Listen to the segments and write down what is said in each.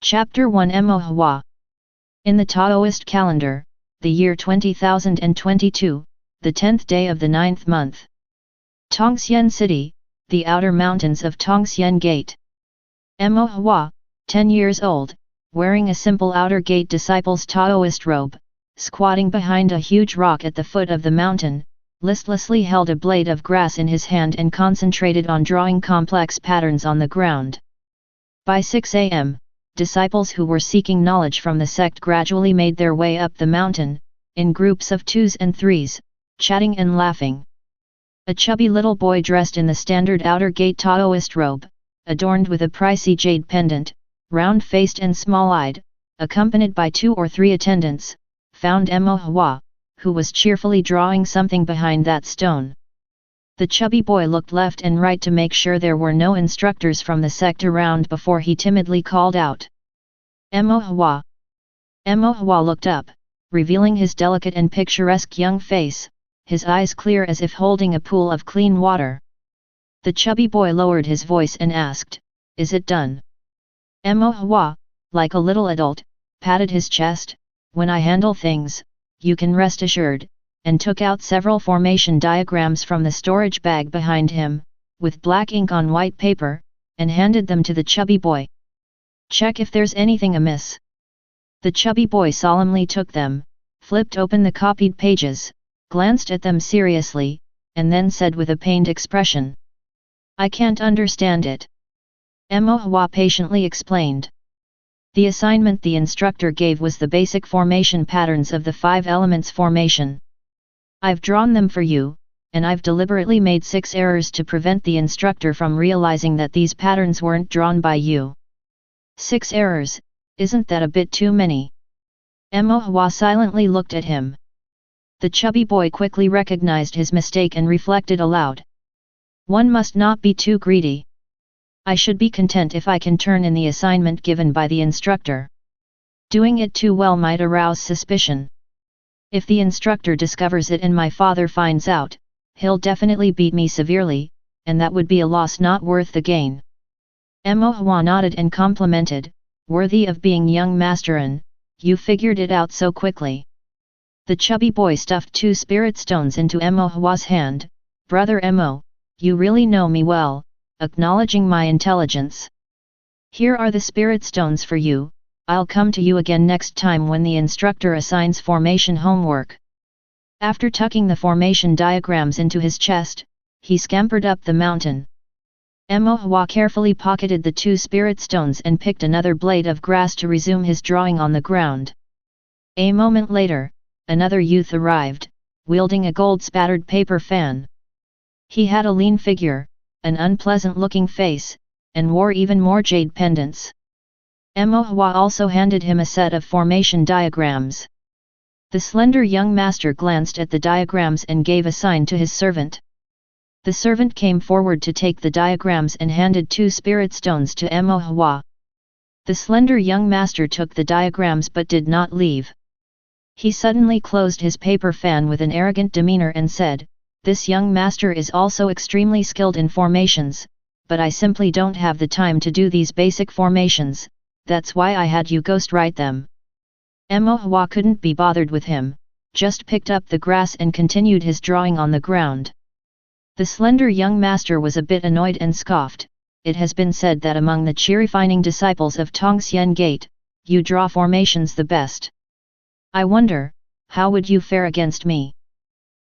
Chapter 1 Hua. In the Taoist calendar, the year 2022, the 10th day of the 9th month. Tongxian City, the outer mountains of Tongxian Gate. Hua, 10 years old, wearing a simple outer gate disciple's Taoist robe, squatting behind a huge rock at the foot of the mountain, listlessly held a blade of grass in his hand and concentrated on drawing complex patterns on the ground. By 6 a.m., disciples who were seeking knowledge from the sect gradually made their way up the mountain, in groups of twos and threes, chatting and laughing. A chubby little boy dressed in the standard outer gate Taoist robe, adorned with a pricey jade pendant, round-faced and small-eyed, accompanied by 2 or 3 attendants, found Hua, who was cheerfully drawing something behind that stone. The chubby boy looked left and right to make sure there were no instructors from the sect around before he timidly called out, Hua. Hua looked up, revealing his delicate and picturesque young face, his eyes clear as if holding a pool of clean water. The chubby boy lowered his voice and asked, "Is it done?" Hua, like a little adult, patted his chest, "When I handle things, you can rest assured," and took out several formation diagrams from the storage bag behind him, with black ink on white paper, and handed them to the chubby boy. "Check if there's anything amiss." The chubby boy solemnly took them, flipped open the copied pages, glanced at them seriously, and then said with a pained expression, "I can't understand it." Hua patiently explained. The assignment the instructor gave was the basic formation patterns of the 5 elements formation. "I've drawn them for you, and I've deliberately made 6 errors to prevent the instructor from realizing that these patterns weren't drawn by you." 6 errors, isn't that a bit too many? Hua silently looked at him. The chubby boy quickly recognized his mistake and reflected aloud. "One must not be too greedy. I should be content if I can turn in the assignment given by the instructor. Doing it too well might arouse suspicion. If the instructor discovers it and my father finds out, he'll definitely beat me severely, and that would be a loss not worth the gain." Hua nodded and complimented, "Worthy of being young master, and you figured it out so quickly." The chubby boy stuffed 2 spirit stones into Hua's hand. "Brother Mo, you really know me well, acknowledging my intelligence. Here are the spirit stones for you. I'll come to you again next time when the instructor assigns formation homework." After tucking the formation diagrams into his chest, he scampered up the mountain. Hua carefully pocketed the 2 spirit stones and picked another blade of grass to resume his drawing on the ground. A moment later, another youth arrived, wielding a gold-spattered paper fan. He had a lean figure, an unpleasant-looking face, and wore even more jade pendants. Hua also handed him a set of formation diagrams. The slender young master glanced at the diagrams and gave a sign to his servant. The servant came forward to take the diagrams and handed 2 spirit stones to Hua. The slender young master took the diagrams but did not leave. He suddenly closed his paper fan with an arrogant demeanor and said, "This young master is also extremely skilled in formations, but I simply don't have the time to do these basic formations. That's why I had you ghostwrite them." Hua couldn't be bothered with him, just picked up the grass and continued his drawing on the ground. The slender young master was a bit annoyed and scoffed. "It has been said that among the cheerifying disciples of Tongxian Gate, you draw formations the best. I wonder, how would you fare against me?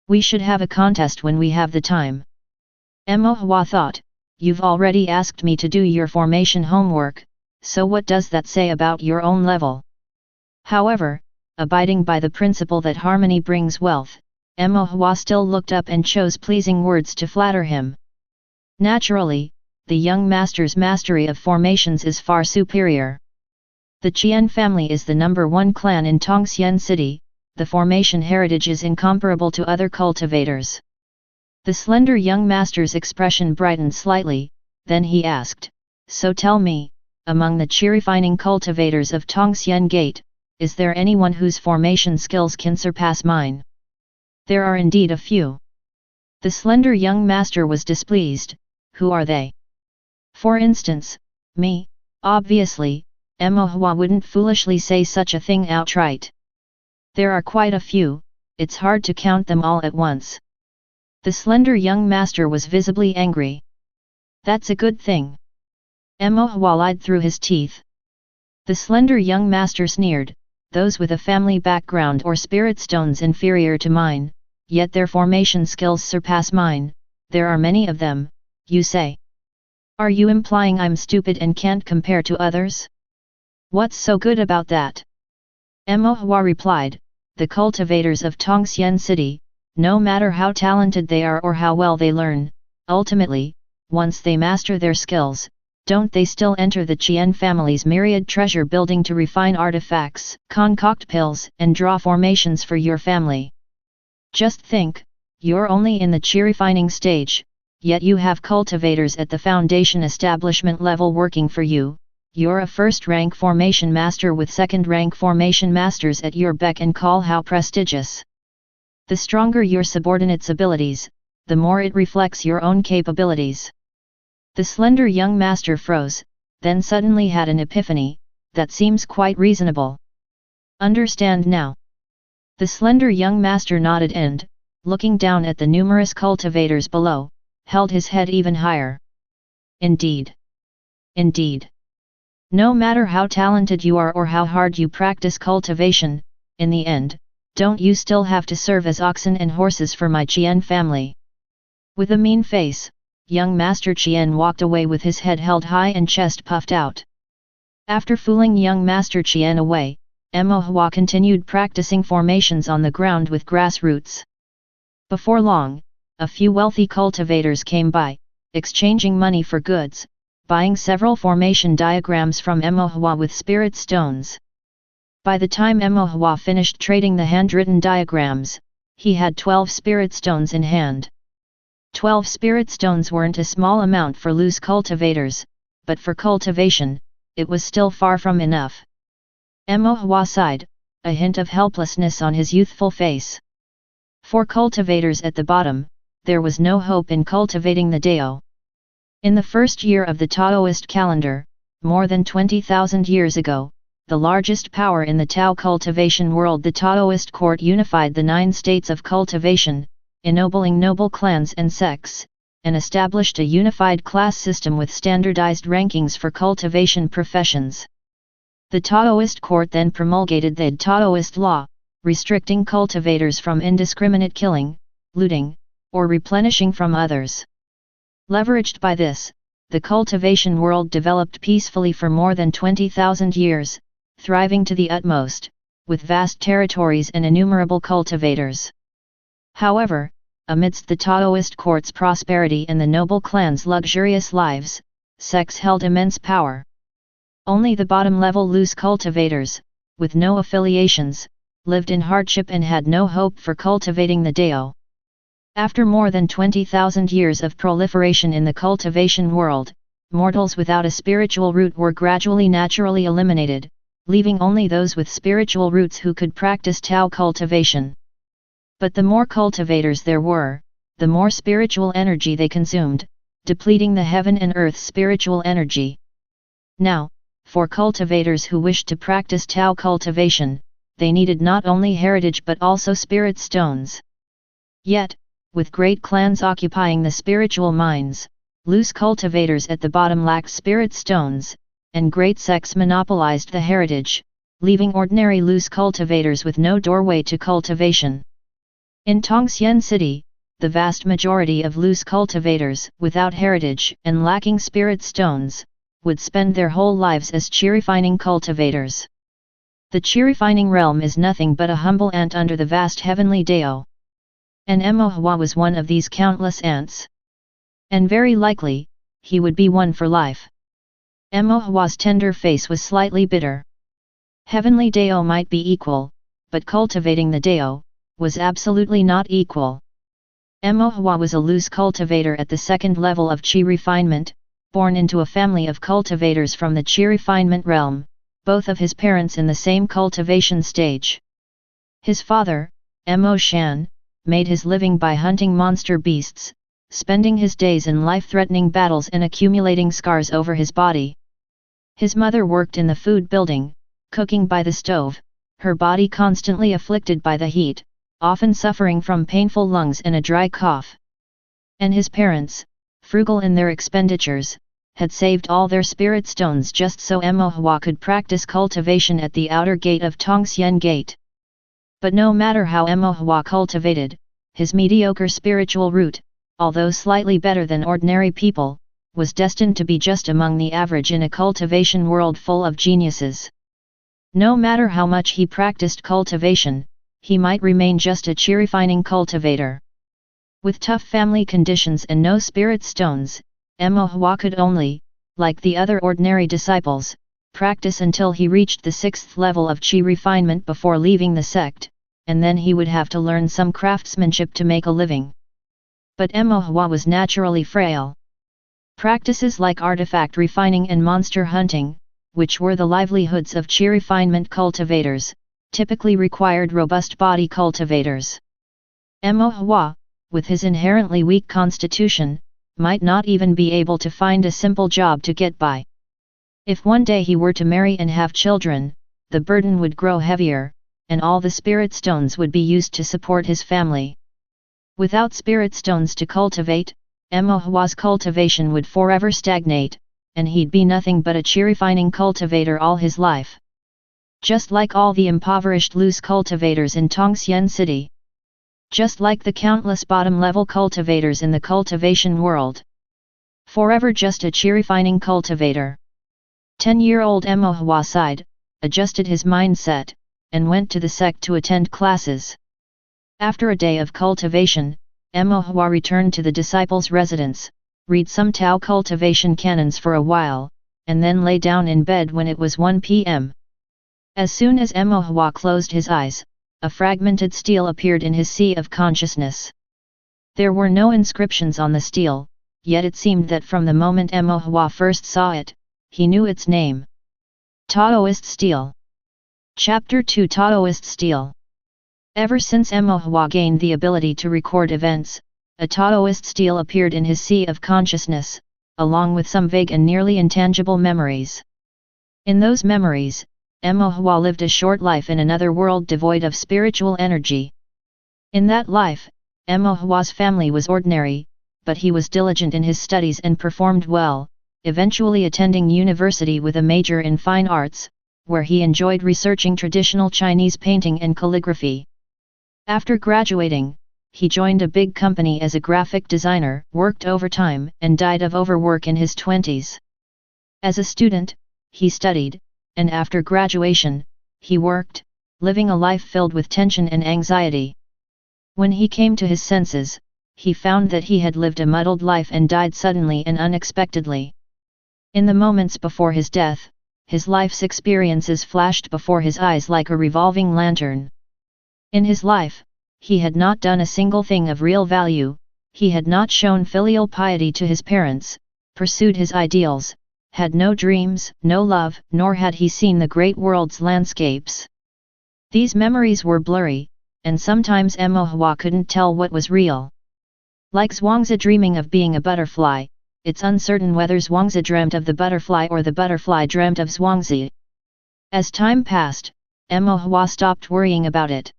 We should have a contest when we have the time." Hua thought, "You've already asked me to do your formation homework, so what does that say about your own level?" However, abiding by the principle that harmony brings wealth, Hua still looked up and chose pleasing words to flatter him. Naturally, the young master's mastery of formations is far superior. The Qian family is the #1 clan in Tongxian City. The formation heritage is incomparable to other cultivators. The slender young master's expression brightened slightly, then he asked, "So tell me, among the cheerifying cultivators of Tongxian Gate, is there anyone whose formation skills can surpass mine?" "There are indeed a few." The slender young master was displeased. "Who are they?" "For instance, me, obviously," Mo Hua wouldn't foolishly say such a thing outright. There are quite a few, it's hard to count them all at once. The slender young master was visibly angry. That's a good thing. Mo Hua lied through his teeth. The slender young master sneered, those with a family background or spirit stones inferior to mine, yet their formation skills surpass mine, there are many of them, you say. Are you implying I'm stupid and can't compare to others? What's so good about that? Mo Hua replied, the cultivators of Tongxian City, no matter how talented they are or how well they learn, ultimately, once they master their skills, don't they still enter the Qian family's myriad treasure building to refine artifacts, concoct pills, and draw formations for your family? Just think, you're only in the Qi refining stage, yet you have cultivators at the foundation establishment level working for you. You're a first-rank formation master with second-rank formation masters at your beck and call. How prestigious! The stronger your subordinate's abilities, the more it reflects your own capabilities. The slender young master froze, then suddenly had an epiphany, that seems quite reasonable. Understand now. The slender young master nodded and, looking down at the numerous cultivators below, held his head even higher. Indeed. Indeed. No matter how talented you are or how hard you practice cultivation, in the end, don't you still have to serve as oxen and horses for my Qian family? With a mean face, young Master Qian walked away with his head held high and chest puffed out. After fooling young Master Qian away, Mo Hua continued practicing formations on the ground with grass roots. Before long, a few wealthy cultivators came by, exchanging money for goods, buying several formation diagrams from Mo Hua with spirit stones. By the time Mo Hua finished trading the handwritten diagrams, he had 12 spirit stones in hand. 12 spirit stones weren't a small amount for loose cultivators, but for cultivation, it was still far from enough. Mo Hua sighed, a hint of helplessness on his youthful face. For cultivators at the bottom, there was no hope in cultivating the Tao. In the first year of the Taoist calendar, more than 20,000 years ago, the largest power in the Tao cultivation world, the Taoist court, unified the 9 states of cultivation, ennobling noble clans and sects, and established a unified class system with standardized rankings for cultivation professions. The Taoist court then promulgated the Taoist law, restricting cultivators from indiscriminate killing, looting, or replenishing from others. Leveraged by this, the cultivation world developed peacefully for more than 20,000 years, thriving to the utmost, with vast territories and innumerable cultivators. However, amidst the Taoist court's prosperity and the noble clans' luxurious lives, sects held immense power. Only the bottom-level loose cultivators, with no affiliations, lived in hardship and had no hope for cultivating the Tao. After more than 20,000 years of proliferation in the cultivation world, mortals without a spiritual root were gradually naturally eliminated, leaving only those with spiritual roots who could practice Tao cultivation. But the more cultivators there were, the more spiritual energy they consumed, depleting the heaven and earth's spiritual energy. Now, for cultivators who wished to practice Tao cultivation, they needed not only heritage but also spirit stones. Yet, with great clans occupying the spiritual mines, loose cultivators at the bottom lacked spirit stones, and great sects monopolized the heritage, leaving ordinary loose cultivators with no doorway to cultivation. In Tongxian City, the vast majority of loose cultivators, without heritage and lacking spirit stones, would spend their whole lives as Qi-refining cultivators. The Qi-refining realm is nothing but a humble ant under the vast heavenly Tao. And Mo Hua was one of these countless ants. And very likely, he would be one for life. Mo Hua's tender face was slightly bitter. Heavenly Tao might be equal, but cultivating the Tao was absolutely not equal. Mo Hua was a loose cultivator at the second level of Qi refinement, born into a family of cultivators from the Qi refinement realm, both of his parents in the same cultivation stage. His father, Mo Shan, made his living by hunting monster beasts, spending his days in life-threatening battles and accumulating scars over his body. His mother worked in the food building, cooking by the stove, her body constantly afflicted by the heat, often suffering from painful lungs and a dry cough. And his parents, frugal in their expenditures, had saved all their spirit stones just so Emohua could practice cultivation at the outer gate of Tongxian Gate. But no matter how Emohua cultivated, his mediocre spiritual root, although slightly better than ordinary people, was destined to be just among the average in a cultivation world full of geniuses. No matter how much he practiced cultivation, he might remain just a cheery-finding cultivator. With tough family conditions and no spirit stones, Emohua could only, like the other ordinary disciples, practice until he reached the 6th level of chi refinement before leaving the sect, and then he would have to learn some craftsmanship to make a living. But Emohua was naturally frail. Practices like artifact refining and monster hunting, which were the livelihoods of chi refinement cultivators, typically required robust body cultivators. Emohua, with his inherently weak constitution, might not even be able to find a simple job to get by. If one day he were to marry and have children, the burden would grow heavier, and all the spirit stones would be used to support his family. Without spirit stones to cultivate, Emohua's cultivation would forever stagnate, and he'd be nothing but a chi-refining cultivator all his life. Just like all the impoverished loose cultivators in Tongxian City. Just like the countless bottom-level cultivators in the cultivation world. Forever just a chi-refining cultivator. 10-year-old Emohua sighed, adjusted his mindset, and went to the sect to attend classes. After a day of cultivation, Emohua returned to the disciples' residence, read some Tao Cultivation canons for a while, and then lay down in bed when it was 1 p.m. As soon as Emohua closed his eyes, a fragmented stele appeared in his sea of consciousness. There were no inscriptions on the stele, yet it seemed that from the moment Emohua first saw it, he knew its name. Taoist Stele. Chapter 2 Taoist Stele. Ever since Emohua gained the ability to record events, a Taoist stele appeared in his sea of consciousness, along with some vague and nearly intangible memories. In those memories, Emohua lived a short life in another world devoid of spiritual energy. In that life, Emohua's family was ordinary, but he was diligent in his studies and performed well, eventually attending university with a major in fine arts, where he enjoyed researching traditional Chinese painting and calligraphy. After graduating, he joined a big company as a graphic designer, worked overtime, and died of overwork in his 20s. As a student, he studied, and after graduation, he worked, living a life filled with tension and anxiety. When he came to his senses, he found that he had lived a muddled life and died suddenly and unexpectedly. In the moments before his death, his life's experiences flashed before his eyes like a revolving lantern. In his life, he had not done a single thing of real value, he had not shown filial piety to his parents, pursued his ideals, had no dreams, no love, nor had he seen the great world's landscapes. These memories were blurry, and sometimes Emohua couldn't tell what was real. Like Xianxia dreaming of being a butterfly, it's uncertain whether Xianxia dreamt of the butterfly or the butterfly dreamt of Xianxia. As time passed, Emohua stopped worrying about it.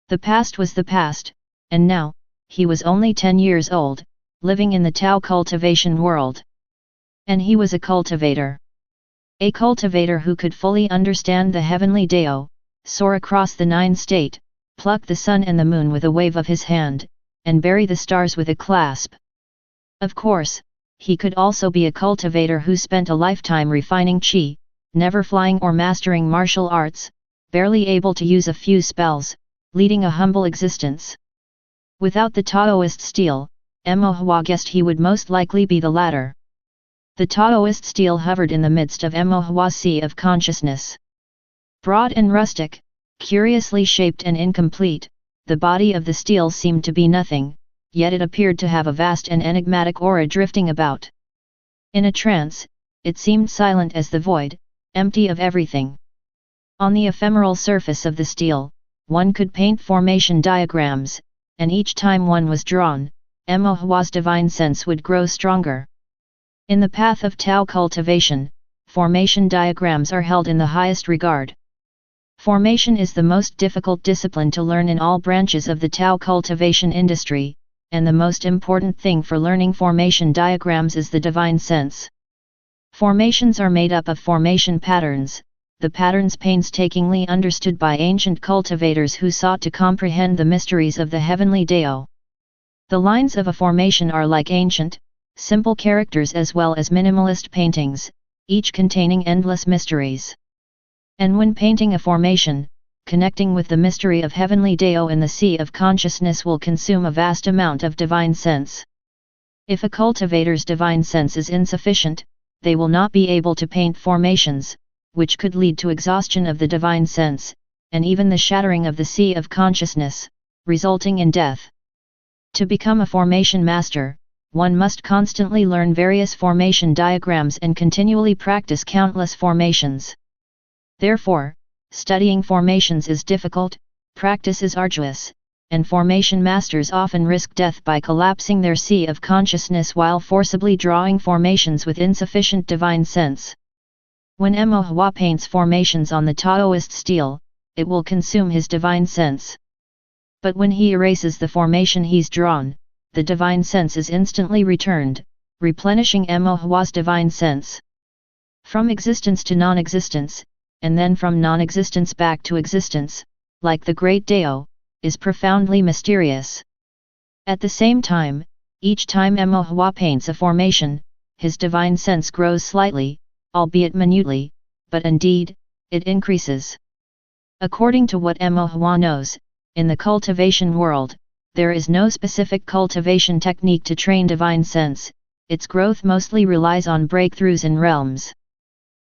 The past was the past, and now, he was only 10 years old, living in the Tao cultivation world. And he was a cultivator. A cultivator who could fully understand the heavenly Tao, soar across the 9 state, pluck the sun and the moon with a wave of his hand, and bury the stars with a clasp. Of course, he could also be a cultivator who spent a lifetime refining qi, never flying or mastering martial arts, barely able to use a few spells, leading a humble existence. Without the Taoist stele, Emohua guessed he would most likely be the latter. The Taoist stele hovered in the midst of Emohua's sea of consciousness. Broad and rustic, curiously shaped and incomplete, the body of the stele seemed to be nothing, yet it appeared to have a vast and enigmatic aura drifting about. In a trance, it seemed silent as the void, empty of everything. On the ephemeral surface of the stele, one could paint formation diagrams, and each time one was drawn, Emohua's divine sense would grow stronger. In the path of Tao cultivation, formation diagrams are held in the highest regard. Formation is the most difficult discipline to learn in all branches of the Tao cultivation industry, and the most important thing for learning formation diagrams is the divine sense. Formations are made up of formation patterns, the patterns painstakingly understood by ancient cultivators who sought to comprehend the mysteries of the heavenly Tao. The lines of a formation are like ancient, simple characters as well as minimalist paintings, each containing endless mysteries. And when painting a formation, connecting with the mystery of heavenly Tao in the sea of consciousness will consume a vast amount of divine sense. If a cultivator's divine sense is insufficient, they will not be able to paint formations, which could lead to exhaustion of the divine sense, and even the shattering of the sea of consciousness, resulting in death. To become a formation master, one must constantly learn various formation diagrams and continually practice countless formations. Therefore, studying formations is difficult, practice is arduous, and formation masters often risk death by collapsing their sea of consciousness while forcibly drawing formations with insufficient divine sense. When Hua paints formations on the Taoist stele, it will consume his divine sense. But when he erases the formation he's drawn, the divine sense is instantly returned, replenishing Hua's divine sense. From existence to non-existence, and then from non-existence back to existence, like the great Tao, is profoundly mysterious. At the same time, each time Hua paints a formation, his divine sense grows slightly, albeit minutely, but indeed, it increases. According to what Hua knows, in the cultivation world, there is no specific cultivation technique to train divine sense, its growth mostly relies on breakthroughs in realms.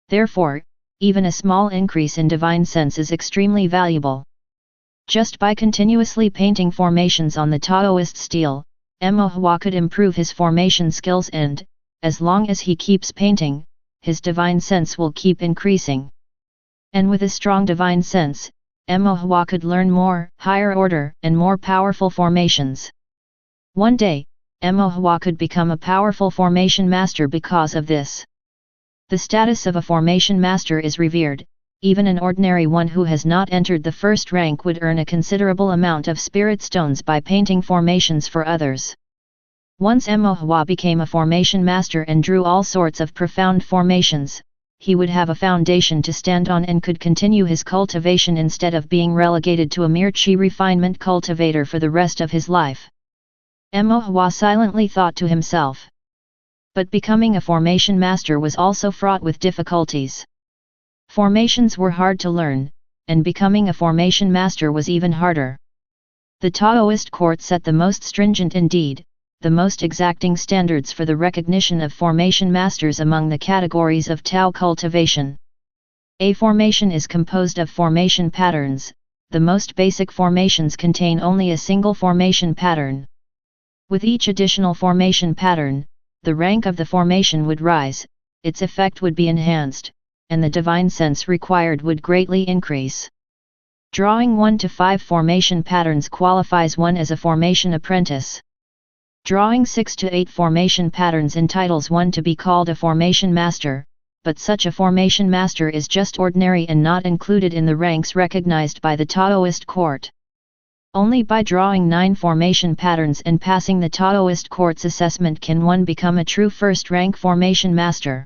Therefore, even a small increase in divine sense is extremely valuable. Just by continuously painting formations on the Taoist stele, Hua could improve his formation skills and, as long as he keeps painting, his divine sense will keep increasing. And with a strong divine sense, Hua could learn more, higher order, and more powerful formations. One day, Hua could become a powerful formation master because of this. The status of a formation master is revered. Even an ordinary one who has not entered the first rank would earn a considerable amount of spirit stones by painting formations for others. Once Hua became a formation master and drew all sorts of profound formations, he would have a foundation to stand on and could continue his cultivation instead of being relegated to a mere chi refinement cultivator for the rest of his life. Hua silently thought to himself. But becoming a formation master was also fraught with difficulties. Formations were hard to learn, and becoming a formation master was even harder. The Taoist court set the most stringent indeed, the most exacting standards for the recognition of formation masters among the categories of Tao cultivation. A formation is composed of formation patterns. The most basic formations contain only a single formation pattern. With each additional formation pattern, the rank of the formation would rise, its effect would be enhanced, and the divine sense required would greatly increase. Drawing 1 to 5 formation patterns qualifies one as a formation apprentice. Drawing 6 to 8 formation patterns entitles one to be called a formation master, but such a formation master is just ordinary and not included in the ranks recognized by the Taoist court. Only by drawing 9 formation patterns and passing the Taoist court's assessment can one become a true first-rank formation master.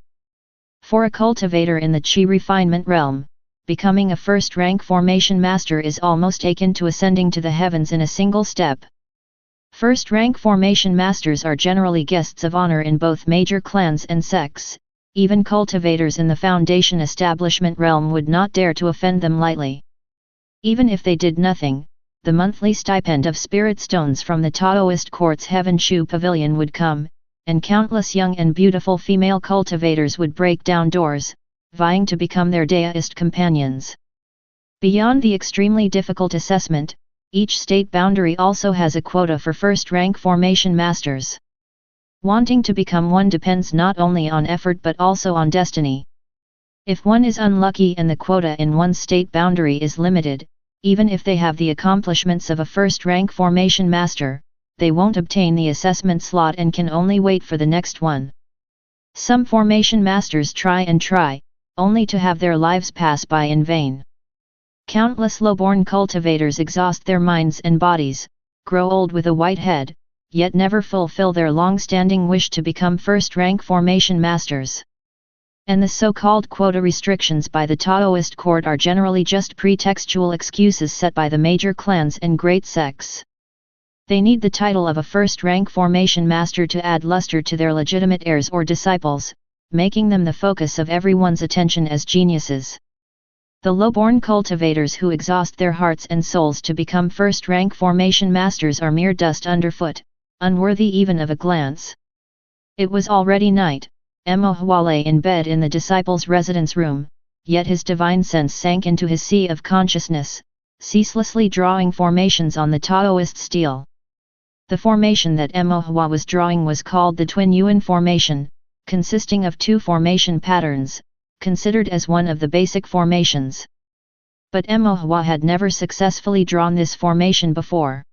For a cultivator in the Qi refinement realm, becoming a first-rank formation master is almost akin to ascending to the heavens in a single step. First-rank formation masters are generally guests of honor in both major clans and sects. Even cultivators in the foundation establishment realm would not dare to offend them lightly. Even if they did nothing, the monthly stipend of spirit stones from the Taoist court's Heaven Shu Pavilion would come, and countless young and beautiful female cultivators would break down doors, vying to become their Taoist companions. Beyond the extremely difficult assessment, each state boundary also has a quota for first-rank formation masters. Wanting to become one depends not only on effort but also on destiny. If one is unlucky and the quota in one's state boundary is limited, even if they have the accomplishments of a first-rank formation master, they won't obtain the assessment slot and can only wait for the next one. Some formation masters try and try, only to have their lives pass by in vain. Countless low-born cultivators exhaust their minds and bodies, grow old with a white head, yet never fulfill their long-standing wish to become first-rank formation masters. And the so-called quota restrictions by the Taoist court are generally just pretextual excuses set by the major clans and great sects. They need the title of a first-rank formation master to add luster to their legitimate heirs or disciples, making them the focus of everyone's attention as geniuses. The low-born cultivators who exhaust their hearts and souls to become first-rank formation masters are mere dust underfoot, unworthy even of a glance. It was already night. Mo Hua lay in bed in the disciple's residence room, yet his divine sense sank into his sea of consciousness, ceaselessly drawing formations on the Taoist stele. The formation that Mo Hua was drawing was called the Twin Yuan formation, consisting of two formation patterns, considered as one of the basic formations. But Mo Hua had never successfully drawn this formation before.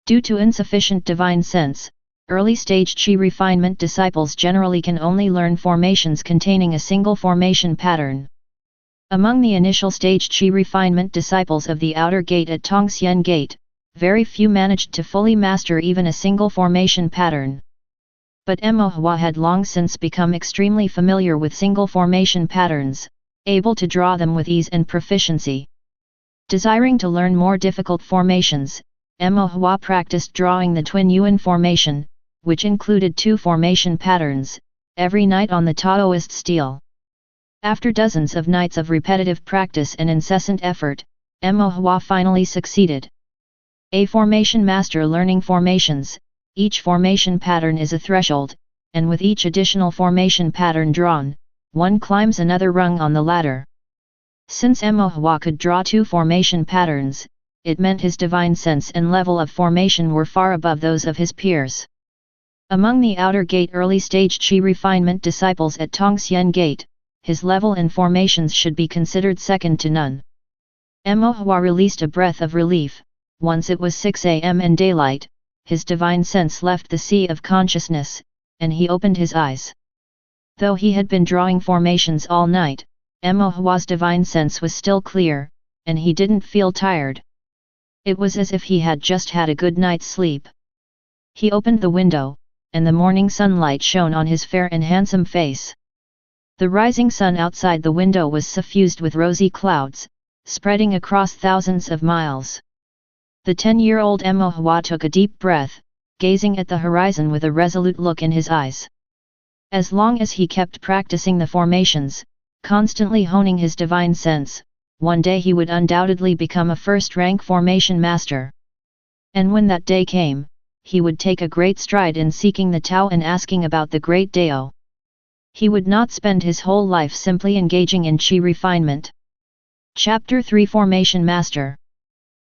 Due to insufficient divine sense, early-stage Qi refinement disciples generally can only learn formations containing a single formation pattern. Among the initial stage Qi refinement disciples of the outer gate at Tongxian Gate, very few managed to fully master even a single formation pattern. But Mo Hua had long since become extremely familiar with single formation patterns, able to draw them with ease and proficiency. Desiring to learn more difficult formations, Mo Hua practiced drawing the Twin Yuan formation, which included two formation patterns, every night on the Taoist stele. After dozens of nights of repetitive practice and incessant effort, Mo Hua finally succeeded. A formation master learning formations, each formation pattern is a threshold, and with each additional formation pattern drawn, one climbs another rung on the ladder. Since Mo Hua could draw two formation patterns, it meant his divine sense and level of formation were far above those of his peers. Among the outer gate early-stage Qi refinement disciples at Tongxian Gate, his level in formations should be considered second to none. Mo Hua released a breath of relief. Once it was 6 a.m. and daylight, his divine sense left the sea of consciousness, and he opened his eyes. Though he had been drawing formations all night, Mo Hua's divine sense was still clear, and he didn't feel tired. It was as if he had just had a good night's sleep. He opened the window, and the morning sunlight shone on his fair and handsome face. The rising sun outside the window was suffused with rosy clouds, spreading across thousands of miles. The 10-year-old Mo Hua took a deep breath, gazing at the horizon with a resolute look in his eyes. As long as he kept practicing the formations, constantly honing his divine sense, one day he would undoubtedly become a first-rank formation master. And when that day came, he would take a great stride in seeking the Tao and asking about the great Dao. He would not spend his whole life simply engaging in Qi refinement. Chapter 3 Formation Master.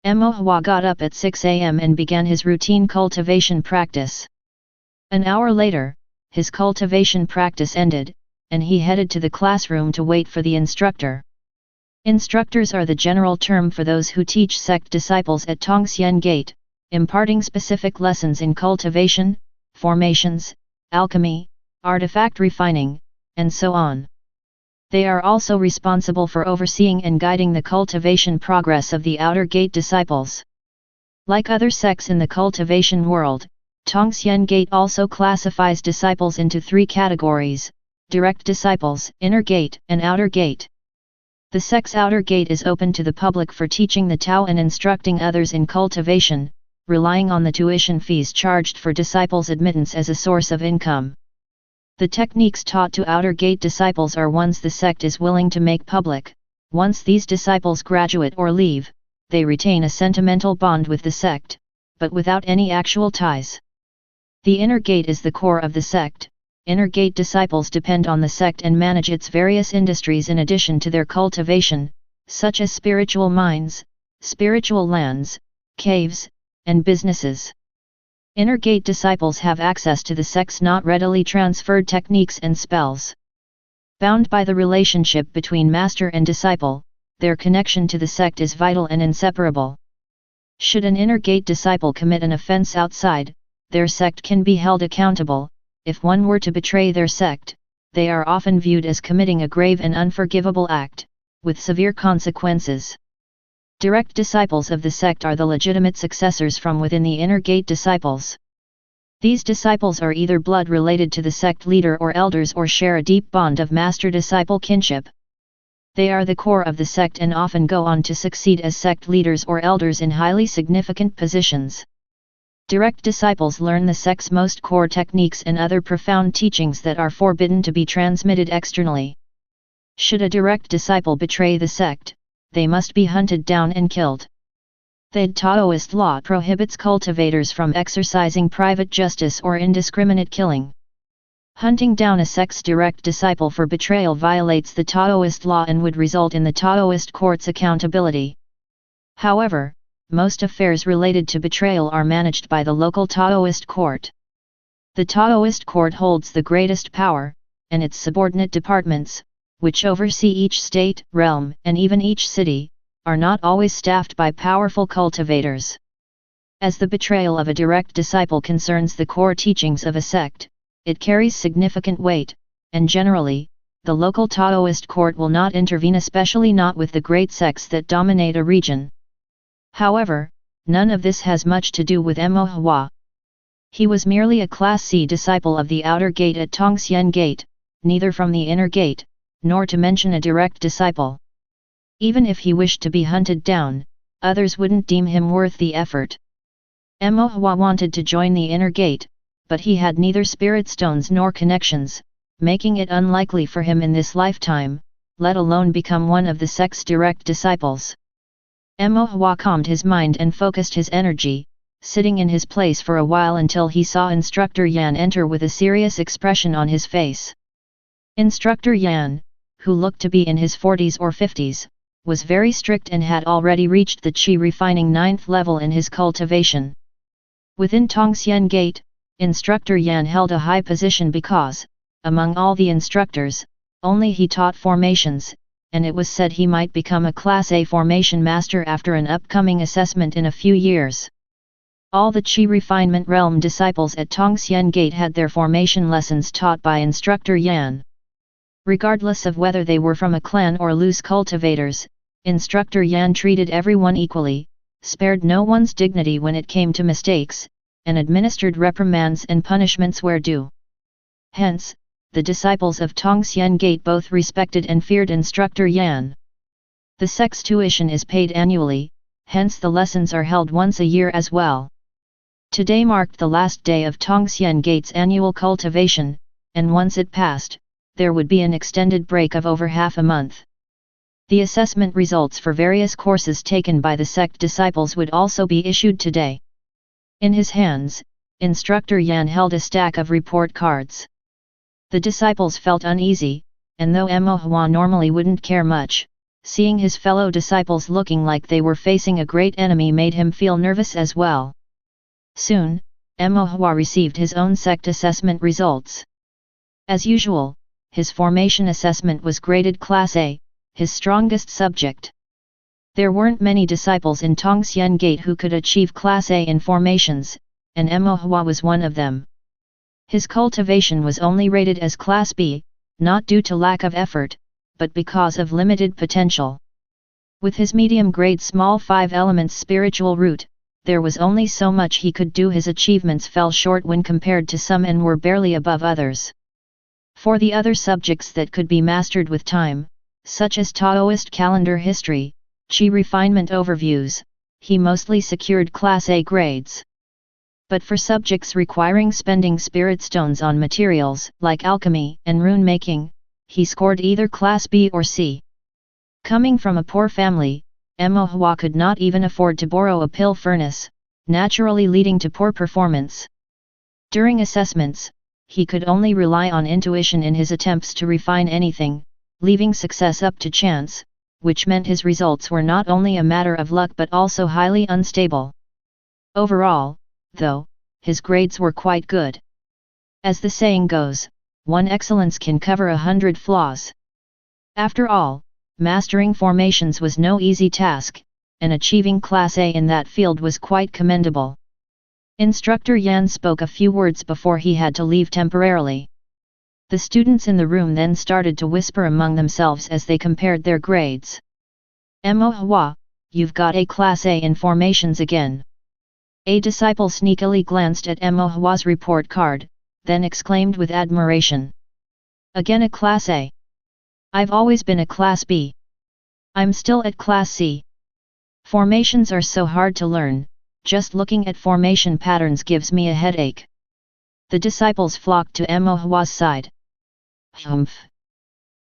Mo Hua got up at 6 a.m. and began his routine cultivation practice. An hour later, his cultivation practice ended, and he headed to the classroom to wait for the instructor. Instructors are the general term for those who teach sect disciples at Tongxian Gate, imparting specific lessons in cultivation, formations, alchemy, artifact refining, and so on. They are also responsible for overseeing and guiding the cultivation progress of the outer gate disciples. Like other sects in the cultivation world, Tongxian Gate also classifies disciples into three categories: direct disciples, inner gate, and outer gate. The sect's outer gate is open to the public for teaching the Tao and instructing others in cultivation, relying on the tuition fees charged for disciples' admittance as a source of income. The techniques taught to outer gate disciples are ones the sect is willing to make public. Once these disciples graduate or leave, they retain a sentimental bond with the sect, but without any actual ties. The inner gate is the core of the sect. Inner gate disciples depend on the sect and manage its various industries in addition to their cultivation, such as spiritual mines, spiritual lands, caves, and businesses. Inner gate disciples have access to the sect's not readily transferred techniques and spells. Bound by the relationship between master and disciple, their connection to the sect is vital and inseparable. Should an inner gate disciple commit an offense outside their sect can be held accountable. If one were to betray their sect, they are often viewed as committing a grave and unforgivable act, with severe consequences. Direct disciples of the sect are the legitimate successors from within the inner gate disciples. These disciples are either blood related to the sect leader or elders or share a deep bond of master-disciple kinship. They are the core of the sect and often go on to succeed as sect leaders or elders in highly significant positions. Direct disciples learn the sect's most core techniques and other profound teachings that are forbidden to be transmitted externally. Should a direct disciple betray the sect, they must be hunted down and killed. The Taoist law prohibits cultivators from exercising private justice or indiscriminate killing. Hunting down a sect's direct disciple for betrayal violates the Taoist law and would result in the Taoist court's accountability. However, most affairs related to betrayal are managed by the local Taoist court. The Taoist court holds the greatest power, and its subordinate departments, which oversee each state, realm, and even each city, are not always staffed by powerful cultivators. As the betrayal of a direct disciple concerns the core teachings of a sect, it carries significant weight, and generally, the local Taoist court will not intervene, especially not with the great sects that dominate a region. However, none of this has much to do with Mo Hua. He was merely a Class C disciple of the outer gate at Tongxian Gate, neither from the inner gate, nor to mention a direct disciple. Even if he wished to be hunted down, others wouldn't deem him worth the effort. Mo Hua wanted to join the inner gate, but he had neither spirit stones nor connections, making it unlikely for him in this lifetime, let alone become one of the sect's direct disciples. Mo Hua calmed his mind and focused his energy, sitting in his place for a while until he saw Instructor Yan enter with a serious expression on his face. Instructor Yan, who looked to be in his 40s or 50s, was very strict and had already reached the Qi refining 9th level in his cultivation. Within Tongxian Gate, Instructor Yan held a high position because, among all the instructors, only he taught formations, and it was said he might become a Class A formation master after an upcoming assessment in a few years. All the Qi refinement realm disciples at Tongxian Gate had their formation lessons taught by Instructor Yan. Regardless of whether they were from a clan or loose cultivators, Instructor Yan treated everyone equally, spared no one's dignity when it came to mistakes, and administered reprimands and punishments where due. Hence, the disciples of Tongxian Gate both respected and feared Instructor Yan. The sect's tuition is paid annually, hence the lessons are held once a year as well. Today marked the last day of Tongxian Gate's annual cultivation, and once it passed, there would be an extended break of over half a month. The assessment results for various courses taken by the sect disciples would also be issued today. In his hands, Instructor Yan held a stack of report cards. The disciples felt uneasy, and though Mo Hua normally wouldn't care much, seeing his fellow disciples looking like they were facing a great enemy made him feel nervous as well. Soon, Mo Hua received his own sect assessment results. As usual, his formation assessment was graded Class A, his strongest subject. There weren't many disciples in Tongxian Gate who could achieve Class A in formations, and Mo Hua was one of them. His cultivation was only rated as Class B, not due to lack of effort, but because of limited potential. With his medium-grade small 5 elements spiritual root, there was only so much he could do. His achievements fell short when compared to some and were barely above others. For the other subjects that could be mastered with time, such as Taoist calendar history, Qi refinement overviews, he mostly secured Class A grades. But for subjects requiring spending spirit stones on materials like alchemy and rune making, he scored either Class B or C. Coming from a poor family, Mo Hua could not even afford to borrow a pill furnace, naturally leading to poor performance. During assessments, he could only rely on intuition in his attempts to refine anything, leaving success up to chance, which meant his results were not only a matter of luck but also highly unstable. Overall, though, his grades were quite good. As the saying goes, one excellence can cover 100 flaws. After all, mastering formations was no easy task, and achieving Class A in that field was quite commendable. Instructor Yan spoke a few words before he had to leave temporarily. The students in the room then started to whisper among themselves as they compared their grades. "Mo Hua, you've got a Class A in formations again." A disciple sneakily glanced at Mo Hua's report card, then exclaimed with admiration. "Again a Class A? I've always been a Class B. I'm still at Class C. Formations are so hard to learn, just looking at formation patterns gives me a headache." The disciples flocked to Mo Hua's side. "Humph."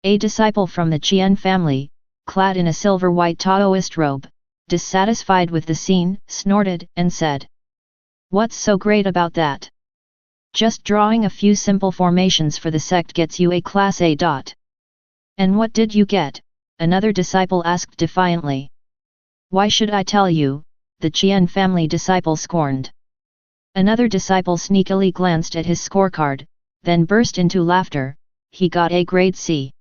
A disciple from the Qian family, clad in a silver-white Taoist robe, dissatisfied with the scene, snorted and said, "What's so great about that? Just drawing a few simple formations for the sect gets you a Class A. And what did you get?" another disciple asked defiantly. "Why should I tell you?" the Qian family disciple scorned. Another disciple sneakily glanced at his scorecard, then burst into laughter. "He got a grade C."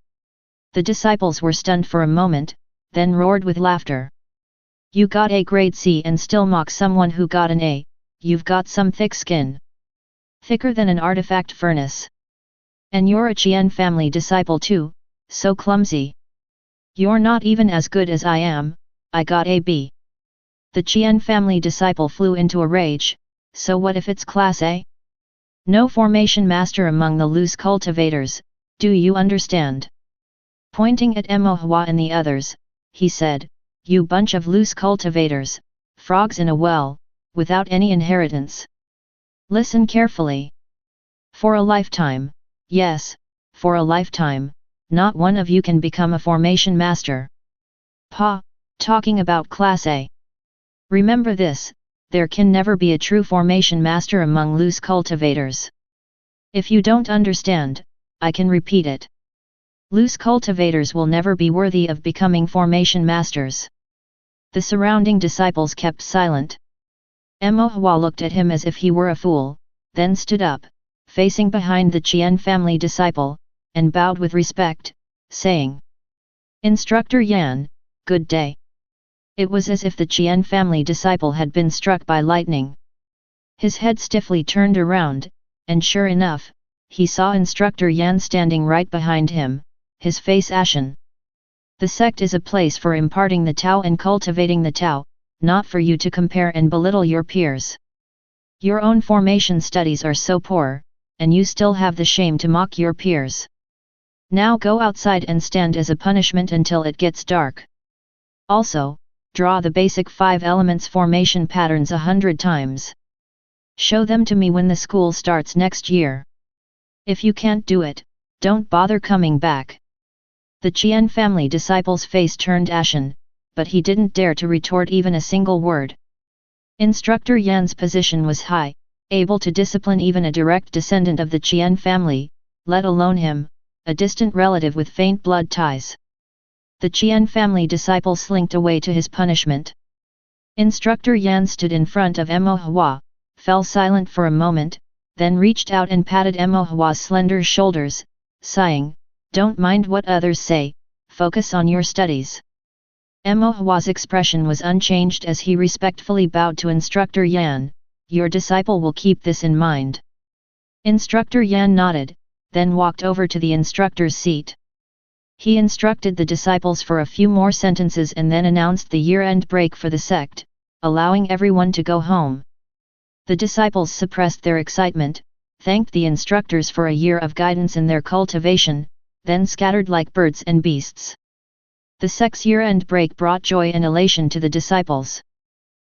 The disciples were stunned for a moment, then roared with laughter. "You got a grade C and still mock someone who got an A, you've got some thick skin. Thicker than an artifact furnace. And you're a Qian family disciple too, so clumsy. You're not even as good as I am, I got a B." The Qian family disciple flew into a rage. "So what if it's Class A? No formation master among the loose cultivators, do you understand?" Pointing at Mo Hua and the others, he said, "You bunch of loose cultivators, frogs in a well, without any inheritance. Listen carefully. For a lifetime, yes, for a lifetime, not one of you can become a formation master. Talking about Class A. Remember this, there can never be a true formation master among loose cultivators. If you don't understand, I can repeat it. Loose cultivators will never be worthy of becoming formation masters." The surrounding disciples kept silent. Mo Hua looked at him as if he were a fool, then stood up, facing behind the Qian family disciple, and bowed with respect, saying, "Instructor Yan, good day." It was as if the Qian family disciple had been struck by lightning. His head stiffly turned around, and sure enough, he saw Instructor Yan standing right behind him, his face ashen. "The sect is a place for imparting the Tao and cultivating the Tao, not for you to compare and belittle your peers. Your own formation studies are so poor, and you still have the shame to mock your peers. Now go outside and stand as a punishment until it gets dark. Also, draw the basic 5 elements formation patterns 100 times. Show them to me when the school starts next year. If you can't do it, don't bother coming back." The Qian family disciple's face turned ashen, but he didn't dare to retort even a single word. Instructor Yan's position was high, able to discipline even a direct descendant of the Qian family, let alone him, a distant relative with faint blood ties. The Qian family disciple slinked away to his punishment. Instructor Yan stood in front of Mo Hua, fell silent for a moment, then reached out and patted Mo Hua's slender shoulders, sighing, "Don't mind what others say, focus on your studies." Mo Hua's expression was unchanged as he respectfully bowed to Instructor Yan. "Your disciple will keep this in mind." Instructor Yan nodded, then walked over to the instructor's seat. He instructed the disciples for a few more sentences and then announced the year-end break for the sect, allowing everyone to go home. The disciples suppressed their excitement, thanked the instructors for a year of guidance in their cultivation, then scattered like birds and beasts. The sect's year-end break brought joy and elation to the disciples.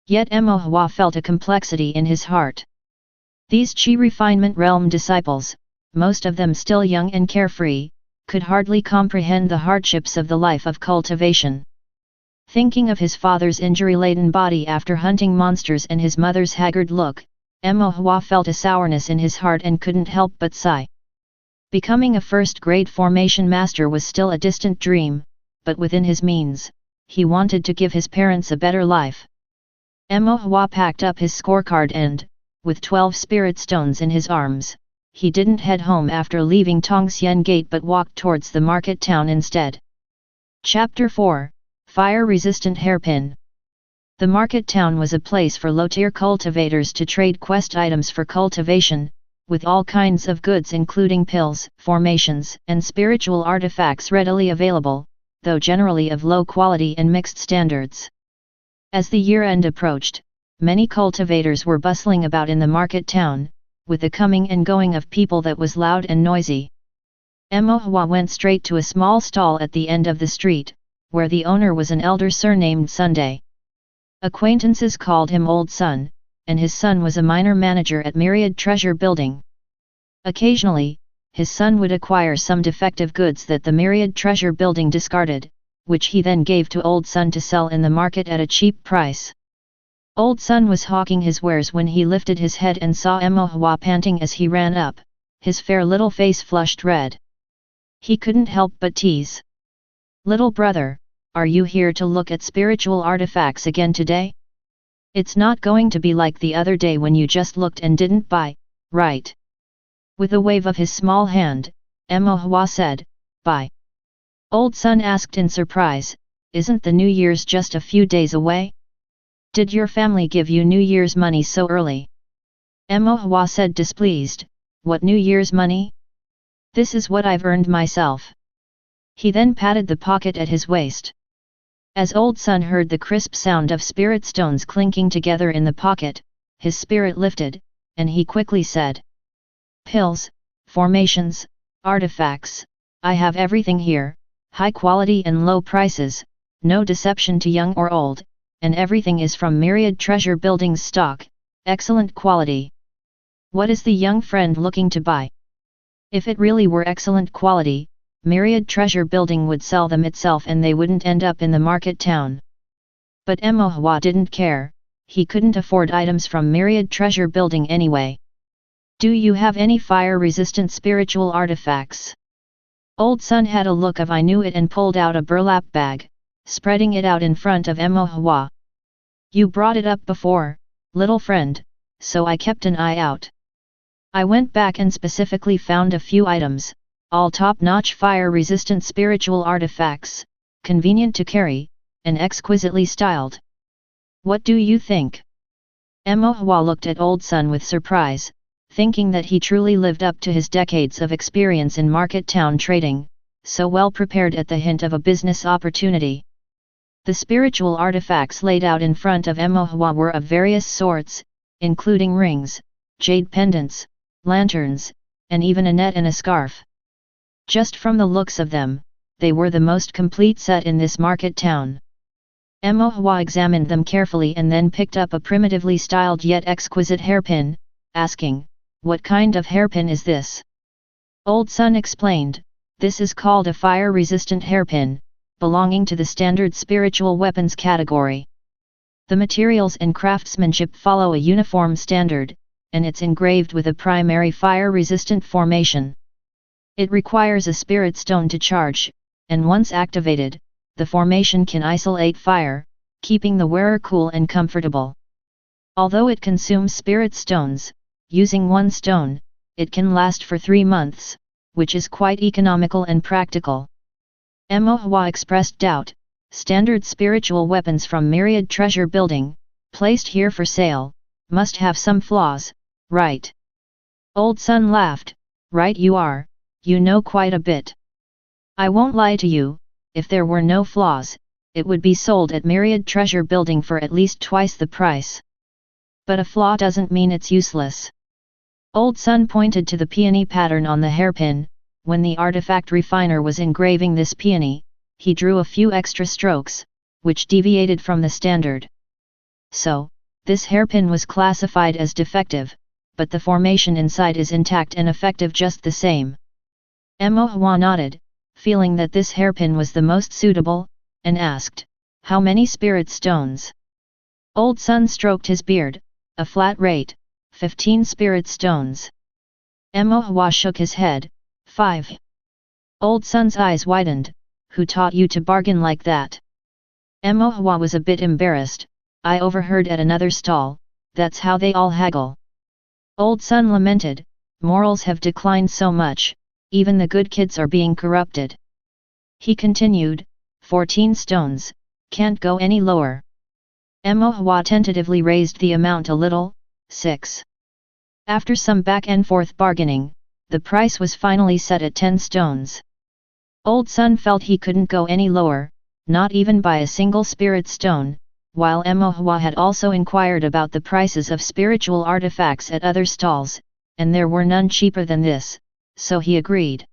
Yet Mo Hua felt a complexity in his heart. These Qi refinement realm disciples, most of them still young and carefree, could hardly comprehend the hardships of the life of cultivation. Thinking of his father's injury-laden body after hunting monsters and his mother's haggard look, Mo Hua felt a sourness in his heart and couldn't help but sigh. Becoming a first-grade formation master was still a distant dream, but within his means, he wanted to give his parents a better life. Mo Hua packed up his scorecard and, with 12 spirit stones in his arms, he didn't head home after leaving Tongxian Gate but walked towards the market town instead. Chapter 4, Fire-Resistant Hairpin. The market town was a place for low-tier cultivators to trade quest items for cultivation, with all kinds of goods including pills, formations, and spiritual artifacts readily available, though generally of low quality and mixed standards. As the year-end approached, many cultivators were bustling about in the market town, with the coming and going of people that was loud and noisy. Emohua went straight to a small stall at the end of the street, where the owner was an elder surnamed Sunday. Acquaintances called him Old Sun, and his son was a minor manager at Myriad Treasure Building. Occasionally, his son would acquire some defective goods that the Myriad Treasure Building discarded, which he then gave to Old Sun to sell in the market at a cheap price. Old Sun was hawking his wares when he lifted his head and saw Emohua panting as he ran up, his fair little face flushed red. He couldn't help but tease. "Little brother, are you here to look at spiritual artifacts again today? It's not going to be like the other day when you just looked and didn't buy, right?" With a wave of his small hand, Emohua said, "Buy." Old Sun asked in surprise, "Isn't the New Year's just a few days away? Did your family give you New Year's money so early?" Emohua said displeased, "What New Year's money? This is what I've earned myself." He then patted the pocket at his waist. As Old Sun heard the crisp sound of spirit stones clinking together in the pocket, his spirit lifted, and he quickly said, "Pills, formations, artifacts, I have everything here, high quality and low prices, no deception to young or old, and everything is from Myriad Treasure Building's stock, excellent quality. What is the young friend looking to buy?" If it really were excellent quality, Myriad Treasure Building would sell them itself and they wouldn't end up in the market town. But Emohua didn't care, he couldn't afford items from Myriad Treasure Building anyway. "Do you have any fire-resistant spiritual artifacts?" Old Sun had a look of I knew it and pulled out a burlap bag, spreading it out in front of Emohua. "You brought it up before, little friend, so I kept an eye out. I went back and specifically found a few items, all top-notch fire-resistant spiritual artifacts, convenient to carry, and exquisitely styled. What do you think?" Emohua looked at Old Sun with surprise, thinking that he truly lived up to his decades of experience in market town trading, so well prepared at the hint of a business opportunity. The spiritual artifacts laid out in front of Emohua were of various sorts, including rings, jade pendants, lanterns, and even a net and a scarf. Just from the looks of them, they were the most complete set in this market town. Emohua examined them carefully and then picked up a primitively styled yet exquisite hairpin, asking, "What kind of hairpin is this?" Old Sun explained, "This is called a fire-resistant hairpin, belonging to the standard spiritual weapons category. The materials and craftsmanship follow a uniform standard, and it's engraved with a primary fire-resistant formation. It requires a spirit stone to charge, and once activated, the formation can isolate fire, keeping the wearer cool and comfortable. Although it consumes spirit stones, using one stone, it can last for 3 months, which is quite economical and practical." Emohua expressed doubt, "Standard spiritual weapons from Myriad Treasure Building, placed here for sale, must have some flaws, right?" Old Sun laughed, "Right you are, you know quite a bit. I won't lie to you, if there were no flaws, it would be sold at Myriad Treasure Building for at least twice the price. But a flaw doesn't mean it's useless." Old Sun pointed to the peony pattern on the hairpin. When the artifact refiner was engraving this peony, he drew a few extra strokes, which deviated from the standard. So, this hairpin was classified as defective, but the formation inside is intact and effective just the same. Emohua nodded, feeling that this hairpin was the most suitable, and asked, "How many spirit stones?" Old Sun stroked his beard, "A flat rate, 15 spirit stones." Emohua shook his head, 5. Old Sun's eyes widened, "Who taught you to bargain like that?" Emohua was a bit embarrassed, "I overheard at another stall, that's how they all haggle." Old Sun lamented, "Morals have declined so much, even the good kids are being corrupted." He continued, 14 stones, can't go any lower." Emohua tentatively raised the amount a little, 6. After some back and forth bargaining, the price was finally set at 10 stones. Old Sun felt he couldn't go any lower, not even by a single spirit stone, while Emohua had also inquired about the prices of spiritual artifacts at other stalls, and there were none cheaper than this, so he agreed.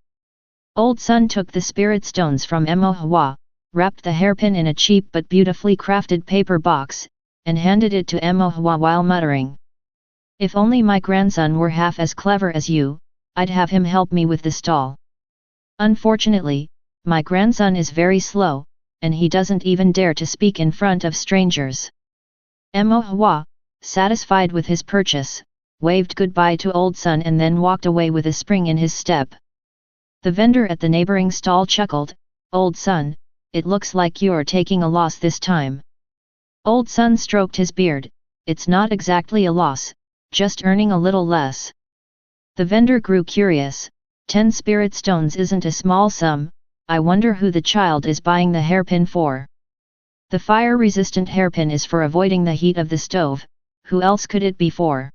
Old Sun took the spirit stones from Emohua, wrapped the hairpin in a cheap but beautifully crafted paper box, and handed it to Emohua while muttering, "If only my grandson were half as clever as you, I'd have him help me with the stall. Unfortunately, my grandson is very slow, and he doesn't even dare to speak in front of strangers." Emohua, satisfied with his purchase, waved goodbye to Old Sun and then walked away with a spring in his step. The vendor at the neighboring stall chuckled, "Old Sun, it looks like you're taking a loss this time." Old Sun stroked his beard, "It's not exactly a loss, just earning a little less." The vendor grew curious, 10 spirit stones isn't a small sum, I wonder who the child is buying the hairpin for. The fire-resistant hairpin is for avoiding the heat of the stove, who else could it be for?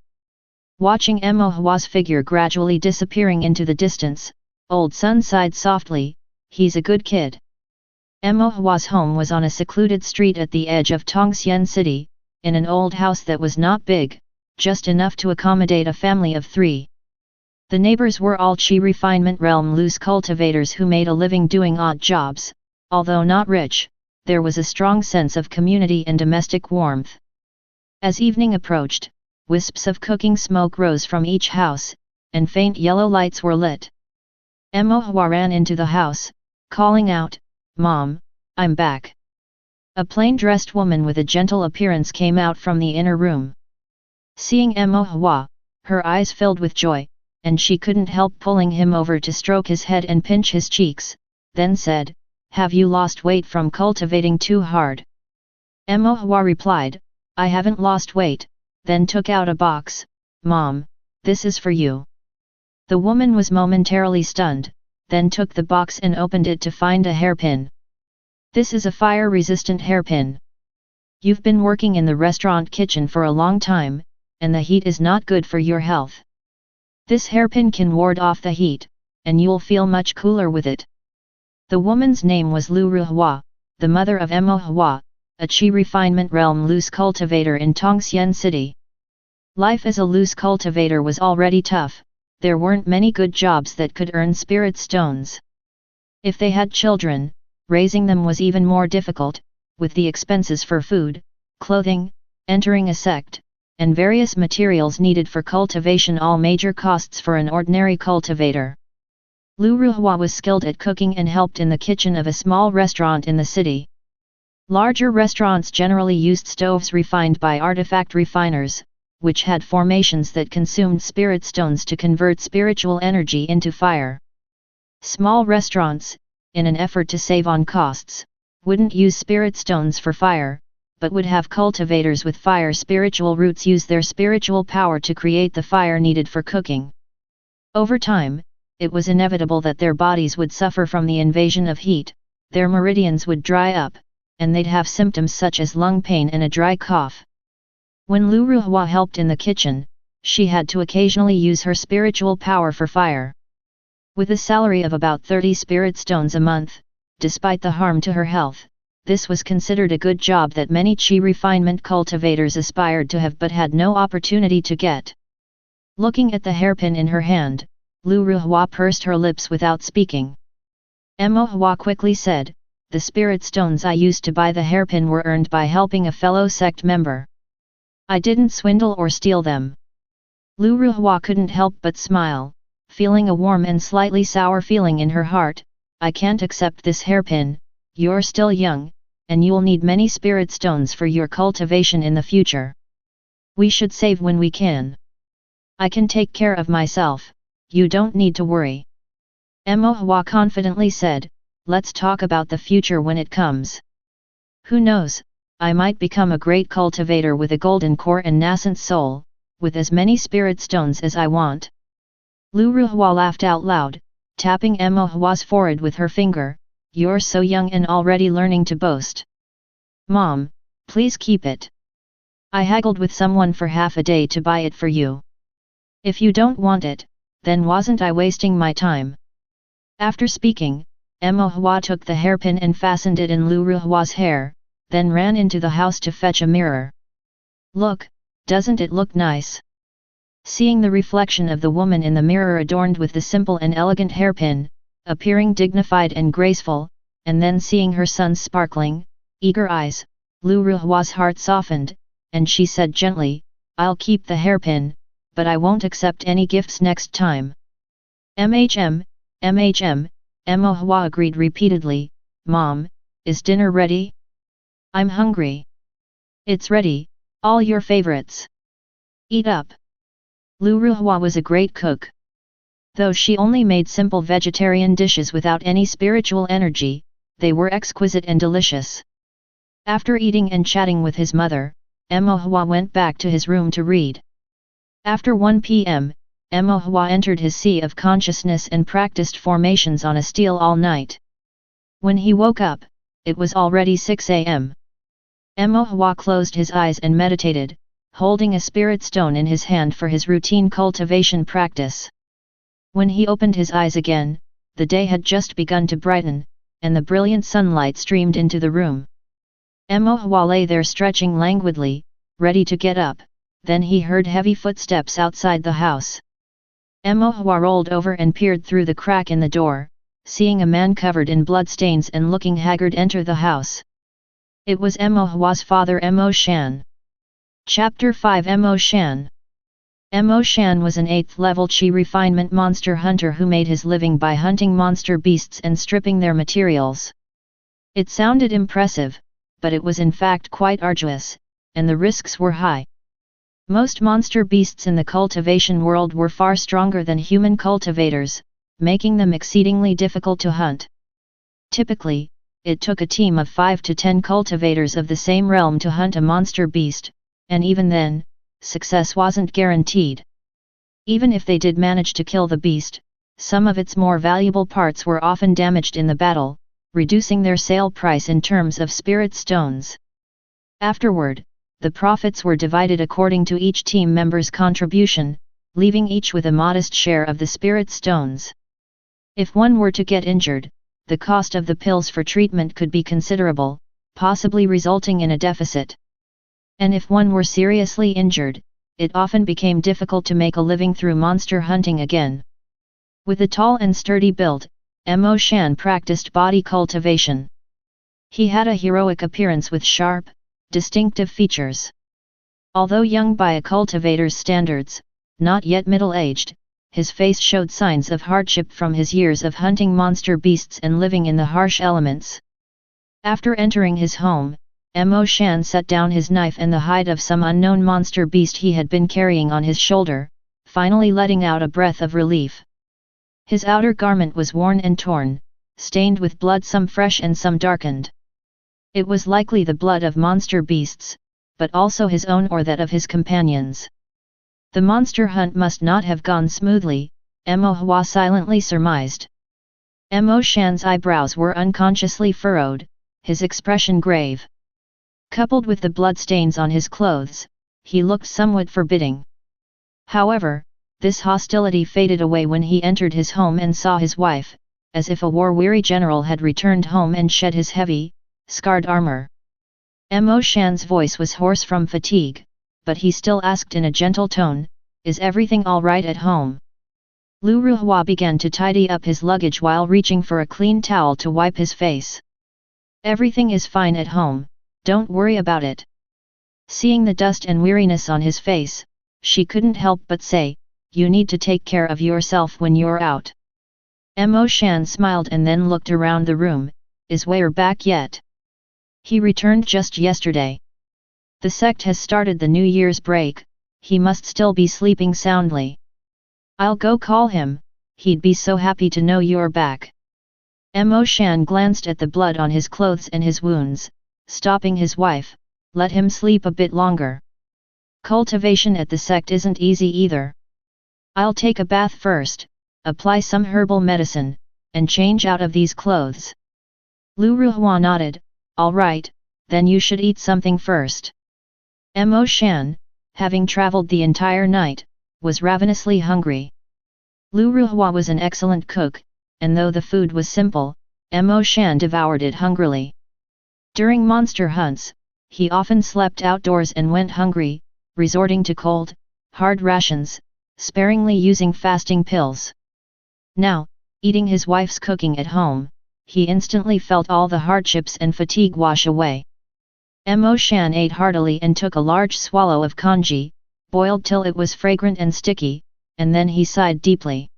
Watching Emohua's figure gradually disappearing into the distance, Old Sun sighed softly, he's a good kid. Emohua's home was on a secluded street at the edge of Tongxian City, in an old house that was not big, just enough to accommodate a family of 3. The neighbors were all Qi refinement realm loose cultivators who made a living doing odd jobs. Although not rich, there was a strong sense of community and domestic warmth. As evening approached, wisps of cooking smoke rose from each house, and faint yellow lights were lit. Emohua ran into the house, calling out, "Mom, I'm back." A plain-dressed woman with a gentle appearance came out from the inner room. Seeing Emohua, her eyes filled with joy, and she couldn't help pulling him over to stroke his head and pinch his cheeks, then said, "Have you lost weight from cultivating too hard?" Emohua replied, "I haven't lost weight," then took out a box, "Mom, this is for you." The woman was momentarily stunned, then took the box and opened it to find a hairpin. "This is a fire-resistant hairpin. You've been working in the restaurant kitchen for a long time, and the heat is not good for your health. This hairpin can ward off the heat, and you'll feel much cooler with it." The woman's name was Lu Ruhua, the mother of Emohua, a Qi refinement realm loose cultivator in Tongxian City. Life as a loose cultivator was already tough, there weren't many good jobs that could earn spirit stones. If they had children, raising them was even more difficult, with the expenses for food, clothing, entering a sect, and various materials needed for cultivation all major costs for an ordinary cultivator. Lu Ruhua was skilled at cooking and helped in the kitchen of a small restaurant in the city. Larger restaurants generally used stoves refined by artifact refiners, which had formations that consumed spirit stones to convert spiritual energy into fire. Small restaurants, in an effort to save on costs, wouldn't use spirit stones for fire, but would have cultivators with fire spiritual roots use their spiritual power to create the fire needed for cooking. Over time, it was inevitable that their bodies would suffer from the invasion of heat, their meridians would dry up, and they'd have symptoms such as lung pain and a dry cough. When Lu Ruhua helped in the kitchen, she had to occasionally use her spiritual power for fire. With a salary of about 30 spirit stones a month, despite the harm to her health, this was considered a good job that many Qi refinement cultivators aspired to have but had no opportunity to get. Looking at the hairpin in her hand, Lu Ruhua pursed her lips without speaking. Emohua quickly said, "The spirit stones I used to buy the hairpin were earned by helping a fellow sect member. I didn't swindle or steal them." Lu Ruhua couldn't help but smile, feeling a warm and slightly sour feeling in her heart. "I can't accept this hairpin, you're still young, and you'll need many spirit stones for your cultivation in the future. We should save when we can. I can take care of myself, you don't need to worry." Emohua confidently said, "Let's talk about the future when it comes. Who knows, I might become a great cultivator with a golden core and nascent soul, with as many spirit stones as I want." Lu Ruhua laughed out loud, tapping Emohua's forehead with her finger, "You're so young and already learning to boast. Mom, please keep it. I haggled with someone for half a day to buy it for you." If you don't want it, then wasn't I wasting my time? After speaking, Emo Hua took the hairpin and fastened it in Lu Ruhua's hair, then ran into the house to fetch a mirror. Look, doesn't it look nice? Seeing the reflection of the woman in the mirror adorned with the simple and elegant hairpin, appearing dignified and graceful, and then seeing her son's sparkling, eager eyes, Lu Ruhua's heart softened, and she said gently, I'll keep the hairpin, but I won't accept any gifts next time. MHM, Emo Hua agreed repeatedly. Mom, is dinner ready? I'm hungry. It's ready, all your favorites. Eat up. Lu Ruhua was a great cook. Though she only made simple vegetarian dishes without any spiritual energy, they were exquisite and delicious. After eating and chatting with his mother, Emo Hua went back to his room to read. After 1 p.m., Emo Hua entered his sea of consciousness and practiced formations on a stele all night. When he woke up, it was already 6 a.m. Emo Hua closed his eyes and meditated, holding a spirit stone in his hand for his routine cultivation practice. When he opened his eyes again, the day had just begun to brighten, and the brilliant sunlight streamed into the room. Emo Hua lay there stretching languidly, ready to get up, then he heard heavy footsteps outside the house. Emo Hua rolled over and peered through the crack in the door, seeing a man covered in bloodstains and looking haggard enter the house. It was Emo Hua's father Emo Shan. Chapter 5 Emo Shan. Emo Shan was an 8th level Qi refinement monster hunter who made his living by hunting monster beasts and stripping their materials. It sounded impressive, but it was in fact quite arduous, and the risks were high. Most monster beasts in the cultivation world were far stronger than human cultivators, making them exceedingly difficult to hunt. Typically, it took a team of 5 to 10 cultivators of the same realm to hunt a monster beast, and even then, success wasn't guaranteed. Even if they did manage to kill the beast, some of its more valuable parts were often damaged in the battle, reducing their sale price in terms of spirit stones. Afterward, the profits were divided according to each team member's contribution, leaving each with a modest share of the spirit stones. If one were to get injured, the cost of the pills for treatment could be considerable, possibly resulting in a deficit. And if one were seriously injured, it often became difficult to make a living through monster hunting again. With a tall and sturdy build, Emo Shan practiced body cultivation. He had a heroic appearance with sharp, distinctive features. Although young by a cultivator's standards, not yet middle-aged, his face showed signs of hardship from his years of hunting monster beasts and living in the harsh elements. After entering his home, Emo Shan set down his knife and the hide of some unknown monster beast he had been carrying on his shoulder, finally letting out a breath of relief. His outer garment was worn and torn, stained with blood, some fresh and some darkened. It was likely the blood of monster beasts, but also his own or that of his companions. The monster hunt must not have gone smoothly, Emo Hua silently surmised. Emo Shan's eyebrows were unconsciously furrowed, his expression grave. Coupled with the bloodstains on his clothes, he looked somewhat forbidding. However, this hostility faded away when he entered his home and saw his wife, as if a war-weary general had returned home and shed his heavy, scarred armor. Emo Shan's voice was hoarse from fatigue, but he still asked in a gentle tone, "Is everything all right at home?" Lu Ruhua began to tidy up his luggage while reaching for a clean towel to wipe his face. "Everything is fine at home, don't worry about it." Seeing the dust and weariness on his face, she couldn't help but say, "You need to take care of yourself when you're out." Emo Shan smiled and then looked around the room. "Is Weir back yet?" "He returned just yesterday. The sect has started the New Year's break, he must still be sleeping soundly." "I'll go call him, he'd be so happy to know you're back." Emo Shan glanced at the blood on his clothes and his wounds, stopping his wife, "Let him sleep a bit longer. Cultivation at the sect isn't easy either. I'll take a bath first, apply some herbal medicine, and change out of these clothes." Lu Ruhua nodded, "All right, then you should eat something first." Emo Shan, having traveled the entire night, was ravenously hungry. Lu Ruhua was an excellent cook, and though the food was simple, Mo Shan devoured it hungrily. During monster hunts, he often slept outdoors and went hungry, resorting to cold, hard rations, sparingly using fasting pills. Now, eating his wife's cooking at home, he instantly felt all the hardships and fatigue wash away. Mo Shan ate heartily and took a large swallow of congee, boiled till it was fragrant and sticky, and then he sighed deeply.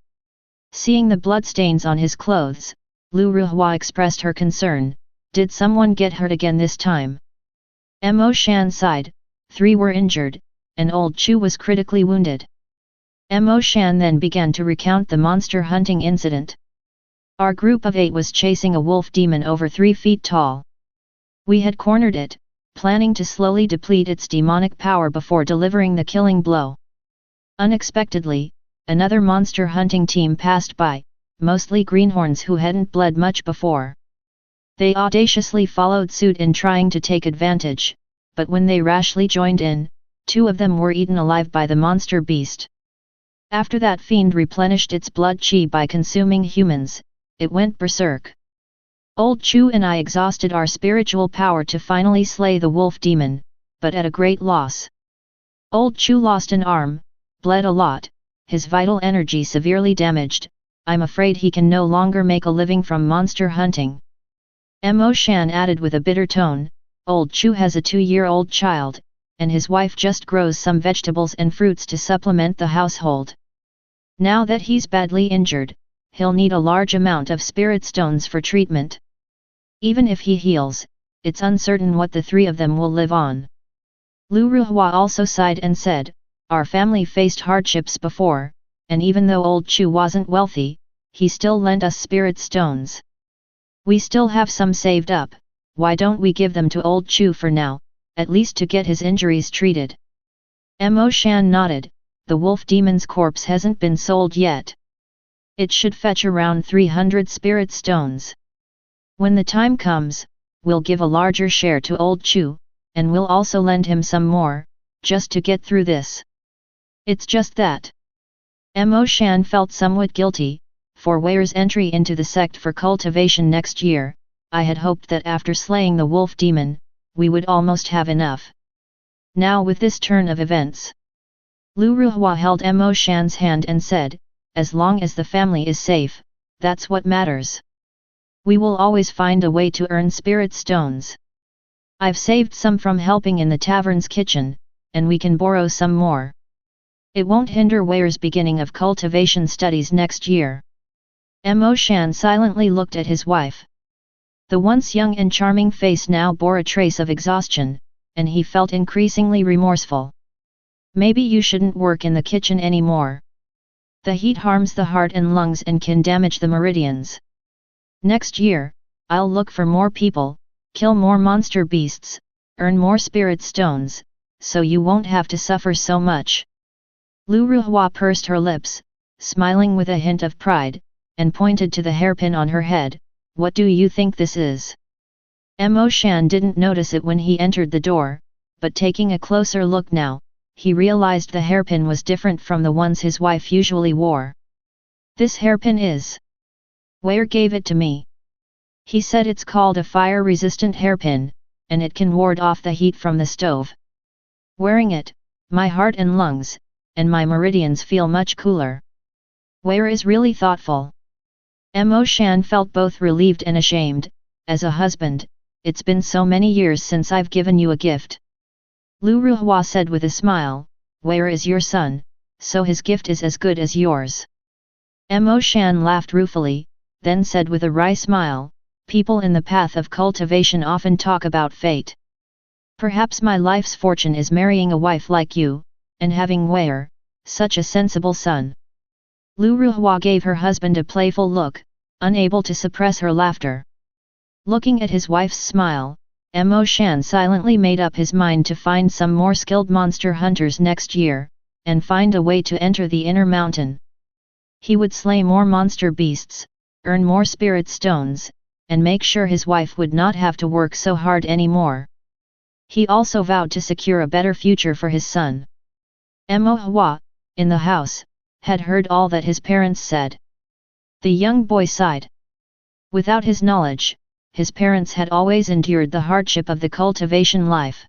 Seeing the bloodstains on his clothes, Lu Ruhua expressed her concern. Did someone get hurt again this time? Mo Shan sighed. 3 were injured, and Old Chu was critically wounded. Mo Shan then began to recount the monster hunting incident. Our group of 8 was chasing a wolf demon over 3 feet tall. We had cornered it, planning to slowly deplete its demonic power before delivering the killing blow. Unexpectedly, another monster hunting team passed by, mostly greenhorns who hadn't bled much before. They audaciously followed suit in trying to take advantage, but when they rashly joined in, 2 of them were eaten alive by the monster beast. After that fiend replenished its blood chi by consuming humans, it went berserk. Old Chu and I exhausted our spiritual power to finally slay the wolf demon, but at a great loss. Old Chu lost an arm, bled a lot, his vital energy severely damaged. I'm afraid he can no longer make a living from monster hunting. Mo Shan added with a bitter tone, Old Chu has a 2-year-old child, and his wife just grows some vegetables and fruits to supplement the household. Now that he's badly injured, he'll need a large amount of spirit stones for treatment. Even if he heals, it's uncertain what the 3 of them will live on. Lu Ruhua also sighed and said, our family faced hardships before, and even though Old Chu wasn't wealthy, he still lent us spirit stones. We still have some saved up, why don't we give them to Old Chu for now, at least to get his injuries treated? Mo Shan nodded. The wolf demon's corpse hasn't been sold yet. It should fetch around 300 spirit stones. When the time comes, we'll give a larger share to Old Chu, and we'll also lend him some more, just to get through this. It's just that. Mo Shan felt somewhat guilty. For Weir's entry into the sect for cultivation next year, I had hoped that after slaying the wolf demon, we would almost have enough. Now with this turn of events. Lu Ruhua held Mo Shan's hand and said, as long as the family is safe, that's what matters. We will always find a way to earn spirit stones. I've saved some from helping in the tavern's kitchen, and we can borrow some more. It won't hinder Weir's beginning of cultivation studies next year. Mo Shan silently looked at his wife. The once young and charming face now bore a trace of exhaustion, and he felt increasingly remorseful. Maybe you shouldn't work in the kitchen anymore. The heat harms the heart and lungs and can damage the meridians. Next year, I'll look for more people, kill more monster beasts, earn more spirit stones, so you won't have to suffer so much. Lu Ruhua pursed her lips, smiling with a hint of pride, and pointed to the hairpin on her head. What do you think this is? Mo Shan didn't notice it when he entered the door, but taking a closer look now, he realized the hairpin was different from the ones his wife usually wore. This hairpin is. Weir gave it to me. He said it's called a fire-resistant hairpin, and it can ward off the heat from the stove. Wearing it, my heart and lungs, and my meridians feel much cooler. Weir is really thoughtful. Mo Shan felt both relieved and ashamed. As a husband, it's been so many years since I've given you a gift. Lu Ruhua said with a smile, Weir is your son, so his gift is as good as yours. Mo Shan laughed ruefully, then said with a wry smile, people in the path of cultivation often talk about fate. Perhaps my life's fortune is marrying a wife like you, and having Weir, such a sensible son. Lu Ruhua gave her husband a playful look, unable to suppress her laughter. Looking at his wife's smile, Mo Shan silently made up his mind to find some more skilled monster hunters next year, and find a way to enter the inner mountain. He would slay more monster beasts, earn more spirit stones, and make sure his wife would not have to work so hard anymore. He also vowed to secure a better future for his son. Mo Hua, in the house, had heard all that his parents said. The young boy sighed. Without his knowledge, his parents had always endured the hardship of the cultivation life.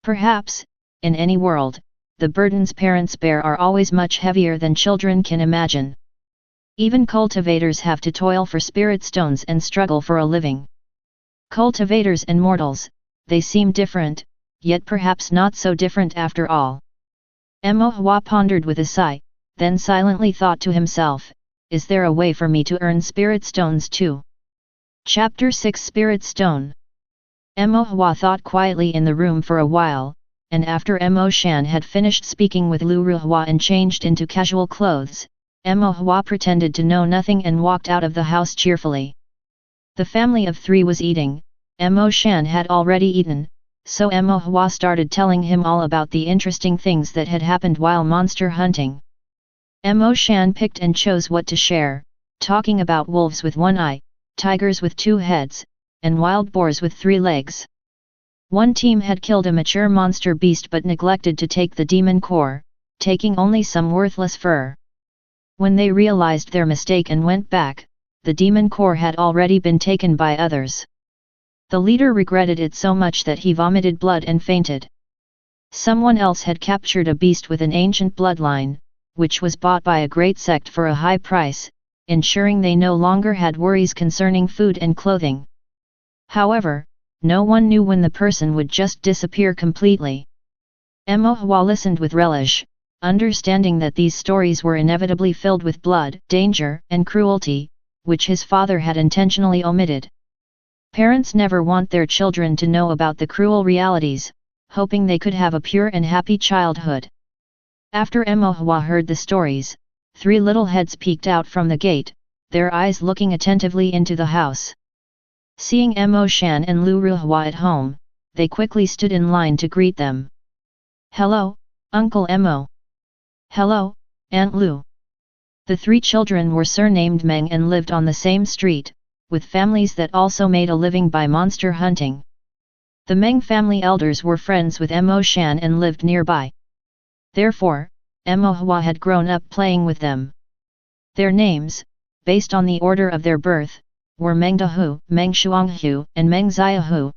Perhaps, in any world, the burdens parents bear are always much heavier than children can imagine. Even cultivators have to toil for spirit stones and struggle for a living. Cultivators and mortals, they seem different, yet perhaps not so different after all. Mo Hua pondered with a sigh, then silently thought to himself, is there a way for me to earn spirit stones too? Chapter 6 Spirit Stone. Mo Hua thought quietly in the room for a while, and after Mo Shan had finished speaking with Lu Ruhua and changed into casual clothes, Mo Hua pretended to know nothing and walked out of the house cheerfully. The family of 3 was eating. Mo Shan had already eaten, so Mo Hua started telling him all about the interesting things that had happened while monster hunting. Mo Shan picked and chose what to share, talking about wolves with 1 eye, tigers with 2 heads, and wild boars with 3 legs. One team had killed a mature monster beast but neglected to take the demon core, taking only some worthless fur. When they realized their mistake and went back, the demon core had already been taken by others. The leader regretted it so much that he vomited blood and fainted. Someone else had captured a beast with an ancient bloodline, which was bought by a great sect for a high price, ensuring they no longer had worries concerning food and clothing. However, no one knew when the person would just disappear completely. Mo Hua listened with relish, understanding that these stories were inevitably filled with blood, danger, and cruelty, which his father had intentionally omitted. Parents never want their children to know about the cruel realities, hoping they could have a pure and happy childhood. After Mo Hua heard the stories, 3 little heads peeked out from the gate, their eyes looking attentively into the house. Seeing Mo Shan and Lu Ruhua at home, they quickly stood in line to greet them. "Hello, Uncle Mo. Hello, Aunt Lu." The 3 children were surnamed Meng and lived on the same street, with families that also made a living by monster hunting. The Meng family elders were friends with Mo Shan and lived nearby. Therefore, Mo Hua had grown up playing with them. Their names, based on the order of their birth, were Meng Dahu, Meng Shuanghu, and Meng Xiahu.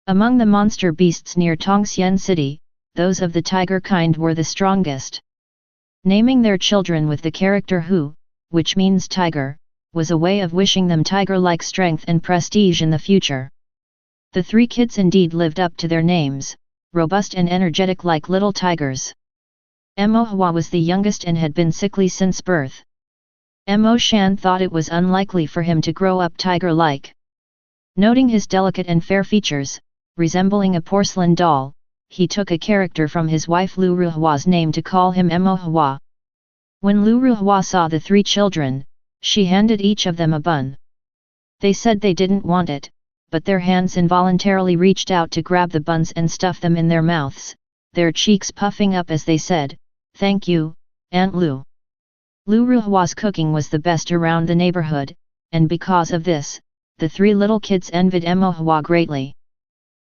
Among the monster beasts near Tongxian City, those of the tiger kind were the strongest. Naming their children with the character Hu, which means tiger, was a way of wishing them tiger-like strength and prestige in the future. The 3 kids indeed lived up to their names, robust and energetic like little tigers. Mo Hua was the youngest and had been sickly since birth. Mo Shan thought it was unlikely for him to grow up tiger-like. Noting his delicate and fair features, resembling a porcelain doll, he took a character from his wife Lu Ruhua's name to call him Mo Hua. When Lu Ruhua saw the 3 children, she handed each of them a bun. They said they didn't want it, but their hands involuntarily reached out to grab the buns and stuff them in their mouths, their cheeks puffing up as they said, "Thank you, Aunt Lu." Lu Ruhua's cooking was the best around the neighborhood, and because of this, the 3 little kids envied Mo Hua greatly.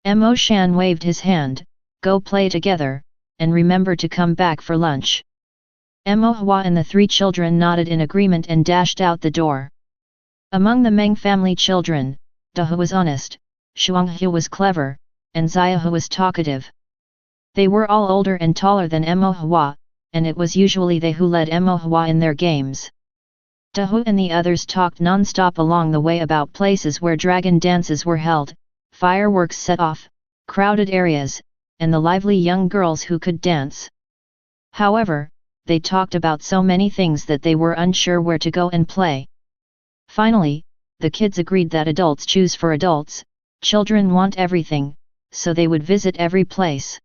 Mo Shan waved his hand, "Go play together, and remember to come back for lunch." Mo Hua and the 3 children nodded in agreement and dashed out the door. Among the Meng family children, Dahu was honest, Shuanghu was clever, and Xiahu was talkative. They were all older and taller than Mo Hua, and it was usually they who led Mo Hua in their games. Dahu and the others talked non-stop along the way about places where dragon dances were held, fireworks set off, crowded areas, and the lively young girls who could dance. However, they talked about so many things that they were unsure where to go and play. Finally, the kids agreed that adults choose for adults, children want everything, so they would visit every place.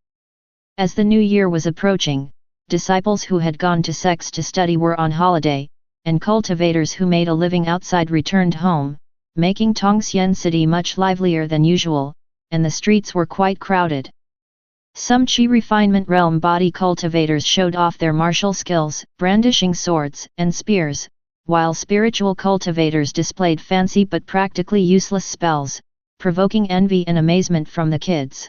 As the new year was approaching, disciples who had gone to sects to study were on holiday, and cultivators who made a living outside returned home, making Tongxian City much livelier than usual, and the streets were quite crowded. Some Qi refinement realm body cultivators showed off their martial skills, brandishing swords and spears, while spiritual cultivators displayed fancy but practically useless spells, provoking envy and amazement from the kids.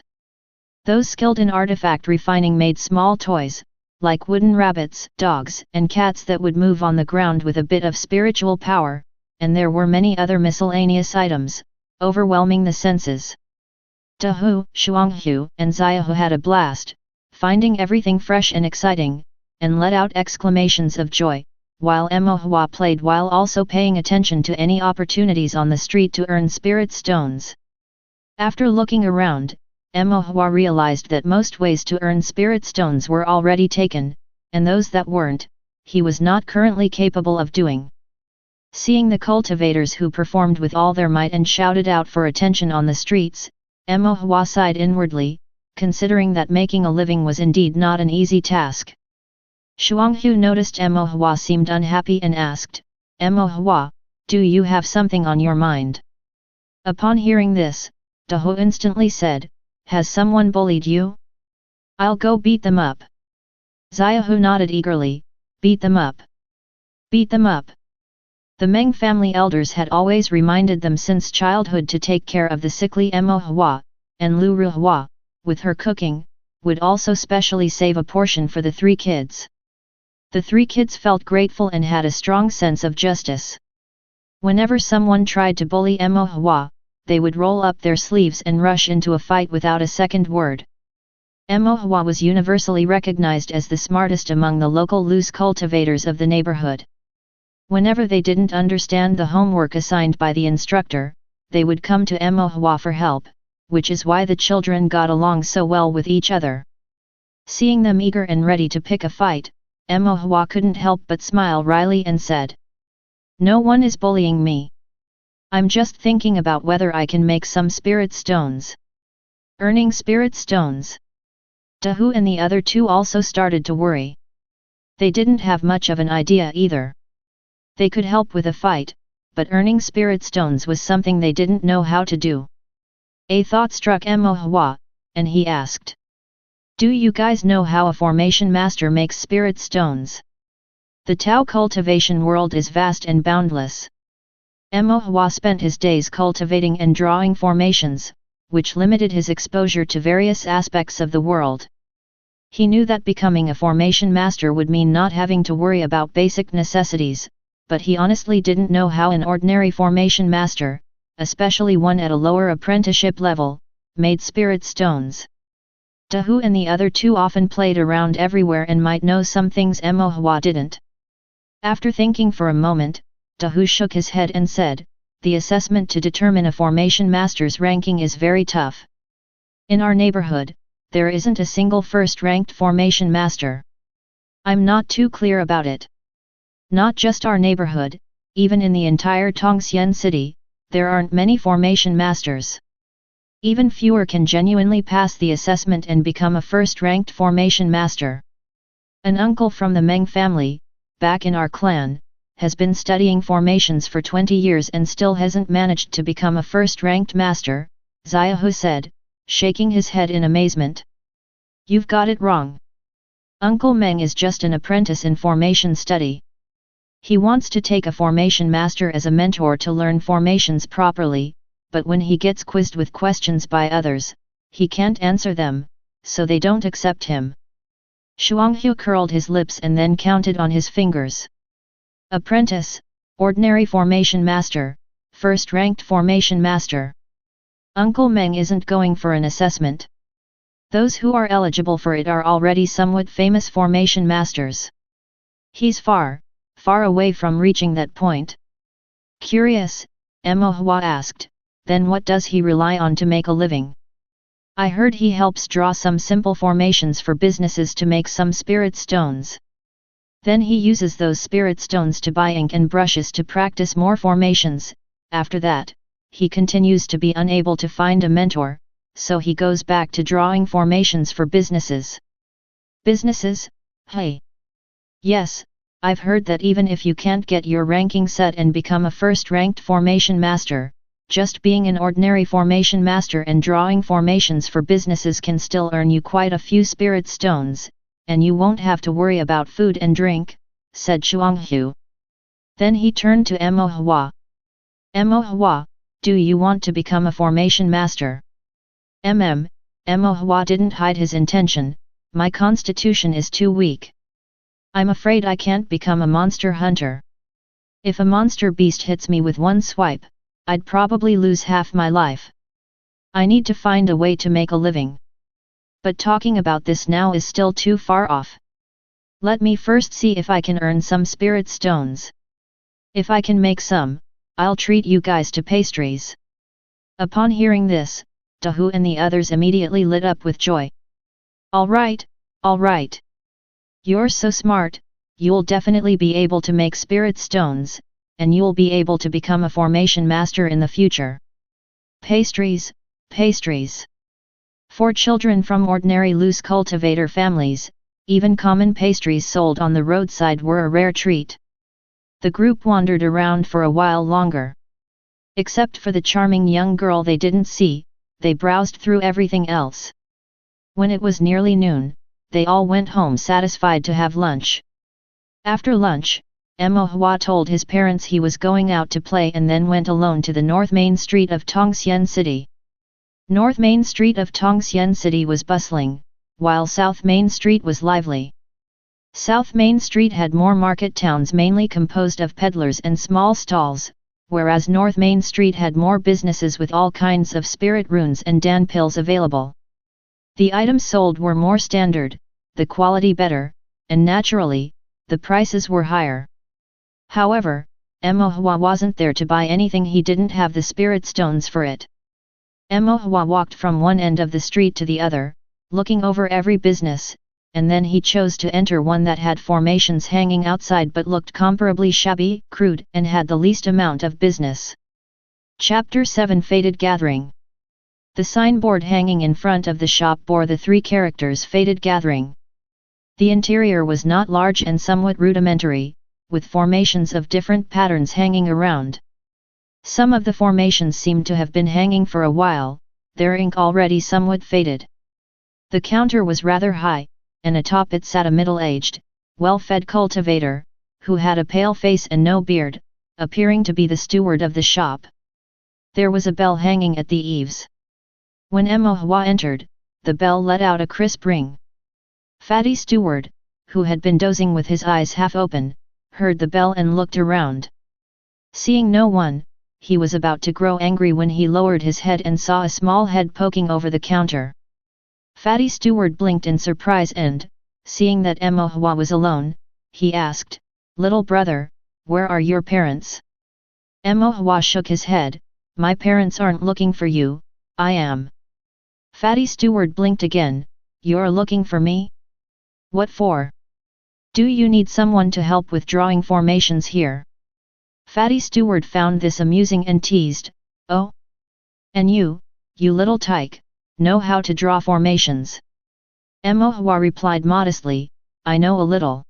Those skilled in artifact refining made small toys, like wooden rabbits, dogs, and cats that would move on the ground with a bit of spiritual power, and there were many other miscellaneous items, overwhelming the senses. Tahu, Xianxia, and Xiaohu had a blast, finding everything fresh and exciting, and let out exclamations of joy, while Emohua played while also paying attention to any opportunities on the street to earn spirit stones. After looking around, Emohua realized that most ways to earn spirit stones were already taken, and those that weren't, he was not currently capable of doing. Seeing the cultivators who performed with all their might and shouted out for attention on the streets, Emohua sighed inwardly, considering that making a living was indeed not an easy task. Xianxia noticed Emohua seemed unhappy and asked, "Emohua, do you have something on your mind?" Upon hearing this, Tahu instantly said, "Has someone bullied you? I'll go beat them up." Xiaohu nodded eagerly, "Beat them up. Beat them up." The Meng family elders had always reminded them since childhood to take care of the sickly Emohua, and Lu Ruhua, with her cooking, would also specially save a portion for the three kids. The three kids felt grateful and had a strong sense of justice. Whenever someone tried to bully Emohua, they would roll up their sleeves and rush into a fight without a second word. Emohua was universally recognized as the smartest among the local loose cultivators of the neighborhood. Whenever they didn't understand the homework assigned by the instructor, they would come to Emohua for help, which is why the children got along so well with each other. Seeing them eager and ready to pick a fight, Emohua couldn't help but smile wryly and said, "No one is bullying me. I'm just thinking about whether I can make some spirit stones." Earning spirit stones. Tahu and the other two also started to worry. They didn't have much of an idea either. They could help with a fight, but earning spirit stones was something they didn't know how to do. A thought struck Emohua, and he asked, "Do you guys know how a formation master makes spirit stones?" The Tao cultivation world is vast and boundless. Emohua spent his days cultivating and drawing formations, which limited his exposure to various aspects of the world. He knew that becoming a formation master would mean not having to worry about basic necessities, but he honestly didn't know how an ordinary formation master, especially one at a lower apprenticeship level, made spirit stones. Tahu and the other two often played around everywhere and might know some things Emohua didn't. After thinking for a moment, Tahu shook his head and said, "The assessment to determine a formation master's ranking is very tough. In our neighborhood, there isn't a single first-ranked formation master. I'm not too clear about it. Not just our neighborhood, even in the entire Tongxian city, there aren't many formation masters. Even fewer can genuinely pass the assessment and become a first-ranked formation master. An uncle from the Meng family, back in our clan, has been studying formations for 20 years and still hasn't managed to become a first-ranked master," Xiaohu said, shaking his head in amazement. "You've got it wrong. Uncle Meng is just an apprentice in formation study. He wants to take a formation master as a mentor to learn formations properly, but when he gets quizzed with questions by others, he can't answer them, so they don't accept him." Xianxia curled his lips and then counted on his fingers. Apprentice, ordinary formation master, first-ranked formation master. Uncle Meng isn't going for an assessment. Those who are eligible for it are already somewhat famous formation masters. He's far away from reaching that point. Curious, Emohua asked, "Then what does he rely on to make a living?" "I heard he helps draw some simple formations for businesses to make some spirit stones. Then he uses those spirit stones to buy ink and brushes to practice more formations. After that, he continues to be unable to find a mentor, so he goes back to drawing formations for businesses." "Businesses, hey? Yes, I've heard that even if you can't get your ranking set and become a first-ranked formation master, just being an ordinary formation master and drawing formations for businesses can still earn you quite a few spirit stones, and you won't have to worry about food and drink," said Xianxia. Then he turned to Emohua. "Emohua, do you want to become a formation master?" Emohua didn't hide his intention, my constitution is too weak. I'm afraid I can't become a monster hunter. If a monster beast hits me with one swipe, I'd probably lose half my life. I need to find a way to make a living. But talking about this now is still too far off. Let me first see if I can earn some spirit stones. If I can make some, I'll treat you guys to pastries. Upon hearing this, Dahu and the others immediately lit up with joy. All right. You're so smart, you'll definitely be able to make spirit stones, and you'll be able to become a formation master in the future. Pastries. For children from ordinary loose cultivator families, even common pastries sold on the roadside were a rare treat. The group wandered around for a while longer. Except for the charming young girl they didn't see, they browsed through everything else. When it was nearly noon, they all went home satisfied to have lunch. After lunch, Emohua told his parents he was going out to play and then went alone to the North Main Street of Tongxian City. North Main Street of Tongxian City was bustling, while South Main Street was lively. South Main Street had more market towns mainly composed of peddlers and small stalls, whereas North Main Street had more businesses with all kinds of spirit runes and dan pills available. The items sold were more standard, the quality better, and naturally, the prices were higher. However, Emohua wasn't there to buy anything, he didn't have the spirit stones for it. Emohua walked from one end of the street to the other, looking over every business, and then he chose to enter one that had formations hanging outside but looked comparably shabby, crude, and had the least amount of business. Chapter 7 Fated Gathering. The signboard hanging in front of the shop bore the 3 characters Fated Gathering. The interior was not large and somewhat rudimentary, with formations of different patterns hanging around. Some of the formations seemed to have been hanging for a while, their ink already somewhat faded. The counter was rather high, and atop it sat a middle-aged, well-fed cultivator, who had a pale face and no beard, appearing to be the steward of the shop. There was a bell hanging at the eaves. When Emohua entered, the bell let out a crisp ring. Fatty Steward, who had been dozing with his eyes half open, heard the bell and looked around. Seeing no one, he was about to grow angry when he lowered his head and saw a small head poking over the counter. Fatty Steward blinked in surprise and, seeing that Emohua was alone, he asked, "Little brother, where are your parents?" Emohua shook his head, "My parents aren't looking for you, I am." Fatty Steward blinked again, "You're looking for me? What for? Do you need someone to help with drawing formations here?" Fatty Steward found this amusing and teased, "Oh? And you little tyke, know how to draw formations?" Emohua replied modestly, "I know a little."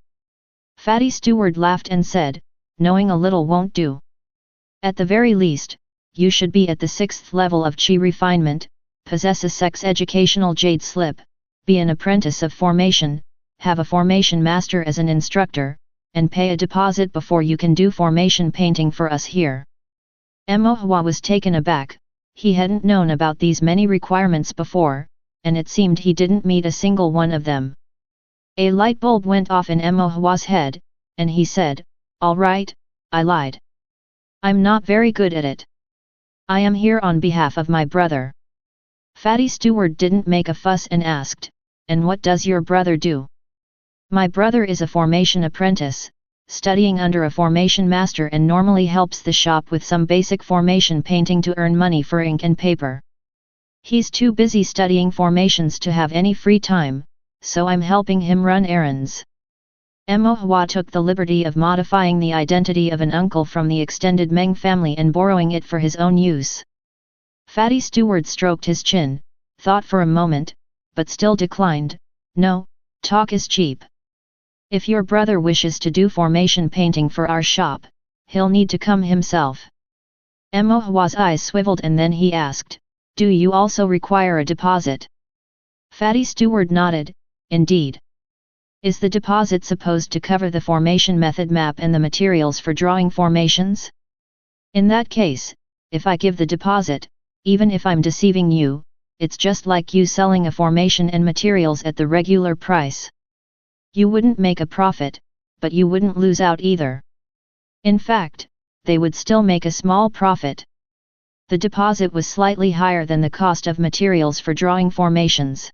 Fatty Steward laughed and said, "Knowing a little won't do. At the very least, you should be at the 6th level of Qi refinement, possess a sex educational jade slip, be an apprentice of formation, have a formation master as an instructor, and pay a deposit before you can do formation painting for us here." Emohua was taken aback, he hadn't known about these many requirements before, and it seemed he didn't meet a single one of them. A light bulb went off in Emohua's head, and he said, "All right, I lied. I'm not very good at it. I am here on behalf of my brother." Fatty Steward didn't make a fuss and asked, "And what does your brother do?" "My brother is a formation apprentice, studying under a formation master and normally helps the shop with some basic formation painting to earn money for ink and paper. He's too busy studying formations to have any free time, so I'm helping him run errands." Emohua took the liberty of modifying the identity of an uncle from the extended Meng family and borrowing it for his own use. Fatty Steward stroked his chin, thought for a moment, but still declined, "No, talk is cheap. If your brother wishes to do formation painting for our shop, he'll need to come himself." Emohua's eyes swiveled and then he asked, "Do you also require a deposit?" Fatty Steward nodded, "Indeed. Is the deposit supposed to cover the formation method map and the materials for drawing formations? In that case, if I give the deposit, even if I'm deceiving you, it's just like you selling a formation and materials at the regular price. You wouldn't make a profit, but you wouldn't lose out either. In fact, they would still make a small profit. The deposit was slightly higher than the cost of materials for drawing formations.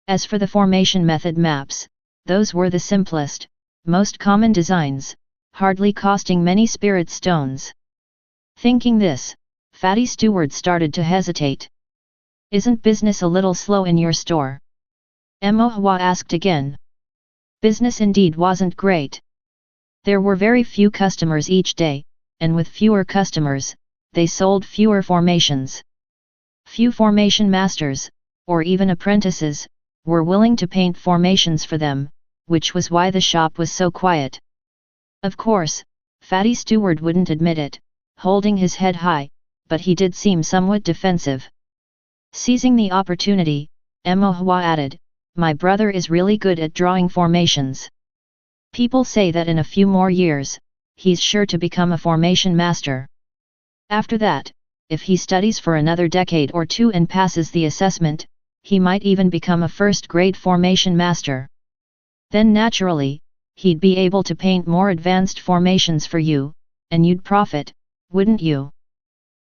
As for the formation method maps, those were the simplest, most common designs, hardly costing many spirit stones. Thinking this, Fatty Steward started to hesitate. Isn't business a little slow in your store? Emohua asked again. Business indeed wasn't great. There were very few customers each day, and with fewer customers, they sold fewer formations. Few formation masters, or even apprentices, were willing to paint formations for them, which was why the shop was so quiet. Of course, Fatty Steward wouldn't admit it, holding his head high, but he did seem somewhat defensive. Seizing the opportunity, Emohua added, "My brother is really good at drawing formations. People say that in a few more years, he's sure to become a formation master. After that, if he studies for another decade or two and passes the assessment, he might even become a first-grade formation master. Then naturally, he'd be able to paint more advanced formations for you, and you'd profit, wouldn't you?"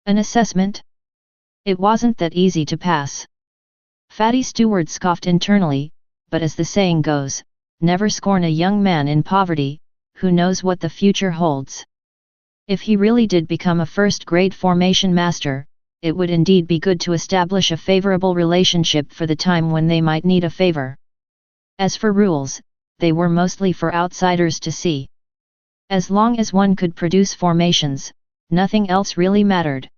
An assessment? It wasn't that easy to pass. Fatty Steward scoffed internally, but as the saying goes, never scorn a young man in poverty, who knows what the future holds. If he really did become a first-grade formation master, it would indeed be good to establish a favorable relationship for the time when they might need a favor. As for rules, they were mostly for outsiders to see. As long as one could produce formations, nothing else really mattered.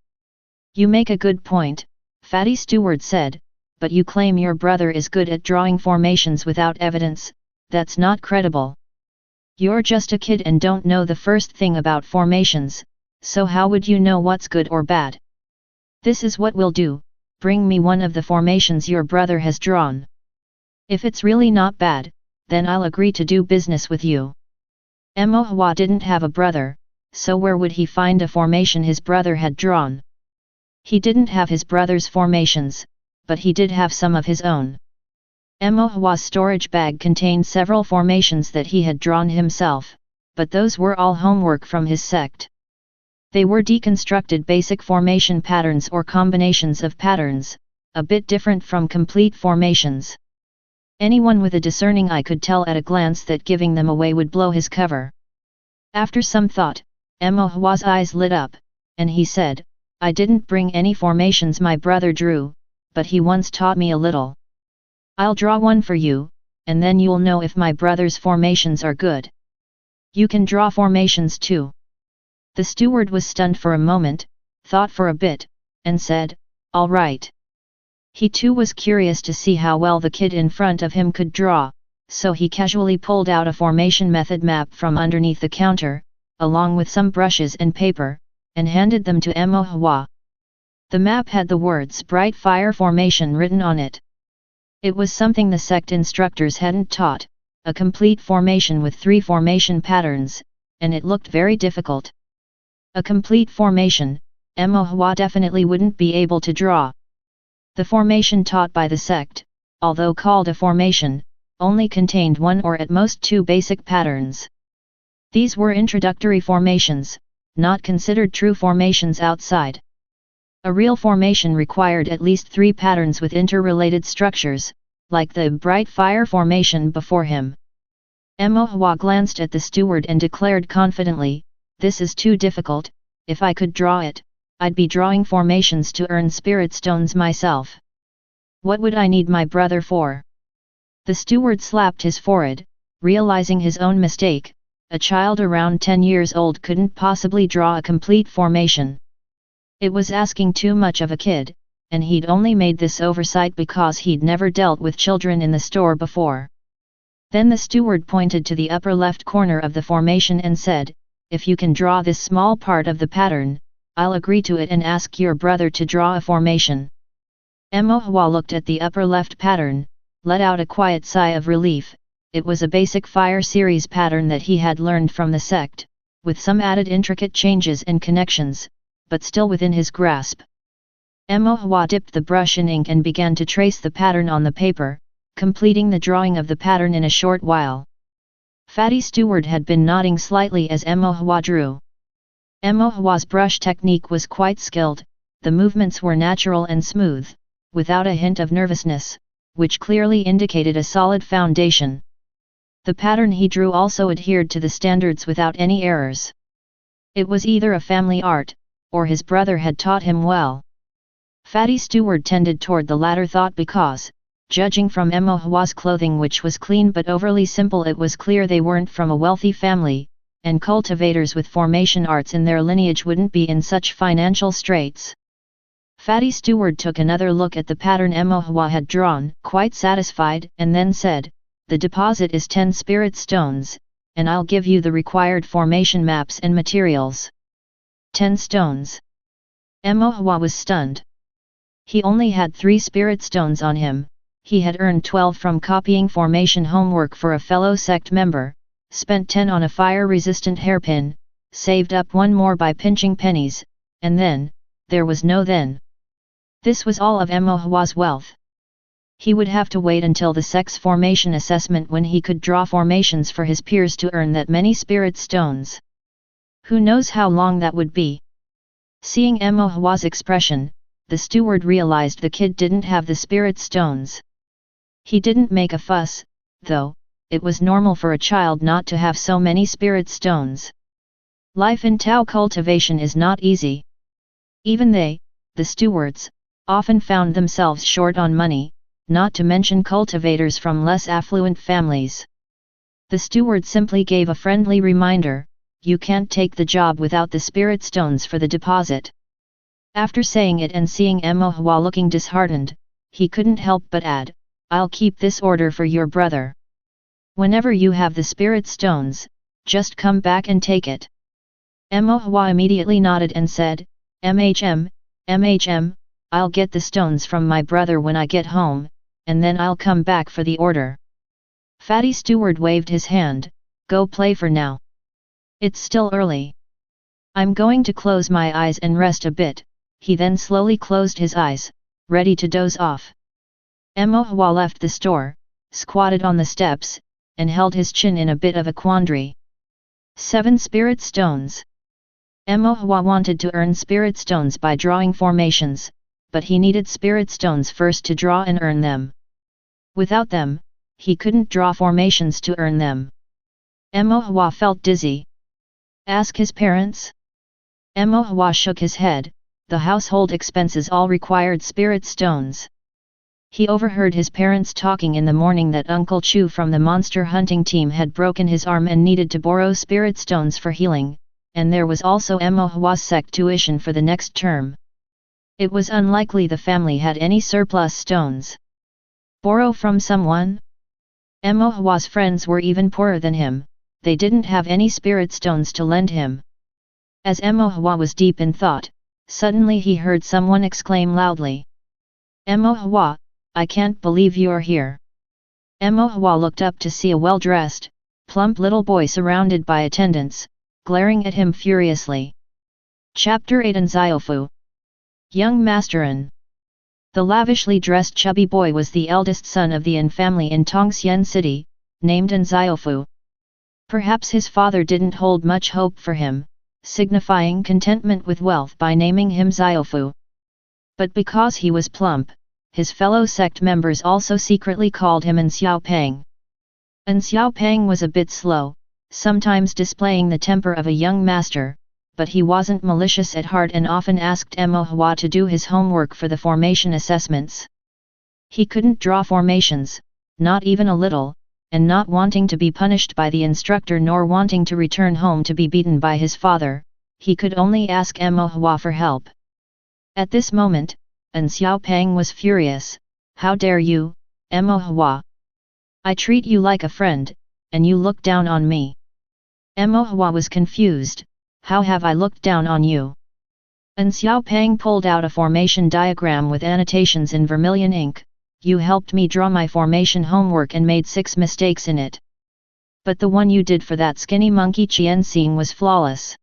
"You make a good point," Fatty Steward said, "but you claim your brother is good at drawing formations without evidence. That's not credible. You're just a kid and don't know the first thing about formations, so how would you know what's good or bad? This is what we'll do, bring me one of the formations your brother has drawn. If it's really not bad, then I'll agree to do business with you." Emohua didn't have a brother, so where would he find a formation his brother had drawn? He didn't have his brother's formations, but he did have some of his own. Emohua's storage bag contained several formations that he had drawn himself, but those were all homework from his sect. They were deconstructed basic formation patterns or combinations of patterns, a bit different from complete formations. Anyone with a discerning eye could tell at a glance that giving them away would blow his cover. After some thought, Emohua's eyes lit up, and he said, "I didn't bring any formations my brother drew, but he once taught me a little. I'll draw one for you, and then you'll know if my brother's formations are good. You can draw formations too." The steward was stunned for a moment, thought for a bit, and said, "All right." He too was curious to see how well the kid in front of him could draw, so he casually pulled out a formation method map from underneath the counter, along with some brushes and paper, and handed them to Emohua. The map had the words Bright Fire Formation written on it. It was something the sect instructors hadn't taught, a complete formation with 3 formation patterns, and it looked very difficult. A complete formation, Emohua definitely wouldn't be able to draw. The formation taught by the sect, although called a formation, only contained 1 or at most 2 basic patterns. These were introductory formations, not considered true formations outside. A real formation required at least 3 patterns with interrelated structures, like the Bright Fire formation before him. Emohua glanced at the steward and declared confidently, "This is too difficult. If I could draw it, I'd be drawing formations to earn spirit stones myself. What would I need my brother for?" The steward slapped his forehead, realizing his own mistake. A child around 10 years old couldn't possibly draw a complete formation. It was asking too much of a kid, and he'd only made this oversight because he'd never dealt with children in the store before. Then the steward pointed to the upper left corner of the formation and said, "If you can draw this small part of the pattern, I'll agree to it and ask your brother to draw a formation." Emohua looked at the upper left pattern, let out a quiet sigh of relief. It was a basic fire series pattern that he had learned from the sect, with some added intricate changes and connections, but still within his grasp. Mo Hua dipped the brush in ink and began to trace the pattern on the paper, completing the drawing of the pattern in a short while. Fatty Steward had been nodding slightly as Mo Hua drew. Mo Hua's brush technique was quite skilled, the movements were natural and smooth, without a hint of nervousness, which clearly indicated a solid foundation. The pattern he drew also adhered to the standards without any errors. It was either a family art, or his brother had taught him well. Fatty Steward tended toward the latter thought because, judging from Mo Hua's clothing which was clean but overly simple, it was clear they weren't from a wealthy family, and cultivators with formation arts in their lineage wouldn't be in such financial straits. Fatty Steward took another look at the pattern Mo Hua had drawn, quite satisfied, and then said, "The deposit is 10 spirit stones, and I'll give you the required formation maps and materials." 10 stones. Mo Hua was stunned. He only had 3 spirit stones on him. He had earned 12 from copying formation homework for a fellow sect member, spent 10 on a fire-resistant hairpin, saved up 1 more by pinching pennies, and then, there was no then. This was all of Mo Hua's wealth. He would have to wait until the sect's formation assessment when he could draw formations for his peers to earn that many spirit stones. Who knows how long that would be? Seeing Mo Hua's expression, the steward realized the kid didn't have the spirit stones. He didn't make a fuss, though. It was normal for a child not to have so many spirit stones. Life in Tao cultivation is not easy. Even they, the stewards, often found themselves short on money, not to mention cultivators from less affluent families. The steward simply gave a friendly reminder, "You can't take the job without the spirit stones for the deposit." After saying it and seeing Mo Hua looking disheartened, he couldn't help but add, "I'll keep this order for your brother. Whenever you have the spirit stones, just come back and take it." Mo Hua immediately nodded and said, MHM, I'll get the stones from my brother when I get home, and then I'll come back for the order." Fatty Steward waved his hand, "Go play for now. It's still early. I'm going to close my eyes and rest a bit." He then slowly closed his eyes, ready to doze off. Mo Hua left the store, squatted on the steps, and held his chin in a bit of a quandary. 7 spirit stones. Mo Hua wanted to earn spirit stones by drawing formations, but he needed spirit stones first to draw and earn them. Without them, he couldn't draw formations to earn them. Mo Hua felt dizzy. Ask his parents? Mo Hua shook his head. The household expenses all required spirit stones. He overheard his parents talking in the morning that Uncle Chu from the monster hunting team had broken his arm and needed to borrow spirit stones for healing, and there was also Mo Hua's sect tuition for the next term. It was unlikely the family had any surplus stones. Borrow from someone? Mo Hua's friends were even poorer than him, they didn't have any spirit stones to lend him. As Mo Hua was deep in thought, suddenly he heard someone exclaim loudly. Mo Hua, I can't believe you're here. Mo Hua looked up to see a well-dressed, plump little boy surrounded by attendants, glaring at him furiously. Chapter 8 Xiaofu. Young Masterin. The lavishly dressed chubby boy was the eldest son of the An family in Tongxian City, named Xiaofu. Perhaps his father didn't hold much hope for him, signifying contentment with wealth by naming him Xiaofu. But because he was plump, his fellow sect members also secretly called him An Xiaopeng. An Xiaopeng was a bit slow, sometimes displaying the temper of a young master, but he wasn't malicious at heart and often asked Mo Hua to do his homework for the formation assessments. He couldn't draw formations, not even a little, and not wanting to be punished by the instructor nor wanting to return home to be beaten by his father, he could only ask Mo Hua for help. At this moment, An Xiaopeng was furious. How dare you, Mo Hua? I treat you like a friend, and you look down on me. Mo Hua was confused. How have I looked down on you? An Xiaopeng pulled out a formation diagram with annotations in vermilion ink. You helped me draw my formation homework and made 6 mistakes in it. But the one you did for that skinny monkey Qianxia was flawless.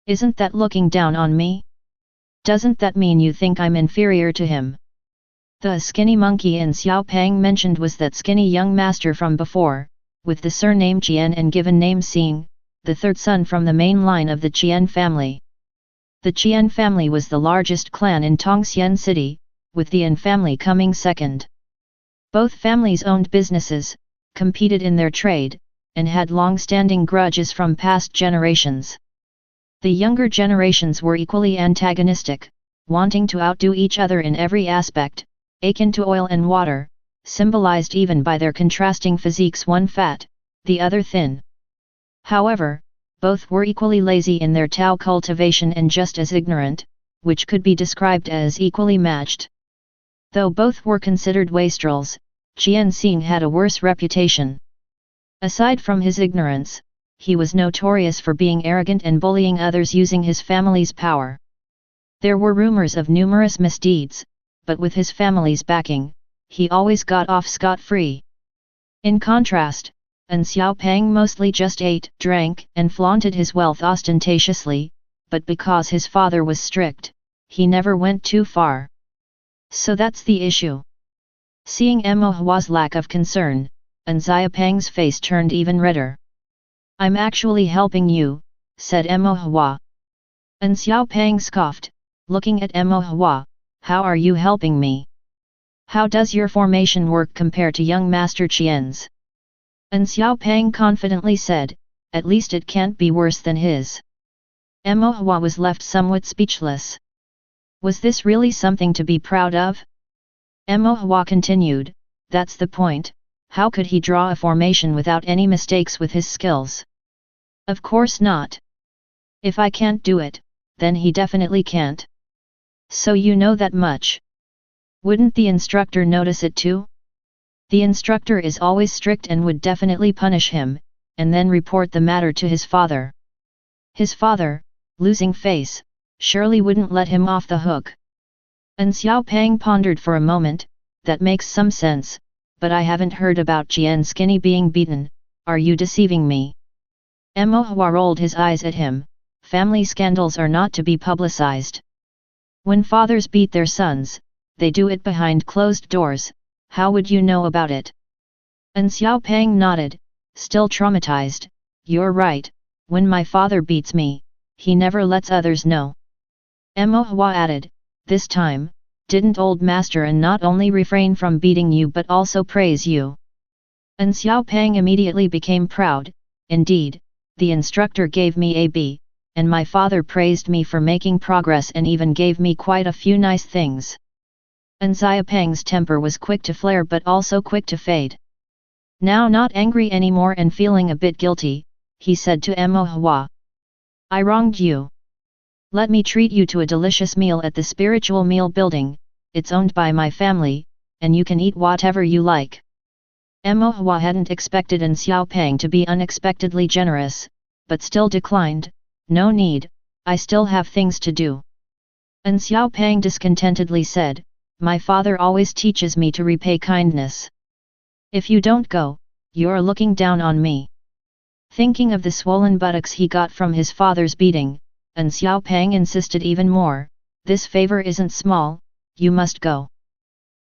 Isn't that looking down on me? Doesn't that mean you think I'm inferior to him? The skinny monkey in Xiao Pang mentioned was that skinny young master from before, with the surname Qian and given name Xing, the third son from the main line of the Qian family. The Qian family was the largest clan in Tongxian City, with the An family coming second. Both families owned businesses, competed in their trade, and had long-standing grudges from past generations. The younger generations were equally antagonistic, wanting to outdo each other in every aspect, akin to oil and water, symbolized even by their contrasting physiques, one fat, the other thin. However, both were equally lazy in their Tao cultivation and just as ignorant, which could be described as equally matched. Though both were considered wastrels, Qian Xing had a worse reputation. Aside from his ignorance, he was notorious for being arrogant and bullying others using his family's power. There were rumors of numerous misdeeds, but with his family's backing, he always got off scot-free. In contrast, An Xiaopang mostly just ate, drank, and flaunted his wealth ostentatiously, but because his father was strict, he never went too far. So that's the issue. Seeing Mo Hua's lack of concern, An Xiaopang's face turned even redder. I'm actually helping you, said Mo Hua. An Xiaopang scoffed, looking at Mo Hua, how are you helping me? How does your formation work compare to young Master Qian's? An Xiaopang confidently said, at least it can't be worse than his. Mo Hua was left somewhat speechless. Was this really something to be proud of? Mo Hua continued, that's the point, how could he draw a formation without any mistakes with his skills? Of course not. If I can't do it, then he definitely can't. So you know that much. Wouldn't the instructor notice it too? The instructor is always strict and would definitely punish him, and then report the matter to his father. His father, losing face, surely wouldn't let him off the hook. An Xiaopang pondered for a moment, that makes some sense, but I haven't heard about Qian Skinny being beaten, are you deceiving me? Mo Hua rolled his eyes at him, family scandals are not to be publicized. When fathers beat their sons, they do it behind closed doors, how would you know about it? An Xiaopang nodded, still traumatized, you're right, when my father beats me, he never lets others know. Mo Hua added, this time, didn't old master An not only refrain from beating you but also praise you? An Xiaopang immediately became proud, indeed, the instructor gave me a B, and my father praised me for making progress and even gave me quite a few nice things. An Xiaopang's temper was quick to flare but also quick to fade. Now not angry anymore and feeling a bit guilty, he said to Mo Hua. I wronged you. Let me treat you to a delicious meal at the spiritual meal building, it's owned by my family, and you can eat whatever you like. Mo Hua hadn't expected An Xiaopang to be unexpectedly generous, but still declined, no need, I still have things to do. An Xiaopang discontentedly said, my father always teaches me to repay kindness. If you don't go, you're looking down on me. Thinking of the swollen buttocks he got from his father's beating, An Xiaopang insisted even more, this favor isn't small, you must go.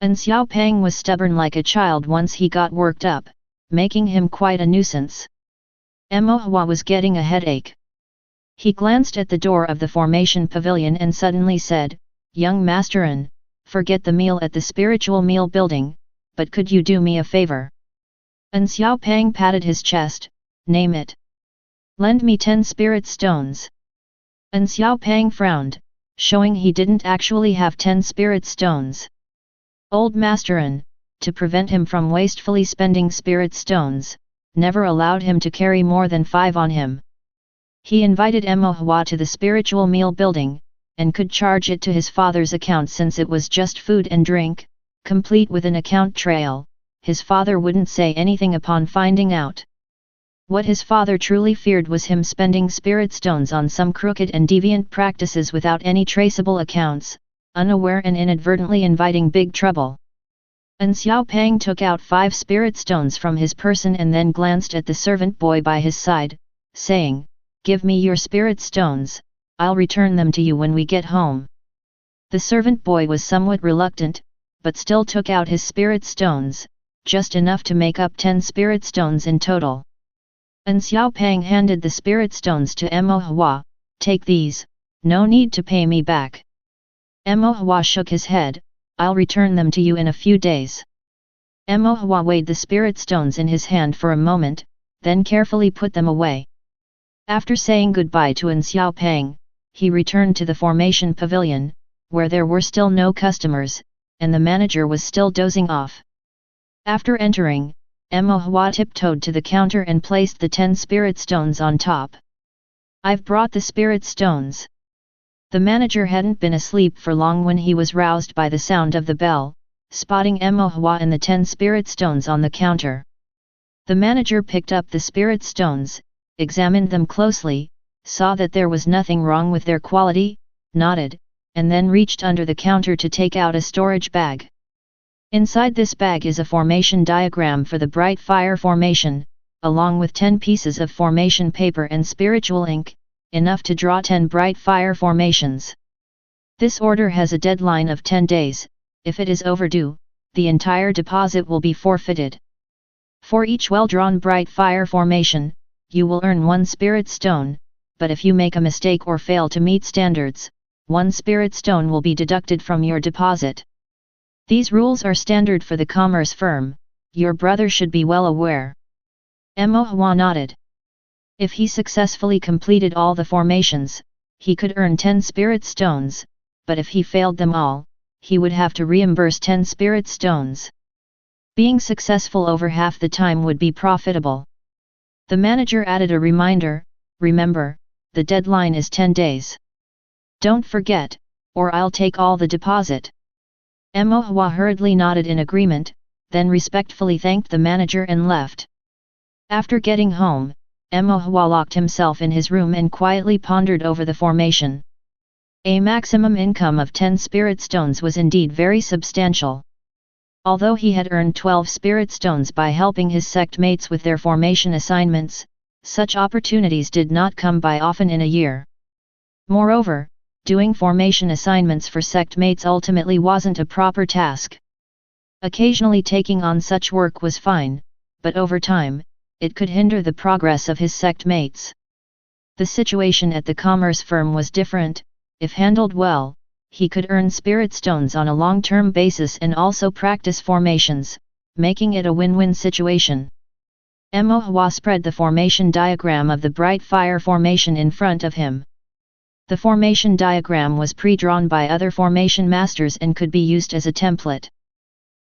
An Xiaopang was stubborn like a child once he got worked up, making him quite a nuisance. Mo Hua was getting a headache. He glanced at the door of the formation pavilion and suddenly said, young Master An, forget the meal at the spiritual meal building, but could you do me a favor? An Xiaopang patted his chest, name it. Lend me 10 spirit stones. An Xiaopang frowned, showing he didn't actually have 10 spirit stones. Old Master An, to prevent him from wastefully spending spirit stones, never allowed him to carry more than 5 on him. He invited Mo Hua to the spiritual meal building, and could charge it to his father's account since it was just food and drink, complete with an account trail. His father wouldn't say anything upon finding out. What his father truly feared was him spending spirit stones on some crooked and deviant practices without any traceable accounts, unaware and inadvertently inviting big trouble. An Xiaopang took out 5 spirit stones from his person and then glanced at the servant boy by his side, saying, give me your spirit stones, I'll return them to you when we get home. The servant boy was somewhat reluctant, but still took out his spirit stones, just enough to make up 10 spirit stones in total. And Xiao Pang handed the spirit stones to Mo Hua. "Take these, no need to pay me back." Mo Hua shook his head. "I'll return them to you in a few days." Mo Hua weighed the spirit stones in his hand for a moment, then carefully put them away. After saying goodbye to Xiao Pang, he returned to the formation pavilion, where there were still no customers, and the manager was still dozing off. After entering, Mo Hua tiptoed to the counter and placed the 10 spirit stones on top. "I've brought the spirit stones." The manager hadn't been asleep for long when he was roused by the sound of the bell, spotting Mo Hua and the 10 spirit stones on the counter. The manager picked up the spirit stones, examined them closely, saw that there was nothing wrong with their quality, nodded, and then reached under the counter to take out a storage bag. Inside this bag is a formation diagram for the bright fire formation, along with 10 pieces of formation paper and spiritual ink, enough to draw 10 bright fire formations. This order has a deadline of 10 days, if it is overdue, the entire deposit will be forfeited. For each well-drawn bright fire formation, you will earn 1 spirit stone, but if you make a mistake or fail to meet standards, 1 spirit stone will be deducted from your deposit. These rules are standard for the commerce firm, your brother should be well aware. Mo Hua nodded. If he successfully completed all the formations, he could earn 10 spirit stones, but if he failed them all, he would have to reimburse 10 spirit stones. Being successful over half the time would be profitable. The manager added a reminder, "Remember, the deadline is 10 days. Don't forget, or I'll take all the deposit." Mo Hua hurriedly nodded in agreement, then respectfully thanked the manager and left. After getting home, Mo Hua locked himself in his room and quietly pondered over the formation. A maximum income of 10 spirit stones was indeed very substantial. Although he had earned 12 spirit stones by helping his sect mates with their formation assignments, such opportunities did not come by often in a year. Moreover, doing formation assignments for sect mates ultimately wasn't a proper task. Occasionally taking on such work was fine, but over time, it could hinder the progress of his sect mates. The situation at the commerce firm was different. If handled well, he could earn spirit stones on a long-term basis and also practice formations, making it a win-win situation. Mo Hua spread the formation diagram of the bright fire formation in front of him. The formation diagram was pre-drawn by other formation masters and could be used as a template.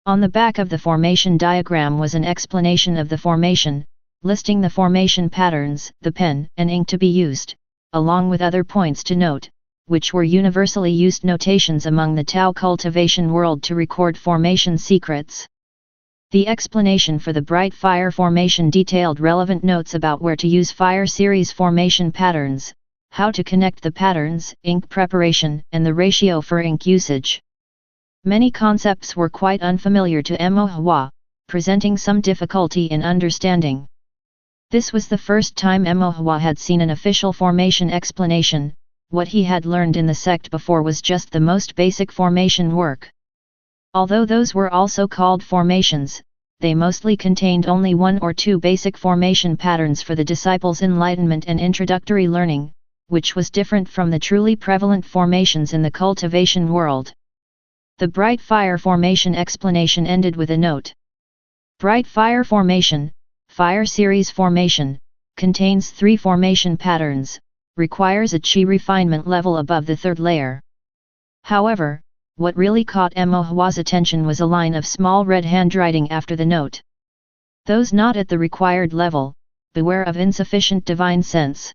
On the back of the formation diagram was an explanation of the formation, listing the formation patterns, the pen and ink to be used, along with other points to note, which were universally used notations among the Tao Cultivation world to record formation secrets. The explanation for the bright fire formation detailed relevant notes about where to use fire series formation patterns, how to connect the patterns, ink preparation, and the ratio for ink usage. Many concepts were quite unfamiliar to Mo Hua, presenting some difficulty in understanding. This was the first time Mo Hua had seen an official formation explanation. What he had learned in the sect before was just the most basic formation work. Although those were also called formations, they mostly contained only 1 or 2 basic formation patterns for the disciples' enlightenment and introductory learning, which was different from the truly prevalent formations in the cultivation world. The bright fire formation explanation ended with a note. Bright fire formation, fire series formation, contains 3 formation patterns, requires a chi refinement level above the 3rd layer. However, what really caught Mo Hua's attention was a line of small red handwriting after the note. Those not at the required level, beware of insufficient divine sense.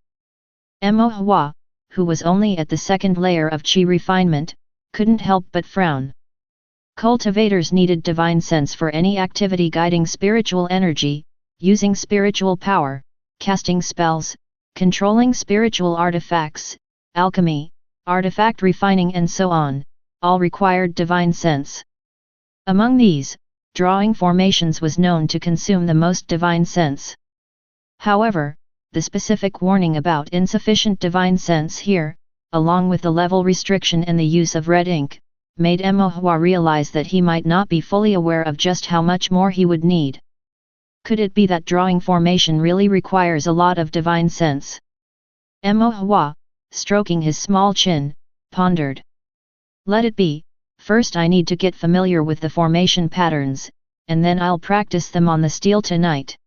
Mo Hua, who was only at the 2nd layer of chi refinement, couldn't help but frown. Cultivators needed divine sense for any activity guiding spiritual energy, using spiritual power, casting spells, controlling spiritual artifacts, alchemy, artifact refining and so on, all required divine sense. Among these, drawing formations was known to consume the most divine sense. However, the specific warning about insufficient divine sense here, along with the level restriction and the use of red ink, made Emohua realize that he might not be fully aware of just how much more he would need. Could it be that drawing formation really requires a lot of divine sense? Emohua, stroking his small chin, pondered. Let it be, first I need to get familiar with the formation patterns, and then I'll practice them on the stele tonight.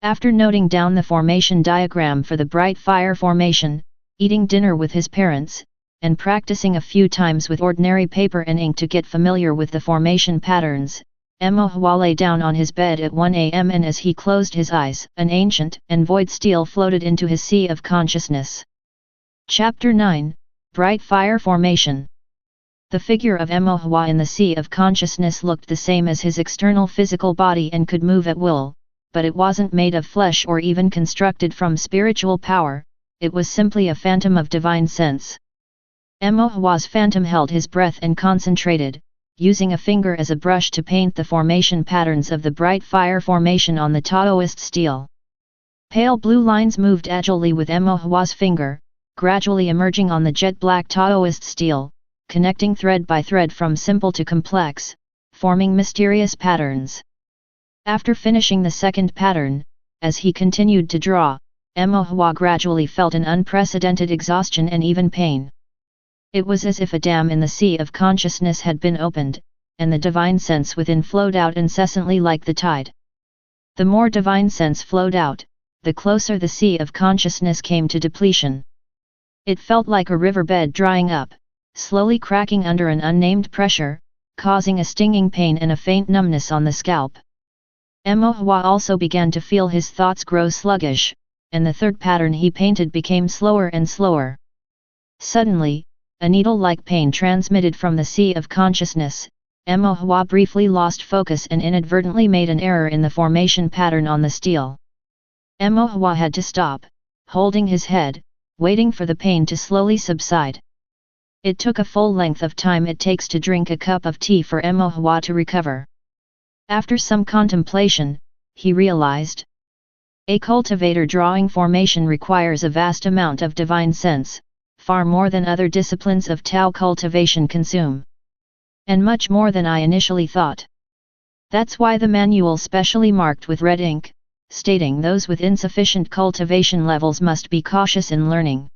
After noting down the formation diagram for the bright fire formation, eating dinner with his parents, and practicing a few times with ordinary paper and ink to get familiar with the formation patterns, Emohua lay down on his bed at 1 a.m. and as he closed his eyes, an ancient and void stele floated into his sea of consciousness. Chapter 9, Bright Fire Formation. The figure of Emohua in the sea of consciousness looked the same as his external physical body and could move at will, but it wasn't made of flesh or even constructed from spiritual power, it was simply a phantom of divine sense. Emohua's phantom held his breath and concentrated, using a finger as a brush to paint the formation patterns of the bright fire formation on the Taoist stele. Pale blue lines moved agilely with Emohua's finger, gradually emerging on the jet-black Taoist stele, connecting thread by thread from simple to complex, forming mysterious patterns. After finishing the second pattern, as he continued to draw, Emohua gradually felt an unprecedented exhaustion and even pain. It was as if a dam in the sea of consciousness had been opened, and the divine sense within flowed out incessantly like the tide. The more divine sense flowed out, the closer the sea of consciousness came to depletion. It felt like a riverbed drying up, slowly cracking under an unnamed pressure, causing a stinging pain and a faint numbness on the scalp. Emohua also began to feel his thoughts grow sluggish, and the third pattern he painted became slower and slower. Suddenly, a needle-like pain transmitted from the sea of consciousness. Emohua briefly lost focus and inadvertently made an error in the formation pattern on the stele. Emohua had to stop, holding his head, waiting for the pain to slowly subside. It took a full length of time it takes to drink a cup of tea for Emohua to recover. After some contemplation, he realized. A cultivator drawing formation requires a vast amount of divine sense, far more than other disciplines of Tao cultivation consume. And much more than I initially thought. That's why the manual specially marked with red ink, stating those with insufficient cultivation levels must be cautious in learning.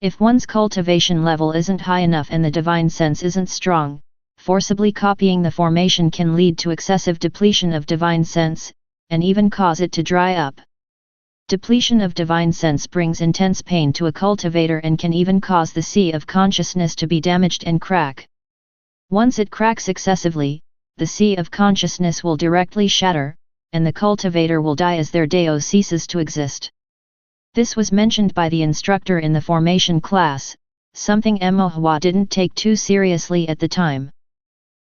If one's cultivation level isn't high enough and the divine sense isn't strong, forcibly copying the formation can lead to excessive depletion of divine sense, and even cause it to dry up. Depletion of divine sense brings intense pain to a cultivator and can even cause the sea of consciousness to be damaged and crack. Once it cracks excessively, the sea of consciousness will directly shatter, and the cultivator will die as their Dao ceases to exist. This was mentioned by the instructor in the formation class, something Emohua didn't take too seriously at the time.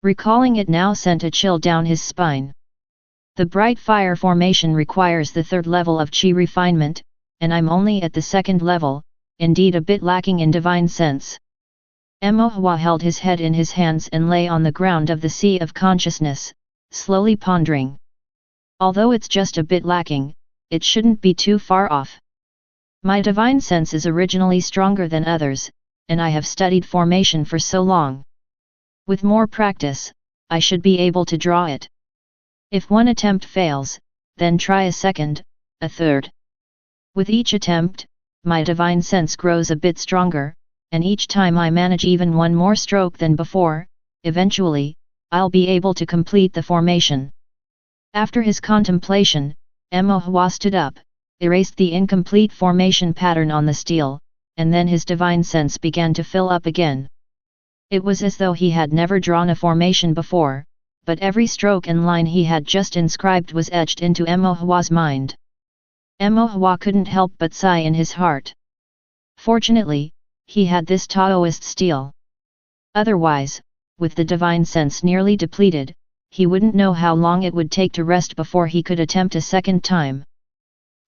Recalling it now sent a chill down his spine. The bright fire formation requires the third level of chi refinement, and I'm only at the second level, indeed a bit lacking in divine sense. Emohua held his head in his hands and lay on the ground of the sea of consciousness, slowly pondering. Although it's just a bit lacking, it shouldn't be too far off. My divine sense is originally stronger than others, and I have studied formation for so long. With more practice, I should be able to draw it. If one attempt fails, then try a second, a third. With each attempt, my divine sense grows a bit stronger, and each time I manage even one more stroke than before, eventually, I'll be able to complete the formation. After his contemplation, Emohua stood up, erased the incomplete formation pattern on the stele, and then his divine sense began to fill up again. It was as though he had never drawn a formation before, but every stroke and line he had just inscribed was etched into Emohua's mind. Emohua couldn't help but sigh in his heart. Fortunately, he had this Taoist stele. Otherwise, with the divine sense nearly depleted, he wouldn't know how long it would take to rest before he could attempt a second time.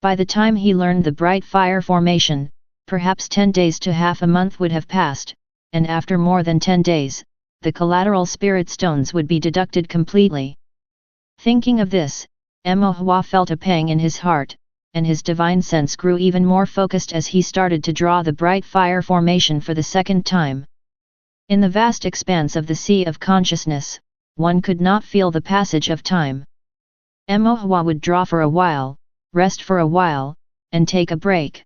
By the time he learned the bright fire formation, perhaps 10 days to half a month would have passed, and after more than 10 days, the collateral spirit stones would be deducted completely. Thinking of this, Emohua felt a pang in his heart, and his divine sense grew even more focused as he started to draw the bright fire formation for the second time. In the vast expanse of the sea of consciousness, one could not feel the passage of time. Emohwa would draw for a while, rest for a while, and take a break.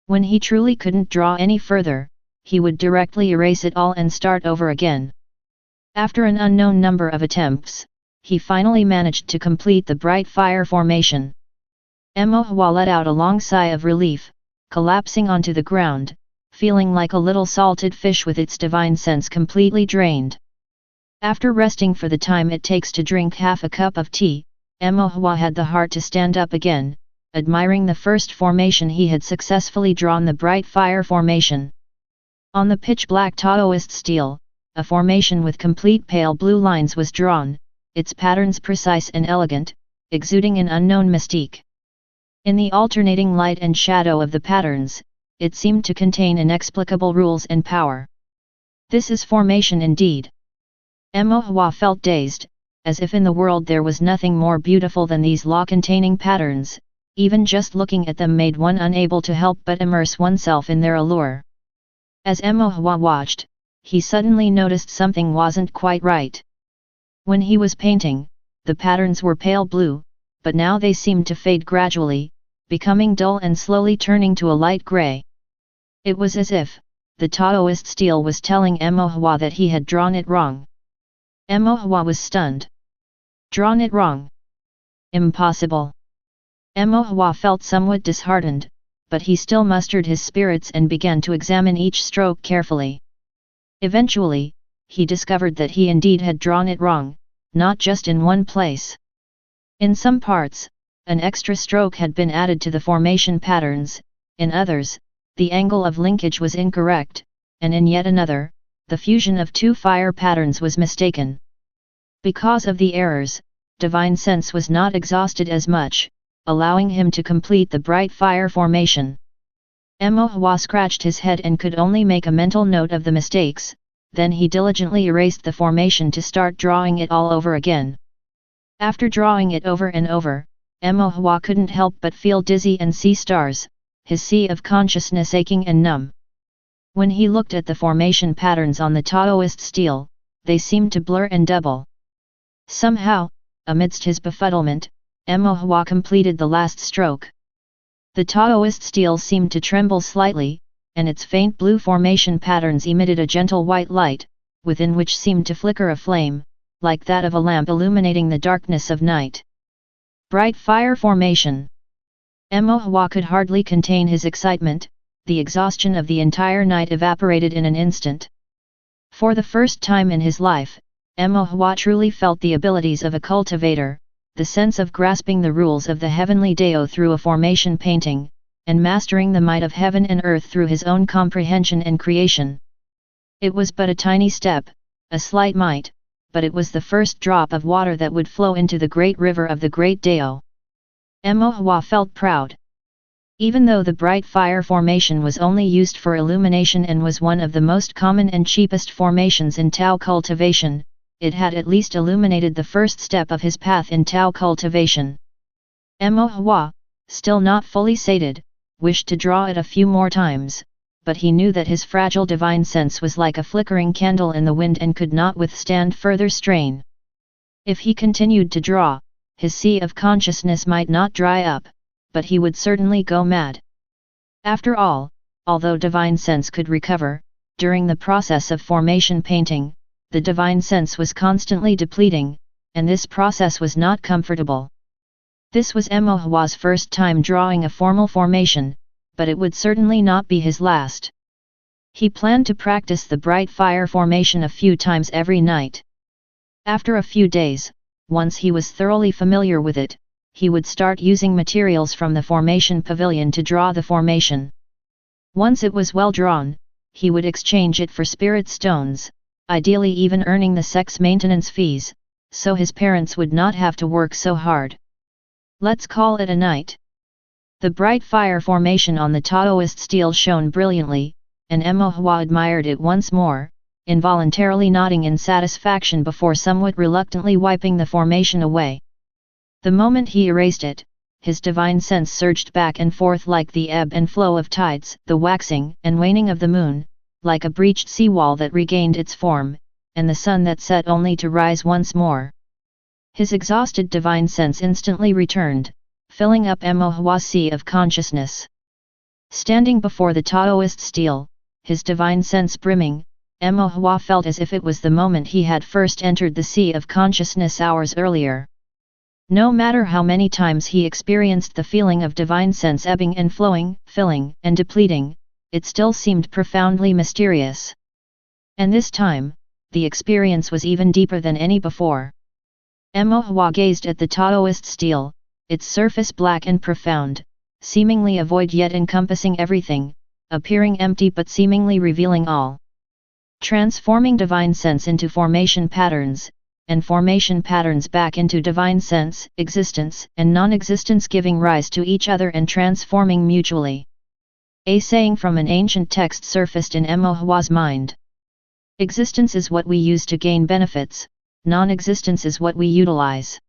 When he truly couldn't draw any further, he would directly erase it all and start over again. After an unknown number of attempts, he finally managed to complete the bright fire formation. Emohwa let out a long sigh of relief, collapsing onto the ground, feeling like a little salted fish with its divine sense completely drained. After resting for the time it takes to drink half a cup of tea, Emohwa had the heart to stand up again, admiring the first formation he had successfully drawn, the bright fire formation. On the pitch-black Taoist stele, a formation with complete pale blue lines was drawn, its patterns precise and elegant, exuding an unknown mystique. In the alternating light and shadow of the patterns, it seemed to contain inexplicable rules and power. This is formation indeed. Emohwa felt dazed, as if in the world there was nothing more beautiful than these law-containing patterns. Even just looking at them made one unable to help but immerse oneself in their allure. As Emohwa watched, he suddenly noticed something wasn't quite right. When he was painting, the patterns were pale blue, but now they seemed to fade gradually, becoming dull and slowly turning to a light gray. It was as if the Taoist stele was telling Emohwa that he had drawn it wrong. Emohwa was stunned. Drawn it wrong? Impossible. Emohwa felt somewhat disheartened, but he still mustered his spirits and began to examine each stroke carefully. Eventually, he discovered that he indeed had drawn it wrong, not just in one place. In some parts, an extra stroke had been added to the formation patterns, in others, the angle of linkage was incorrect, and in yet another, the fusion of two fire patterns was mistaken. Because of the errors, divine sense was not exhausted as much, allowing him to complete the bright fire formation. Emohwa scratched his head and could only make a mental note of the mistakes, then he diligently erased the formation to start drawing it all over again. After drawing it over and over, Emohwa couldn't help but feel dizzy and see stars, his sea of consciousness aching and numb. When he looked at the formation patterns on the Taoist stele, they seemed to blur and double. Somehow, amidst his befuddlement, Emohwa completed the last stroke. The Taoist stele seemed to tremble slightly, and its faint blue formation patterns emitted a gentle white light, within which seemed to flicker a flame, like that of a lamp illuminating the darkness of night. Bright fire formation! Emohwa could hardly contain his excitement, the exhaustion of the entire night evaporated in an instant. For the first time in his life, Emohwa truly felt the abilities of a cultivator, the sense of grasping the rules of the heavenly Dao through a formation painting, and mastering the might of heaven and earth through his own comprehension and creation. It was but a tiny step, a slight mite, but it was the first drop of water that would flow into the great river of the great Dao. Emohwa felt proud. Even though the bright fire formation was only used for illumination and was one of the most common and cheapest formations in Tao Cultivation, it had at least illuminated the first step of his path in Tao Cultivation. Emohwa, still not fully sated, wished to draw it a few more times, but he knew that his fragile divine sense was like a flickering candle in the wind and could not withstand further strain. If he continued to draw, his sea of consciousness might not dry up, but he would certainly go mad. After all, although divine sense could recover, during the process of formation painting, the divine sense was constantly depleting, and this process was not comfortable. This was Emohwa's first time drawing a formal formation, but it would certainly not be his last. He planned to practice the bright fire formation a few times every night. After a few days, once he was thoroughly familiar with it, he would start using materials from the formation pavilion to draw the formation. Once it was well drawn, he would exchange it for spirit stones, ideally even earning the sex maintenance fees, so his parents would not have to work so hard. Let's call it a night. The bright fire formation on the Taoist stele shone brilliantly, and Emohwa admired it once more, involuntarily nodding in satisfaction before somewhat reluctantly wiping the formation away. The moment he erased it, his divine sense surged back and forth like the ebb and flow of tides, the waxing and waning of the moon, like a breached seawall that regained its form, and the sun that set only to rise once more. His exhausted divine sense instantly returned, filling up Mohua's sea of consciousness. Standing before the Taoist Stele, his divine sense brimming, Mohua felt as if it was the moment he had first entered the sea of consciousness hours earlier. No matter how many times he experienced the feeling of divine sense ebbing and flowing, filling and depleting, it still seemed profoundly mysterious. And this time, the experience was even deeper than any before. Mohua gazed at the Taoist Stele, its surface black and profound, seemingly a void yet encompassing everything, appearing empty but seemingly revealing all. Transforming divine sense into formation patterns, and formation patterns back into divine sense, existence and non-existence giving rise to each other and transforming mutually. A saying from an ancient text surfaced in Mohua's mind. Existence is what we use to gain benefits, non-existence is what we utilize.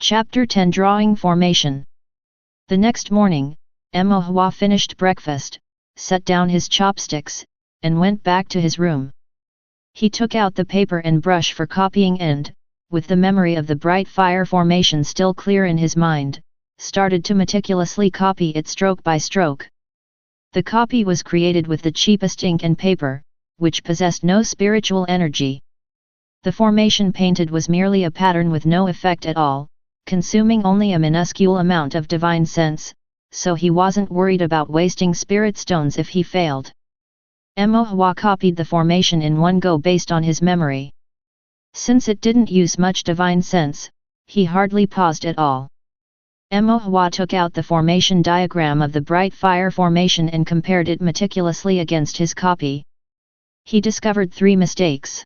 Chapter 10 Drawing Formation. The next morning, Mohua finished breakfast, set down his chopsticks, and went back to his room. He took out the paper and brush for copying and, with the memory of the bright fire formation still clear in his mind, started to meticulously copy it stroke by stroke. The copy was created with the cheapest ink and paper, which possessed no spiritual energy. The formation painted was merely a pattern with no effect at all, consuming only a minuscule amount of divine sense, so he wasn't worried about wasting spirit stones if he failed. Mohua copied the formation in one go based on his memory. Since it didn't use much divine sense, he hardly paused at all. Mohua took out the formation diagram of the bright fire formation and compared it meticulously against his copy. He discovered 3 mistakes.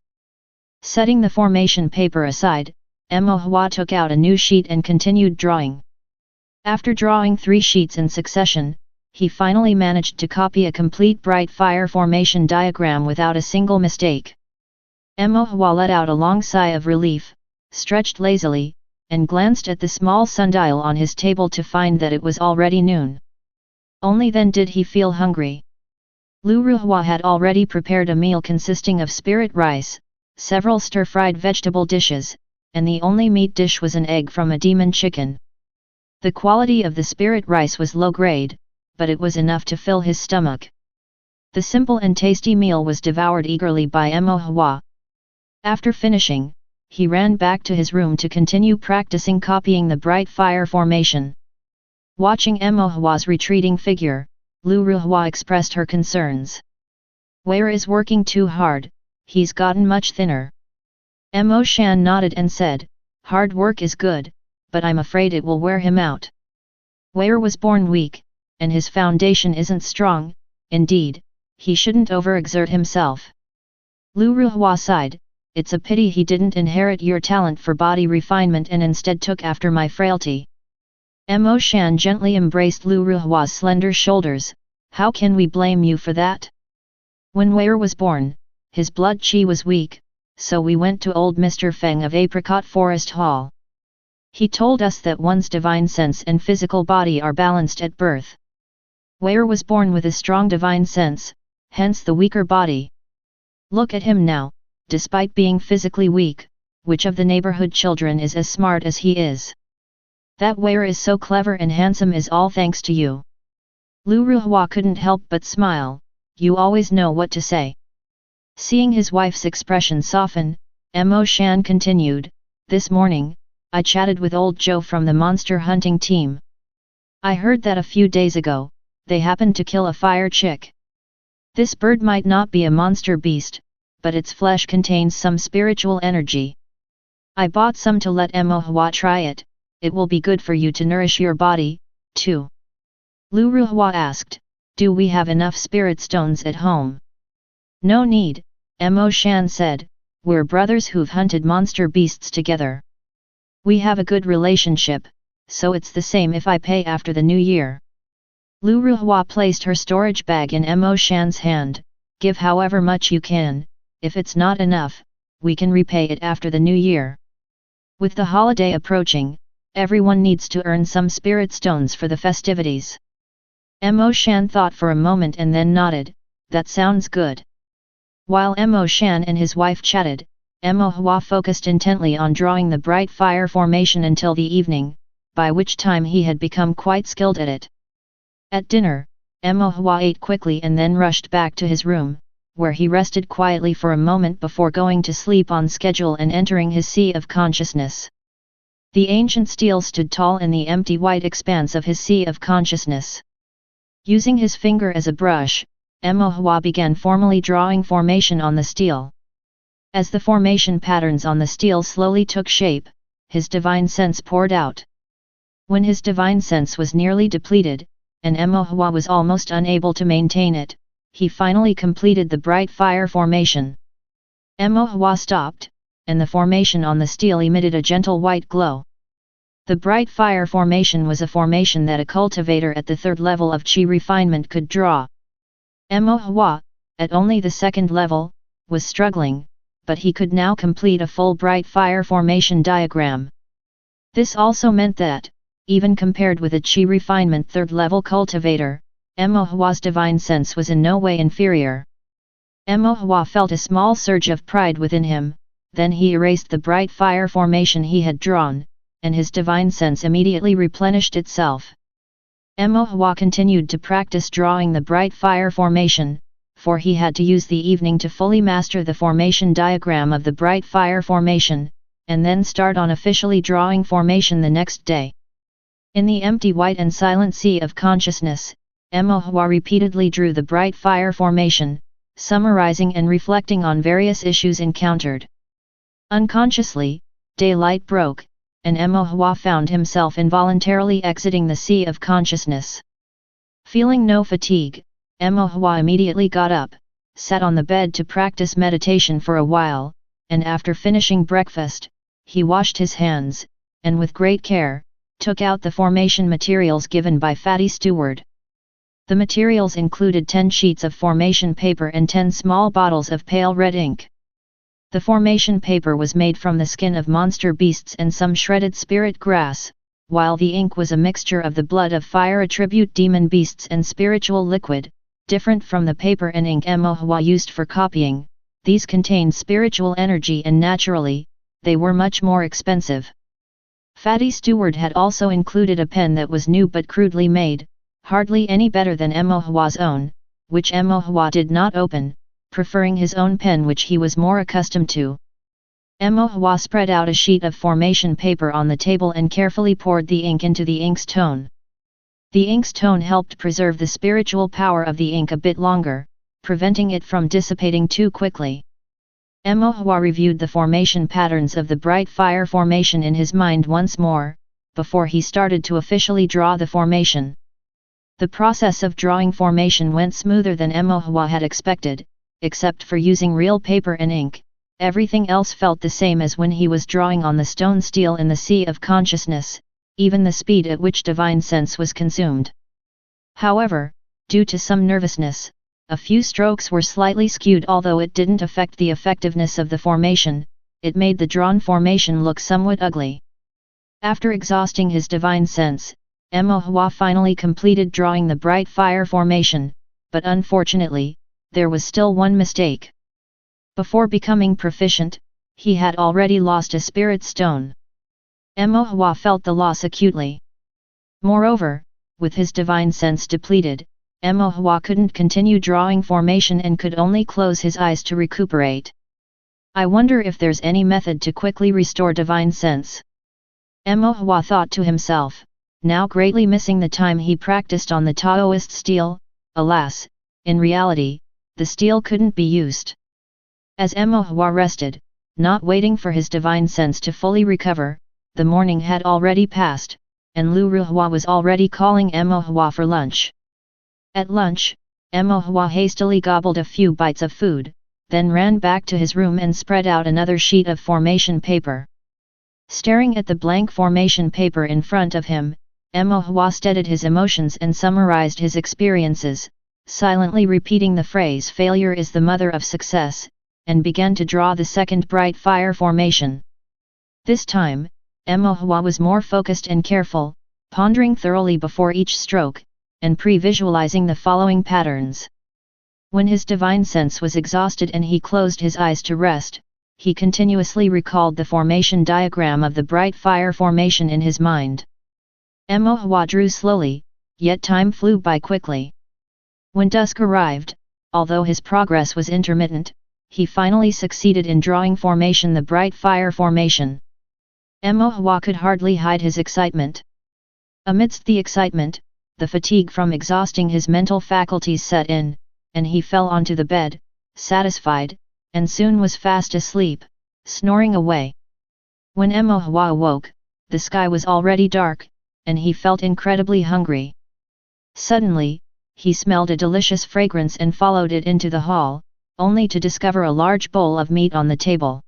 Setting the formation paper aside, Mohua took out a new sheet and continued drawing. After drawing 3 sheets in succession, he finally managed to copy a complete bright fire formation diagram without a single mistake. Mohua let out a long sigh of relief, stretched lazily, and glanced at the small sundial on his table to find that it was already noon. Only then did he feel hungry. Lu Ruhua had already prepared a meal consisting of spirit rice, several stir-fried vegetable dishes, and the only meat dish was an egg from a demon chicken. The quality of the spirit rice was low grade, but it was enough to fill his stomach. The simple and tasty meal was devoured eagerly by Mohua. After finishing, he ran back to his room to continue practicing copying the bright fire formation. Watching Mohua's retreating figure, Lu Ruhua expressed her concerns. Where is working too hard, he's gotten much thinner. Mo Shan nodded and said, hard work is good, but I'm afraid it will wear him out. Where was born weak, and his foundation isn't strong, indeed, he shouldn't overexert himself. Lu Ruhua sighed, it's a pity he didn't inherit your talent for body refinement and instead took after my frailty. Mo Shan gently embraced Lu Ruhua's slender shoulders, how can we blame you for that? When Wei was born, his blood qi was weak, so we went to old Mr. Feng of Apricot Forest Hall. He told us that one's divine sense and physical body are balanced at birth. Wei was born with a strong divine sense, hence the weaker body. Look at him now, despite being physically weak, which of the neighborhood children is as smart as he is? That Wei is so clever and handsome is all thanks to you. Lu Ruhua couldn't help but smile, you always know what to say. Seeing his wife's expression soften, Mo Shan continued, this morning, I chatted with old Joe from the monster hunting team. I heard that a few days ago, they happened to kill a fire chick. This bird might not be a monster beast, but its flesh contains some spiritual energy. I bought some to let Mohua try it, it will be good for you to nourish your body, too. Lu Ruhua asked, do we have enough spirit stones at home? No need, Mo Shan said, we're brothers who've hunted monster beasts together. We have a good relationship, so it's the same if I pay after the new year. Lu Ruhua placed her storage bag in Mo Shan's hand, give however much you can, if it's not enough, we can repay it after the new year. With the holiday approaching, Everyone needs to earn some spirit stones for the festivities. Mo Shan thought for a moment and then nodded, that sounds good. While Mo Shan and his wife chatted, Mo Hua focused intently on drawing the bright fire formation until the evening, by which time he had become quite skilled at it. At dinner, Mo Hua ate quickly and then rushed back to his room, where he rested quietly for a moment before going to sleep on schedule and entering his sea of consciousness. The ancient stele stood tall in the empty white expanse of his sea of consciousness. Using his finger as a brush, Mo Hua began formally drawing formation on the stele. As the formation patterns on the stele slowly took shape, his divine sense poured out. When his divine sense was nearly depleted, and Mo Hua was almost unable to maintain it, he finally completed the bright fire formation. Mo Hua stopped, and the formation on the stele emitted a gentle white glow. The bright fire formation was a formation that a cultivator at the third level of Qi refinement could draw. Mo Hua, at only the second level, was struggling, but he could now complete a full bright fire formation diagram. This also meant that, even compared with a Qi refinement third level cultivator, Mo Hua's divine sense was in no way inferior. Mo Hua felt a small surge of pride within him, then he erased the bright fire formation he had drawn, and his divine sense immediately replenished itself. Mo Hua continued to practice drawing the bright fire formation, for he had to use the evening to fully master the formation diagram of the bright fire formation, and then start on officially drawing formation the next day. In the empty white and silent sea of consciousness, Mo Hua repeatedly drew the bright fire formation, summarizing and reflecting on various issues encountered. Unconsciously, daylight broke, and Mo Hua found himself involuntarily exiting the sea of consciousness. Feeling no fatigue, Mo Hua immediately got up, sat on the bed to practice meditation for a while, and after finishing breakfast, he washed his hands, and with great care, took out the formation materials given by Fatty Steward. The materials included 10 sheets of formation paper and 10 small bottles of pale red ink. The formation paper was made from the skin of monster beasts and some shredded spirit grass, while the ink was a mixture of the blood of fire attribute demon beasts and spiritual liquid. Different from the paper and ink Mo Hua used for copying, these contained spiritual energy and naturally, they were much more expensive. Fatty Steward had also included a pen that was new but crudely made, hardly any better than Mo Hua's own, which Mo Hua did not open, preferring his own pen which he was more accustomed to. Mo Hua spread out a sheet of formation paper on the table and carefully poured the ink into the ink's tone. The ink's tone helped preserve the spiritual power of the ink a bit longer, preventing it from dissipating too quickly. Mo Hua reviewed the formation patterns of the bright fire formation in his mind once more, before he started to officially draw the formation. The process of drawing formation went smoother than Mo Hua had expected, except for using real paper and ink. Everything else felt the same as when he was drawing on the stone stele in the sea of consciousness, even the speed at which divine sense was consumed. However, due to some nervousness, a few strokes were slightly skewed. Although it didn't affect the effectiveness of the formation, it made the drawn formation look somewhat ugly. After exhausting his divine sense, Mo Hua finally completed drawing the bright fire formation, but unfortunately, there was still one mistake. Before becoming proficient, he had already lost a spirit stone. Mo Hua felt the loss acutely. Moreover, with his divine sense depleted, Mo Hua couldn't continue drawing formation and could only close his eyes to recuperate. I wonder if there's any method to quickly restore divine sense. Mo Hua thought to himself, now greatly missing the time he practiced on the Taoist stele. Alas, in reality, the stele couldn't be used. As Mo Hua rested, not waiting for his divine sense to fully recover, the morning had already passed, and Lu Ruhua was already calling Mo Hua for lunch. At lunch, Mo Hua hastily gobbled a few bites of food, then ran back to his room and spread out another sheet of formation paper. Staring at the blank formation paper in front of him, Mo Hua steadied his emotions and summarized his experiences, silently repeating the phrase "failure is the mother of success," and began to draw the second bright fire formation. This time, Mo Hua was more focused and careful, pondering thoroughly before each stroke, and pre-visualizing the following patterns. When his divine sense was exhausted and he closed his eyes to rest, he continuously recalled the formation diagram of the bright fire formation in his mind. Mo Hua drew slowly, yet time flew by quickly. When dusk arrived, although his progress was intermittent, he finally succeeded in drawing formation the bright fire formation. Mo Hua could hardly hide his excitement. Amidst the excitement, the fatigue from exhausting his mental faculties set in, and he fell onto the bed, satisfied, and soon was fast asleep, snoring away. When Mo Hua awoke, the sky was already dark, and he felt incredibly hungry. Suddenly, he smelled a delicious fragrance and followed it into the hall, only to discover a large bowl of meat on the table.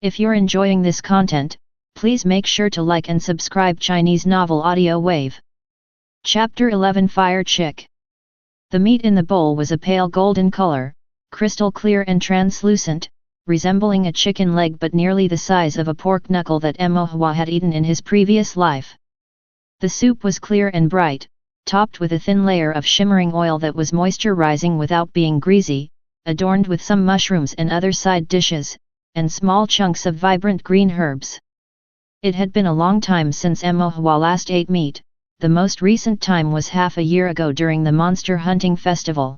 If you're enjoying this content, please make sure to like and subscribe Chinese Novel Audiowave. Chapter 11 Fire Chick. The meat in the bowl was a pale golden color, crystal clear and translucent, resembling a chicken leg but nearly the size of a pork knuckle that Mo Hua had eaten in his previous life. The soup was clear and bright, topped with a thin layer of shimmering oil that was moisturizing without being greasy, adorned with some mushrooms and other side dishes, and small chunks of vibrant green herbs. It had been a long time since Mo Hua last ate meat. The most recent time was half a year ago during the monster hunting festival.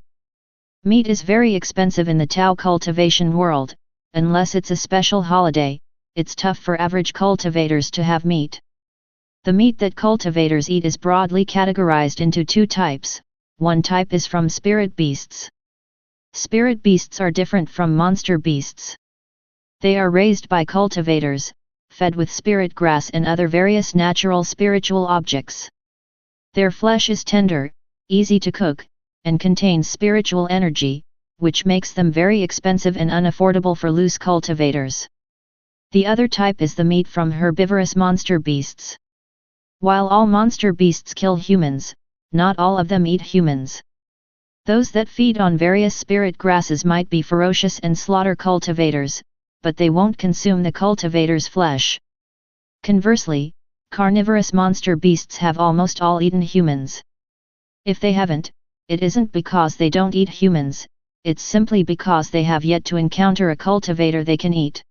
Meat is very expensive in the Tao cultivation world. Unless it's a special holiday, it's tough for average cultivators to have meat. The meat that cultivators eat is broadly categorized into two types. One type is from spirit beasts. Spirit beasts are different from monster beasts. They are raised by cultivators, fed with spirit grass and other various natural spiritual objects. Their flesh is tender, easy to cook, and contains spiritual energy, which makes them very expensive and unaffordable for loose cultivators. The other type is the meat from herbivorous monster beasts. While all monster beasts kill humans, not all of them eat humans. Those that feed on various spirit grasses might be ferocious and slaughter cultivators, but they won't consume the cultivator's flesh. Conversely, carnivorous monster beasts have almost all eaten humans. If they haven't, it isn't because they don't eat humans, it's simply because they have yet to encounter a cultivator they can eat.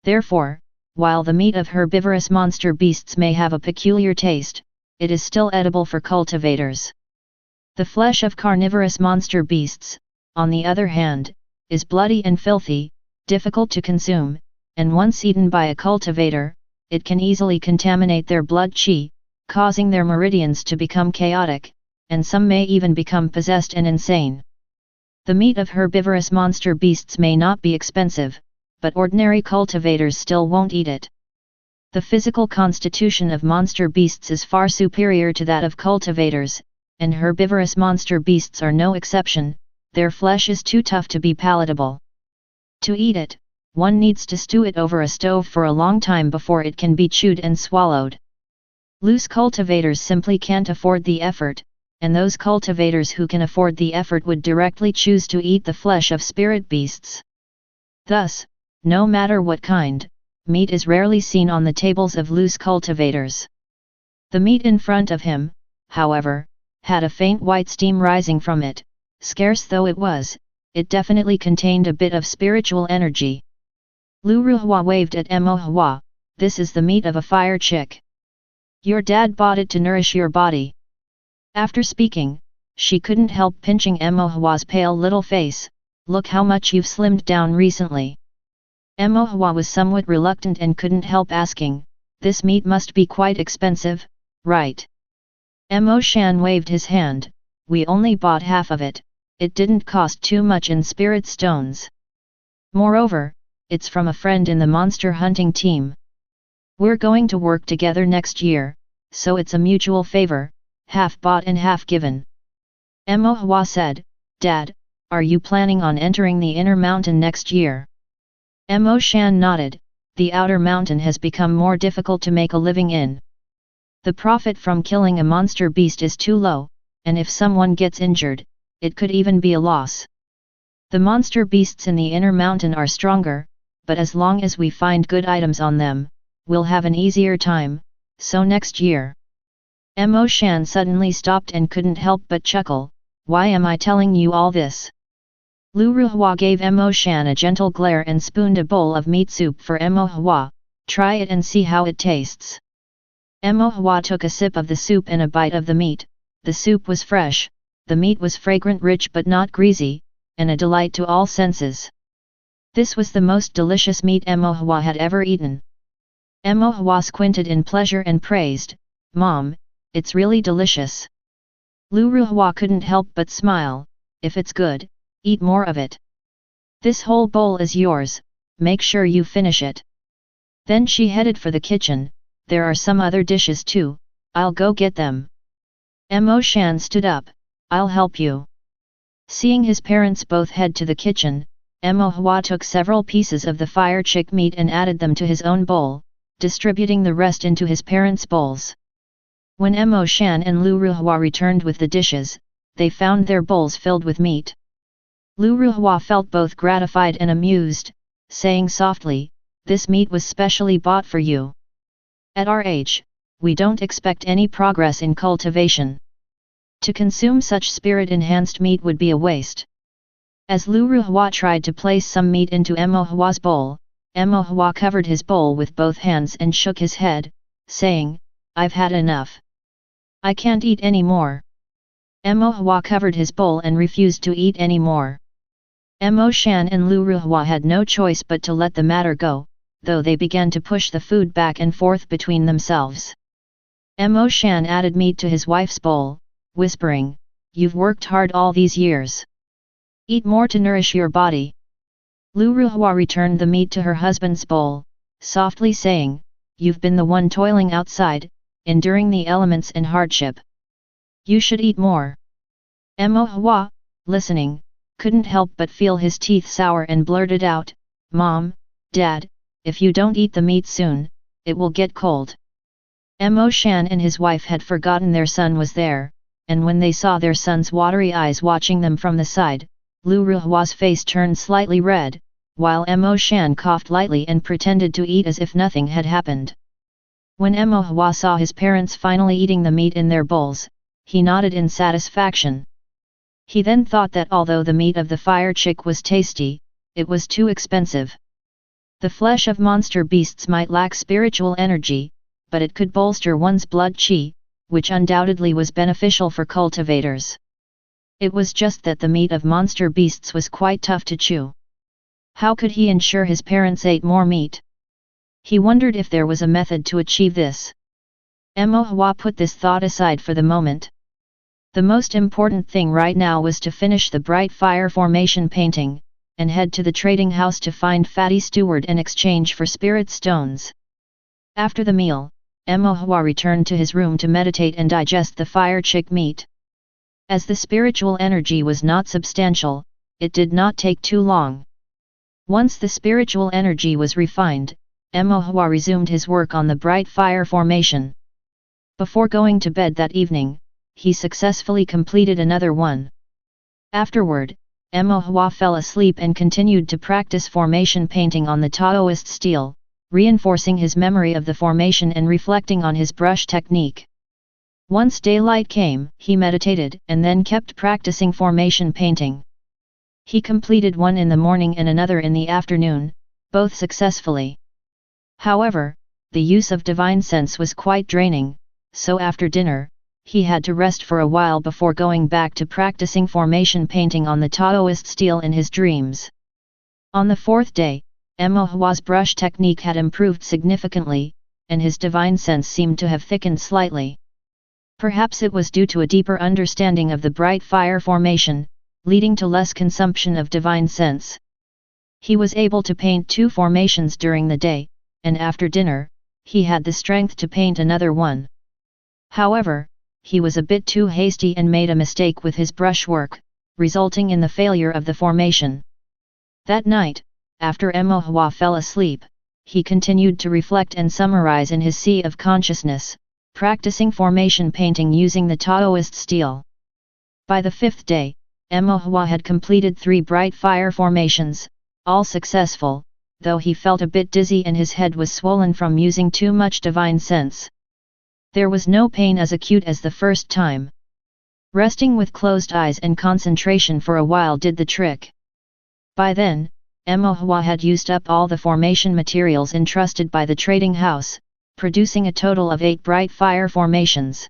Therefore, while the meat of herbivorous monster beasts may have a peculiar taste, it is still edible for cultivators. The flesh of carnivorous monster beasts, on the other hand, is bloody and filthy, difficult to consume, and once eaten by a cultivator, it can easily contaminate their blood qi, causing their meridians to become chaotic, and some may even become possessed and insane. The meat of herbivorous monster beasts may not be expensive, but ordinary cultivators still won't eat it. The physical constitution of monster beasts is far superior to that of cultivators, and herbivorous monster beasts are no exception. Their flesh is too tough to be palatable. To eat it, one needs to stew it over a stove for a long time before it can be chewed and swallowed. Loose cultivators simply can't afford the effort, and those cultivators who can afford the effort would directly choose to eat the flesh of spirit beasts. Thus, no matter what kind, meat is rarely seen on the tables of loose cultivators. The meat in front of him, however, had a faint white steam rising from it. Scarce though it was, it definitely contained a bit of spiritual energy. Lu Ruhua waved at Mo Hua. This is the meat of a fire chick. Your dad bought it to nourish your body. After speaking, she couldn't help pinching Mo Hua's pale little face. Look how much you've slimmed down recently. Mo Hua was somewhat reluctant and couldn't help asking, this meat must be quite expensive, right? Mo Shan waved his hand. We only bought half of it. It didn't cost too much in spirit stones. Moreover, it's from a friend in the monster hunting team. We're going to work together next year, so it's a mutual favor, half bought and half given. Mo Hua said, Dad, are you planning on entering the inner mountain next year? Mo Shan nodded. The outer mountain has become more difficult to make a living in. The profit from killing a monster beast is too low, and if someone gets injured, it could even be a loss. The monster beasts in the inner mountain are stronger, but as long as we find good items on them, we'll have an easier time, so next year. Mo Shan suddenly stopped and couldn't help but chuckle, why am I telling you all this? Lu Ruhua gave Mo Shan a gentle glare and spooned a bowl of meat soup for Mo Hua, try it and see how it tastes. Mo Hua took a sip of the soup and a bite of the meat. The soup was fresh, the meat was fragrant, rich but not greasy, and a delight to all senses. This was the most delicious meat Mo Hua had ever eaten. Mo Hua squinted in pleasure and praised, Mom, it's really delicious. Lu Ruhua couldn't help but smile, if it's good, eat more of it. This whole bowl is yours, make sure you finish it. Then she headed for the kitchen, there are some other dishes too, I'll go get them. Mo Shan stood up, I'll help you. Seeing his parents both head to the kitchen, Mo Hua took several pieces of the fire chick meat and added them to his own bowl, distributing the rest into his parents' bowls. When Mo Shan and Lu Ruhua returned with the dishes, they found their bowls filled with meat. Lu Ruhua felt both gratified and amused, saying softly, this meat was specially bought for you. At our age, we don't expect any progress in cultivation. To consume such spirit-enhanced meat would be a waste. As Lu Ruhua tried to place some meat into Mo Hua's bowl, Mo Hua covered his bowl with both hands and shook his head, saying, I've had enough. I can't eat any more. Mo Hua covered his bowl and refused to eat any more. Mo Shan and Lu Ruhua had no choice but to let the matter go, though they began to push the food back and forth between themselves. Mo Shan added meat to his wife's bowl, whispering, you've worked hard all these years. Eat more to nourish your body. Lu Ruhua returned the meat to her husband's bowl, softly saying, you've been the one toiling outside, enduring the elements and hardship. You should eat more. Mo Hua, listening, couldn't help but feel his teeth sour and blurted out, Mom, Dad, if you don't eat the meat soon, it will get cold. Mo Shan and his wife had forgotten their son was there, and when they saw their son's watery eyes watching them from the side, Lu Ruhua's face turned slightly red, while Mo Shan coughed lightly and pretended to eat as if nothing had happened. When Mo Hua saw his parents finally eating the meat in their bowls, he nodded in satisfaction. He then thought that although the meat of the fire chick was tasty, it was too expensive. The flesh of monster beasts might lack spiritual energy, but it could bolster one's blood qi, which undoubtedly was beneficial for cultivators. It was just that the meat of monster beasts was quite tough to chew. How could he ensure his parents ate more meat? He wondered if there was a method to achieve this. Mo Hua put this thought aside for the moment. The most important thing right now was to finish the bright fire formation painting, and head to the trading house to find Fatty Steward and exchange for spirit stones. After the meal, Mo Hua returned to his room to meditate and digest the fire chick meat. As the spiritual energy was not substantial, it did not take too long. Once the spiritual energy was refined, Mo Hua resumed his work on the bright fire formation. Before going to bed that evening, he successfully completed another one. Afterward, Mo Hua fell asleep and continued to practice formation painting on the Taoist stele, reinforcing his memory of the formation and reflecting on his brush technique. Once daylight came, he meditated and then kept practicing formation painting. He completed one in the morning and another in the afternoon, both successfully. However, the use of divine sense was quite draining, so after dinner, he had to rest for a while before going back to practicing formation painting on the Taoist stele in his dreams. On the fourth day, Mo Hua's brush technique had improved significantly, and his divine sense seemed to have thickened slightly. Perhaps it was due to a deeper understanding of the bright fire formation, leading to less consumption of divine sense. He was able to paint 2 formations during the day, and after dinner, he had the strength to paint another one. However, he was a bit too hasty and made a mistake with his brushwork, resulting in the failure of the formation. That night, after Mo Hua fell asleep, he continued to reflect and summarize in his sea of consciousness, practicing formation painting using the Taoist stele. By the 5th day, Mo Hua had completed 3 bright fire formations, all successful, though he felt a bit dizzy and his head was swollen from using too much divine sense. There was no pain as acute as the first time. Resting with closed eyes and concentration for a while did the trick. By then, Hua had used up all the formation materials entrusted by the trading house, producing a total of 8 bright fire formations.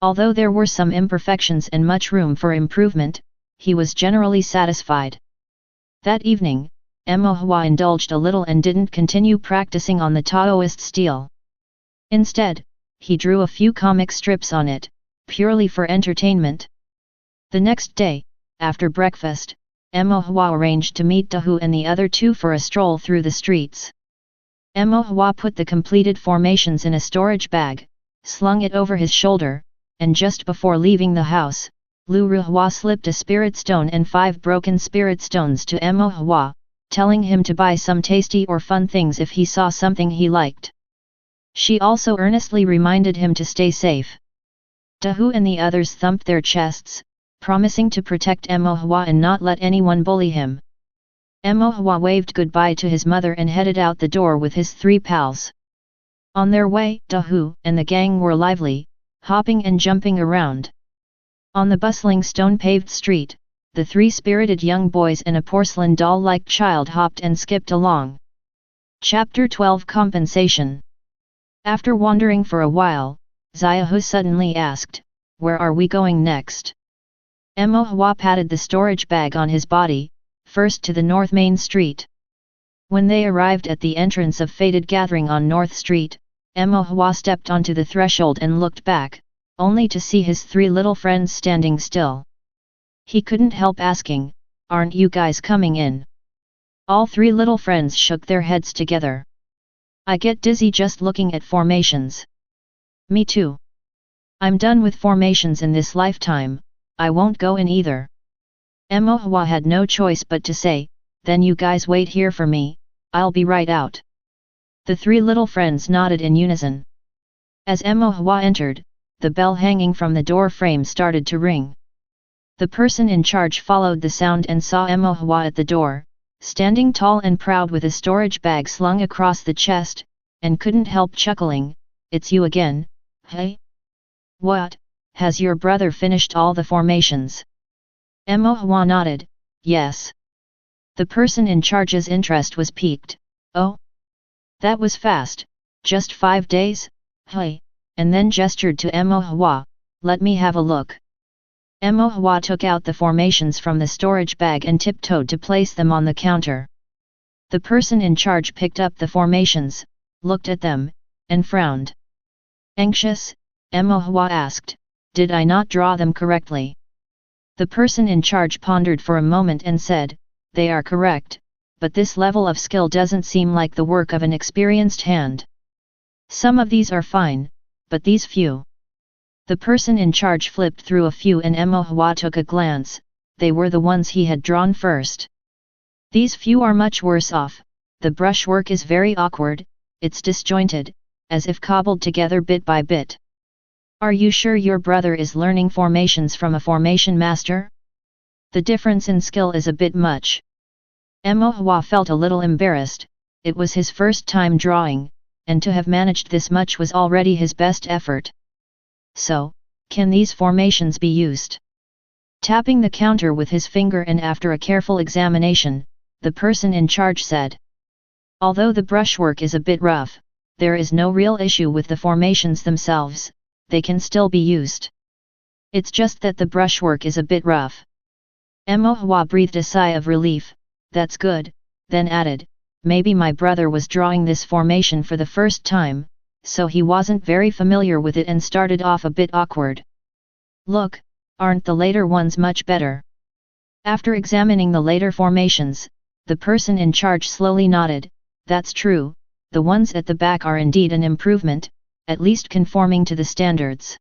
Although there were some imperfections and much room for improvement, he was generally satisfied. That evening, Hua indulged a little and didn't continue practicing on the Taoist stele. Instead, he drew a few comic strips on it, purely for entertainment. The next day, after breakfast, Hua arranged to meet Tahu and the other two for a stroll through the streets. Hua put the completed formations in a storage bag, slung it over his shoulder, and just before leaving the house, Lu Ruhua slipped a spirit stone and 5 broken spirit stones to Hua, telling him to buy some tasty or fun things if he saw something he liked. She also earnestly reminded him to stay safe. Tahu and the others thumped their chests, promising to protect Hua and not let anyone bully him. Hua waved goodbye to his mother and headed out the door with his 3 pals. On their way, Tahu and the gang were lively, hopping and jumping around. On the bustling stone-paved street, the 3 spirited young boys and a porcelain doll-like child hopped and skipped along. Chapter 12 Compensation. After wandering for a while, Xiahu suddenly asked, "Where are we going next?" Hua patted the storage bag on his body, first to the North Main Street. When they arrived at the entrance of Faded Gathering on North Street, Hua stepped onto the threshold and looked back, only to see his 3 little friends standing still. He couldn't help asking, "Aren't you guys coming in?" All 3 little friends shook their heads together. "I get dizzy just looking at formations." "Me too. I'm done with formations in this lifetime, I won't go in either." Hua had no choice but to say, "Then you guys wait here for me, I'll be right out." The 3 little friends nodded in unison. As Hua entered, the bell hanging from the door frame started to ring. The person in charge followed the sound and saw Hua at the door, standing tall and proud with a storage bag slung across the chest, and couldn't help chuckling, "It's you again, hey? What, has your brother finished all the formations?" Hua nodded, "Yes." The person in charge's interest was piqued. "Oh? That was fast, just 5 days, hey?" And then gestured to Hua, "Let me have a look." Hua took out the formations from the storage bag and tiptoed to place them on the counter. The person in charge picked up the formations, looked at them, and frowned. "Anxious?" Hua asked, "Did I not draw them correctly?" The person in charge pondered for a moment and said, "They are correct, but this level of skill doesn't seem like the work of an experienced hand. Some of these are fine, but these few." The person in charge flipped through a few and Hua took a glance, they were the ones he had drawn first. "These few are much worse off, the brushwork is very awkward, it's disjointed, as if cobbled together bit by bit. Are you sure your brother is learning formations from a formation master? The difference in skill is a bit much." Hua felt a little embarrassed, it was his first time drawing, and to have managed this much was already his best effort. "So, can these formations be used?" Tapping the counter with his finger and after a careful examination, the person in charge said, "Although the brushwork is a bit rough, there is no real issue with the formations themselves, they can still be used. It's just that the brushwork is a bit rough." Hua breathed a sigh of relief, "That's good," then added, "Maybe my brother was drawing this formation for the first time, so he wasn't very familiar with it and started off a bit awkward. Look, aren't the later ones much better?" After examining the later formations, the person in charge slowly nodded, "That's true, the ones at the back are indeed an improvement, at least conforming to the standards."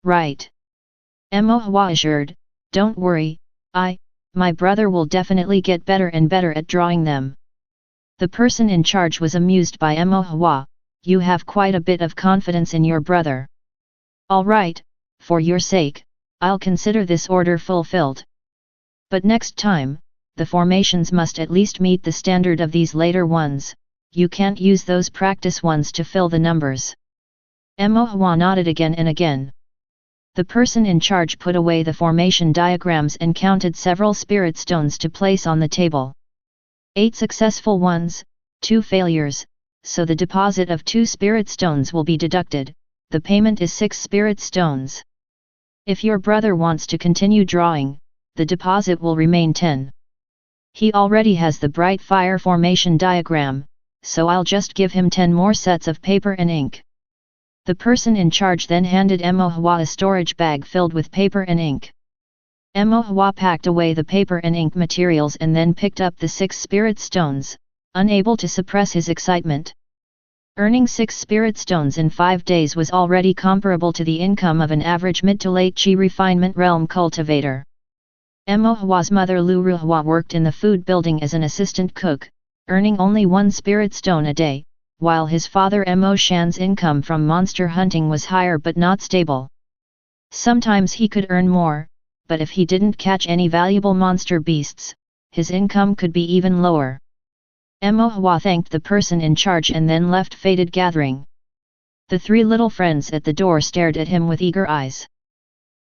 "Right." Hua assured, "Don't worry, my brother will definitely get better and better at drawing them." The person in charge was amused by Hua, "You have quite a bit of confidence in your brother. All right, for your sake, I'll consider this order fulfilled. But next time, the formations must at least meet the standard of these later ones, you can't use those practice ones to fill the numbers. Mo Hua nodded again and again. The person in charge put away the formation diagrams and counted several spirit stones to place on the table. 8 successful ones, 2 failures, so the deposit of 2 spirit stones will be deducted, the payment is 6 spirit stones. If your brother wants to continue drawing, the deposit will remain 10. He already has the bright fire formation diagram, so I'll just give him 10 more sets of paper and ink. The person in charge then handed Mo Hua a storage bag filled with paper and ink. Mo Hua packed away the paper and ink materials and then picked up the 6 spirit stones, unable to suppress his excitement. Earning 6 spirit stones in 5 days was already comparable to the income of an average mid to late Qi refinement realm cultivator. Mo Hua's mother Lu Ruhua worked in the food building as an assistant cook, earning only 1 spirit stone a day, while his father Mo Shan's income from monster hunting was higher but not stable. Sometimes he could earn more, but if he didn't catch any valuable monster beasts, his income could be even lower. Mo Hua thanked the person in charge and then left Fated Gathering. The 3 little friends at the door stared at him with eager eyes.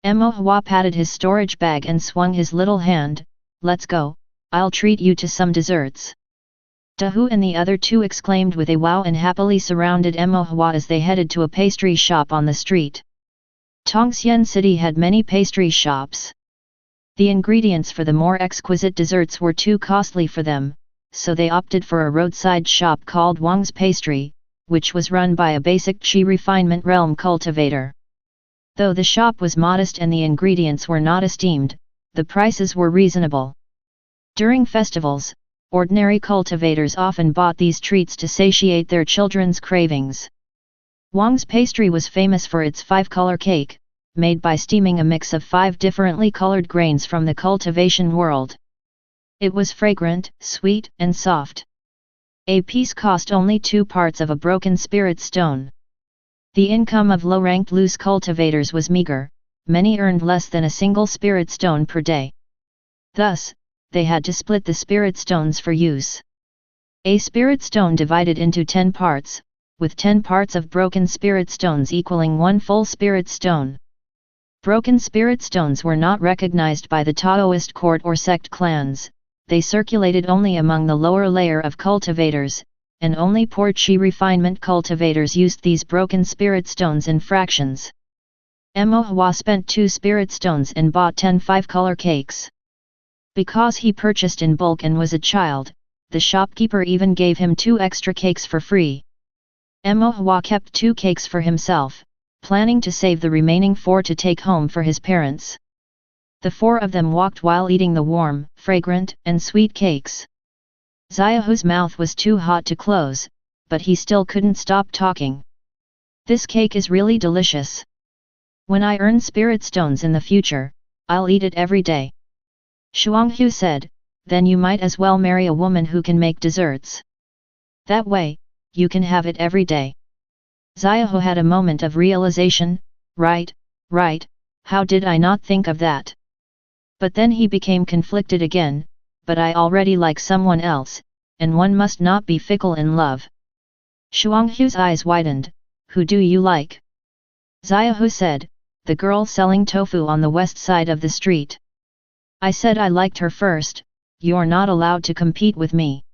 Mo Hua patted his storage bag and swung his little hand, "Let's go, I'll treat you to some desserts." Dahu and the other 2 exclaimed with a wow and happily surrounded Mo Hua as they headed to a pastry shop on the street. Tongxian City had many pastry shops. The ingredients for the more exquisite desserts were too costly for them, so they opted for a roadside shop called Wang's Pastry, which was run by a basic Qi refinement realm cultivator. Though the shop was modest and the ingredients were not esteemed, the prices were reasonable. During festivals, ordinary cultivators often bought these treats to satiate their children's cravings. Wang's Pastry was famous for its 5-color cake, made by steaming a mix of 5 differently colored grains from the cultivation world. It was fragrant, sweet, and soft. A piece cost only 2 parts of a broken spirit stone. The income of low-ranked loose cultivators was meager, many earned less than a single spirit stone per day. Thus, they had to split the spirit stones for use. A spirit stone divided into 10 parts, with 10 parts of broken spirit stones equaling 1 full spirit stone. Broken spirit stones were not recognized by the Taoist court or sect clans, they circulated only among the lower layer of cultivators, and only poor Qi refinement cultivators used these broken spirit stones in fractions. Mo Hua spent 2 spirit stones and bought 10 5-color cakes. Because he purchased in bulk and was a child, the shopkeeper even gave him 2 extra cakes for free. Mo Hua kept 2 cakes for himself, planning to save the remaining 4 to take home for his parents. The 4 of them walked while eating the warm, fragrant, and sweet cakes. Xiaohu's mouth was too hot to close, but he still couldn't stop talking. "This cake is really delicious. When I earn spirit stones in the future, I'll eat it every day." Xianxia said, "Then you might as well marry a woman who can make desserts. That way, you can have it every day." Xiaohu had a moment of realization, right, how did I not think of that? But then he became conflicted again, "But I already like someone else, and one must not be fickle in love." Xianxia's eyes widened, "Who do you like?" Xiaohu said, "The girl selling tofu on the west side of the street. I said I liked her first, you're not allowed to compete with me."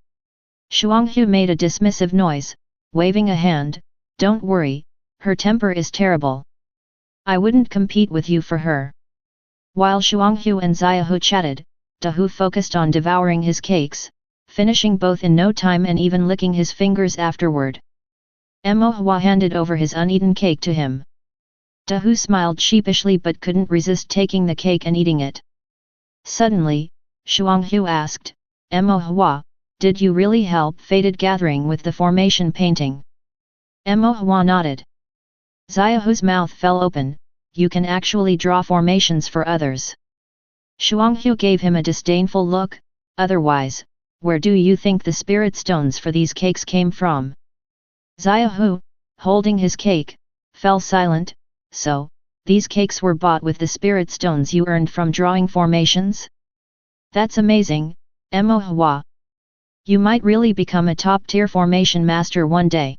Xianxia made a dismissive noise, waving a hand, "Don't worry, her temper is terrible. I wouldn't compete with you for her." While Xianxia and Xiaohu chatted, Dahu focused on devouring his cakes, finishing both in no time and even licking his fingers afterward. Mo Hua handed over his uneaten cake to him. Dahu smiled sheepishly but couldn't resist taking the cake and eating it. Suddenly, Xianxia asked, "Mo Hua, did you really help Fated Gathering with the formation painting?" Mo Hua nodded. Xiaohu's mouth fell open, "You can actually draw formations for others." Xianxia gave him a disdainful look, "Otherwise, where do you think the spirit stones for these cakes came from?" Xiaohu, holding his cake, fell silent, "So, these cakes were bought with the spirit stones you earned from drawing formations? That's amazing, Mo Hua. You might really become a top-tier formation master one day.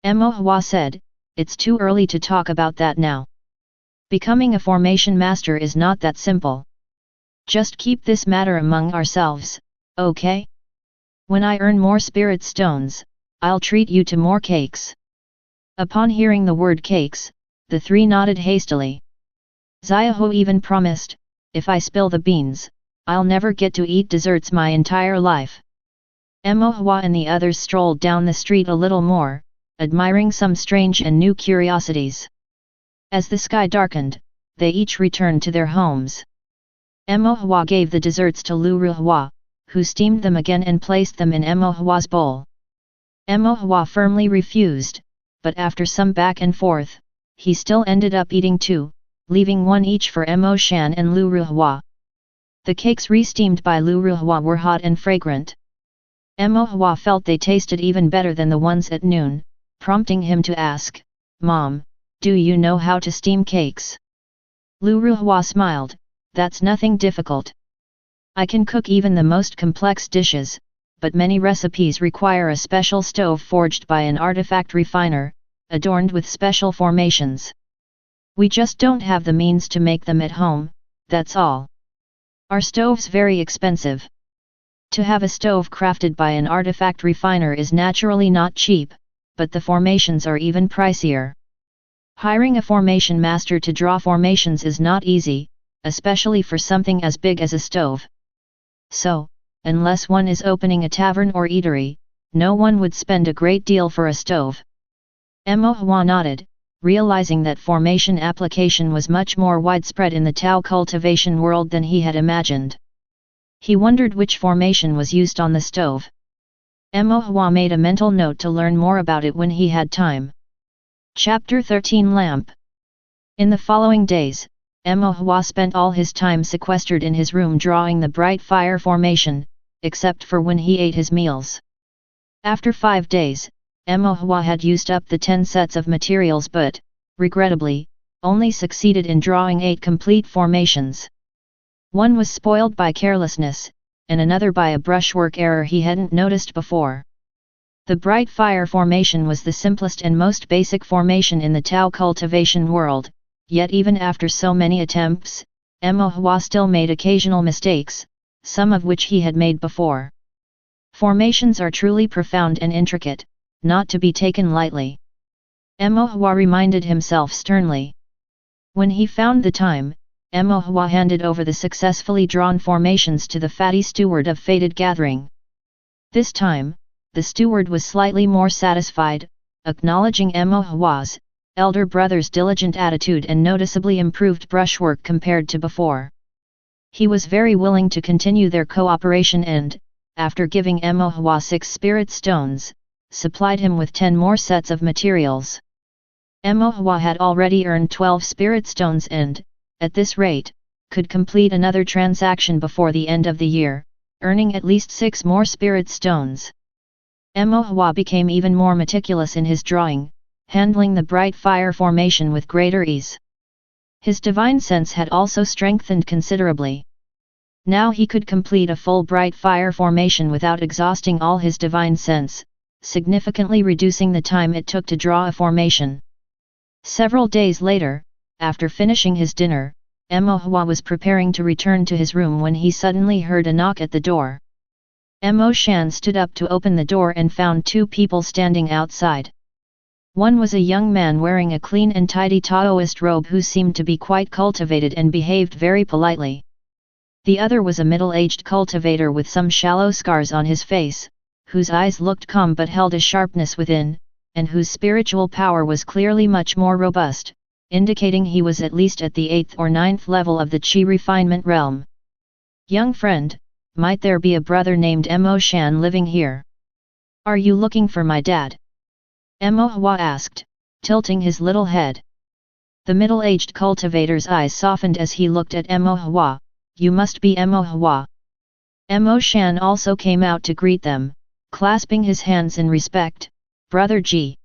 Mo Hua said, it's too early to talk about that now. Becoming a formation master is not that simple. Just keep this matter among ourselves, okay? When I earn more spirit stones, I'll treat you to more cakes. Upon hearing the word cakes, the three nodded hastily. Xiaohu even promised, if I spill the beans, I'll never get to eat desserts my entire life. Mo Hua and the others strolled down the street a little more, admiring some strange and new curiosities. As the sky darkened, they each returned to their homes. Mo Hua gave the desserts to Lu Ruhua, who steamed them again and placed them in Mo Hua's bowl. Mo Hua firmly refused, but after some back and forth, he still ended up eating two, leaving one each for Mo Shan and Lu Ruhua. The cakes re-steamed by Lu Ruhua were hot and fragrant. Mo Hua felt they tasted even better than the ones at noon, prompting him to ask, Mom, do you know how to steam cakes? Lu Ruhua smiled, that's nothing difficult. I can cook even the most complex dishes, but many recipes require a special stove forged by an artifact refiner, adorned with special formations. We just don't have the means to make them at home, that's all. Our stove's very expensive. To have a stove crafted by an artifact refiner is naturally not cheap, but the formations are even pricier. Hiring a formation master to draw formations is not easy, especially for something as big as a stove. So, unless one is opening a tavern or eatery, no one would spend a great deal for a stove. Mo Hua nodded, realizing that formation application was much more widespread in the Tao cultivation world than he had imagined. He wondered which formation was used on the stove. Mo Hua made a mental note to learn more about it when he had time. Chapter 13 Lamp. In the following days, Mo Hua spent all his time sequestered in his room drawing the bright fire formation, except for when he ate his meals. After 5 days, Mo Hua had used up the 10 sets of materials but, regrettably, only succeeded in drawing 8 complete formations. One was spoiled by carelessness, and another by a brushwork error he hadn't noticed before. The bright fire formation was the simplest and most basic formation in the Tao cultivation world, yet even after so many attempts, Mo Hua still made occasional mistakes, some of which he had made before. Formations are truly profound and intricate, not to be taken lightly. Mo Hua reminded himself sternly. When he found the time, Mo Hua handed over the successfully drawn formations to the fatty steward of Fated Gathering. This time, the steward was slightly more satisfied, acknowledging Mo Hua's elder brother's diligent attitude and noticeably improved brushwork compared to before. He was very willing to continue their cooperation and, after giving Mo Hua 6 spirit stones, supplied him with 10 more sets of materials. Mo Hua had already earned 12 spirit stones and, at this rate, could complete another transaction before the end of the year, earning at least 6 more spirit stones. Mo Hua became even more meticulous in his drawing, handling the bright fire formation with greater ease. His divine sense had also strengthened considerably. Now he could complete a full bright fire formation without exhausting all his divine sense, significantly reducing the time it took to draw a formation. Several days later, after finishing his dinner, Mo Hua was preparing to return to his room when he suddenly heard a knock at the door. Mo Shan stood up to open the door and found 2 people standing outside. One was a young man wearing a clean and tidy Taoist robe who seemed to be quite cultivated and behaved very politely. The other was a middle-aged cultivator with some shallow scars on his face, whose eyes looked calm but held a sharpness within, and whose spiritual power was clearly much more robust, indicating he was at least at the 8th or 9th level of the Qi refinement realm. Young friend, might there be a brother named Mo Shan living here? Are you looking for my dad? Mo Hua asked, tilting his little head. The middle-aged cultivator's eyes softened as he looked at Mo Hua. You must be Mo Hua. Mo Shan also came out to greet them, clasping his hands in respect. Brother Ji.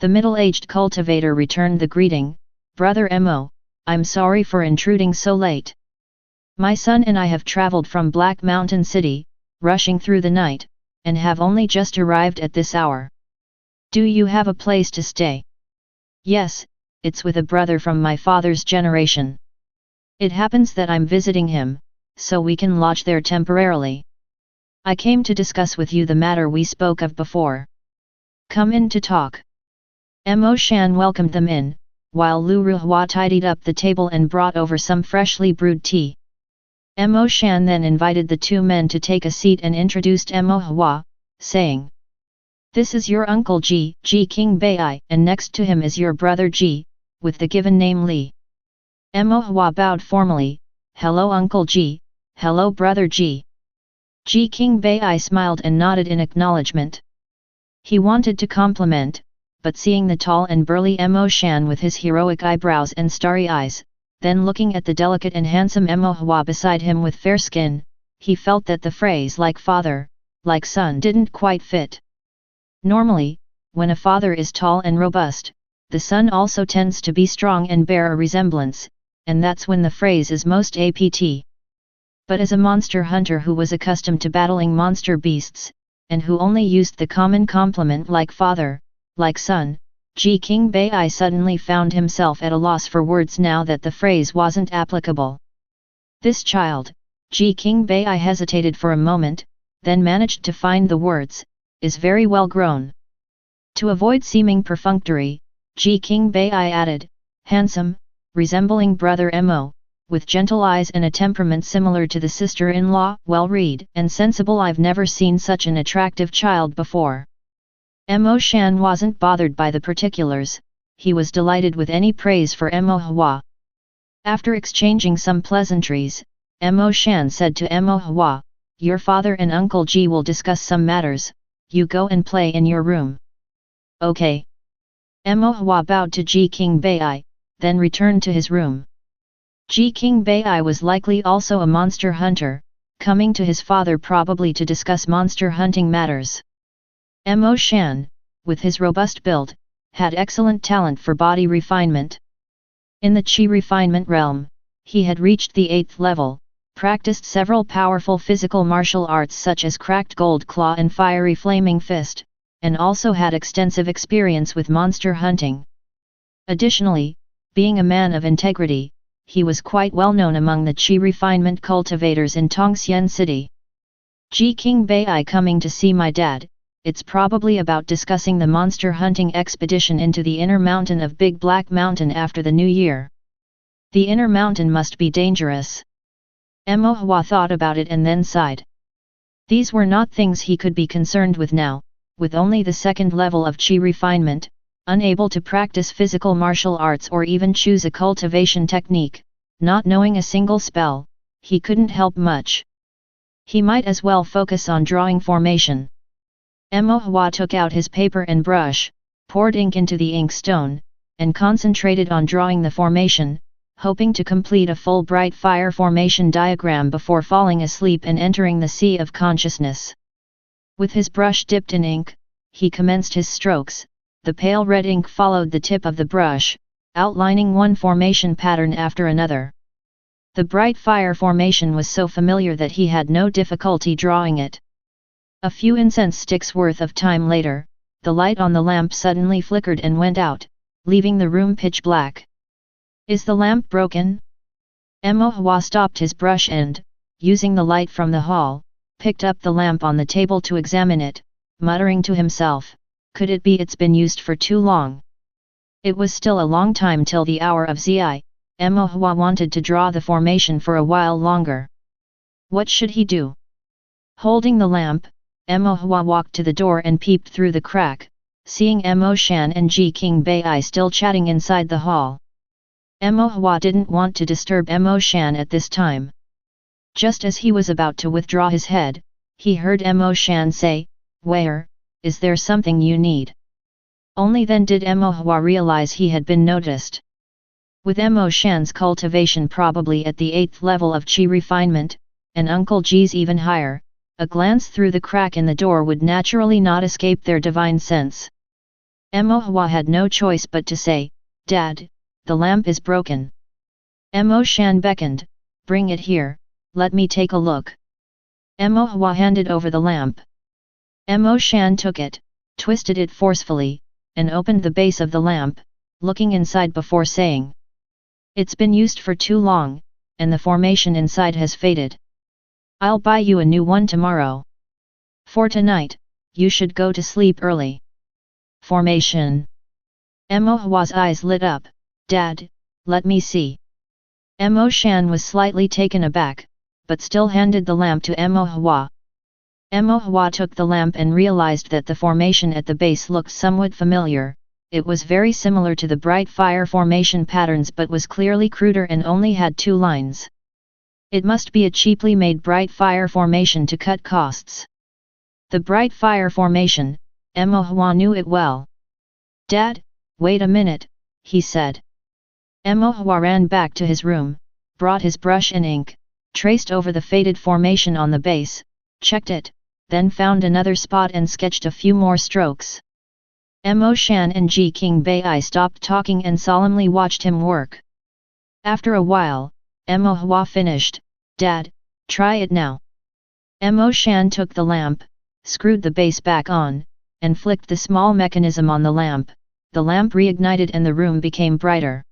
The middle-aged cultivator returned the greeting. Brother Mo, I'm sorry for intruding so late. My son and I have traveled from Black Mountain City, rushing through the night, and have only just arrived at this hour. Do you have a place to stay? Yes, it's with a brother from my father's generation. It happens that I'm visiting him, so we can lodge there temporarily. I came to discuss with you the matter we spoke of before. Come in to talk. Mo Shan welcomed them in, while Lu Ruhua tidied up the table and brought over some freshly brewed tea. Mo Shan then invited the two men to take a seat and introduced Mo Hua, saying, "This is your uncle Ji King Bai, and next to him is your brother Ji, with the given name Li." Mo Hua bowed formally, "Hello Uncle Ji, hello Brother Ji." Ji King Bai smiled and nodded in acknowledgement. He wanted to compliment, but seeing the tall and burly Mo Shan with his heroic eyebrows and starry eyes, then looking at the delicate and handsome Mo Hua beside him with fair skin, he felt that the phrase like father, like son didn't quite fit. Normally, when a father is tall and robust, the son also tends to be strong and bear a resemblance, and that's when the phrase is most apt. But as a monster hunter who was accustomed to battling monster beasts, and who only used the common compliment like father, like son, Ji King Bai suddenly found himself at a loss for words now that the phrase wasn't applicable. This child, Ji King Bai hesitated for a moment, then managed to find the words, is very well grown. To avoid seeming perfunctory, Ji King Bai added, handsome, resembling brother Mo, with gentle eyes and a temperament similar to the sister-in-law, well-read and sensible. I've never seen such an attractive child before. Mo Shan wasn't bothered by the particulars, he was delighted with any praise for Mo Hua. After exchanging some pleasantries, Mo Shan said to Mo Hua, "Your father and Uncle Ji will discuss some matters, you go and play in your room." "Okay." Mo Hua bowed to Ji King Bai, then returned to his room. Ji King Bai was likely also a monster hunter, coming to his father probably to discuss monster hunting matters. Mo Shan, with his robust build, had excellent talent for body refinement. In the Qi refinement realm, he had reached the 8th level, practiced several powerful physical martial arts such as cracked gold claw and fiery flaming fist, and also had extensive experience with monster hunting. Additionally, being a man of integrity, he was quite well known among the Qi refinement cultivators in Tongxian City. "Ji King Bai coming to see my dad, it's probably about discussing the monster hunting expedition into the inner mountain of Big Black Mountain after the new year. The inner mountain must be dangerous." Mo Hua thought about it and then sighed. These were not things he could be concerned with now, with only the 2nd level of Qi refinement, unable to practice physical martial arts or even choose a cultivation technique, not knowing a single spell, he couldn't help much. He might as well focus on drawing formation. Mo Hua took out his paper and brush, poured ink into the ink stone, and concentrated on drawing the formation, hoping to complete a full bright fire formation diagram before falling asleep and entering the sea of consciousness. With his brush dipped in ink, he commenced his strokes. The pale red ink followed the tip of the brush, outlining one formation pattern after another. The bright fire formation was so familiar that he had no difficulty drawing it. A few incense sticks worth of time later, the light on the lamp suddenly flickered and went out, leaving the room pitch black. "Is the lamp broken?" Mo Hua stopped his brush and, using the light from the hall, picked up the lamp on the table to examine it, muttering to himself, "Could it be it's been used for too long?" It was still a long time till the hour of Zi. Mo Hua wanted to draw the formation for a while longer. What should he do? Holding the lamp, Mo Hua walked to the door and peeped through the crack, seeing Mo Shan and Ji King Bai still chatting inside the hall. Mo Hua didn't want to disturb Mo Shan at this time. Just as he was about to withdraw his head, he heard Mo Shan say, "Where, is there something you need?" Only then did Mo Hua realize he had been noticed. With Mo Shan's cultivation probably at the 8th level of Qi refinement, and Uncle Ji's even higher, a glance through the crack in the door would naturally not escape their divine sense. Mo Hua had no choice but to say, "Dad, the lamp is broken." Mo Shan beckoned, "Bring it here, let me take a look. Mo Hua handed over the lamp. Mo Shan took it, twisted it forcefully, and opened the base of the lamp, looking inside before saying, "It's been used for too long, and the formation inside has faded. I'll buy you a new one tomorrow. For tonight, you should go to sleep early." Formation. Mo Hua's eyes lit up. "Dad, let me see." Mo Shan was slightly taken aback, but still handed the lamp to Mo Hua. Mo Hua took the lamp and realized that the formation at the base looked somewhat familiar. It was very similar to the bright fire formation patterns but was clearly cruder and only had 2 lines. It must be a cheaply made bright fire formation to cut costs. The bright fire formation, Mo Hua knew it well. "Dad, wait a minute," he said. Mo Hua ran back to his room, brought his brush and ink, traced over the faded formation on the base, checked it, then found another spot and sketched a few more strokes. Mo Shan and Ji King Bai stopped talking and solemnly watched him work. After a while, Mo Hua finished. "Dad, try it now." Mo Shan took the lamp, screwed the base back on, and flicked the small mechanism on the lamp. The lamp reignited and the room became brighter.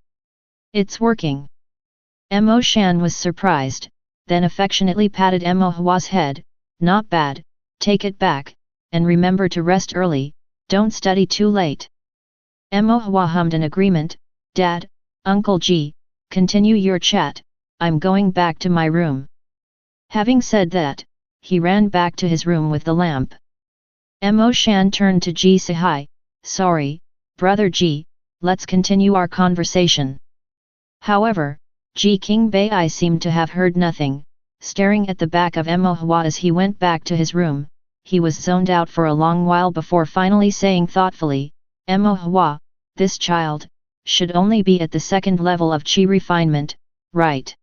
"It's working." Mo Shan was surprised, then affectionately patted Mo Hua's head. "Not bad, take it back, and remember to rest early, don't study too late." Mo Hua hummed an agreement. "Dad, Uncle Ji, continue your chat, I'm going back to my room." Having said that, he ran back to his room with the lamp. Mo Shan turned to Ji Sahai. "Sorry, brother Ji, let's continue our conversation." However, Ji King Bai seemed to have heard nothing, staring at the back of Mo Hua as he went back to his room. He was zoned out for a long while before finally saying thoughtfully, "Mo Hua, this child, should only be at the 2nd level of Qi refinement, right?"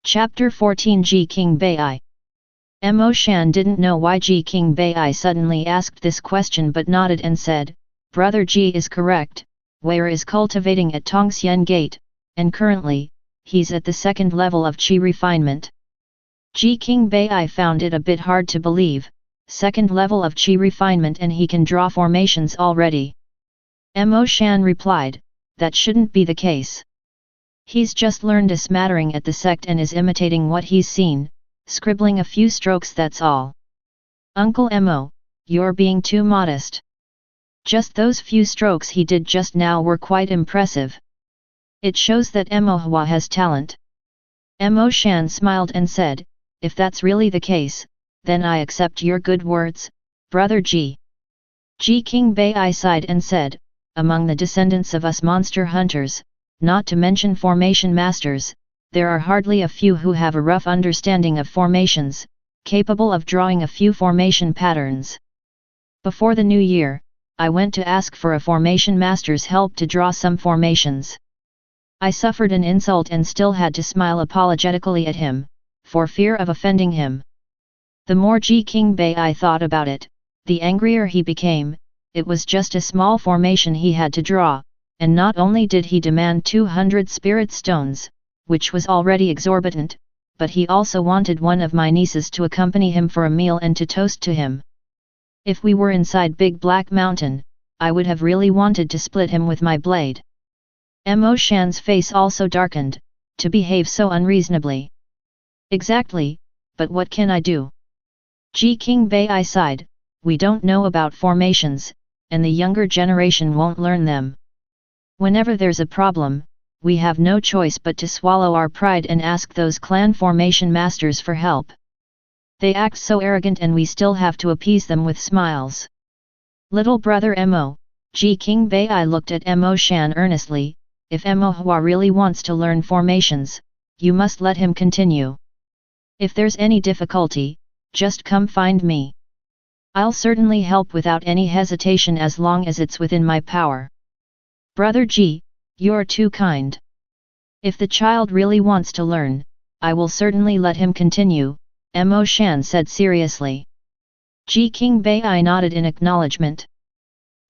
Chapter 14 Ji King Bai. Mo Shan didn't know why Ji King Bai suddenly asked this question but nodded and said, "Brother Ji is correct, Wei is cultivating at Tongxian Gate, and currently, he's at the 2nd level of Qi refinement." Ji King Bai found it a bit hard to believe, 2nd level of Qi refinement and he can draw formations already. Mo Shan replied, "That shouldn't be the case. He's just learned a smattering at the sect and is imitating what he's seen, scribbling a few strokes, that's all." "Uncle Mo, you're being too modest. Just those few strokes he did just now were quite impressive. It shows that Mo Hua has talent." Mo Shan smiled and said, "If that's really the case, then I accept your good words, brother Ji." Ji King Bai sighed and said, "Among the descendants of us monster hunters, not to mention formation masters, there are hardly a few who have a rough understanding of formations, capable of drawing a few formation patterns. Before the new year, I went to ask for a formation master's help to draw some formations. I suffered an insult and still had to smile apologetically at him, for fear of offending him." The more Ji King Bai thought about it, the angrier he became. It was just a small formation he had to draw, and not only did he demand 200 spirit stones, which was already exorbitant, but he also wanted one of my nieces to accompany him for a meal and to toast to him. If we were inside Big Black Mountain, I would have really wanted to split him with my blade. Mo Shan's face also darkened, to behave so unreasonably. "Exactly, but what can I do?" Ji King Bai sighed, "We don't know about formations, and the younger generation won't learn them. Whenever there's a problem, we have no choice but to swallow our pride and ask those clan formation masters for help. They act so arrogant and we still have to appease them with smiles." "Little brother Mo," Ji King Bai looked at Mo Shan earnestly, "if Mo Hua really wants to learn formations, you must let him continue. If there's any difficulty, just come find me. I'll certainly help without any hesitation as long as it's within my power." "Brother Ji, you're too kind. If the child really wants to learn, I will certainly let him continue," Mo Shan said seriously. Ji King Bai nodded in acknowledgement.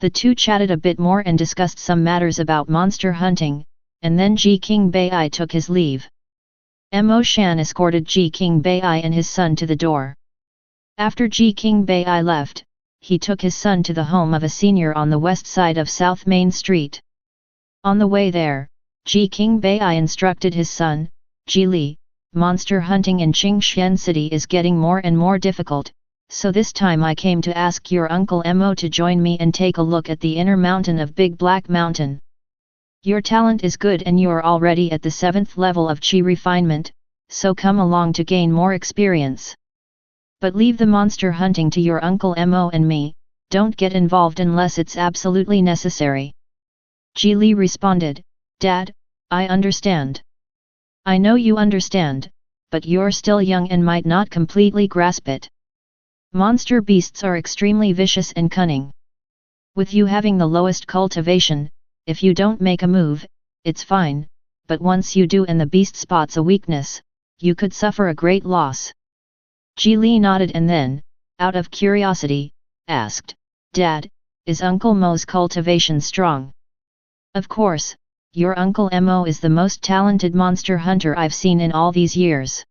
The two chatted a bit more and discussed some matters about monster hunting, and then Ji King Bai took his leave. Mo Shan escorted Ji King Bai and his son to the door. After Ji King Bai left, he took his son to the home of a senior on the west side of South Main Street. On the way there, Ji King Bai instructed his son, Ji Li, monster hunting in Xianxia City is getting more and more difficult, so this time I came to ask your uncle Mo to join me and take a look at the inner mountain of Big Black Mountain. Your talent is good and you are already at the 7th level of Qi refinement, so come along to gain more experience. But leave the monster hunting to your uncle Mo and me, don't get involved unless it's absolutely necessary. Ji Li responded, Dad, I understand. I know you understand, but you're still young and might not completely grasp it. Monster beasts are extremely vicious and cunning. With you having the lowest cultivation, if you don't make a move, it's fine, but once you do and the beast spots a weakness, you could suffer a great loss. Ji Li nodded and then, out of curiosity, asked, Dad, is Uncle Mo's cultivation strong? Of course, your Uncle Mo is the most talented monster hunter I've seen in all these years.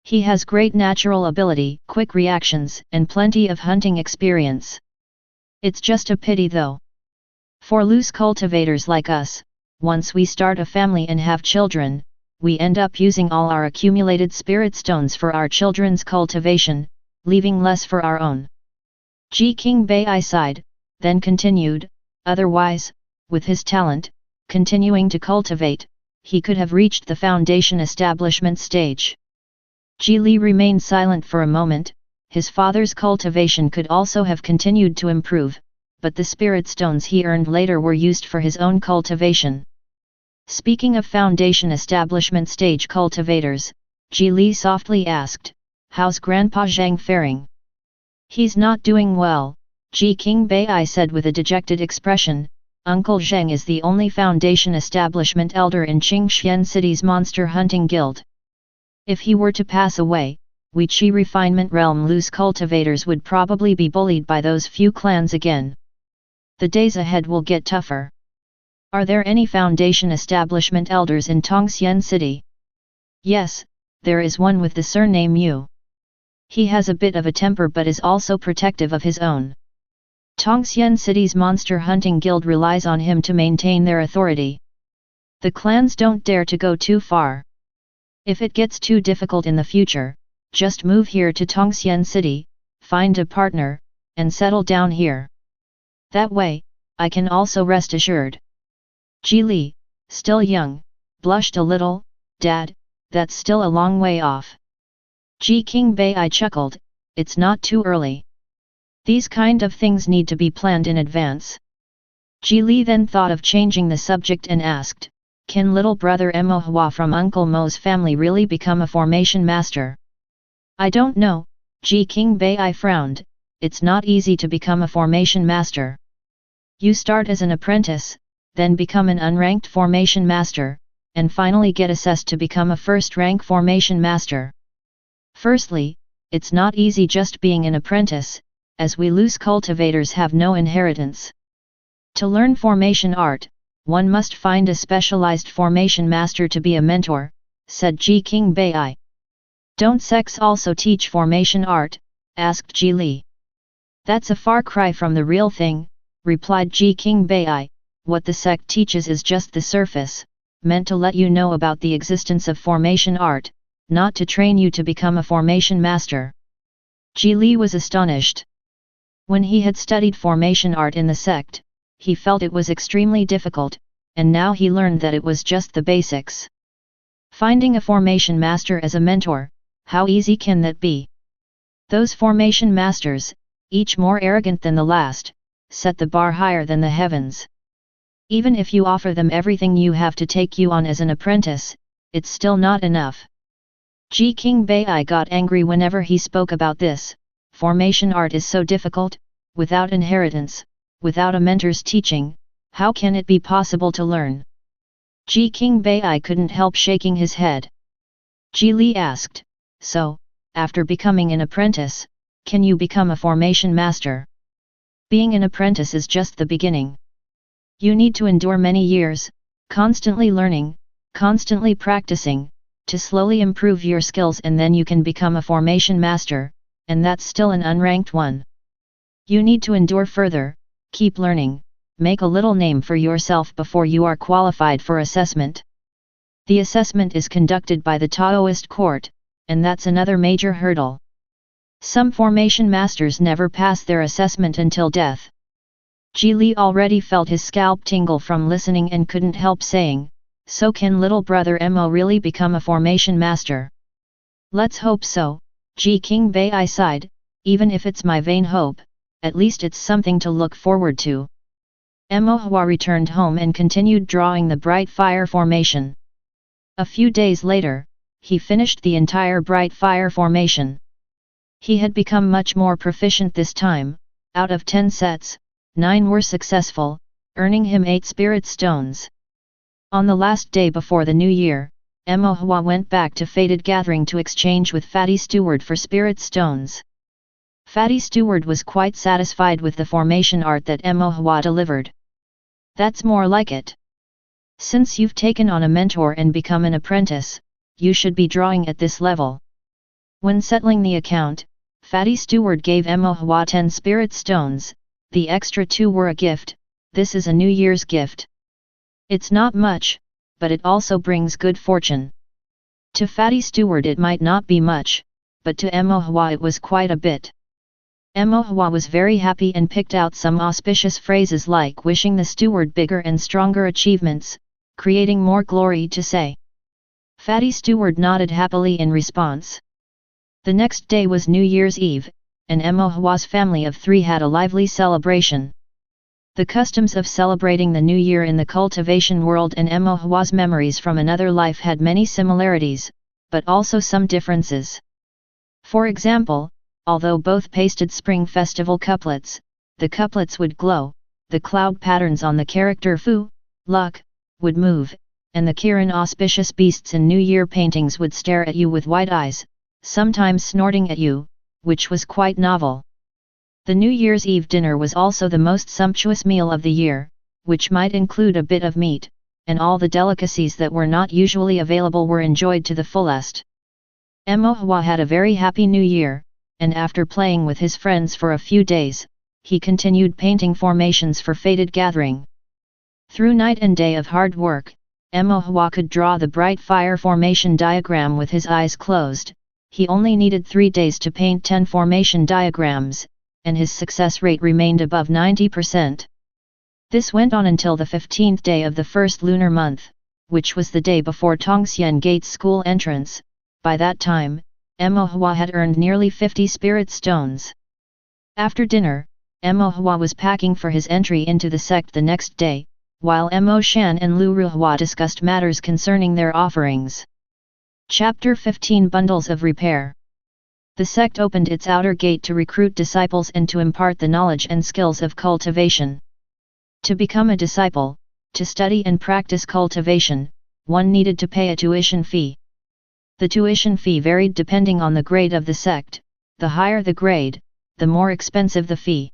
He has great natural ability, quick reactions, and plenty of hunting experience. It's just a pity though. For loose cultivators like us, once we start a family and have children, we end up using all our accumulated spirit stones for our children's cultivation, leaving less for our own. Ji King Bai sighed, then continued, otherwise, with his talent, continuing to cultivate, he could have reached the foundation establishment stage. Ji Li remained silent for a moment. His father's cultivation could also have continued to improve, but the spirit stones he earned later were used for his own cultivation. Speaking of foundation establishment stage cultivators, Ji Li softly asked, how's Grandpa Zhang faring? He's not doing well, Ji King Bai said with a dejected expression. Uncle Zhang is the only foundation establishment elder in Xianxia City's monster hunting guild. If he were to pass away, we Qi refinement realm loose cultivators would probably be bullied by those few clans again. The days ahead will get tougher. Are there any foundation establishment elders in Tongxian City? Yes, there is one with the surname Yu. He has a bit of a temper but is also protective of his own. Tongxian City's monster hunting guild relies on him to maintain their authority. The clans don't dare to go too far. If it gets too difficult in the future, just move here to Tongxian City, find a partner, and settle down here. That way, I can also rest assured. Ji Li, still young, blushed a little, Dad, that's still a long way off. Ji King Bai chuckled, it's not too early. These kind of things need to be planned in advance. Ji Li then thought of changing the subject and asked, can little brother Mo Hua from Uncle Mo's family really become a formation master? I don't know, Ji King Bai frowned, it's not easy to become a formation master. You start as an apprentice, then become an unranked formation master, and finally get assessed to become a first-rank formation master. Firstly, it's not easy just being an apprentice, as we loose cultivators have no inheritance. To learn formation art, one must find a specialized formation master to be a mentor, said Ji King Bai. Don't sects also teach formation art? Asked Ji Li. That's a far cry from the real thing, replied Ji King Bai. What the sect teaches is just the surface, meant to let you know about the existence of formation art, not to train you to become a formation master. Ji Li was astonished. When he had studied formation art in the sect, he felt it was extremely difficult, and now he learned that it was just the basics. Finding a formation master as a mentor, how easy can that be? Those formation masters, each more arrogant than the last, set the bar higher than the heavens. Even if you offer them everything you have to take you on as an apprentice, it's still not enough. Ji King Bai got angry whenever he spoke about this. Formation art is so difficult, without inheritance, without a mentor's teaching, how can it be possible to learn? Ji King Bai couldn't help shaking his head. Ji Li asked, so, after becoming an apprentice, can you become a formation master? Being an apprentice is just the beginning. You need to endure many years, constantly learning, constantly practicing, to slowly improve your skills, and then you can become a formation master, and that's still an unranked one. You need to endure further, keep learning, make a little name for yourself before you are qualified for assessment. The assessment is conducted by the Taoist court, and that's another major hurdle. Some formation masters never pass their assessment until death. Ji Li already felt his scalp tingle from listening and couldn't help saying, "So can little brother Mo really become a formation master?" "Let's hope so," Ji King Bai sighed, "even if it's my vain hope, at least it's something to look forward to." Mo Hua returned home and continued drawing the bright fire formation. A few days later, he finished the entire bright fire formation. He had become much more proficient this time. Out of 10 sets, 9 were successful, earning him 8 spirit stones. On the last day before the new year, Mo Hua went back to Fated Gathering to exchange with Fatty Steward for spirit stones. Fatty Steward was quite satisfied with the formation art that Mo Hua delivered. "That's more like it. Since you've taken on a mentor and become an apprentice, you should be drawing at this level." When settling the account, Fatty Steward gave Mo Hua 10 spirit stones, the extra 2 were a gift. "This is a New Year's gift. It's not much, but it also brings good fortune." To Fatty Steward it might not be much, but to Mo Hua it was quite a bit. Mo Hua was very happy and picked out some auspicious phrases like wishing the steward bigger and stronger achievements, creating more glory to say. Fatty Steward nodded happily in response. The next day was New Year's Eve, and Mo Hua's family of 3 had a lively celebration. The customs of celebrating the New Year in the cultivation world and Mo Hua's memories from another life had many similarities, but also some differences. For example, although both pasted spring festival couplets, the couplets would glow, the cloud patterns on the character Fu, luck, would move, and the Kiran auspicious beasts in New Year paintings would stare at you with wide eyes, sometimes snorting at you, which was quite novel. The New Year's Eve dinner was also the most sumptuous meal of the year, which might include a bit of meat, and all the delicacies that were not usually available were enjoyed to the fullest. Mo Hua had a very happy New Year, and after playing with his friends for a few days, he continued painting formations for Fated Gathering. Through night and day of hard work, Mo Hua could draw the bright fire formation diagram with his eyes closed. He only needed 3 days to paint 10 formation diagrams, and his success rate remained above 90%. This went on until the 15th day of the first lunar month, which was the day before Tongxian Gate's school entrance. By that time, Mo Hua had earned nearly 50 spirit stones. After dinner, Mo Hua was packing for his entry into the sect the next day, while Mo Shan and Lu Ruhua discussed matters concerning their offerings. Chapter 15 Bundles of Repair. The sect opened its outer gate to recruit disciples and to impart the knowledge and skills of cultivation. To become a disciple, to study and practice cultivation, one needed to pay a tuition fee. The tuition fee varied depending on the grade of the sect. The higher the grade, the more expensive the fee.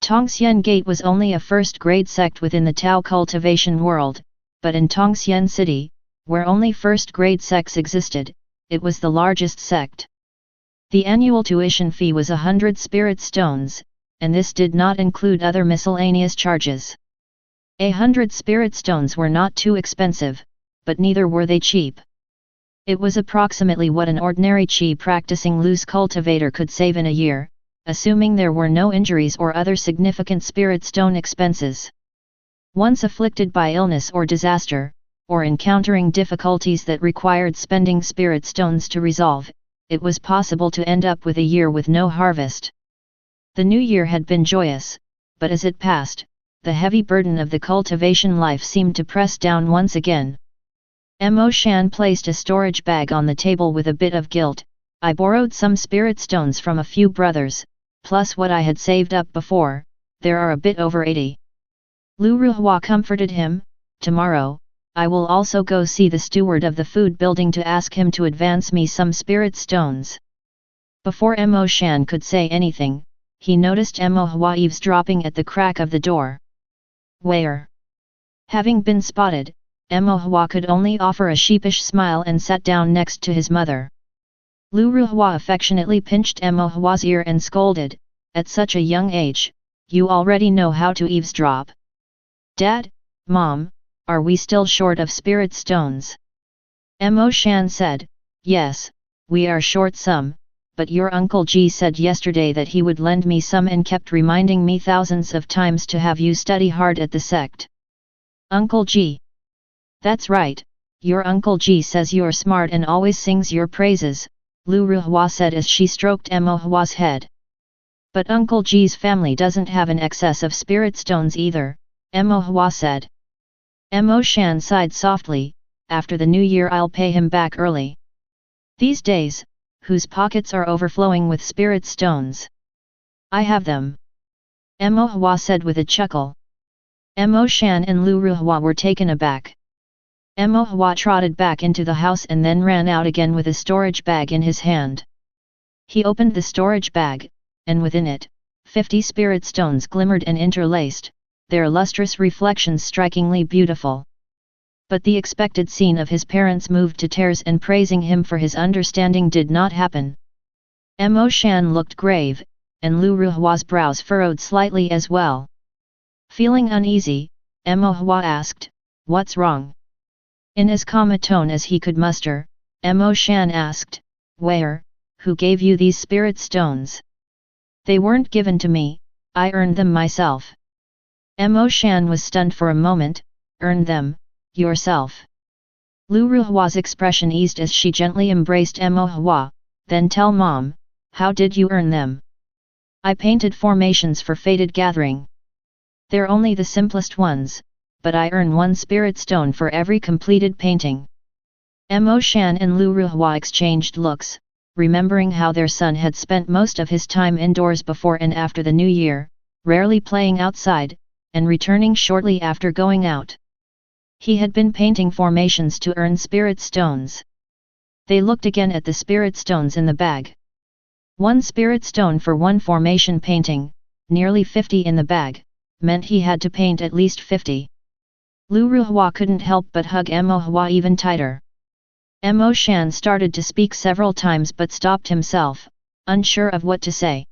Tongxian Gate was only a first-grade sect within the Tao Cultivation world, but in Tongxian City, where only first-grade sects existed, it was the largest sect. The annual tuition fee was 100 spirit stones, and this did not include other miscellaneous charges. 100 spirit stones were not too expensive, but neither were they cheap. It was approximately what an ordinary chi practicing loose cultivator could save in a year, assuming there were no injuries or other significant spirit stone expenses. Once afflicted by illness or disaster, or encountering difficulties that required spending spirit stones to resolve, it was possible to end up with a year with no harvest. The new year had been joyous, but as it passed, the heavy burden of the cultivation life seemed to press down once again. Mo Shan placed a storage bag on the table with a bit of guilt. "I borrowed some spirit stones from a few brothers, plus what I had saved up before, there are a bit over 80. Lu Ruhua comforted him. "Tomorrow, I will also go see the steward of the food building to ask him to advance me some spirit stones." Before Mo Shan could say anything, he noticed Mo Hua eavesdropping at the crack of the door. "Where?" Having been spotted, Mo Hua could only offer a sheepish smile and sat down next to his mother. Lu Ruhua affectionately pinched Mo Hua's ear and scolded, "At such a young age, you already know how to eavesdrop. Dad, Mom, are we still short of spirit stones?" Mo Shan said, "Yes, we are short some, but your Uncle Ji said yesterday that he would lend me some and kept reminding me thousands of times to have you study hard at the sect." Uncle Ji. That's right, your Uncle Ji says you're smart and always sings your praises, Lu Ruhua said as she stroked Mo Hua's head. But Uncle Ji's family doesn't have an excess of spirit stones either, Mo Hua said. Mo Shan sighed softly, "After the new year I'll pay him back early. These days, whose pockets are overflowing with spirit stones? I have them." Mo Hua said with a chuckle. Mo Shan and Lu Ruhua were taken aback. Mo Hua trotted back into the house and then ran out again with a storage bag in his hand. He opened the storage bag, and within it, 50 spirit stones glimmered and interlaced, their lustrous reflections strikingly beautiful. But the expected scene of his parents moved to tears and praising him for his understanding did not happen. Mo Shan looked grave, and Lu Ruhua's brows furrowed slightly as well. Feeling uneasy, Mo Hua asked, "What's wrong?" In as calm a tone as he could muster, Mo Shan asked, "Where, who gave you these spirit stones?" "They weren't given to me, I earned them myself." Mo Shan was stunned for a moment. "Earned them, yourself?" Lu Ruhua's expression eased as she gently embraced Mo Hua, "Then tell Mom, how did you earn them?" "I painted formations for Fated Gathering. They're only the simplest ones, but I earn 1 spirit stone for every completed painting." Mo Shan and Lu Ruhua exchanged looks, remembering how their son had spent most of his time indoors before and after the new year, rarely playing outside, and returning shortly after going out. He had been painting formations to earn spirit stones. They looked again at the spirit stones in the bag. 1 spirit stone for 1 formation painting, nearly 50 in the bag, meant he had to paint at least 50. Lu Ruhua couldn't help but hug Mo Hua even tighter. Mo Shan started to speak several times but stopped himself, unsure of what to say.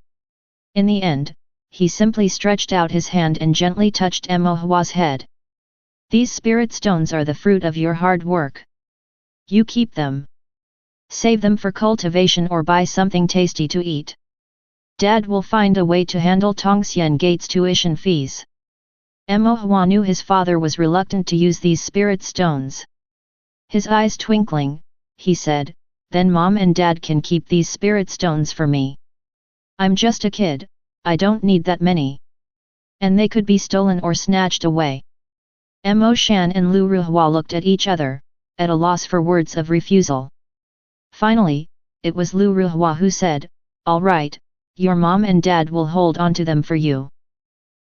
In the end, he simply stretched out his hand and gently touched Mo Hua's head. "These spirit stones are the fruit of your hard work. You keep them. Save them for cultivation or buy something tasty to eat. Dad will find a way to handle Tongxian Gate's tuition fees." Mo Hua knew his father was reluctant to use these spirit stones. His eyes twinkling, he said, "Then Mom and Dad can keep these spirit stones for me. I'm just a kid, I don't need that many. And they could be stolen or snatched away." Mo Shan and Lu Ruhua looked at each other, at a loss for words of refusal. Finally, it was Lu Ruhua who said, "All right, your Mom and Dad will hold on to them for you."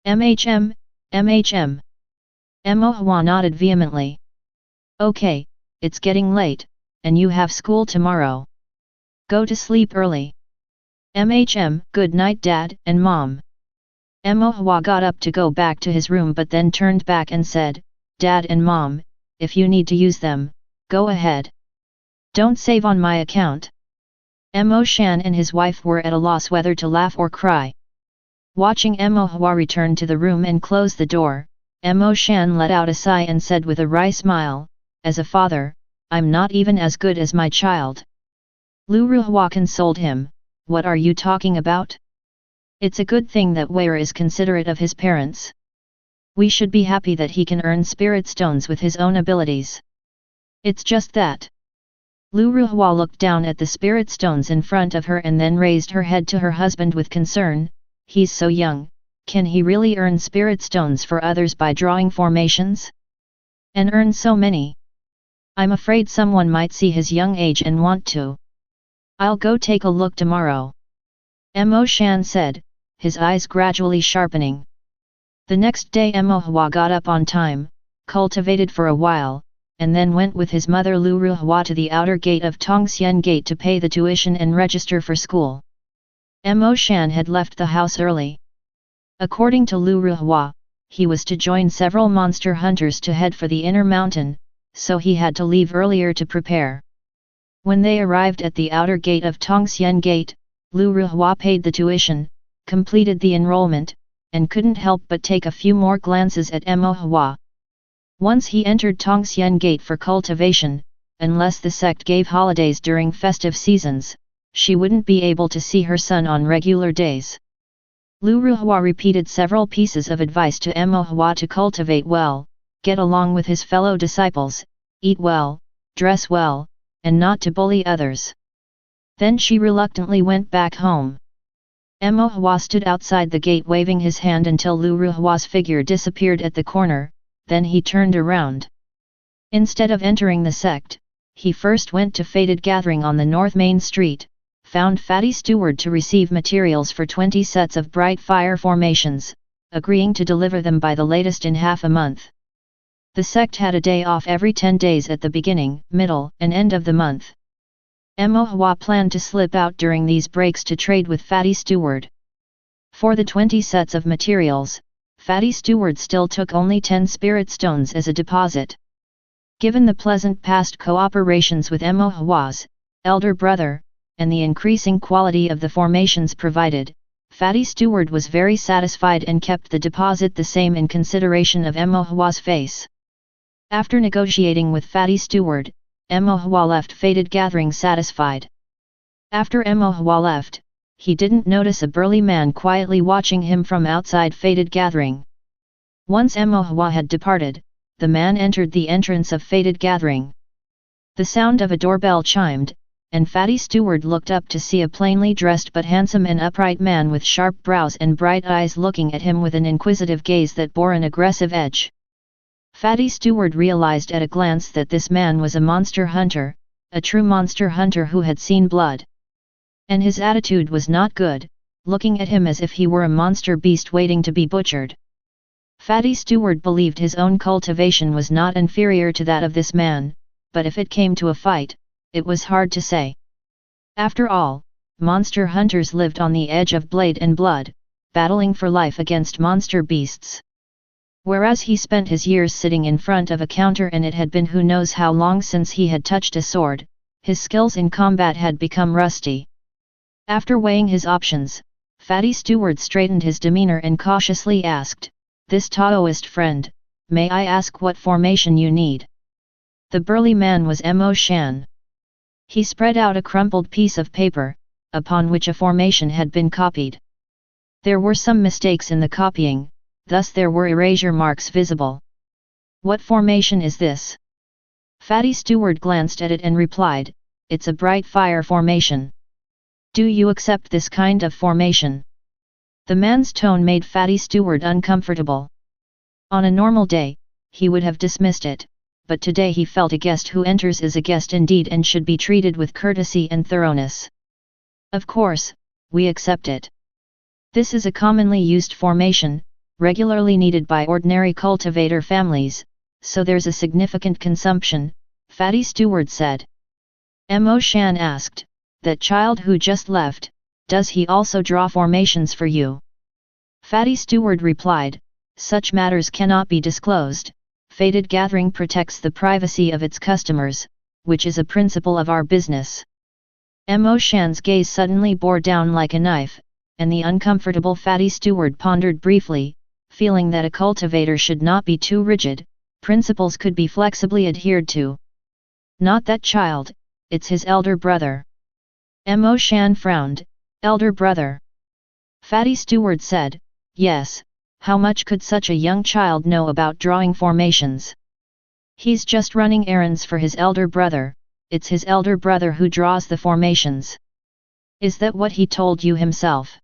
"MHM, MHM." Mo Hua nodded vehemently. "Okay, it's getting late, and you have school tomorrow. Go to sleep early." "MHM, good night Dad and Mom." Mo Hua got up to go back to his room but then turned back and said, "Dad and Mom, if you need to use them, go ahead. Don't save on my account." Mo Shan and his wife were at a loss whether to laugh or cry. Watching Mo Hua return to the room and close the door, Mo Shan let out a sigh and said with a wry smile, "As a father, I'm not even as good as my child." Lu Ruhua consoled him, "What are you talking about? It's a good thing that Wei is considerate of his parents. We should be happy that he can earn spirit stones with his own abilities. It's just that." Lu Ruhua looked down at the spirit stones in front of her and then raised her head to her husband with concern. "He's so young, can he really earn spirit stones for others by drawing formations? And earn so many? I'm afraid someone might see his young age and want to. I'll go take a look tomorrow." Mo Shan said, his eyes gradually sharpening. The next day Mo Hua got up on time, cultivated for a while, and then went with his mother Lu Ruhua to the outer gate of Tongxian Gate to pay the tuition and register for school. Mo Shan had left the house early. According to Lu Ruhua, he was to join several monster hunters to head for the inner mountain, so he had to leave earlier to prepare. When they arrived at the outer gate of Tongxian Gate, Lu Ruhua paid the tuition, completed the enrollment, and couldn't help but take a few more glances at Mo Hua. Once he entered Tongxian Gate for cultivation, unless the sect gave holidays during festive seasons, she wouldn't be able to see her son on regular days. Lu Ruhua repeated several pieces of advice to Mo Hua to cultivate well, get along with his fellow disciples, eat well, dress well, and not to bully others. Then she reluctantly went back home. Mo Hua stood outside the gate waving his hand until Lu Ruhua's figure disappeared at the corner, then he turned around. Instead of entering the sect, he first went to Faded Gathering on the North Main Street, found Fatty Steward to receive materials for 20 sets of bright fire formations, agreeing to deliver them by the latest in half a month. The sect had a day off every 10 days at the beginning, middle, and end of the month. Mo Hua planned to slip out during these breaks to trade with Fatty Steward. For the 20 sets of materials, Fatty Steward still took only 10 spirit stones as a deposit. Given the pleasant past cooperations with Mo Hua's elder brother, and the increasing quality of the formations provided, Fatty Steward was very satisfied and kept the deposit the same in consideration of Mo Hua's face. After negotiating with Fatty Steward, Mo Hua left Faded Gathering satisfied. After Mo Hua left, he didn't notice a burly man quietly watching him from outside Faded Gathering. Once Mo Hua had departed, the man entered the entrance of Faded Gathering. The sound of a doorbell chimed, and Fatty Steward looked up to see a plainly dressed but handsome and upright man with sharp brows and bright eyes looking at him with an inquisitive gaze that bore an aggressive edge. Fatty Steward realized at a glance that this man was a monster hunter, a true monster hunter who had seen blood. And his attitude was not good, looking at him as if he were a monster beast waiting to be butchered. Fatty Steward believed his own cultivation was not inferior to that of this man, but if it came to a fight, it was hard to say. After all, monster hunters lived on the edge of blade and blood, battling for life against monster beasts. Whereas he spent his years sitting in front of a counter and it had been who knows how long since he had touched a sword, his skills in combat had become rusty. After weighing his options, Fatty Steward straightened his demeanor and cautiously asked, "This Taoist friend, may I ask what formation you need?" The burly man was Mo Shan. He spread out a crumpled piece of paper, upon which a formation had been copied. There were some mistakes in the copying, thus there were erasure marks visible. "What formation is this?" Fatty Steward glanced at it and replied, "It's a bright fire formation. Do you accept this kind of formation?" The man's tone made Fatty Steward uncomfortable. On a normal day, he would have dismissed it, but today he felt a guest who enters is a guest indeed and should be treated with courtesy and thoroughness. "Of course, we accept it. This is a commonly used formation, regularly needed by ordinary cultivator families, so there's a significant consumption," Fatty Steward said. Mo Shan asked, "That child who just left, does he also draw formations for you?" Fatty Steward replied, "Such matters cannot be disclosed. Faded Gathering protects the privacy of its customers, which is a principle of our business." Mo Shan's gaze suddenly bore down like a knife, and the uncomfortable Fatty Steward pondered briefly, feeling that a cultivator should not be too rigid, principles could be flexibly adhered to. "Not that child, it's his elder brother." Mo Shan frowned. "Elder brother?" Fatty Steward said, "Yes, how much could such a young child know about drawing formations? He's just running errands for his elder brother, it's his elder brother who draws the formations." "Is that what he told you himself?"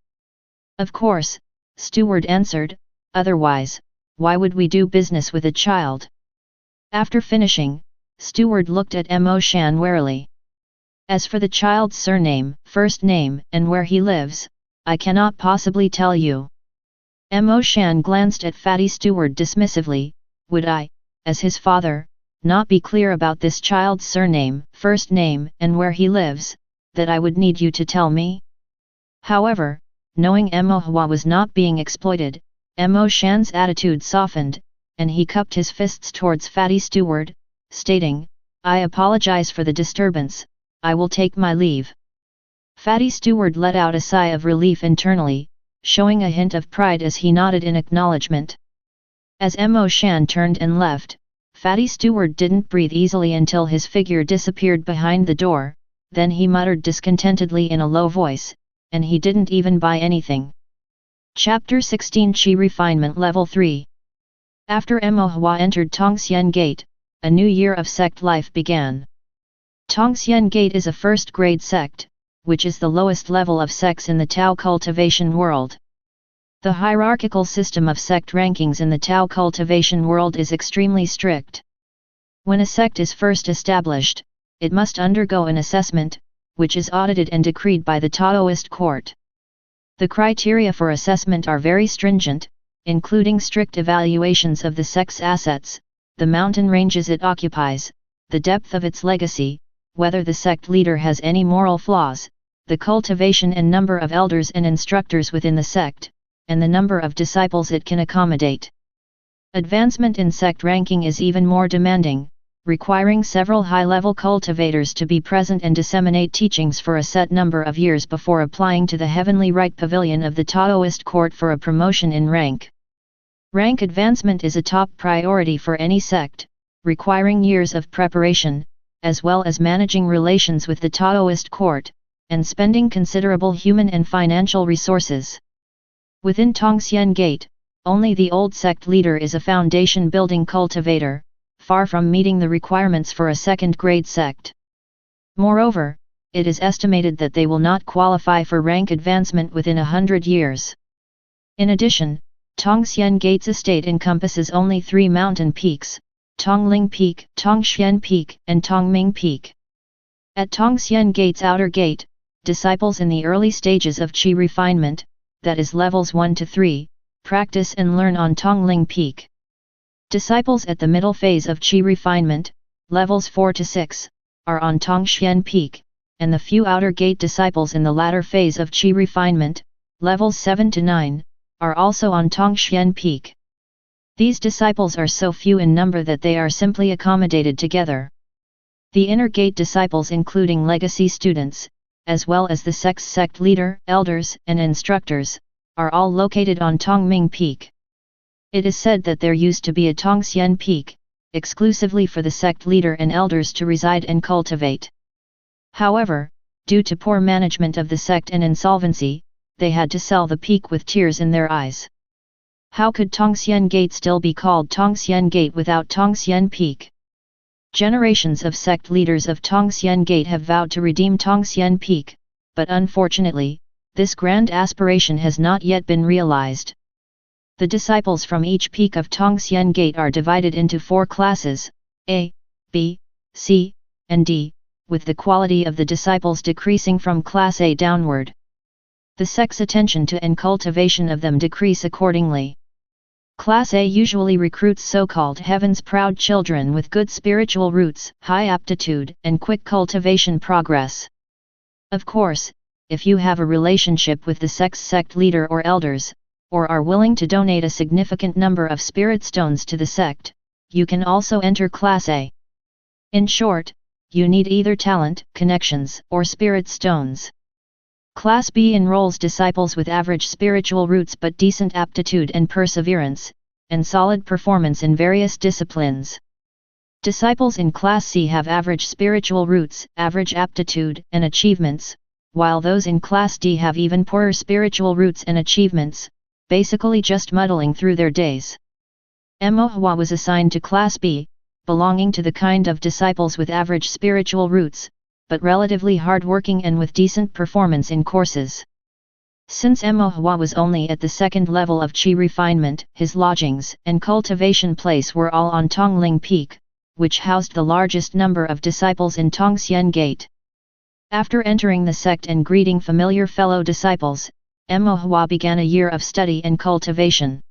"Of course," Steward answered, "otherwise, why would we do business with a child?" After finishing, Steward looked at Mo Shan warily. "As for the child's surname, first name, and where he lives, I cannot possibly tell you." Mo Shan glanced at Fatty Steward dismissively. "Would I, as his father, not be clear about this child's surname, first name, and where he lives, that I would need you to tell me?" However, knowing Mo Hua was not being exploited, Mo Shan's attitude softened, and he cupped his fists towards Fatty Steward. stating, "I apologize for the disturbance, I will take my leave." Fatty Steward let out a sigh of relief internally, showing a hint of pride as he nodded in acknowledgement. As Mo Shan turned and left, Fatty Steward didn't breathe easily until his figure disappeared behind the door, then he muttered discontentedly in a low voice, "And he didn't even buy anything." Chapter 16 Qi Refinement Level 3. After Mo Hua entered Tongxian Gate, a new year of sect life began. Tongxian Gate is a first-grade sect, which is the lowest level of sects in the Tao Cultivation world. The hierarchical system of sect rankings in the Tao Cultivation world is extremely strict. When a sect is first established, it must undergo an assessment, which is audited and decreed by the Taoist court. The criteria for assessment are very stringent, including strict evaluations of the sect's assets, the mountain ranges it occupies, the depth of its legacy, whether the sect leader has any moral flaws, the cultivation and number of elders and instructors within the sect, and the number of disciples it can accommodate. Advancement in sect ranking is even more demanding, requiring several high-level cultivators to be present and disseminate teachings for a set number of years before applying to the heavenly right pavilion of the Taoist court for a promotion in rank. Rank advancement is a top priority for any sect, requiring years of preparation, as well as managing relations with the Taoist court, and spending considerable human and financial resources. Within Tongxian Gate, only the old sect leader is a foundation-building cultivator, far from meeting the requirements for a second-grade sect. Moreover, it is estimated that they will not qualify for rank advancement within 100 years. In addition, Tongxian Gate's estate encompasses only 3 mountain peaks, Tongling Peak, Tongxian Peak, and Tongming Peak. At Tongxian Gate's outer gate, disciples in the early stages of Qi refinement, that is levels 1 to 3, practice and learn on Tongling Peak. Disciples at the middle phase of Qi refinement, levels 4 to 6, are on Tongxian Peak, and the few outer gate disciples in the latter phase of Qi refinement, levels 7 to 9, are also on Tongxian Peak. These disciples are so few in number that they are simply accommodated together. The inner gate disciples, including legacy students, as well as the sect's sect leader, elders, and instructors, are all located on Tongming Peak. It is said that there used to be a Tongxian Peak, exclusively for the sect leader and elders to reside and cultivate. However, due to poor management of the sect and insolvency, they had to sell the peak with tears in their eyes. How could Tongxian Gate still be called Tongxian Gate without Tongxian Peak? Generations of sect leaders of Tongxian Gate have vowed to redeem Tongxian Peak, but unfortunately, this grand aspiration has not yet been realized. The disciples from each peak of Tongxian Gate are divided into 4 classes, A, B, C, and D, with the quality of the disciples decreasing from class A downward. The sect's attention to and cultivation of them decrease accordingly. Class A usually recruits so-called heaven's proud children with good spiritual roots, high aptitude, and quick cultivation progress. Of course, if you have a relationship with the sect's sect leader or elders, or are willing to donate a significant number of spirit stones to the sect, you can also enter Class A. In short, you need either talent, connections, or spirit stones. Class B enrolls disciples with average spiritual roots but decent aptitude and perseverance, and solid performance in various disciplines. Disciples in Class C have average spiritual roots, average aptitude, and achievements, while those in Class D have even poorer spiritual roots and achievements, basically just muddling through their days. Mo Hua was assigned to Class B, belonging to the kind of disciples with average spiritual roots, but relatively hard-working and with decent performance in courses. Since Mo Hua was only at the second level of Qi refinement, his lodgings and cultivation place were all on Tongling Peak, which housed the largest number of disciples in Tongxian Gate. After entering the sect and greeting familiar fellow disciples, Mo Hua began a year of study and cultivation.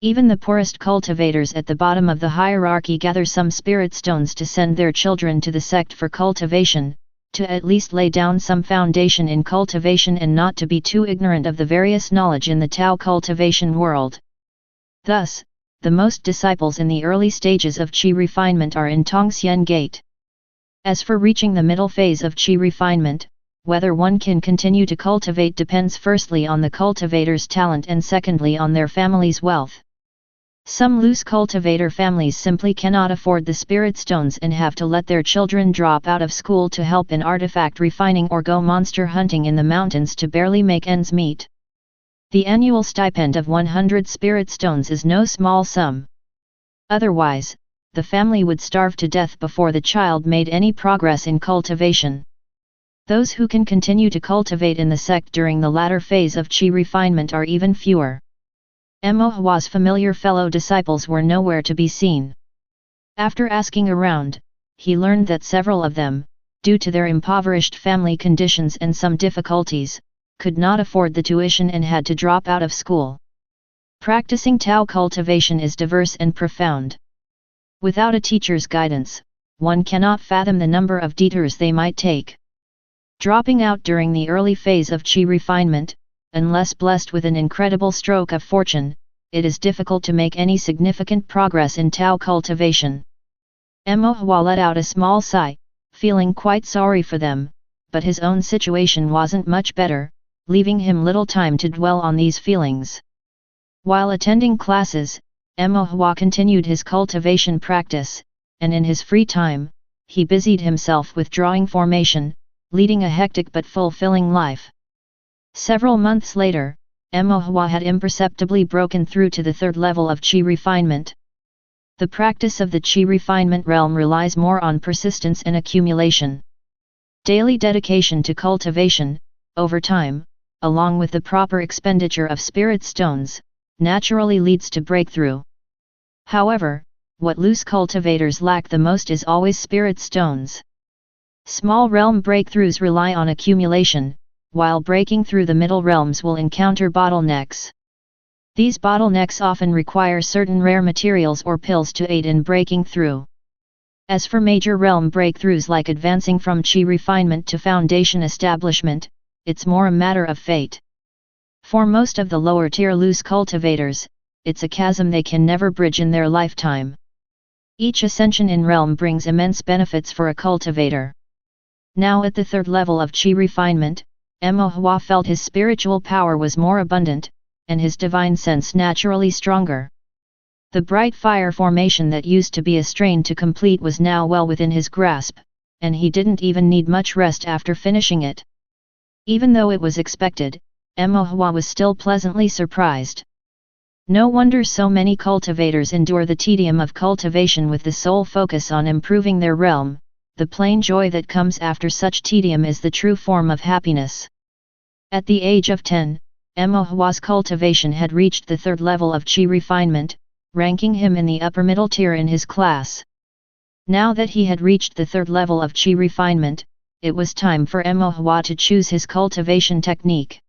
Even the poorest cultivators at the bottom of the hierarchy gather some spirit stones to send their children to the sect for cultivation, to at least lay down some foundation in cultivation and not to be too ignorant of the various knowledge in the Tao cultivation world. Thus, the most disciples in the early stages of Qi refinement are in Tongxian Gate. As for reaching the middle phase of Qi refinement, whether one can continue to cultivate depends firstly on the cultivator's talent and secondly on their family's wealth. Some loose cultivator families simply cannot afford the spirit stones and have to let their children drop out of school to help in artifact refining or go monster hunting in the mountains to barely make ends meet. The annual stipend of 100 spirit stones is no small sum. Otherwise, the family would starve to death before the child made any progress in cultivation. Those who can continue to cultivate in the sect during the latter phase of Qi refinement are even fewer. Mo Hua's familiar fellow disciples were nowhere to be seen. After asking around, he learned that several of them, due to their impoverished family conditions and some difficulties, could not afford the tuition and had to drop out of school. Practicing Tao cultivation is diverse and profound. Without a teacher's guidance, one cannot fathom the number of detours they might take. Dropping out during the early phase of Qi refinement, unless blessed with an incredible stroke of fortune, it is difficult to make any significant progress in Tao cultivation. Mo Hua let out a small sigh, feeling quite sorry for them, but his own situation wasn't much better, leaving him little time to dwell on these feelings. While attending classes, Mo Hua continued his cultivation practice, and in his free time, he busied himself with drawing formation, leading a hectic but fulfilling life. Several months later, Mo Hua had imperceptibly broken through to the third level of Qi refinement. The practice of the Qi refinement realm relies more on persistence and accumulation. Daily dedication to cultivation, over time, along with the proper expenditure of spirit stones, naturally leads to breakthrough. However, what loose cultivators lack the most is always spirit stones. Small realm breakthroughs rely on accumulation, while breaking through the middle realms will encounter bottlenecks. These bottlenecks often require certain rare materials or pills to aid in breaking through. As for major realm breakthroughs like advancing from Qi refinement to foundation establishment, it's more a matter of fate. For most of the lower tier loose cultivators, it's a chasm they can never bridge in their lifetime. Each ascension in realm brings immense benefits for a cultivator. Now at the third level of Qi refinement, Mo Hua felt his spiritual power was more abundant, and his divine sense naturally stronger. The bright fire formation that used to be a strain to complete was now well within his grasp, and he didn't even need much rest after finishing it. Even though it was expected, Mo Hua was still pleasantly surprised. No wonder so many cultivators endure the tedium of cultivation with the sole focus on improving their realm. The plain joy that comes after such tedium is the true form of happiness. At the age of 10, Mo Hua's cultivation had reached the third level of Qi refinement, ranking him in the upper middle tier in his class. Now that he had reached the third level of Qi refinement, it was time for Mo Hua to choose his cultivation technique.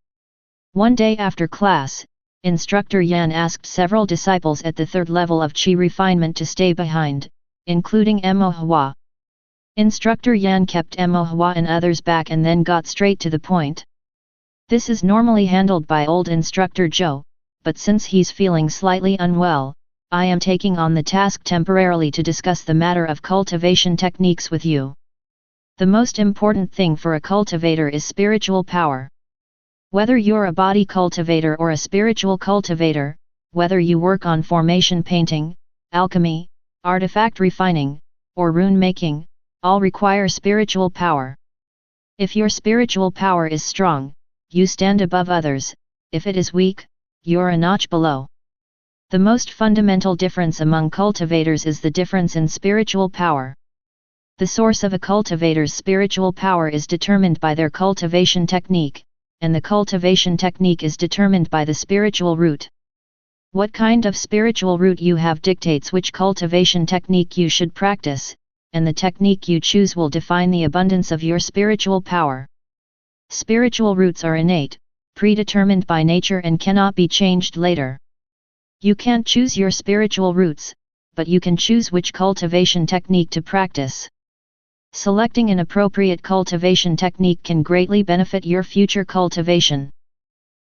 One day after class, Instructor Yan asked several disciples at the third level of Qi refinement to stay behind, including Mo Hua. Instructor Yan kept Mo Hua and others back and then got straight to the point. This is normally handled by old Instructor Zhou, but since he's feeling slightly unwell, I am taking on the task temporarily to discuss the matter of cultivation techniques with you. The most important thing for a cultivator is spiritual power. Whether you're a body cultivator or a spiritual cultivator, whether you work on formation painting, alchemy, artifact refining, or rune making, all require spiritual power. If your spiritual power is strong, you stand above others. If it is weak, you're a notch below. The most fundamental difference among cultivators is the difference in spiritual power. The source of a cultivator's spiritual power is determined by their cultivation technique, and the cultivation technique is determined by the spiritual root. What kind of spiritual root you have dictates which cultivation technique you should practice, and the technique you choose will define the abundance of your spiritual power. Spiritual roots are innate, predetermined by nature and cannot be changed later. You can't choose your spiritual roots, but you can choose which cultivation technique to practice. Selecting an appropriate cultivation technique can greatly benefit your future cultivation.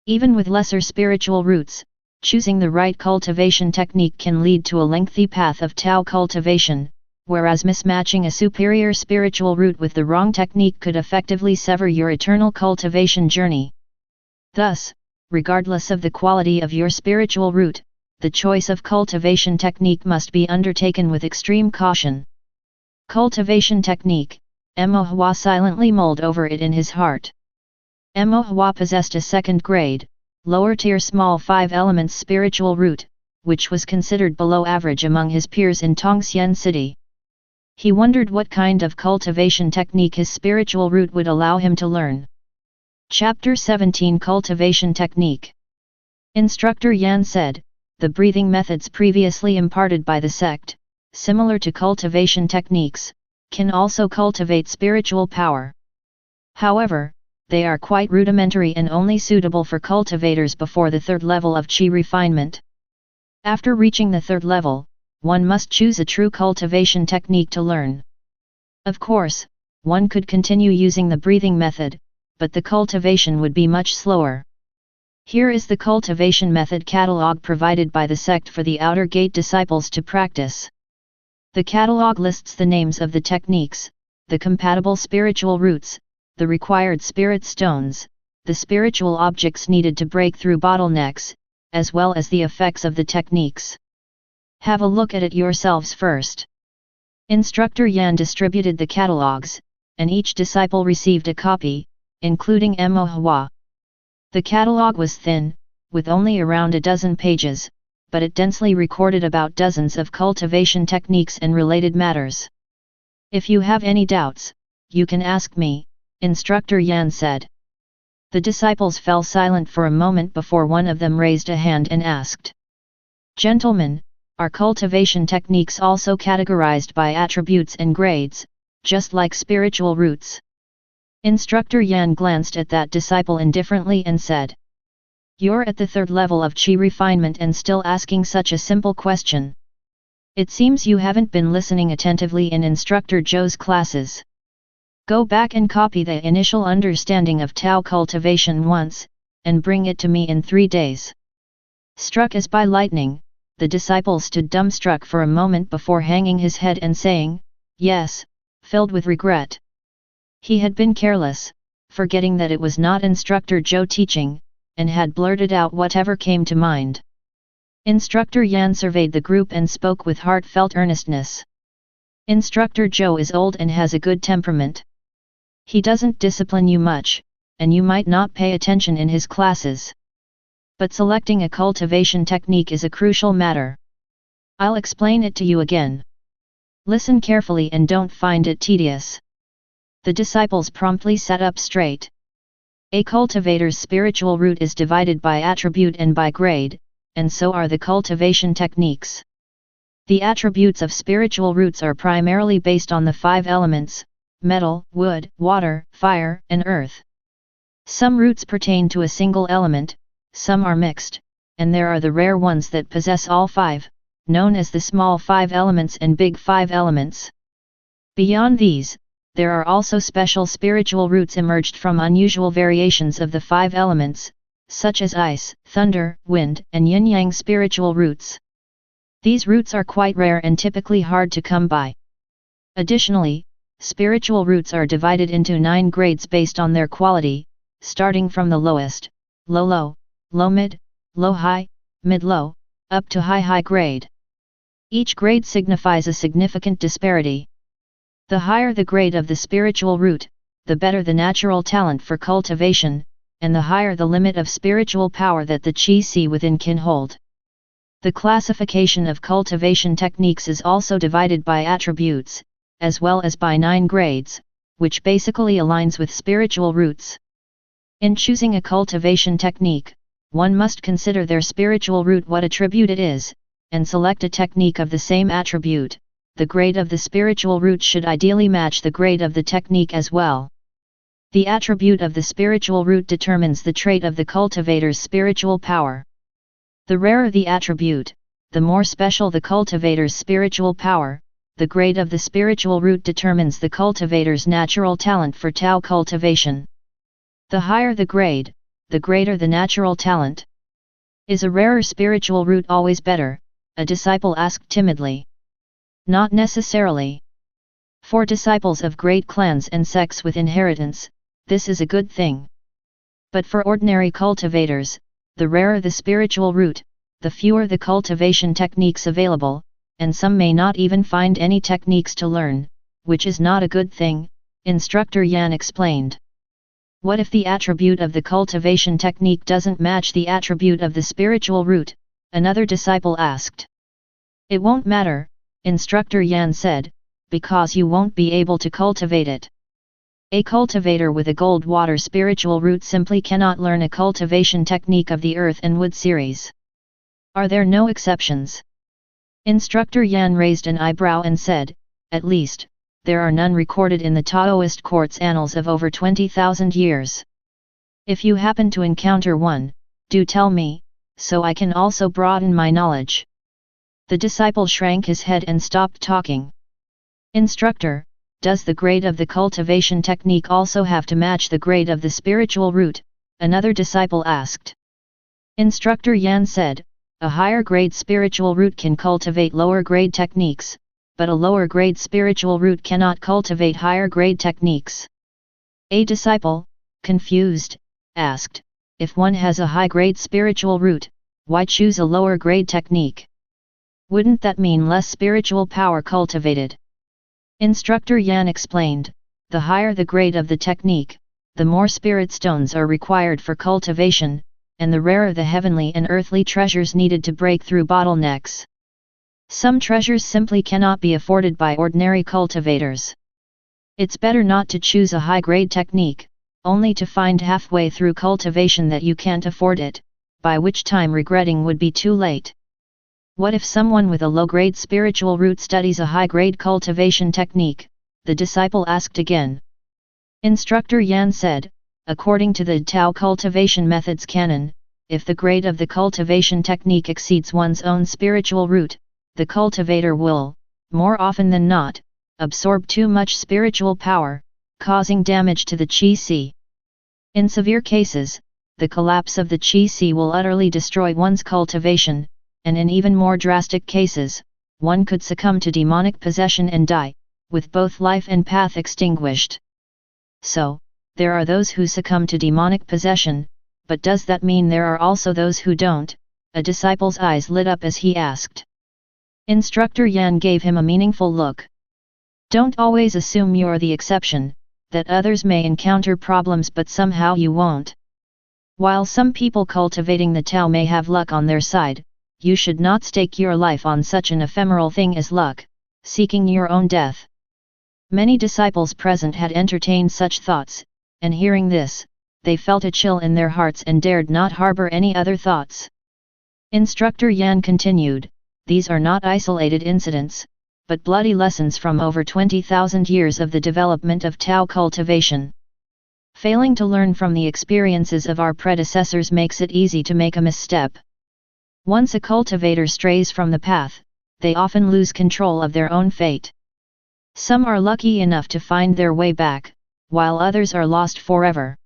Even with lesser spiritual roots, choosing the right cultivation technique can lead to a lengthy path of Tao cultivation, whereas mismatching a superior spiritual route with the wrong technique could effectively sever your eternal cultivation journey. Thus, regardless of the quality of your spiritual route, the choice of cultivation technique must be undertaken with extreme caution. Cultivation technique, Mo Hua silently mulled over it in his heart. Mo Hua possessed a second grade, lower tier small 5 elements spiritual route, which was considered below average among his peers in Tongxian City. He wondered what kind of cultivation technique his spiritual route would allow him to learn. Chapter 17 Cultivation Technique. Instructor Yan said, the breathing methods previously imparted by the sect, similar to cultivation techniques, can also cultivate spiritual power. However, they are quite rudimentary and only suitable for cultivators before the third level of Qi refinement. After reaching the third level, one must choose a true cultivation technique to learn. Of course, one could continue using the breathing method, but the cultivation would be much slower. Here is the cultivation method catalog provided by the sect for the outer gate disciples to practice. The catalog lists the names of the techniques, the compatible spiritual routes, the required spirit stones, the spiritual objects needed to break through bottlenecks, as well as the effects of the techniques. Have a look at it yourselves first. Instructor Yan distributed the catalogs, and each disciple received a copy, including Mo Hua. The catalog was thin, with only around a dozen pages, but it densely recorded about dozens of cultivation techniques and related matters. If you have any doubts, you can ask me, Instructor Yan said. The disciples fell silent for a moment before one of them raised a hand and asked. Gentlemen, are cultivation techniques also categorized by attributes and grades, just like spiritual routes? Instructor Yan glanced at that disciple indifferently and said. You're at the third level of Qi refinement and still asking such a simple question. It seems you haven't been listening attentively in Instructor Zhou's classes. Go back and copy the initial understanding of Tao cultivation once, and bring it to me in 3 days. Struck as by lightning, the disciple stood dumbstruck for a moment before hanging his head and saying, yes, filled with regret. He had been careless, forgetting that it was not Instructor Zhou teaching, and had blurted out whatever came to mind. Instructor Yan surveyed the group and spoke with heartfelt earnestness. Instructor Zhou is old and has a good temperament. He doesn't discipline you much, and you might not pay attention in his classes. But selecting a cultivation technique is a crucial matter. I'll explain it to you again. Listen carefully and don't find it tedious. The disciples promptly sat up straight. A cultivator's spiritual route is divided by attribute and by grade, and so are the cultivation techniques. The attributes of spiritual routes are primarily based on the 5 elements: metal, wood, water, fire, and earth. Some routes pertain to a single element, some are mixed, and there are the rare ones that possess all 5, known as the small 5 elements and big 5 elements. Beyond these, there are also special spiritual routes emerged from unusual variations of the 5 elements, such as ice, thunder, wind, and yin-yang spiritual routes. These routes are quite rare and typically hard to come by. Additionally, spiritual routes are divided into 9 grades based on their quality, starting from the lowest, low-low, low-mid, low-high, mid-low, up to high-high grade. Each grade signifies a significant disparity. The higher the grade of the spiritual route, the better the natural talent for cultivation, and the higher the limit of spiritual power that the Qi Si within can hold. The classification of cultivation techniques is also divided by attributes, as well as by 9 grades, which basically aligns with spiritual routes. In choosing a cultivation technique, one must consider their spiritual route, what attribute it is, and select a technique of the same attribute. The grade of the spiritual route should ideally match the grade of the technique as well. The attribute of the spiritual route determines the trait of the cultivator's spiritual power. The rarer the attribute, the more special the cultivator's spiritual power. The grade of the spiritual route determines the cultivator's natural talent for Tao cultivation. The higher the grade, the greater the natural talent. Is a rarer spiritual root always better? A disciple asked timidly. Not necessarily. For disciples of great clans and sects with inheritance, this is a good thing. But for ordinary cultivators, the rarer the spiritual root, the fewer the cultivation techniques available, and some may not even find any techniques to learn, which is not a good thing, Instructor Yan explained. What if the attribute of the cultivation technique doesn't match the attribute of the spiritual root? Another disciple asked. It won't matter, Instructor Yan said, because you won't be able to cultivate it. A cultivator with a gold water spiritual root simply cannot learn a cultivation technique of the earth and wood series. Are there no exceptions? Instructor Yan raised an eyebrow and said, at least, there are none recorded in the Taoist court's annals of over 20,000 years. If you happen to encounter one, do tell me, so I can also broaden my knowledge. The disciple shrank his head and stopped talking. Instructor, does the grade of the cultivation technique also have to match the grade of the spiritual root? Another disciple asked. Instructor Yan said, a higher grade spiritual root can cultivate lower grade techniques, but a lower grade spiritual root cannot cultivate higher grade techniques. A disciple, confused, asked, if one has a high grade spiritual root, why choose a lower grade technique? Wouldn't that mean less spiritual power cultivated? Instructor Yan explained, the higher the grade of the technique, the more spirit stones are required for cultivation, and the rarer the heavenly and earthly treasures needed to break through bottlenecks. Some treasures simply cannot be afforded by ordinary cultivators. It's better not to choose a high-grade technique, only to find halfway through cultivation that you can't afford it, by which time regretting would be too late. What if someone with a low-grade spiritual root studies a high-grade cultivation technique? The disciple asked again. Instructor Yan said, according to the Tao Cultivation Methods canon, if the grade of the cultivation technique exceeds one's own spiritual root, the cultivator will, more often than not, absorb too much spiritual power, causing damage to the qi. In severe cases, the collapse of the qi will utterly destroy one's cultivation, and in even more drastic cases, one could succumb to demonic possession and die, with both life and path extinguished. So, there are those who succumb to demonic possession, but does that mean there are also those who don't? A disciple's eyes lit up as he asked. Instructor Yan gave him a meaningful look. Don't always assume you're the exception, that others may encounter problems but somehow you won't. While some people cultivating the Tao may have luck on their side, you should not stake your life on such an ephemeral thing as luck, seeking your own death. Many disciples present had entertained such thoughts, and hearing this, they felt a chill in their hearts and dared not harbor any other thoughts. Instructor Yan continued, these are not isolated incidents, but bloody lessons from over 20,000 years of the development of Tao cultivation. Failing to learn from the experiences of our predecessors makes it easy to make a misstep. Once a cultivator strays from the path, they often lose control of their own fate. Some are lucky enough to find their way back, while others are lost forever.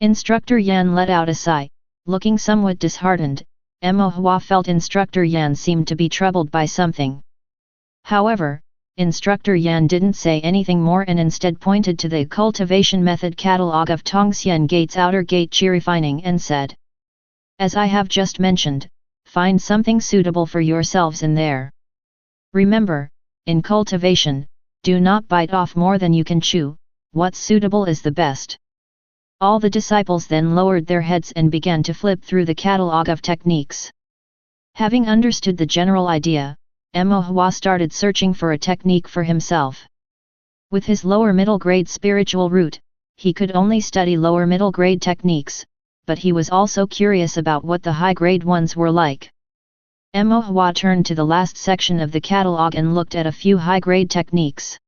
Instructor Yan let out a sigh, looking somewhat disheartened. Mo Hua felt Instructor Yan seemed to be troubled by something. However, Instructor Yan didn't say anything more and instead pointed to the cultivation method catalog of Tongxian Gate's outer gate Qi refining and said, as I have just mentioned, find something suitable for yourselves in there. Remember, in cultivation, do not bite off more than you can chew, what's suitable is the best. All the disciples then lowered their heads and began to flip through the catalog of techniques. Having understood the general idea, Mo Hua started searching for a technique for himself. With his lower middle grade spiritual root, he could only study lower middle grade techniques, but he was also curious about what the high grade ones were like. Mo Hua turned to the last section of the catalog and looked at a few high grade techniques.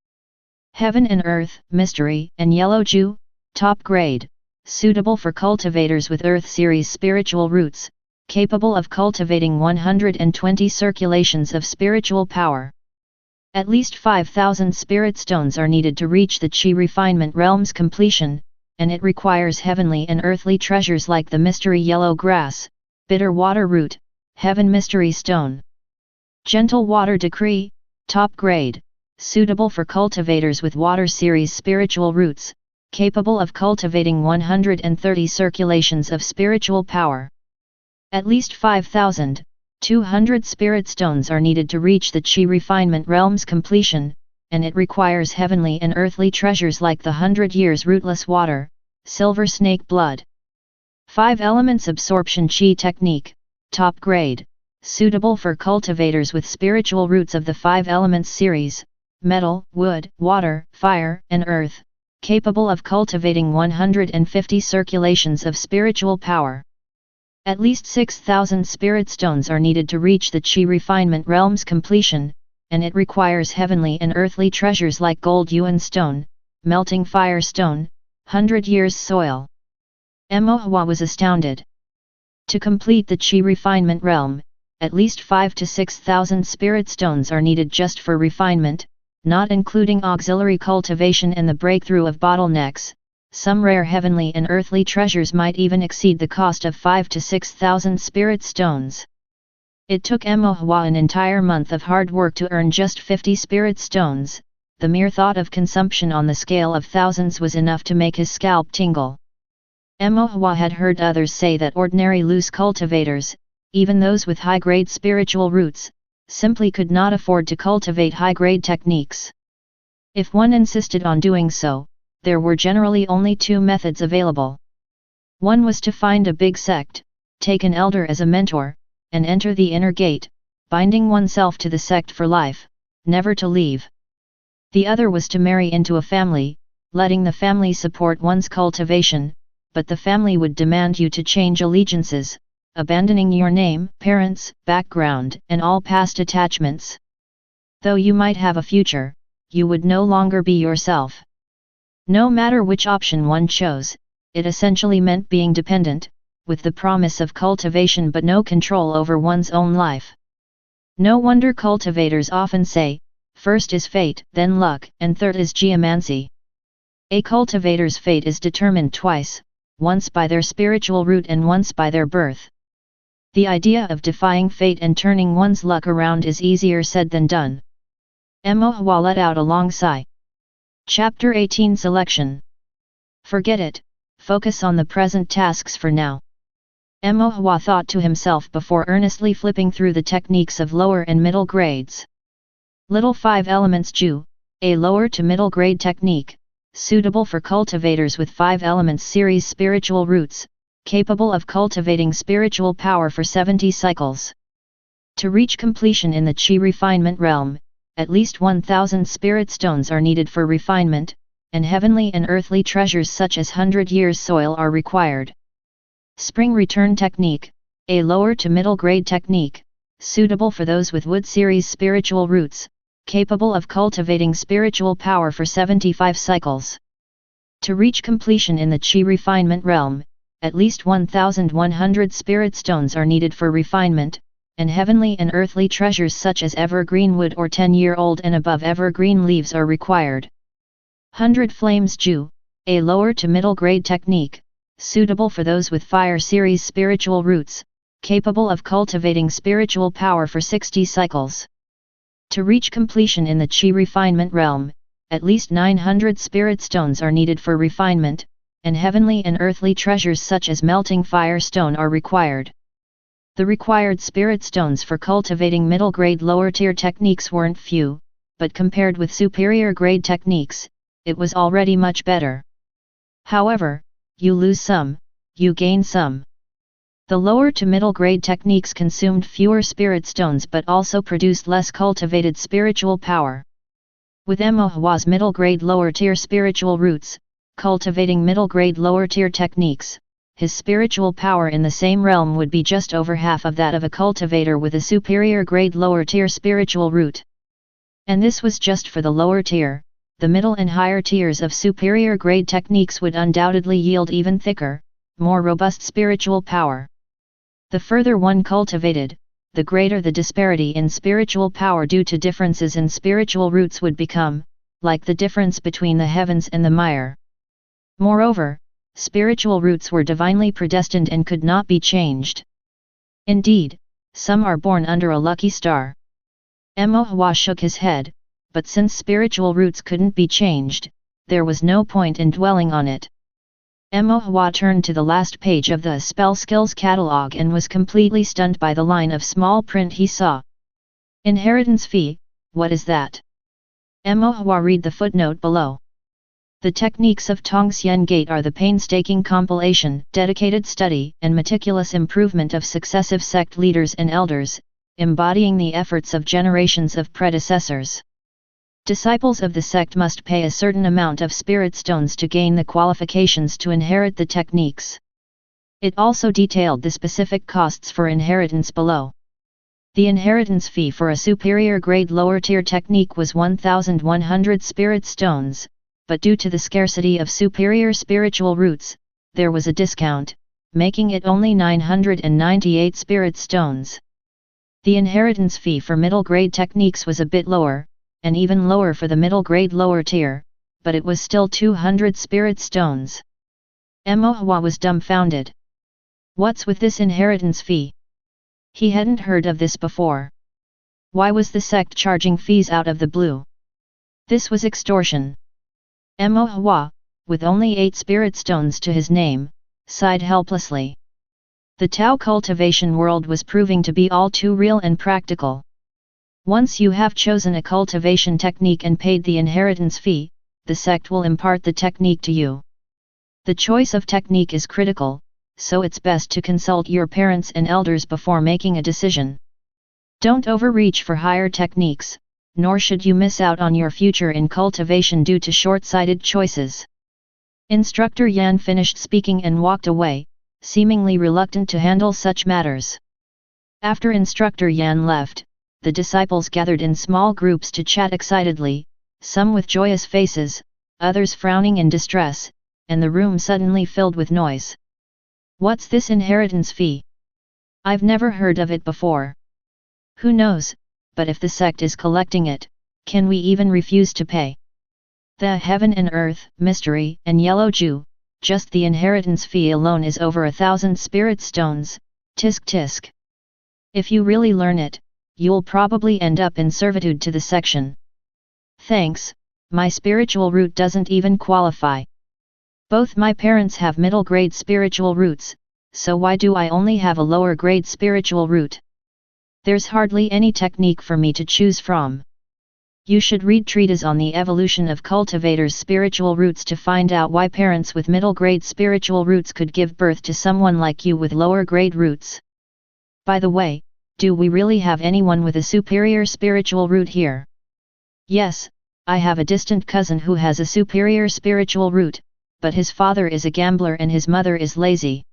Heaven and Earth, Mystery, and Yellow Jew, top grade, suitable for cultivators with Earth series spiritual roots, capable of cultivating 120 circulations of spiritual power. At least 5,000 spirit stones are needed to reach the Qi refinement realm's completion, and it requires heavenly and earthly treasures like the mystery yellow grass, Bitter water root, heaven mystery stone. Gentle water decree, top grade, suitable for cultivators with water series spiritual roots, capable of cultivating 130 circulations of spiritual power. At least 5,200 spirit stones are needed to reach the Qi refinement realm's completion, and it requires heavenly and earthly treasures like the 100 years rootless water, silver snake blood. 5 elements absorption Qi technique, top grade, suitable for cultivators with spiritual roots of the 5 elements series, metal, wood, water, fire, and earth, capable of cultivating 150 circulations of spiritual power. At least 6,000 spirit stones are needed to reach the Qi refinement realm's completion, and it requires heavenly and earthly treasures like gold yuan stone, melting fire stone, 100 years soil. Moahua was astounded. To complete the Qi refinement realm, at least 5 to 6,000 spirit stones are needed just for refinement, not including auxiliary cultivation and the breakthrough of bottlenecks. Some rare heavenly and earthly treasures might even exceed the cost of 5 to 6,000 spirit stones. It took Moahua an entire month of hard work to earn just 50 spirit stones. The mere thought of consumption on the scale of thousands was enough to make his scalp tingle. Moahua had heard others say that ordinary loose cultivators, even those with high-grade spiritual roots, simply could not afford to cultivate high-grade techniques. If one insisted on doing so, there were generally only 2 methods available. One was to find a big sect, take an elder as a mentor, and enter the inner gate, binding oneself to the sect for life, never to leave. The other was to marry into a family, letting the family support one's cultivation, but the family would demand you to change allegiances, abandoning your name, parents, background, and all past attachments. Though you might have a future, you would no longer be yourself. No matter which option one chose, it essentially meant being dependent, with the promise of cultivation but no control over one's own life. No wonder cultivators often say, first is fate, then luck, and third is geomancy. A cultivator's fate is determined twice, once by their spiritual root and once by their birth. The idea of defying fate and turning one's luck around is easier said than done. Moahua let out a long sigh. Chapter 18 Selection. Forget it, focus on the present tasks for now. Moahua thought to himself before earnestly flipping through the techniques of lower and middle grades. Little 5 Elements Ju, a lower to middle grade technique, suitable for cultivators with 5 Elements series spiritual roots, capable of cultivating spiritual power for 70 cycles. To reach completion in the Qi refinement realm, at least 1,000 spirit stones are needed for refinement, and heavenly and earthly treasures such as 100 years soil are required. Spring Return Technique, a lower to middle grade technique, suitable for those with wood series spiritual roots, capable of cultivating spiritual power for 75 cycles. To reach completion in the Qi refinement realm, at least 1,100 spirit stones are needed for refinement, and heavenly and earthly treasures such as evergreen wood or 10-year-old and above evergreen leaves are required. 100 Flames Ju, a lower to middle grade technique, suitable for those with fire series spiritual roots, capable of cultivating spiritual power for 60 cycles. To reach completion in the Qi refinement realm, at least 900 spirit stones are needed for refinement, and heavenly and earthly treasures such as melting fire stone are required. The required spirit stones for cultivating middle-grade lower-tier techniques weren't few, but compared with superior-grade techniques, it was already much better. However, you lose some, you gain some. The lower to middle-grade techniques consumed fewer spirit stones but also produced less cultivated spiritual power. With Moahua's middle-grade lower-tier spiritual roots, cultivating middle-grade lower-tier techniques, his spiritual power in the same realm would be just over half of that of a cultivator with a superior grade lower tier spiritual root. And this was just for the lower tier. The middle and higher tiers of superior grade techniques would undoubtedly yield even thicker, more robust spiritual power. The further one cultivated, the greater the disparity in spiritual power due to differences in spiritual roots would become, like the difference between the heavens and the mire. Moreover, spiritual roots were divinely predestined and could not be changed. Indeed, some are born under a lucky star. Mo Hua shook his head, but since spiritual roots couldn't be changed, there was no point in dwelling on it. Mo Hua turned to the last page of the spell skills catalog and was completely stunned by the line of small print he saw. Inheritance fee, what is that? Mo Hua read the footnote below. The techniques of Tongxian Gate are the painstaking compilation, dedicated study, and meticulous improvement of successive sect leaders and elders, embodying the efforts of generations of predecessors. Disciples of the sect must pay a certain amount of spirit stones to gain the qualifications to inherit the techniques. It also detailed the specific costs for inheritance below. The inheritance fee for a superior grade lower tier technique was 1,100 spirit stones, but due to the scarcity of superior spiritual roots, there was a discount, making it only 998 spirit stones. The inheritance fee for middle grade techniques was a bit lower, and even lower for the middle grade lower tier, but it was still 200 spirit stones. Mo Hua was dumbfounded. What's with this inheritance fee? He hadn't heard of this before. Why was the sect charging fees out of the blue? This was extortion. Mo Hua, with only 8 spirit stones to his name, sighed helplessly. The Tao cultivation world was proving to be all too real and practical. Once you have chosen a cultivation technique and paid the inheritance fee, the sect will impart the technique to you. The choice of technique is critical, so it's best to consult your parents and elders before making a decision. Don't overreach for higher techniques, nor should you miss out on your future in cultivation due to short-sighted choices. Instructor Yan finished speaking and walked away, seemingly reluctant to handle such matters. After Instructor Yan left, the disciples gathered in small groups to chat excitedly, some with joyous faces, others frowning in distress, and the room suddenly filled with noise. What's this inheritance fee? I've never heard of it before. Who knows, but if the sect is collecting it, can we even refuse to pay? The Heaven and Earth, Mystery, and Yellow Jew, just the inheritance fee alone is over 1,000 spirit stones, tisk tisk. If you really learn it, you'll probably end up in servitude to the section. Thanks, my spiritual root doesn't even qualify. Both my parents have middle grade spiritual roots, so why do I only have a lower grade spiritual root? There's hardly any technique for me to choose from. You should read treatise on the evolution of cultivators' spiritual roots to find out why parents with middle grade spiritual roots could give birth to someone like you with lower grade roots. By the way, do we really have anyone with a superior spiritual root here? Yes, I have a distant cousin who has a superior spiritual root, but his father is a gambler and his mother is lazy.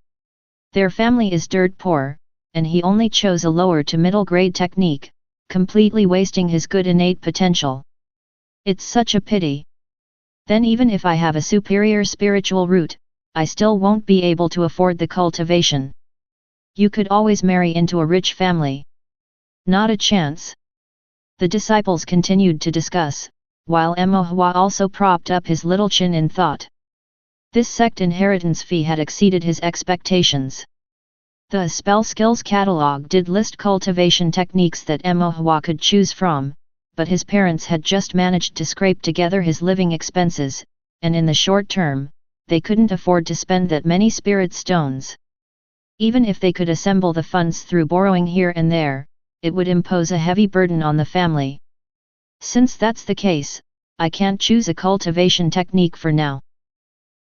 Their family is dirt poor, and he only chose a lower to middle grade technique, completely wasting his good innate potential. It's such a pity. Then even if I have a superior spiritual root, I still won't be able to afford the cultivation. You could always marry into a rich family. Not a chance. The disciples continued to discuss, while Mo Hua also propped up his little chin in thought. This sect inheritance fee had exceeded his expectations. The spell skills catalog did list cultivation techniques that Mo Hua could choose from, but his parents had just managed to scrape together his living expenses, and in the short term, they couldn't afford to spend that many spirit stones. Even if they could assemble the funds through borrowing here and there, it would impose a heavy burden on the family. Since that's the case, I can't choose a cultivation technique for now.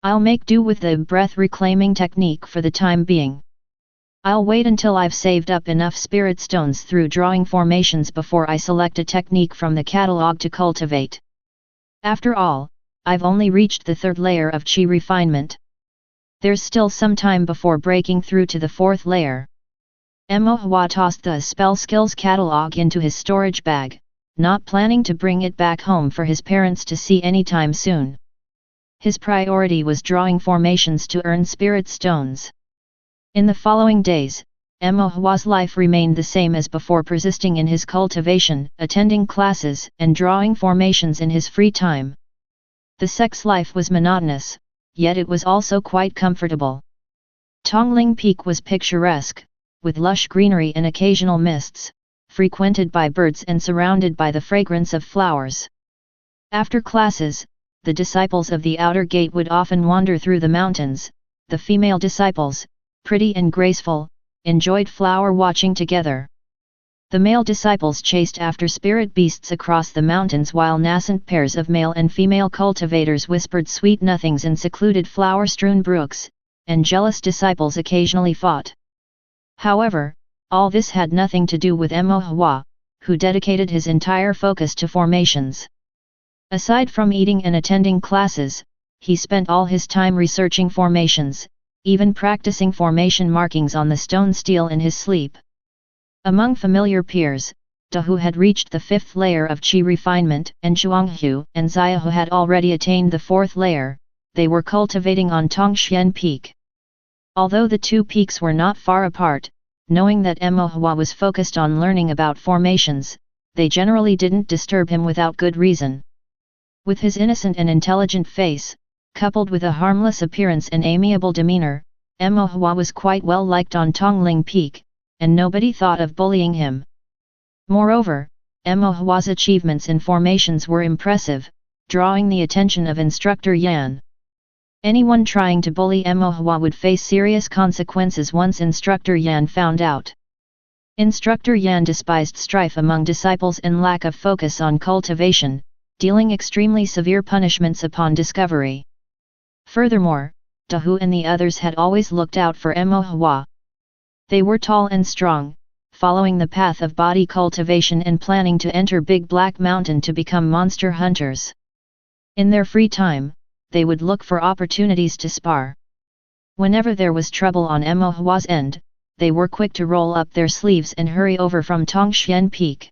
I'll make do with the breath reclaiming technique for the time being. I'll wait until I've saved up enough spirit stones through drawing formations before I select a technique from the catalog to cultivate. After all, I've only reached the 3rd layer of Qi refinement. There's still some time before breaking through to the 4th layer. Mo Hua tossed the spell skills catalog into his storage bag, not planning to bring it back home for his parents to see anytime soon. His priority was drawing formations to earn spirit stones. In the following days, Mo Hua's life remained the same as before, persisting in his cultivation, attending classes, and drawing formations in his free time. The sect's life was monotonous, yet it was also quite comfortable. Tongling Peak was picturesque, with lush greenery and occasional mists, frequented by birds and surrounded by the fragrance of flowers. After classes, the disciples of the outer gate would often wander through the mountains. The female disciples, pretty and graceful, enjoyed flower watching together. The male disciples chased after spirit beasts across the mountains while nascent pairs of male and female cultivators whispered sweet nothings in secluded flower-strewn brooks, and jealous disciples occasionally fought. However, all this had nothing to do with Mo Hua, who dedicated his entire focus to formations. Aside from eating and attending classes, he spent all his time researching formations, even practicing formation markings on the stone stele in his sleep. Among familiar peers, Dahu had reached the 5th layer of Qi refinement, and Zhuanghu and Xiaohu had already attained the 4th layer. They were cultivating on Tongxian Peak. Although the two peaks were not far apart, knowing that Mo Hua was focused on learning about formations, they generally didn't disturb him without good reason. With his innocent and intelligent face, coupled with a harmless appearance and amiable demeanor, Mo Hua was quite well liked on Tongling Peak, and nobody thought of bullying him. Moreover, Mo Hua's achievements in formations were impressive, drawing the attention of Instructor Yan. Anyone trying to bully Mo Hua would face serious consequences once Instructor Yan found out. Instructor Yan despised strife among disciples and lack of focus on cultivation, dealing extremely severe punishments upon discovery. Furthermore, Dahu and the others had always looked out for Mo Hua. They were tall and strong, following the path of body cultivation and planning to enter Big Black Mountain to become monster hunters. In their free time, they would look for opportunities to spar. Whenever there was trouble on Mo Hua's end, they were quick to roll up their sleeves and hurry over from Tongxian Peak.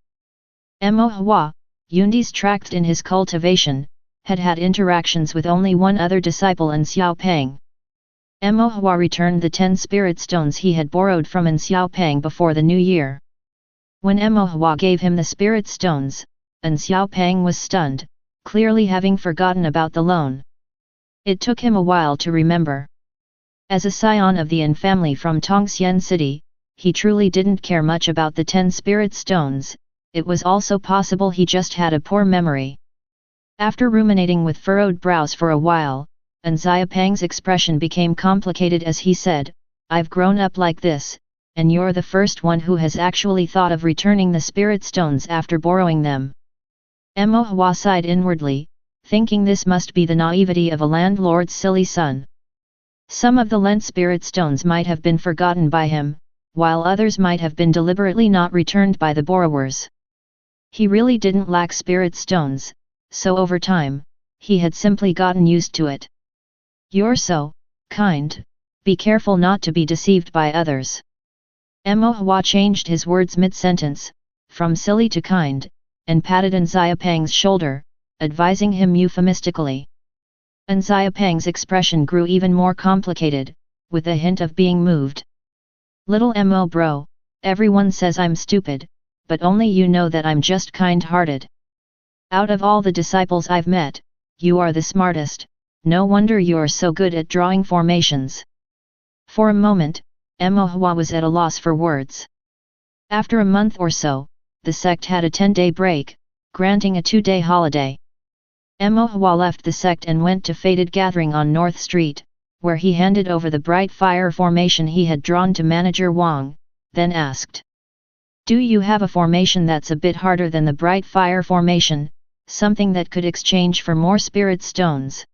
Mo Hua, Yundi's tracked in his cultivation, had had interactions with only one other disciple in Xiaopeng. Mo Hua returned the 10 spirit stones he had borrowed from in Xiaopeng before the new year. When Mo Hua gave him the spirit stones, An Xiaopeng was stunned, clearly having forgotten about the loan. It took him a while to remember. As a scion of the An family from Tongxian City, he truly didn't care much about the 10 spirit stones. It was also possible he just had a poor memory. After ruminating with furrowed brows for a while, An Xiaopeng's expression became complicated as he said, "I've grown up like this, and you're the first one who has actually thought of returning the spirit stones after borrowing them." Mo Hua sighed inwardly, thinking this must be the naivety of a landlord's silly son. Some of the lent spirit stones might have been forgotten by him, while others might have been deliberately not returned by the borrowers. He really didn't lack spirit stones, so over time, he had simply gotten used to it. "You're so kind, be careful not to be deceived by others." Mo Hua changed his words mid-sentence, from silly to kind, and patted An Xiaopeng's shoulder, advising him euphemistically. An Xiaopeng's expression grew even more complicated, with a hint of being moved. "Little Mo bro, everyone says I'm stupid, but only you know that I'm just kind-hearted. Out of all the disciples I've met, you are the smartest. No wonder you're so good at drawing formations." For a moment, Mo Hua was at a loss for words. After a month or so, the sect had a 10-day break, granting a 2-day holiday. Mo Hua left the sect and went to Faded Gathering on North Street, where he handed over the bright fire formation he had drawn to Manager Wang, then asked, "Do you have a formation that's a bit harder than the bright fire formation, something that could exchange for more spirit stones?"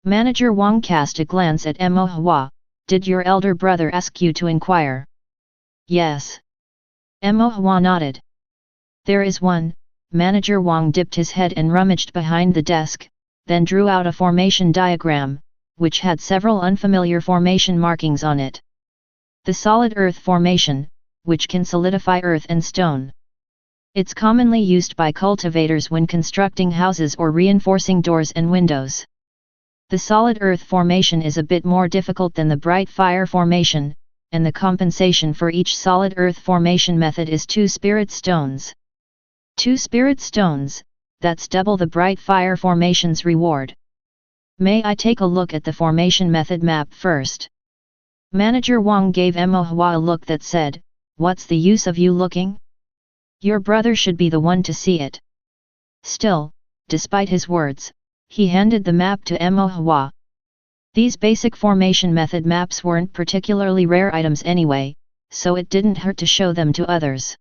Manager Wang cast a glance at Mo Hua. "Did your elder brother ask you to inquire?" "Yes." Mo Hua nodded. "There is one." Manager Wang dipped his head and rummaged behind the desk, then drew out a formation diagram, which had several unfamiliar formation markings on it. The solid earth formation, which can solidify earth and stone. It's commonly used by cultivators when constructing houses or reinforcing doors and windows. The solid earth formation is a bit more difficult than the bright fire formation, and the compensation for each solid earth formation method is 2 spirit stones. 2 spirit stones, that's double the bright fire formation's reward. "May I take a look at the formation method map first?" Manager Wang gave Emohua a look that said, "What's the use of you looking? Your brother should be the one to see it." Still, despite his words, he handed the map to Emohua. These basic formation method maps weren't particularly rare items anyway, so it didn't hurt to show them to others.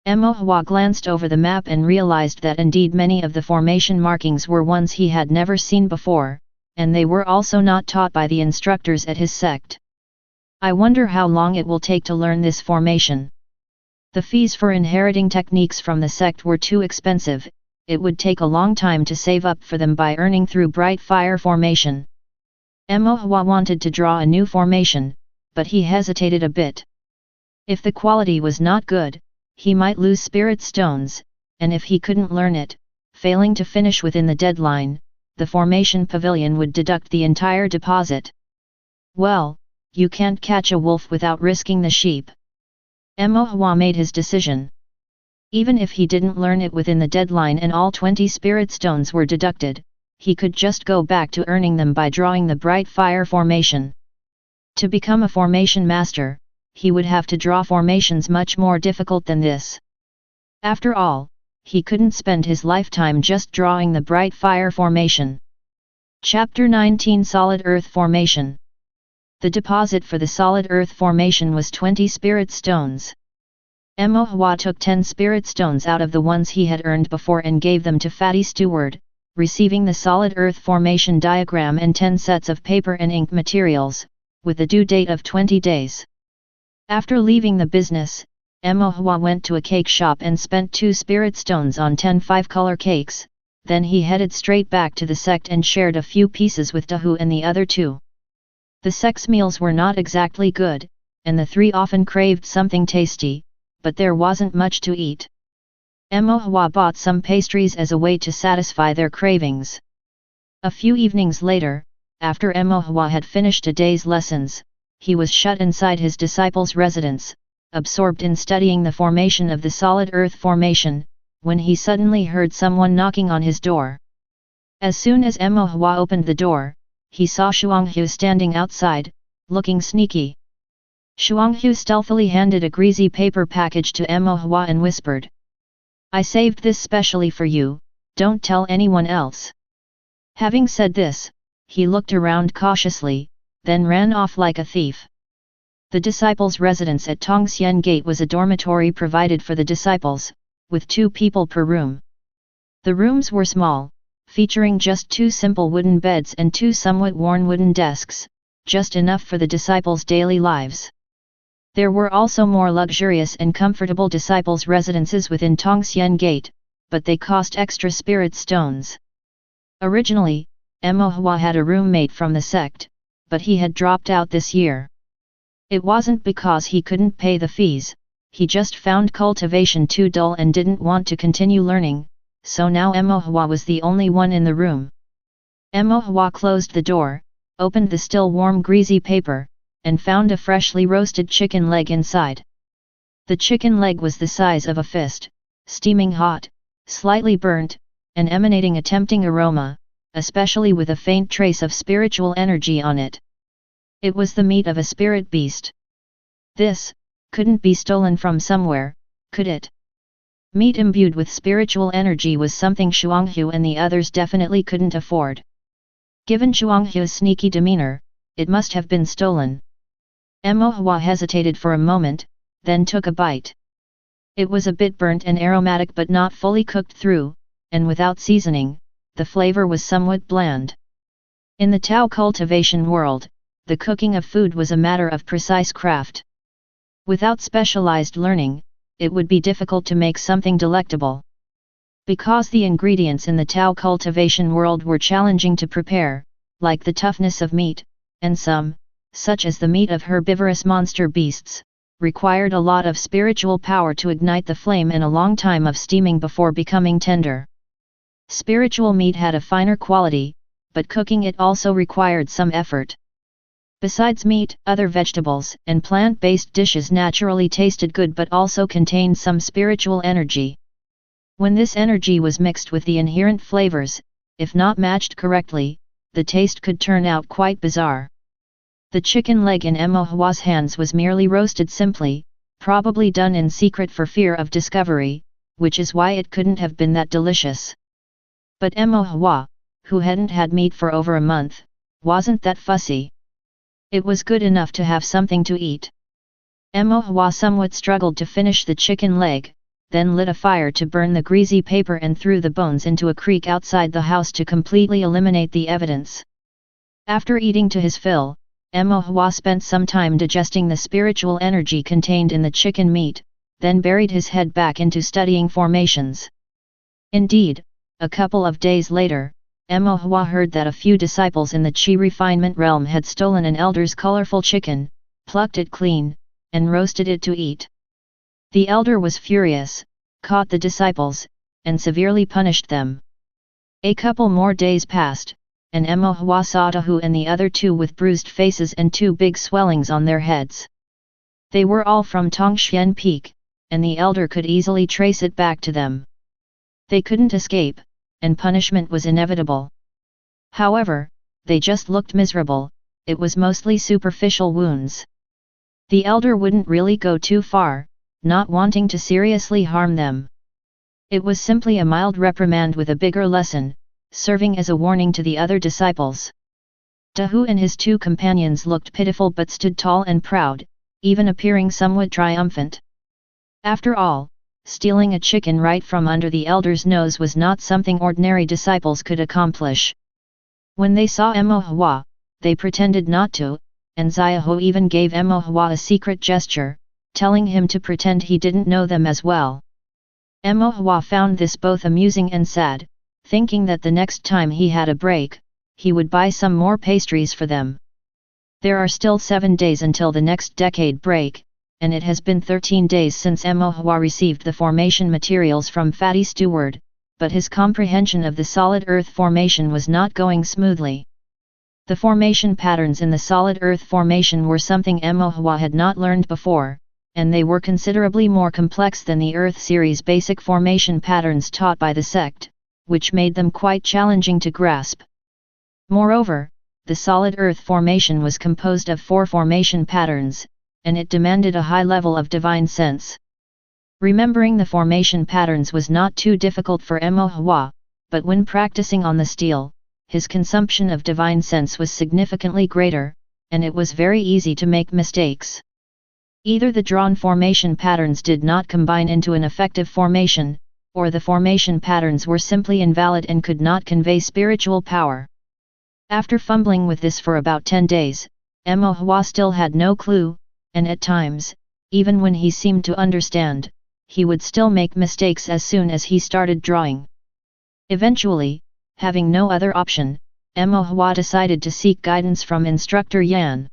Emohua glanced over the map and realized that indeed many of the formation markings were ones he had never seen before, and they were also not taught by the instructors at his sect. I wonder how long it will take to learn this formation. The fees for inheriting techniques from the sect were too expensive, it would take a long time to save up for them by earning through bright fire formation. Emohua wanted to draw a new formation, but he hesitated a bit. If the quality was not good, he might lose spirit stones, and if he couldn't learn it, failing to finish within the deadline, the formation pavilion would deduct the entire deposit. Well, you can't catch a wolf without risking the sheep. Emohua made his decision. Even if he didn't learn it within the deadline and all 20 spirit stones were deducted, he could just go back to earning them by drawing the bright fire formation. To become a formation master, he would have to draw formations much more difficult than this. After all, he couldn't spend his lifetime just drawing the bright fire formation. Chapter 19 Solid Earth Formation. The deposit for the solid earth formation was 20 spirit stones. Emohua took 10 spirit stones out of the ones he had earned before and gave them to Fatty Steward, receiving the solid earth formation diagram and 10 sets of paper and ink materials, with a due date of 20 days. After leaving the business, Emohua went to a cake shop and spent 2 spirit stones on 10 5-color cakes, then he headed straight back to the sect and shared a few pieces with Dahu and the other 2. The sect's meals were not exactly good, and the 3 often craved something tasty, but there wasn't much to eat. Emohua bought some pastries as a way to satisfy their cravings. A few evenings later, after Emohua had finished a day's lessons, he was shut inside his disciple's residence, absorbed in studying the formation of the solid earth formation, when he suddenly heard someone knocking on his door. As soon as Emohua opened the door, he saw Xianxia standing outside, looking sneaky. Xianxia stealthily handed a greasy paper package to Emohua and whispered, "I saved this specially for you, don't tell anyone else." Having said this, he looked around cautiously, then ran off like a thief. The disciples' residence at Tongxian Gate was a dormitory provided for the disciples, with 2 people per room. The rooms were small, featuring just 2 simple wooden beds and 2 somewhat worn wooden desks, just enough for the disciples' daily lives. There were also more luxurious and comfortable disciples' residences within Tongxian Gate, but they cost extra spirit stones. Originally, Emohua had a roommate from the sect, but he had dropped out this year. It wasn't because he couldn't pay the fees, he just found cultivation too dull and didn't want to continue learning, so now Emohua was the only one in the room. Emohua closed the door, opened the still warm greasy paper, and found a freshly roasted chicken leg inside. The chicken leg was the size of a fist, steaming hot, slightly burnt, and emanating a tempting aroma, especially with a faint trace of spiritual energy on it. It was the meat of a spirit beast. This couldn't be stolen from somewhere, could it? Meat imbued with spiritual energy was something Xianxia and the others definitely couldn't afford. Given Xianxia's sneaky demeanor, it must have been stolen. Emohua hesitated for a moment, then took a bite. It was a bit burnt and aromatic but not fully cooked through, and without seasoning, the flavor was somewhat bland. In the Tao Cultivation world, the cooking of food was a matter of precise craft. Without specialized learning, it would be difficult to make something delectable. Because the ingredients in the Tao Cultivation world were challenging to prepare, like the toughness of meat, and some, such as the meat of herbivorous monster beasts, required a lot of spiritual power to ignite the flame and a long time of steaming before becoming tender. Spiritual meat had a finer quality, but cooking it also required some effort. Besides meat, other vegetables and plant-based dishes naturally tasted good but also contained some spiritual energy. When this energy was mixed with the inherent flavors, if not matched correctly, the taste could turn out quite bizarre. The chicken leg in Mo Hua's hands was merely roasted simply, probably done in secret for fear of discovery, which is why it couldn't have been that delicious. But Mo Hua, who hadn't had meat for over a month, wasn't that fussy. It was good enough to have something to eat. Mo Hua somewhat struggled to finish the chicken leg, then lit a fire to burn the greasy paper and threw the bones into a creek outside the house to completely eliminate the evidence. After eating to his fill, Mo Hua spent some time digesting the spiritual energy contained in the chicken meat, then buried his head back into studying formations. Indeed, a couple of days later, Mo Hua heard that a few disciples in the Qi refinement realm had stolen an elder's colorful chicken, plucked it clean, and roasted it to eat. The elder was furious, caught the disciples, and severely punished them. A couple more days passed, and Mo Hua saw Tahu and the other two with bruised faces and two big swellings on their heads. They were all from Tongshan Peak, and the elder could easily trace it back to them. They couldn't escape, and punishment was inevitable. However, they just looked miserable. It was mostly superficial wounds. The elder wouldn't really go too far, not wanting to seriously harm them. It was simply a mild reprimand with a bigger lesson, serving as a warning to the other disciples. Tahu and his two companions looked pitiful but stood tall and proud, even appearing somewhat triumphant. After all, stealing a chicken right from under the elder's nose was not something ordinary disciples could accomplish. When they saw Mo Hua, they pretended not to, and Xiaohu even gave Mo Hua a secret gesture, telling him to pretend he didn't know them as well. Mo Hua found this both amusing and sad, thinking that the next time he had a break, he would buy some more pastries for them. There are still 7 days until the next decade break, and it has been 13 days since Mo Hua received the formation materials from Fatty Steward, but his comprehension of the solid earth formation was not going smoothly. The formation patterns in the solid earth formation were something Mo Hua had not learned before, and they were considerably more complex than the Earth series basic formation patterns taught by the sect, which made them quite challenging to grasp. Moreover, the solid Earth formation was composed of 4 formation patterns, and it demanded a high level of divine sense. Remembering the formation patterns was not too difficult for Mo Hua, but when practicing on the stele, his consumption of divine sense was significantly greater, and it was very easy to make mistakes. Either the drawn formation patterns did not combine into an effective formation, or the formation patterns were simply invalid and could not convey spiritual power. After fumbling with this for about 10 days, Mo Hua still had no clue, and at times, even when he seemed to understand, he would still make mistakes as soon as he started drawing. Eventually, having no other option, Mo Hua decided to seek guidance from Instructor Yan.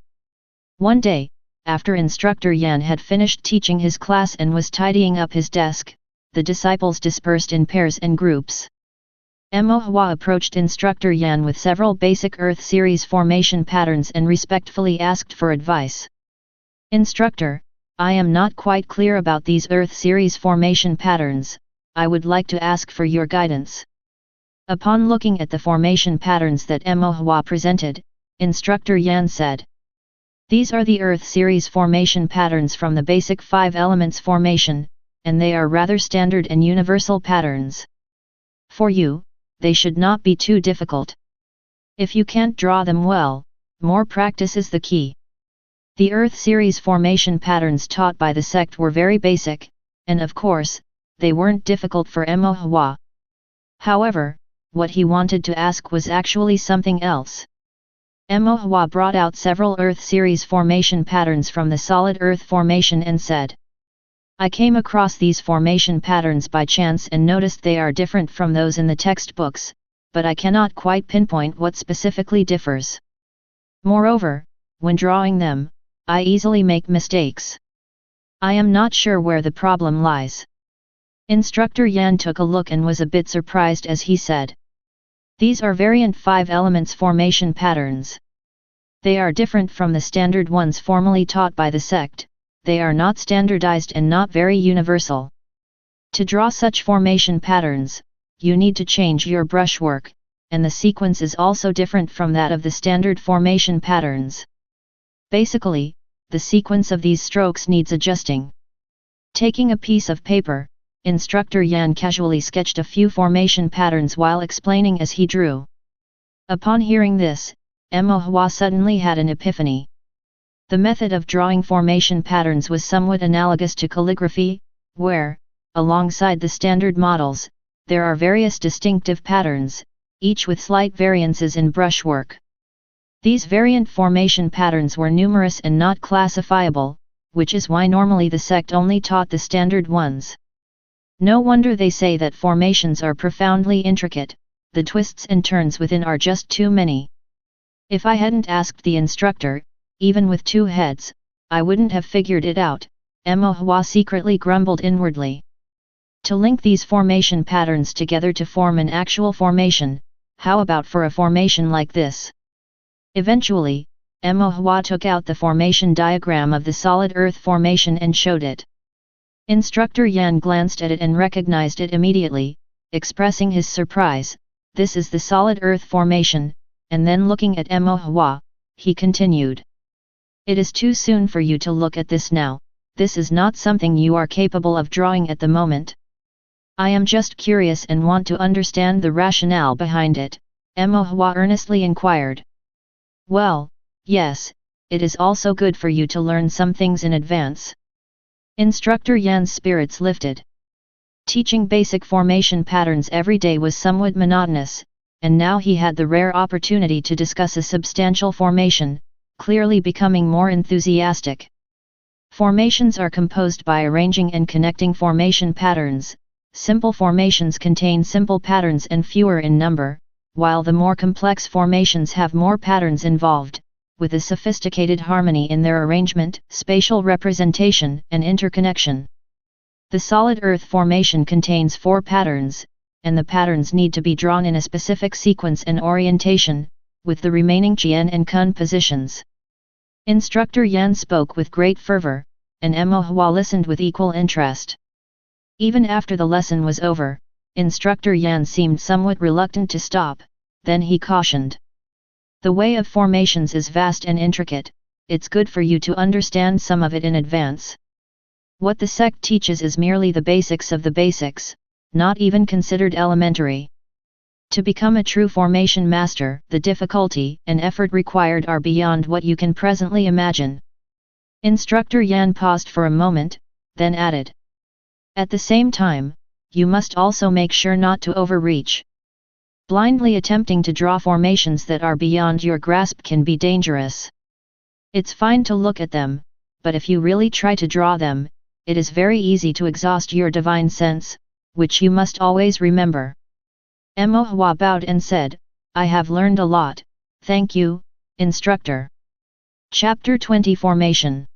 One day, after Instructor Yan had finished teaching his class and was tidying up his desk, the disciples dispersed in pairs and groups. Mo Hua approached Instructor Yan with several basic Earth series formation patterns and respectfully asked for advice. "Instructor, I am not quite clear about these Earth series formation patterns. I would like to ask for your guidance." Upon looking at the formation patterns that Mo Hua presented, Instructor Yan said, "These are the Earth series formation patterns from the basic 5 elements formation, and they are rather standard and universal patterns. For you, they should not be too difficult. If you can't draw them well, more practice is the key." The Earth series formation patterns taught by the sect were very basic, and of course, they weren't difficult for Mo Hua. However, what he wanted to ask was actually something else. Mo Hua brought out several Earth series formation patterns from the solid Earth formation and said, "I came across these formation patterns by chance and noticed they are different from those in the textbooks, but I cannot quite pinpoint what specifically differs. Moreover, when drawing them, I easily make mistakes. I am not sure where the problem lies." Instructor Yan took a look and was a bit surprised as he said, "These are variant 5 elements formation patterns. They are different from the standard ones formally taught by the sect. They are not standardized and not very universal. To draw such formation patterns, you need to change your brushwork, and the sequence is also different from that of the standard formation patterns. Basically, the sequence of these strokes needs adjusting. Taking a piece of paper, Instructor Yan casually sketched a few formation patterns while explaining as he drew. Upon hearing this, Mo Hua suddenly had an epiphany. The method of drawing formation patterns was somewhat analogous to calligraphy, where, alongside the standard models, there are various distinctive patterns, each with slight variances in brushwork. These variant formation patterns were numerous and not classifiable, which is why normally the sect only taught the standard ones. No wonder they say that formations are profoundly intricate, the twists and turns within are just too many. If I hadn't asked the instructor, even with 2 heads, I wouldn't have figured it out, Mo Hua secretly grumbled inwardly. To link these formation patterns together to form an actual formation, how about for a formation like this? Eventually, Mo Hua took out the formation diagram of the solid earth formation and showed it. Instructor Yan glanced at it and recognized it immediately, expressing his surprise. This is the solid earth formation, and then looking at Mo Hua, he continued. It is too soon for you to look at this now, this is not something you are capable of drawing at the moment. I am just curious and want to understand the rationale behind it, Mo Hua earnestly inquired. Well, yes, it is also good for you to learn some things in advance. Instructor Yan's spirits lifted. Teaching basic formation patterns every day was somewhat monotonous, and now he had the rare opportunity to discuss a substantial formation, clearly becoming more enthusiastic. Formations are composed by arranging and connecting formation patterns. Simple formations contain simple patterns and fewer in number, while the more complex formations have more patterns involved, with a sophisticated harmony in their arrangement, spatial representation, and interconnection. The solid earth formation contains 4 patterns, and the patterns need to be drawn in a specific sequence and orientation, with the remaining Qian and Kun positions. Instructor Yan spoke with great fervor, and Mo Hua listened with equal interest. Even after the lesson was over, Instructor Yan seemed somewhat reluctant to stop, then he cautioned. The way of formations is vast and intricate, it's good for you to understand some of it in advance. What the sect teaches is merely the basics of the basics, not even considered elementary. To become a true formation master, the difficulty and effort required are beyond what you can presently imagine. Instructor Yan paused for a moment, then added. At the same time, you must also make sure not to overreach. Blindly attempting to draw formations that are beyond your grasp can be dangerous. It's fine to look at them, but if you really try to draw them, it is very easy to exhaust your divine sense, which you must always remember. Mo Hua bowed and said, I have learned a lot, thank you, instructor. Chapter 20 Formation.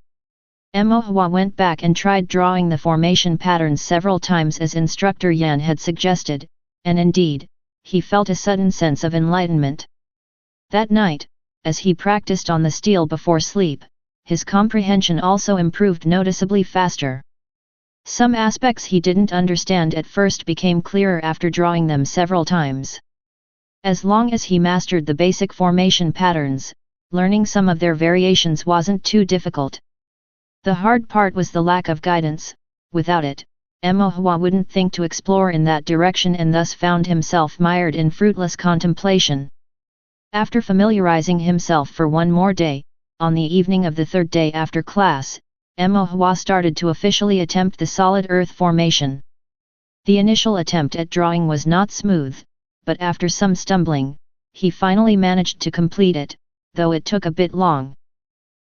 Mo Hua went back and tried drawing the formation patterns several times as Instructor Yan had suggested, and indeed, he felt a sudden sense of enlightenment. That night, as he practiced on the stele before sleep, his comprehension also improved noticeably faster. Some aspects he didn't understand at first became clearer after drawing them several times. As long as he mastered the basic formation patterns, learning some of their variations wasn't too difficult. The hard part was the lack of guidance. Without it, Mo Hua wouldn't think to explore in that direction and thus found himself mired in fruitless contemplation. After familiarizing himself for one more day, on the evening of the 3rd day after class, Mo Hua started to officially attempt the solid earth formation. The initial attempt at drawing was not smooth, but after some stumbling, he finally managed to complete it, though it took a bit long.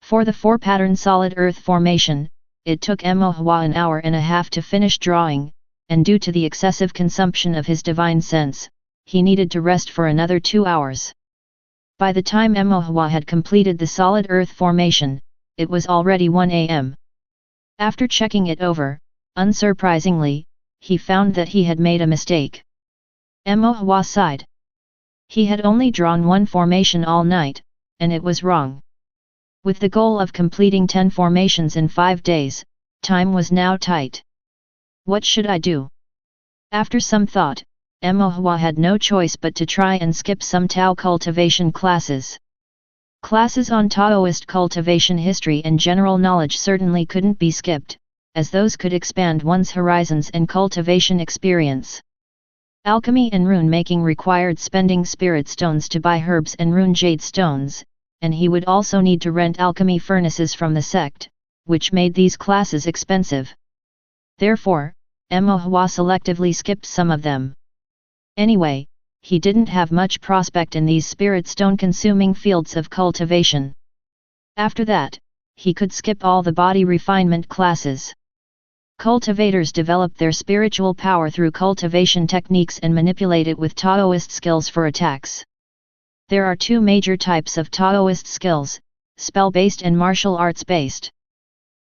For the 4-pattern solid earth formation, it took Mo Hua an hour and a half to finish drawing, and due to the excessive consumption of his divine sense, he needed to rest for another 2 hours. By the time Mo Hua had completed the solid earth formation, it was already 1 a.m. After checking it over, unsurprisingly, he found that he had made a mistake. Mo Hua sighed. He had only drawn 1 formation all night, and it was wrong. With the goal of completing 10 formations in 5 days, time was now tight. What should I do? After some thought, Mo Hua had no choice but to try and skip some Tao Cultivation classes. Classes on Taoist cultivation history and general knowledge certainly couldn't be skipped, as those could expand one's horizons and cultivation experience. Alchemy and rune making required spending spirit stones to buy herbs and rune jade stones, and he would also need to rent alchemy furnaces from the sect, which made these classes expensive. Therefore, Hua selectively skipped some of them. Anyway, he didn't have much prospect in these spirit stone consuming fields of cultivation. After that, he could skip all the body refinement classes. Cultivators develop their spiritual power through cultivation techniques and manipulate it with Taoist skills for attacks. There are two major types of Taoist skills, spell-based and martial arts-based.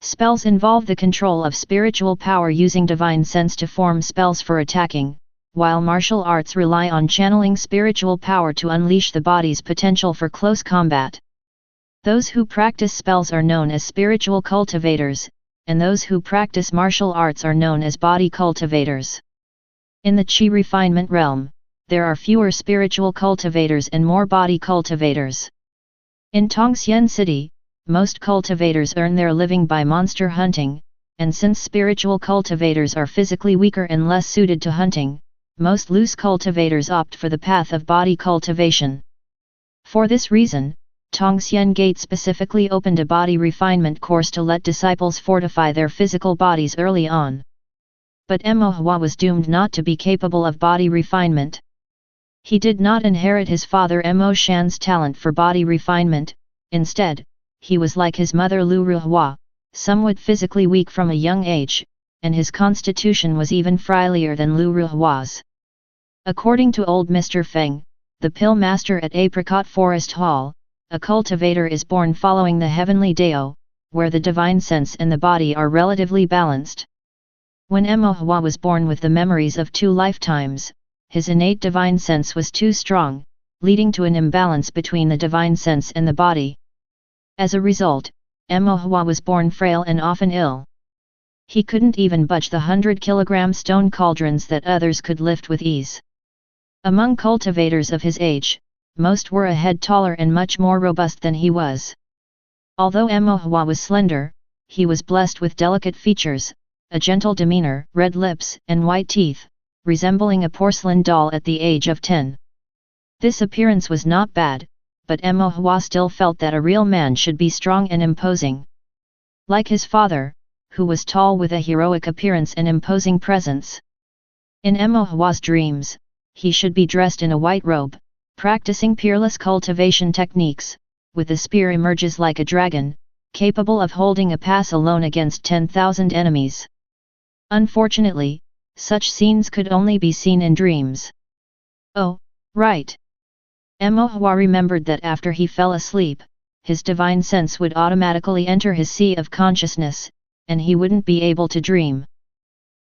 Spells involve the control of spiritual power using divine sense to form spells for attacking, while martial arts rely on channeling spiritual power to unleash the body's potential for close combat. Those who practice spells are known as spiritual cultivators, and those who practice martial arts are known as body cultivators. In the Qi refinement realm, there are fewer spiritual cultivators and more body cultivators. In Tongxian City, most cultivators earn their living by monster hunting, and since spiritual cultivators are physically weaker and less suited to hunting, most loose cultivators opt for the path of body cultivation. For this reason, Tongxian Gate specifically opened a body refinement course to let disciples fortify their physical bodies early on. But Hua was doomed not to be capable of body refinement. He did not inherit his father Mo Shan's talent for body refinement. Instead, he was like his mother Lu Ruhua, somewhat physically weak from a young age, and his constitution was even frailier than Lu Ruhua's. According to old Mr. Feng, the pill master at Apricot Forest Hall, a cultivator is born following the heavenly Dao, where the divine sense and the body are relatively balanced. When Hua was born with the memories of 2 lifetimes, his innate divine sense was too strong, leading to an imbalance between the divine sense and the body. As a result, Hua was born frail and often ill. He couldn't even budge the 100-kilogram stone cauldrons that others could lift with ease. Among cultivators of his age, most were a head taller and much more robust than he was. Although Hua was slender, he was blessed with delicate features, a gentle demeanor, red lips, and white teeth, resembling a porcelain doll at the age of 10. This appearance was not bad, but Hua still felt that a real man should be strong and imposing. Like his father, who was tall with a heroic appearance and imposing presence. In Hua's dreams, he should be dressed in a white robe, practicing peerless cultivation techniques, with the spear emerges like a dragon, capable of holding a pass alone against 10,000 enemies. Unfortunately, such scenes could only be seen in dreams. Oh, right. Hua remembered that after he fell asleep, his divine sense would automatically enter his sea of consciousness, and he wouldn't be able to dream.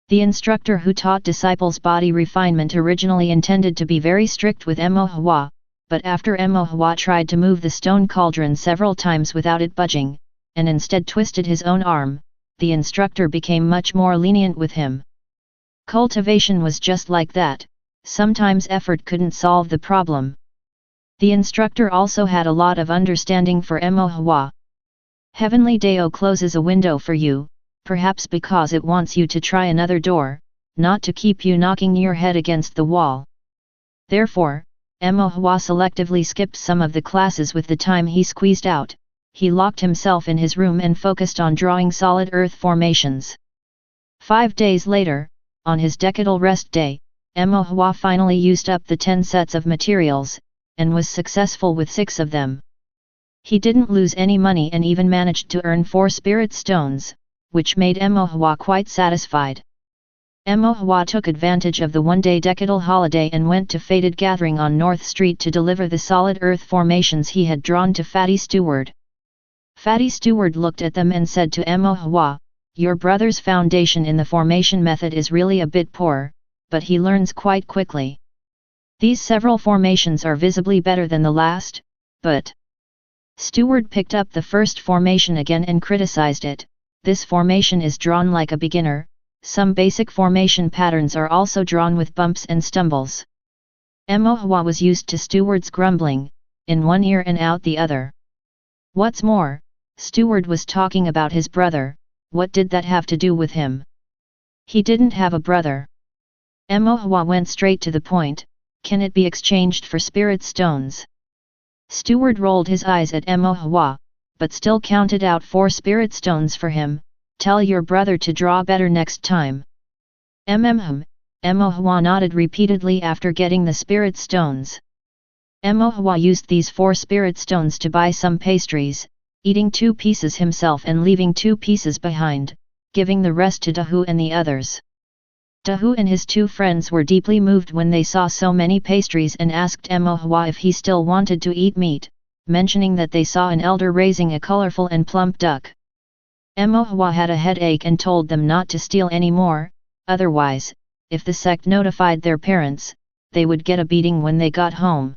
The instructor who taught disciples body refinement originally intended to be very strict with Hua, but after Hua tried to move the stone cauldron several times without it budging, and instead twisted his own arm, the instructor became much more lenient with him. Cultivation was just like that, sometimes effort couldn't solve the problem. The instructor also had a lot of understanding for Hua. Heavenly Dao closes a window for you, perhaps because it wants you to try another door, not to keep you knocking your head against the wall. Therefore, Hua selectively skipped some of the classes with the time he squeezed out. He locked himself in his room and focused on drawing solid earth formations. 5 days later, on his decadal rest day, Hua finally used up the 10 sets of materials, and was successful with 6 of them. He didn't lose any money and even managed to earn 4 spirit stones, which made Hua quite satisfied. Hua took advantage of the one-day decadal holiday and went to Fated Gathering on North Street to deliver the solid earth formations he had drawn to Fatty Steward. Fatty Steward looked at them and said to Hua, "Your brother's foundation in the formation method is really a bit poor, but he learns quite quickly. These several formations are visibly better than the last, but..." Steward picked up the first formation again and criticized it. "This formation is drawn like a beginner, some basic formation patterns are also drawn with bumps and stumbles." Hua was used to Steward's grumbling, in one ear and out the other. What's more, Steward was talking about his brother. What did that have to do with him? He didn't have a brother. Emohua went straight to the point. Can it be exchanged for spirit stones? Steward rolled his eyes at Emohua, but still counted out 4 spirit stones for him. Tell your brother to draw better next time. Emohua nodded repeatedly after getting the spirit stones. Emohua used these 4 spirit stones to buy some pastries, eating 2 pieces himself and leaving 2 pieces behind, giving the rest to Dahu and the others. Dahu and his 2 friends were deeply moved when they saw so many pastries and asked Emohua if he still wanted to eat meat, mentioning that they saw an elder raising a colorful and plump duck. Emohua had a headache and told them not to steal any more, otherwise, if the sect notified their parents, they would get a beating when they got home.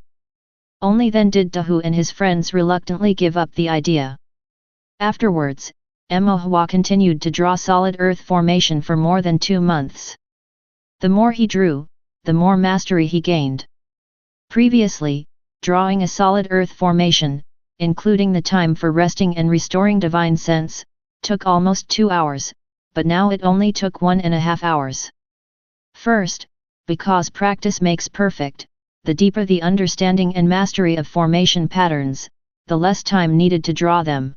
Only then did Dahu and his friends reluctantly give up the idea. Afterwards, Emohua continued to draw solid earth formation for more than 2 months. The more he drew, the more mastery he gained. Previously, drawing a solid earth formation, including the time for resting and restoring divine sense, took almost 2 hours, but now it only took 1.5 hours. First, because practice makes perfect, the deeper the understanding and mastery of formation patterns, the less time needed to draw them.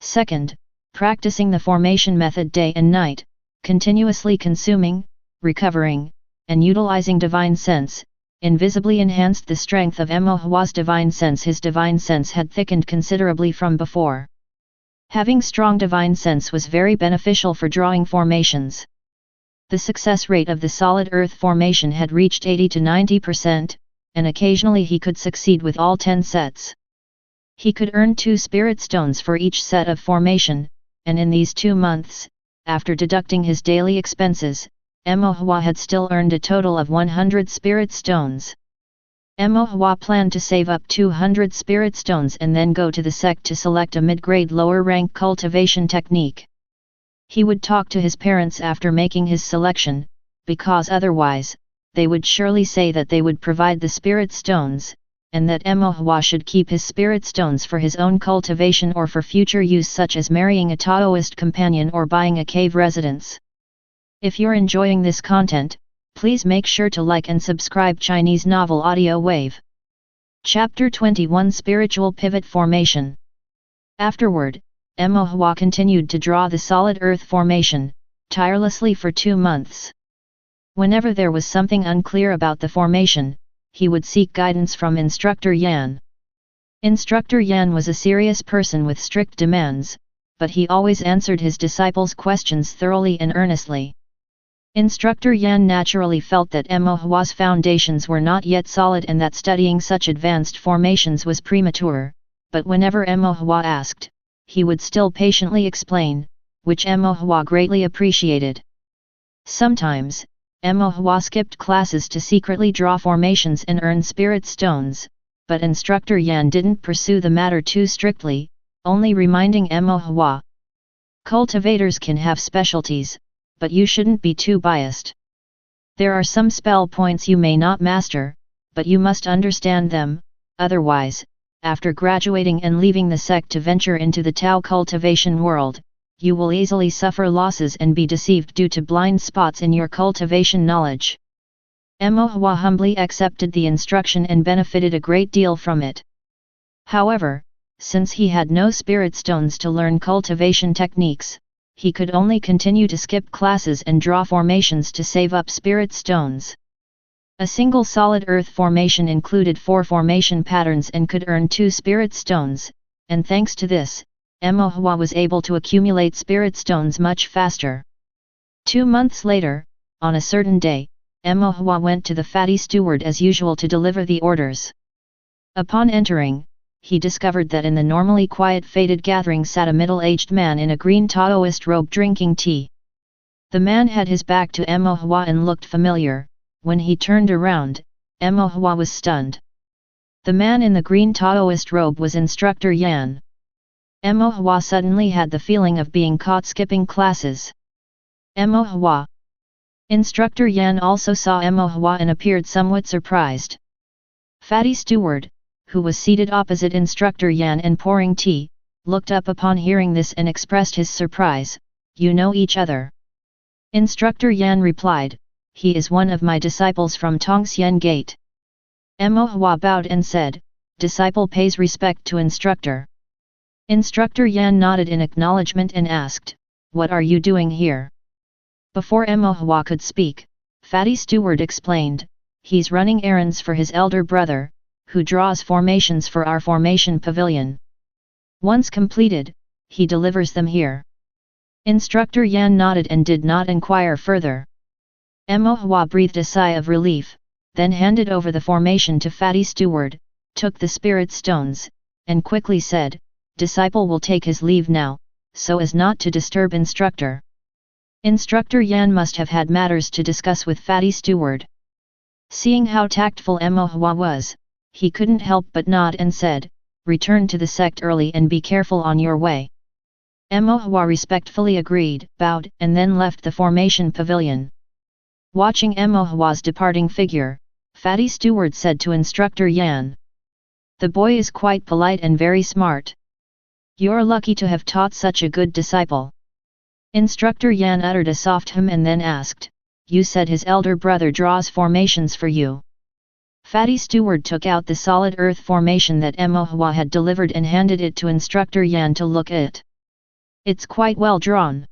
Second, practicing the formation method day and night, continuously consuming, recovering, and utilizing divine sense, invisibly enhanced the strength of Emohua's divine sense. His divine sense had thickened considerably from before. Having strong divine sense was very beneficial for drawing formations. The success rate of the solid earth formation had reached 80 to 90%, and occasionally he could succeed with all 10 sets. He could earn 2 spirit stones for each set of formation, and in these 2 months, after deducting his daily expenses, Emohua had still earned a total of 100 spirit stones. Emohua planned to save up 200 spirit stones and then go to the sect to select a mid-grade lower-rank cultivation technique. He would talk to his parents after making his selection, because otherwise, they would surely say that they would provide the spirit stones, and that Emohua should keep his spirit stones for his own cultivation or for future use, such as marrying a Taoist companion or buying a cave residence. If you're enjoying this content, please make sure to like and subscribe Chinese Novel Audiowave. Chapter 21 Spiritual Pivot Formation. Afterward, Emohua continued to draw the solid earth formation, tirelessly for 2 months. Whenever there was something unclear about the formation, he would seek guidance from Instructor Yan. Instructor Yan was a serious person with strict demands, but he always answered his disciples' questions thoroughly and earnestly. Instructor Yan naturally felt that Emohua's foundations were not yet solid and that studying such advanced formations was premature, but whenever Emohua asked, he would still patiently explain, which Emohua greatly appreciated. Sometimes, Emohua skipped classes to secretly draw formations and earn spirit stones, but Instructor Yan didn't pursue the matter too strictly, only reminding Emohua. Cultivators can have specialties, but you shouldn't be too biased. There are some spell points you may not master, but you must understand them, otherwise, after graduating and leaving the sect to venture into the Tao cultivation world, you will easily suffer losses and be deceived due to blind spots in your cultivation knowledge. Emohua humbly accepted the instruction and benefited a great deal from it. However, since he had no spirit stones to learn cultivation techniques, he could only continue to skip classes and draw formations to save up spirit stones. A single solid earth formation included 4 formation patterns and could earn 2 spirit stones, and thanks to this, Emohua was able to accumulate spirit stones much faster. 2 months later, on a certain day, Emohua went to the fatty steward as usual to deliver the orders. Upon entering, he discovered that in the normally quiet faded gathering sat a middle-aged man in a green Taoist robe drinking tea. The man had his back to Emohua and looked familiar. When he turned around, Emohua was stunned. The man in the green Taoist robe was Instructor Yan. Emohua suddenly had the feeling of being caught skipping classes. Emohua. Instructor Yan also saw Emohua and appeared somewhat surprised. Fatty steward, who was seated opposite Instructor Yan and pouring tea, looked up upon hearing this and expressed his surprise. You know each other? Instructor Yan replied, he is one of my disciples from Tongxian Gate. Mo Hua bowed and said, disciple pays respect to instructor. Instructor Yan nodded in acknowledgement and asked, what are you doing here? Before Mo Hua could speak, Fatty Steward explained, he's running errands for his elder brother, who draws formations for our formation pavilion. Once completed, he delivers them here. Instructor Yan nodded and did not inquire further. Mo Hua breathed a sigh of relief, then handed over the formation to Fatty Steward, took the spirit stones, and quickly said, disciple will take his leave now, so as not to disturb instructor. Instructor Yan must have had matters to discuss with Fatty Steward. Seeing how tactful Mo Hua was, he couldn't help but nod and said, return to the sect early and be careful on your way. Mo Hua respectfully agreed, bowed, and then left the formation pavilion. Watching Mo Hua's departing figure, Fatty Steward said to Instructor Yan, the boy is quite polite and very smart. You're lucky to have taught such a good disciple. Instructor Yan uttered a soft hum and then asked, you said his elder brother draws formations for you. Fatty Steward took out the solid earth formation that Mo Hua had delivered and handed it to Instructor Yan to look at. It's quite well drawn.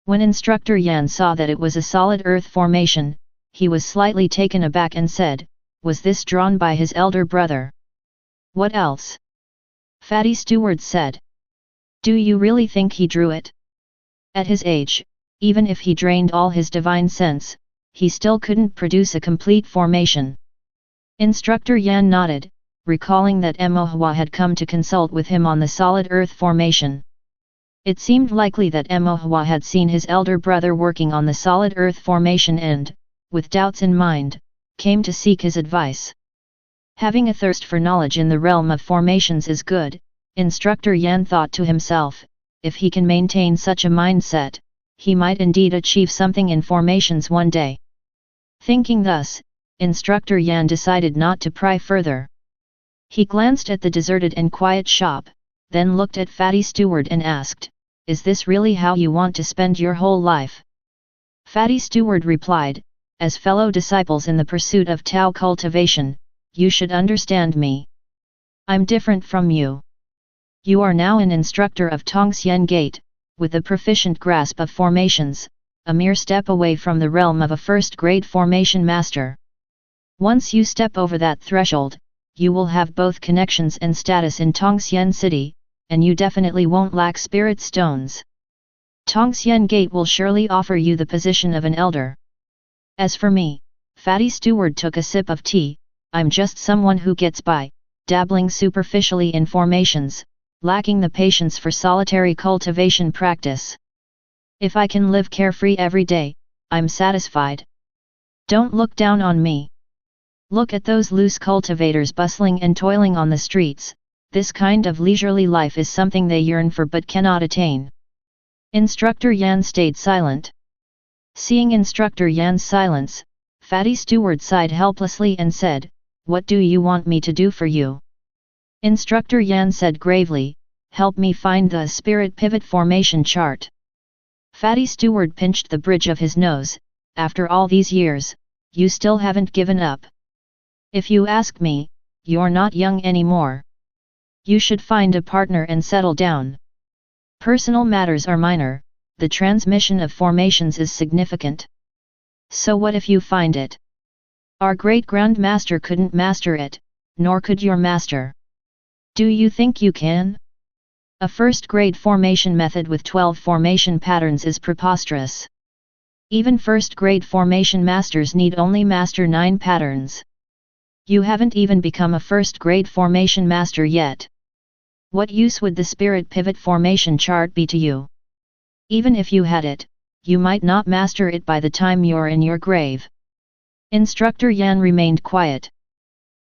When Instructor Yan saw that it was a solid earth formation, he was slightly taken aback and said, was this drawn by his elder brother? What else? Fatty Steward said. Do you really think he drew it? At his age, even if he drained all his divine sense, he still couldn't produce a complete formation. Instructor Yan nodded, recalling that Mo Hua had come to consult with him on the solid earth formation. It seemed likely that Mo Hua had seen his elder brother working on the solid earth formation and, with doubts in mind, came to seek his advice. Having a thirst for knowledge in the realm of formations is good, Instructor Yan thought to himself, if he can maintain such a mindset, he might indeed achieve something in formations one day. Thinking thus, Instructor Yan decided not to pry further. He glanced at the deserted and quiet shop, then looked at Fatty Steward and asked, is this really how you want to spend your whole life? Fatty Steward replied, as fellow disciples in the pursuit of Tao Cultivation, you should understand me. I'm different from you. You are now an instructor of Tongxian Gate, with a proficient grasp of formations, a mere step away from the realm of a first-grade formation master. Once you step over that threshold, you will have both connections and status in Tongxian City, and you definitely won't lack spirit stones. Tongxian Gate will surely offer you the position of an elder. As for me, Fatty Steward took a sip of tea, I'm just someone who gets by, dabbling superficially in formations, lacking the patience for solitary cultivation practice. If I can live carefree every day, I'm satisfied. Don't look down on me. Look at those loose cultivators bustling and toiling on the streets, this kind of leisurely life is something they yearn for but cannot attain. Instructor Yan stayed silent. Seeing Instructor Yan's silence, Fatty Steward sighed helplessly and said, what do you want me to do for you? Instructor Yan said gravely, help me find the spirit pivot formation chart. Fatty Steward pinched the bridge of his nose, after all these years, you still haven't given up. If you ask me, you're not young anymore. You should find a partner and settle down. Personal matters are minor, the transmission of formations is significant. So what if you find it? Our great Grandmaster couldn't master it, nor could your master. Do you think you can? A first-grade formation method with 12 formation patterns is preposterous. Even first-grade formation masters need only master 9 patterns. You haven't even become a first-grade formation master yet. What use would the spirit pivot formation chart be to you? Even if you had it, you might not master it by the time you're in your grave. Instructor Yan remained quiet.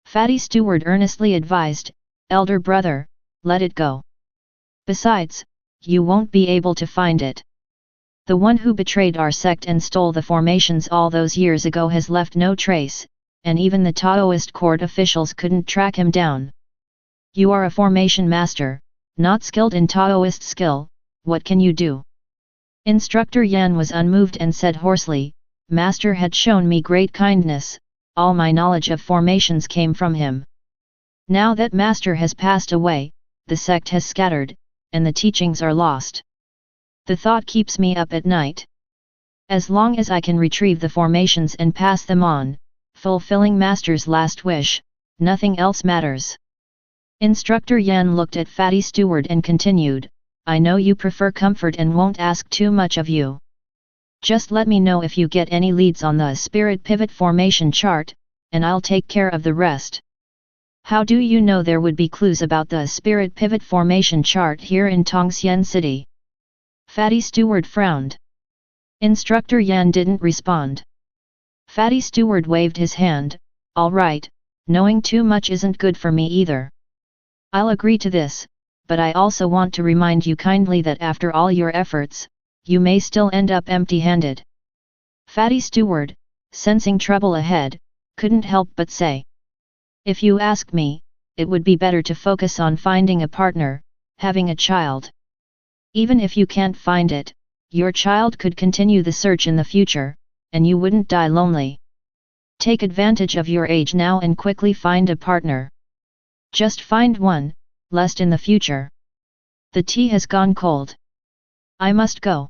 Fatty Steward earnestly advised, elder brother, let it go. Besides, you won't be able to find it. The one who betrayed our sect and stole the formations all those years ago has left no trace, and even the Taoist court officials couldn't track him down. You are a formation master, not skilled in Taoist skill, what can you do? Instructor Yan was unmoved and said hoarsely, Master had shown me great kindness, all my knowledge of formations came from him. Now that Master has passed away, the sect has scattered, and the teachings are lost. The thought keeps me up at night. As long as I can retrieve the formations and pass them on, fulfilling Master's last wish, nothing else matters. Instructor Yan looked at Fatty Steward and continued, I know you prefer comfort and won't ask too much of you. Just let me know if you get any leads on the Spirit Pivot formation chart, and I'll take care of the rest. How do you know there would be clues about the Spirit Pivot formation chart here in Tongxian City? Fatty Steward frowned. Instructor Yan didn't respond. Fatty Steward waved his hand, all right, knowing too much isn't good for me either. I'll agree to this, but I also want to remind you kindly that after all your efforts, you may still end up empty-handed. Fatty Steward, sensing trouble ahead, couldn't help but say. If you ask me, it would be better to focus on finding a partner, having a child. Even if you can't find it, your child could continue the search in the future, and you wouldn't die lonely. Take advantage of your age now and quickly find a partner. Just find one, lest in the future. The tea has gone cold. I must go.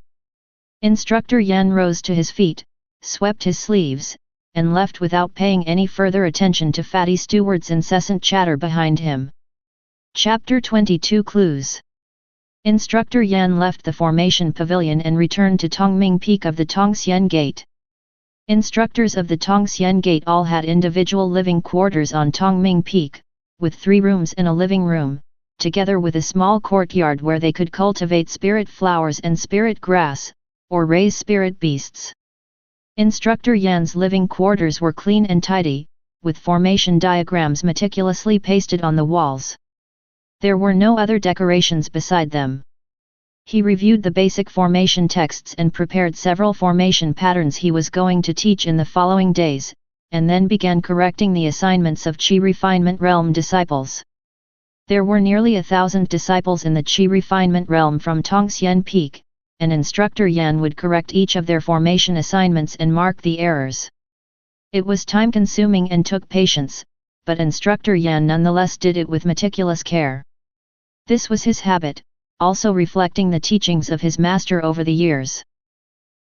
Instructor Yan rose to his feet, swept his sleeves, and left without paying any further attention to Fatty Steward's incessant chatter behind him. Chapter 22 Clues. Instructor Yan left the formation pavilion and returned to Tongming Peak of the Tongxian Gate. Instructors of the Tongxian Gate all had individual living quarters on Tongming Peak, with 3 rooms and a living room, together with a small courtyard where they could cultivate spirit flowers and spirit grass, or raise spirit beasts. Instructor Yan's living quarters were clean and tidy, with formation diagrams meticulously pasted on the walls. There were no other decorations beside them. He reviewed the basic formation texts and prepared several formation patterns he was going to teach in the following days, and then began correcting the assignments of Qi Refinement Realm disciples. There were nearly 1,000 disciples in the Qi Refinement Realm from Tongxian Peak, and Instructor Yan would correct each of their formation assignments and mark the errors. It was time-consuming and took patience, but Instructor Yan nonetheless did it with meticulous care. This was his habit, also reflecting the teachings of his master over the years.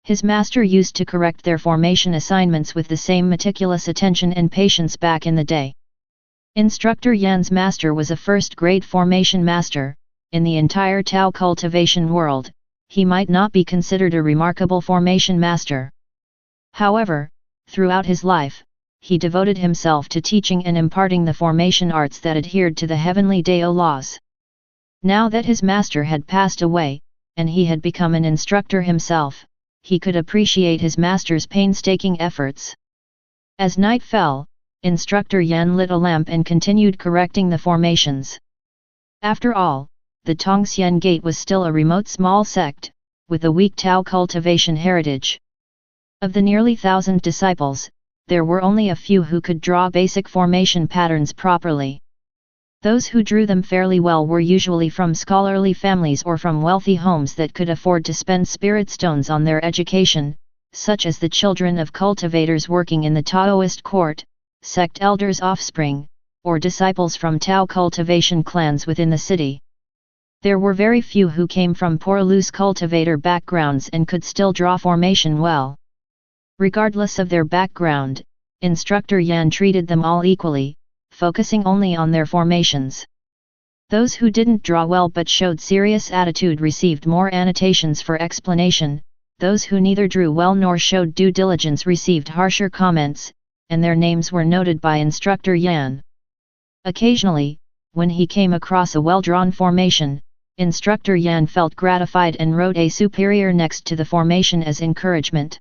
His master used to correct their formation assignments with the same meticulous attention and patience back in the day. Instructor Yan's master was a first-grade formation master. In the entire Tao Cultivation world, he might not be considered a remarkable formation master. However, throughout his life, he devoted himself to teaching and imparting the formation arts that adhered to the heavenly Dao laws. Now that his master had passed away, and he had become an instructor himself, he could appreciate his master's painstaking efforts. As night fell, Instructor Yan lit a lamp and continued correcting the formations. After all, the Tongxian Gate was still a remote small sect, with a weak Tao cultivation heritage. Of the nearly 1,000 disciples, there were only a few who could draw basic formation patterns properly. Those who drew them fairly well were usually from scholarly families or from wealthy homes that could afford to spend spirit stones on their education, such as the children of cultivators working in the Taoist court, sect elders' offspring, or disciples from Tao cultivation clans within the city. There were very few who came from poor loose cultivator backgrounds and could still draw formation well. Regardless of their background, Instructor Yan treated them all equally, focusing only on their formations. Those who didn't draw well but showed serious attitude received more annotations for explanation, those who neither drew well nor showed due diligence received harsher comments, and their names were noted by Instructor Yan. Occasionally, when he came across a well-drawn formation, Instructor Yan felt gratified and wrote a superior next to the formation as encouragement.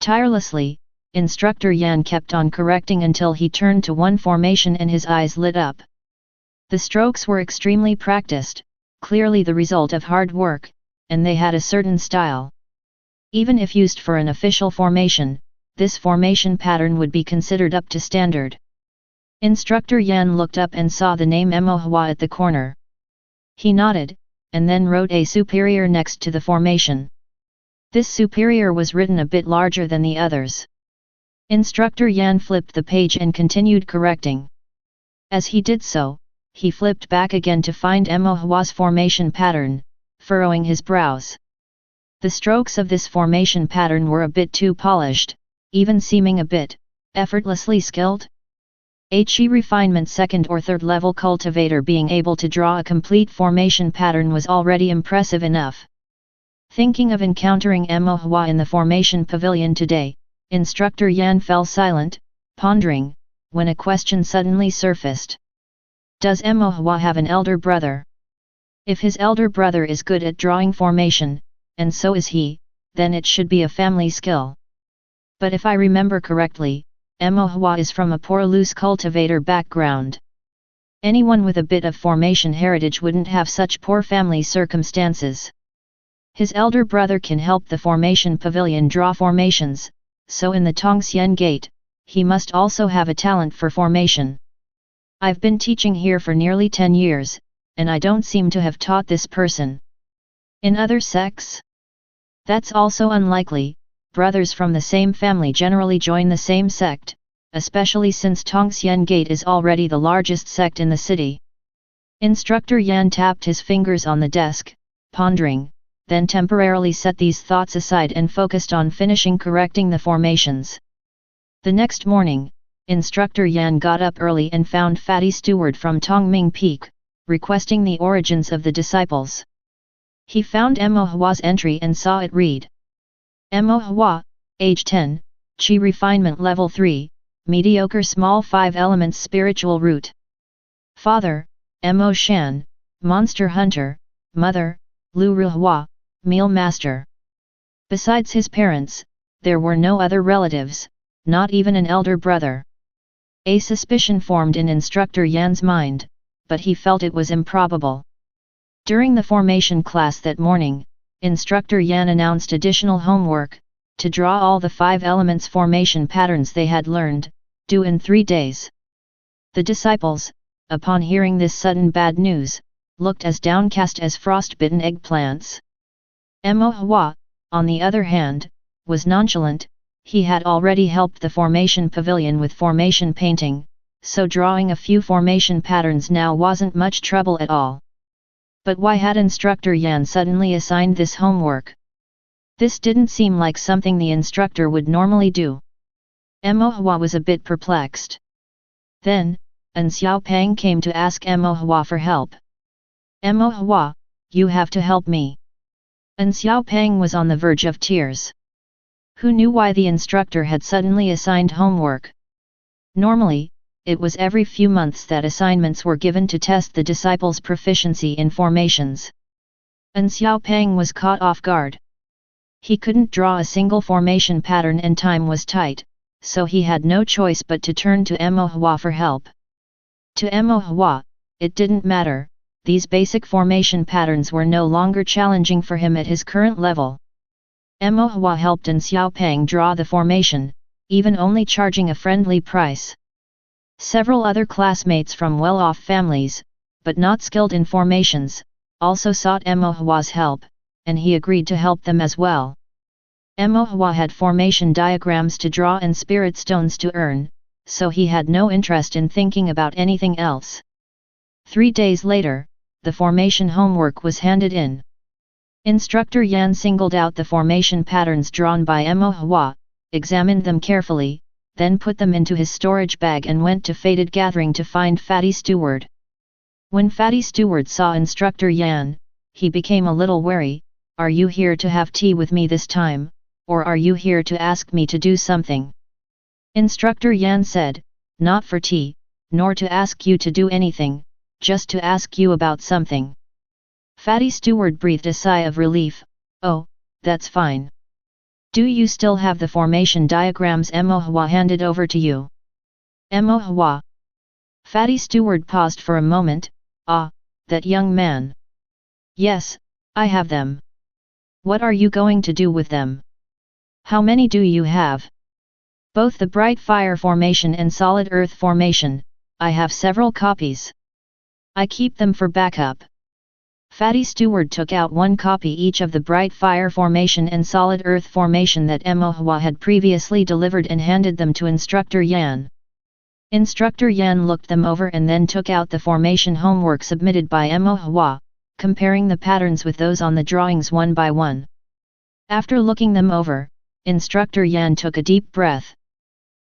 Tirelessly, Instructor Yan kept on correcting until he turned to one formation and his eyes lit up. The strokes were extremely practiced, clearly the result of hard work, and they had a certain style. Even if used for an official formation, this formation pattern would be considered up to standard. Instructor Yan looked up and saw the name Emohua at the corner. He nodded, and then wrote a superior next to the formation. This superior was written a bit larger than the others. Instructor Yan flipped the page and continued correcting. As he did so, he flipped back again to find Emohua's formation pattern, furrowing his brows. The strokes of this formation pattern were a bit too polished, even seeming a bit effortlessly skilled. A Qi refinement second or third level cultivator being able to draw a complete formation pattern was already impressive enough. Thinking of encountering Emohua in the formation pavilion today, Instructor Yan fell silent, pondering, when a question suddenly surfaced. Does Emohua have an elder brother? If his elder brother is good at drawing formation, and so is he, then it should be a family skill. But if I remember correctly, Emohua is from a poor loose cultivator background. Anyone with a bit of formation heritage wouldn't have such poor family circumstances. His elder brother can help the formation pavilion draw formations, so in the Tongxian Gate, he must also have a talent for formation. I've been teaching here for nearly 10 years, and I don't seem to have taught this person. In other sects? That's also unlikely. Brothers from the same family generally join the same sect, especially since Tongxian Gate is already the largest sect in the city. Instructor Yan tapped his fingers on the desk, pondering, then temporarily set these thoughts aside and focused on finishing correcting the formations. The next morning, Instructor Yan got up early and found Fatty Steward from Tongming Peak, requesting the origins of the disciples. He found Emohua's entry and saw it read: Emohua, age 10, Qi refinement level 3, mediocre small 5 elements spiritual root. Father, Emo Shan, monster hunter. Mother, Lu Ruhua, meal master. Besides his parents, there were no other relatives, not even an elder brother. A suspicion formed in Instructor Yan's mind, but he felt it was improbable. During the formation class that morning, Instructor Yan announced additional homework, to draw all the 5 elements formation patterns they had learned, due in 3 days. The disciples, upon hearing this sudden bad news, looked as downcast as frostbitten eggplants. Emohua, on the other hand, was nonchalant. He had already helped the formation pavilion with formation painting, so drawing a few formation patterns now wasn't much trouble at all. But why had Instructor Yan suddenly assigned this homework? This didn't seem like something the instructor would normally do. Emohua was a bit perplexed. Then, An Xiaopeng came to ask Emohua for help. Emohua, you have to help me. An Xiaopeng was on the verge of tears. Who knew why the instructor had suddenly assigned homework? Normally, it was every few months that assignments were given to test the disciples' proficiency in formations. An Xiaopeng was caught off guard. He couldn't draw a single formation pattern and time was tight, so he had no choice but to turn to Emohua for help. To Emohua, it didn't matter, these basic formation patterns were no longer challenging for him at his current level. Emohua helped An Xiaopeng draw the formation, even only charging a friendly price. Several other classmates from well-off families, but not skilled in formations, also sought Emohua's help, and he agreed to help them as well. Emohua had formation diagrams to draw and spirit stones to earn, so he had no interest in thinking about anything else. 3 days later, the formation homework was handed in. Instructor Yan singled out the formation patterns drawn by Emohua, examined them carefully, then put them into his storage bag and went to Fated Gathering to find Fatty Steward. When Fatty Steward saw Instructor Yan, he became a little wary. Are you here to have tea with me this time, or are you here to ask me to do something? Instructor Yan said, not for tea, nor to ask you to do anything, just to ask you about something. Fatty Steward breathed a sigh of relief. Oh, that's fine. Do you still have the formation diagrams Emohua handed over to you? Emohua. Fatty Steward paused for a moment. Ah, that young man. Yes, I have them. What are you going to do with them? How many do you have? Both the bright fire formation and solid earth formation, I have several copies. I keep them for backup. Fatty Steward took out one copy each of the Bright Fire Formation and Solid Earth Formation that Emohua had previously delivered and handed them to Instructor Yan. Instructor Yan looked them over and then took out the formation homework submitted by Emohua, comparing the patterns with those on the drawings one by one. After looking them over, Instructor Yan took a deep breath.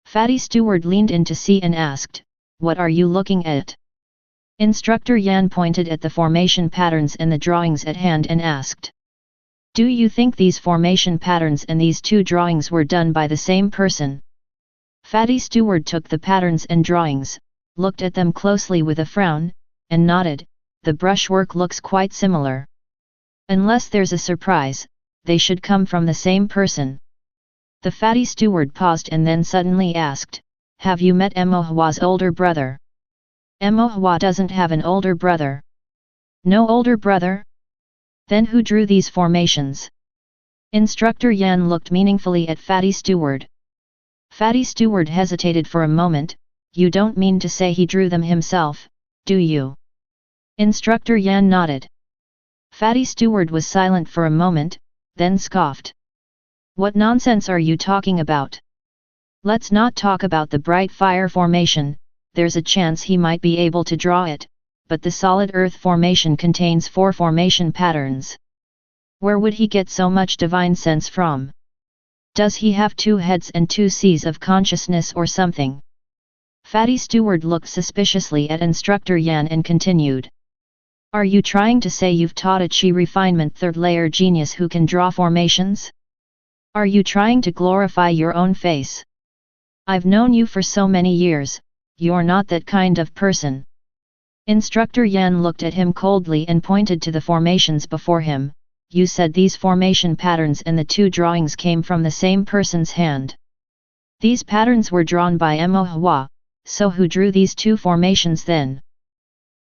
Fatty Steward leaned in to see and asked, "What are you looking at?" Instructor Yan pointed at the formation patterns and the drawings at hand and asked, "Do you think these formation patterns and these two drawings were done by the same person?" Fatty Steward took the patterns and drawings, looked at them closely with a frown, and nodded, "The brushwork looks quite similar. Unless there's a surprise, they should come from the same person." The Fatty Steward paused and then suddenly asked, "Have you met Emohua's older brother?" "Emohua doesn't have an older brother." "No older brother? Then who drew these formations?" Instructor Yan looked meaningfully at Fatty Steward. Fatty Steward hesitated for a moment. "You don't mean to say he drew them himself, do you?" Instructor Yan nodded. Fatty Steward was silent for a moment, then scoffed. "What nonsense are you talking about? Let's not talk about the Bright Fire Formation. There's a chance he might be able to draw it, but the Solid Earth Formation contains 4 formation patterns. Where would he get so much divine sense from? Does he have 2 heads and 2 seas of consciousness or something?" Fatty Steward looked suspiciously at Instructor Yan and continued. "Are you trying to say you've taught a Qi refinement 3rd layer genius who can draw formations? Are you trying to glorify your own face? I've known you for so many years, you're not that kind of person." Instructor Yan looked at him coldly and pointed to the formations before him. "You said these formation patterns and the 2 drawings came from the same person's hand. These patterns were drawn by Emohua, so who drew these 2 formations then?"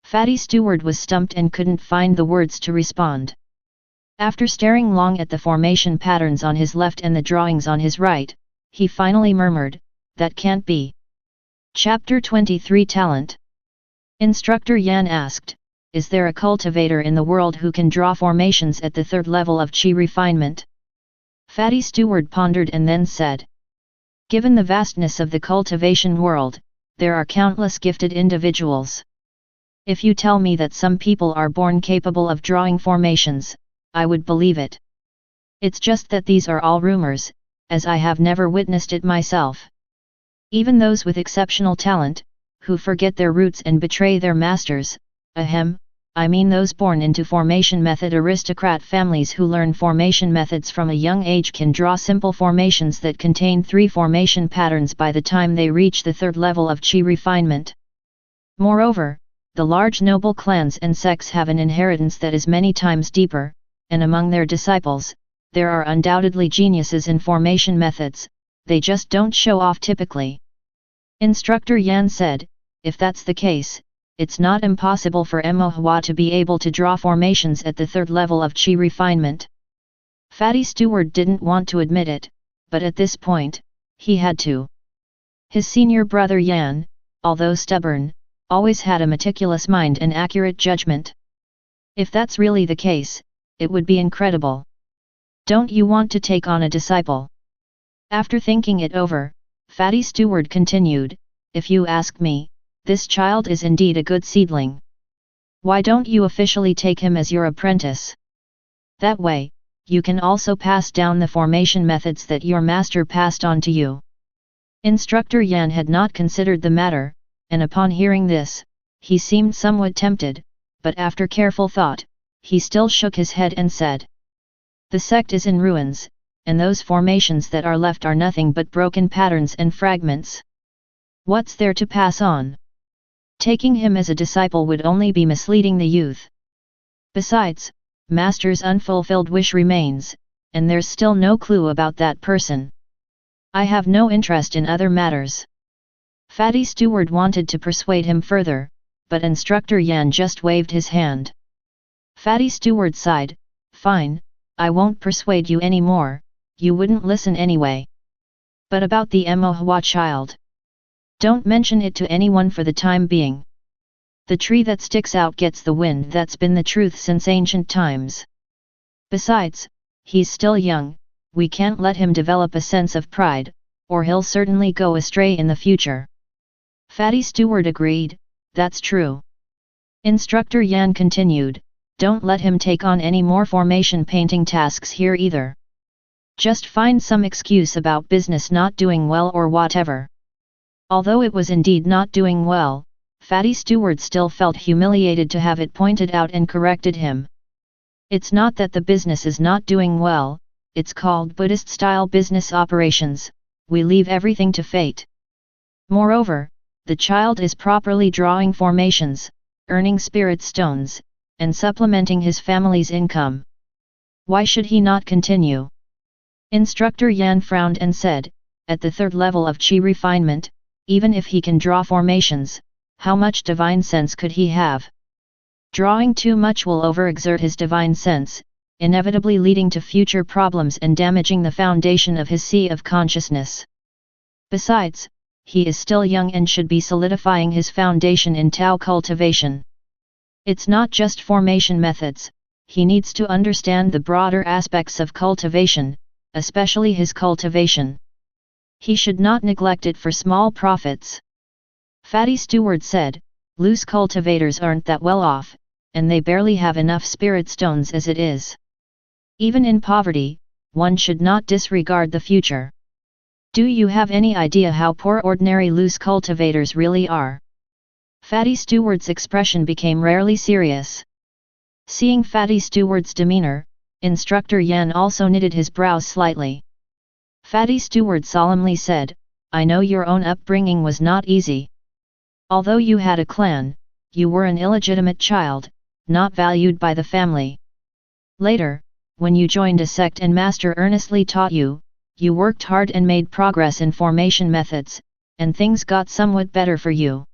Fatty Steward was stumped and couldn't find the words to respond. After staring long at the formation patterns on his left and the drawings on his right, he finally murmured, "That can't be." Chapter 23 Talent. Instructor Yan asked, "Is there a cultivator in the world who can draw formations at the 3rd level of Qi refinement?" Fatty Steward pondered and then said, "Given the vastness of the cultivation world, there are countless gifted individuals. If you tell me that some people are born capable of drawing formations, I would believe it. It's just that these are all rumors, as I have never witnessed it myself. Even those with exceptional talent, who forget their roots and betray their masters, I mean those born into formation method aristocrat families who learn formation methods from a young age can draw simple formations that contain 3 formation patterns by the time they reach the 3rd level of Qi refinement. Moreover, the large noble clans and sects have an inheritance that is many times deeper, and among their disciples, there are undoubtedly geniuses in formation methods, they just don't show off typically." Instructor Yan said, "If that's the case, it's not impossible for Emohua to be able to draw formations at the 3rd level of Qi refinement." Fatty Steward didn't want to admit it, but at this point, he had to. His senior brother Yan, although stubborn, always had a meticulous mind and accurate judgment. If that's really the case, it would be incredible. "Don't you want to take on a disciple?" After thinking it over, Fatty Steward continued, "If you ask me, this child is indeed a good seedling. Why don't you officially take him as your apprentice? That way, you can also pass down the formation methods that your master passed on to you." Instructor Yan had not considered the matter, and upon hearing this, he seemed somewhat tempted, but after careful thought, he still shook his head and said, "The sect is in ruins, and those formations that are left are nothing but broken patterns and fragments. What's there to pass on? Taking him as a disciple would only be misleading the youth. Besides, Master's unfulfilled wish remains, and there's still no clue about that person. I have no interest in other matters." Fatty Steward wanted to persuade him further, but Instructor Yan just waved his hand. Fatty Steward sighed, "Fine, I won't persuade you anymore, you wouldn't listen anyway. But about the Emohua child? Don't mention it to anyone for the time being. The tree that sticks out gets the wind. That's been the truth since ancient times. Besides, he's still young, we can't let him develop a sense of pride, or he'll certainly go astray in the future. Fatty Steward agreed, that's true. Instructor Yan continued, don't let him take on any more formation painting tasks here either. Just find some excuse about business not doing well or whatever. Although it was indeed not doing well, Fatty Steward still felt humiliated to have it pointed out and corrected him. It's not that the business is not doing well, it's called Buddhist-style business operations, we leave everything to fate. Moreover, the child is properly drawing formations, earning spirit stones, and supplementing his family's income. Why should he not continue? Instructor Yan frowned and said, at the third level of Qi refinement, even if he can draw formations, how much divine sense could he have? Drawing too much will overexert his divine sense, inevitably leading to future problems and damaging the foundation of his sea of consciousness. Besides, he is still young and should be solidifying his foundation in Tao cultivation. It's not just formation methods, he needs to understand the broader aspects of cultivation, especially his cultivation. He should not neglect it for small profits. Fatty Steward said, loose cultivators aren't that well off, and they barely have enough spirit stones as it is. Even in poverty, one should not disregard the future. Do you have any idea how poor ordinary loose cultivators really are? Fatty Steward's expression became rarely serious. Seeing Fatty Steward's demeanor, Instructor Yan also knitted his brows slightly. Fatty Steward solemnly said, I know your own upbringing was not easy. Although you had a clan, you were an illegitimate child, not valued by the family. Later, when you joined a sect and master earnestly taught you, you worked hard and made progress in formation methods, and things got somewhat better for you.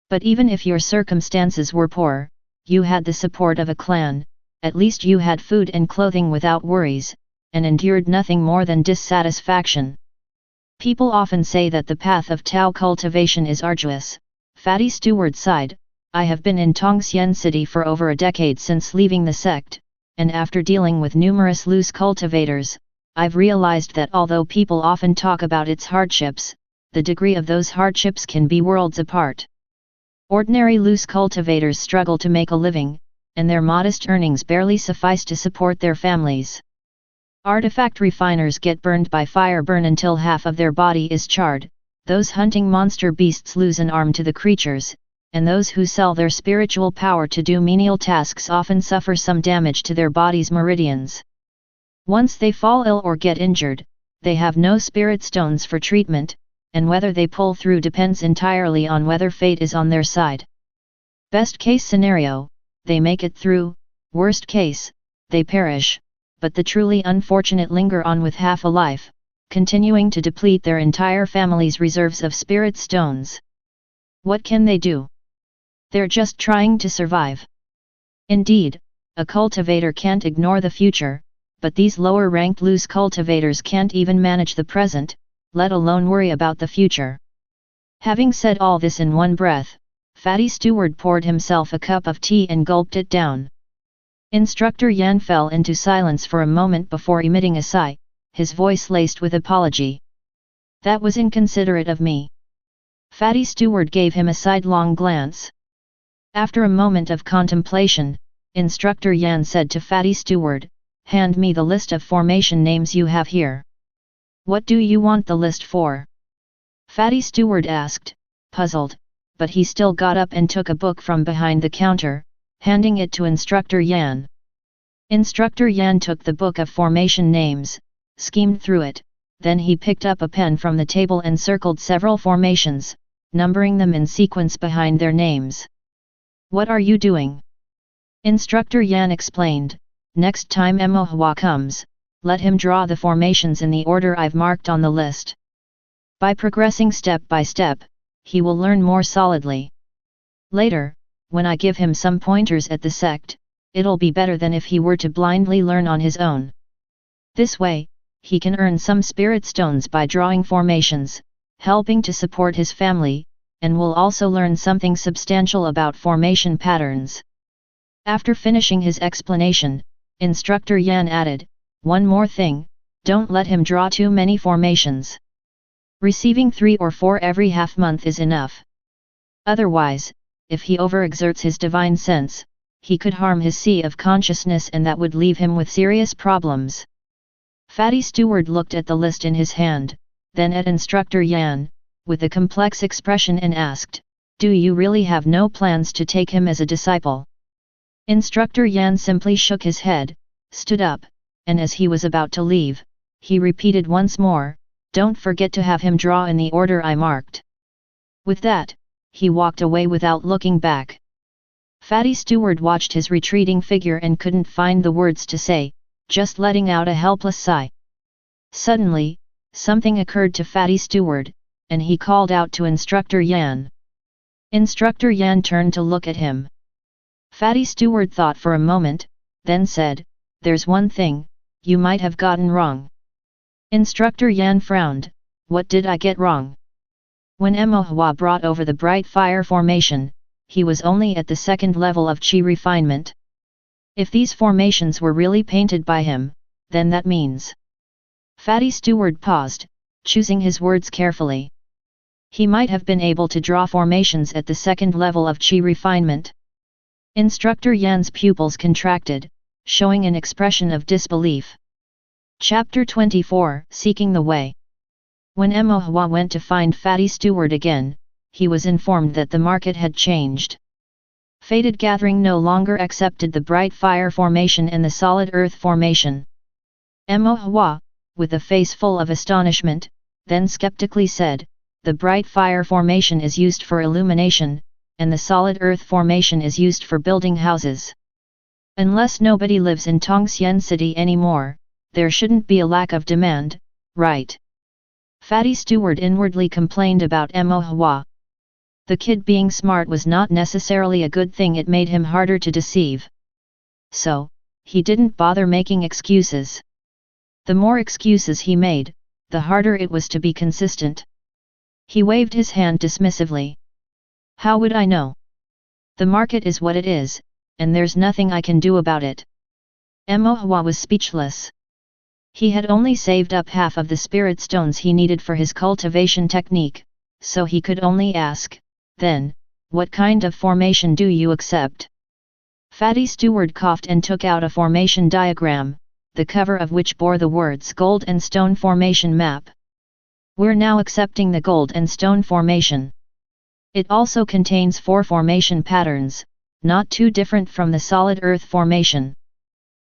But even if your circumstances were poor, you had the support of a clan, at least you had food and clothing without worries, and endured nothing more than dissatisfaction. People often say that the path of Tao cultivation is arduous. Fatty Steward sighed, I have been in Tongxian City for over a decade since leaving the sect, and after dealing with numerous loose cultivators, I've realized that although people often talk about its hardships, the degree of those hardships can be worlds apart. Ordinary loose cultivators struggle to make a living, and their modest earnings barely suffice to support their families. Artifact refiners get burned by fire burn until half of their body is charred, those hunting monster beasts lose an arm to the creatures, and those who sell their spiritual power to do menial tasks often suffer some damage to their body's meridians. Once they fall ill or get injured, they have no spirit stones for treatment, and whether they pull through depends entirely on whether fate is on their side. Best case scenario, they make it through, worst case, they perish, but the truly unfortunate linger on with half a life, continuing to deplete their entire family's reserves of spirit stones. What can they do? They're just trying to survive. Indeed, a cultivator can't ignore the future, but these lower-ranked loose cultivators can't even manage the present, let alone worry about the future. Having said all this in one breath, Fatty Steward poured himself a cup of tea and gulped it down. Instructor Yan fell into silence for a moment before emitting a sigh, his voice laced with apology. That was inconsiderate of me. Fatty Steward gave him a sidelong glance. After a moment of contemplation, Instructor Yan said to Fatty Steward, hand me the list of formation names you have here. What do you want the list for? Fatty Steward asked, puzzled, but he still got up and took a book from behind the counter, handing it to Instructor Yan. Instructor Yan took the book of formation names, skimmed through it, then he picked up a pen from the table and circled several formations, numbering them in sequence behind their names. What are you doing? Instructor Yan explained, next time Emohua comes, let him draw the formations in the order I've marked on the list. By progressing step by step, he will learn more solidly. Later, when I give him some pointers at the sect, it'll be better than if he were to blindly learn on his own. This way, he can earn some spirit stones by drawing formations, helping to support his family, and will also learn something substantial about formation patterns. After finishing his explanation, Instructor Yan added, "One more thing, don't let him draw too many formations. Receiving 3 or 4 every half month is enough. Otherwise, if he overexerts his divine sense, he could harm his sea of consciousness and that would leave him with serious problems." Fatty Steward looked at the list in his hand, then at Instructor Yan, with a complex expression and asked, "Do you really have no plans to take him as a disciple?" Instructor Yan simply shook his head, stood up, and as he was about to leave, he repeated once more, "Don't forget to have him draw in the order I marked." With that, he walked away without looking back. Fatty Steward watched his retreating figure and couldn't find the words to say, just letting out a helpless sigh. Suddenly, something occurred to Fatty Steward, and he called out to Instructor Yan. Instructor Yan turned to look at him. Fatty Steward thought for a moment, then said, "There's one thing, you might have gotten wrong." Instructor Yan frowned, "What did I get wrong?" When Emohua brought over the bright fire formation, he was only at the second level of Qi refinement. If these formations were really painted by him, then that means... Fatty Steward paused, choosing his words carefully. He might have been able to draw formations at the second level of Qi refinement. Instructor Yan's pupils contracted, showing an expression of disbelief. Chapter 24, Seeking the Way. When Emohua went to find Fatty Steward again, he was informed that the market had changed. Fated Gathering no longer accepted the bright fire formation and the solid earth formation. Emohua, with a face full of astonishment, then skeptically said, "The bright fire formation is used for illumination, and the solid earth formation is used for building houses. Unless nobody lives in Tongxian City anymore, there shouldn't be a lack of demand, right?" Fatty Steward inwardly complained about Emohua. The kid being smart was not necessarily a good thing, it made him harder to deceive. So, he didn't bother making excuses. The more excuses he made, the harder it was to be consistent. He waved his hand dismissively. "How would I know? The market is what it is, and there's nothing I can do about it." Emohua was speechless. He had only saved up half of the spirit stones he needed for his cultivation technique, so he could only ask, "Then, what kind of formation do you accept?" Fatty Steward coughed and took out a formation diagram, the cover of which bore the words Gold and Stone Formation Map. "We're now accepting the Gold and Stone Formation. It also contains 4 formation patterns, not too different from the solid earth formation."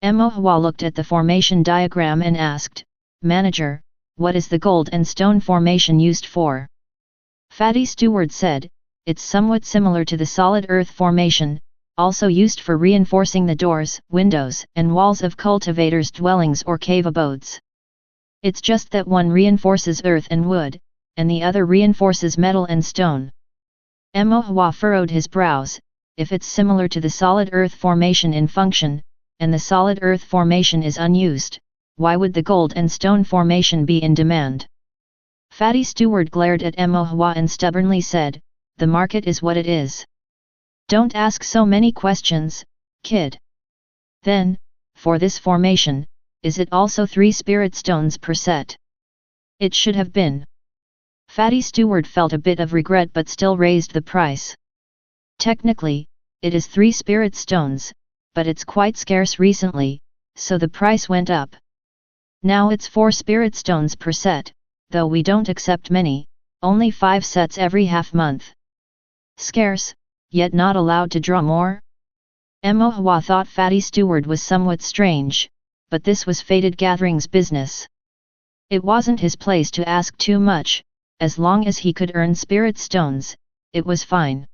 Emohua looked at the formation diagram and asked, "Manager, what is the Gold and Stone Formation used for?" Fatty Steward said, "It's somewhat similar to the solid earth formation, also used for reinforcing the doors, windows, and walls of cultivators' dwellings or cave abodes. It's just that one reinforces earth and wood, and the other reinforces metal and stone." Emohua furrowed his brows. If it's similar to the solid earth formation in function, and the solid earth formation is unused, why would the gold and stone formation be in demand? Fatty Steward glared at Emohua and stubbornly said, "The market is what it is. Don't ask so many questions, kid." "Then, for this formation, is it also 3 spirit stones per set?" "It should have been." Fatty Steward felt a bit of regret but still raised the price. "Technically, it is 3 spirit stones, but it's quite scarce recently, so the price went up. Now it's 4 spirit stones per set, though we don't accept many, only 5 sets every half month." "Scarce, yet not allowed to draw more?" Emohua thought Fatty Steward was somewhat strange, but this was Fated Gathering's business. It wasn't his place to ask too much. As long as he could earn spirit stones, it was fine.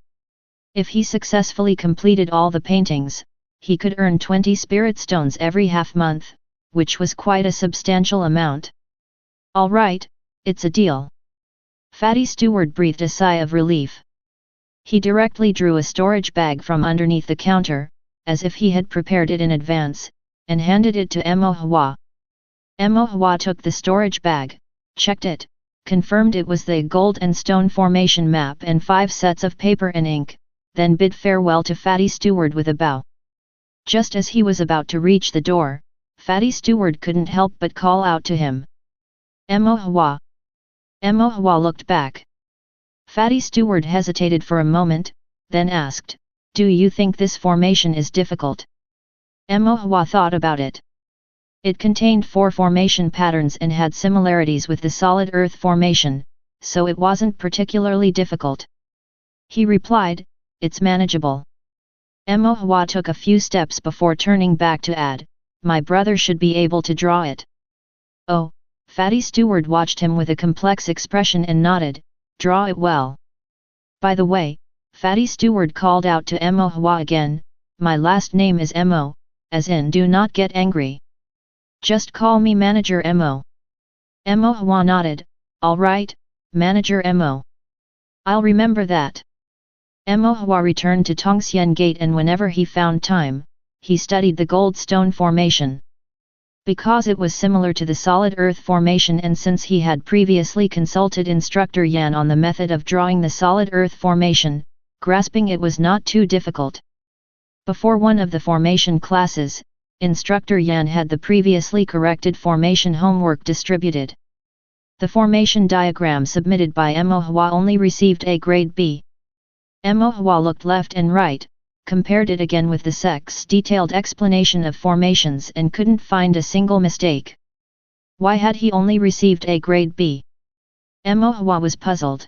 If he successfully completed all the paintings, he could earn 20 spirit stones every half month, which was quite a substantial amount. "All right, it's a deal." Fatty Steward breathed a sigh of relief. He directly drew a storage bag from underneath the counter, as if he had prepared it in advance, and handed it to Emohua. Emohua took the storage bag, checked it, confirmed it was the gold and stone formation map and 5 sets of paper and ink, then bid farewell to Fatty Steward with a bow. Just as he was about to reach the door, Fatty Steward couldn't help but call out to him. "Emo Hua." Emo Hua looked back. Fatty Steward hesitated for a moment, then asked, "Do you think this formation is difficult?" Emo Hua thought about it. It contained 4 formation patterns and had similarities with the solid earth formation, so it wasn't particularly difficult. He replied, "It's manageable." Emo Hua took a few steps before turning back to add, "My brother should be able to draw it." "Oh," Fatty Steward watched him with a complex expression and nodded, "Draw it well." By the way, Fatty Steward called out to Emo Hua again, "My last name is Emo, as in do not get angry. Just call me Manager Emo." Emo Hua nodded, "All right, Manager Emo. I'll remember that." Emo Hua returned to Tongxian Gate, and whenever he found time, he studied the gold stone formation. Because it was similar to the solid earth formation, and since he had previously consulted Instructor Yan on the method of drawing the solid earth formation, grasping it was not too difficult. Before one of the formation classes, Instructor Yan had the previously corrected formation homework distributed. The formation diagram submitted by Emo Hua only received a grade B. Emo Hua looked left and right, compared it again with the sect's detailed explanation of formations, and couldn't find a single mistake. Why had he only received a grade B? Emo Hua was puzzled.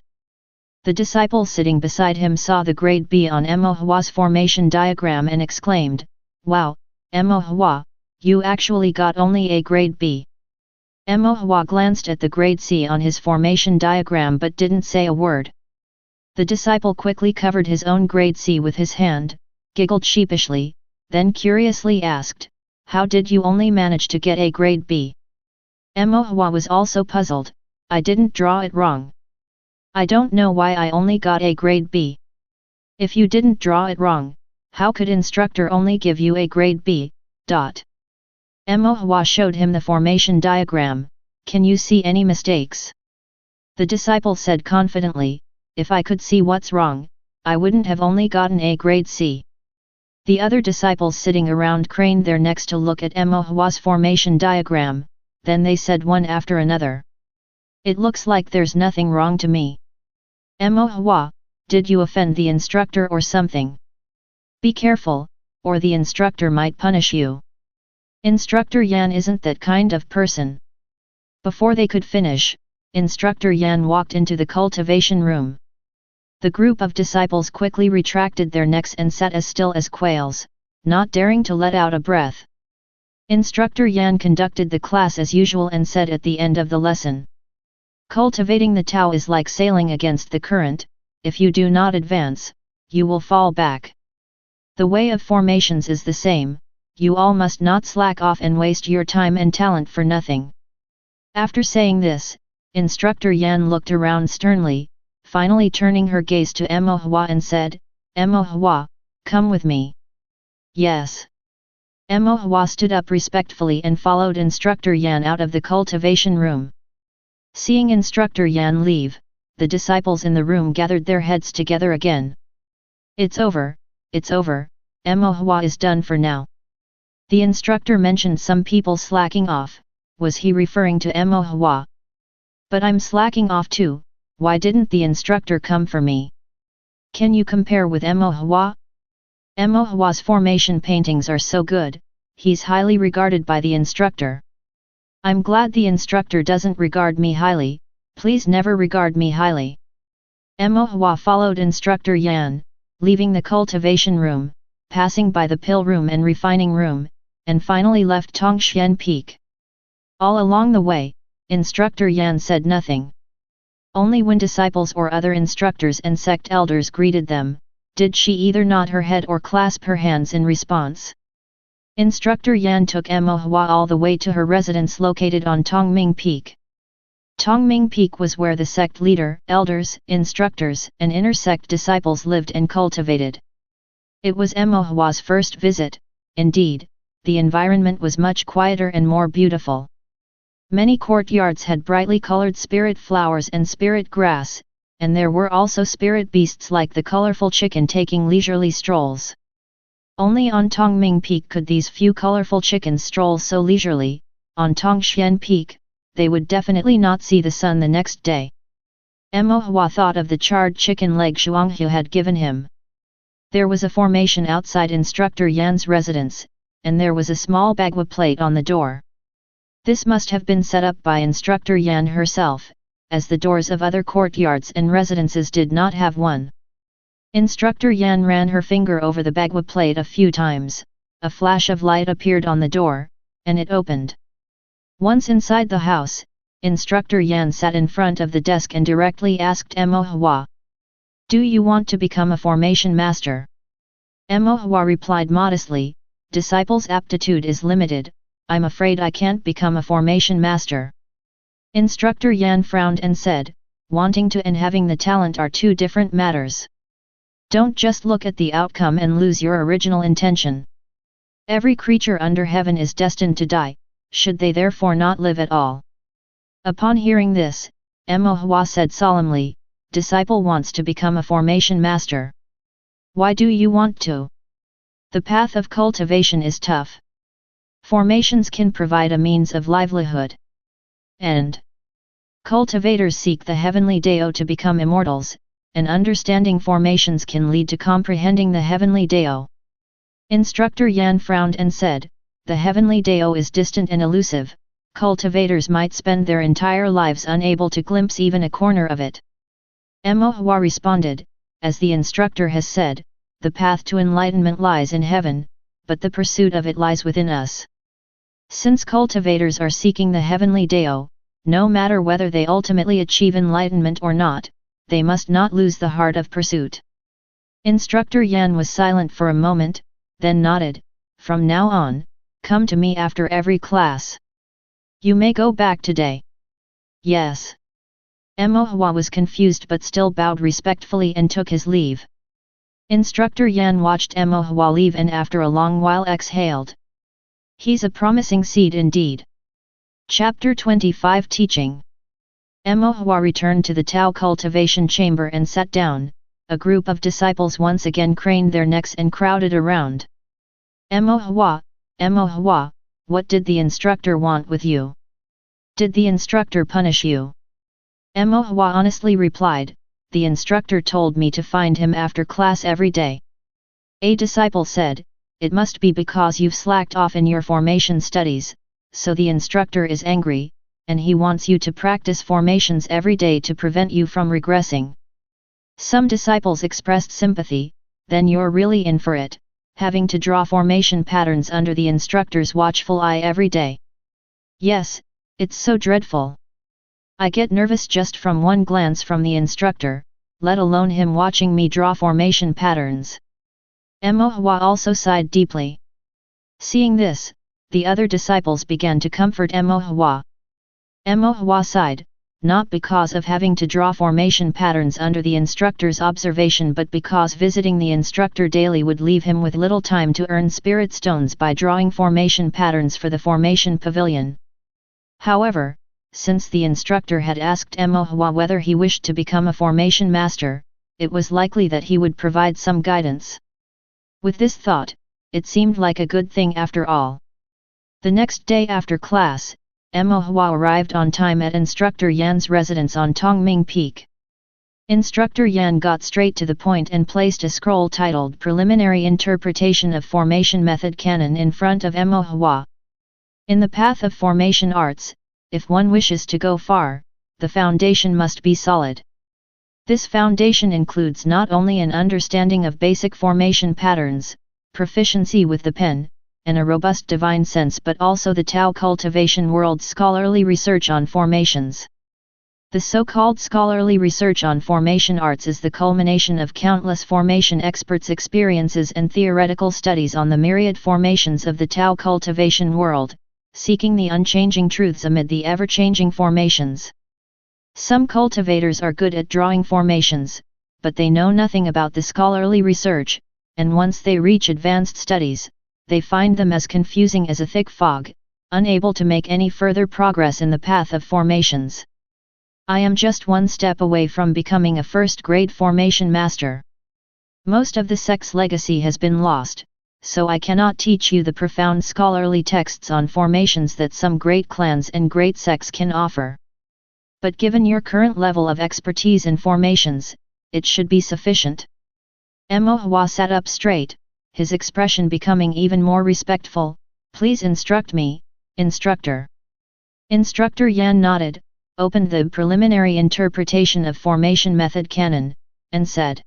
The disciple sitting beside him saw the grade B on Emo Hua's formation diagram and exclaimed, "Wow, Emo Hua, you actually got only a grade B." Emo Hua glanced at the grade C on his formation diagram but didn't say a word. The disciple quickly covered his own grade C with his hand, giggled sheepishly, then curiously asked, "How did you only manage to get a grade B?" Emo Hua was also puzzled, "I didn't draw it wrong. I don't know why I only got a grade B." "If you didn't draw it wrong, how could instructor only give you a grade B?" Emo Hua showed him the formation diagram. "Can you see any mistakes?" The disciple said confidently, "If I could see what's wrong, I wouldn't have only gotten a grade C." The other disciples sitting around craned their necks to look at Emo Hua's formation diagram, then they said one after another, "It looks like there's nothing wrong to me. Emo Hua, did you offend the instructor or something? Be careful, or the instructor might punish you. Instructor Yan isn't that kind of person." Before they could finish, Instructor Yan walked into the cultivation room. The group of disciples quickly retracted their necks and sat as still as quails, not daring to let out a breath. Instructor Yan conducted the class as usual and said at the end of the lesson, "Cultivating the Tao is like sailing against the current. If you do not advance, you will fall back. The way of formations is the same. You all must not slack off and waste your time and talent for nothing." After saying this, Instructor Yan looked around sternly, finally turning her gaze to Emo Hua and said, "Emo Hua, come with me." "Yes." Emo Hua stood up respectfully and followed Instructor Yan out of the cultivation room. Seeing Instructor Yan leave, the disciples in the room gathered their heads together again. It's over, Emo Hua is done for now." The instructor mentioned some people slacking off. Was he referring to Emo Hua? "But I'm slacking off too. Why didn't the instructor come for me? Can you compare with Emo Hua? Emo Hua's formation paintings are so good, he's highly regarded by the instructor. I'm glad the instructor doesn't regard me highly. Please never regard me highly." Emo Hua followed Instructor Yan, leaving the cultivation room, passing by the pill room and refining room, and finally left Tongxian Peak. All along the way, Instructor Yan said nothing. Only when disciples or other instructors and sect elders greeted them, did she either nod her head or clasp her hands in response. Instructor Yan took Emo Hua all the way to her residence located on Tongming Peak. Tongming Peak was where the sect leader, elders, instructors, and inner-sect disciples lived and cultivated. It was Emo Hua's first visit. Indeed, the environment was much quieter and more beautiful. Many courtyards had brightly colored spirit flowers and spirit grass, and there were also spirit beasts like the colorful chicken taking leisurely strolls. Only on Tongming Peak could these few colorful chickens stroll so leisurely. On Tongxian Peak, they would definitely not see the sun the next day. Mo thought of the charred chicken leg Xianxia had given him. There was a formation outside Instructor Yan's residence, and there was a small bagua plate on the door. This must have been set up by Instructor Yan herself, as the doors of other courtyards and residences did not have one. Instructor Yan ran her finger over the bagua plate a few times, a flash of light appeared on the door, and it opened. Once inside the house, Instructor Yan sat in front of the desk and directly asked Mo, "Do you want to become a formation master?" Mo replied modestly, "Disciple's aptitude is limited, I'm afraid I can't become a formation master." Instructor Yan frowned and said, "Wanting to and having the talent are two different matters. Don't just look at the outcome and lose your original intention. Every creature under heaven is destined to die, should they therefore not live at all?" Upon hearing this, Mo said solemnly, "Disciple wants to become a formation master. Why do you want to? The path of cultivation is tough. Formations can provide a means of livelihood. And cultivators seek the heavenly Tao to become immortals, and understanding formations can lead to comprehending the heavenly Tao." Instructor Yan frowned and said, "The heavenly Tao is distant and elusive, cultivators might spend their entire lives unable to glimpse even a corner of it." Mo responded, "As the instructor has said, the path to enlightenment lies in heaven, but the pursuit of it lies within us. Since cultivators are seeking the heavenly Tao, no matter whether they ultimately achieve enlightenment or not, they must not lose the heart of pursuit." Instructor Yan was silent for a moment, then nodded, "From now on, come to me after every class. You may go back today." "Yes." Mo was confused but still bowed respectfully and took his leave. Instructor Yan watched Mo leave and after a long while exhaled. "He's a promising seed indeed." Chapter 25 Teaching. Mo returned to the Tao Cultivation chamber and sat down. A group of disciples once again craned their necks and crowded around. Mo, what did the instructor want with you? Did the instructor punish you?" Mo honestly replied, "The instructor told me to find him after class every day." A disciple said, "It must be because you've slacked off in your formation studies, so the instructor is angry, and he wants you to practice formations every day to prevent you from regressing." Some disciples expressed sympathy, "Then you're really in for it, having to draw formation patterns under the instructor's watchful eye every day." "Yes, it's so dreadful. I get nervous just from one glance from the instructor, let alone him watching me draw formation patterns." Mo also sighed deeply. Seeing this, the other disciples began to comfort Mo. Mo sighed, not because of having to draw formation patterns under the instructor's observation but because visiting the instructor daily would leave him with little time to earn spirit stones by drawing formation patterns for the formation pavilion. However, since the instructor had asked Mo whether he wished to become a formation master, it was likely that he would provide some guidance. With this thought, it seemed like a good thing after all. The next day after class, Mo arrived on time at Instructor Yan's residence on Tongming Peak. Instructor Yan got straight to the point and placed a scroll titled Preliminary Interpretation of Formation Method Canon in front of Mo. In the path of formation arts, if one wishes to go far, the foundation must be solid. This foundation includes not only an understanding of basic formation patterns, proficiency with the pen, and a robust divine sense but also the Tao Cultivation world's scholarly research on formations. The so-called scholarly research on formation arts is the culmination of countless formation experts' experiences and theoretical studies on the myriad formations of the Tao Cultivation world, seeking the unchanging truths amid the ever-changing formations. Some cultivators are good at drawing formations, but they know nothing about the scholarly research, and once they reach advanced studies, they find them as confusing as a thick fog, unable to make any further progress in the path of formations. I am just one step away from becoming a first-grade formation master. Most of the sect's legacy has been lost, so I cannot teach you the profound scholarly texts on formations that some great clans and great sects can offer. But given your current level of expertise in formations, it should be sufficient. Mo Hua sat up straight, his expression becoming even more respectful. Please instruct me, instructor. Instructor Yan nodded, opened the preliminary interpretation of formation method canon, and said.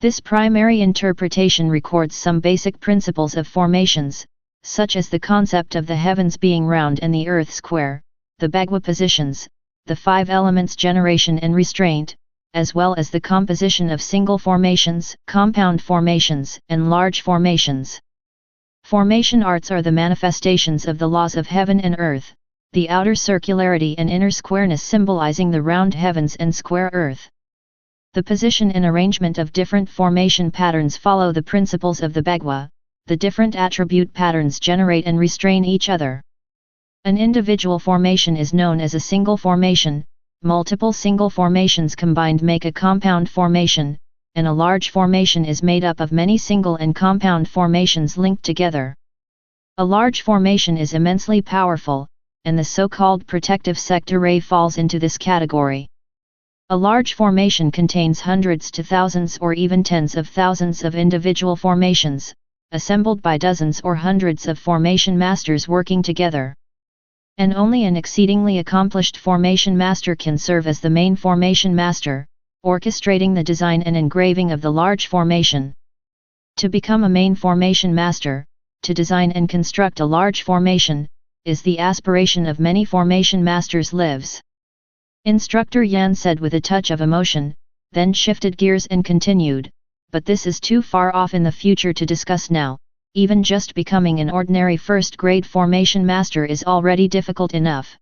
This primary interpretation records some basic principles of formations, such as the concept of the heavens being round and the earth square, the Bagua positions, the 5 elements generation and restraint, as well as the composition of single formations, compound formations, and large formations. Formation arts are the manifestations of the laws of heaven and earth, the outer circularity and inner squareness symbolizing the round heavens and square earth. The position and arrangement of different formation patterns follow the principles of the Bagua. The different attribute patterns generate and restrain each other. An individual formation is known as a single formation, multiple single formations combined make a compound formation, and a large formation is made up of many single and compound formations linked together. A large formation is immensely powerful, and the so-called protective sect array falls into this category. A large formation contains hundreds to thousands or even tens of thousands of individual formations, assembled by dozens or hundreds of formation masters working together. And only an exceedingly accomplished formation master can serve as the main formation master, orchestrating the design and engraving of the large formation. To become a main formation master, to design and construct a large formation, is the aspiration of many formation masters' lives. Instructor Yan said with a touch of emotion, then shifted gears and continued, but this is too far off in the future to discuss now. Even just becoming an ordinary first-grade formation master is already difficult enough.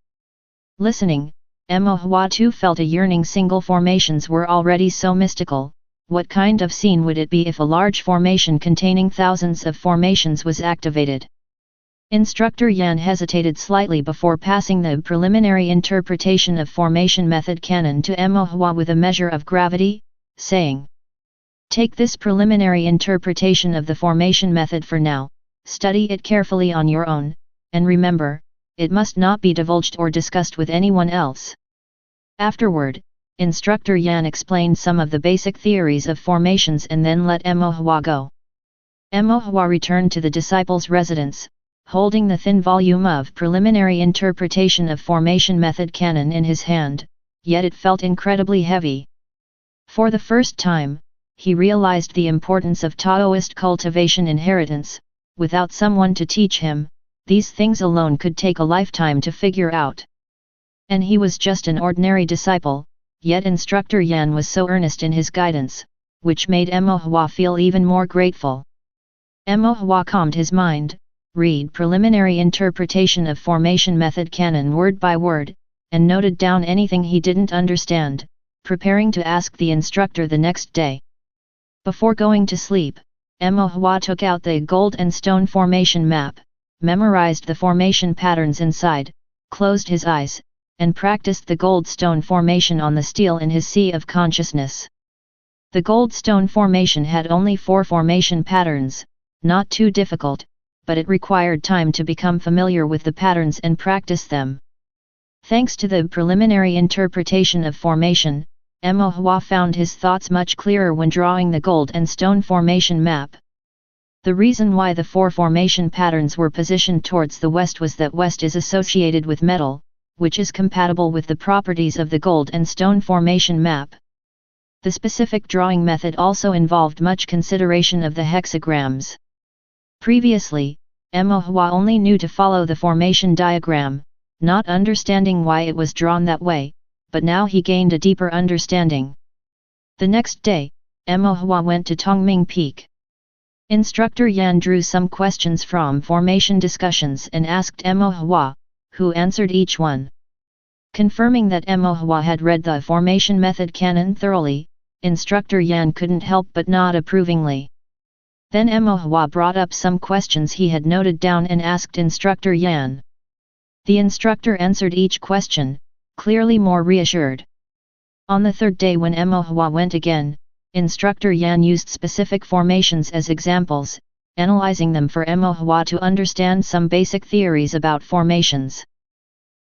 Listening, Mo Hua too felt a yearning. Single formations were already so mystical. What kind of scene would it be if a large formation containing thousands of formations was activated? Instructor Yan hesitated slightly before passing the preliminary interpretation of formation method canon to Mo Hua with a measure of gravity, saying, Take this preliminary interpretation of the formation method for now, study it carefully on your own, and remember, it must not be divulged or discussed with anyone else. Afterward, Instructor Yan explained some of the basic theories of formations and then let Mo Hua go. Mo Hua returned to the disciple's residence, holding the thin volume of preliminary interpretation of formation method canon in his hand, yet it felt incredibly heavy. For the first time, he realized the importance of Taoist cultivation inheritance. Without someone to teach him, these things alone could take a lifetime to figure out. And he was just an ordinary disciple, yet Instructor Yan was so earnest in his guidance, which made Mo Hua feel even more grateful. Mo Hua calmed his mind, read preliminary interpretation of formation method canon word by word, and noted down anything he didn't understand, preparing to ask the instructor the next day. Before going to sleep, Mo Hua took out the gold and stone formation map, memorized the formation patterns inside, closed his eyes, and practiced the gold-stone formation on the stele in his sea of consciousness. The gold-stone formation had only 4 formation patterns, not too difficult, but it required time to become familiar with the patterns and practice them. Thanks to the preliminary interpretation of formation, Mo Hua found his thoughts much clearer when drawing the gold and stone formation map. The reason why the 4 formation patterns were positioned towards the west was that west is associated with metal, which is compatible with the properties of the gold and stone formation map. The specific drawing method also involved much consideration of the hexagrams. Previously, Mo Hua only knew to follow the formation diagram, not understanding why it was drawn that way, but now he gained a deeper understanding. The next day, Mo Hua went to Tongming Peak. Instructor Yan drew some questions from formation discussions and asked Mo Hua, who answered each one. Confirming that Mo Hua had read the formation method canon thoroughly, Instructor Yan couldn't help but nod approvingly. Then Mo Hua brought up some questions he had noted down and asked Instructor Yan. The instructor answered each question, clearly more reassured. On the third day when Emohua went again, Instructor Yan used specific formations as examples, analyzing them for Emohua to understand some basic theories about formations.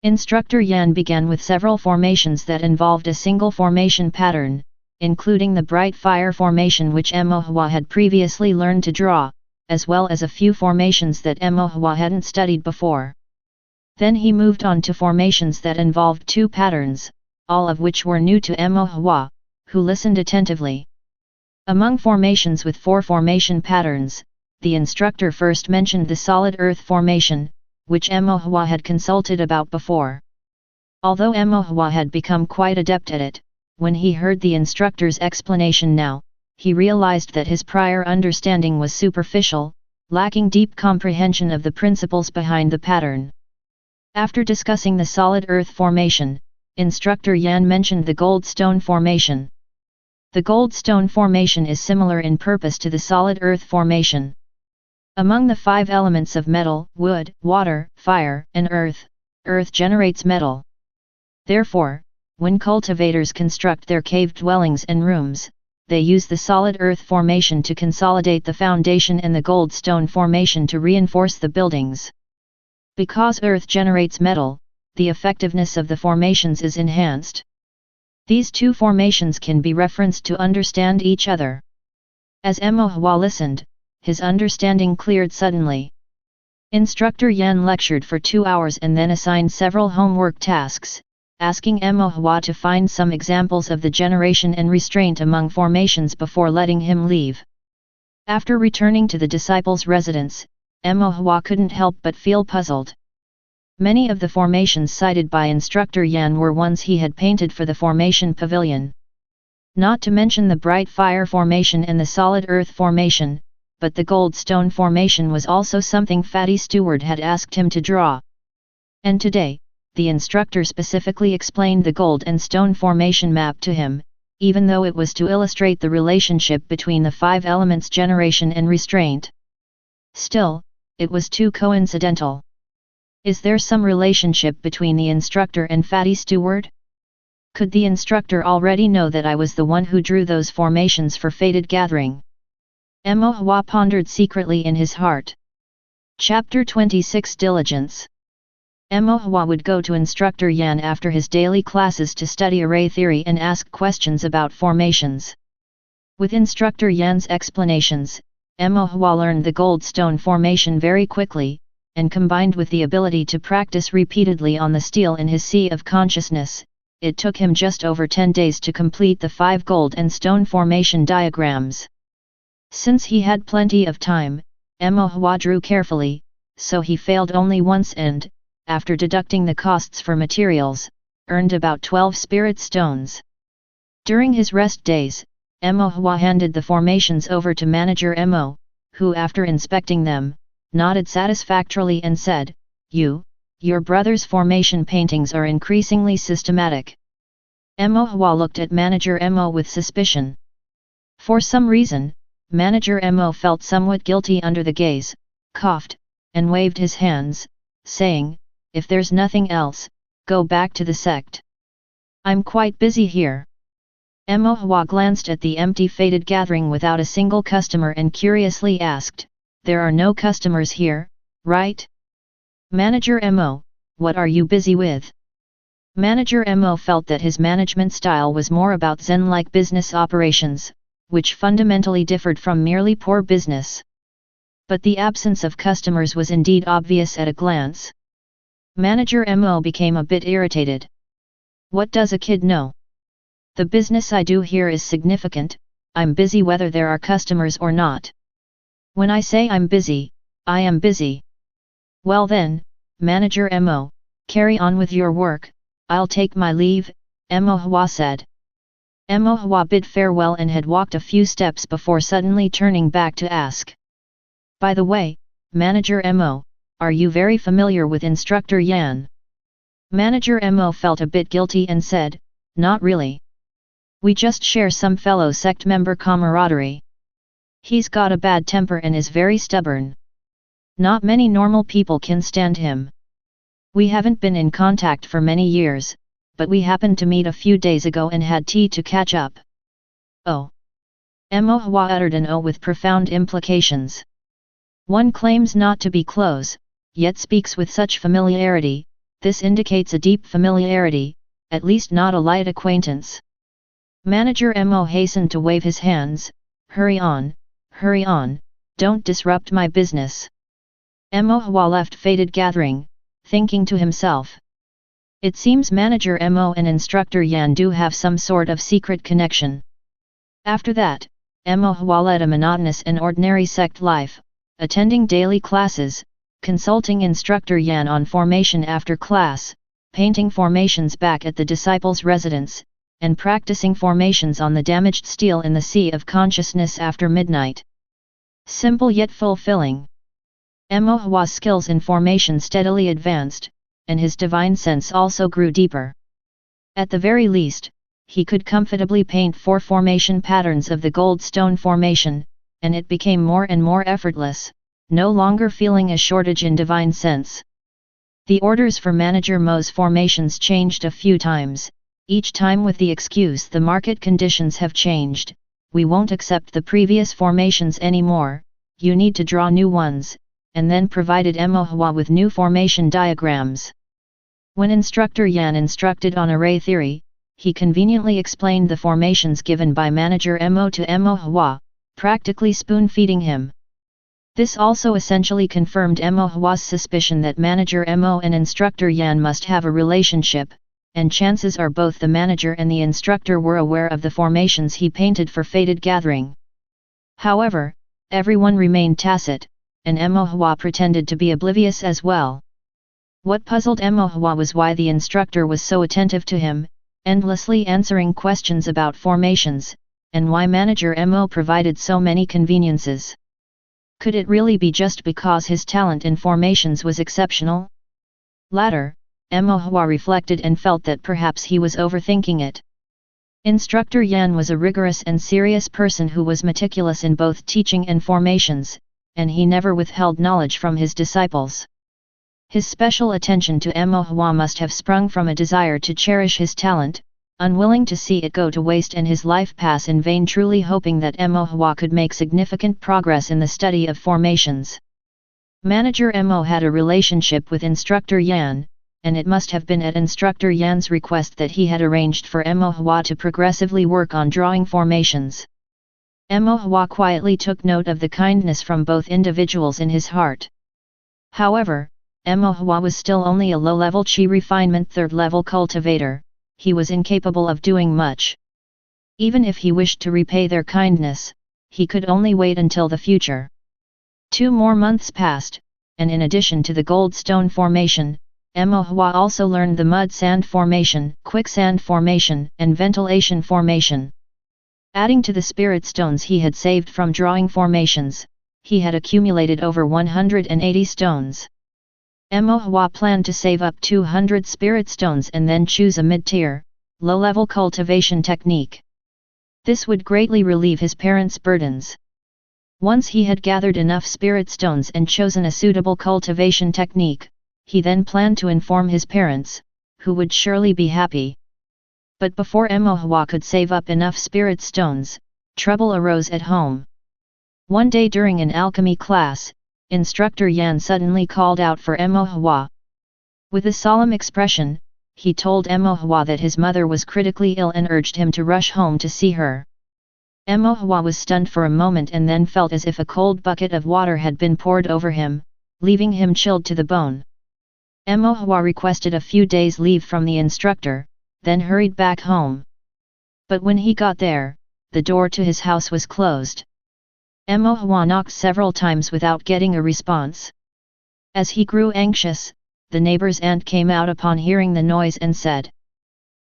Instructor Yan began with several formations that involved a single formation pattern, including the bright fire formation which Emohua had previously learned to draw, as well as a few formations that Emohua hadn't studied before. Then he moved on to formations that involved two patterns, all of which were new to Emohua, who listened attentively. Among formations with four formation patterns, the instructor first mentioned the solid earth formation, which Emohua had consulted about before. Although Emohua had become quite adept at it, when he heard the instructor's explanation now, he realized that his prior understanding was superficial, lacking deep comprehension of the principles behind the pattern. After discussing the solid earth formation, Instructor Yan mentioned the gold stone formation. The gold stone formation is similar in purpose to the solid earth formation. Among the five elements of metal, wood, water, fire, and earth, earth generates metal. Therefore, when cultivators construct their cave dwellings and rooms, they use the solid earth formation to consolidate the foundation and the gold stone formation to reinforce the buildings. Because earth generates metal, the effectiveness of the formations is enhanced. These two formations can be referenced to understand each other. As Emohua listened, his understanding cleared suddenly. Instructor Yan lectured for 2 hours and then assigned several homework tasks, asking Emohua to find some examples of the generation and restraint among formations before letting him leave. After returning to the disciples' residence, Emohua couldn't help but feel puzzled. Many of the formations cited by Instructor Yan were ones he had painted for the formation pavilion. Not to mention the bright fire formation and the solid earth formation, but the gold stone formation was also something Fatty Steward had asked him to draw. And today, the instructor specifically explained the gold and stone formation map to him, even though it was to illustrate the relationship between the five elements generation and restraint. Still, it was too coincidental. Is there some relationship between the instructor and Fatty Steward? Could the instructor already know that I was the one who drew those formations for Fated Gathering? Emohua pondered secretly in his heart. Chapter 26 Diligence. Emohua would go to Instructor Yan after his daily classes to study array theory and ask questions about formations. With Instructor Yan's explanations, Emohua learned the gold stone formation very quickly, and combined with the ability to practice repeatedly on the stele in his sea of consciousness, it took him just over 10 days to complete the 5 gold and stone formation diagrams. Since he had plenty of time, Emohua drew carefully, so he failed only once and, after deducting the costs for materials, earned about 12 spirit stones. During his rest days, Emohua handed the formations over to Manager Emo, who after inspecting them, nodded satisfactorily and said, Your brother's formation paintings are increasingly systematic." Emohua looked at Manager Emo with suspicion. For some reason, Manager Emo felt somewhat guilty under the gaze, coughed, and waved his hands, saying, "If there's nothing else, go back to the sect. I'm quite busy here." Emohua glanced at the empty Fated Gathering without a single customer and curiously asked, "There are no customers here, right?" "Manager Emo, what are you busy with?" Manager Emo felt that his management style was more about Zen-like business operations, which fundamentally differed from merely poor business. But the absence of customers was indeed obvious at a glance. Manager Emo became a bit irritated. "What does a kid know? The business I do here is significant, I'm busy whether there are customers or not. When I say I'm busy, I am busy." "Well then, Manager Emo, carry on with your work, I'll take my leave," Emohua said. Emohua bid farewell and had walked a few steps before suddenly turning back to ask, "By the way, Manager Emo, are you very familiar with Instructor Yan?" Manager Emo felt a bit guilty and said, "Not really. We just share some fellow sect member camaraderie. He's got a bad temper and is very stubborn. Not many normal people can stand him." We haven't been in contact for many years, but we happened to meet a few days ago and had tea to catch up. Oh. Mo Hua uttered an "oh" with profound implications. One claims not to be close, yet speaks with such familiarity. This indicates a deep familiarity, at least not a light acquaintance. Manager Mo hastened to wave his hands. Hurry on, don't disrupt my business. Mo Hua left Fated Gathering, thinking to himself. It seems Manager Mo and Instructor Yan do have some sort of secret connection. After that, Mo Hua led a monotonous and ordinary sect life, attending daily classes, consulting Instructor Yan on formation after class, painting formations back at the disciples' residence, and practicing formations on the damaged stele in the sea of consciousness after midnight. Simple yet fulfilling. Mo Hua's skills in formation steadily advanced, and his divine sense also grew deeper. At the very least, he could comfortably paint 4 formation patterns of the gold stone formation, and it became more and more effortless, no longer feeling a shortage in divine sense. The orders for Manager Mo's formations changed a few times, each time with the excuse the market conditions have changed, we won't accept the previous formations anymore, you need to draw new ones, and then provided Mo Hua with new formation diagrams. When Instructor Yan instructed on array theory, he conveniently explained the formations given by Manager Mo to Mo Hua, practically spoon-feeding him. This also essentially confirmed Mo Hua's suspicion that Manager Mo and Instructor Yan must have a relationship, and chances are both the manager and the instructor were aware of the formations he painted for Fated Gathering. However, everyone remained tacit, and Mo Hua pretended to be oblivious as well. What puzzled Mo Hua was why the instructor was so attentive to him, endlessly answering questions about formations, and why Manager Mo provided so many conveniences. Could it really be just because his talent in formations was exceptional? Latter, Mo Hua reflected and felt that perhaps he was overthinking it. Instructor Yan was a rigorous and serious person who was meticulous in both teaching and formations, and he never withheld knowledge from his disciples. His special attention to Mo Hua must have sprung from a desire to cherish his talent, unwilling to see it go to waste and his life pass in vain, truly hoping that Mo Hua could make significant progress in the study of formations. Manager Mo had a relationship with Instructor Yan, and it must have been at Instructor Yan's request that he had arranged for Mo Hua to progressively work on drawing formations. Mo Hua quietly took note of the kindness from both individuals in his heart. However, Mo Hua was still only a low-level Qi refinement 3rd-level cultivator. He was incapable of doing much. Even if he wished to repay their kindness, he could only wait until the future. 2 more months passed, and in addition to the gold stone formation, Mo Hua also learned the mud sand formation, quicksand formation, and ventilation formation. Adding to the spirit stones he had saved from drawing formations, he had accumulated over 180 stones. Mo Hua planned to save up 200 spirit stones and then choose a mid-tier, low-level cultivation technique. This would greatly relieve his parents' burdens. Once he had gathered enough spirit stones and chosen a suitable cultivation technique, he then planned to inform his parents, who would surely be happy. But before Mo Hua could save up enough spirit stones, trouble arose at home. One day during an alchemy class, Instructor Yan suddenly called out for Mo Hua. With a solemn expression, he told Mo Hua that his mother was critically ill and urged him to rush home to see her. Mo Hua was stunned for a moment and then felt as if a cold bucket of water had been poured over him, leaving him chilled to the bone. Mo Hua requested a few days' leave from the instructor, then hurried back home. But when he got there, the door to his house was closed. Mo Hua knocked several times without getting a response. As he grew anxious, the neighbor's aunt came out upon hearing the noise and said,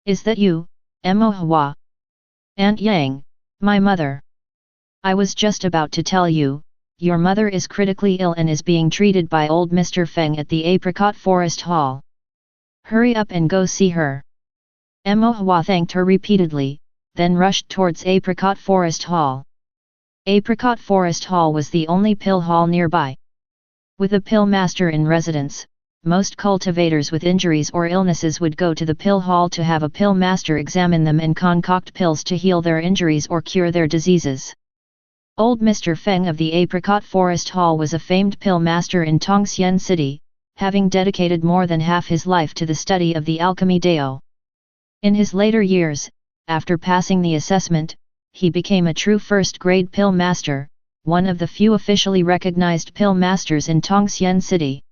"Is that you, Mo Hua?" "Aunt Yang, my mother. I was just about to tell you, your mother is critically ill and is being treated by old Mr. Feng at the Apricot Forest Hall. Hurry up and go see her." Mo Hua thanked her repeatedly, then rushed towards Apricot Forest Hall. Apricot Forest Hall was the only pill hall nearby. With a pill master in residence, most cultivators with injuries or illnesses would go to the pill hall to have a pill master examine them and concoct pills to heal their injuries or cure their diseases. Old Mr. Feng of the Apricot Forest Hall was a famed pill master in Tongxian City, having dedicated more than half his life to the study of the alchemy Dao. In his later years, after passing the assessment, he became a true first-grade pill master, one of the few officially recognized pill masters in Tongxian City.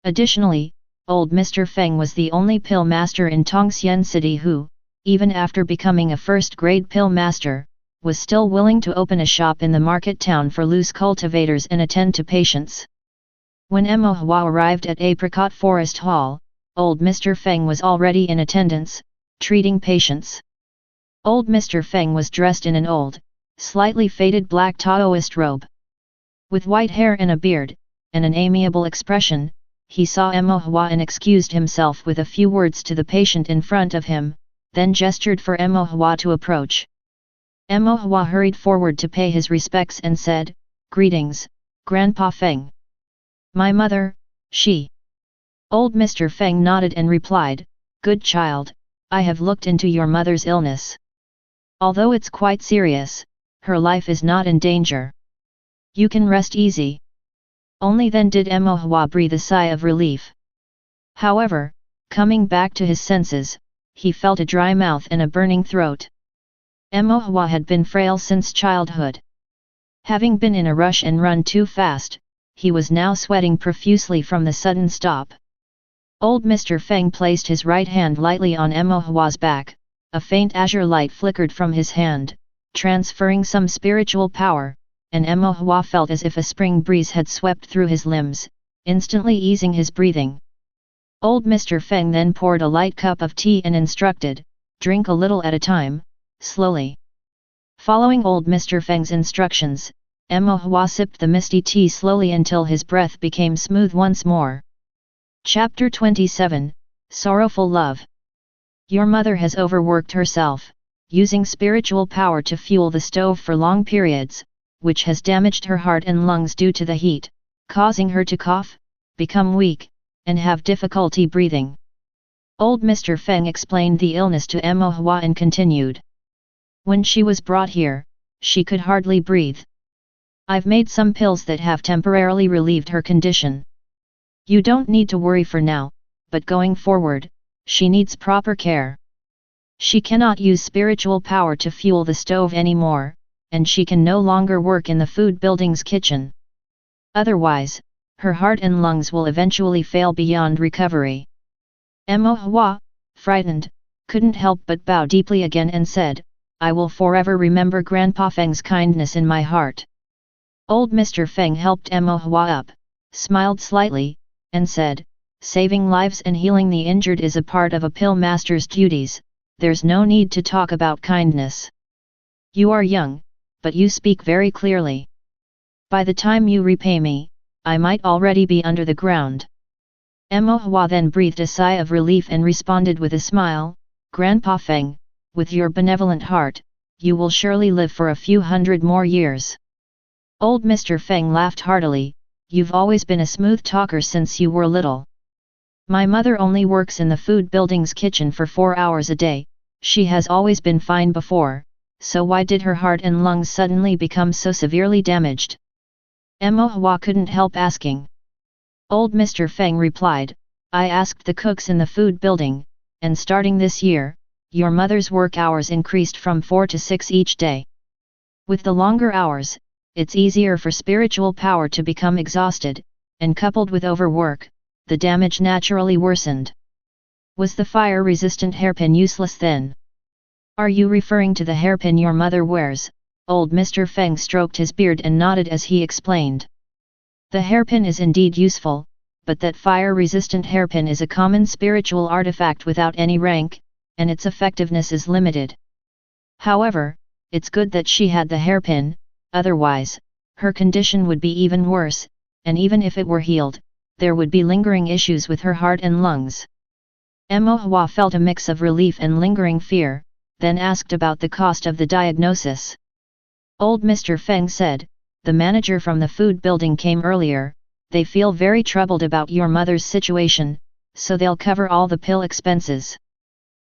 Additionally, old Mr. Feng was the only pill master in Tongxian City who, even after becoming a first-grade pill master, was still willing to open a shop in the market town for loose cultivators and attend to patients. When Mo Hua arrived at Apricot Forest Hall, old Mr. Feng was already in attendance, treating patients. Old Mr. Feng was dressed in an old, slightly faded black Taoist robe. With white hair and a beard, and an amiable expression, he saw Mo Hua and excused himself with a few words to the patient in front of him, then gestured for Mo Hua to approach. Mo Hua hurried forward to pay his respects and said, "Greetings, Grandpa Feng." "My mother, she." Old Mr. Feng nodded and replied, "Good child, I have looked into your mother's illness. Although it's quite serious, her life is not in danger. You can rest easy." Only then did Mo Hua breathe a sigh of relief. However, coming back to his senses, he felt a dry mouth and a burning throat. Mo Hua had been frail since childhood. Having been in a rush and run too fast, he was now sweating profusely from the sudden stop. Old Mr. Feng placed his right hand lightly on Mo Hua's back, a faint azure light flickered from his hand, transferring some spiritual power, and Mo Hua felt as if a spring breeze had swept through his limbs, instantly easing his breathing. Old Mr. Feng then poured a light cup of tea and instructed, "Drink a little at a time, slowly." Following old Mr. Feng's instructions, Mo Hua sipped the misty tea slowly until his breath became smooth once more. Chapter 27, Sorrowful Love. Your mother has overworked herself, using spiritual power to fuel the stove for long periods, which has damaged her heart and lungs due to the heat, causing her to cough, become weak, and have difficulty breathing. Old Mr. Feng explained the illness to Mo Hua and continued. When she was brought here, she could hardly breathe. I've made some pills that have temporarily relieved her condition. You don't need to worry for now, but going forward, she needs proper care. She cannot use spiritual power to fuel the stove anymore, and she can no longer work in the food building's kitchen. Otherwise, her heart and lungs will eventually fail beyond recovery. Mo Hua, frightened, couldn't help but bow deeply again and said, "I will forever remember Grandpa Feng's kindness in my heart." Old Mr. Feng helped Mo Hua up, smiled slightly, and said, "Saving lives and healing the injured is a part of a pill master's duties, there's no need to talk about kindness. You are young, but you speak very clearly. By the time you repay me, I might already be under the ground." Mo Hua then breathed a sigh of relief and responded with a smile, "Grandpa Feng, with your benevolent heart, you will surely live for a few hundred more years." Old Mr. Feng laughed heartily, "You've always been a smooth talker since you were little. My mother only works in the food building's kitchen for 4 hours a day, she has always been fine before, so why did her heart and lungs suddenly become so severely damaged?" Mo Hua couldn't help asking. Old Mr. Feng replied, "I asked the cooks in the food building, and starting this year, your mother's work hours increased from 4 to 6 each day. With the longer hours, it's easier for spiritual power to become exhausted, and coupled with overwork, the damage naturally worsened." "Was the fire-resistant hairpin useless then?" "Are you referring to the hairpin your mother wears?" Old Mr. Feng stroked his beard and nodded as he explained. "The hairpin is indeed useful, but that fire-resistant hairpin is a common spiritual artifact without any rank, and its effectiveness is limited. However, it's good that she had the hairpin, otherwise, her condition would be even worse, and even if it were healed, there would be lingering issues with her heart and lungs." Mo Hua felt a mix of relief and lingering fear, then asked about the cost of the diagnosis. Old Mr. Feng said, "The manager from the food building came earlier, they feel very troubled about your mother's situation, so they'll cover all the pill expenses.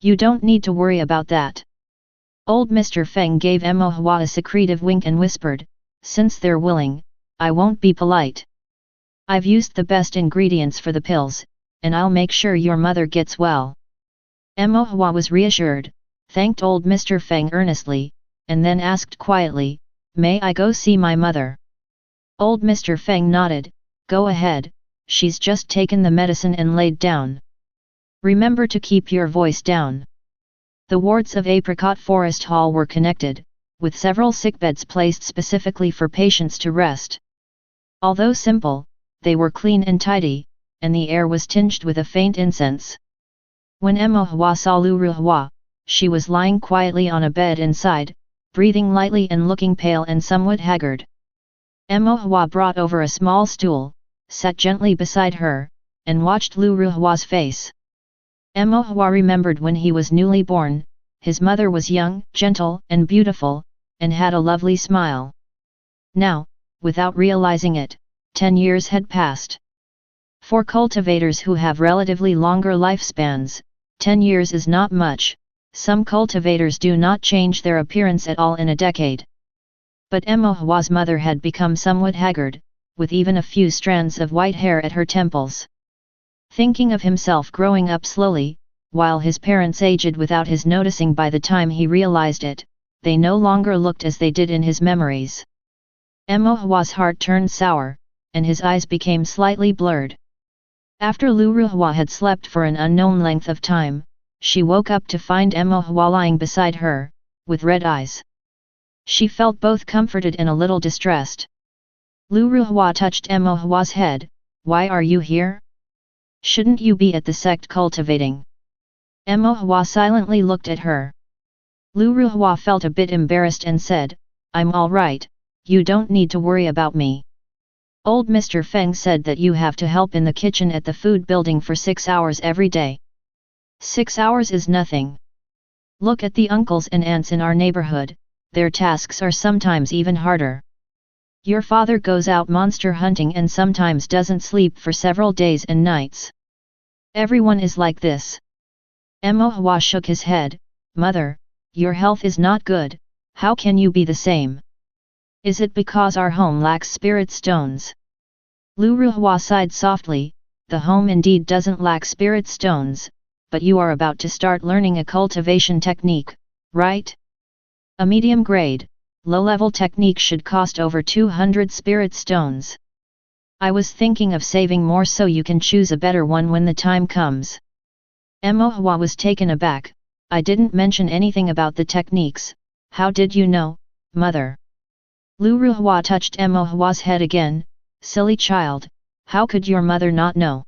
You don't need to worry about that. Old Mr. Feng gave Mo Hua a secretive wink and whispered, since they're willing, I won't be polite. I've used the best ingredients for the pills, and I'll make sure your mother gets well. Mo Hua was reassured, thanked old Mr. Feng earnestly, and then asked quietly, may I go see my mother? Old Mr. Feng nodded, go ahead, she's just taken the medicine and laid down. Remember to keep your voice down. The wards of Apricot Forest Hall were connected, with several sickbeds placed specifically for patients to rest. Although simple, they were clean and tidy, and the air was tinged with a faint incense. When Mo Hua saw Lu Ruhua, she was lying quietly on a bed inside, breathing lightly and looking pale and somewhat haggard. Mo Hua brought over a small stool, sat gently beside her, and watched Lu Ruhua's face. Mo Hua remembered when he was newly born, his mother was young, gentle, and beautiful, and had a lovely smile. Now, without realizing it, 10 years had passed. For cultivators who have relatively longer lifespans, 10 years is not much. Some cultivators do not change their appearance at all in a decade. But Mo Hua's mother had become somewhat haggard, with even a few strands of white hair at her temples. Thinking of himself growing up slowly, while his parents aged without his noticing by the time he realized it, they no longer looked as they did in his memories. Mo Hua's heart turned sour, and his eyes became slightly blurred. After Lu Ruhua had slept for an unknown length of time, she woke up to find Mo Hua lying beside her, with red eyes. She felt both comforted and a little distressed. Lu Ruhua touched Mo Hua's head, why are you here? Shouldn't you be at the sect cultivating? Mo Hua silently looked at her. Lu Ruhua felt a bit embarrassed and said, I'm all right, you don't need to worry about me. Old Mr. Feng said that you have to help in the kitchen at the food building for 6 hours every day. 6 hours is nothing. Look at the uncles and aunts in our neighborhood, their tasks are sometimes even harder. Your father goes out monster hunting and sometimes doesn't sleep for several days and nights. Everyone is like this. Mo Hua shook his head, Mother, your health is not good, how can you be the same? Is it because our home lacks spirit stones? Lu Ruhua sighed softly, the home indeed doesn't lack spirit stones, but you are about to start learning a cultivation technique, right? A medium-grade, low-level technique should cost over 200 spirit stones. I was thinking of saving more so you can choose a better one when the time comes. Mo Hua was taken aback, I didn't mention anything about the techniques, how did you know, Mother? Lu Ruhua touched Mo Hua's head again, silly child, how could your mother not know?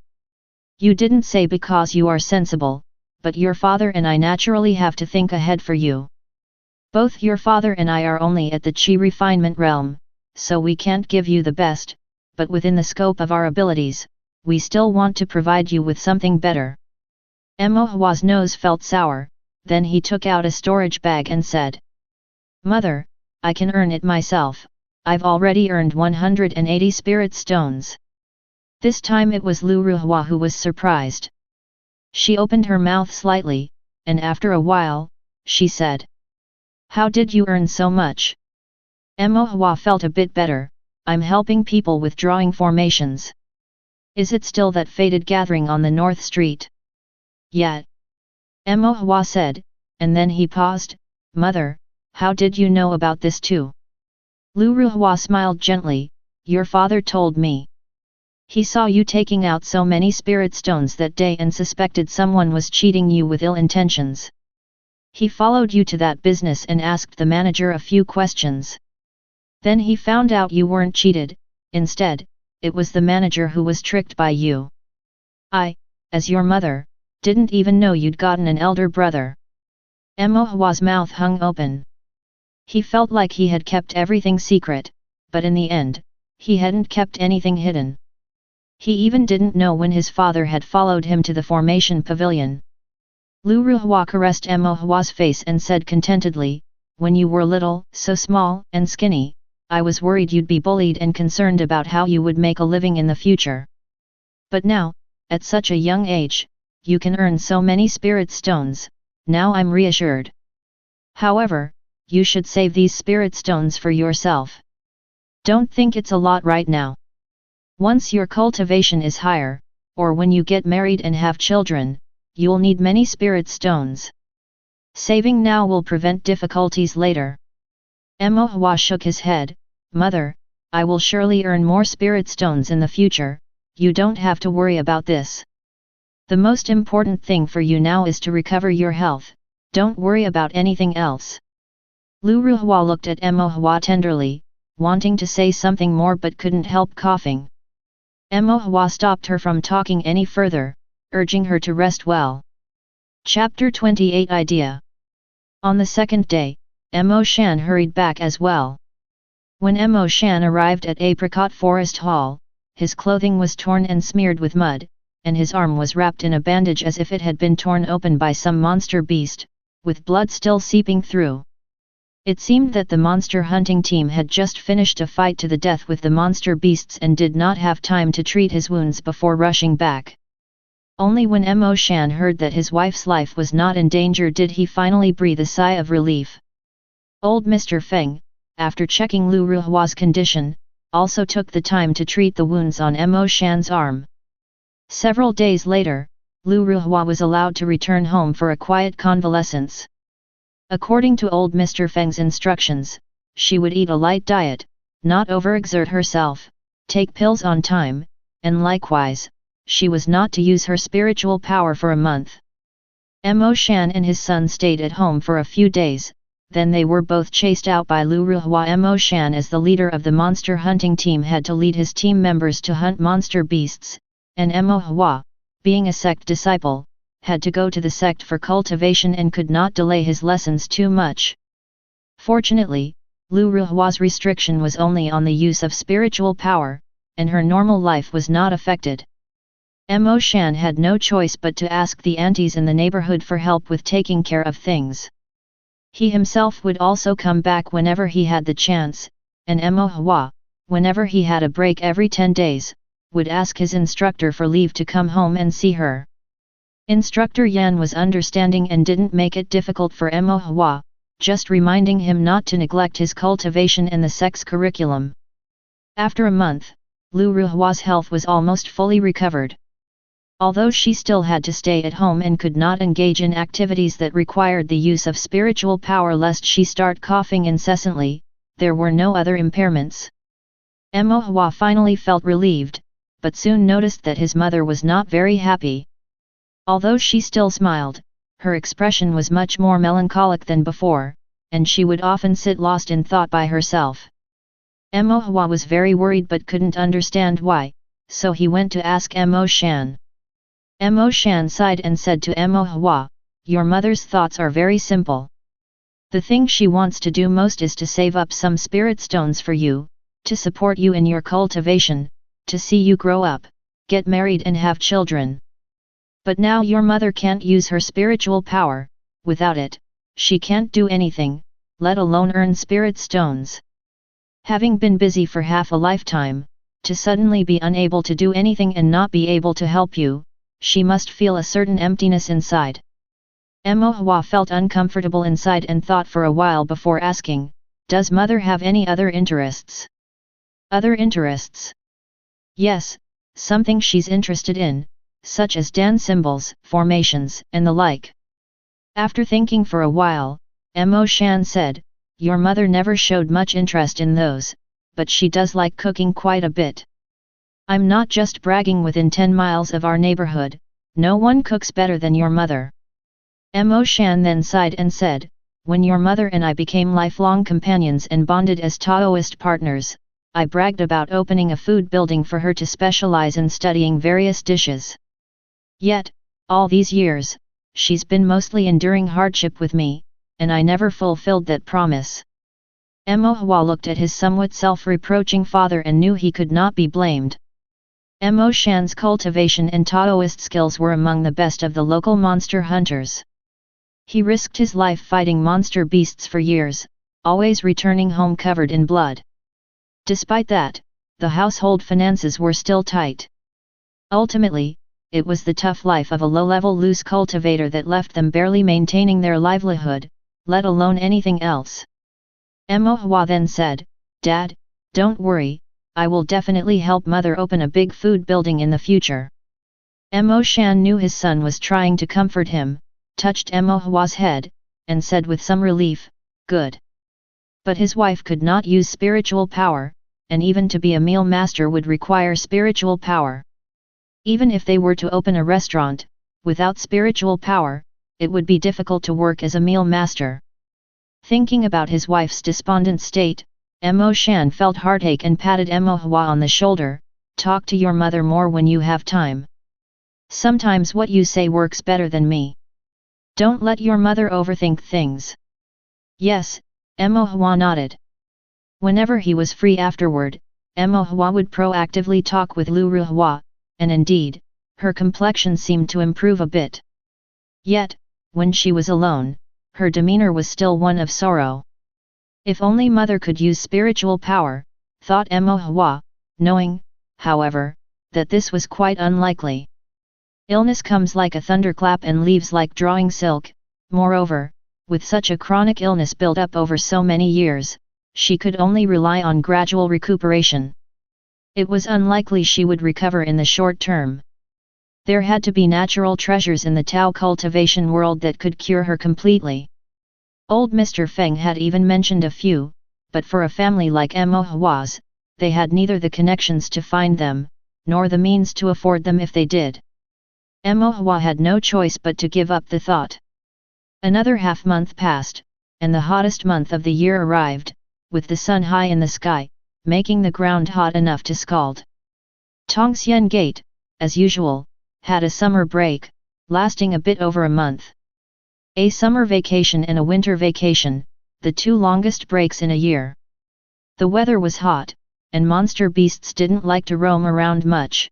You didn't say because you are sensible, but your father and I naturally have to think ahead for you. Both your father and I are only at the Qi refinement realm, so we can't give you the best, but within the scope of our abilities, we still want to provide you with something better. Mo Hua's nose felt sour, then he took out a storage bag and said, Mother, I can earn it myself, I've already earned 180 spirit stones. This time it was Lu Ruhua who was surprised. She opened her mouth slightly, and after a while, she said, how did you earn so much? Mo Hua felt a bit better, I'm helping people with drawing formations. Is it still that fated gathering on the North Street? Yeah. Mo Hua said, and then he paused, Mother, how did you know about this too? Lu Ruhua smiled gently, your father told me. He saw you taking out so many spirit stones that day and suspected someone was cheating you with ill intentions. He followed you to that business and asked the manager a few questions. Then he found out you weren't cheated, instead, it was the manager who was tricked by you. I, as your mother, didn't even know you'd gotten an elder brother. Mo Hua's mouth hung open. He felt like he had kept everything secret, but in the end, he hadn't kept anything hidden. He even didn't know when his father had followed him to the formation pavilion. Lu Ruhua caressed Mo Hua's face and said contentedly, when you were little, so small and skinny, I was worried you'd be bullied and concerned about how you would make a living in the future. But now, at such a young age, you can earn so many spirit stones, now I'm reassured. However, you should save these spirit stones for yourself. Don't think it's a lot right now. Once your cultivation is higher, or when you get married and have children, you'll need many spirit stones. Saving now will prevent difficulties later. Emohua shook his head. Mother, I will surely earn more spirit stones in the future, you don't have to worry about this. The most important thing for you now is to recover your health, don't worry about anything else. Lu Ruhua looked at Emohua tenderly, wanting to say something more but couldn't help coughing. Emohua stopped her from talking any further, urging her to rest well. Chapter 28 Idea. On the second day, Emo Shan hurried back as well. When Emo Shan arrived at Apricot Forest Hall, his clothing was torn and smeared with mud, and his arm was wrapped in a bandage as if it had been torn open by some monster beast, with blood still seeping through. It seemed that the monster hunting team had just finished a fight to the death with the monster beasts and did not have time to treat his wounds before rushing back. Only when Emo Shan heard that his wife's life was not in danger did he finally breathe a sigh of relief. Old Mr. Feng, after checking Lu Ruhua's condition, also took the time to treat the wounds on Emo Shan's arm. Several days later, Lu Ruhua was allowed to return home for a quiet convalescence. According to old Mr. Feng's instructions, she would eat a light diet, not overexert herself, take pills on time, and likewise, she was not to use her spiritual power for a month. Emo Shan and his son stayed at home for a few days, then they were both chased out by Lu Ruhua. Emo Shan, as the leader of the monster hunting team, had to lead his team members to hunt monster beasts, and Emo Hua, being a sect disciple, had to go to the sect for cultivation and could not delay his lessons too much. Fortunately, Lu Ruhua's restriction was only on the use of spiritual power, and her normal life was not affected. Emo Shan had no choice but to ask the aunties in the neighborhood for help with taking care of things. He himself would also come back whenever he had the chance, and Emo Hua, whenever he had a break every 10 days, would ask his instructor for leave to come home and see her. Instructor Yan was understanding and didn't make it difficult for Emo Hua, just reminding him not to neglect his cultivation and the sect's curriculum. After a month, Lu Ruhua's health was almost fully recovered. Although she still had to stay at home and could not engage in activities that required the use of spiritual power lest she start coughing incessantly, there were no other impairments. Emo Hua finally felt relieved, but soon noticed that his mother was not very happy. Although she still smiled, her expression was much more melancholic than before, and she would often sit lost in thought by herself. Emo Hua was very worried but couldn't understand why, so he went to ask Emo Shan. Emo Shan sighed and said to Emo Hua, "Your mother's thoughts are very simple. The thing she wants to do most is to save up some spirit stones for you, to support you in your cultivation, to see you grow up, get married and have children. But now your mother can't use her spiritual power, without it, she can't do anything, let alone earn spirit stones. Having been busy for half a lifetime, to suddenly be unable to do anything and not be able to help you, she must feel a certain emptiness inside." Emo Hua felt uncomfortable inside and thought for a while before asking, "Does mother have any other interests?" "Other interests?" "Yes, something she's interested in, such as dance symbols, formations, and the like." After thinking for a while, Emo Shan said, "Your mother never showed much interest in those, but she does like cooking quite a bit. I'm not just bragging. Within 10 miles of our neighborhood, no one cooks better than your mother." Emo Shan then sighed and said, "When your mother and I became lifelong companions and bonded as Taoist partners, I bragged about opening a food building for her to specialize in studying various dishes. Yet, all these years, she's been mostly enduring hardship with me, and I never fulfilled that promise." Emo Hua looked at his somewhat self-reproaching father and knew he could not be blamed. Emo Shan's cultivation and Taoist skills were among the best of the local monster hunters. He risked his life fighting monster beasts for years, always returning home covered in blood. Despite that, the household finances were still tight. Ultimately, it was the tough life of a low-level loose cultivator that left them barely maintaining their livelihood, let alone anything else. Mo Hua then said, "Dad, don't worry, I will definitely help Mother open a big food building in the future." Mo Shan knew his son was trying to comfort him, touched Mo Hua's head, and said with some relief, "Good." But his wife could not use spiritual power, and even to be a meal master would require spiritual power. Even if they were to open a restaurant, without spiritual power, it would be difficult to work as a meal master. Thinking about his wife's despondent state, Mo Shan felt heartache and patted Mo Hua on the shoulder. "Talk to your mother more when you have time. Sometimes what you say works better than me. Don't let your mother overthink things." "Yes," Mo Hua nodded. Whenever he was free afterward, Mo Hua would proactively talk with Lu Ruhua, and indeed, her complexion seemed to improve a bit. Yet, when she was alone, her demeanor was still one of sorrow. If only Mother could use spiritual power, thought Mo Hua, knowing, however, that this was quite unlikely. Illness comes like a thunderclap and leaves like drawing silk. Moreover, with such a chronic illness built up over so many years, she could only rely on gradual recuperation. It was unlikely she would recover in the short term. There had to be natural treasures in the Tao cultivation world that could cure her completely. Old Mr. Feng had even mentioned a few, but for a family like Mo Hua's, they had neither the connections to find them, nor the means to afford them if they did. Mo Hua had no choice but to give up the thought. Another half-month passed, and the hottest month of the year arrived, with the sun high in the sky, making the ground hot enough to scald. Tongxian Gate, as usual, had a summer break, lasting a bit over a month. A summer vacation and a winter vacation, the two longest breaks in a year. The weather was hot, and monster beasts didn't like to roam around much.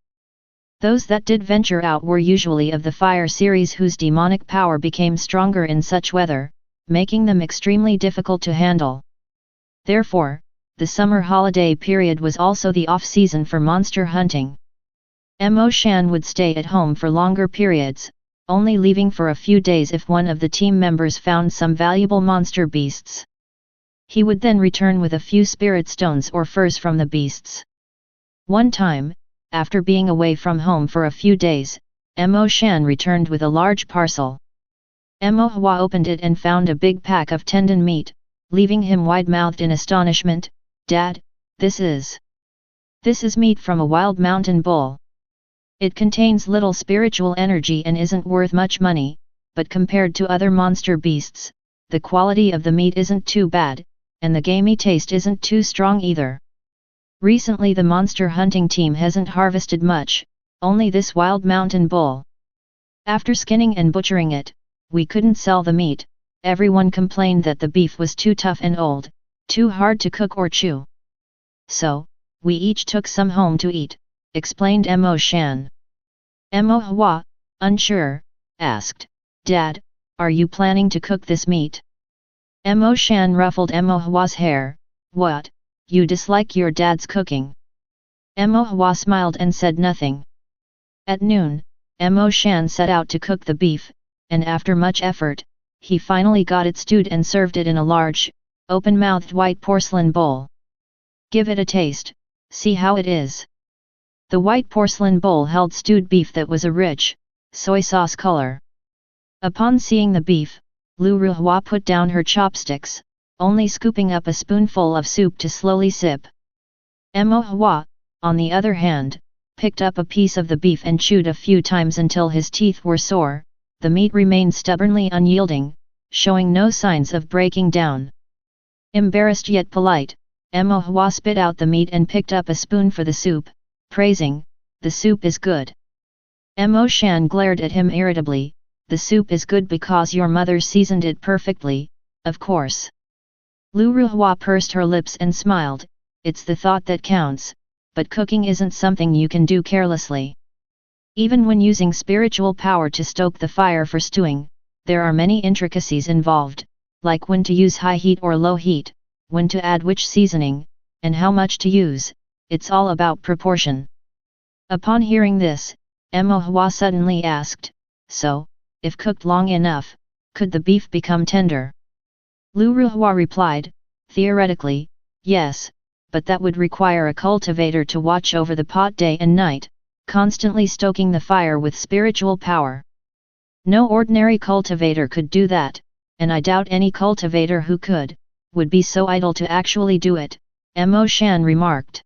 Those that did venture out were usually of the fire series whose demonic power became stronger in such weather, making them extremely difficult to handle. Therefore, the summer holiday period was also the off-season for monster hunting. Mo Shan would stay at home for longer periods, only leaving for a few days if one of the team members found some valuable monster beasts. He would then return with a few spirit stones or furs from the beasts. One time, after being away from home for a few days, Mo Shan returned with a large parcel. Mo Hua opened it and found a big pack of tendon meat, leaving him wide-mouthed in astonishment. "Dad, this is meat from a wild mountain bull. It contains little spiritual energy and isn't worth much money, but compared to other monster beasts, the quality of the meat isn't too bad, and the gamey taste isn't too strong either. Recently the monster hunting team hasn't harvested much, only this wild mountain bull. After skinning and butchering it, we couldn't sell the meat. Everyone complained that the beef was too tough and old, too hard to cook or chew. So, we each took some home to eat," explained Mo Shan. Mo Hua, unsure, asked, "Dad, are you planning to cook this meat?" Mo Shan ruffled Mo Hua's hair. "What, you dislike your dad's cooking?" Mo Hua smiled and said nothing. At noon, Mo Shan set out to cook the beef, and after much effort, he finally got it stewed and served it in a large, open-mouthed white porcelain bowl. "Give it a taste, see how it is." The white porcelain bowl held stewed beef that was a rich, soy sauce color. Upon seeing the beef, Lu Ruhua put down her chopsticks, only scooping up a spoonful of soup to slowly sip. Mo Hua, on the other hand, picked up a piece of the beef and chewed a few times until his teeth were sore. The meat remained stubbornly unyielding, showing no signs of breaking down. Embarrassed yet polite, Mo Hua spit out the meat and picked up a spoon for the soup, praising, "The soup is good." Mo Shan glared at him irritably. "The soup is good because your mother seasoned it perfectly, of course." Lu Ruhua pursed her lips and smiled. "It's the thought that counts, but cooking isn't something you can do carelessly. Even when using spiritual power to stoke the fire for stewing, there are many intricacies involved, like when to use high heat or low heat, when to add which seasoning, and how much to use, it's all about proportion. Upon hearing this, Hua suddenly asked, so, if cooked long enough, could the beef become tender? Lu Hua replied, theoretically, yes, but that would require a cultivator to watch over the pot day and night, constantly stoking the fire with spiritual power. No ordinary cultivator could do that, and I doubt any cultivator who could, would be so idle to actually do it, Mo Shan remarked.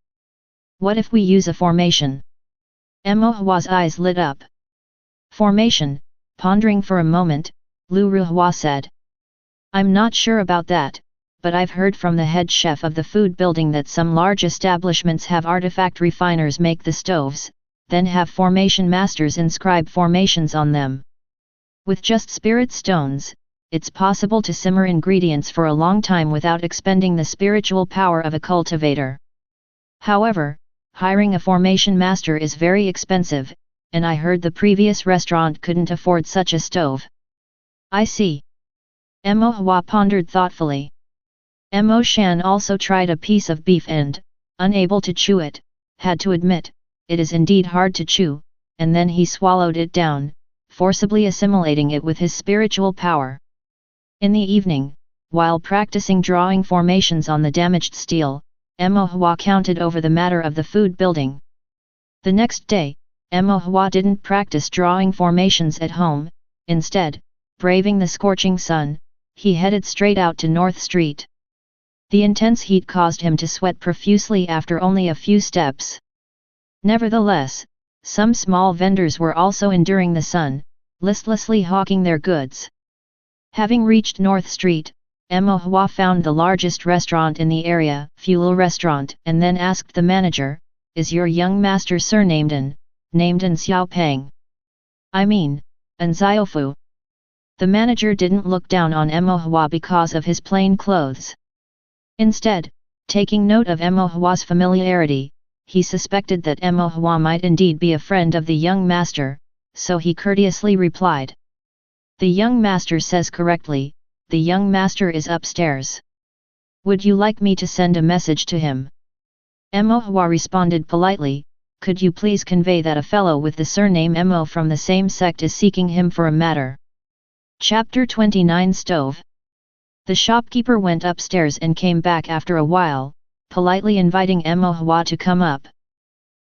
What if we use a formation? Mo Hua's eyes lit up. Formation, pondering for a moment, Lu Hua said. I'm not sure about that, but I've heard from the head chef of the food building that some large establishments have artifact refiners make the stoves, then have formation masters inscribe formations on them. With just spirit stones, it's possible to simmer ingredients for a long time without expending the spiritual power of a cultivator. However, hiring a formation master is very expensive, and I heard the previous restaurant couldn't afford such a stove. I see. Mo Hua pondered thoughtfully. Mo Shan also tried a piece of beef and, unable to chew it, had to admit, it is indeed hard to chew, and then he swallowed it down, forcibly assimilating it with his spiritual power. In the evening, while practicing drawing formations on the damaged steel, Mo Hua counted over the matter of the food building. The next day, Mo Hua didn't practice drawing formations at home, instead, braving the scorching sun, he headed straight out to North Street. The intense heat caused him to sweat profusely after only a few steps. Nevertheless, some small vendors were also enduring the sun, listlessly hawking their goods. Having reached North Street, Mo Hua found the largest restaurant in the area, Fuel Restaurant, and then asked the manager, is your young master surnamed An, named An Xiaopeng? I mean, An Xiaofu. The manager didn't look down on Mo Hua because of his plain clothes. Instead, taking note of Mo Hua's familiarity, he suspected that Mo Hua might indeed be a friend of the young master, so he courteously replied. The young master says correctly, the young master is upstairs. Would you like me to send a message to him? Mo Hua responded politely, could you please convey that a fellow with the surname Mo from the same sect is seeking him for a matter. Chapter 29 Stove. The shopkeeper went upstairs and came back after a while, politely inviting Mo Hua to come up.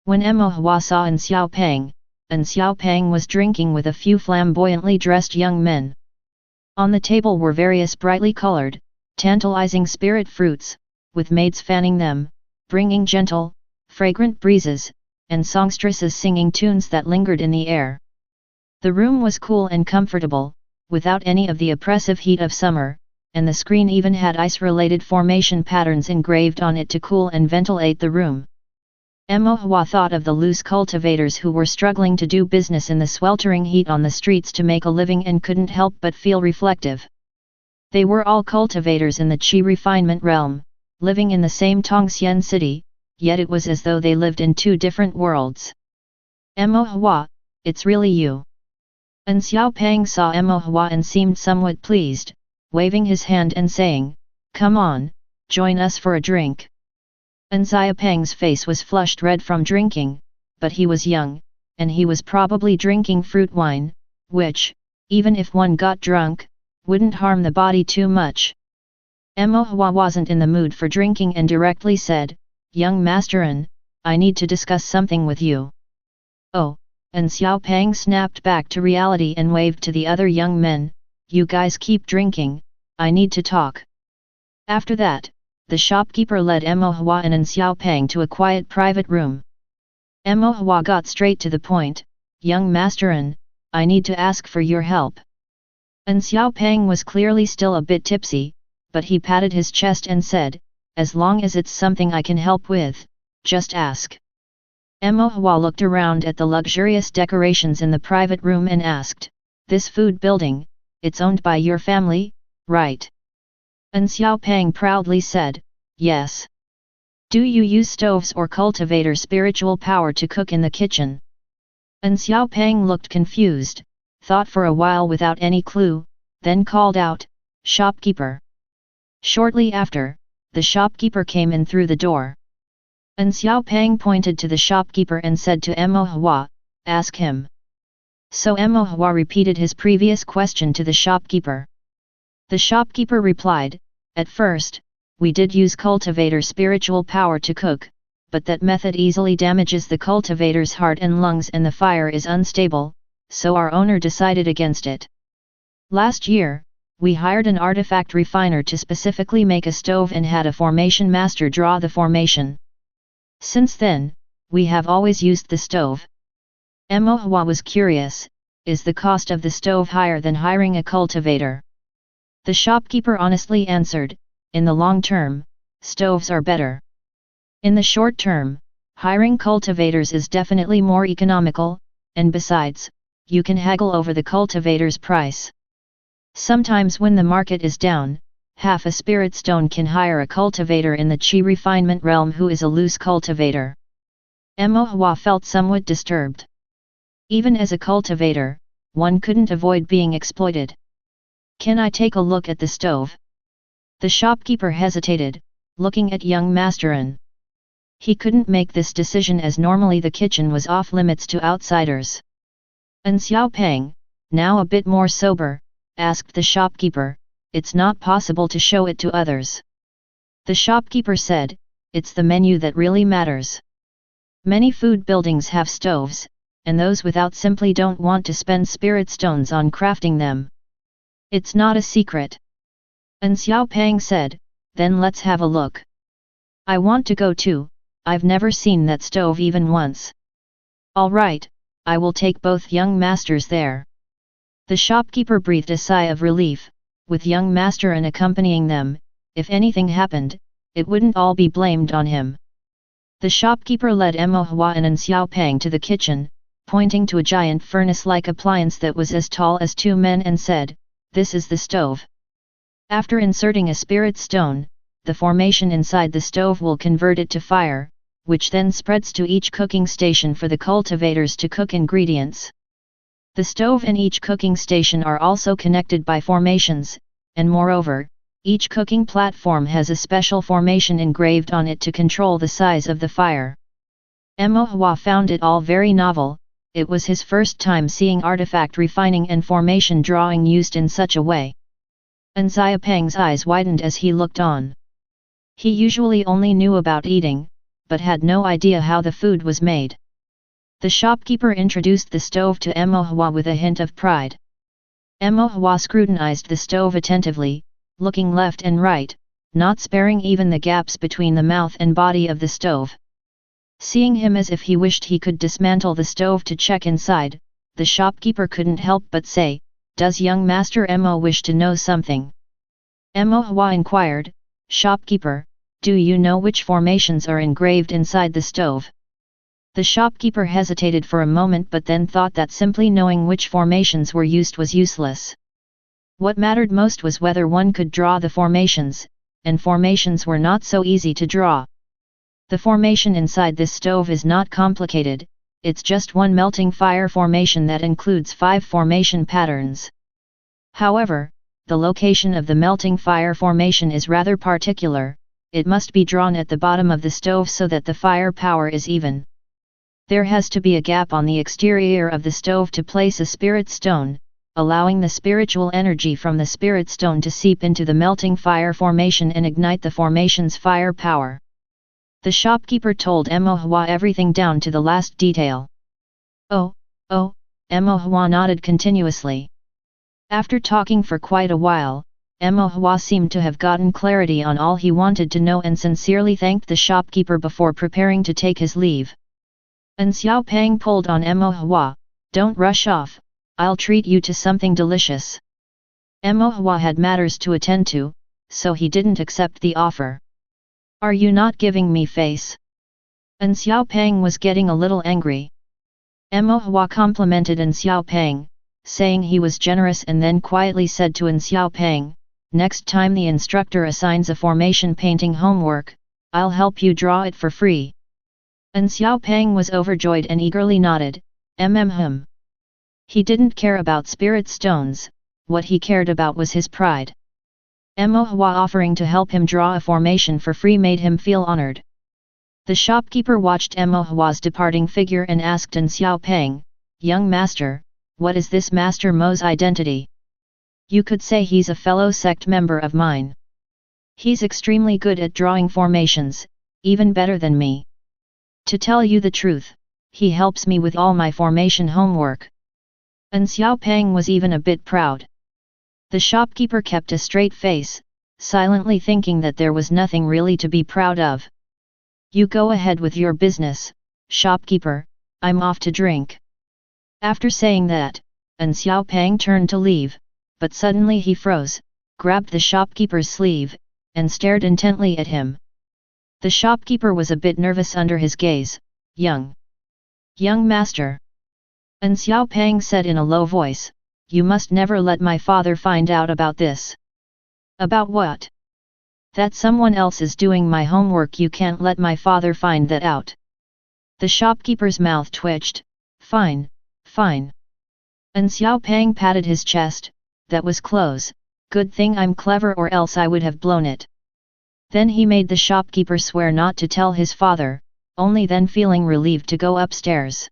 When Mo Hua saw An Xiaopeng was drinking with a few flamboyantly dressed young men. On the table were various brightly colored, tantalizing spirit fruits, with maids fanning them, bringing gentle, fragrant breezes, and songstresses singing tunes that lingered in the air. The room was cool and comfortable, without any of the oppressive heat of summer, and the screen even had ice-related formation patterns engraved on it to cool and ventilate the room. Mo Hua thought of the loose cultivators who were struggling to do business in the sweltering heat on the streets to make a living and couldn't help but feel reflective. They were all cultivators in the Qi refinement realm, living in the same Tongxian city, yet it was as though they lived in two different worlds. Mo Hua, it's really you. An Xiaopeng saw Mo Hua and seemed somewhat pleased, waving his hand and saying, come on, join us for a drink. An Xiaopeng's face was flushed red from drinking, but he was young, and he was probably drinking fruit wine, which, even if one got drunk, wouldn't harm the body too much. Mo Hua wasn't in the mood for drinking and directly said, young master An, I need to discuss something with you. Oh, An Xiaopeng snapped back to reality and waved to the other young men, you guys keep drinking, I need to talk. After that, the shopkeeper led Mo Hua and An Xiaopeng to a quiet private room. Mo Hua got straight to the point, young master An, I need to ask for your help. An Xiaopeng was clearly still a bit tipsy, but he patted his chest and said, as long as it's something I can help with, just ask. Mo Hua looked around at the luxurious decorations in the private room and asked, this food building, it's owned by your family, right? An Xiaopeng proudly said, yes. Do you use stoves or cultivator spiritual power to cook in the kitchen? An Xiaopeng looked confused, thought for a while without any clue, then called out, shopkeeper. Shortly after, the shopkeeper came in through the door. And Xiao Pang pointed to the shopkeeper and said to Mo Hua, "Ask him." So Mo Hua repeated his previous question to the shopkeeper. The shopkeeper replied, "At first, we did use cultivator spiritual power to cook, but that method easily damages the cultivator's heart and lungs and the fire is unstable, so our owner decided against it. Last year, we hired an artifact refiner to specifically make a stove and had a formation master draw the formation. Since then, we have always used the stove." Mo Hua was curious, is the cost of the stove higher than hiring a cultivator? The shopkeeper honestly answered, in the long term, stoves are better. In the short term, hiring cultivators is definitely more economical, and besides, you can haggle over the cultivator's price. Sometimes when the market is down, half a spirit stone can hire a cultivator in the chi refinement realm who is a loose cultivator. Mo Hua felt somewhat disturbed. Even as a cultivator, one couldn't avoid being exploited. "Can I take a look at the stove?" The shopkeeper hesitated, looking at young Masterin. He couldn't make this decision as normally the kitchen was off limits to outsiders. And Xiao Pang, now a bit more sober, asked the shopkeeper, "It's not possible to show it to others." The shopkeeper said, "It's the menu that really matters. Many food buildings have stoves, and those without simply don't want to spend spirit stones on crafting them. It's not a secret." And Xiao Pang said, "Then let's have a look. I want to go too, I've never seen that stove even once." "All right, I will take both young masters there." The shopkeeper breathed a sigh of relief, with young Masterin accompanying them. If anything happened, it wouldn't all be blamed on him. The shopkeeper led Mo Hua and Xiao Pang to the kitchen, pointing to a giant furnace-like appliance that was as tall as two men and said, "This is the stove. After inserting a spirit stone, the formation inside the stove will convert it to fire, which then spreads to each cooking station for the cultivators to cook ingredients. The stove and each cooking station are also connected by formations, and moreover, each cooking platform has a special formation engraved on it to control the size of the fire." Mo Hua found it all very novel. It was his first time seeing artifact refining and formation drawing used in such a way. And Xiao Pang's eyes widened as he looked on. He usually only knew about eating, but had no idea how the food was made. The shopkeeper introduced the stove to Mo Hua with a hint of pride. Mo Hua scrutinized the stove attentively, looking left and right, not sparing even the gaps between the mouth and body of the stove. Seeing him as if he wished he could dismantle the stove to check inside, the shopkeeper couldn't help but say, "Does young Master Mo wish to know something?" Mo Hua inquired, "Shopkeeper, do you know which formations are engraved inside the stove?" The shopkeeper hesitated for a moment but then thought that simply knowing which formations were used was useless. What mattered most was whether one could draw the formations, and formations were not so easy to draw. The formation inside this stove is not complicated, it's just one melting fire formation that includes 5 formation patterns. However, the location of the melting fire formation is rather particular, it must be drawn at the bottom of the stove so that the fire power is even. There has to be a gap on the exterior of the stove to place a spirit stone, allowing the spiritual energy from the spirit stone to seep into the melting fire formation and ignite the formation's fire power. The shopkeeper told Mo Hua everything down to the last detail. Oh, Mo Hua nodded continuously. After talking for quite a while, Mo Hua seemed to have gotten clarity on all he wanted to know and sincerely thanked the shopkeeper before preparing to take his leave. And Xiao Pang pulled on Mo Hua, "Don't rush off, I'll treat you to something delicious." Mo Hua had matters to attend to, so he didn't accept the offer. "Are you not giving me face?" And Xiao Pang was getting a little angry. Mo Hua complimented An Xiao Pang, saying he was generous and then quietly said to An Xiao Pang, "Next time the instructor assigns a formation painting homework, I'll help you draw it for free." An Xiao Pang was overjoyed and eagerly nodded, "Hmm." He didn't care about spirit stones, what he cared about was his pride. Mo Hua offering to help him draw a formation for free made him feel honored. The shopkeeper watched Mo Hua's departing figure and asked An Xiaopeng, "Young master, what is this Master Mo's identity? You could say he's a fellow sect member of mine. He's extremely good at drawing formations, even better than me. To tell you the truth, he helps me with all my formation homework." An Xiaopeng was even a bit proud. The shopkeeper kept a straight face, silently thinking that there was nothing really to be proud of. "You go ahead with your business, shopkeeper, I'm off to drink." After saying that, An Xiaopeng turned to leave, but suddenly he froze, grabbed the shopkeeper's sleeve, and stared intently at him. The shopkeeper was a bit nervous under his gaze. Young master," An Xiaopeng said in a low voice, "you must never let my father find out about this." "About what?" "That someone else is doing my homework. You can't let my father find that out." The shopkeeper's mouth twitched. Fine. An Xiaopeng patted his chest. "That was close, good thing I'm clever or else I would have blown it." Then he made the shopkeeper swear not to tell his father, only then feeling relieved to go upstairs.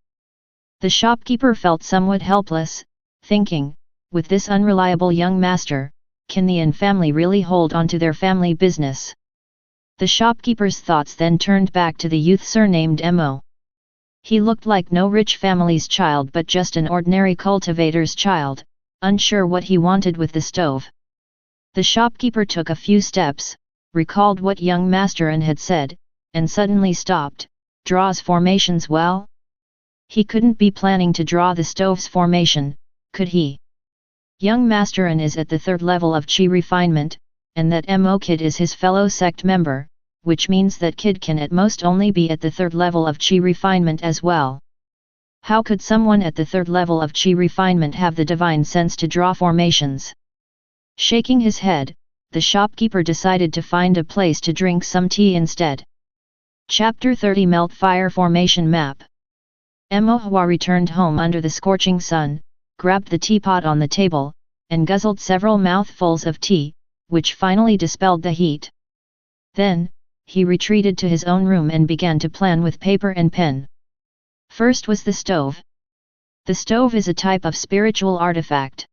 The shopkeeper felt somewhat helpless, thinking, with this unreliable young master, can the An family really hold on to their family business? The shopkeeper's thoughts then turned back to the youth surnamed Mo. He looked like no rich family's child but just an ordinary cultivator's child, unsure what he wanted with the stove. The shopkeeper took a few steps, recalled what young master An had said, and suddenly stopped. Draws formations well? He couldn't be planning to draw the stove's formation, could he? Young master An is at the 3rd level of Qi refinement, and that Mo kid is his fellow sect member, which means that kid can at most only be at the 3rd level of Qi refinement as well. How could someone at the 3rd level of Qi refinement have the divine sense to draw formations? Shaking his head, the shopkeeper decided to find a place to drink some tea instead. Chapter 30 Melt Fire Formation Map. Mo Hua returned home under the scorching sun, grabbed the teapot on the table, and guzzled several mouthfuls of tea, which finally dispelled the heat. Then, he retreated to his own room and began to plan with paper and pen. First was the stove. The stove is a type of spiritual artifact.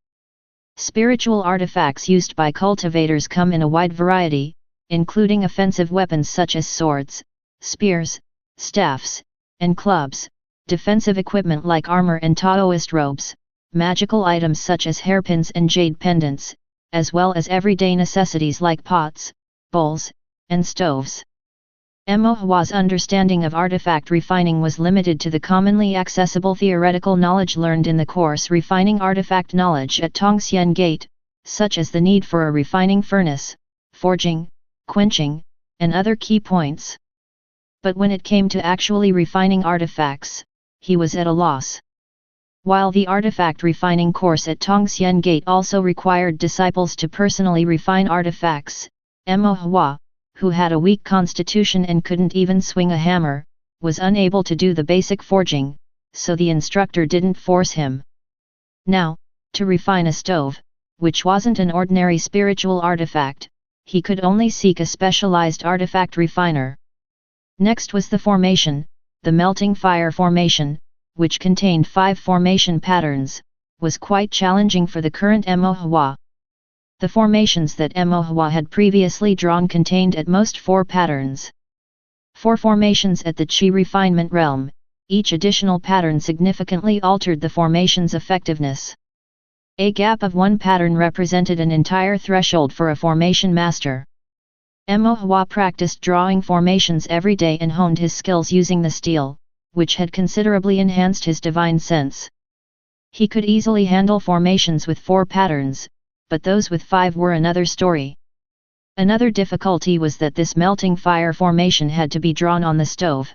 Spiritual artifacts used by cultivators come in a wide variety, including offensive weapons such as swords, spears, staffs, and clubs, defensive equipment like armor and Taoist robes, magical items such as hairpins and jade pendants, as well as everyday necessities like pots, bowls, and stoves. Mo Hua's understanding of artifact refining was limited to the commonly accessible theoretical knowledge learned in the course Refining Artifact Knowledge at Tongxian Gate, such as the need for a refining furnace, forging, quenching, and other key points. But when it came to actually refining artifacts, he was at a loss. While the artifact refining course at Tongxian Gate also required disciples to personally refine artifacts, Mo Hua, who had a weak constitution and couldn't even swing a hammer, was unable to do the basic forging, so the instructor didn't force him. Now, to refine a stove, which wasn't an ordinary spiritual artifact, he could only seek a specialized artifact refiner. Next was the formation, the melting fire formation, which contained 5 formation patterns, was quite challenging for the current Mo Hua. The formations that Mo Hua had previously drawn contained at most 4 patterns. 4 formations at the Qi refinement realm, each additional pattern significantly altered the formation's effectiveness. A gap of 1 pattern represented an entire threshold for a formation master. Mo Hua practiced drawing formations every day and honed his skills using the stele, which had considerably enhanced his divine sense. He could easily handle formations with 4 patterns, but those with 5 were another story. Another difficulty was that this melting fire formation had to be drawn on the stove.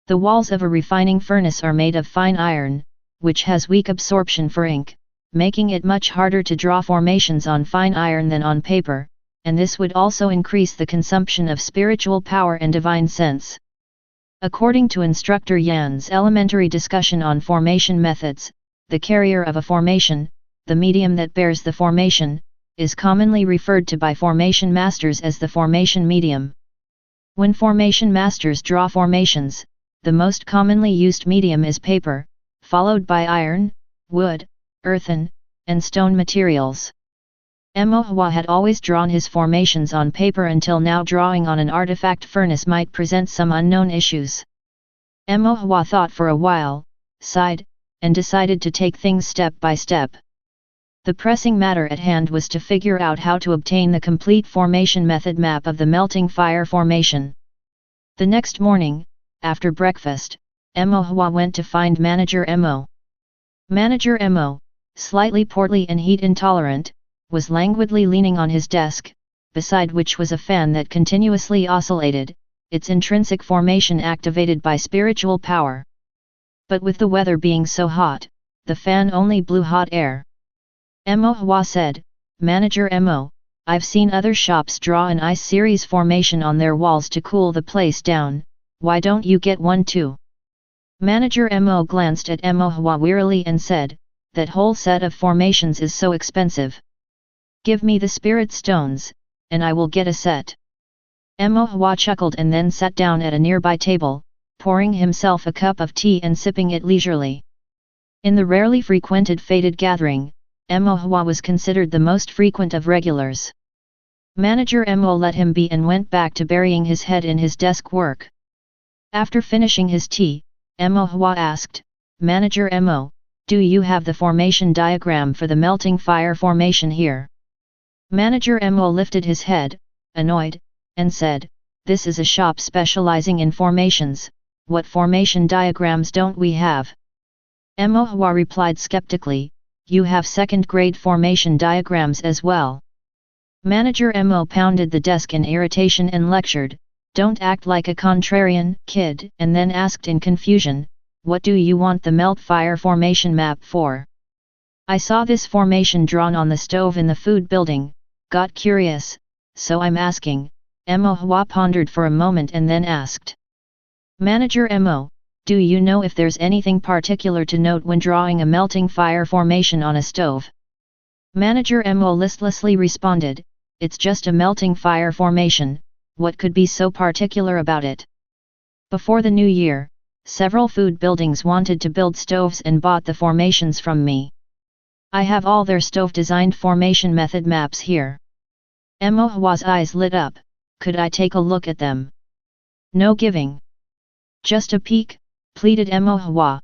The walls of a refining furnace are made of fine iron, which has weak absorption for ink, making it much harder to draw formations on fine iron than on paper, and this would also increase the consumption of spiritual power and divine sense. According to instructor Yan's elementary discussion on formation methods, the carrier of a formation, the medium that bears the formation, is commonly referred to by formation masters as the formation medium. When formation masters draw formations, the most commonly used medium is paper, followed by iron, wood, earthen, and stone materials. Emohua had always drawn his formations on paper until now drawing on an artifact furnace might present some unknown issues. Emohua thought for a while, sighed, and decided to take things step by step. The pressing matter at hand was to figure out how to obtain the complete formation method map of the melting fire formation. The next morning, after breakfast, Emohua went to find Manager Emo. Manager Emo, slightly portly and heat intolerant, was languidly leaning on his desk, beside which was a fan that continuously oscillated, its intrinsic formation activated by spiritual power. But with the weather being so hot, the fan only blew hot air. Emohua said, "Manager Emo, I've seen other shops draw an ice series formation on their walls to cool the place down, why don't you get one too?" Manager Emo glanced at Emohua wearily and said, "That whole set of formations is so expensive. Give me the spirit stones, and I will get a set." Emohua chuckled and then sat down at a nearby table, pouring himself a cup of tea and sipping it leisurely. In the rarely frequented fated gathering, Emohua was considered the most frequent of regulars. Manager Emo let him be and went back to burying his head in his desk work. After finishing his tea, Emohua asked, "Manager Emo, do you have the formation diagram for the melting fire formation here?" Manager Emo lifted his head, annoyed, and said, "This is a shop specializing in formations, what formation diagrams don't we have?" Emohua replied skeptically, "You have second-grade formation diagrams as well." Manager Emo pounded the desk in irritation and lectured, "Don't act like a contrarian, kid," and then asked in confusion, "What do you want the melt fire formation map for?" "I saw this formation drawn on the stove in the food building, got curious, so I'm asking." Emohua pondered for a moment and then asked, "Manager Emo, do you know if there's anything particular to note when drawing a melting fire formation on a stove?" Manager Emo listlessly responded, "It's just a melting fire formation, what could be so particular about it?" Before the new year, several food buildings wanted to build stoves and bought the formations from me. I have all their stove-designed formation method maps here. Emohua's eyes lit up, "Could I take a look at them?" "No giving. Just a peek," pleaded Emohua.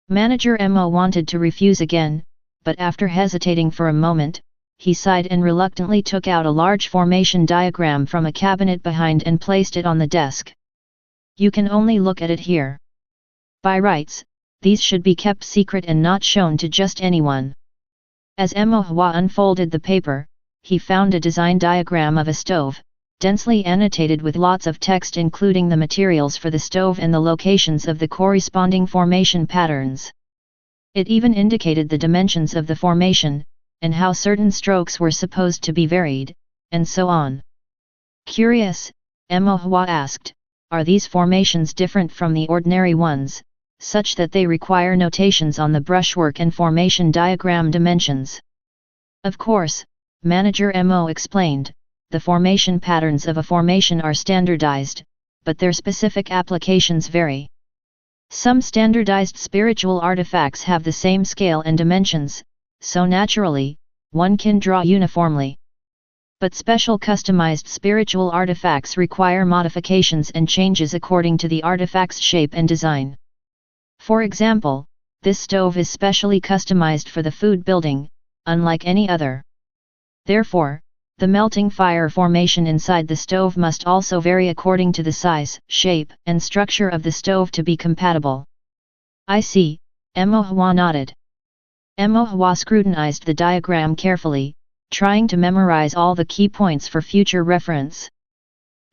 Manager Emo wanted to refuse again, but after hesitating for a moment, he sighed and reluctantly took out a large formation diagram from a cabinet behind and placed it on the desk. "You can only look at it here. By rights, these should be kept secret and not shown to just anyone." As Emohua unfolded the paper, he found a design diagram of a stove, densely annotated with lots of text including the materials for the stove and the locations of the corresponding formation patterns. It even indicated the dimensions of the formation, and how certain strokes were supposed to be varied, and so on. Curious, Emohua asked, "Are these formations different from the ordinary ones, such that they require notations on the brushwork and formation diagram dimensions?" "Of course," Manager Emo explained, "the formation patterns of a formation are standardized, but their specific applications vary. Some standardized spiritual artifacts have the same scale and dimensions, so naturally, one can draw uniformly. But special customized spiritual artifacts require modifications and changes according to the artifact's shape and design. For example, this stove is specially customized for the food building, unlike any other. Therefore, the melting fire formation inside the stove must also vary according to the size, shape, and structure of the stove to be compatible." "I see," Emohua nodded. Emohua scrutinized the diagram carefully, trying to memorize all the key points for future reference.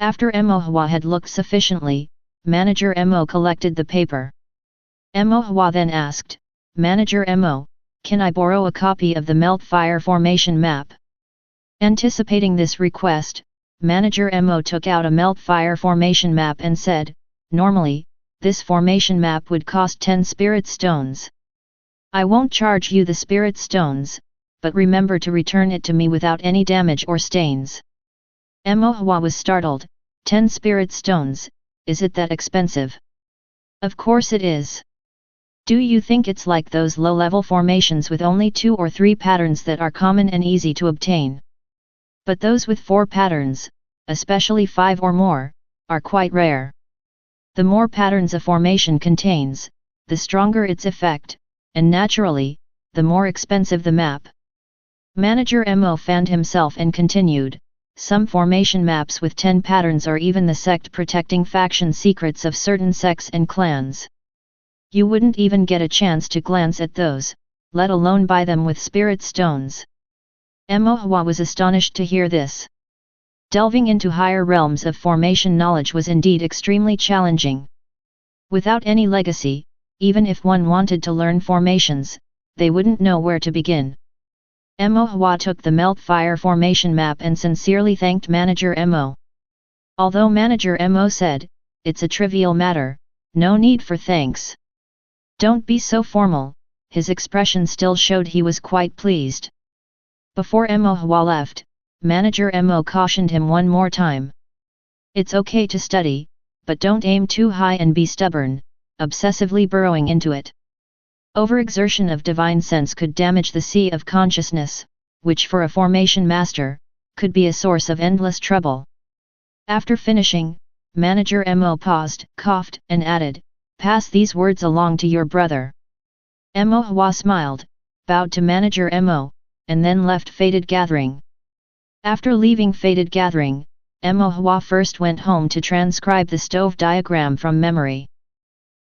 After Emohua had looked sufficiently, Manager Emo collected the paper. Emohua then asked, "Manager Emo, can I borrow a copy of the melt fire formation map?" Anticipating this request, Manager Emo took out a melt fire formation map and said, "Normally, this formation map would cost 10 spirit stones. I won't charge you the spirit stones, but remember to return it to me without any damage or stains." Emohua was startled, 10 spirit stones, is it that expensive? Of course it is. Do you think it's like those low-level formations with only 2 or 3 patterns that are common and easy to obtain? But those with 4 patterns, especially 5 or more, are quite rare. The more patterns a formation contains, the stronger its effect, and naturally, the more expensive the map. Manager Mo fanned himself and continued, some formation maps with 10 patterns are even the sect protecting faction secrets of certain sects and clans. You wouldn't even get a chance to glance at those, let alone buy them with spirit stones. Mo Hua was astonished to hear this. Delving into higher realms of formation knowledge was indeed extremely challenging. Without any legacy, even if one wanted to learn formations, they wouldn't know where to begin. Mo Hua took the Meltfire formation map and sincerely thanked Manager Mo. Although Manager Mo said, "It's a trivial matter, no need for thanks." "Don't be so formal," his expression still showed he was quite pleased. Before Mo Hua left, Manager Mo cautioned him one more time. "It's okay to study, but don't aim too high and be stubborn, obsessively burrowing into it. Overexertion of divine sense could damage the sea of consciousness, which for a formation master, could be a source of endless trouble." After finishing, Manager Mo paused, coughed, and added, "Pass these words along to your brother." Mo Hua smiled, bowed to Manager Mo, and then left Fated Gathering. After leaving Fated Gathering, Mo Hua first went home to transcribe the stove diagram from memory.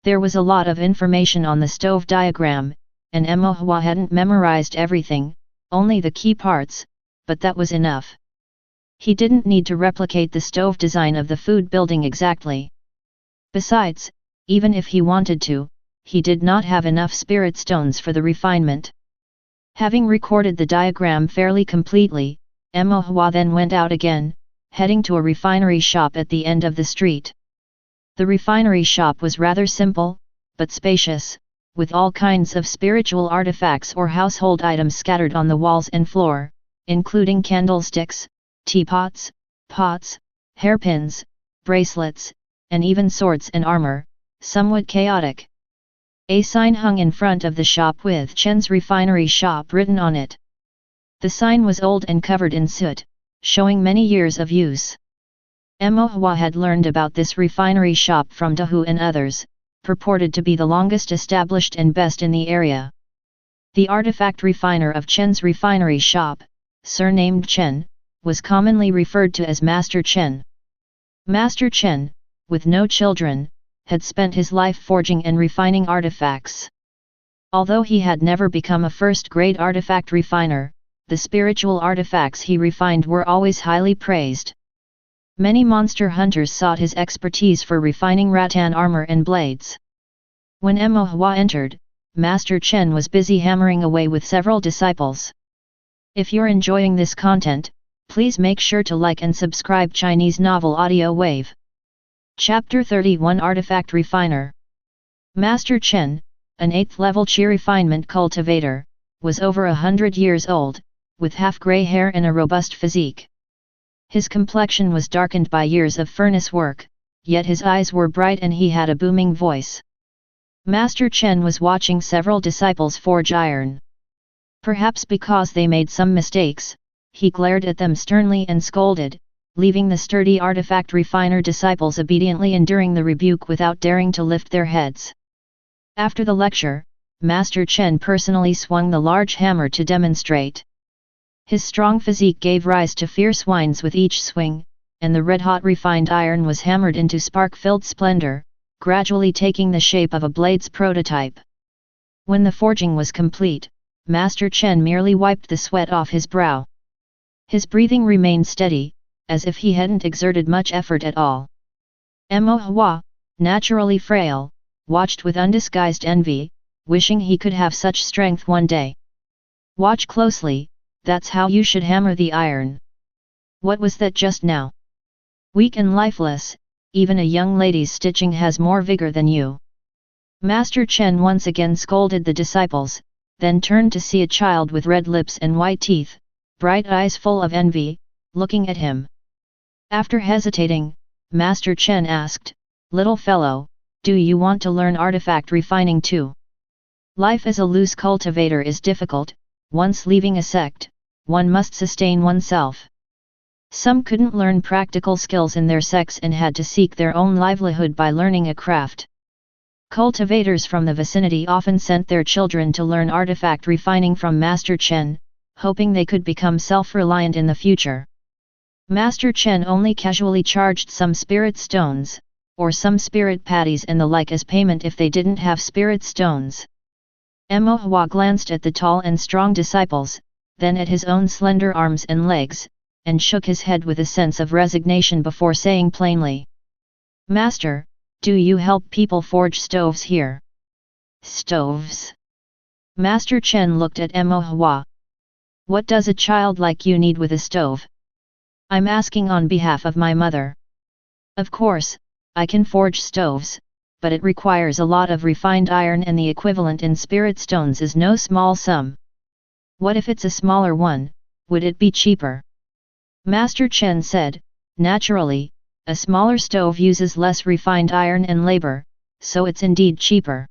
There was a lot of information on the stove diagram, and Mo Hua hadn't memorized everything, only the key parts, but that was enough. He didn't need to replicate the stove design of the food building exactly. Besides, even if he wanted to, he did not have enough spirit stones for the refinement. Having recorded the diagram fairly completely, Mo Hua then went out again, heading to a refinery shop at the end of the street. The refinery shop was rather simple, but spacious, with all kinds of spiritual artifacts or household items scattered on the walls and floor, including candlesticks, teapots, pots, hairpins, bracelets, and even swords and armor, somewhat chaotic. A sign hung in front of the shop with Chen's Refinery Shop written on it. The sign was old and covered in soot, showing many years of use. Mo Hua had learned about this refinery shop from Dahu and others, purported to be the longest established and best in the area. The artifact refiner of Chen's refinery shop, surnamed Chen, was commonly referred to as Master Chen. Master Chen, with no children, had spent his life forging and refining artifacts. Although he had never become a first-grade artifact refiner, the spiritual artifacts he refined were always highly praised. Many monster hunters sought his expertise for refining rattan armor and blades. When Mo Hua entered, Master Chen was busy hammering away with several disciples. If you're enjoying this content, please make sure to like and subscribe Chinese Novel Audiowave. Chapter 31 Artifact Refiner. Master Chen, an 8th-level Qi refinement cultivator, was over 100 years old, with half-gray hair and a robust physique. His complexion was darkened by years of furnace work, yet his eyes were bright and he had a booming voice. Master Chen was watching several disciples forge iron. Perhaps because they made some mistakes, he glared at them sternly and scolded, leaving the sturdy artifact refiner disciples obediently enduring the rebuke without daring to lift their heads. After the lecture, Master Chen personally swung the large hammer to demonstrate. His strong physique gave rise to fierce whines with each swing, and the red-hot refined iron was hammered into spark-filled splendor, gradually taking the shape of a blade's prototype. When the forging was complete, Master Chen merely wiped the sweat off his brow. His breathing remained steady, as if he hadn't exerted much effort at all. Mo Hua, naturally frail, watched with undisguised envy, wishing he could have such strength one day. "Watch closely, that's how you should hammer the iron." "What was that just now?" "Weak and lifeless, even a young lady's stitching has more vigor than you." Master Chen once again scolded the disciples, then turned to see a child with red lips and white teeth, bright eyes full of envy, looking at him. After hesitating, Master Chen asked, "Little fellow, do you want to learn artifact refining too? Life as a loose cultivator is difficult. Once leaving a sect, one must sustain oneself. Some couldn't learn practical skills in their sects and had to seek their own livelihood by learning a craft. Cultivators from the vicinity often sent their children to learn artifact refining from Master Chen, hoping they could become self-reliant in the future. Master Chen only casually charged some spirit stones, or some spirit patties and the like as payment if they didn't have spirit stones. Mo Hua glanced at the tall and strong disciples, then at his own slender arms and legs, and shook his head with a sense of resignation before saying plainly, "Master, do you help people forge stoves here?" "Stoves?" Master Chen looked at Mo Hua. "What does a child like you need with a stove?" "I'm asking on behalf of my mother. Of course, I can forge stoves, but it requires a lot of refined iron and the equivalent in spirit stones is no small sum. What if it's a smaller one, would it be cheaper?" Master Chen said, "Naturally, a smaller stove uses less refined iron and labor, so it's indeed cheaper.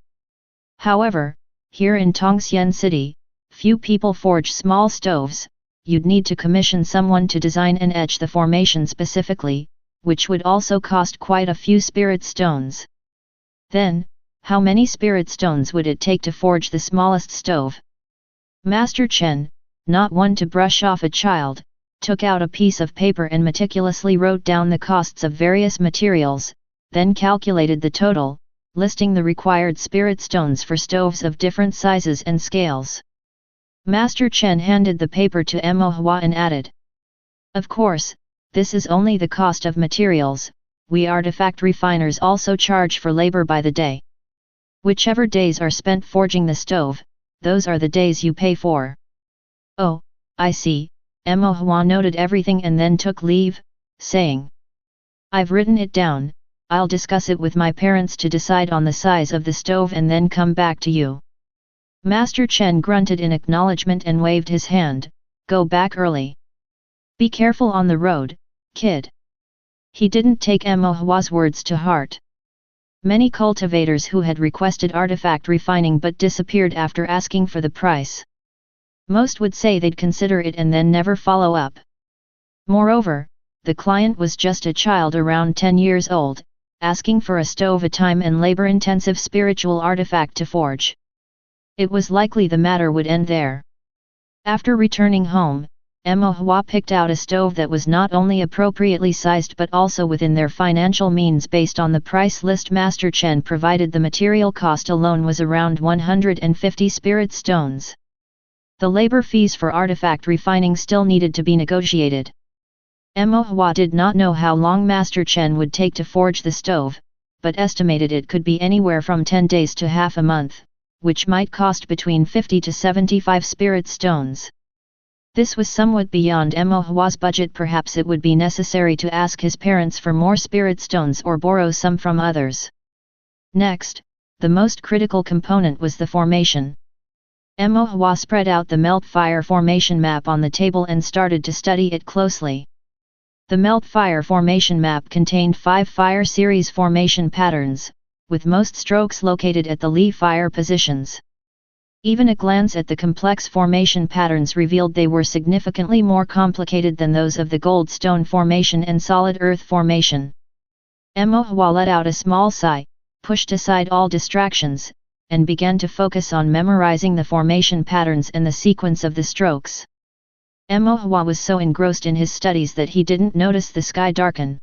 However, here in Tongxian City, few people forge small stoves. You'd need to commission someone to design and etch the formation specifically, which would also cost quite a few spirit stones. Then, how many spirit stones would it take to forge the smallest stove?" Master Chen, not one to brush off a child, took out a piece of paper and meticulously wrote down the costs of various materials, then calculated the total, listing the required spirit stones for stoves of different sizes and scales. Master Chen handed the paper to Mo Hua and added, "Of course, this is only the cost of materials. We artifact refiners also charge for labor by the day. Whichever days are spent forging the stove, those are the days you pay for." "Oh, I see." Mo Hua noted everything and then took leave, saying, "I've written it down. I'll discuss it with my parents to decide on the size of the stove and then come back to you." Master Chen grunted in acknowledgement and waved his hand, "Go back early. Be careful on the road, kid." He didn't take Mo Hua's words to heart. Many cultivators who had requested artifact refining but disappeared after asking for the price. Most would say they'd consider it and then never follow up. Moreover, the client was just a child around 10 years old, asking for a stove, a time and labor-intensive spiritual artifact to forge. It was likely the matter would end there. After returning home, Mo Hua picked out a stove that was not only appropriately sized but also within their financial means. Based on the price list Master Chen provided, the material cost alone was around 150 spirit stones. The labor fees for artifact refining still needed to be negotiated. Mo Hua did not know how long Master Chen would take to forge the stove, but estimated it could be anywhere from 10 days to half a month, which might cost between 50 to 75 spirit stones. This was somewhat beyond Mo Hua's budget. Perhaps it would be necessary to ask his parents for more spirit stones or borrow some from others. Next, the most critical component was the formation. Mo Hua spread out the melt fire formation map on the table and started to study it closely. The melt fire formation map contained 5 fire series formation patterns, with most strokes located at the Li fire positions. Even a glance at the complex formation patterns revealed they were significantly more complicated than those of the gold stone formation and solid earth formation. Mo Hua let out a small sigh, pushed aside all distractions, and began to focus on memorizing the formation patterns and the sequence of the strokes. Mo Hua was so engrossed in his studies that he didn't notice the sky darken.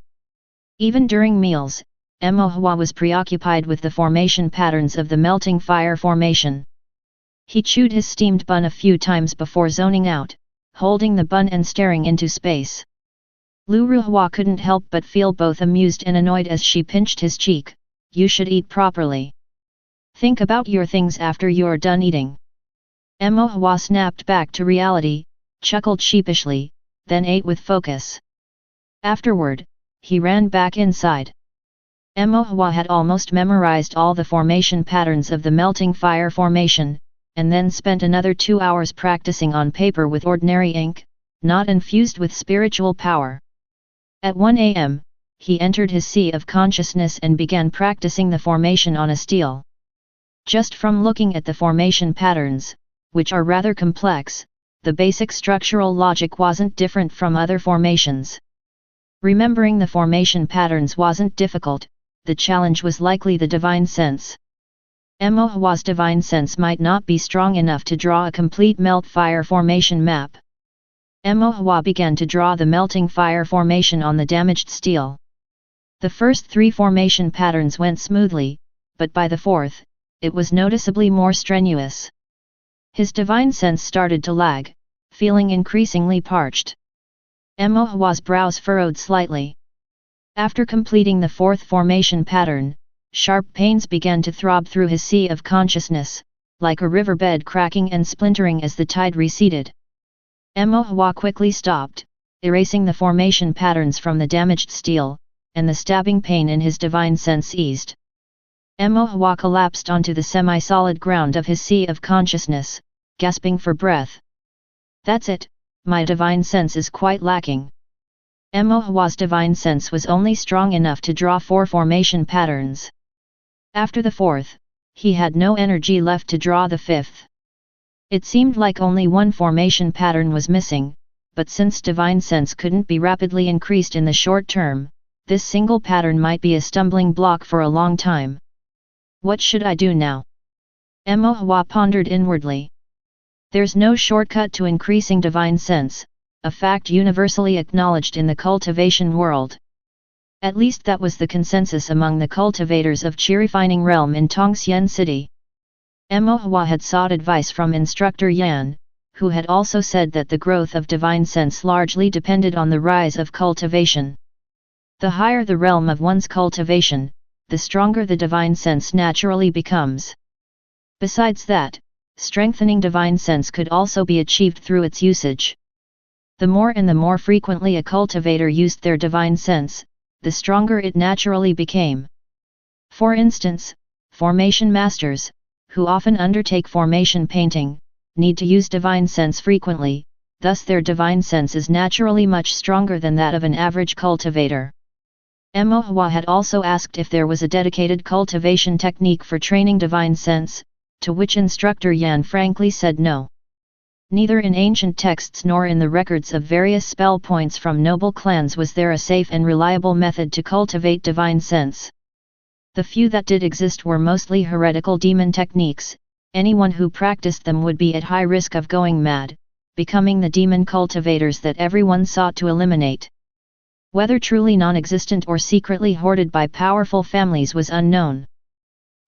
Even during meals, Mo Hua was preoccupied with the formation patterns of the melting fire formation. He chewed his steamed bun a few times before zoning out, holding the bun and staring into space. Lu Ruhua couldn't help but feel both amused and annoyed as she pinched his cheek. "You should eat properly. Think about your things after you're done eating." Mo Hua snapped back to reality, chuckled sheepishly, then ate with focus. Afterward, he ran back inside. Mo Hua had almost memorized all the formation patterns of the melting fire formation, and then spent another 2 hours practicing on paper with ordinary ink, not infused with spiritual power. At 1 a.m., he entered his sea of consciousness and began practicing the formation on a stele. Just from looking at the formation patterns, which are rather complex, the basic structural logic wasn't different from other formations. Remembering the formation patterns wasn't difficult, the challenge was likely the divine sense. Mohua's divine sense might not be strong enough to draw a complete melt fire formation map. Mohua began to draw the melting fire formation on the damaged stele. The first 3 formation patterns went smoothly, but by the 4th, it was noticeably more strenuous. His divine sense started to lag, feeling increasingly parched. Mohua's brows furrowed slightly. After completing the 4th formation pattern, sharp pains began to throb through his sea of consciousness, like a riverbed cracking and splintering as the tide receded. Mohua quickly stopped, erasing the formation patterns from the damaged stele, and the stabbing pain in his divine sense eased. Mohua collapsed onto the semi-solid ground of his sea of consciousness, gasping for breath. "That's it, my divine sense is quite lacking." Mohua's divine sense was only strong enough to draw 4 formation patterns. After the 4th, he had no energy left to draw the 5th. It seemed like only 1 formation pattern was missing, but since divine sense couldn't be rapidly increased in the short term, this single pattern might be a stumbling block for a long time. What should I do now? Mohua pondered inwardly. There's no shortcut to increasing divine sense, a fact universally acknowledged in the cultivation world. At least that was the consensus among the cultivators of Qi refining realm in Tongxian City. Mohua had sought advice from instructor Yan, who had also said that the growth of divine sense largely depended on the rise of cultivation. The higher the realm of one's cultivation, the stronger the divine sense naturally becomes. Besides that, strengthening divine sense could also be achieved through its usage. The more frequently a cultivator used their divine sense, the stronger it naturally became. For instance, formation masters, who often undertake formation painting, need to use divine sense frequently, thus their divine sense is naturally much stronger than that of an average cultivator. Mohua had also asked if there was a dedicated cultivation technique for training divine sense, to which instructor Yan frankly said no. Neither in ancient texts nor in the records of various spell points from noble clans was there a safe and reliable method to cultivate divine sense. The few that did exist were mostly heretical demon techniques. Anyone who practiced them would be at high risk of going mad, becoming the demon cultivators that everyone sought to eliminate. Whether truly non-existent or secretly hoarded by powerful families was unknown.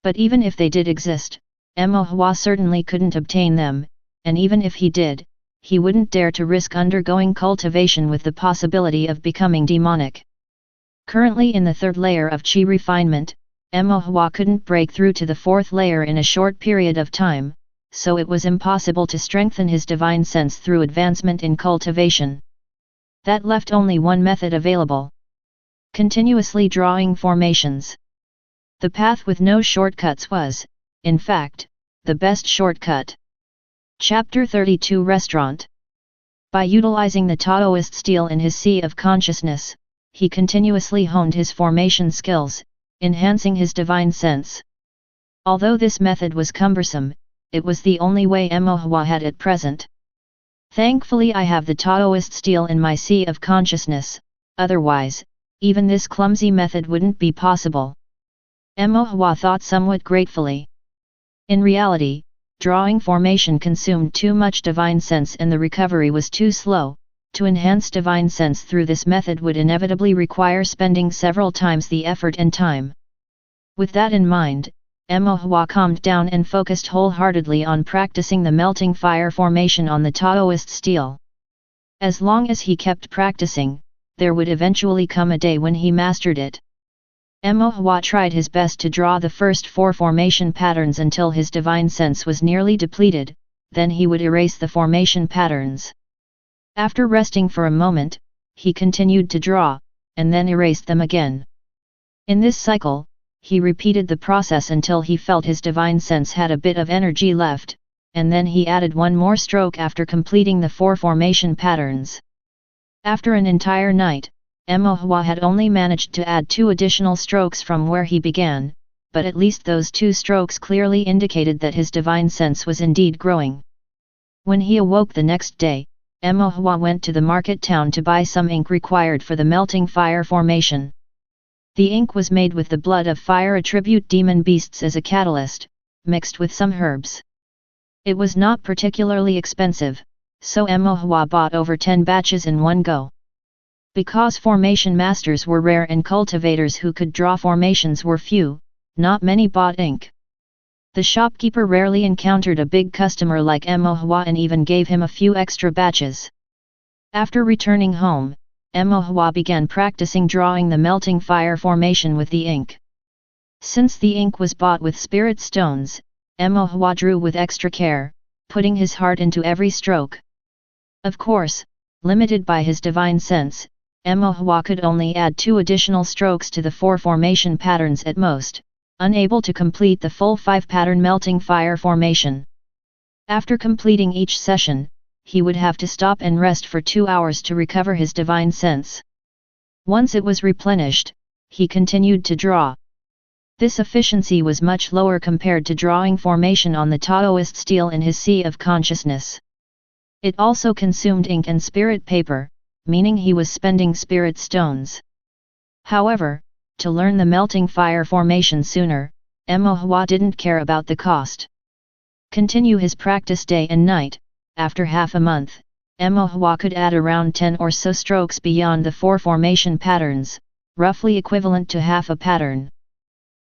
But even if they did exist, Mohua certainly couldn't obtain them, and even if he did, he wouldn't dare to risk undergoing cultivation with the possibility of becoming demonic. Currently in the 3rd layer of Qi refinement, Mohua couldn't break through to the 4th layer in a short period of time, so it was impossible to strengthen his divine sense through advancement in cultivation. That left only one method available: continuously drawing formations. The path with no shortcuts was, in fact, the best shortcut. Chapter 32 Restaurant. By utilizing the Taoist Stele in his sea of consciousness, he continuously honed his formation skills, enhancing his divine sense. Although this method was cumbersome, it was the only way Mohua had at present. Thankfully I have the Taoist Stele in my sea of consciousness, otherwise, even this clumsy method wouldn't be possible. Mohua thought somewhat gratefully. In reality, drawing formation consumed too much divine sense and the recovery was too slow. To enhance divine sense through this method would inevitably require spending several times the effort and time. With that in mind, Mohua calmed down and focused wholeheartedly on practicing the melting fire formation on the Taoist Stele. As long as he kept practicing, there would eventually come a day when he mastered it. Mohua tried his best to draw the first 4 formation patterns until his divine sense was nearly depleted, then he would erase the formation patterns. After resting for a moment, he continued to draw, and then erased them again. In this cycle, he repeated the process until he felt his divine sense had a bit of energy left, and then he added one more stroke after completing the 4 formation patterns. After an entire night, Mo Hua had only managed to add 2 additional strokes from where he began, but at least those 2 strokes clearly indicated that his divine sense was indeed growing. When he awoke the next day, Mo Hua went to the market town to buy some ink required for the melting fire formation. The ink was made with the blood of fire attribute demon beasts as a catalyst, mixed with some herbs. It was not particularly expensive, so Mo Hua bought over 10 batches in one go. Because formation masters were rare and cultivators who could draw formations were few, not many bought ink. The shopkeeper rarely encountered a big customer like Mo Hua and even gave him a few extra batches. After returning home, Mo Hua began practicing drawing the melting fire formation with the ink. Since the ink was bought with spirit stones, Mo Hua drew with extra care, putting his heart into every stroke. Of course, limited by his divine sense, Mo Hua could only add 2 additional strokes to the 4 formation patterns at most, unable to complete the full 5-pattern melting fire formation. After completing each session, he would have to stop and rest for 2 hours to recover his divine sense. Once it was replenished, he continued to draw. This efficiency was much lower compared to drawing formation on the Taoist Stele in his sea of consciousness. It also consumed ink and spirit paper, meaning he was spending spirit stones. However, to learn the melting fire formation sooner, Mo Hua didn't care about the cost. Continue his practice day and night. After half a month, Mo Hua could add around 10 or so strokes beyond the 4 formation patterns, roughly equivalent to half a pattern.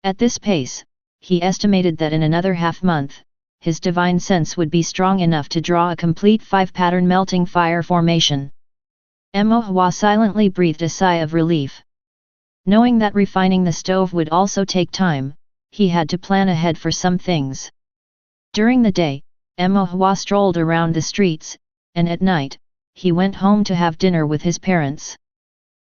At this pace, he estimated that in another half-month, his divine sense would be strong enough to draw a complete 5-pattern melting fire formation. Mo Hua silently breathed a sigh of relief. Knowing that refining the stove would also take time, he had to plan ahead for some things. During the day, Mo Hua strolled around the streets, and at night, he went home to have dinner with his parents.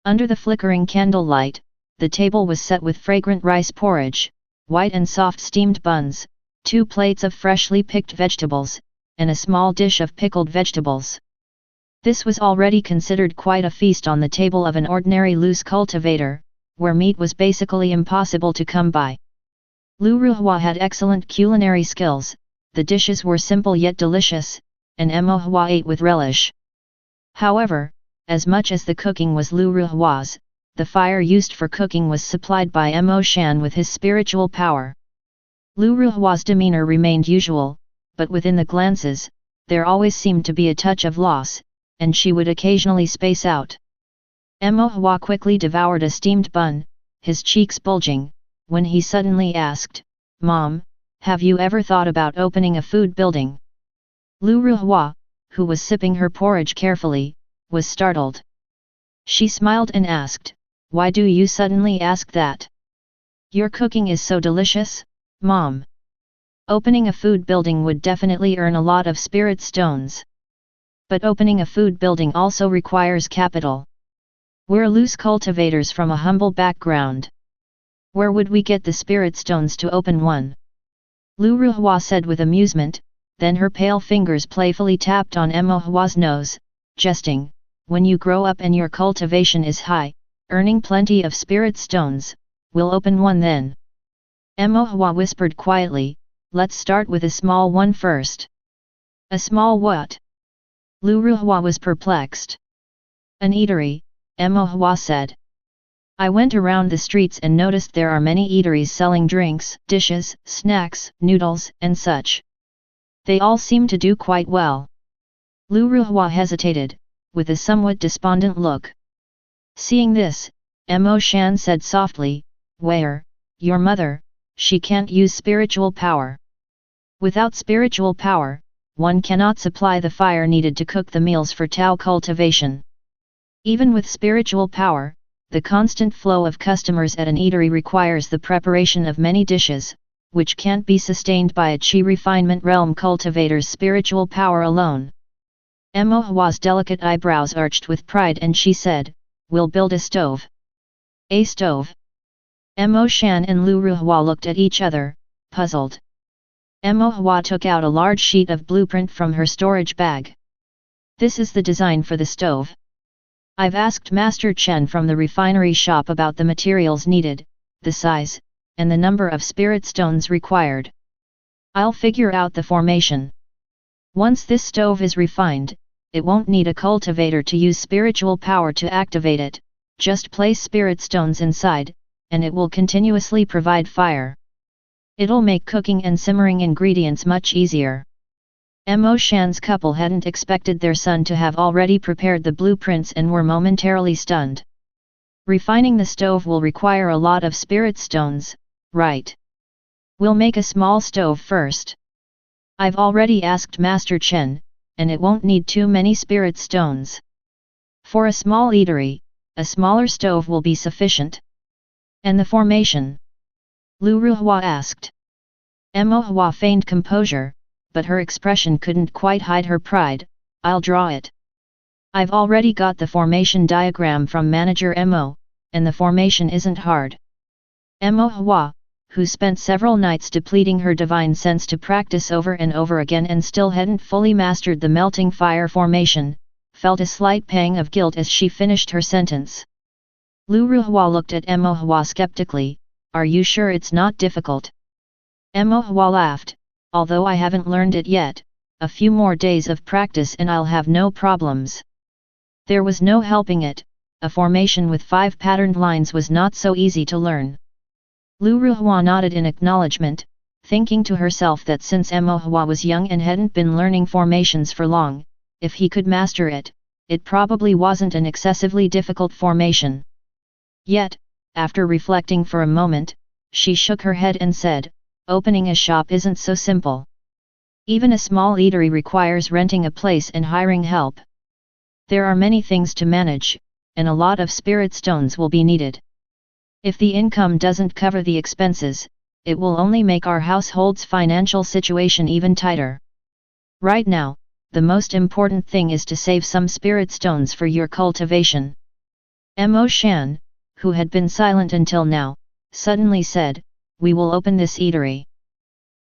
Under the flickering candlelight, the table was set with fragrant rice porridge, white and soft steamed buns, 2 plates of freshly picked vegetables, and a small dish of pickled vegetables. This was already considered quite a feast on the table of an ordinary loose cultivator, where meat was basically impossible to come by. Lu Ruhua had excellent culinary skills, the dishes were simple yet delicious, and Mo Hua ate with relish. However, as much as the cooking was Lu Ruhua's, the fire used for cooking was supplied by Mo Shan with his spiritual power. Lu Ruhua's demeanor remained usual, but within the glances, there always seemed to be a touch of loss, and she would occasionally space out. Mo Hua quickly devoured a steamed bun, his cheeks bulging, when he suddenly asked, "Mom, have you ever thought about opening a food building?" Lu Ruhua, who was sipping her porridge carefully, was startled. She smiled and asked, "Why do you suddenly ask that? Your cooking is so delicious, Mom. Opening a food building would definitely earn a lot of spirit stones. But opening a food building also requires capital. We're loose cultivators from a humble background. Where would we get the spirit stones to open one?" Lu Ruhua said with amusement, then her pale fingers playfully tapped on Mo Hua's nose, jesting, "When you grow up and your cultivation is high, earning plenty of spirit stones, we'll open one then." Mo Hua whispered quietly, "Let's start with a small one first." "A small what?" Lu Ruhua was perplexed. "An eatery," Mo Hua said. "I went around the streets and noticed there are many eateries selling drinks, dishes, snacks, noodles, and such. They all seem to do quite well." Lu Ruhua hesitated, with a somewhat despondent look. Seeing this, Mo Shan said softly, "Where, your mother, she can't use spiritual power. Without spiritual power, one cannot supply the fire needed to cook the meals for Tao Cultivation. Even with spiritual power, the constant flow of customers at an eatery requires the preparation of many dishes, which can't be sustained by a Qi refinement realm cultivator's spiritual power alone." Mo Hua's delicate eyebrows arched with pride and she said, "We'll build a stove." "A stove?" Mo Shan and Lu Ruhua looked at each other, puzzled. Mo Hua took out a large sheet of blueprint from her storage bag. "This is the design for the stove. I've asked Master Chen from the refinery shop about the materials needed, the size, and the number of spirit stones required. I'll figure out the formation. Once this stove is refined, it won't need a cultivator to use spiritual power to activate it, just place spirit stones inside, and it will continuously provide fire. It'll make cooking and simmering ingredients much easier. Mo Shan's couple hadn't expected their son to have already prepared the blueprints and were momentarily stunned. Refining the stove will require a lot of spirit stones, right? We'll make a small stove first. I've already asked Master Chen, and it won't need too many spirit stones. For a small eatery, a smaller stove will be sufficient. And the formation? Lu Ruhua asked. Mo Hua feigned composure, but her expression couldn't quite hide her pride. I'll draw it. I've already got the formation diagram from Manager Mo, and the formation isn't hard. Mo Hua, who spent several nights depleting her divine sense to practice over and over again and still hadn't fully mastered the melting fire formation, felt a slight pang of guilt as she finished her sentence. Lu Ruhua looked at Mo Hua skeptically. Are you sure it's not difficult? Mo Hua laughed. Although I haven't learned it yet, a few more days of practice and I'll have no problems. There was no helping it, a formation with 5 patterned lines was not so easy to learn. Lu Ruhua nodded in acknowledgement, thinking to herself that since Mo Hua was young and hadn't been learning formations for long, if he could master it, it probably wasn't an excessively difficult formation. Yet, after reflecting for a moment, she shook her head and said, opening a shop isn't so simple. Even a small eatery requires renting a place and hiring help. There are many things to manage, and a lot of spirit stones will be needed. If the income doesn't cover the expenses, it will only make our household's financial situation even tighter. Right now, the most important thing is to save some spirit stones for your cultivation. Mo Shan, who had been silent until now, suddenly said, we will open this eatery.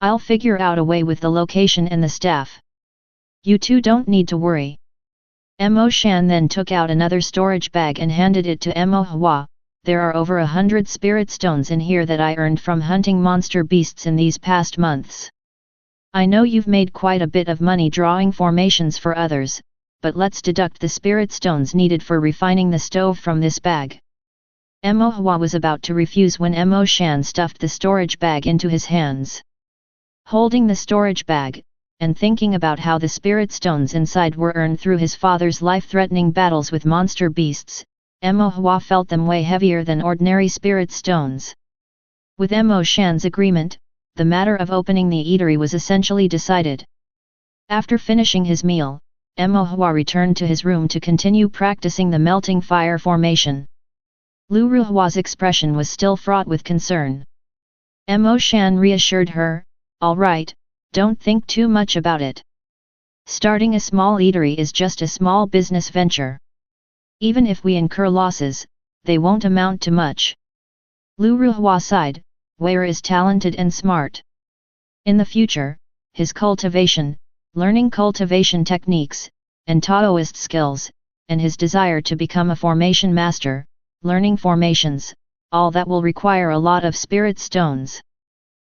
I'll figure out a way with the location and the staff. You two don't need to worry. Mo Shan then took out another storage bag and handed it to Mo Hua. There are over 100 spirit stones in here that I earned from hunting monster beasts in these past months. I know you've made quite a bit of money drawing formations for others, but let's deduct the spirit stones needed for refining the stove from this bag. Mo Hua was about to refuse when Mo Shan stuffed the storage bag into his hands. Holding the storage bag, and thinking about how the spirit stones inside were earned through his father's life-threatening battles with monster beasts, Mo Hua felt them way heavier than ordinary spirit stones. With Mo Shan's agreement, the matter of opening the eatery was essentially decided. After finishing his meal, Mo Hua returned to his room to continue practicing the melting fire formation. Lu Ruhua's expression was still fraught with concern. Mo Shan reassured her, all right, don't think too much about it. Starting a small eatery is just a small business venture. Even if we incur losses, they won't amount to much. Lu Ruhua sighed, Wei is talented and smart. In the future, his cultivation, learning cultivation techniques, and Taoist skills, and his desire to become a formation master, learning formations, all that will require a lot of spirit stones.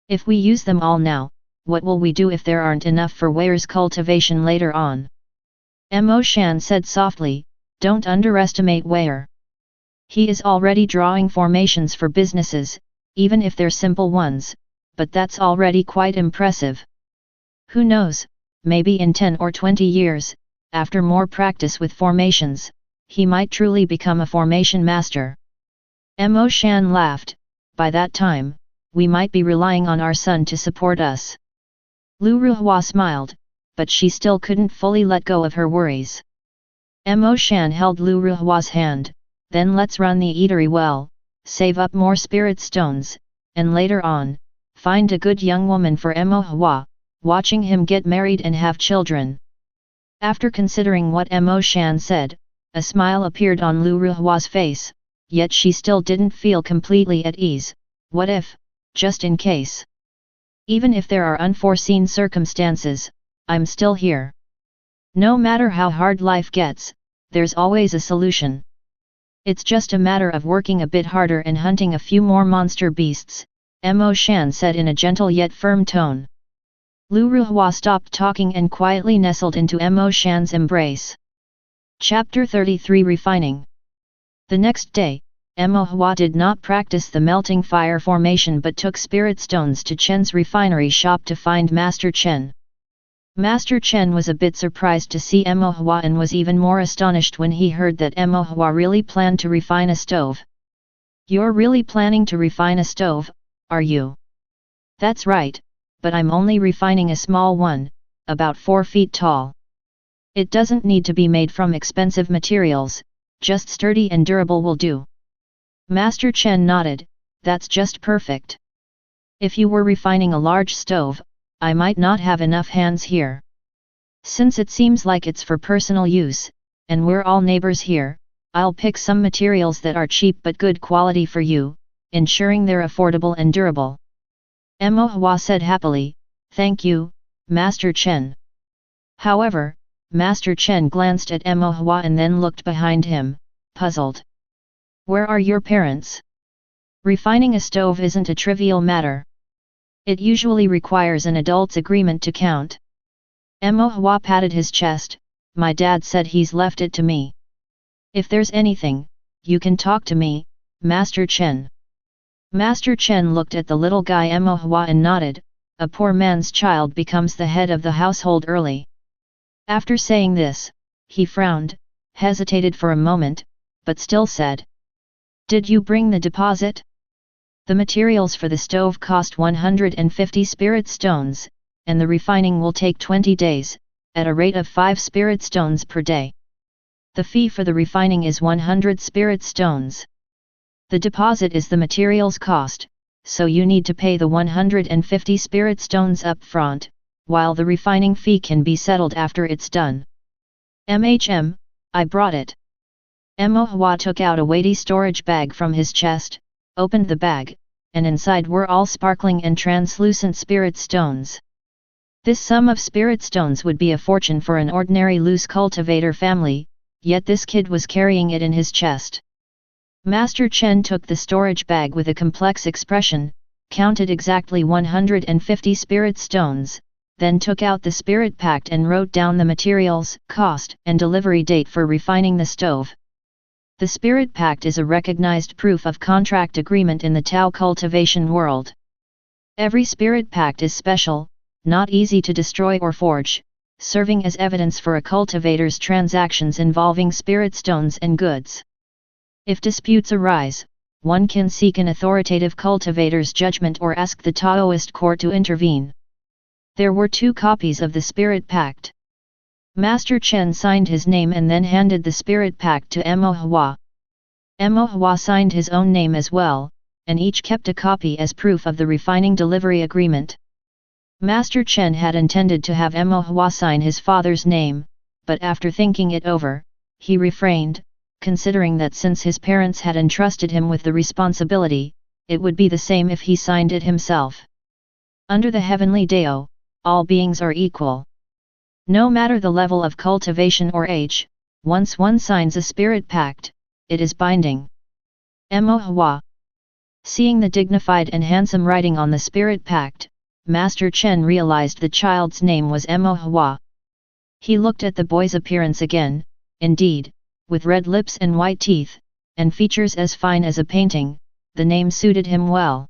If we use them all now, what will we do if there aren't enough for Wei's cultivation later on? Mo Shan said softly, don't underestimate Wei. He is already drawing formations for businesses, even if they're simple ones, but that's already quite impressive. Who knows, maybe in 10 or 20 years, after more practice with formations, he might truly become a formation master. Mo Shan laughed, by that time, we might be relying on our son to support us. Lu Ruhua smiled, but she still couldn't fully let go of her worries. Mo Shan held Lu Ruhua's hand, then let's run the eatery well, save up more spirit stones, and later on, find a good young woman for Mo Hua, watching him get married and have children. After considering what Mo Shan said, a smile appeared on Lu Ruhua's face, yet she still didn't feel completely at ease. What if, just in case? Even if there are unforeseen circumstances, I'm still here. No matter how hard life gets, there's always a solution. It's just a matter of working a bit harder and hunting a few more monster beasts, Mo Shan said in a gentle yet firm tone. Lu Ruhua stopped talking and quietly nestled into Mo Shan's embrace. Chapter 33 Refining. The next day, Mo Hua did not practice the melting fire formation but took spirit stones to Chen's refinery shop to find Master Chen. Master Chen was a bit surprised to see Mo Hua and was even more astonished when he heard that Mo Hua really planned to refine a stove. You're really planning to refine a stove, are you? That's right, but I'm only refining a small one, about 4 feet tall. It doesn't need to be made from expensive materials, just sturdy and durable will do. Master Chen nodded, that's just perfect. If you were refining a large stove, I might not have enough hands here. Since it seems like it's for personal use, and we're all neighbors here, I'll pick some materials that are cheap but good quality for you, ensuring they're affordable and durable. Mo Hua said happily, thank you, Master Chen. However, Master Chen glanced at Mo Hua and then looked behind him, puzzled. Where are your parents? Refining a stove isn't a trivial matter. It usually requires an adult's agreement to count. Mo Hua patted his chest, my dad said he's left it to me. If there's anything, you can talk to me, Master Chen. Master Chen looked at the little guy Mo Hua and nodded, a poor man's child becomes the head of the household early. After saying this, he frowned, hesitated for a moment, but still said. Did you bring the deposit? The materials for the stove cost 150 spirit stones, and the refining will take 20 days, at a rate of 5 spirit stones per day. The fee for the refining is 100 spirit stones. The deposit is the materials cost, so you need to pay the 150 spirit stones up front, while the refining fee can be settled after it's done. I brought it. Mo Hua took out a weighty storage bag from his chest, opened the bag, and inside were all sparkling and translucent spirit stones. This sum of spirit stones would be a fortune for an ordinary loose cultivator family, yet this kid was carrying it in his chest. Master Chen took the storage bag with a complex expression, counted exactly 150 spirit stones, then took out the spirit pact and wrote down the materials, cost, and delivery date for refining the stove. The spirit pact is a recognized proof of contract agreement in the Tao Cultivation world. Every spirit pact is special, not easy to destroy or forge, serving as evidence for a cultivator's transactions involving spirit stones and goods. If disputes arise, one can seek an authoritative cultivator's judgment or ask the Taoist court to intervene. There were 2 copies of the spirit pact. Master Chen signed his name and then handed the spirit pact to Mo Hua. Mo Hua signed his own name as well, and each kept a copy as proof of the refining delivery agreement. Master Chen had intended to have Mo Hua sign his father's name, but after thinking it over, he refrained, considering that since his parents had entrusted him with the responsibility, it would be the same if he signed it himself. Under the heavenly Dao, all beings are equal. No matter the level of cultivation or age, once one signs a spirit pact, it is binding. Mo Hua. Seeing the dignified and handsome writing on the spirit pact, Master Chen realized the child's name was Mo Hua. He looked at the boy's appearance again, indeed, with red lips and white teeth, and features as fine as a painting, the name suited him well.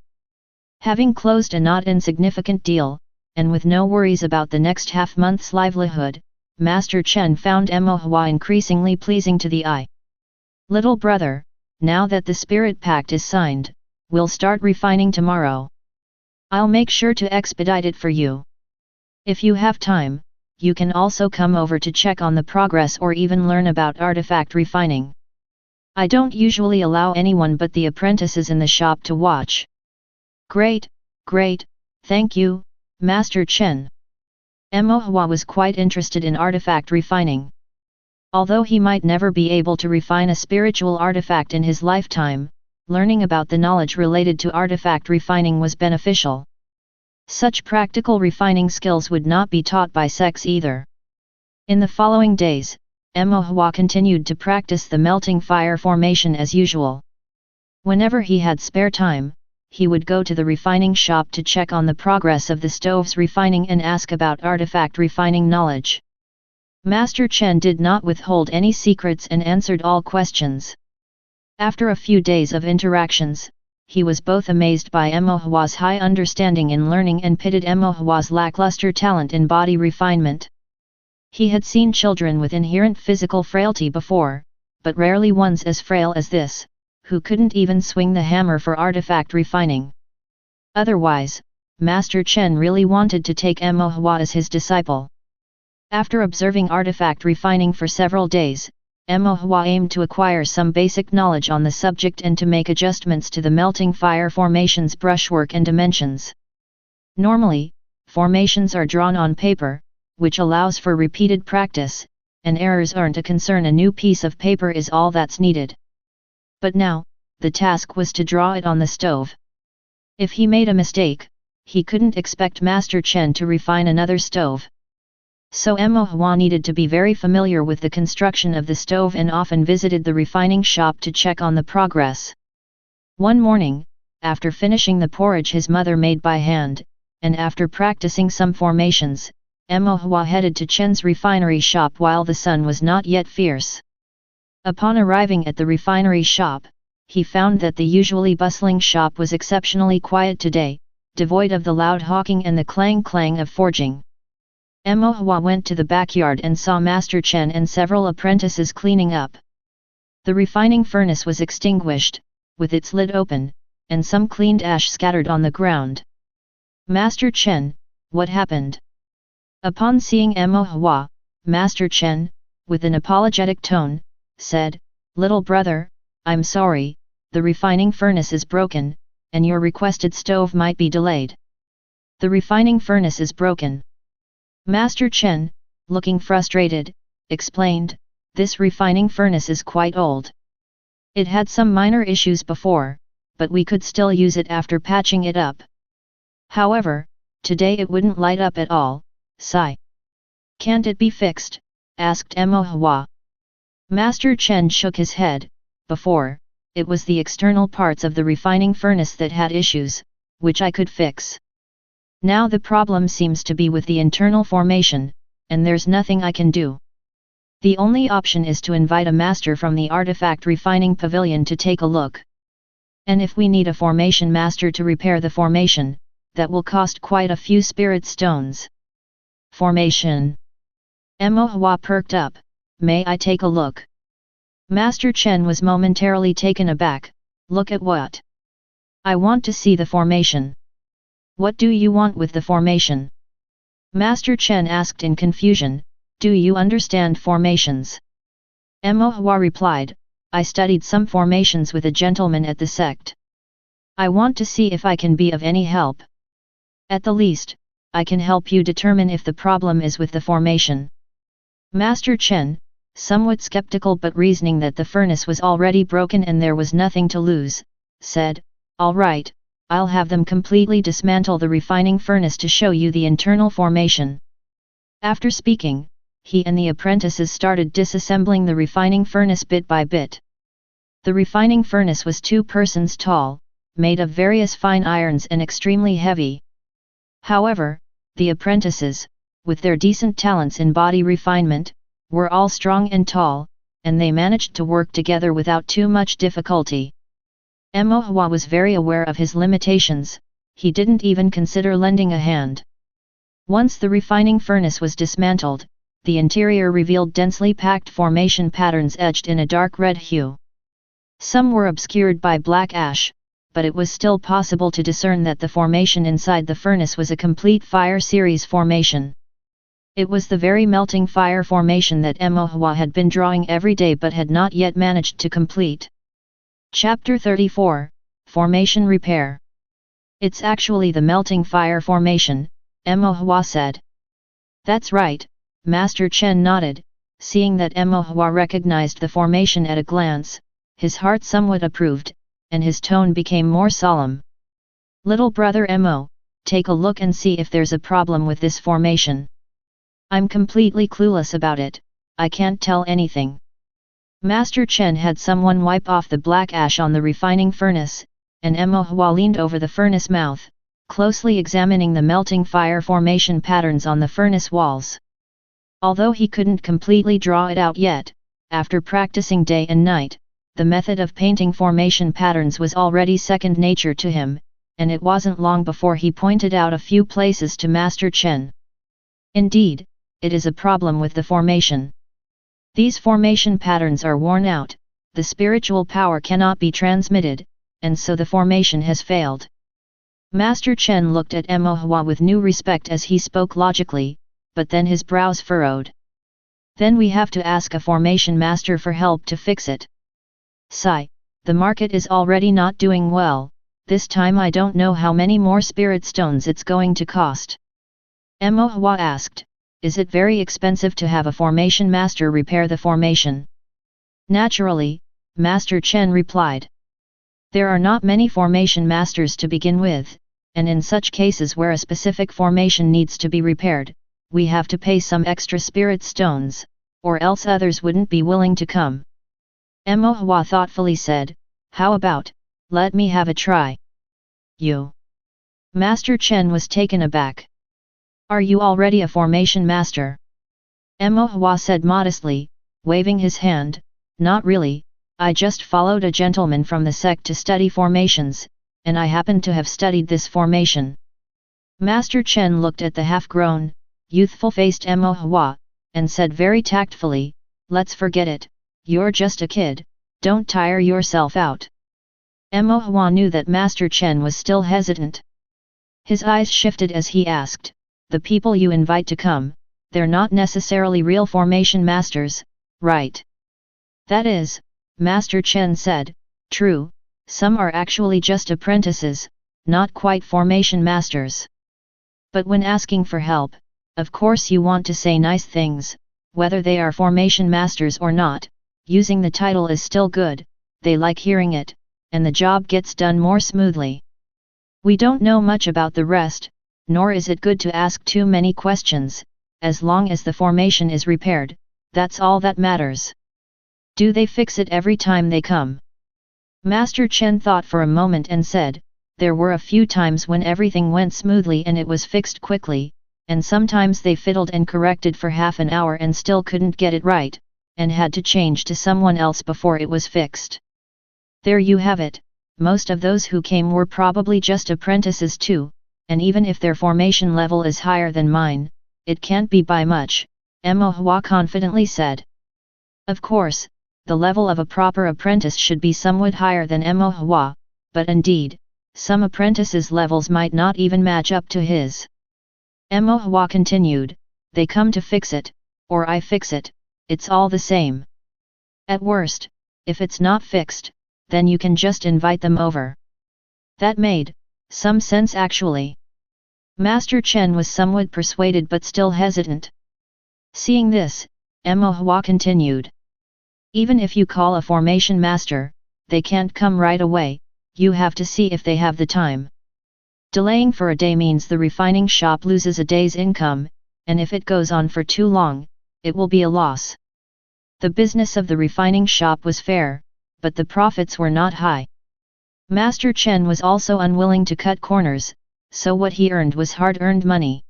Having closed a not insignificant deal, and with no worries about the next half-month's livelihood, Master Chen found Mo Hua increasingly pleasing to the eye. Little brother, now that the spirit pact is signed, we'll start refining tomorrow. I'll make sure to expedite it for you. If you have time, you can also come over to check on the progress or even learn about artifact refining. I don't usually allow anyone but the apprentices in the shop to watch. Great, thank you, Master Chen. Mo Hua was quite interested in artifact refining. Although he might never be able to refine a spiritual artifact in his lifetime, learning about the knowledge related to artifact refining was beneficial. Such practical refining skills would not be taught by sects either. In the following days, Mo Hua continued to practice the melting fire formation as usual. Whenever he had spare time, he would go to the refining shop to check on the progress of the stove's refining and ask about artifact refining knowledge. Master Chen did not withhold any secrets and answered all questions. After a few days of interactions, he was both amazed by Mo Hua's high understanding in learning and pitied Mo Hua's lackluster talent in body refinement. He had seen children with inherent physical frailty before, but rarely ones as frail as this, who couldn't even swing the hammer for artifact refining. Otherwise, Master Chen really wanted to take Mo Hua as his disciple. After observing artifact refining for several days, Mo Hua aimed to acquire some basic knowledge on the subject and to make adjustments to the melting fire formation's brushwork and dimensions. Normally, formations are drawn on paper, which allows for repeated practice, and errors aren't a concern. A new piece of paper is all that's needed. But now, the task was to draw it on the stove. If he made a mistake, he couldn't expect Master Chen to refine another stove. So Mo Hua needed to be very familiar with the construction of the stove and often visited the refining shop to check on the progress. One morning, after finishing the porridge his mother made by hand, and after practicing some formations, Mo Hua headed to Chen's refinery shop while the sun was not yet fierce. Upon arriving at the refinery shop, he found that the usually bustling shop was exceptionally quiet today, devoid of the loud hawking and the clang-clang of forging. Mo Hua went to the backyard and saw Master Chen and several apprentices cleaning up. The refining furnace was extinguished, with its lid open, and some cleaned ash scattered on the ground. "Master Chen, what happened?" Upon seeing Mo Hua, Master Chen, with an apologetic tone, said, "Little brother, I'm sorry, the refining furnace is broken, and your requested stove might be delayed." "The refining furnace is broken." Master Chen, looking frustrated, explained, "This refining furnace is quite old. It had some minor issues before, but we could still use it after patching it up. However, today it wouldn't light up at all. Sigh. Can't it be fixed?" asked Mo Hua. Master Chen shook his head. "Before, it was the external parts of the refining furnace that had issues, which I could fix. Now the problem seems to be with the internal formation, and there's nothing I can do. The only option is to invite a master from the artifact refining pavilion to take a look. And if we need a formation master to repair the formation, that will cost quite a few spirit stones." "Formation?" Mo Hua perked up. "May I take a look?" Master Chen was momentarily taken aback. "Look at what?" "I want to see the formation." "What do you want with the formation?" Master Chen asked in confusion. "Do you understand formations?" Mo Hua replied, "I studied some formations with a gentleman at the sect. I want to see if I can be of any help. At the least, I can help you determine if the problem is with the formation." Master Chen, somewhat skeptical but reasoning that the furnace was already broken and there was nothing to lose, said, "All right, I'll have them completely dismantle the refining furnace to show you the internal formation." After speaking, he and the apprentices started disassembling the refining furnace bit by bit. The refining furnace was 2 persons tall, made of various fine irons and extremely heavy. However, the apprentices, with their decent talents in body refinement, were all strong and tall, and they managed to work together without too much difficulty. Mo Hua was very aware of his limitations. He didn't even consider lending a hand. Once the refining furnace was dismantled, the interior revealed densely packed formation patterns etched in a dark red hue. Some were obscured by black ash, but it was still possible to discern that the formation inside the furnace was a complete fire series formation. It was the very melting fire formation that Mo Hua had been drawing every day but had not yet managed to complete. Chapter 34, Formation Repair. "It's actually the melting fire formation," Mo Hua said. "That's right," Master Chen nodded. Seeing that Mo Hua recognized the formation at a glance, his heart somewhat approved, and his tone became more solemn. "Little brother Mo, take a look and see if there's a problem with this formation. I'm completely clueless about it, I can't tell anything. Master Chen had someone wipe off the black ash on the refining furnace, and Hua leaned over the furnace mouth, closely examining the melting fire formation patterns on the furnace walls. Although he couldn't completely draw it out yet, after practicing day and night, the method of painting formation patterns was already second nature to him, and it wasn't long before he pointed out a few places to Master Chen. Indeed, it is a problem with the formation. These formation patterns are worn out, the spiritual power cannot be transmitted, and so the formation has failed. Master Chen looked at Hua with new respect as he spoke logically, but then his brows furrowed. Then we have to ask a formation master for help to fix it. Sigh, the market is already not doing well, this time I don't know how many more spirit stones it's going to cost. Hua asked, is it very expensive to have a formation master repair the formation? Naturally, Master Chen replied. There are not many formation masters to begin with, and in such cases where a specific formation needs to be repaired, we have to pay some extra spirit stones, or else others wouldn't be willing to come. Hua thoughtfully said, how about, let me have a try. You? Master Chen was taken aback. Are you already a formation master? Hua said modestly, waving his hand, not really, I just followed a gentleman from the sect to study formations, and I happen to have studied this formation. Master Chen looked at the half-grown, youthful-faced Hua, and said very tactfully, let's forget it, you're just a kid, don't tire yourself out. Hua knew that Master Chen was still hesitant. His eyes shifted as he asked, the people you invite to come, they're not necessarily real formation masters, right? That is, Master Chen said, true, some are actually just apprentices, not quite formation masters. But when asking for help, of course you want to say nice things, whether they are formation masters or not, using the title is still good, they like hearing it, and the job gets done more smoothly. We don't know much about the rest, nor is it good to ask too many questions, as long as the formation is repaired, that's all that matters. Do they fix it every time they come? Master Chen thought for a moment and said, there were a few times when everything went smoothly and it was fixed quickly, and sometimes they fiddled and corrected for half an hour and still couldn't get it right, and had to change to someone else before it was fixed. There you have it, most of those who came were probably just apprentices too, and even if their formation level is higher than mine, it can't be by much, Hua confidently said. Of course, the level of a proper apprentice should be somewhat higher than Hua, but indeed, some apprentices' levels might not even match up to his. Hua continued, they come to fix it, or I fix it, it's all the same. At worst, if it's not fixed, then you can just invite them over. That made some sense actually. Master Chen was somewhat persuaded but still hesitant. Seeing this, Hua continued. Even if you call a formation master, they can't come right away, you have to see if they have the time. Delaying for a day means the refining shop loses a day's income, and if it goes on for too long, it will be a loss. The business of the refining shop was fair, but the profits were not high. Master Chen was also unwilling to cut corners, so what he earned was hard-earned money.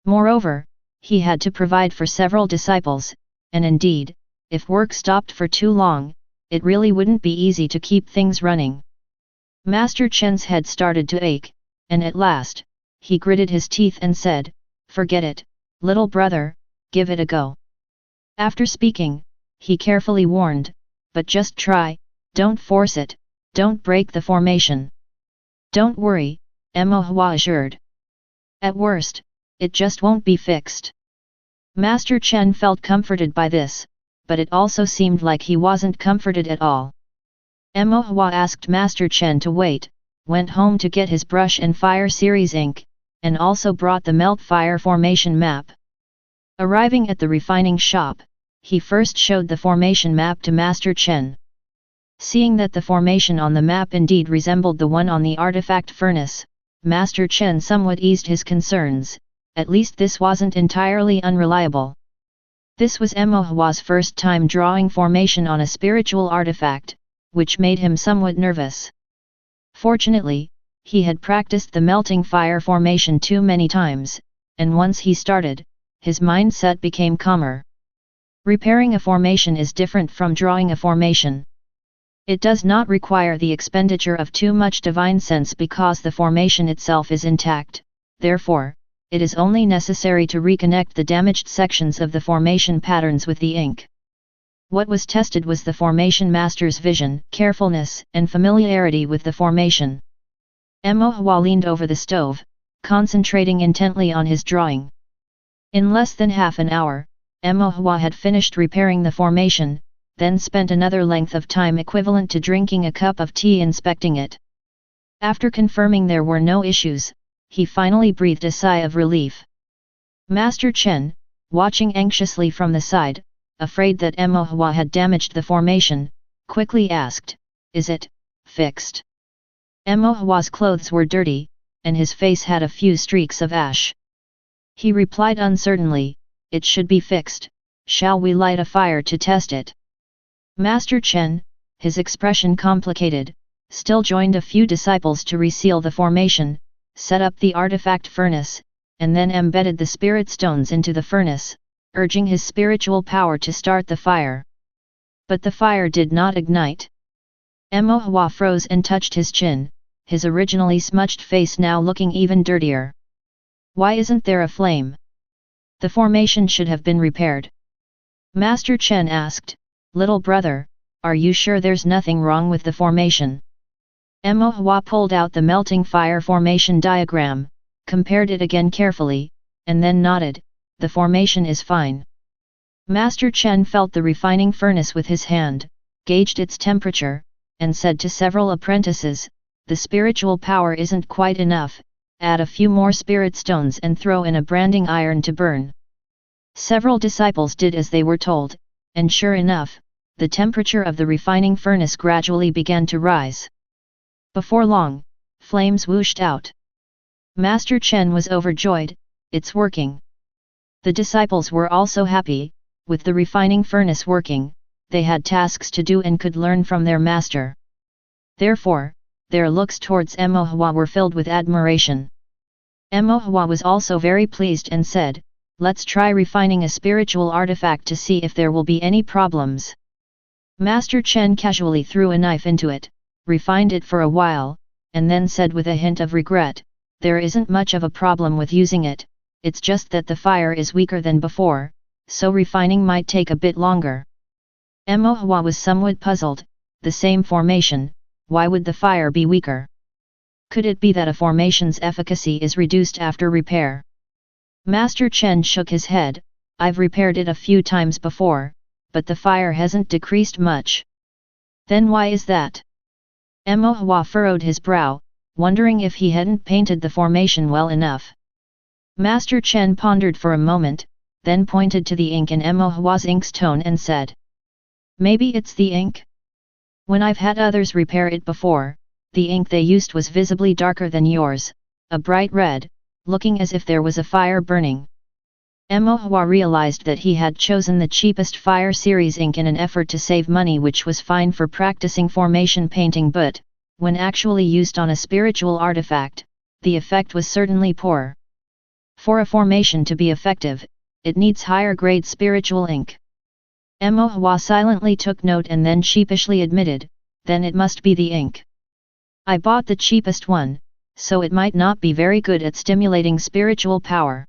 Moreover, he had to provide for several disciples, and indeed, if work stopped for too long, it really wouldn't be easy to keep things running. Master Chen's head started to ache, and at last, he gritted his teeth and said, forget it, little brother, give it a go. After speaking, he carefully warned, but just try, don't force it, don't break the formation. Don't worry, Hua assured. At worst, it just won't be fixed. Master Chen felt comforted by this, but it also seemed like he wasn't comforted at all. Hua asked Master Chen to wait, went home to get his brush and fire series ink, and also brought the melt fire formation map. Arriving at the refining shop, he first showed the formation map to Master Chen. Seeing that the formation on the map indeed resembled the one on the artifact furnace, Master Chen somewhat eased his concerns, at least this wasn't entirely unreliable. This was Mo Hua's first time drawing formation on a spiritual artifact, which made him somewhat nervous. Fortunately, he had practiced the melting fire formation too many times, and once he started, his mindset became calmer. Repairing a formation is different from drawing a formation. It does not require the expenditure of too much divine sense because the formation itself is intact, therefore, it is only necessary to reconnect the damaged sections of the formation patterns with the ink. What was tested was the formation master's vision, carefulness, and familiarity with the formation. Mo Hua leaned over the stove, concentrating intently on his drawing. In less than half an hour, Mo Hua had finished repairing the formation, then spent another length of time equivalent to drinking a cup of tea inspecting it. After confirming there were no issues, he finally breathed a sigh of relief. Master Chen, watching anxiously from the side, afraid that Mo Hua had damaged the formation, quickly asked, "Is it fixed?" Mo Hua's clothes were dirty, and his face had a few streaks of ash. He replied uncertainly, "It should be fixed, shall we light a fire to test it?" Master Chen, his expression complicated, still joined a few disciples to reseal the formation, set up the artifact furnace, and then embedded the spirit stones into the furnace, urging his spiritual power to start the fire. But the fire did not ignite. Mo Hua froze and touched his chin, his originally smudged face now looking even dirtier. "Why isn't there a flame? The formation should have been repaired." Master Chen asked, "Little brother, are you sure there's nothing wrong with the formation?" Mo Hua pulled out the melting fire formation diagram, compared it again carefully, and then nodded, "The formation is fine." Master Chen felt the refining furnace with his hand, gauged its temperature, and said to several apprentices, "The spiritual power isn't quite enough, add a few more spirit stones and throw in a branding iron to burn." Several disciples did as they were told, and sure enough, the temperature of the refining furnace gradually began to rise. Before long, flames whooshed out. Master Chen was overjoyed, "It's working." The disciples were also happy, with the refining furnace working, they had tasks to do and could learn from their master. Therefore, their looks towards Mo Hua were filled with admiration. Mo Hua was also very pleased and said, "Let's try refining a spiritual artifact to see if there will be any problems." Master Chen casually threw a knife into it, refined it for a while, and then said with a hint of regret, "There isn't much of a problem with using it, it's just that the fire is weaker than before, so refining might take a bit longer." Mo Hua was somewhat puzzled, the same formation, why would the fire be weaker? Could it be that a formation's efficacy is reduced after repair? Master Chen shook his head, "I've repaired it a few times before, but the fire hasn't decreased much." "Then why is that?" Mo Hua furrowed his brow, wondering if he hadn't painted the formation well enough. Master Chen pondered for a moment, then pointed to the ink in Mo Hua's inkstone and said, "Maybe it's the ink? When I've had others repair it before, the ink they used was visibly darker than yours, a bright red, looking as if there was a fire burning." Mo Hua realized that he had chosen the cheapest Fire Series ink in an effort to save money, which was fine for practicing formation painting, but, when actually used on a spiritual artifact, the effect was certainly poor. For a formation to be effective, it needs higher grade spiritual ink. Mo Hua silently took note and then sheepishly admitted, "Then it must be the ink. I bought the cheapest one, so it might not be very good at stimulating spiritual power."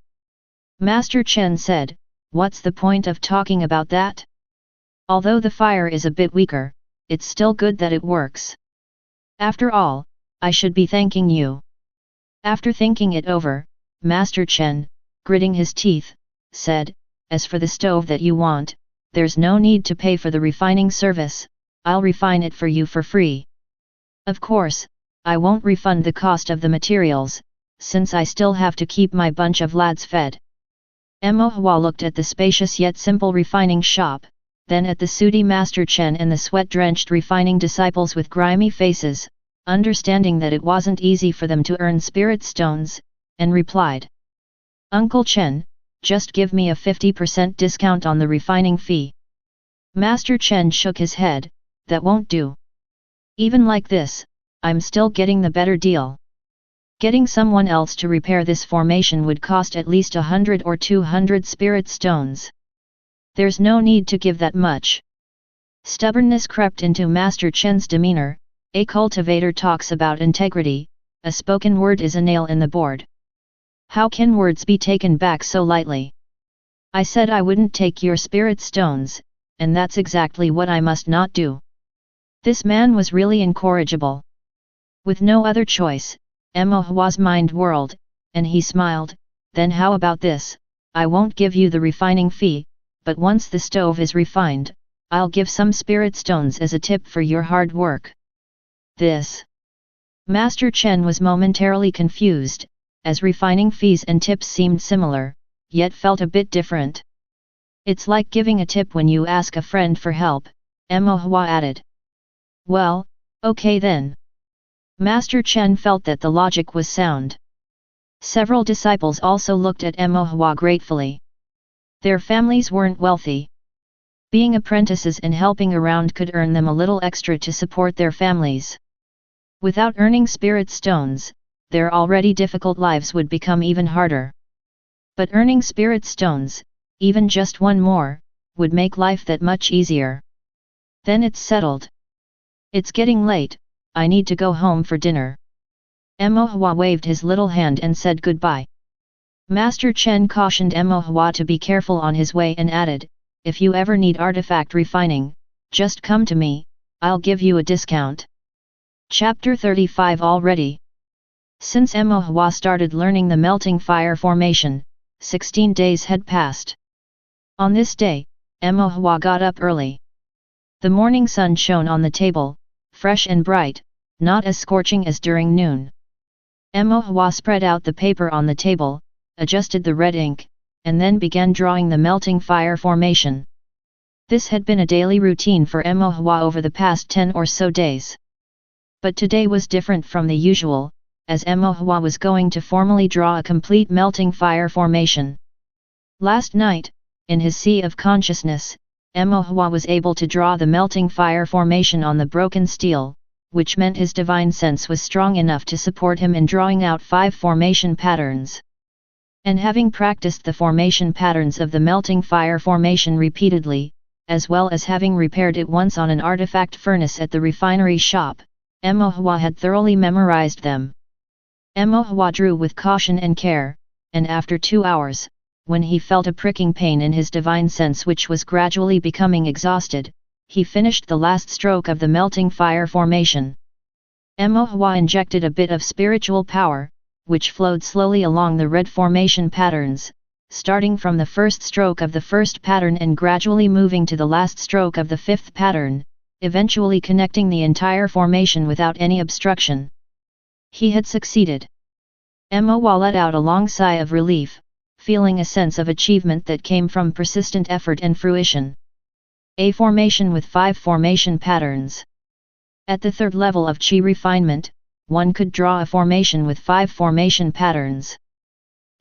Master Chen said, "What's the point of talking about that? Although the fire is a bit weaker, it's still good that it works. After all, I should be thanking you." After thinking it over, Master Chen, gritting his teeth, said, "As for the stove that you want, there's no need to pay for the refining service, I'll refine it for you for free. Of course, I won't refund the cost of the materials, since I still have to keep my bunch of lads fed." Mo Hua looked at the spacious yet simple refining shop, then at the sooty Master Chen and the sweat-drenched refining disciples with grimy faces, understanding that it wasn't easy for them to earn spirit stones, and replied, "Uncle Chen, just give me a 50% discount on the refining fee. Master Chen shook his head, that won't do. Even like this, I'm still getting the better deal. Getting someone else to repair this formation would cost at least 100 or 200 spirit stones. There's no need to give that much. Stubbornness crept into Master Chen's demeanor. A cultivator talks about integrity, a spoken word is a nail in the board. How can words be taken back so lightly? I said I wouldn't take your spirit stones, and that's exactly what I must not do. This man was really incorrigible. With no other choice, Hua's mind whirled, and he smiled. Then how about this? I won't give you the refining fee, but once the stove is refined, I'll give some spirit stones as a tip for your hard work. This. Master Chen was momentarily confused, as refining fees and tips seemed similar, yet felt a bit different. It's like giving a tip when you ask a friend for help, Hua added. Well, okay then. Master Chen felt that the logic was sound. Several disciples also looked at Hua gratefully. Their families weren't wealthy. Being apprentices and helping around could earn them a little extra to support their families. Without earning spirit stones, their already difficult lives would become even harder. But earning spirit stones, even just one more, would make life that much easier. Then it's settled. It's getting late, I need to go home for dinner. Hua waved his little hand and said goodbye. Master Chen cautioned Hua to be careful on his way and added, if you ever need artifact refining, just come to me, I'll give you a discount. Chapter 35 already. Since Hua started learning the melting fire formation, 16 days had passed. On this day, Hua got up early. The morning sun shone on the table, fresh and bright, not as scorching as during noon. Hua spread out the paper on the table, adjusted the red ink, and then began drawing the melting fire formation. This had been a daily routine for Hua over the past 10 or so days. But today was different from the usual, as Hua was going to formally draw a complete melting fire formation. Last night, in his sea of consciousness, Hua was able to draw the melting fire formation on the broken steel, which meant his divine sense was strong enough to support him in drawing out 5 formation patterns. And having practiced the formation patterns of the melting fire formation repeatedly, as well as having repaired it once on an artifact furnace at the refinery shop, Hua had thoroughly memorized them. Hua drew with caution and care, and after 2 hours, when he felt a pricking pain in his divine sense which was gradually becoming exhausted, he finished the last stroke of the melting fire formation. Hua injected a bit of spiritual power, which flowed slowly along the red formation patterns, starting from the first stroke of the first pattern and gradually moving to the last stroke of the 5th pattern, eventually connecting the entire formation without any obstruction. He had succeeded. Hua let out a long sigh of relief, feeling a sense of achievement that came from persistent effort and fruition. A formation with 5 formation patterns. At the 3rd level of Qi refinement, one could draw a formation with 5 formation patterns.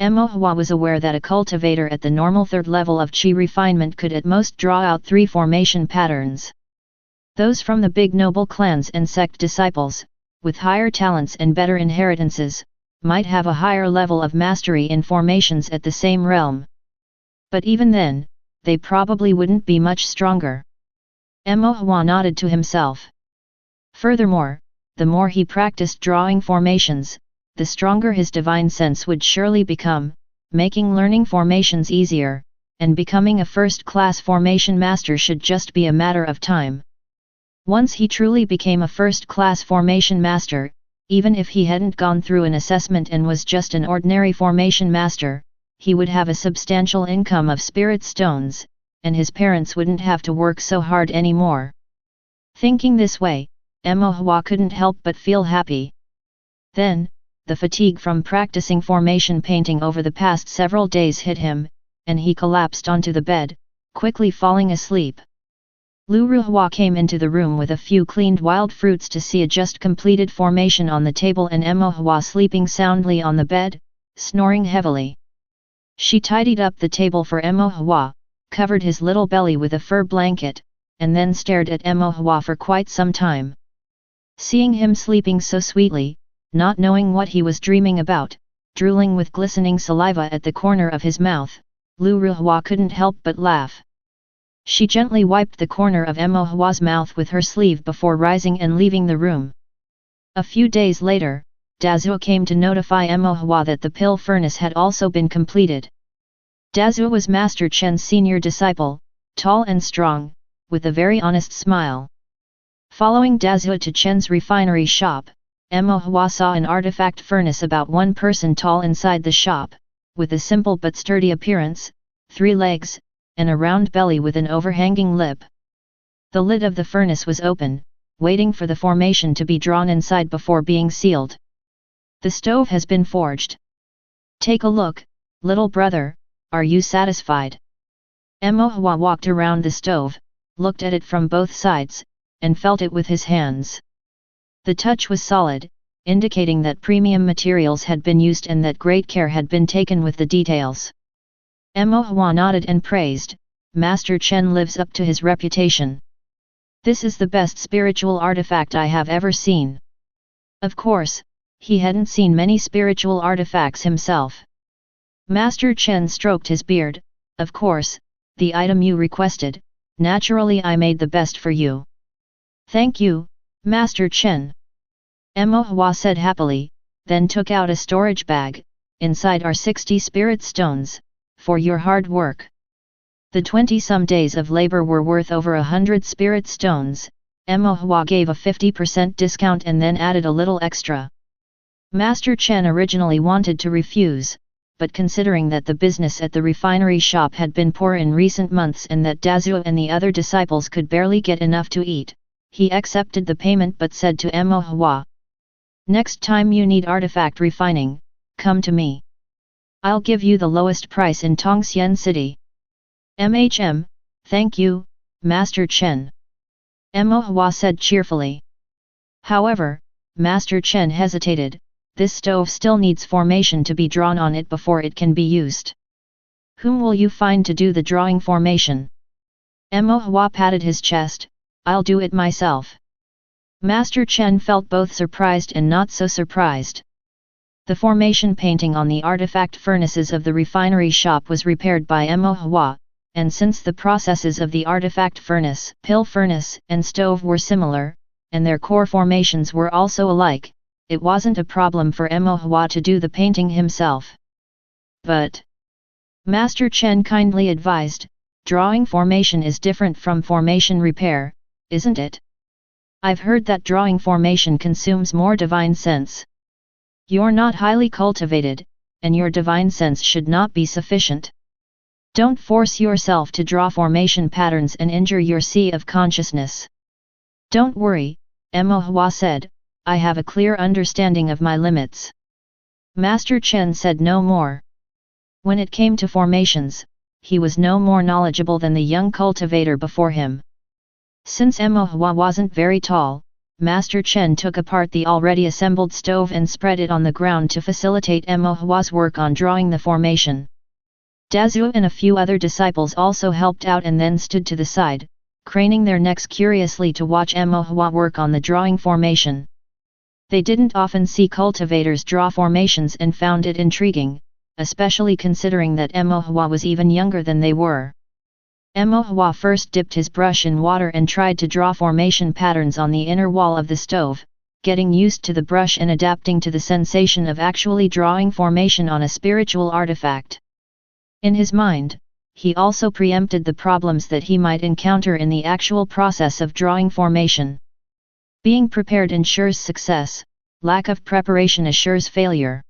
Hua was aware that a cultivator at the normal 3rd level of Qi refinement could at most draw out 3 formation patterns. Those from the big noble clans and sect disciples, with higher talents and better inheritances, might have a higher level of mastery in formations at the same realm. But even then, they probably wouldn't be much stronger. Hua nodded to himself. Furthermore, the more he practiced drawing formations, the stronger his divine sense would surely become, making learning formations easier, and becoming a first-class formation master should just be a matter of time. Once he truly became a first-class formation master, even if he hadn't gone through an assessment and was just an ordinary formation master, he would have a substantial income of spirit stones, and his parents wouldn't have to work so hard anymore. Thinking this way, Hua couldn't help but feel happy. Then, the fatigue from practicing formation painting over the past several days hit him, and he collapsed onto the bed, quickly falling asleep. Lu Ruhua came into the room with a few cleaned wild fruits to see a just completed formation on the table and Hua sleeping soundly on the bed, snoring heavily. She tidied up the table for Emo Hua, covered his little belly with a fur blanket, and then stared at Emo Hua for quite some time. Seeing him sleeping so sweetly, not knowing what he was dreaming about, drooling with glistening saliva at the corner of his mouth, Lu Ruhua couldn't help but laugh. She gently wiped the corner of Emo Hua's mouth with her sleeve before rising and leaving the room. A few days later, Dazuo came to notify Emo Hua that the pill furnace had also been completed. Dazuo was Master Chen's senior disciple, tall and strong, with a very honest smile. Following Dazuo to Chen's refinery shop, Emo Hua saw an artifact furnace about 1 person tall inside the shop, with a simple but sturdy appearance, 3 legs, and a round belly with an overhanging lip. The lid of the furnace was open, waiting for the formation to be drawn inside before being sealed. The stove has been forged. Take a look, little brother, are you satisfied? Emo Hua walked around the stove, looked at it from both sides, and felt it with his hands. The touch was solid, indicating that premium materials had been used and that great care had been taken with the details. Emo Hua nodded and praised, Master Chen lives up to his reputation. This is the best spiritual artifact I have ever seen. Of course, he hadn't seen many spiritual artifacts himself. Master Chen stroked his beard, of course, the item you requested, naturally I made the best for you. Thank you, Master Chen. Emo Hua said happily, then took out a storage bag, inside are 60 spirit stones, for your hard work. The 20-some days of labor were worth over 100 spirit stones. Emo Hua gave a 50% discount and then added a little extra. Master Chen originally wanted to refuse, but considering that the business at the refinery shop had been poor in recent months and that Dazuo and the other disciples could barely get enough to eat, he accepted the payment but said to Emo Hua, next time you need artifact refining, come to me. I'll give you the lowest price in Tongxian City. Thank you, Master Chen. Emo Hua said cheerfully. However, Master Chen hesitated, this stove still needs formation to be drawn on it before it can be used. Whom will you find to do the drawing formation? Emo Hua patted his chest, I'll do it myself. Master Chen felt both surprised and not so surprised. The formation painting on the artifact furnaces of the refinery shop was repaired by Emo Hua, and since the processes of the artifact furnace, pill furnace, and stove were similar, and their core formations were also alike, it wasn't a problem for Emo Hua to do the painting himself. But Master Chen kindly advised, drawing formation is different from formation repair, isn't it? I've heard that drawing formation consumes more divine sense. You're not highly cultivated, and your divine sense should not be sufficient. Don't force yourself to draw formation patterns and injure your sea of consciousness. Don't worry, Emo Hua said, I have a clear understanding of my limits. Master Chen said no more. When it came to formations, he was no more knowledgeable than the young cultivator before him. Since Emo Hua wasn't very tall, Master Chen took apart the already assembled stove and spread it on the ground to facilitate Emo Hua's work on drawing the formation. Dazuo and a few other disciples also helped out and then stood to the side, craning their necks curiously to watch Emo Hua work on the drawing formation. They didn't often see cultivators draw formations and found it intriguing, especially considering that Emo Hua was even younger than they were. Emo Hua first dipped his brush in water and tried to draw formation patterns on the inner wall of the stove, getting used to the brush and adapting to the sensation of actually drawing formation on a spiritual artifact. In his mind, he also preempted the problems that he might encounter in the actual process of drawing formation. Being prepared ensures success, lack of preparation assures failure.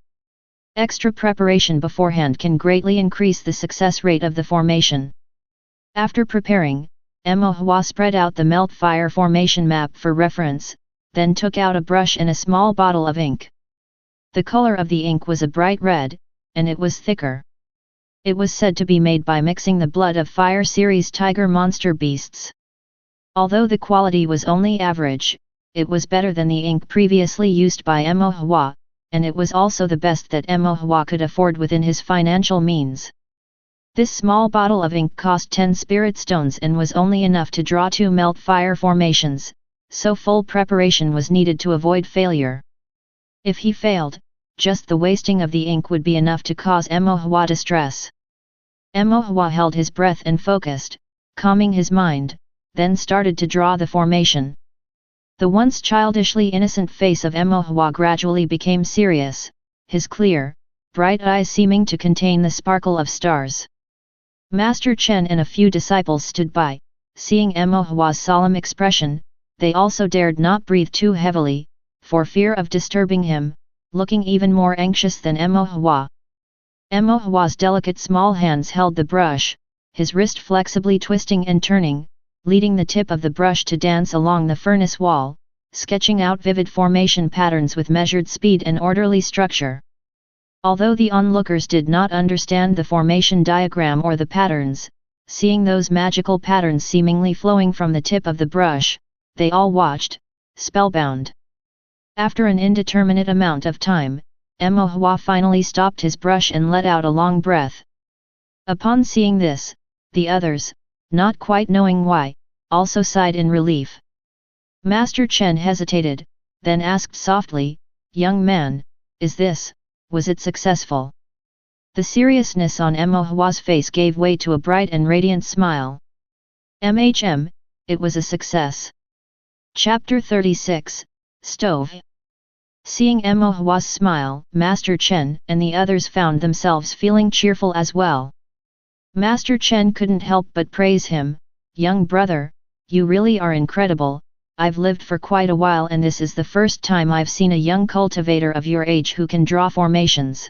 Extra preparation beforehand can greatly increase the success rate of the formation. After preparing, Emo Hua spread out the melt fire formation map for reference, then took out a brush and a small bottle of ink. The color of the ink was a bright red, and it was thicker. It was said to be made by mixing the blood of Fire series tiger monster beasts. Although the quality was only average, it was better than the ink previously used by Emo Hua, and it was also the best that Mo Hua could afford within his financial means. This small bottle of ink cost 10 spirit stones and was only enough to draw 2 melt fire formations, so full preparation was needed to avoid failure. If he failed, just the wasting of the ink would be enough to cause Mo Hua distress. Mo Hua held his breath and focused, calming his mind, then started to draw the formation. The once childishly innocent face of Mo Hua gradually became serious, his clear, bright eyes seeming to contain the sparkle of stars. Master Chen and a few disciples stood by, seeing Mo Hua's solemn expression. They also dared not breathe too heavily, for fear of disturbing him, looking even more anxious than Mo Hua. Mo Hua's delicate small hands held the brush, his wrist flexibly twisting and turning, leading the tip of the brush to dance along the furnace wall, sketching out vivid formation patterns with measured speed and orderly structure. Although the onlookers did not understand the formation diagram or the patterns, seeing those magical patterns seemingly flowing from the tip of the brush, they all watched, spellbound. After an indeterminate amount of time, Mo Hua finally stopped his brush and let out a long breath. Upon seeing this, the others, not quite knowing why, also sighed in relief. Master Chen hesitated, then asked softly, "Young man, was it successful?" The seriousness on Mo Hua's face gave way to a bright and radiant smile. It was a success. Chapter 36, Stove. Seeing Mo Hua's smile, Master Chen and the others found themselves feeling cheerful as well. Master Chen couldn't help but praise him. "Young brother, you really are incredible. I've lived for quite a while and this is the first time I've seen a young cultivator of your age who can draw formations."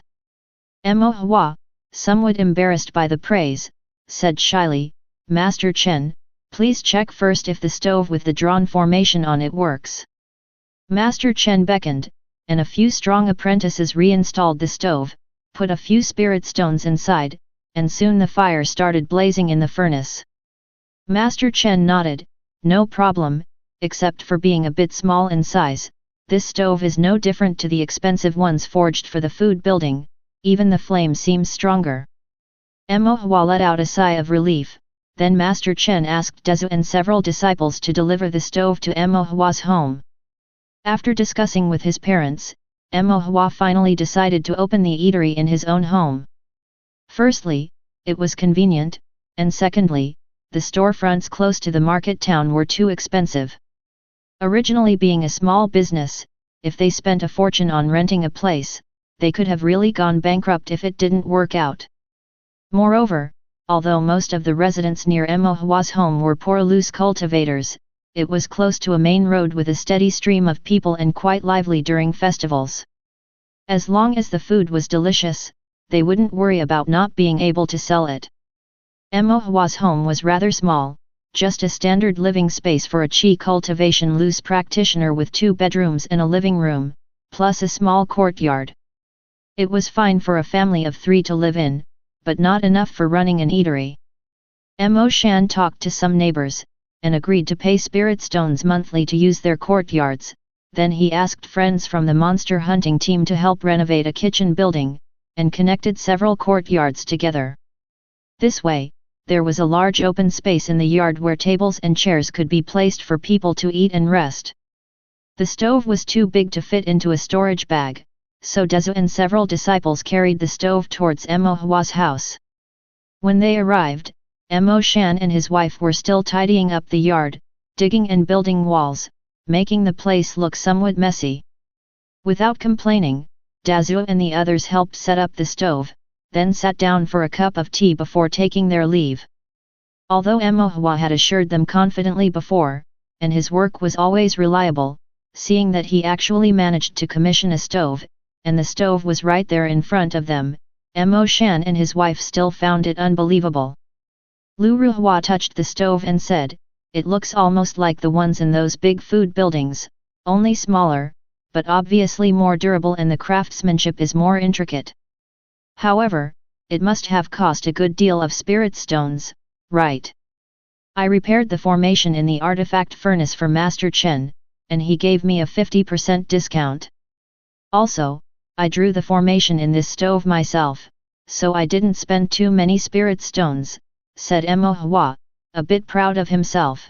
Mo Hua, somewhat embarrassed by the praise, said shyly, "Master Chen, please check first if the stove with the drawn formation on it works." Master Chen beckoned, and a few strong apprentices reinstalled the stove, put a few spirit stones inside, and soon the fire started blazing in the furnace. Master Chen nodded, "No problem. Except for being a bit small in size, this stove is no different to the expensive ones forged for the food building, even the flame seems stronger." Mo Hua let out a sigh of relief, then Master Chen asked Dezu and several disciples to deliver the stove to Mo Hua's home. After discussing with his parents, Mo Hua finally decided to open the eatery in his own home. Firstly, it was convenient, and secondly, the storefronts close to the market town were too expensive. Originally being a small business, if they spent a fortune on renting a place, they could have really gone bankrupt if it didn't work out. Moreover, although most of the residents near Mo Hua's home were poor loose cultivators, it was close to a main road with a steady stream of people and quite lively during festivals. As long as the food was delicious, they wouldn't worry about not being able to sell it. Mo Hua's home was rather small, just a standard living space for a Qi cultivation loose practitioner with 2 bedrooms and a living room, plus a small courtyard. It was fine for a family of 3 to live in, but not enough for running an eatery. Mo Shan talked to some neighbors, and agreed to pay spirit stones monthly to use their courtyards. Then he asked friends from the monster hunting team to help renovate a kitchen building, and connected several courtyards together. This way, there was a large open space in the yard where tables and chairs could be placed for people to eat and rest. The stove was too big to fit into a storage bag, so Dezu and several disciples carried the stove towards Mo Hua's house. When they arrived, Mo Shan and his wife were still tidying up the yard, digging and building walls, making the place look somewhat messy. Without complaining, Dezu and the others helped set up the stove, then sat down for a cup of tea before taking their leave. Although Mo Hua had assured them confidently before, and his work was always reliable, seeing that he actually managed to commission a stove, and the stove was right there in front of them, Mo Shan and his wife still found it unbelievable. Lu Ruhua touched the stove and said, "It looks almost like the ones in those big food buildings, only smaller, but obviously more durable and the craftsmanship is more intricate. However, it must have cost a good deal of spirit stones, right? I repaired the formation in the artifact furnace for Master Chen, and he gave me a 50% discount. Also, I drew the formation in this stove myself, so I didn't spend too many spirit stones, said Emo Hua, a bit proud of himself.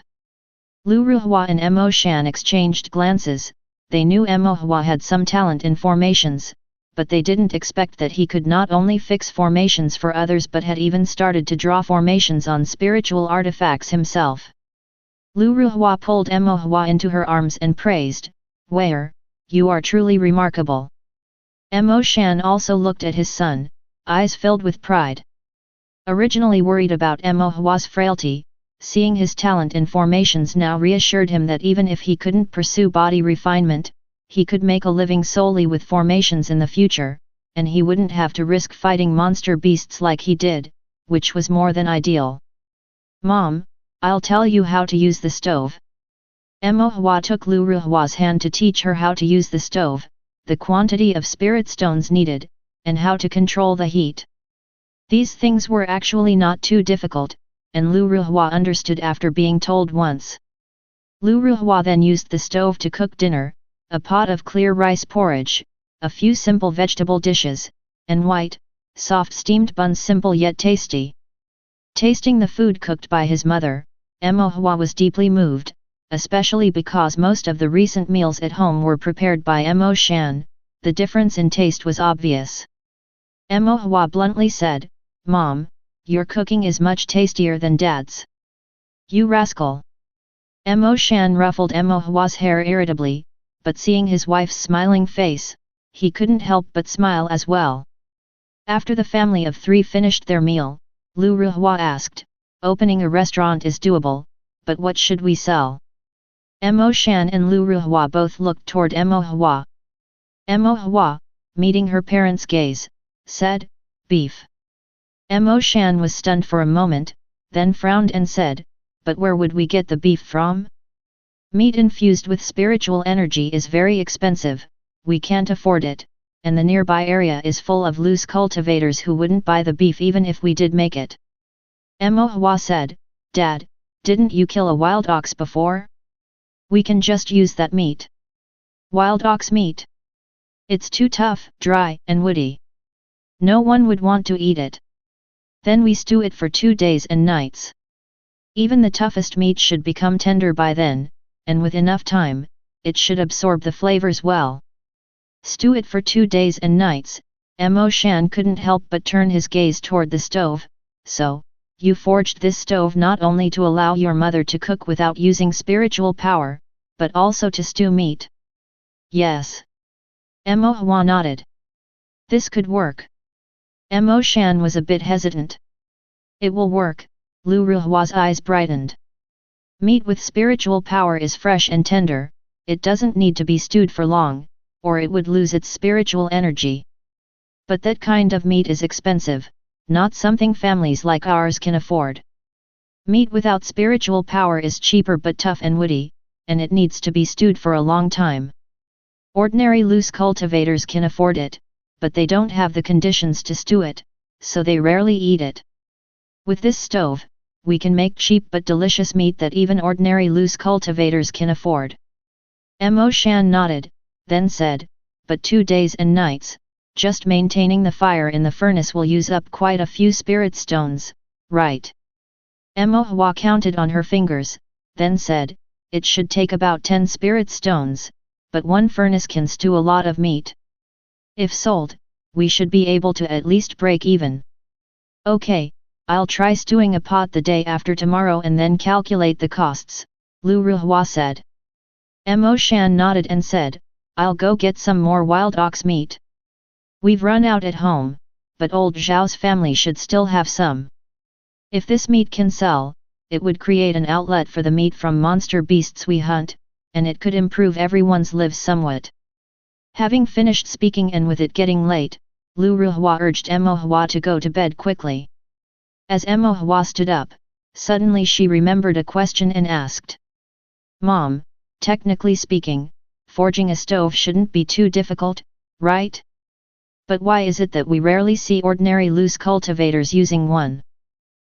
Lu Ruhua and Emo Shan exchanged glances. They knew Emo Hua had some talent in formations, but they didn't expect that he could not only fix formations for others but had even started to draw formations on spiritual artifacts himself. Lu Ruhua pulled Emo Hua into her arms and praised, "Where, you are truly remarkable." Emo Shan also looked at his son, eyes filled with pride. Originally worried about Emo Hua's frailty, seeing his talent in formations now reassured him that even if he couldn't pursue body refinement, he could make a living solely with formations in the future, and he wouldn't have to risk fighting monster beasts like he did, which was more than ideal. "Mom, I'll tell you how to use the stove." Emo Hua took Lu Ruhua's hand to teach her how to use the stove, the quantity of spirit stones needed, and how to control the heat. These things were actually not too difficult, and Lu Ruhua understood after being told once. Lu Ruhua then used the stove to cook dinner, a pot of clear rice porridge, a few simple vegetable dishes, and white, soft steamed buns, simple yet tasty. Tasting the food cooked by his mother, Emo Hua was deeply moved, especially because most of the recent meals at home were prepared by Emo Shan. The difference in taste was obvious. Emo Hua bluntly said, "Mom, your cooking is much tastier than Dad's." "You rascal!" Emo Shan ruffled Emo Hua's hair irritably, but seeing his wife's smiling face, he couldn't help but smile as well. After the family of three finished their meal, Lu Ruhua asked, "Opening a restaurant is doable, but what should we sell?" Emo Shan and Lu Ruhua both looked toward Emo Hua. Emo Hua, meeting her parents' gaze, said, "Beef." Emo Shan was stunned for a moment, then frowned and said, "But where would we get the beef from? Meat infused with spiritual energy is very expensive, we can't afford it, and the nearby area is full of loose cultivators who wouldn't buy the beef even if we did make it." Emo Hua said, "Dad, didn't you kill a wild ox before? We can just use that meat." "Wild ox meat? It's too tough, dry, and woody. No one would want to eat it. Then we stew it for 2 days and nights. Even the toughest meat should become tender by then, and with enough time, it should absorb the flavors well." Stew it for 2 days and nights. Emo Shan couldn't help but turn his gaze toward the stove. "So, you forged this stove not only to allow your mother to cook without using spiritual power, but also to stew meat?" "Yes." Emo Hua nodded. "This could work." Emo Shan was a bit hesitant. "It will work." Lu Ruhua's eyes brightened. "Meat with spiritual power is fresh and tender, it doesn't need to be stewed for long, or it would lose its spiritual energy. But that kind of meat is expensive, not something families like ours can afford. Meat without spiritual power is cheaper but tough and woody, and it needs to be stewed for a long time. Ordinary loose cultivators can afford it, but they don't have the conditions to stew it, so they rarely eat it. With this stove, we can make cheap but delicious meat that even ordinary loose cultivators can afford." Emo Shan nodded, then said, "But 2 days and nights, just maintaining the fire in the furnace will use up quite a few spirit stones, right?" Emo Hua counted on her fingers, then said, "It should take about 10 spirit stones, but 1 furnace can stew a lot of meat. If sold, we should be able to at least break even." "Okay, I'll try stewing a pot the day after tomorrow and then calculate the costs," Lu Ruhua said. Emo Shan nodded and said, "I'll go get some more wild ox meat. We've run out at home, but old Zhao's family should still have some. If this meat can sell, it would create an outlet for the meat from monster beasts we hunt, and it could improve everyone's lives somewhat." Having finished speaking and with it getting late, Lu Ruhua urged Emo Hua to go to bed quickly. As Emo Hua stood up, suddenly she remembered a question and asked, "Mom, technically speaking, forging a stove shouldn't be too difficult, right? But why is it that we rarely see ordinary loose cultivators using one?"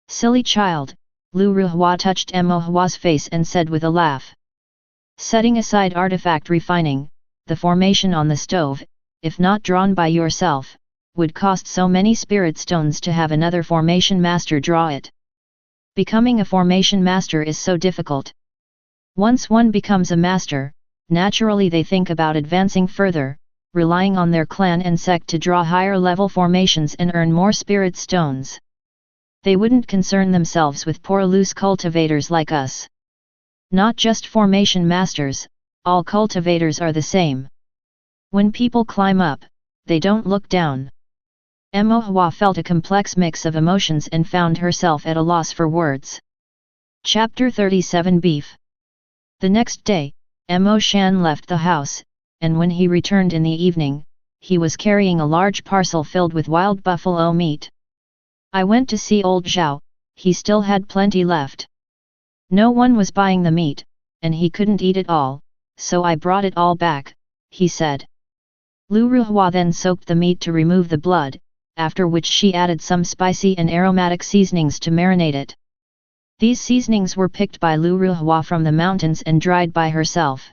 "Silly child," Lu Ruhua touched Emo Hua's face and said with a laugh. "Setting aside artifact refining, the formation on the stove, if not drawn by yourself, would cost so many spirit stones to have another formation master draw it. Becoming a formation master is so difficult. Once one becomes a master, naturally they think about advancing further, relying on their clan and sect to draw higher level formations and earn more spirit stones. They wouldn't concern themselves with poor loose cultivators like us. Not just formation masters, all cultivators are the same. When people climb up, they don't look down. Mo Hua felt a complex mix of emotions and found herself at a loss for words. Chapter 37 Beef. The next day, Mo Shan left the house, and when he returned in the evening, he was carrying a large parcel filled with wild buffalo meat. I went to see old Zhao, he still had plenty left. No one was buying the meat, and he couldn't eat it all, so I brought it all back, he said. Lu Ruhua then soaked the meat to remove the blood, after which she added some spicy and aromatic seasonings to marinate it. These seasonings were picked by Lu Ruhua from the mountains and dried by herself.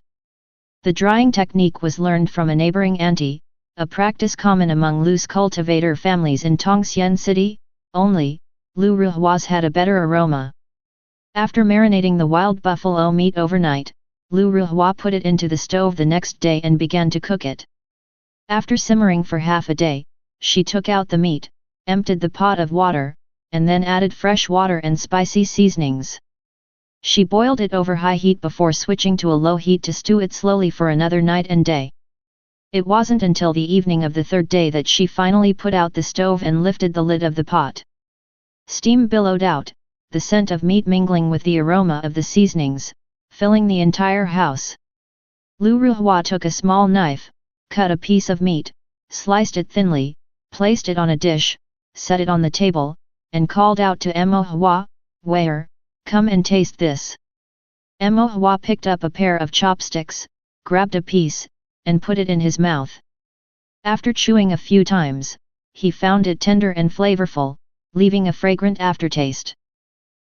The drying technique was learned from a neighboring auntie, a practice common among loose cultivator families in Tongxian City, only, Lu Ruhua's had a better aroma. After marinating the wild buffalo meat overnight, Lu Ruhua put it into the stove the next day and began to cook it. After simmering for half a day, she took out the meat, emptied the pot of water, and then added fresh water and spicy seasonings. She boiled it over high heat before switching to a low heat to stew it slowly for another night and day. It wasn't until the evening of the third day that she finally put out the stove and lifted the lid of the pot. Steam billowed out, the scent of meat mingling with the aroma of the seasonings, filling the entire house. Lu Ruhua took a small knife, cut a piece of meat, sliced it thinly, placed it on a dish, set it on the table, and called out to Mo Hua, "Waiter, come and taste this." Mo Hua picked up a pair of chopsticks, grabbed a piece, and put it in his mouth. After chewing a few times, he found it tender and flavorful, leaving a fragrant aftertaste.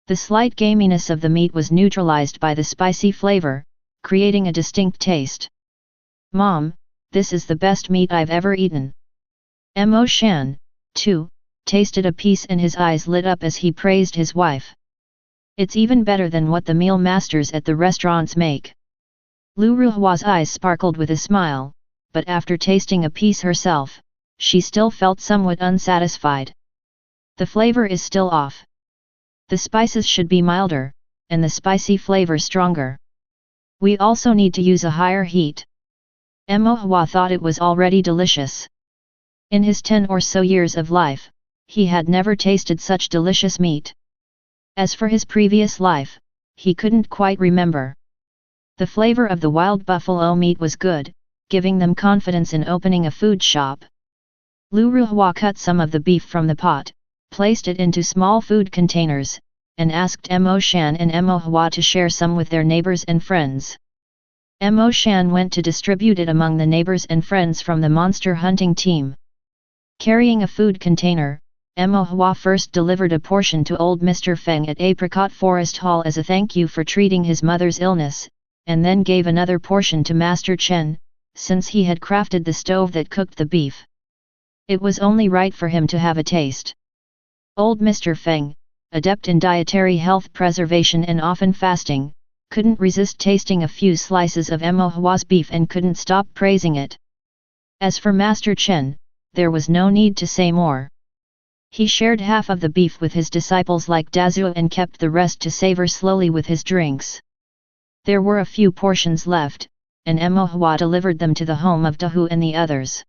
The slight gaminess of the meat was neutralized by the spicy flavor, creating a distinct taste. "Mom, this is the best meat I've ever eaten." Mo Shan, too, tasted a piece and his eyes lit up as he praised his wife. "It's even better than what the meal masters at the restaurants make." Lu Ruhua's eyes sparkled with a smile, but after tasting a piece herself, she still felt somewhat unsatisfied. "The flavor is still off. The spices should be milder, and the spicy flavor stronger. We also need to use a higher heat." Mo Hua thought it was already delicious. In his 10 or so years of life, he had never tasted such delicious meat. As for his previous life, he couldn't quite remember. The flavor of the wild buffalo meat was good, giving them confidence in opening a food shop. Lu Ruhua cut some of the beef from the pot, placed it into small food containers, and asked Mo Shan and Mo Hua to share some with their neighbors and friends. Mo Shan went to distribute it among the neighbors and friends from the monster hunting team. Carrying a food container, Mo Hua first delivered a portion to old Mr. Feng at Apricot Forest Hall as a thank you for treating his mother's illness, and then gave another portion to Master Chen, since he had crafted the stove that cooked the beef. It was only right for him to have a taste. Old Mr. Feng, adept in dietary health preservation and often fasting, couldn't resist tasting a few slices of Mo Hua's beef and couldn't stop praising it. As for Master Chen, there was no need to say more. He shared half of the beef with his disciples like Dazu and kept the rest to savor slowly with his drinks. There were a few portions left, and Mo Hua delivered them to the home of Dahu and the others.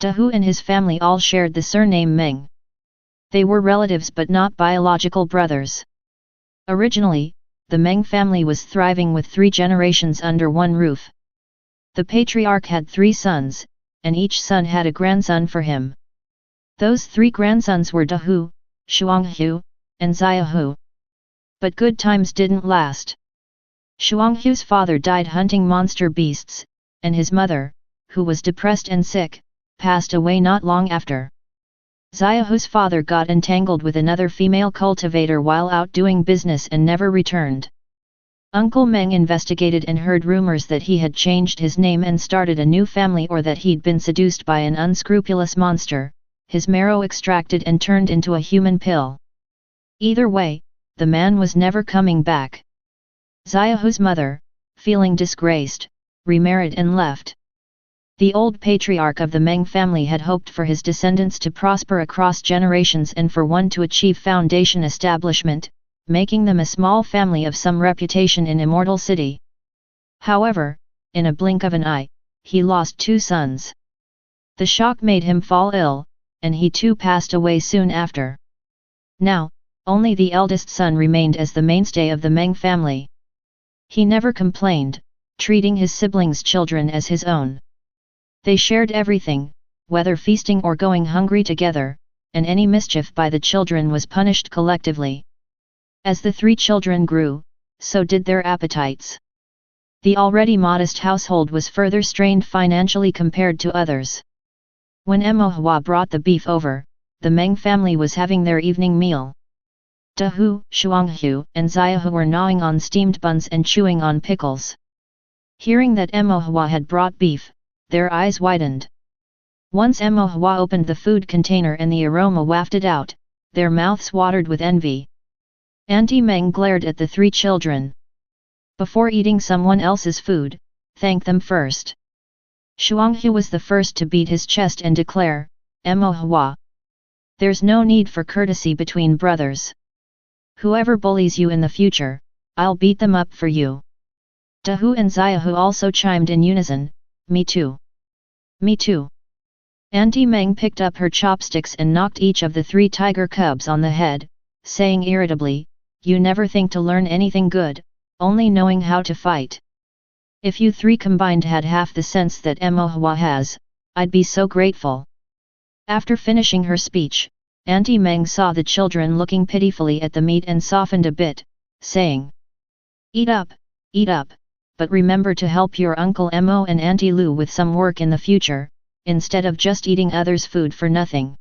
Dahu and his family all shared the surname Meng. They were relatives but not biological brothers. Originally, the Meng family was thriving with 3 generations under one roof. The patriarch had 3 sons, and each son had a grandson for him. Those 3 grandsons were Dahu, Xianxia, and Xiahu. But good times didn't last. Xianxia's father died hunting monster beasts, and his mother, who was depressed and sick, passed away not long after. Xiahu's father got entangled with another female cultivator while out doing business and never returned. Uncle Meng investigated and heard rumors that he had changed his name and started a new family, or that he'd been seduced by an unscrupulous monster, his marrow extracted and turned into a human pill. Either way, the man was never coming back. Xiaohu's mother, feeling disgraced, remarried and left. The old patriarch of the Meng family had hoped for his descendants to prosper across generations and for one to achieve foundation establishment, making them a small family of some reputation in Immortal City. However, in a blink of an eye, he lost 2 sons. The shock made him fall ill, and he too passed away soon after. Now, only the eldest son remained as the mainstay of the Meng family. He never complained, treating his siblings' children as his own. They shared everything, whether feasting or going hungry together, and any mischief by the children was punished collectively. As the 3 children grew, so did their appetites. The already modest household was further strained financially compared to others. When Emohua brought the beef over, the Meng family was having their evening meal. Dahu, Xianxia, and Xiaohu were gnawing on steamed buns and chewing on pickles. Hearing that Emohua had brought beef, their eyes widened. Once Emohua opened the food container and the aroma wafted out, their mouths watered with envy. Auntie Meng glared at the 3 children. Before eating someone else's food, thank them first. Xianxia was the first to beat his chest and declare, Emohua, there's no need for courtesy between brothers. Whoever bullies you in the future, I'll beat them up for you. Dahu and Xiaohu also chimed in unison, me too. Me too. Auntie Meng picked up her chopsticks and knocked each of the 3 tiger cubs on the head, saying irritably, you never think to learn anything good, only knowing how to fight. If you 3 combined had half the sense that Emohua has, I'd be so grateful. After finishing her speech, Auntie Meng saw the children looking pitifully at the meat and softened a bit, saying, eat up, but remember to help your Uncle Emo and Auntie Lu with some work in the future, instead of just eating others' food for nothing.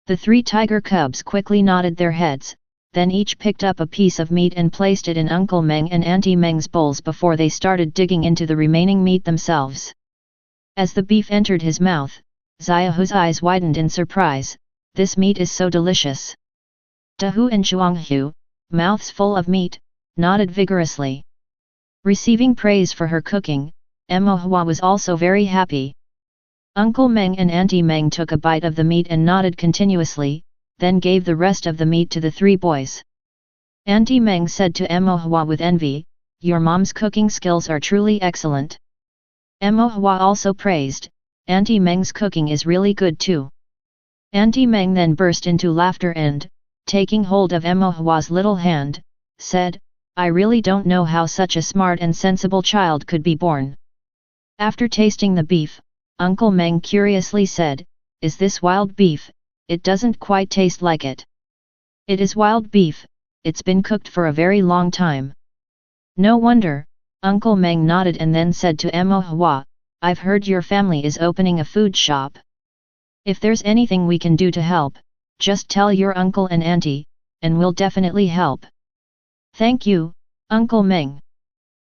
The 3 tiger cubs quickly nodded their heads, then each picked up a piece of meat and placed it in Uncle Meng and Auntie Meng's bowls before they started digging into the remaining meat themselves. As the beef entered his mouth, Xiaohu's eyes widened in surprise, this meat is so delicious. Dahu and Xianxia, mouths full of meat, nodded vigorously. Receiving praise for her cooking, Emohua was also very happy. Uncle Meng and Auntie Meng took a bite of the meat and nodded continuously, then gave the rest of the meat to the 3 boys. Auntie Meng said to Emohua with envy, your mom's cooking skills are truly excellent. Emohua also praised, Auntie Meng's cooking is really good too. Auntie Meng then burst into laughter and, taking hold of Emohua's little hand, said, I really don't know how such a smart and sensible child could be born. After tasting the beef, Uncle Meng curiously said, is this wild beef? It doesn't quite taste like it. It is wild beef, it's been cooked for a very long time. No wonder, Uncle Meng nodded and then said to Emohua, I've heard your family is opening a food shop. If there's anything we can do to help, just tell your uncle and auntie, and we'll definitely help. Thank you, Uncle Meng.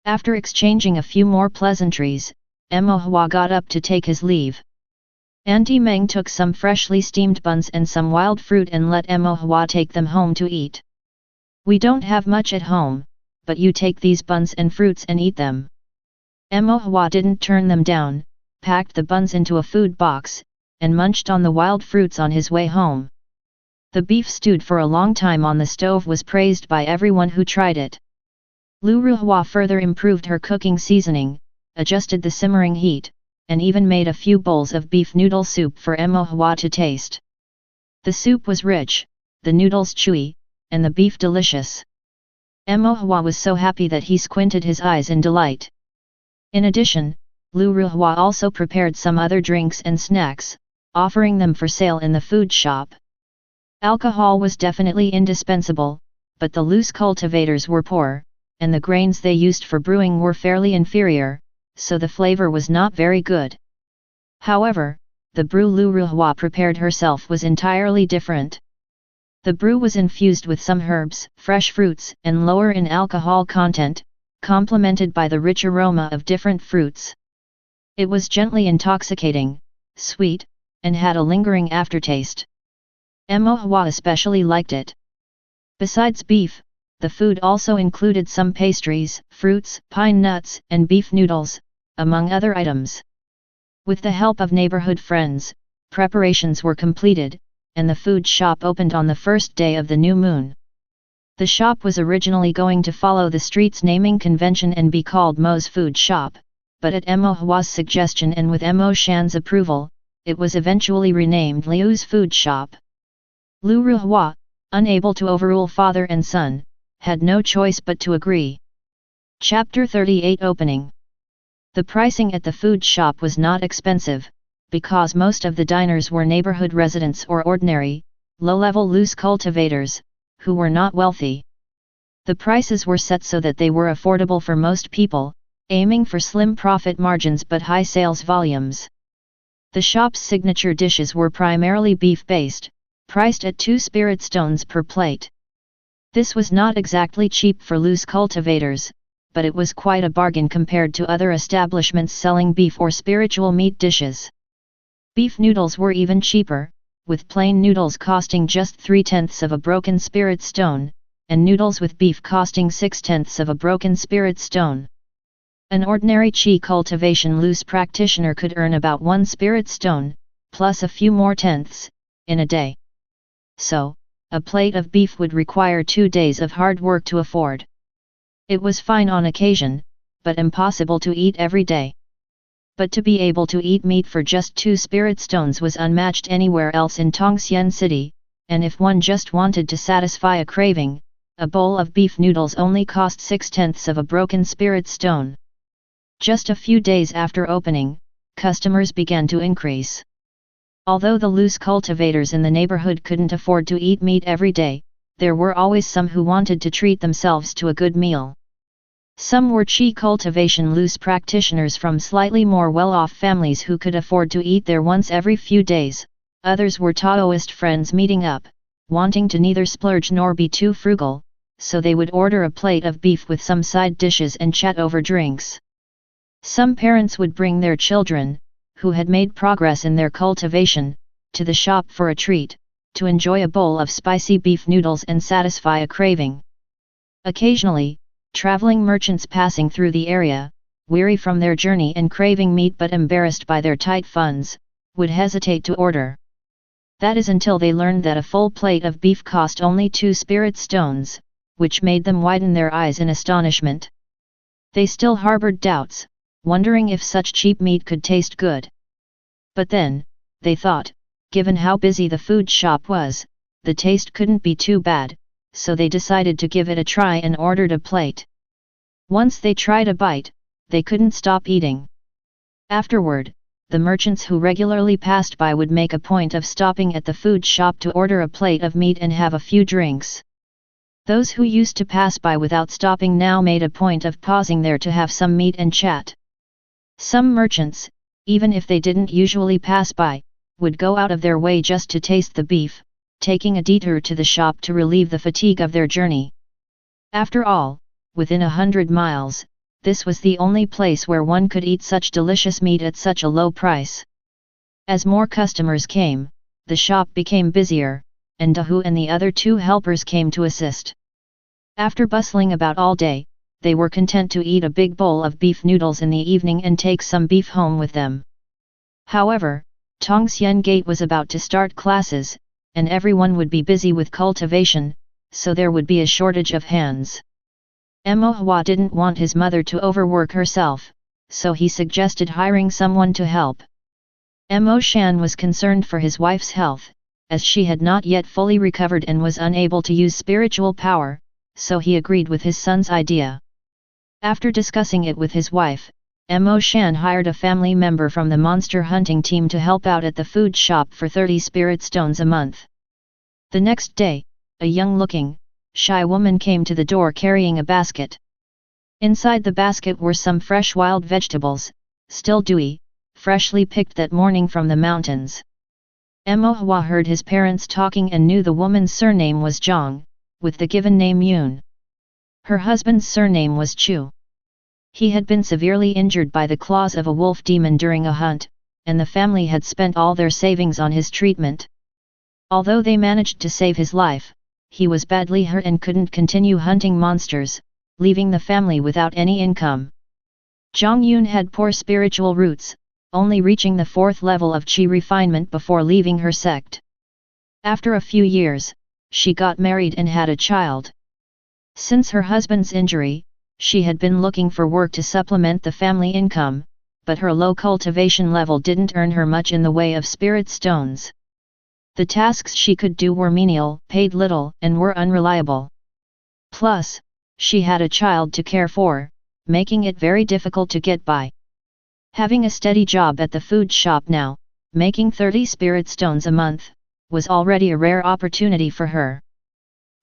After exchanging a few more pleasantries, Emohua got up to take his leave. Auntie Meng took some freshly steamed buns and some wild fruit and let Emohua take them home to eat. We don't have much at home, but you take these buns and fruits and eat them. Emohua didn't turn them down, packed the buns into a food box, and munched on the wild fruits on his way home. The beef stewed for a long time on the stove was praised by everyone who tried it. Lu Ruhua further improved her cooking seasoning, adjusted the simmering heat, and even made a few bowls of beef noodle soup for Emohua to taste. The soup was rich, the noodles chewy, and the beef delicious. Emohua was so happy that he squinted his eyes in delight. In addition, Lu Ruhua also prepared some other drinks and snacks, offering them for sale in the food shop. Alcohol was definitely indispensable, but the loose cultivators were poor, and the grains they used for brewing were fairly inferior, so the flavor was not very good. However, the brew Lu Ruhua prepared herself was entirely different. The brew was infused with some herbs, fresh fruits, and lower in alcohol content, complemented by the rich aroma of different fruits. It was gently intoxicating, sweet, and had a lingering aftertaste. Mo Hua especially liked it. Besides beef, the food also included some pastries, fruits, pine nuts, and beef noodles, among other items. With the help of neighborhood friends, preparations were completed, and the food shop opened on the first day of the new moon. The shop was originally going to follow the street's naming convention and be called Mo's Food Shop, but at Mo Hua's suggestion and with Mo Shan's approval, it was eventually renamed Liu's Food Shop. Lu Ruhua, unable to overrule father and son, had no choice but to agree. Chapter 38 Opening. The pricing at the food shop was not expensive, because most of the diners were neighborhood residents or ordinary, low-level loose cultivators, who were not wealthy. The prices were set so that they were affordable for most people, aiming for slim profit margins but high sales volumes. The shop's signature dishes were primarily beef-based, priced at 2 spirit stones per plate. This was not exactly cheap for loose cultivators, but it was quite a bargain compared to other establishments selling beef or spiritual meat dishes. Beef noodles were even cheaper, with plain noodles costing just 3/10 of a broken spirit stone, and noodles with beef costing 6/10 of a broken spirit stone. An ordinary Qi cultivation loose practitioner could earn about 1 spirit stone, plus a few more tenths, in a day. So, a plate of beef would require 2 days of hard work to afford. It was fine on occasion, but impossible to eat every day. But to be able to eat meat for just 2 spirit stones was unmatched anywhere else in Tongxian City, and if one just wanted to satisfy a craving, a bowl of beef noodles only cost 6/10 of a broken spirit stone. Just a few days after opening, customers began to increase. Although the loose cultivators in the neighborhood couldn't afford to eat meat every day, there were always some who wanted to treat themselves to a good meal. Some were Qi cultivation loose practitioners from slightly more well-off families who could afford to eat there once every few days, others were Taoist friends meeting up, wanting to neither splurge nor be too frugal, so they would order a plate of beef with some side dishes and chat over drinks. Some parents would bring their children, who had made progress in their cultivation, to the shop for a treat, to enjoy a bowl of spicy beef noodles and satisfy a craving. Occasionally, traveling merchants passing through the area, weary from their journey and craving meat but embarrassed by their tight funds, would hesitate to order. That is until they learned that a full plate of beef cost only 2 spirit stones, which made them widen their eyes in astonishment. They still harbored doubts, wondering if such cheap meat could taste good. But then, they thought, given how busy the food shop was, the taste couldn't be too bad, so they decided to give it a try and ordered a plate. Once they tried a bite, they couldn't stop eating. Afterward, the merchants who regularly passed by would make a point of stopping at the food shop to order a plate of meat and have a few drinks. Those who used to pass by without stopping now made a point of pausing there to have some meat and chat. Some merchants, even if they didn't usually pass by, would go out of their way just to taste the beef, taking a detour to the shop to relieve the fatigue of their journey. After all, within 100 miles, this was the only place where one could eat such delicious meat at such a low price. As more customers came, the shop became busier, and Dahu and the other 2 helpers came to assist. After bustling about all day, they were content to eat a big bowl of beef noodles in the evening and take some beef home with them. However, Tongxian Gate was about to start classes, and everyone would be busy with cultivation, so there would be a shortage of hands. Mo Hua didn't want his mother to overwork herself, so he suggested hiring someone to help. Mo Shan was concerned for his wife's health, as she had not yet fully recovered and was unable to use spiritual power, so he agreed with his son's idea. After discussing it with his wife, Mo Shan hired a family member from the monster hunting team to help out at the food shop for 30 spirit stones a month. The next day, a young-looking, shy woman came to the door carrying a basket. Inside the basket were some fresh wild vegetables, still dewy, freshly picked that morning from the mountains. Mo Hua heard his parents talking and knew the woman's surname was Zhang, with the given name Yun. Her husband's surname was Chu. He had been severely injured by the claws of a wolf demon during a hunt, and the family had spent all their savings on his treatment. Although they managed to save his life, he was badly hurt and couldn't continue hunting monsters, leaving the family without any income. Zhang Yun had poor spiritual roots, only reaching the 4th level of qi refinement before leaving her sect. After a few years, she got married and had a child. Since her husband's injury, she had been looking for work to supplement the family income, but her low cultivation level didn't earn her much in the way of spirit stones. The tasks she could do were menial, paid little, and were unreliable. Plus, she had a child to care for, making it very difficult to get by. Having a steady job at the food shop now, making 30 spirit stones a month, was already a rare opportunity for her.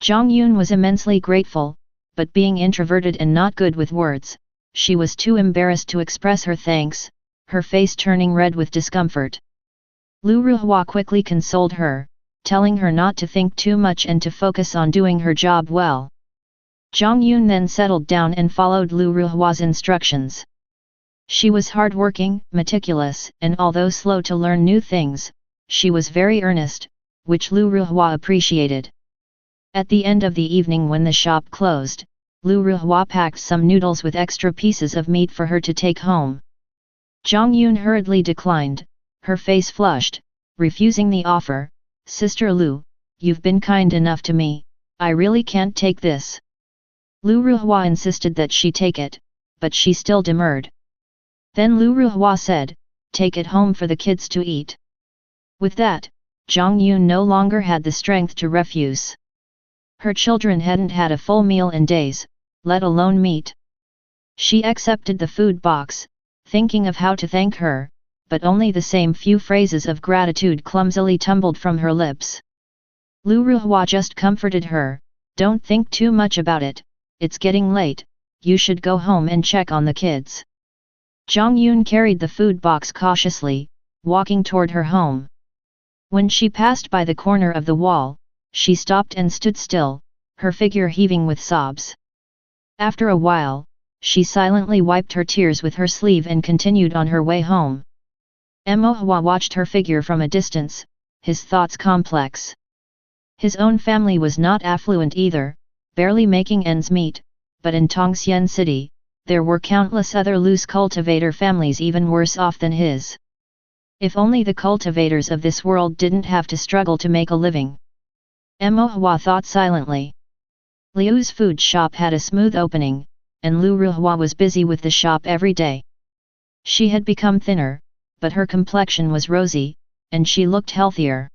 Zhang Yun was immensely grateful, but being introverted and not good with words, she was too embarrassed to express her thanks, her face turning red with discomfort. Lu Ruhua quickly consoled her, telling her not to think too much and to focus on doing her job well. Zhang Yun then settled down and followed Lu Ruhua's instructions. She was hardworking, meticulous, and although slow to learn new things, she was very earnest, which Lu Ruhua appreciated. At the end of the evening when the shop closed, Lu Ruhua packed some noodles with extra pieces of meat for her to take home. Zhang Yun hurriedly declined, her face flushed, refusing the offer. "Sister Lu, you've been kind enough to me, I really can't take this." Lu Ruhua insisted that she take it, but she still demurred. Then Lu Ruhua said, "Take it home for the kids to eat." With that, Zhang Yun no longer had the strength to refuse. Her children hadn't had a full meal in days, let alone meat. She accepted the food box, thinking of how to thank her, but only the same few phrases of gratitude clumsily tumbled from her lips. Lu Ruhua just comforted her, "Don't think too much about it, it's getting late, you should go home and check on the kids." Zhang Yun carried the food box cautiously, walking toward her home. When she passed by the corner of the wall, she stopped and stood still, her figure heaving with sobs. After a while, she silently wiped her tears with her sleeve and continued on her way home. Mo Hua watched her figure from a distance, his thoughts complex. His own family was not affluent either, barely making ends meet, but in Tongxian City, there were countless other loose cultivator families even worse off than his. If only the cultivators of this world didn't have to struggle to make a living. Mo Hua thought silently. Liu's food shop had a smooth opening, and Lu Ruhua was busy with the shop every day. She had become thinner, but her complexion was rosy, and she looked healthier.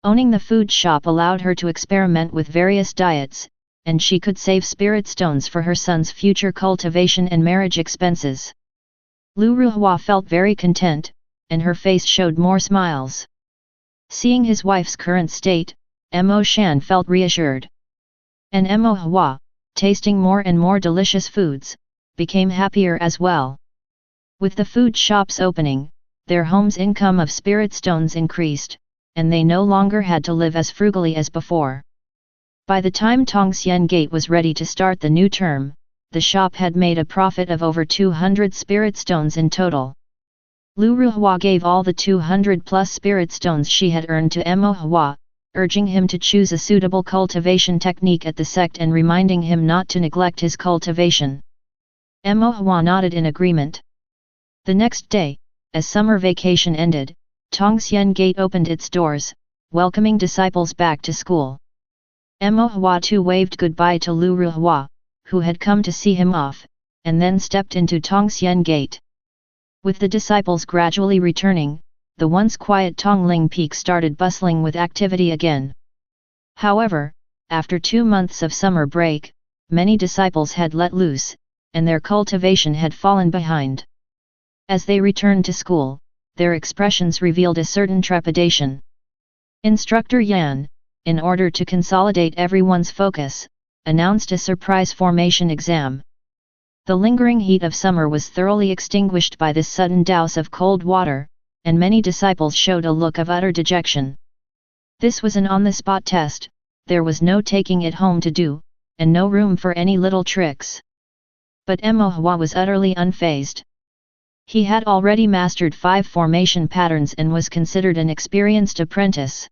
Owning the food shop allowed her to experiment with various diets, and she could save spirit stones for her son's future cultivation and marriage expenses. Lu Ruhua felt very content, and her face showed more smiles. Seeing his wife's current state, Mo Shan felt reassured. And Mo Hua, tasting more and more delicious foods, became happier as well. With the food shop's opening, their home's income of spirit stones increased, and they no longer had to live as frugally as before. By the time Tongxian Gate was ready to start the new term, the shop had made a profit of over 200 spirit stones in total. Lu Ruhua gave all the 200+ spirit stones she had earned to Mo Hua, urging him to choose a suitable cultivation technique at the sect and reminding him not to neglect his cultivation. Mo Hua nodded in agreement. The next day, as summer vacation ended, Tongxian Gate opened its doors, welcoming disciples back to school. Mo Hua too waved goodbye to Lu Ruhua, who had come to see him off, and then stepped into Tongxian Gate. With the disciples gradually returning, the once quiet Tongling Peak started bustling with activity again. However, after 2 months of summer break, many disciples had let loose, and their cultivation had fallen behind. As they returned to school, their expressions revealed a certain trepidation. Instructor Yan, in order to consolidate everyone's focus, announced a surprise formation exam. The lingering heat of summer was thoroughly extinguished by this sudden douse of cold water, and many disciples showed a look of utter dejection. This was an on-the-spot test, there was no taking it home to do, and no room for any little tricks. But Hua was utterly unfazed. He had already mastered 5 formation patterns and was considered an experienced apprentice.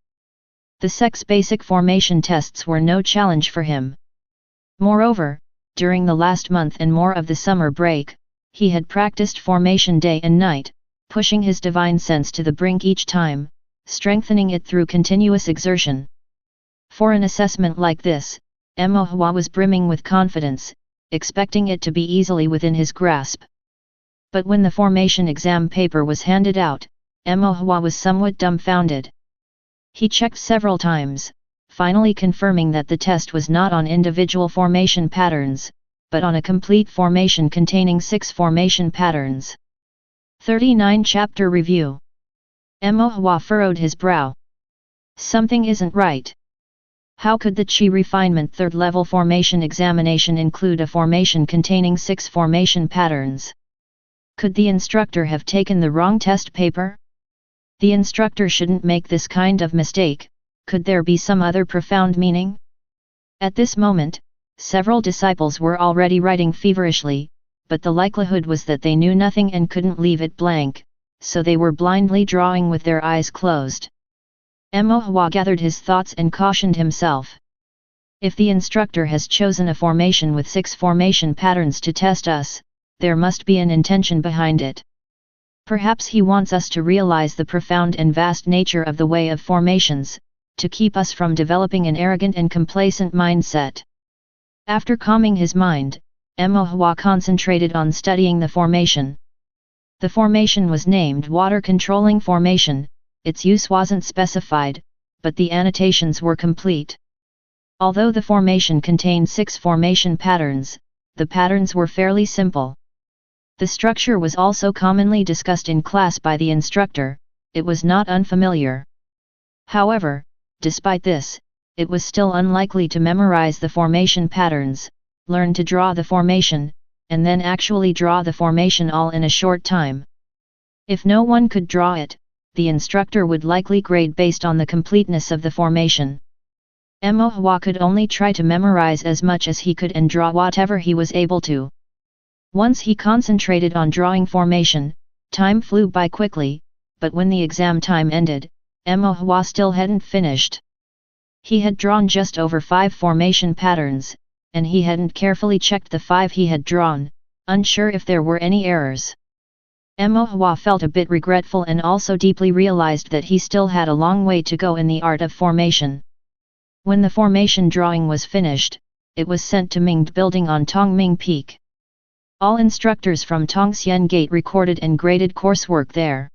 The 6 basic formation tests were no challenge for him. Moreover, during the last month and more of the summer break, he had practiced formation day and night, pushing his divine sense to the brink each time, strengthening it through continuous exertion. For an assessment like this, Hua was brimming with confidence, expecting it to be easily within his grasp. But when the formation exam paper was handed out, Hua was somewhat dumbfounded. He checked several times, finally confirming that the test was not on individual formation patterns, but on a complete formation containing 6 formation patterns. 39 Chapter Review. Hua furrowed his brow. Something isn't right. How could the Qi Refinement 3rd level formation examination include a formation containing 6 formation patterns? Could the instructor have taken the wrong test paper? The instructor shouldn't make this kind of mistake. Could there be some other profound meaning? At this moment, several disciples were already writing feverishly, but the likelihood was that they knew nothing and couldn't leave it blank, so they were blindly drawing with their eyes closed. Hua gathered his thoughts and cautioned himself. If the instructor has chosen a formation with 6 formation patterns to test us, there must be an intention behind it. Perhaps he wants us to realize the profound and vast nature of the way of formations, to keep us from developing an arrogant and complacent mindset. After calming his mind, Hua concentrated on studying the formation. The formation was named Water Controlling Formation. Its use wasn't specified, but the annotations were complete. Although the formation contained 6 formation patterns, the patterns were fairly simple. The structure was also commonly discussed in class by the instructor. It was not unfamiliar. However, despite this, it was still unlikely to memorize the formation patterns, learn to draw the formation, and then actually draw the formation all in a short time. If no one could draw it, the instructor would likely grade based on the completeness of the formation. Hua could only try to memorize as much as he could and draw whatever he was able to. Once he concentrated on drawing formation, time flew by quickly, but when the exam time ended, Hua still hadn't finished. He had drawn just over 5 formation patterns, and he hadn't carefully checked the 5 he had drawn, unsure if there were any errors. Hua felt a bit regretful and also deeply realized that he still had a long way to go in the art of formation. When the formation drawing was finished, it was sent to Mingde Building on Tongming Peak. All instructors from Tongxian Gate recorded and graded coursework there.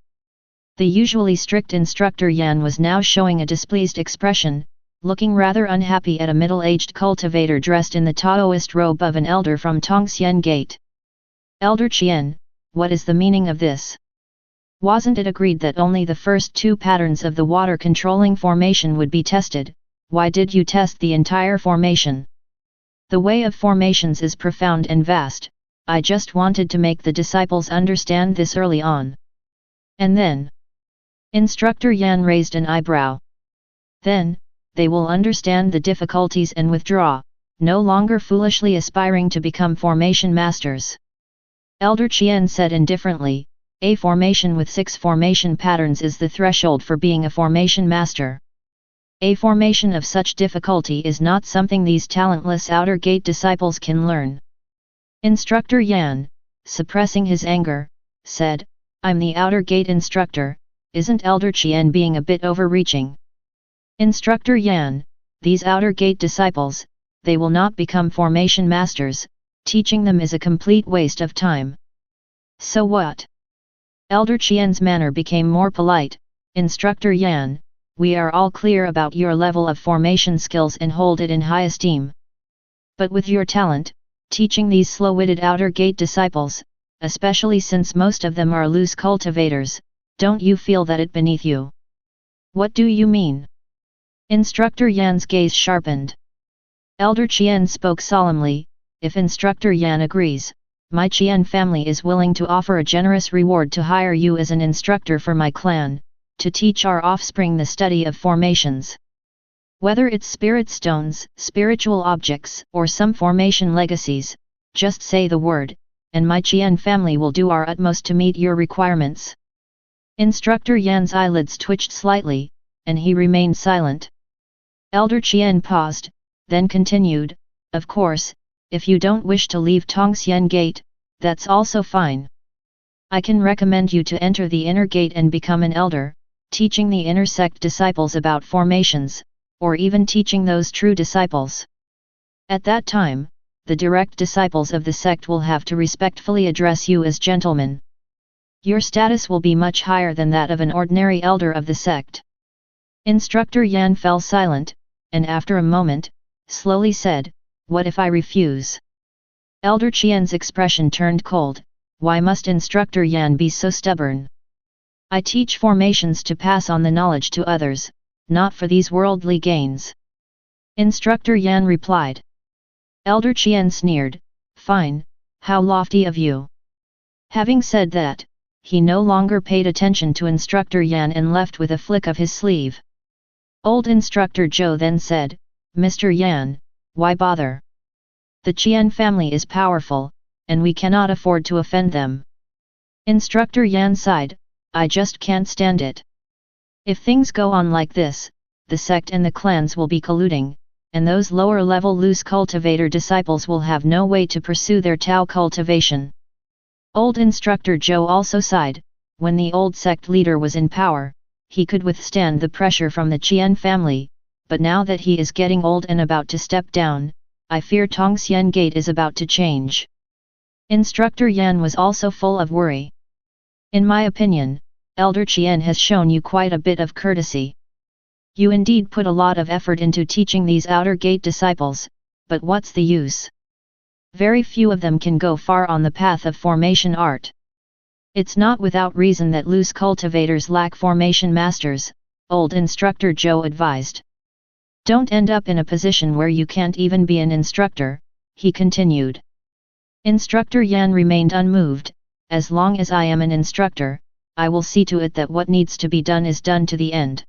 The usually strict instructor Yan was now showing a displeased expression, looking rather unhappy at a middle-aged cultivator dressed in the Taoist robe of an elder from Tongxian Gate. "Elder Qian, what is the meaning of this? Wasn't it agreed that only the first 2 patterns of the water controlling formation would be tested? Why did you test the entire formation? The way of formations is profound and vast. I just wanted to make the disciples understand this early on." And then? Instructor Yan raised an eyebrow. "Then, they will understand the difficulties and withdraw, no longer foolishly aspiring to become formation masters." Elder Qian said indifferently, "A formation with 6 formation patterns is the threshold for being a formation master. A formation of such difficulty is not something these talentless outer gate disciples can learn." Instructor Yan, suppressing his anger, said, "I'm the outer gate instructor, isn't Elder Qian being a bit overreaching?" Instructor Yan, "These outer gate disciples, they will not become formation masters, teaching them is a complete waste of time." "So what?" Elder Qian's manner became more polite. "Instructor Yan, we are all clear about your level of formation skills and hold it in high esteem. But with your talent, teaching these slow-witted outer gate disciples, especially since most of them are loose cultivators, don't you feel that it beneath you?" "What do you mean?" Instructor Yan's gaze sharpened. Elder Qian spoke solemnly, "If Instructor Yan agrees, my Qian family is willing to offer a generous reward to hire you as an instructor for my clan, to teach our offspring the study of formations. Whether it's spirit stones, spiritual objects, or some formation legacies, just say the word, and my Qian family will do our utmost to meet your requirements. Instructor Yan's eyelids twitched slightly, and he remained silent. Elder Qian paused, then continued, of course, if you don't wish to leave Tongxian Gate, that's also fine. I can recommend you to enter the inner gate and become an elder, teaching the inner sect disciples about formations, or even teaching those true disciples. At that time, the direct disciples of the sect will have to respectfully address you as gentlemen. Your status will be much higher than that of an ordinary elder of the sect. Instructor Yan fell silent, and after a moment, slowly said, what if I refuse? Elder Qian's expression turned cold. Why must Instructor Yan be so stubborn? I teach formations to pass on the knowledge to others, not for these worldly gains. Instructor Yan replied. Elder Qian sneered, fine, how lofty of you. Having said that, he no longer paid attention to Instructor Yan and left with a flick of his sleeve. Old Instructor Zhou then said, Mr. Yan, why bother? The Qian family is powerful, and we cannot afford to offend them. Instructor Yan sighed, I just can't stand it. If things go on like this, the sect and the clans will be colluding, and those lower-level loose cultivator disciples will have no way to pursue their Tao cultivation. Old Instructor Zhou also sighed. When the old sect leader was in power, he could withstand the pressure from the Qian family, but now that he is getting old and about to step down, I fear Tongxian Gate is about to change. Instructor Yan was also full of worry. In my opinion, Elder Qian has shown you quite a bit of courtesy. You indeed put a lot of effort into teaching these outer gate disciples, but what's the use? Very few of them can go far on the path of formation art. It's not without reason that loose cultivators lack formation masters, old Instructor Zhou advised. Don't end up in a position where you can't even be an instructor, he continued. Instructor Yan remained unmoved. As long as I am an instructor, I will see to it that what needs to be done is done to the end.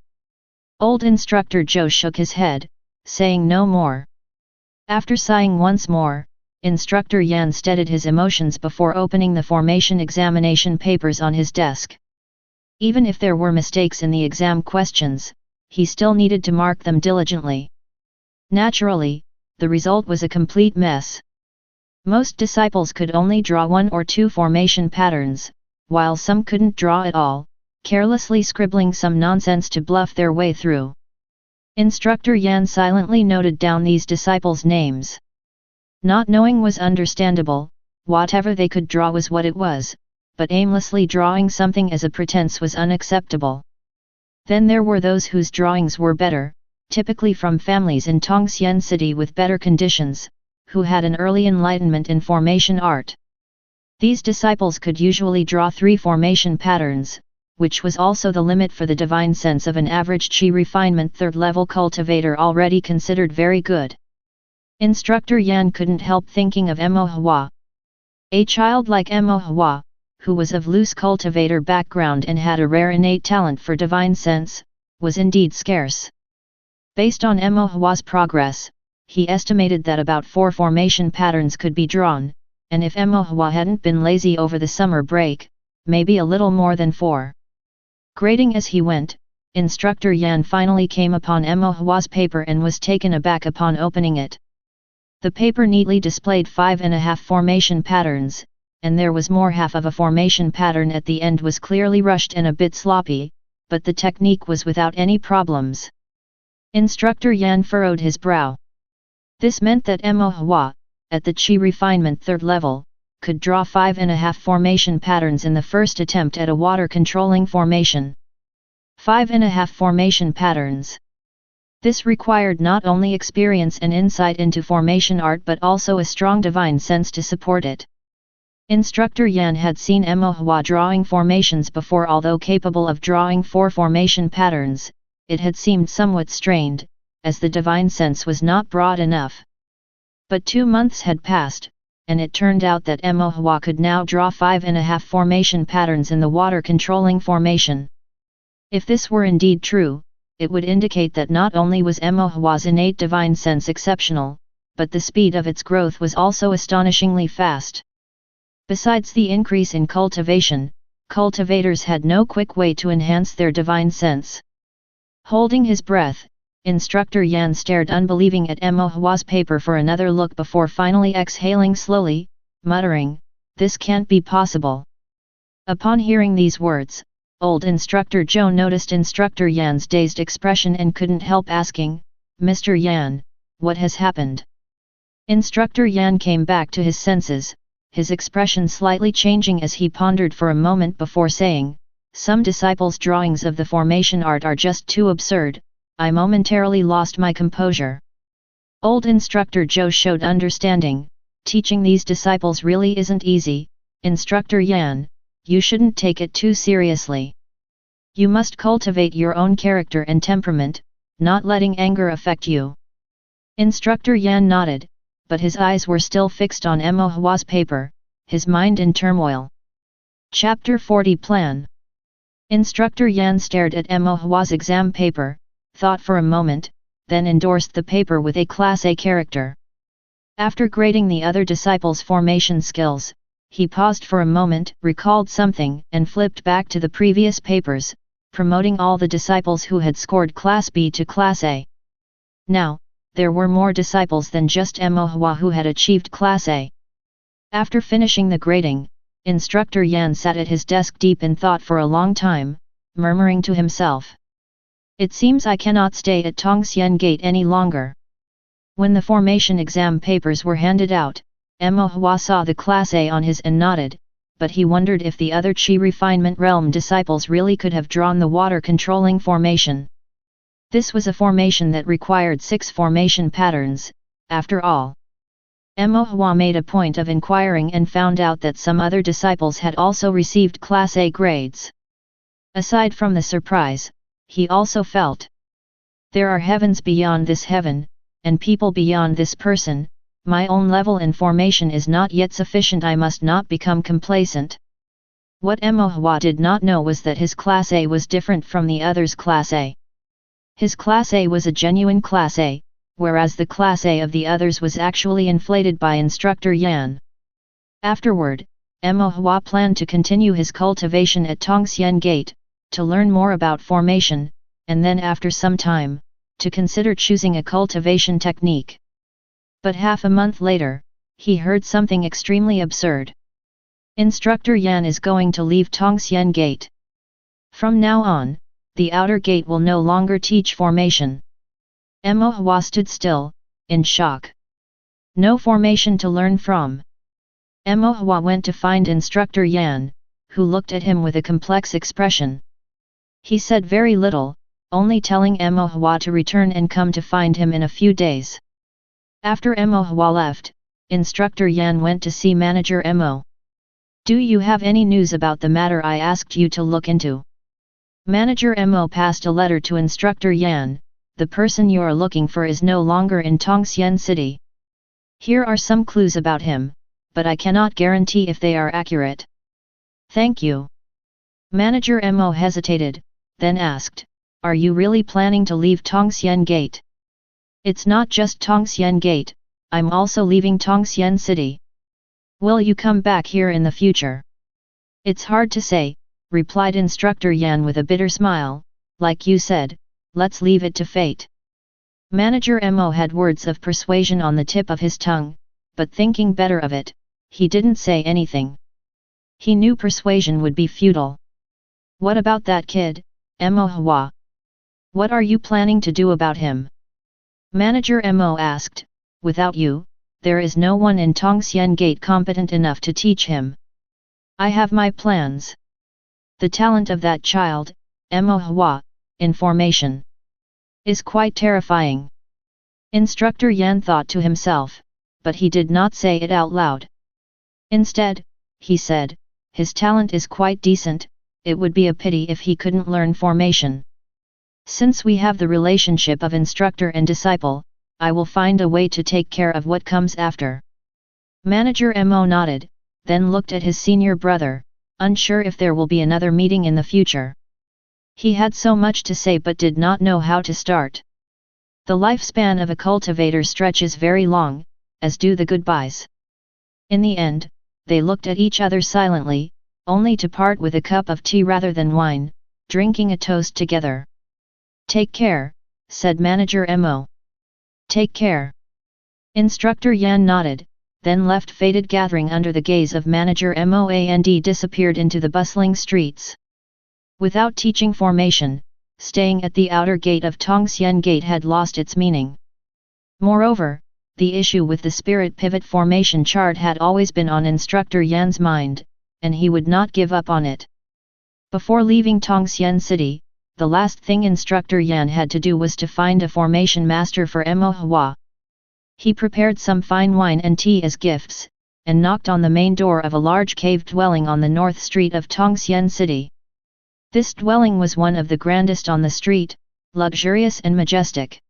Old Instructor Zhou shook his head, saying no more. After sighing once more, Instructor Yan steadied his emotions before opening the formation examination papers on his desk. Even if there were mistakes in the exam questions, he still needed to mark them diligently. Naturally, the result was a complete mess. Most disciples could only draw one or two formation patterns, while some couldn't draw at all, carelessly scribbling some nonsense to bluff their way through. Instructor Yan silently noted down these disciples' names. Not knowing was understandable, whatever they could draw was what it was, but aimlessly drawing something as a pretense was unacceptable. Then there were those whose drawings were better, typically from families in Tongxian City with better conditions, who had an early enlightenment in formation art. These disciples could usually draw 3 formation patterns, which was also the limit for the divine sense of an average Qi refinement 3rd level cultivator already considered very good. Instructor Yan couldn't help thinking of Emo Hua. A child like Emo Hua, who was of loose cultivator background and had a rare innate talent for divine sense, was indeed scarce. Based on Emo Hua's progress, he estimated that about 4 formation patterns could be drawn, and if Emo Hua hadn't been lazy over the summer break, maybe a little more than 4. Grading as he went, Instructor Yan finally came upon Emo Hua's paper and was taken aback upon opening it. The paper neatly displayed 5.5 formation patterns, and there was more half of a formation pattern at the end was clearly rushed and a bit sloppy, but the technique was without any problems. Instructor Yan furrowed his brow. This meant that Emo Hua, at the Qi refinement 3rd level, could draw 5.5 formation patterns in the first attempt at a water-controlling formation. 5.5 formation patterns. This required not only experience and insight into formation art but also a strong divine sense to support it. Instructor Yan had seen Emo Hua drawing formations before. Although capable of drawing 4 formation patterns, it had seemed somewhat strained, as the divine sense was not broad enough. But 2 months had passed, and it turned out that Emo Hua could now draw 5.5 formation patterns in the water-controlling formation. If this were indeed true, it would indicate that not only was Emo Hua's innate divine sense exceptional, but the speed of its growth was also astonishingly fast. Besides the increase in cultivation, cultivators had no quick way to enhance their divine sense. Holding his breath, Instructor Yan stared unbelieving at Hua's paper for another look before finally exhaling slowly, muttering, "This can't be possible." Upon hearing these words, old Instructor Zhou noticed Instructor Yan's dazed expression and couldn't help asking, "Mr. Yan, what has happened?" Instructor Yan came back to his senses, his expression slightly changing as he pondered for a moment before saying, "Some disciples' drawings of the formation art are just too absurd. I momentarily lost my composure." Old Instructor Zhou showed understanding. "Teaching these disciples really isn't easy, Instructor Yan, you shouldn't take it too seriously. You must cultivate your own character and temperament, not letting anger affect you." Instructor Yan nodded, but his eyes were still fixed on Hua's paper, his mind in turmoil. Chapter 40 Plan. Instructor Yan stared at Hua's exam paper, thought for a moment, then endorsed the paper with a Class A character. After grading the other disciples' formation skills, he paused for a moment, recalled something, and flipped back to the previous papers, promoting all the disciples who had scored Class B to Class A. Now, there were more disciples than just Hua who had achieved Class A. After finishing the grading, Instructor Yan sat at his desk deep in thought for a long time, murmuring to himself, "It seems I cannot stay at Tongxian Gate any longer." When the formation exam papers were handed out, Hua saw the Class A on his and nodded, but he wondered if the other Qi Refinement Realm disciples really could have drawn the water-controlling formation. This was a formation that required 6 formation patterns, after all. Hua made a point of inquiring and found out that some other disciples had also received Class A grades. Aside from the surprise, he also felt, there are heavens beyond this heaven, and people beyond this person. My own level in formation is not yet sufficient. I must not become complacent. What Hua did not know was that his Class A was different from the others' Class A. His Class A was a genuine Class A, whereas the Class A of the others was actually inflated by Instructor Yan. Afterward, Hua planned to continue his cultivation at Tongxian Gate, to learn more about formation, and then after some time, to consider choosing a cultivation technique. But half a month later, he heard something extremely absurd. Instructor Yan is going to leave Tongxian Gate. From now on, the outer gate will no longer teach formation. Hua stood still, in shock. No formation to learn from. Hua went to find Instructor Yan, who looked at him with a complex expression. He said very little, only telling Hua to return and come to find him in a few days. After Hua left, Instructor Yan went to see Manager Mo. "Do you have any news about the matter I asked you to look into?" Manager Mo passed a letter to Instructor Yan. "The person you are looking for is no longer in Tongxian City. Here are some clues about him, but I cannot guarantee if they are accurate." "Thank you." Manager Mo hesitated, then asked, "Are you really planning to leave Tongxian Gate?" "It's not just Tongxian Gate, I'm also leaving Tongxian City." "Will you come back here in the future?" "It's hard to say," replied Instructor Yan with a bitter smile. "Like you said, let's leave it to fate." Manager Mo had words of persuasion on the tip of his tongue, but thinking better of it, he didn't say anything. He knew persuasion would be futile. "What about that kid, Hua? What are you planning to do about him?" Manager Mo asked. "Without you, there is no one in Tongxian Gate competent enough to teach him. I have my plans. The talent of that child, Hua, in formation, is quite terrifying." Instructor Yan thought to himself, but he did not say it out loud. Instead, he said, "His talent is quite decent, it would be a pity if he couldn't learn formation. Since we have the relationship of instructor and disciple, I will find a way to take care of what comes after." Manager Mo nodded, then looked at his senior brother, unsure if there will be another meeting in the future. He had so much to say but did not know how to start. The lifespan of a cultivator stretches very long, as do the goodbyes. In the end, they looked at each other silently, only to part with a cup of tea rather than wine, drinking a toast together. "Take care," said Manager Mo. "Take care." Instructor Yan nodded, then left faded gathering under the gaze of Manager Mo and disappeared into the bustling streets. Without teaching formation, staying at the outer gate of Tongxian Gate had lost its meaning. Moreover, the issue with the spirit pivot formation chart had always been on Instructor Yan's mind, and he would not give up on it. Before leaving Tongxian City, the last thing Instructor Yan had to do was to find a formation master for Mo Hua. He prepared some fine wine and tea as gifts, and knocked on the main door of a large cave dwelling on the north street of Tongxian City. This dwelling was one of the grandest on the street, luxurious and majestic.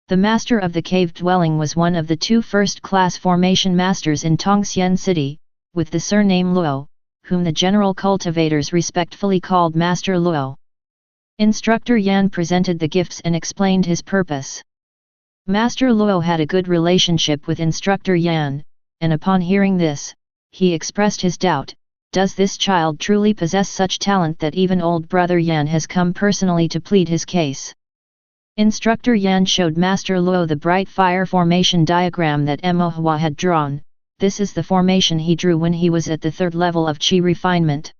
The master of the cave dwelling was one of the 2 first-class formation masters in Tongxian City, with the surname Luo, whom the general cultivators respectfully called Master Luo. Instructor Yan presented the gifts and explained his purpose. Master Luo had a good relationship with Instructor Yan, and upon hearing this, he expressed his doubt: does this child truly possess such talent that even old brother Yan has come personally to plead his case? Instructor Yan showed Master Luo the bright fire formation diagram that Mo Hua had drawn. This is the formation he drew when he was at the 3rd level of Qi refinement.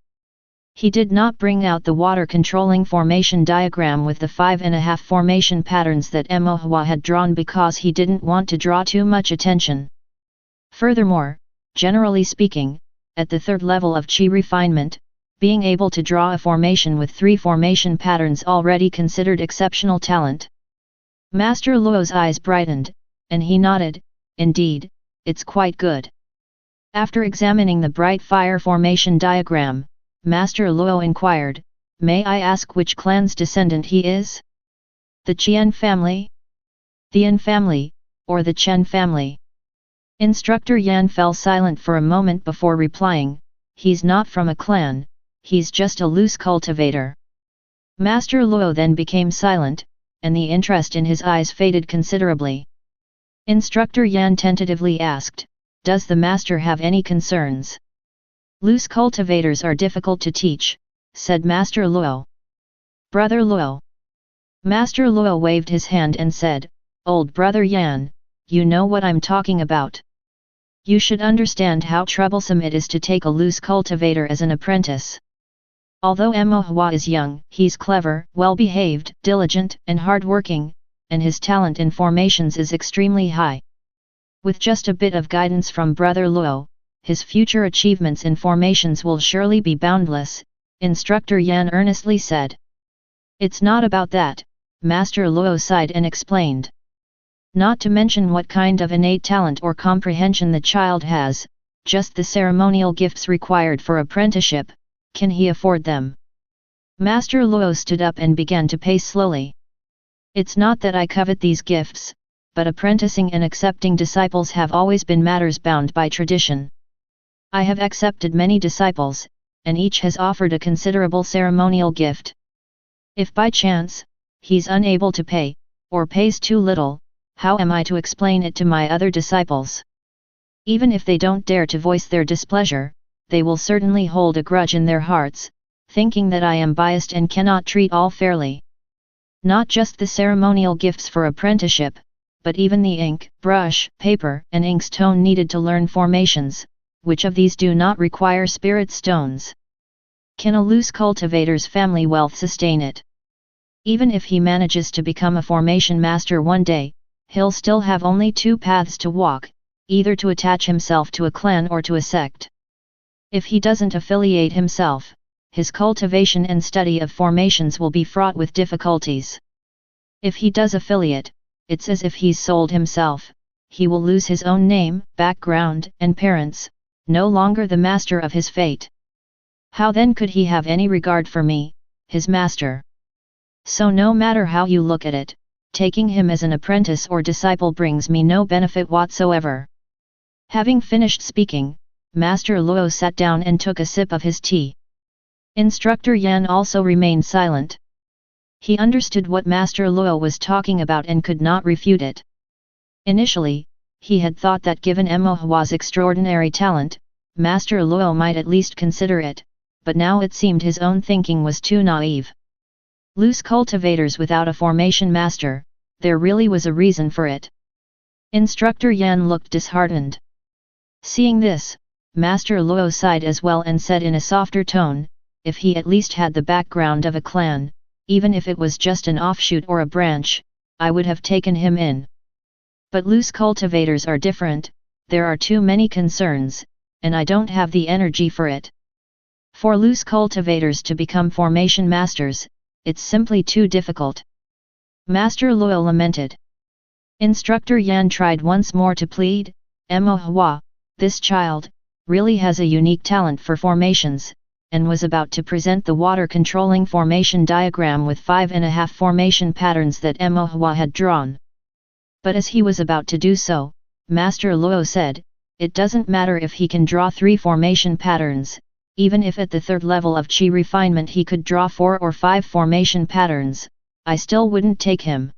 He did not bring out the water-controlling formation diagram with the 5.5 formation patterns that Mo Hua had drawn because he didn't want to draw too much attention. Furthermore, generally speaking, at the 3rd level of Qi refinement, being able to draw a formation with 3 formation patterns already considered exceptional talent. Master Luo's eyes brightened, and he nodded, "Indeed, it's quite good." After examining the bright fire formation diagram, Master Luo inquired, "May I ask which clan's descendant he is? The Qian family? The Yin family, or the Chen family?" Instructor Yan fell silent for a moment before replying, "He's not from a clan, he's just a loose cultivator." Master Luo then became silent, and the interest in his eyes faded considerably. Instructor Yan tentatively asked, "Does the master have any concerns?" "Loose cultivators are difficult to teach," said Master Luo. "Brother Luo." Master Luo waved his hand and said, "Old brother Yan, you know what I'm talking about. You should understand how troublesome it is to take a loose cultivator as an apprentice. Although Mo Hua is young, he's clever, well-behaved, diligent, and hard-working, and his talent in formations is extremely high. With just a bit of guidance from Brother Luo, his future achievements in formations will surely be boundless," Instructor Yan earnestly said. "It's not about that," Master Luo sighed and explained. "Not to mention what kind of innate talent or comprehension the child has, just the ceremonial gifts required for apprenticeship, can he afford them?" Master Luo stood up and began to pace slowly. "It's not that I covet these gifts, but apprenticing and accepting disciples have always been matters bound by tradition. I have accepted many disciples, and each has offered a considerable ceremonial gift. If by chance, he's unable to pay, or pays too little, how am I to explain it to my other disciples? Even if they don't dare to voice their displeasure, they will certainly hold a grudge in their hearts, thinking that I am biased and cannot treat all fairly. Not just the ceremonial gifts for apprenticeship, but even the ink, brush, paper, and inkstone needed to learn formations, which of these do not require spirit stones? Can a loose cultivator's family wealth sustain it? Even if he manages to become a formation master one day, he'll still have only 2 paths to walk, either to attach himself to a clan or to a sect. If he doesn't affiliate himself, his cultivation and study of formations will be fraught with difficulties. If he does affiliate, it's as if he's sold himself, he will lose his own name, background, and parents, no longer the master of his fate. How then could he have any regard for me, his master? So no matter how you look at it, taking him as an apprentice or disciple brings me no benefit whatsoever." Having finished speaking, Master Luo sat down and took a sip of his tea. Instructor Yan also remained silent. He understood what Master Luo was talking about and could not refute it. Initially, he had thought that given Emohua's extraordinary talent, Master Luo might at least consider it, but now it seemed his own thinking was too naive. Loose cultivators without a formation master, there really was a reason for it. Instructor Yan looked disheartened. Seeing this, Master Luo sighed as well and said in a softer tone, if he at least had the background of a clan, even if it was just an offshoot or a branch, I would have taken him in. But loose cultivators are different, there are too many concerns, and I don't have the energy for it. For loose cultivators to become formation masters, it's simply too difficult. Master Luo lamented. Instructor Yan tried once more to plead, Emohua, this child, really has a unique talent for formations, and was about to present the water-controlling formation diagram with 5.5 formation patterns that Emohua had drawn. But as he was about to do so, Master Luo said, it doesn't matter if he can draw 3 formation patterns, even if at the 3rd level of Qi refinement he could draw 4 or 5 formation patterns, I still wouldn't take him.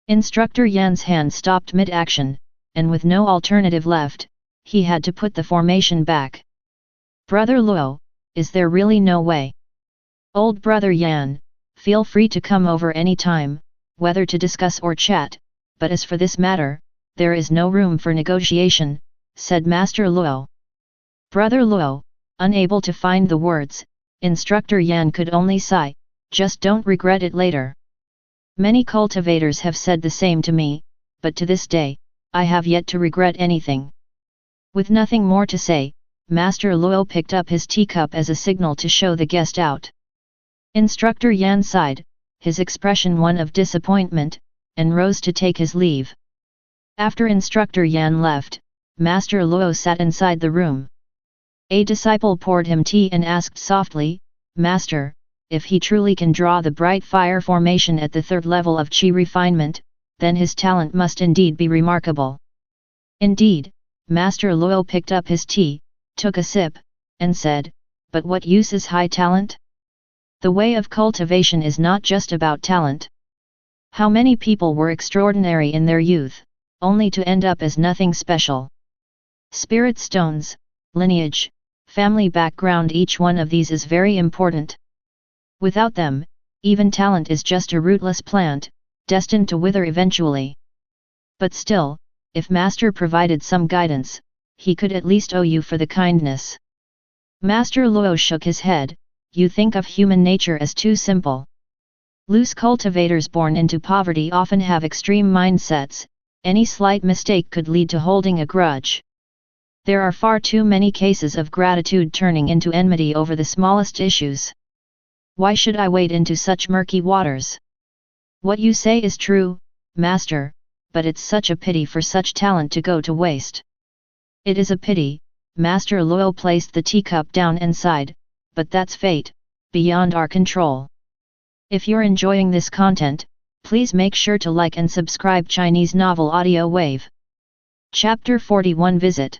Instructor Yan's hand stopped mid-action, and with no alternative left, he had to put the formation back. Brother Luo, is there really no way? Old brother Yan, feel free to come over any time, whether to discuss or chat, but as for this matter, there is no room for negotiation, said Master Luo. Brother Luo, unable to find the words, Instructor Yan could only sigh, just don't regret it later. Many cultivators have said the same to me, but to this day, I have yet to regret anything. With nothing more to say, Master Luo picked up his teacup as a signal to show the guest out. Instructor Yan sighed, his expression one of disappointment, and rose to take his leave. After Instructor Yan left, Master Luo sat inside the room. A disciple poured him tea and asked softly, Master, if he truly can draw the bright fire formation at the 3rd level of Qi refinement, then his talent must indeed be remarkable. Indeed, Master Luo picked up his tea, took a sip, and said, but what use is high talent? The way of cultivation is not just about talent. How many people were extraordinary in their youth, only to end up as nothing special? Spirit stones, lineage, family background, each one of these is very important. Without them, even talent is just a rootless plant, destined to wither eventually. But still, if Master provided some guidance, he could at least owe you for the kindness. Master Luo shook his head, you think of human nature as too simple. Loose cultivators born into poverty often have extreme mindsets, any slight mistake could lead to holding a grudge. There are far too many cases of gratitude turning into enmity over the smallest issues. Why should I wade into such murky waters? What you say is true, Master, but it's such a pity for such talent to go to waste. It is a pity, Master Luo placed the teacup down and sighed, but that's fate, beyond our control. If you're enjoying this content, please make sure to like and subscribe Chinese Novel Audiowave. Chapter 41 Visit.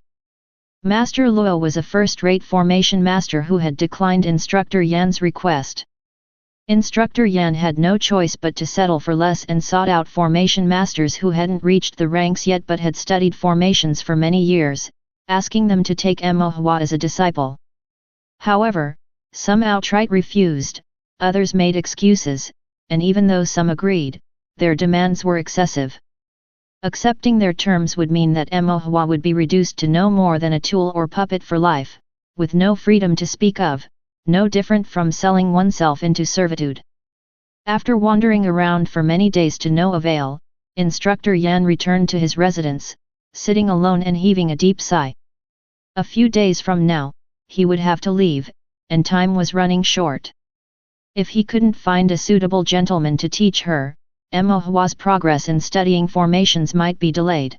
Master Luo was a first-rate formation master who had declined Instructor Yan's request. Instructor Yan had no choice but to settle for less and sought out formation masters who hadn't reached the ranks yet but had studied formations for many years, asking them to take Emohua as a disciple. However, some outright refused, others made excuses, and even though some agreed, their demands were excessive. Accepting their terms would mean that Emohua would be reduced to no more than a tool or puppet for life, with no freedom to speak of, no different from selling oneself into servitude. After wandering around for many days to no avail, Instructor Yan returned to his residence, sitting alone and heaving a deep sigh. A few days from now, he would have to leave, and time was running short. If he couldn't find a suitable gentleman to teach her, Emohua's progress in studying formations might be delayed.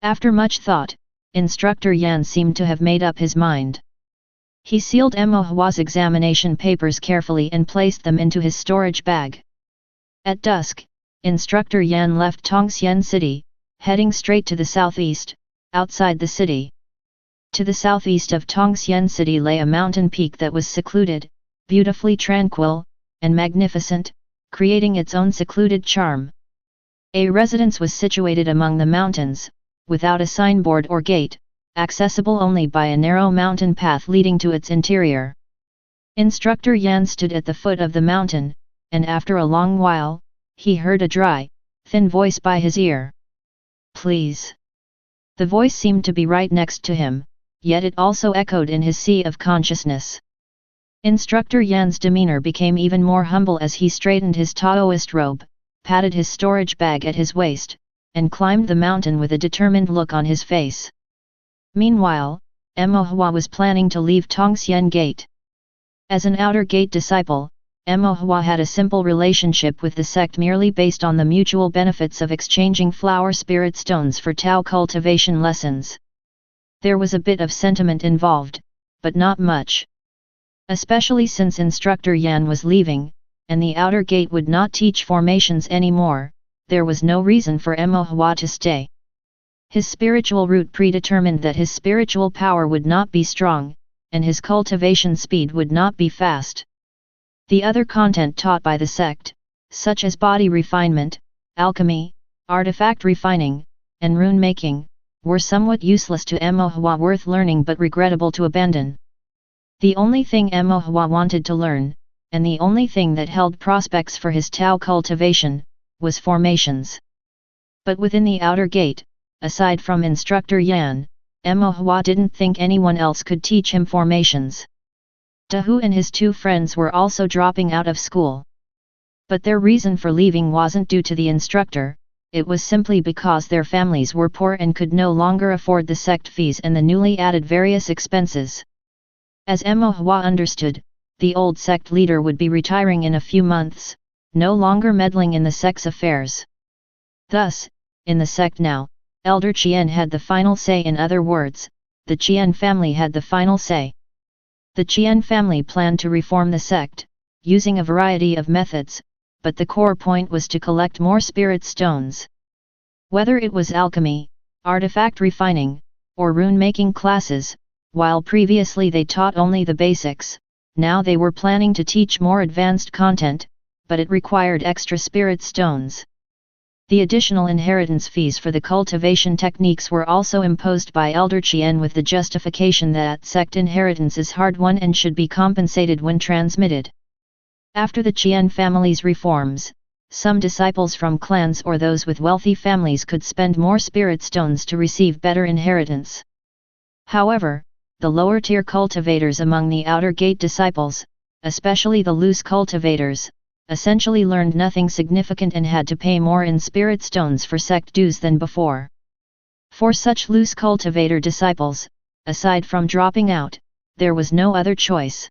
After much thought, Instructor Yan seemed to have made up his mind. He sealed Emohua's examination papers carefully and placed them into his storage bag. At dusk, Instructor Yan left Tongxian City, heading straight to the southeast, outside the city. To the southeast of Tongxian City lay a mountain peak that was secluded, beautifully tranquil, and magnificent, creating its own secluded charm. A residence was situated among the mountains, without a signboard or gate, accessible only by a narrow mountain path leading to its interior. Instructor Yan stood at the foot of the mountain, and after a long while, he heard a dry, thin voice by his ear. "Please." The voice seemed to be right next to him, yet it also echoed in his sea of consciousness. Instructor Yan's demeanor became even more humble as he straightened his Taoist robe, patted his storage bag at his waist, and climbed the mountain with a determined look on his face. Meanwhile, Emohua was planning to leave Tongxian Gate. As an outer gate disciple, Emohua had a simple relationship with the sect merely based on the mutual benefits of exchanging flower spirit stones for Tao cultivation lessons. There was a bit of sentiment involved, but not much. Especially since Instructor Yan was leaving, and the outer gate would not teach formations anymore, there was no reason for Emohua to stay. His spiritual root predetermined that his spiritual power would not be strong, and his cultivation speed would not be fast. The other content taught by the sect, such as body refinement, alchemy, artifact refining, and rune making, were somewhat useless to Emohua, worth learning but regrettable to abandon. The only thing Emohua wanted to learn, and the only thing that held prospects for his Tao cultivation, was formations. But within the outer gate, aside from Instructor Yan, Emohua didn't think anyone else could teach him formations. Dahu and his two friends were also dropping out of school. But their reason for leaving wasn't due to the instructor, it was simply because their families were poor and could no longer afford the sect fees and the newly added various expenses. As Emohua understood, the old sect leader would be retiring in a few months, no longer meddling in the sect's affairs. Thus, in the sect now, Elder Qian had the final say. In other words, the Qian family had the final say. The Qian family planned to reform the sect, using a variety of methods, but the core point was to collect more spirit stones. Whether it was alchemy, artifact refining, or rune-making classes, while previously they taught only the basics, now they were planning to teach more advanced content, but it required extra spirit stones. The additional inheritance fees for the cultivation techniques were also imposed by Elder Qian with the justification that sect inheritance is hard-won and should be compensated when transmitted. After the Qian family's reforms, some disciples from clans or those with wealthy families could spend more spirit stones to receive better inheritance. However, the lower-tier cultivators among the outer gate disciples, especially the loose cultivators, essentially learned nothing significant and had to pay more in spirit stones for sect dues than before. For such loose cultivator disciples, aside from dropping out, there was no other choice.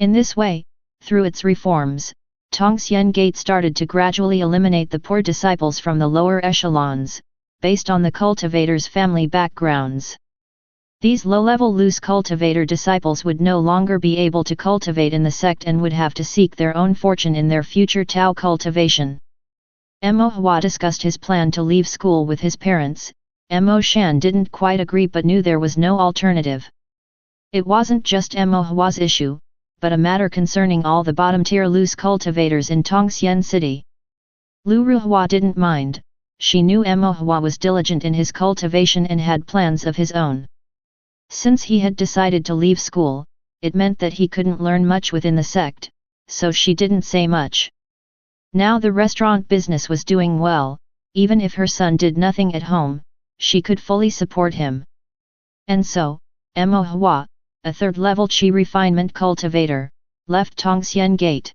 In this way, through its reforms, Tongxian Gate started to gradually eliminate the poor disciples from the lower echelons, based on the cultivators' family backgrounds. These low-level loose cultivator disciples would no longer be able to cultivate in the sect and would have to seek their own fortune in their future Tao cultivation. Emohua discussed his plan to leave school with his parents. Emo Shan didn't quite agree but knew there was no alternative. It wasn't just Emohua's issue, but a matter concerning all the bottom-tier loose cultivators in Tongxian City. Lu Ruhua didn't mind, she knew Emohua was diligent in his cultivation and had plans of his own. Since he had decided to leave school, it meant that he couldn't learn much within the sect, so she didn't say much. Now the restaurant business was doing well, even if her son did nothing at home, she could fully support him. And so, Emohua, a third-level Qi refinement cultivator, left Tongxian Gate.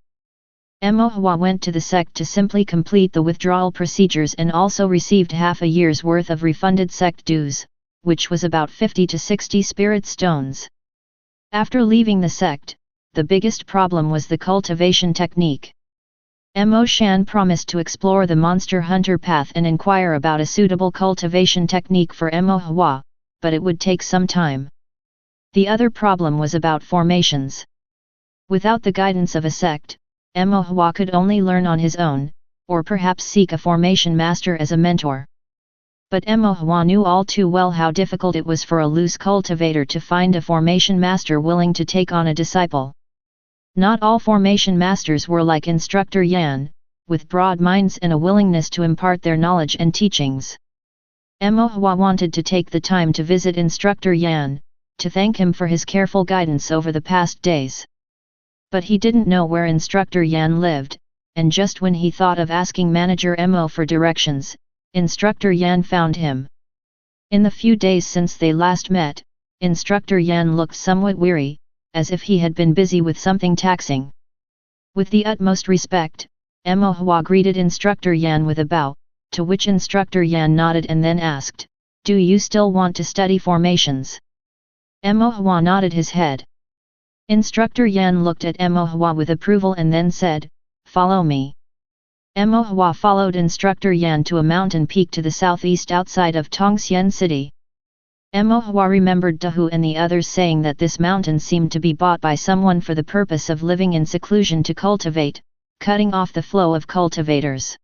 Emohua went to the sect to simply complete the withdrawal procedures and also received half a year's worth of refunded sect dues, which was about 50 to 60 spirit stones. After leaving the sect, the biggest problem was the cultivation technique. Mo Shan promised to explore the monster hunter path and inquire about a suitable cultivation technique for Emohua, but it would take some time. The other problem was about formations. Without the guidance of a sect, Emohua could only learn on his own, or perhaps seek a formation master as a mentor. But Emohua knew all too well how difficult it was for a loose cultivator to find a formation master willing to take on a disciple. Not all formation masters were like Instructor Yan, with broad minds and a willingness to impart their knowledge and teachings. Mo Hua wanted to take the time to visit Instructor Yan, to thank him for his careful guidance over the past days. But he didn't know where Instructor Yan lived, and just when he thought of asking Manager Mo for directions, Instructor Yan found him. In the few days since they last met, Instructor Yan looked somewhat weary, as if he had been busy with something taxing. With the utmost respect, Mo Hua greeted Instructor Yan with a bow, to which Instructor Yan nodded and then asked, "Do you still want to study formations?" Mo Hua nodded his head. Instructor Yan looked at Mo Hua with approval and then said, "Follow me." Mo Hua followed Instructor Yan to a mountain peak to the southeast outside of Tongxian City. Mo Hua remembered Dahu and the others saying that this mountain seemed to be bought by someone for the purpose of living in seclusion to cultivate, cutting off the flow of cultivators.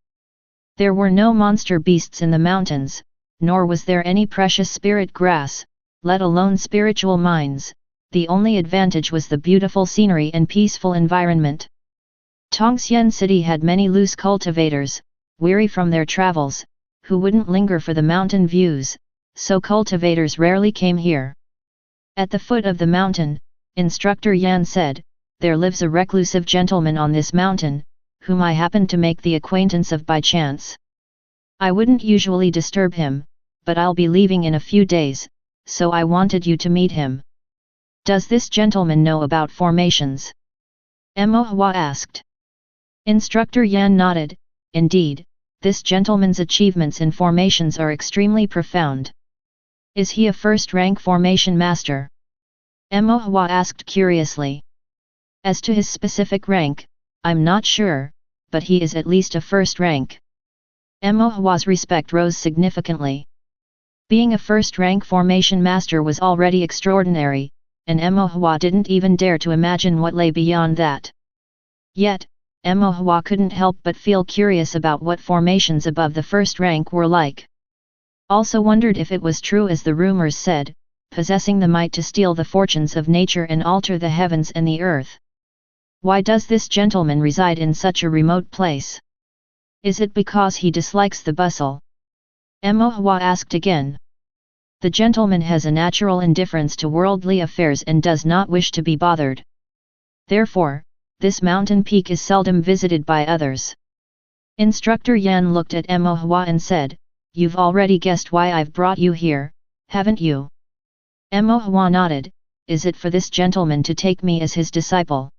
There were no monster beasts in the mountains, nor was there any precious spirit grass, let alone spiritual mines. The only advantage was the beautiful scenery and peaceful environment. Tongxian City had many loose cultivators, weary from their travels, who wouldn't linger for the mountain views, so cultivators rarely came here. At the foot of the mountain, Instructor Yan said, "There lives a reclusive gentleman on this mountain, whom I happened to make the acquaintance of by chance. I wouldn't usually disturb him, but I'll be leaving in a few days, so I wanted you to meet him. Does this gentleman know about formations?" Mo Hua asked. Instructor Yan nodded. "Indeed, this gentleman's achievements in formations are extremely profound." "Is he a first-rank formation master?" Mo Hua asked curiously. "As to his specific rank, I'm not sure, but he is at least a first rank." Mo Hua's respect rose significantly. Being a first-rank formation master was already extraordinary, and Mo Hua didn't even dare to imagine what lay beyond that. Yet, Mo Hua couldn't help but feel curious about what formations above the first rank were like. Also wondered if it was true as the rumors said, possessing the might to steal the fortunes of nature and alter the heavens and the earth. Why does this gentleman reside in such a remote place? Is it because he dislikes the bustle? Mo Hua asked again. The gentleman has a natural indifference to worldly affairs and does not wish to be bothered. Therefore, this mountain peak is seldom visited by others. Instructor Yan looked at Mo Hua and said, "You've already guessed why I've brought you here, haven't you?" Mo Hua nodded. "Is it for this gentleman to take me as his disciple?"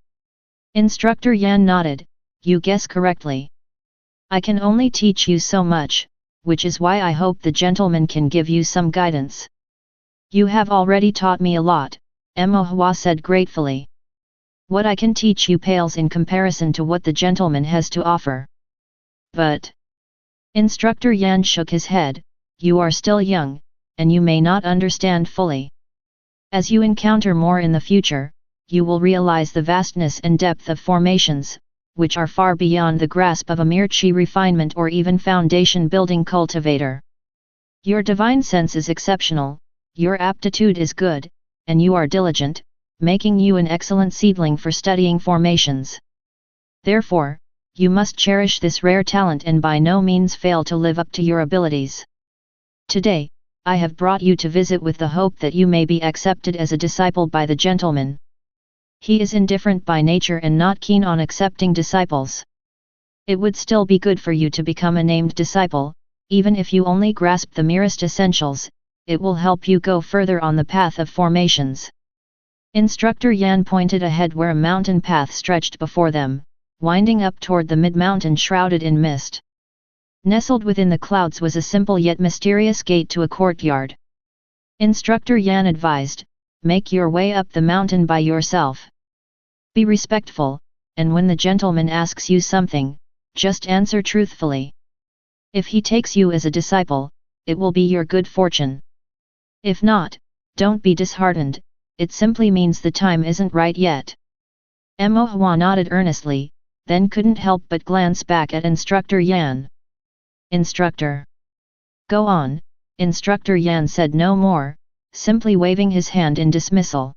Instructor Yan nodded. "You guess correctly. I can only teach you so much, which is why I hope the gentleman can give you some guidance." "You have already taught me a lot," Mo Hua said gratefully. "What I can teach you pales in comparison to what the gentleman has to offer." "But," Instructor Yan shook his head, "you are still young, and you may not understand fully. As you encounter more in the future, you will realize the vastness and depth of formations, which are far beyond the grasp of a mere chi refinement or even foundation-building cultivator. Your divine sense is exceptional, your aptitude is good, and you are diligent, making you an excellent seedling for studying formations. Therefore, you must cherish this rare talent and by no means fail to live up to your abilities. Today, I have brought you to visit with the hope that you may be accepted as a disciple by the gentleman. He is indifferent by nature and not keen on accepting disciples. It would still be good for you to become a named disciple, even if you only grasp the merest essentials, it will help you go further on the path of formations." Instructor Yan pointed ahead where a mountain path stretched before them, winding up toward the mid-mountain shrouded in mist. Nestled within the clouds was a simple yet mysterious gate to a courtyard. Instructor Yan advised, "Make your way up the mountain by yourself. Be respectful, and when the gentleman asks you something, just answer truthfully. If he takes you as a disciple, it will be your good fortune. If not, don't be disheartened, it simply means the time isn't right yet." Mo Hua nodded earnestly, then couldn't help but glance back at Instructor Yan. "Instructor." "Go on," Instructor Yan said no more, simply waving his hand in dismissal.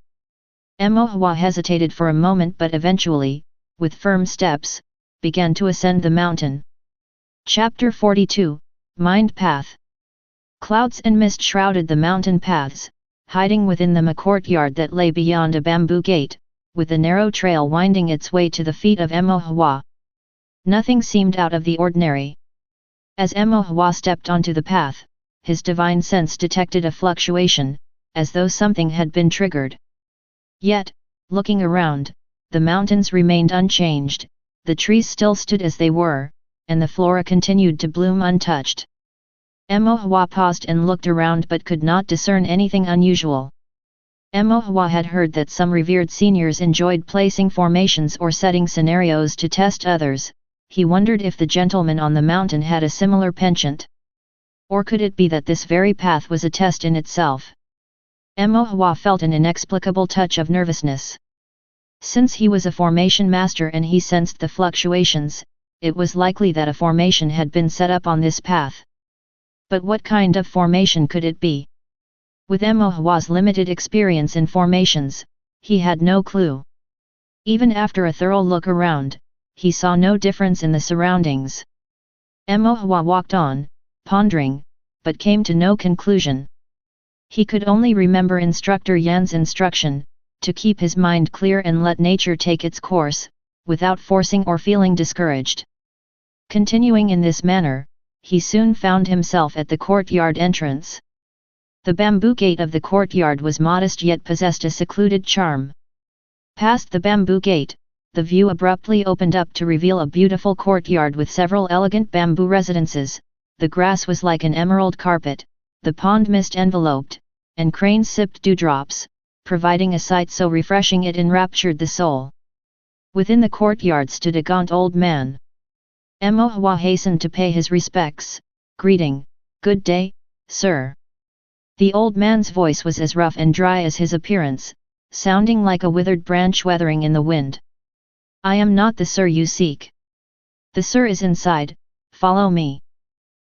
Mo Hua hesitated for a moment but eventually, with firm steps, began to ascend the mountain. Chapter 42, Mind Path. Clouds and mist shrouded the mountain paths, hiding within them a courtyard that lay beyond a bamboo gate, with a narrow trail winding its way to the feet of Emohua. Nothing seemed out of the ordinary. As Emohua stepped onto the path, his divine sense detected a fluctuation, as though something had been triggered. Yet, looking around, the mountains remained unchanged, the trees still stood as they were, and the flora continued to bloom untouched. Emohua paused and looked around but could not discern anything unusual. Emohua had heard that some revered seniors enjoyed placing formations or setting scenarios to test others. He wondered if the gentleman on the mountain had a similar penchant. Or could it be that this very path was a test in itself? Emohua felt an inexplicable touch of nervousness. Since he was a formation master and he sensed the fluctuations, it was likely that a formation had been set up on this path. But what kind of formation could it be? With Emohua's limited experience in formations, he had no clue. Even after a thorough look around, he saw no difference in the surroundings. Emohua walked on, pondering, but came to no conclusion. He could only remember Instructor Yan's instruction, to keep his mind clear and let nature take its course, without forcing or feeling discouraged. Continuing in this manner, he soon found himself at the courtyard entrance. The bamboo gate of the courtyard was modest yet possessed a secluded charm. Past the bamboo gate, the view abruptly opened up to reveal a beautiful courtyard with several elegant bamboo residences. The grass was like an emerald carpet, the pond mist enveloped, and cranes sipped dewdrops, providing a sight so refreshing it enraptured the soul. Within the courtyard stood a gaunt old man. Emohua hastened to pay his respects, greeting, "Good day, sir." The old man's voice was as rough and dry as his appearance, sounding like a withered branch weathering in the wind. "I am not the sir you seek. The sir is inside, follow me."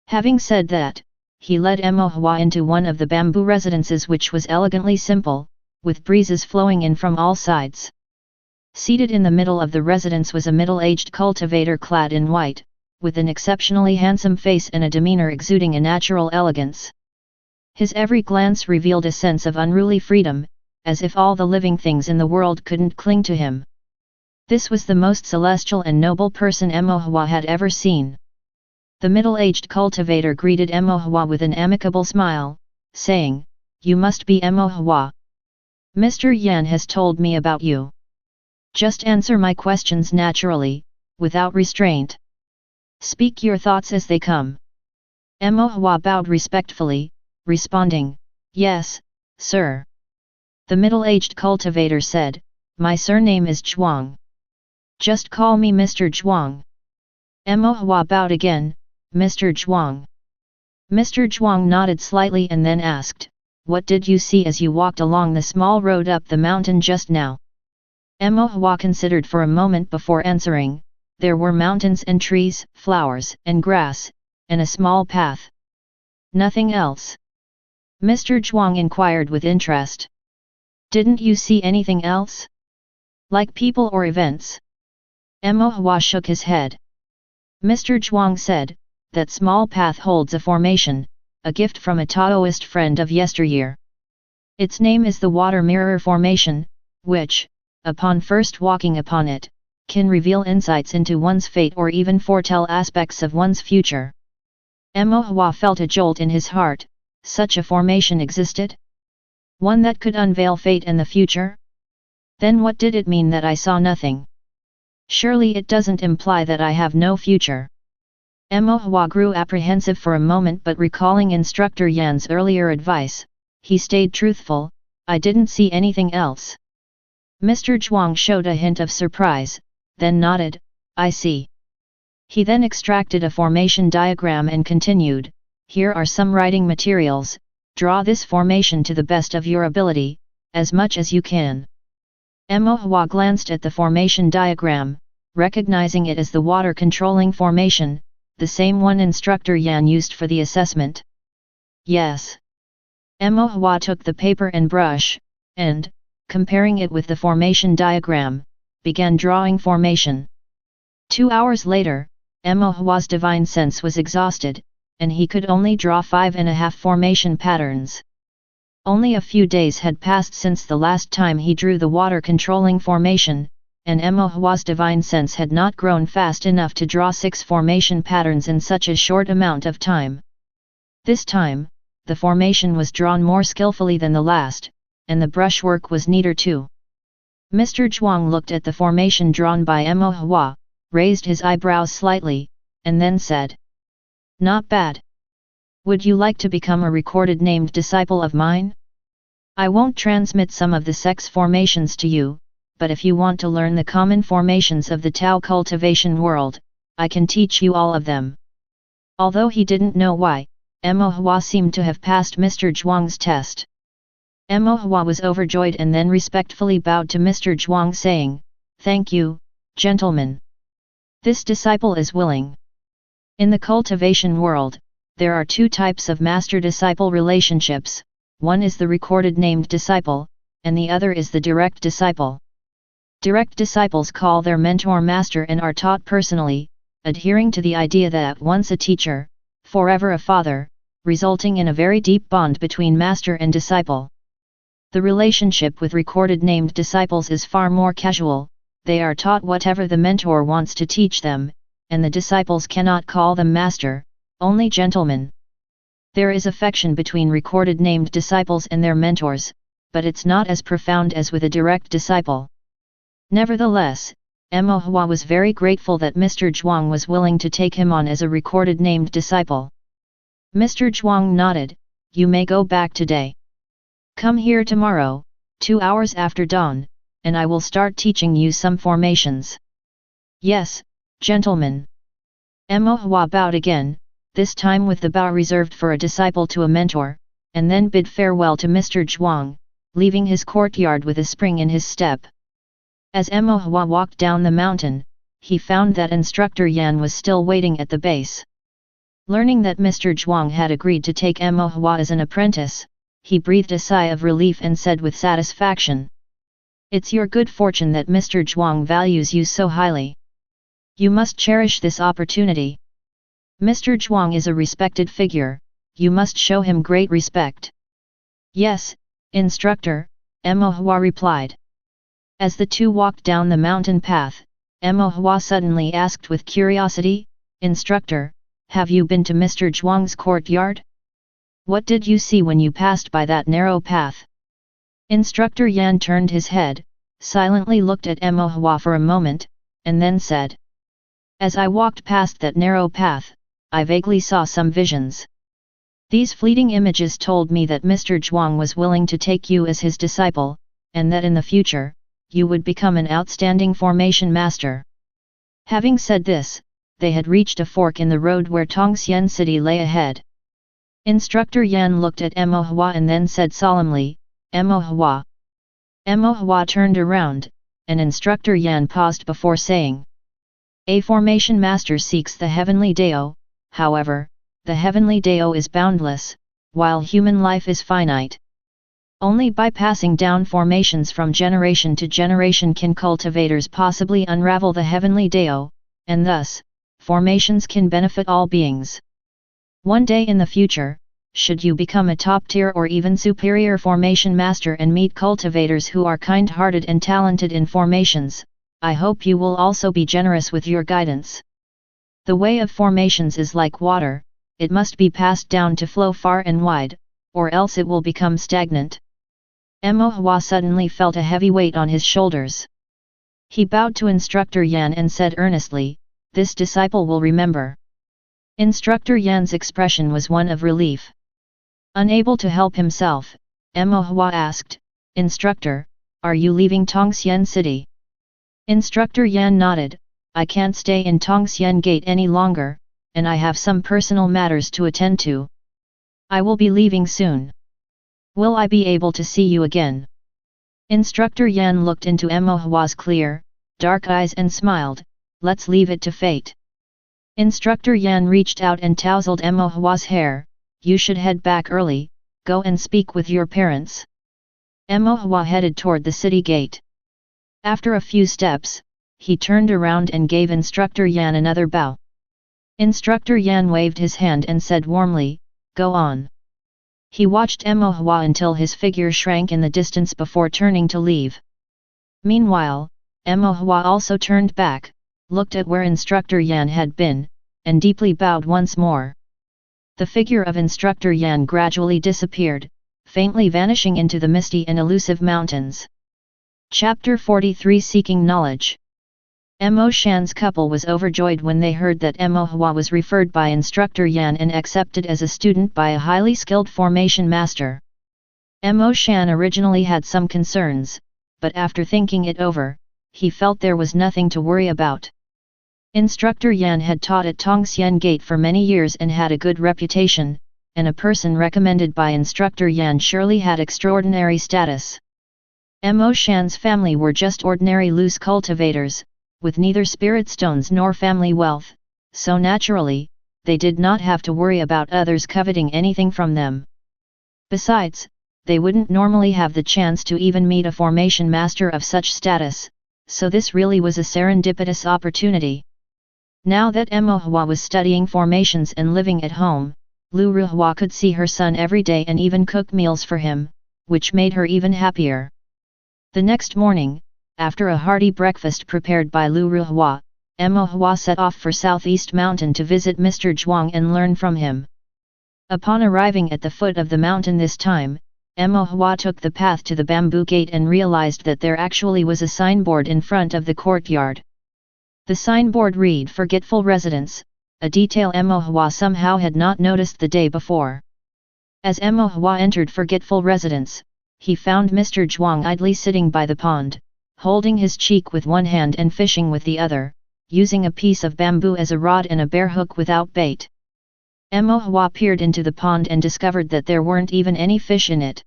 Having said that, he led Emohua into one of the bamboo residences which was elegantly simple, with breezes flowing in from all sides. Seated in the middle of the residence was a middle-aged cultivator clad in white, with an exceptionally handsome face and a demeanor exuding a natural elegance. His every glance revealed a sense of unruly freedom, as if all the living things in the world couldn't cling to him. This was the most celestial and noble person Emohua had ever seen. The middle-aged cultivator greeted Emohua with an amicable smile, saying, "You must be Emohua. Mr. Yan has told me about you. Just answer my questions naturally, without restraint. Speak your thoughts as they come." Emohua bowed respectfully, responding, "Yes, sir." The middle-aged cultivator said, "My surname is Zhuang. Just call me Mr. Zhuang." Emohua bowed again, "Mr. Zhuang." Mr. Zhuang nodded slightly and then asked, "What did you see as you walked along the small road up the mountain just now?" Emohua considered for a moment before answering, "There were mountains and trees, flowers and grass, and a small path. Nothing else." Mr. Zhuang inquired with interest. "Didn't you see anything else? Like people or events?" Emohua shook his head. Mr. Zhuang said, "That small path holds a formation, a gift from a Taoist friend of yesteryear. Its name is the Water Mirror Formation, which, upon first walking upon it, can reveal insights into one's fate or even foretell aspects of one's future." Emohua felt a jolt in his heart. Such a formation existed? One that could unveil fate and the future? Then what did it mean that I saw nothing? Surely it doesn't imply that I have no future. Emohua grew apprehensive for a moment, but recalling Instructor Yan's earlier advice, he stayed truthful, "I didn't see anything else." Mr. Zhuang showed a hint of surprise, then nodded, "I see." He then extracted a formation diagram and continued, "Here are some writing materials, draw this formation to the best of your ability, as much as you can." Emohua glanced at the formation diagram, recognizing it as the water-controlling formation, the same one Instructor Yan used for the assessment. "Yes." Emohua took the paper and brush, and, comparing it with the formation diagram, began drawing formation. 2 hours later, Emohua's divine sense was exhausted, and he could only draw 5.5 formation patterns. Only a few days had passed since the last time he drew the water-controlling formation, and Emohua's divine sense had not grown fast enough to draw 6 formation patterns in such a short amount of time. This time, the formation was drawn more skillfully than the last, and the brushwork was neater too. Mr. Zhuang looked at the formation drawn by Emohua, raised his eyebrows slightly, and then said, "Not bad. Would you like to become a recorded named disciple of mine? I won't transmit some of the sex formations to you, but if you want to learn the common formations of the Tao cultivation world, I can teach you all of them." Although he didn't know why, Emohua seemed to have passed Mr. Zhuang's test. Emohua was overjoyed and then respectfully bowed to Mr. Zhuang saying, "Thank you, gentlemen. This disciple is willing." In the cultivation world, there are 2 types of master-disciple relationships, one is the recorded named disciple, and the other is the direct disciple. Direct disciples call their mentor master and are taught personally, adhering to the idea that once a teacher, forever a father, resulting in a very deep bond between master and disciple. The relationship with recorded named disciples is far more casual, they are taught whatever the mentor wants to teach them, and the disciples cannot call them master, only gentlemen. There is affection between recorded named disciples and their mentors, but it's not as profound as with a direct disciple. Nevertheless, Emohua was very grateful that Mr. Zhuang was willing to take him on as a recorded named disciple. Mr. Zhuang nodded, "You may go back today. Come here tomorrow, 2 hours after dawn, and I will start teaching you some formations." "Yes, gentlemen." Emohua bowed again, this time with the bow reserved for a disciple to a mentor, and then bid farewell to Mr. Zhuang, leaving his courtyard with a spring in his step. As Emohua walked down the mountain, he found that Instructor Yan was still waiting at the base. Learning that Mr. Zhuang had agreed to take Emohua as an apprentice, he breathed a sigh of relief and said with satisfaction, "It's your good fortune that Mr. Zhuang values you so highly. You must cherish this opportunity. Mr. Zhuang is a respected figure, you must show him great respect." "Yes, instructor," Emohua replied. As the two walked down the mountain path, Emohua suddenly asked with curiosity, "Instructor, have you been to Mr. Zhuang's courtyard? What did you see when you passed by that narrow path?" Instructor Yan turned his head, silently looked at Emohua for a moment, and then said, "As I walked past that narrow path, I vaguely saw some visions. These fleeting images told me that Mr. Zhuang was willing to take you as his disciple, and that in the future, you would become an outstanding formation master." Having said this, they had reached a fork in the road where Tongxian City lay ahead. Instructor Yan looked at Emohua and then said solemnly, "Emohua." Emohua turned around, and Instructor Yan paused before saying, "A formation master seeks the heavenly Dao, however, the heavenly Dao is boundless, while human life is finite. Only by passing down formations from generation to generation can cultivators possibly unravel the heavenly Dao, and thus, formations can benefit all beings. One day in the future, should you become a top-tier or even superior formation master and meet cultivators who are kind-hearted and talented in formations, I hope you will also be generous with your guidance. The way of formations is like water, it must be passed down to flow far and wide, or else it will become stagnant." Emohua suddenly felt a heavy weight on his shoulders. He bowed to Instructor Yan and said earnestly, "This disciple will remember." Instructor Yan's expression was one of relief. Unable to help himself, Emohua asked, "Instructor, are you leaving Tongxian City?" Instructor Yan nodded, "I can't stay in Tongxian Gate any longer, and I have some personal matters to attend to. I will be leaving soon. Will I be able to see you again?" Instructor Yan looked into Emohua's clear, dark eyes and smiled, "Let's leave it to fate." Instructor Yan reached out and tousled Emohua's hair, "You should head back early, go and speak with your parents." Emohua headed toward the city gate. After a few steps, he turned around and gave Instructor Yan another bow. Instructor Yan waved his hand and said warmly, "Go on." He watched Mo Hua until his figure shrank in the distance before turning to leave. Meanwhile, Mo Hua also turned back, looked at where Instructor Yan had been, and deeply bowed once more. The figure of Instructor Yan gradually disappeared, faintly vanishing into the misty and elusive mountains. Chapter 43 Seeking Knowledge. Mo Shan's couple was overjoyed when they heard that Mo Hua was referred by Instructor Yan and accepted as a student by a highly skilled formation master. Mo Shan originally had some concerns, but after thinking it over, he felt there was nothing to worry about. Instructor Yan had taught at Tongxian Gate for many years and had a good reputation, and a person recommended by Instructor Yan surely had extraordinary status. Mo Shan's family were just ordinary loose cultivators, with neither spirit stones nor family wealth, so naturally, they did not have to worry about others coveting anything from them. Besides, they wouldn't normally have the chance to even meet a formation master of such status, so this really was a serendipitous opportunity. Now that Mo Hua was studying formations and living at home, Lu Ruhua could see her son every day and even cook meals for him, which made her even happier. The next morning, after a hearty breakfast prepared by Lu Ruhua, Mo Hua set off for Southeast Mountain to visit Mr. Zhuang and learn from him. Upon arriving at the foot of the mountain this time, Mo Hua took the path to the bamboo gate and realized that there actually was a signboard in front of the courtyard. The signboard read "Forgetful Residence," a detail Mo Hua somehow had not noticed the day before. As Mo Hua entered Forgetful Residence, he found Mr. Zhuang idly sitting by the pond, holding his cheek with one hand and fishing with the other, using a piece of bamboo as a rod and a bare hook without bait. Mo Hua peered into the pond and discovered that there weren't even any fish in it.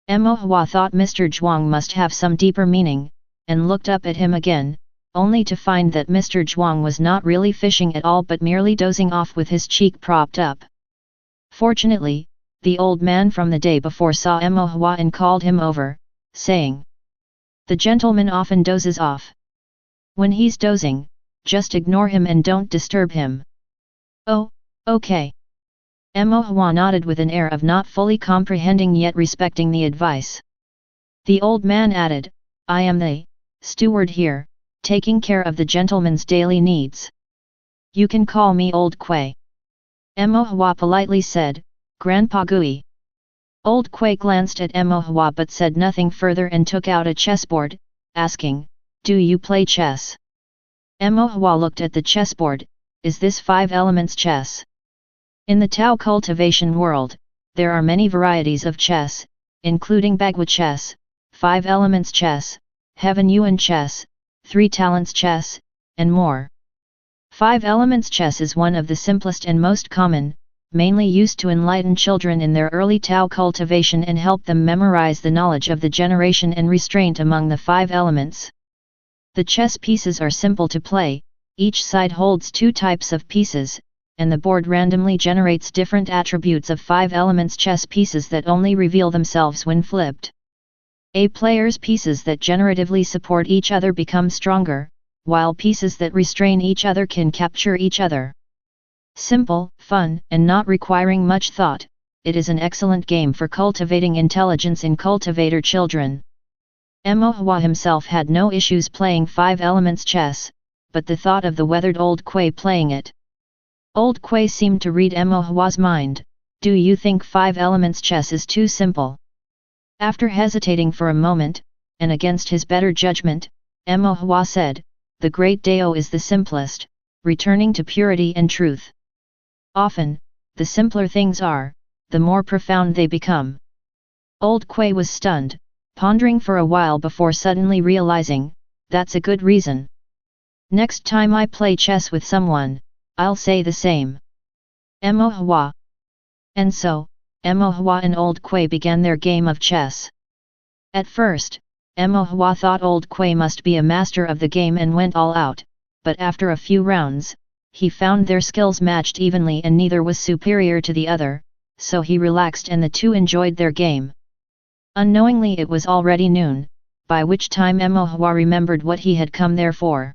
Mo Hua thought Mr. Zhuang must have some deeper meaning, and looked up at him again, only to find that Mr. Zhuang was not really fishing at all but merely dozing off with his cheek propped up. Fortunately, the old man from the day before saw Mo Hua and called him over, saying, "The gentleman often dozes off. When he's dozing, just ignore him and don't disturb him." "Oh, okay." Mo Hua nodded with an air of not fully comprehending yet respecting the advice. The old man added, "I am the steward here, taking care of the gentleman's daily needs. You can call me Old Kuei." Mo Hua politely said, "Grandpa Gui." Old Kuei glanced at Mo Hua but said nothing further and took out a chessboard, asking, "Do you play chess?" Mo Hua looked at the chessboard. "Is this 5 elements chess?" In the Tao Cultivation world, there are many varieties of chess, including Bagua chess, 5 elements chess, Heaven Yuan chess, 3 talents chess, and more. 5 elements chess is one of the simplest and most common, mainly used to enlighten children in their early Tao cultivation and help them memorize the knowledge of the generation and restraint among the 5 elements. The chess pieces are simple to play, each side holds 2 types of pieces, and the board randomly generates different attributes of 5 elements chess pieces that only reveal themselves when flipped. A player's pieces that generatively support each other become stronger, while pieces that restrain each other can capture each other. Simple, fun, and not requiring much thought, it is an excellent game for cultivating intelligence in cultivator children. Mo Hua himself had no issues playing 5 elements chess, but the thought of the weathered Old Kuei playing it. Old Kuei seemed to read Mo Hua's mind. "Do you think 5 elements chess is too simple?" After hesitating for a moment, and against his better judgment, Mo Hua said, "The great Dao is the simplest, returning to purity and truth. Often, the simpler things are, the more profound they become." Old Kuei was stunned, pondering for a while before suddenly realizing, "That's a good reason. Next time I play chess with someone, I'll say the same." Mo Hua. And so, Mo Hua and Old Kuei began their game of chess. At first, Mo Hua thought Old Kuei must be a master of the game and went all out, but after a few rounds, he found their skills matched evenly and neither was superior to the other, so he relaxed and the two enjoyed their game. Unknowingly it was already noon, by which time Mo Hua remembered what he had come there for.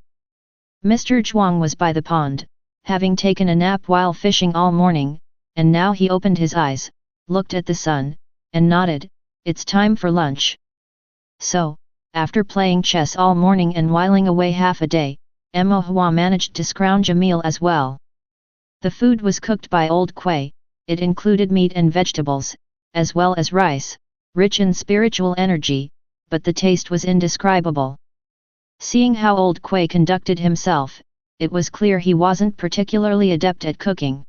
Mr. Zhuang was by the pond, having taken a nap while fishing all morning, and now he opened his eyes, looked at the sun, and nodded, "It's time for lunch." So, after playing chess all morning and whiling away half a day, Hua managed to scrounge a meal as well. The food was cooked by Old Kui. It included meat and vegetables, as well as rice, rich in spiritual energy, but the taste was indescribable. Seeing how Old Kui conducted himself, it was clear he wasn't particularly adept at cooking.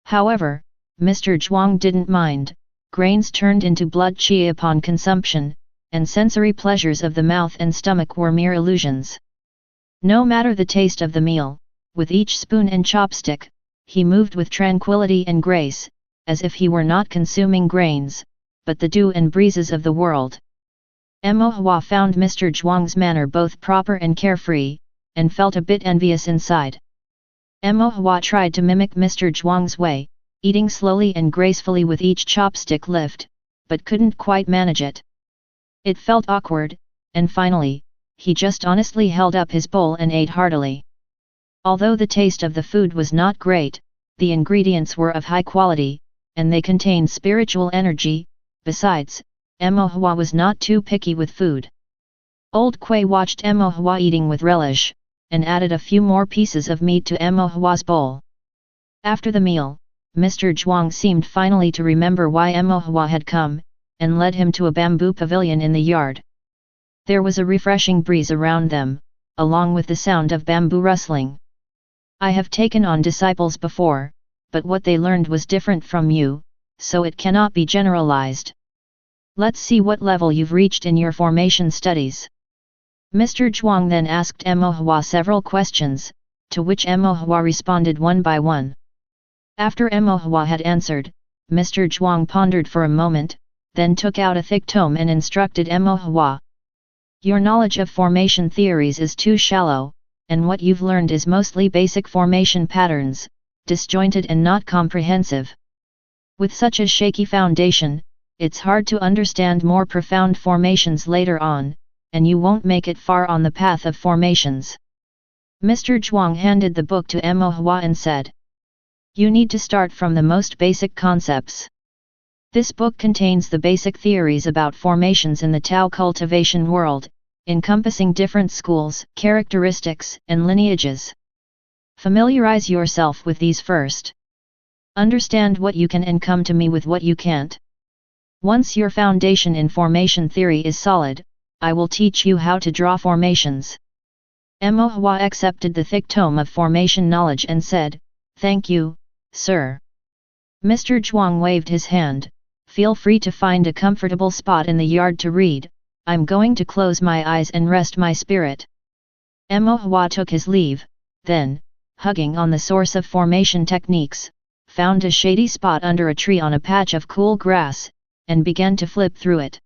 However, Mr. Zhuang didn't mind. Grains turned into blood qi upon consumption, and sensory pleasures of the mouth and stomach were mere illusions. No matter the taste of the meal, with each spoon and chopstick, he moved with tranquility and grace, as if he were not consuming grains, but the dew and breezes of the world. Hua found Mr. Zhuang's manner both proper and carefree, and felt a bit envious inside. Hua tried to mimic Mr. Zhuang's way, eating slowly and gracefully with each chopstick lift, but couldn't quite manage it. It felt awkward, and finally, he just honestly held up his bowl and ate heartily. Although the taste of the food was not great, the ingredients were of high quality, and they contained spiritual energy. Besides, Hua was not too picky with food. Old Kui watched Hua eating with relish, and added a few more pieces of meat to Hua's bowl. After the meal, Mr. Zhuang seemed finally to remember why Hua had come, and led him to a bamboo pavilion in the yard. There was a refreshing breeze around them, along with the sound of bamboo rustling. "I have taken on disciples before, but what they learned was different from you, so it cannot be generalized. Let's see what level you've reached in your formation studies." Mr. Zhuang then asked Hua several questions, to which Hua responded one by one. After Hua had answered, Mr. Zhuang pondered for a moment, then took out a thick tome and instructed Hua. "Your knowledge of formation theories is too shallow, and what you've learned is mostly basic formation patterns, disjointed and not comprehensive. With such a shaky foundation, it's hard to understand more profound formations later on, and you won't make it far on the path of formations." Mr. Zhuang handed the book to Hua and said, "You need to start from the most basic concepts. This book contains the basic theories about formations in the Tao cultivation world, encompassing different schools, characteristics, and lineages. Familiarize yourself with these first. Understand what you can and come to me with what you can't. Once your foundation in formation theory is solid, I will teach you how to draw formations." Hua accepted the thick tome of formation knowledge and said, "Thank you, sir." Mr. Zhuang waved his hand. "Feel free to find a comfortable spot in the yard to read. I'm going to close my eyes and rest my spirit." Hua took his leave, then, hugging on the source of formation techniques, found a shady spot under a tree on a patch of cool grass, and began to flip through it.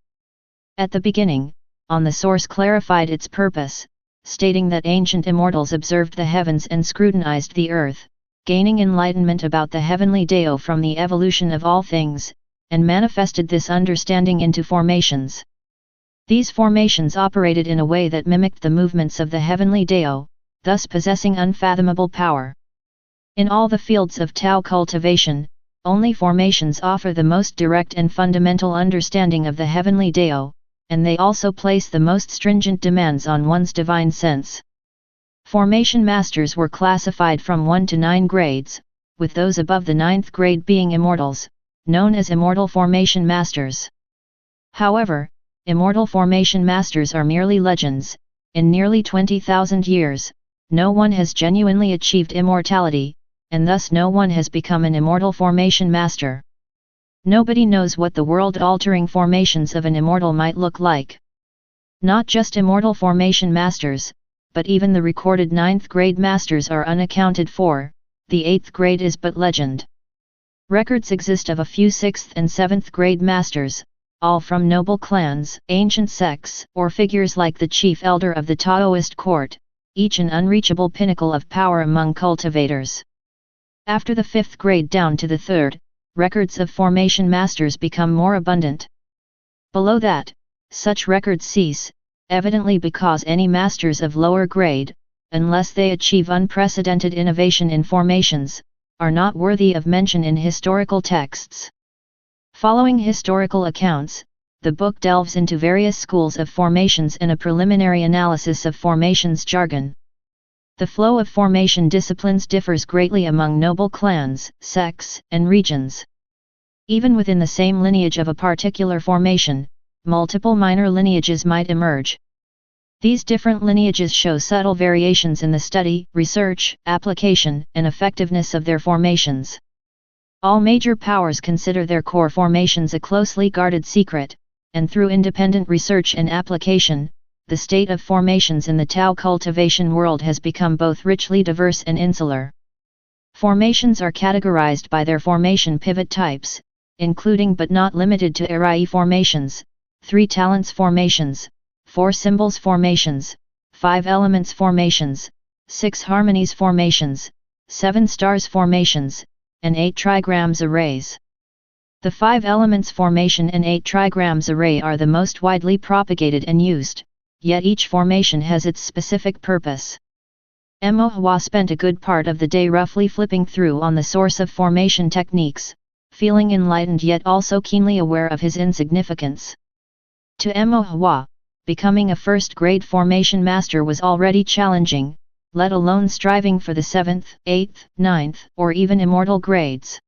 At the beginning, on the source clarified its purpose, stating that ancient immortals observed the heavens and scrutinized the earth, gaining enlightenment about the heavenly Tao from the evolution of all things, and manifested this understanding into formations. These formations operated in a way that mimicked the movements of the heavenly Tao, thus possessing unfathomable power. In all the fields of Tao cultivation, only formations offer the most direct and fundamental understanding of the heavenly Tao, and they also place the most stringent demands on one's divine sense. Formation masters were classified from 1 to 9 grades, with those above the 9th grade being immortals, known as immortal formation masters. However, immortal formation masters are merely legends. In nearly 20,000 years, no one has genuinely achieved immortality, and thus no one has become an immortal formation master. Nobody knows what the world-altering formations of an immortal might look like. Not just immortal formation masters, but even the recorded 9th grade masters are unaccounted for. The 8th grade is but legend. Records exist of a few 6th and 7th grade masters, all from noble clans, ancient sects, or figures like the chief elder of the Taoist court, each an unreachable pinnacle of power among cultivators. After the 5th grade down to the 3rd, records of formation masters become more abundant. Below that, such records cease, evidently because any masters of lower grade, unless they achieve unprecedented innovation in formations, are not worthy of mention in historical texts. Following historical accounts, the book delves into various schools of formations and a preliminary analysis of formations jargon. The flow of formation disciplines differs greatly among noble clans, sects, and regions. Even within the same lineage of a particular formation, multiple minor lineages might emerge. These different lineages show subtle variations in the study, research, application, and effectiveness of their formations. All major powers consider their core formations a closely guarded secret, and through independent research and application, the state of formations in the Tao cultivation world has become both richly diverse and insular. Formations are categorized by their formation pivot types, including but not limited to Irai formations, 3 talents formations, 4 symbols formations, 5 elements formations, 6 harmonies formations, 7 stars formations, and 8 trigrams arrays. The 5 elements formation and 8 trigrams array are the most widely propagated and used, yet each formation has its specific purpose. Mo Hua spent a good part of the day roughly flipping through on the source of formation techniques, feeling enlightened yet also keenly aware of his insignificance. To Mo Hua, becoming a first-grade formation master was already challenging, let alone striving for the 7th, 8th, 9th, or even immortal grades.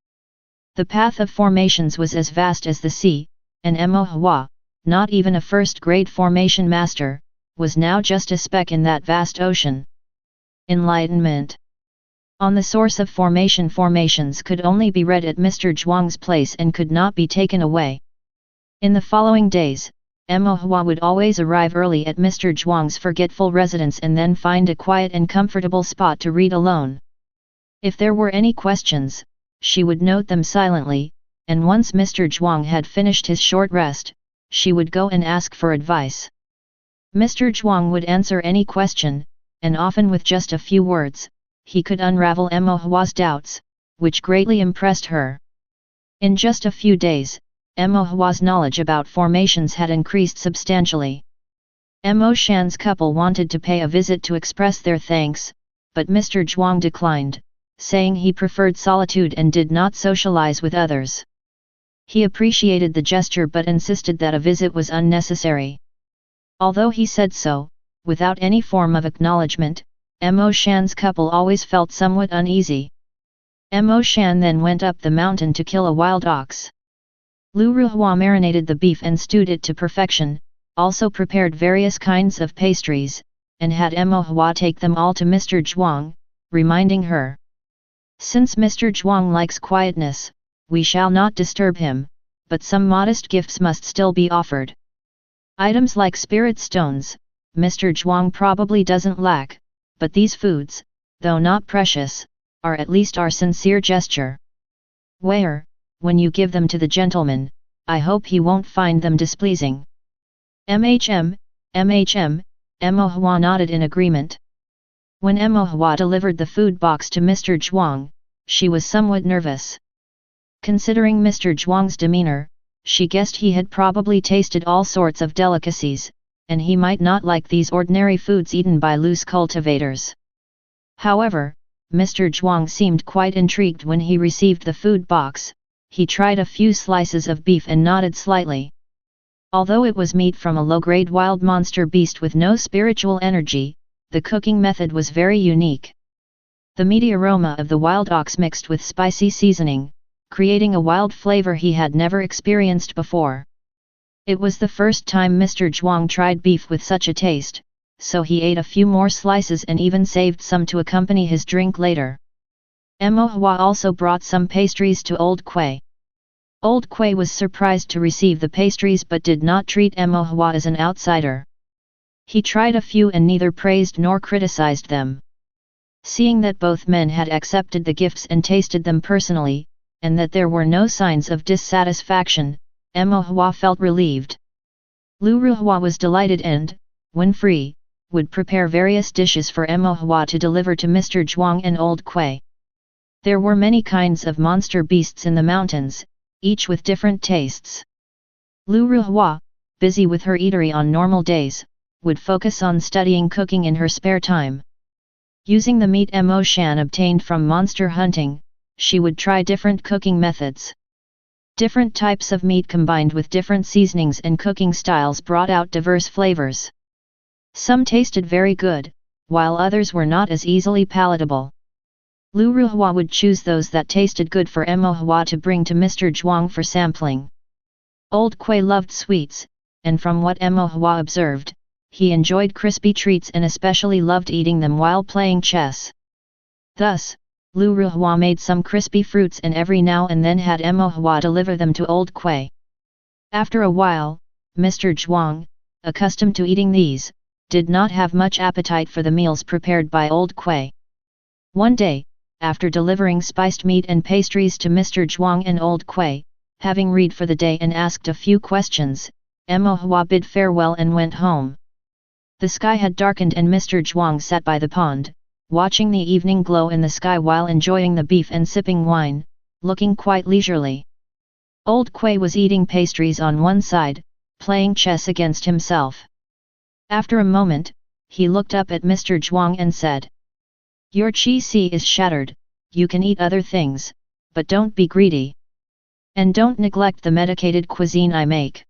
The path of formations was as vast as the sea, and Mo Hua, not even a first-grade formation master, was now just a speck in that vast ocean. Enlightenment. On the source of formations could only be read at Mr. Zhuang's place and could not be taken away. In the following days, Mo Hua would always arrive early at Mr. Zhuang's forgetful residence and then find a quiet and comfortable spot to read alone. If there were any questions, she would note them silently, and once Mr. Zhuang had finished his short rest, she would go and ask for advice. Mr. Zhuang would answer any question, and often with just a few words, he could unravel Mo Hua's doubts, which greatly impressed her. In just a few days, Mo Hua's knowledge about formations had increased substantially. Mo Shan's couple wanted to pay a visit to express their thanks, but Mr. Zhuang declined, saying he preferred solitude and did not socialize with others. He appreciated the gesture but insisted that a visit was unnecessary. Although he said so, without any form of acknowledgement, Mo Shan's couple always felt somewhat uneasy. Mo Shan then went up the mountain to kill a wild ox. Lu Ruhua marinated the beef and stewed it to perfection, also prepared various kinds of pastries, and had Mo Hua take them all to Mr. Zhuang, reminding her, "Since Mr. Zhuang likes quietness, we shall not disturb him, but some modest gifts must still be offered. Items like spirit stones, Mr. Zhuang probably doesn't lack, but these foods, though not precious, are at least our sincere gesture. Where, when you give them to the gentleman, I hope he won't find them displeasing." MHM, Mo Hua nodded in agreement. When Mo Hua delivered the food box to Mr. Zhuang, she was somewhat nervous. Considering Mr. Zhuang's demeanor, she guessed he had probably tasted all sorts of delicacies, and he might not like these ordinary foods eaten by loose cultivators. However, Mr. Zhuang seemed quite intrigued when he received the food box. He tried a few slices of beef and nodded slightly. Although it was meat from a low-grade wild monster beast with no spiritual energy, the cooking method was very unique. The meaty aroma of the wild ox mixed with spicy seasoning, creating a wild flavor he had never experienced before. It was the first time Mr. Zhuang tried beef with such a taste, so he ate a few more slices and even saved some to accompany his drink later. Mo Hua also brought some pastries to Old Kui. Old Kui was surprised to receive the pastries but did not treat Mo Hua as an outsider. He tried a few and neither praised nor criticized them. Seeing that both men had accepted the gifts and tasted them personally, and that there were no signs of dissatisfaction, Mo Hua felt relieved. Lu Ruhua was delighted and, when free, would prepare various dishes for Mo Hua to deliver to Mr. Zhuang and Old Kui. There were many kinds of monster beasts in the mountains, each with different tastes. Lu Ruhua, busy with her eatery on normal days, would focus on studying cooking in her spare time. Using the meat Mo Shan obtained from monster hunting, she would try different cooking methods. Different types of meat combined with different seasonings and cooking styles brought out diverse flavors. Some tasted very good, while others were not as easily palatable. Lu Ruhua would choose those that tasted good for Mo Hua to bring to Mr. Zhuang for sampling. Old Kui loved sweets, and from what Mo Hua observed, he enjoyed crispy treats and especially loved eating them while playing chess. Thus, Lu Ruhua made some crispy fruits and every now and then had Mo Hua deliver them to Old Kui. After a while, Mr. Zhuang, accustomed to eating these, did not have much appetite for the meals prepared by Old Kui. One day, after delivering spiced meat and pastries to Mr. Zhuang and Old Kui, having read for the day and asked a few questions, Mo Hua bid farewell and went home. The sky had darkened and Mr. Zhuang sat by the pond, watching the evening glow in the sky while enjoying the beef and sipping wine, looking quite leisurely. Old Kui was eating pastries on one side, playing chess against himself. After a moment, he looked up at Mr. Zhuang and said, "Your qi is shattered, you can eat other things, but don't be greedy. And don't neglect the medicated cuisine I make."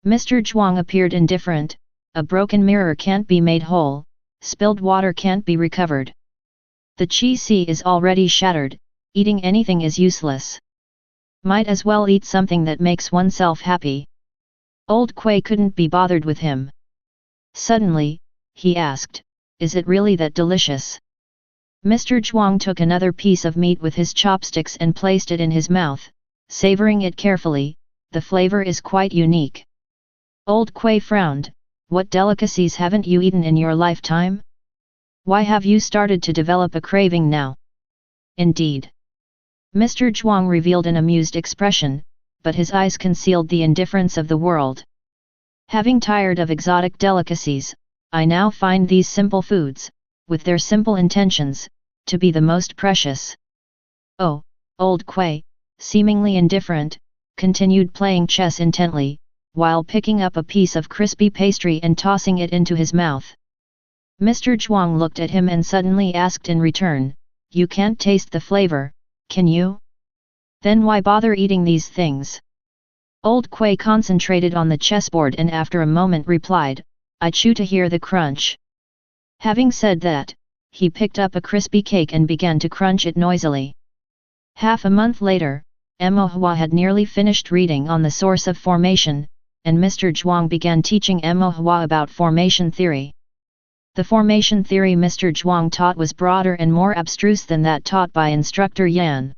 Mr. Zhuang appeared indifferent. A broken mirror can't be made whole, spilled water can't be recovered. The qi is already shattered, eating anything is useless. Might as well eat something that makes oneself happy. Old Kui couldn't be bothered with him. Suddenly, he asked, "Is it really that delicious?" Mr. Zhuang took another piece of meat with his chopsticks and placed it in his mouth, savoring it carefully. "The flavor is quite unique." Old Kui frowned. "What delicacies haven't you eaten in your lifetime? Why have you started to develop a craving now?" "Indeed." Mr. Zhuang revealed an amused expression, but his eyes concealed the indifference of the world. "Having tired of exotic delicacies, I now find these simple foods, with their simple intentions, to be the most precious." "Oh," Old Kui, seemingly indifferent, continued playing chess intently, while picking up a piece of crispy pastry and tossing it into his mouth. Mr. Zhuang looked at him and suddenly asked in return, "You can't taste the flavor, can you? Then why bother eating these things?" Old Kui concentrated on the chessboard and after a moment replied, "I chew to hear the crunch." Having said that, he picked up a crispy cake and began to crunch it noisily. Half a month later, Mo Hua had nearly finished reading on the source of formation, and Mr. Zhuang began teaching Mo Hua about formation theory. The formation theory Mr. Zhuang taught was broader and more abstruse than that taught by instructor Yan.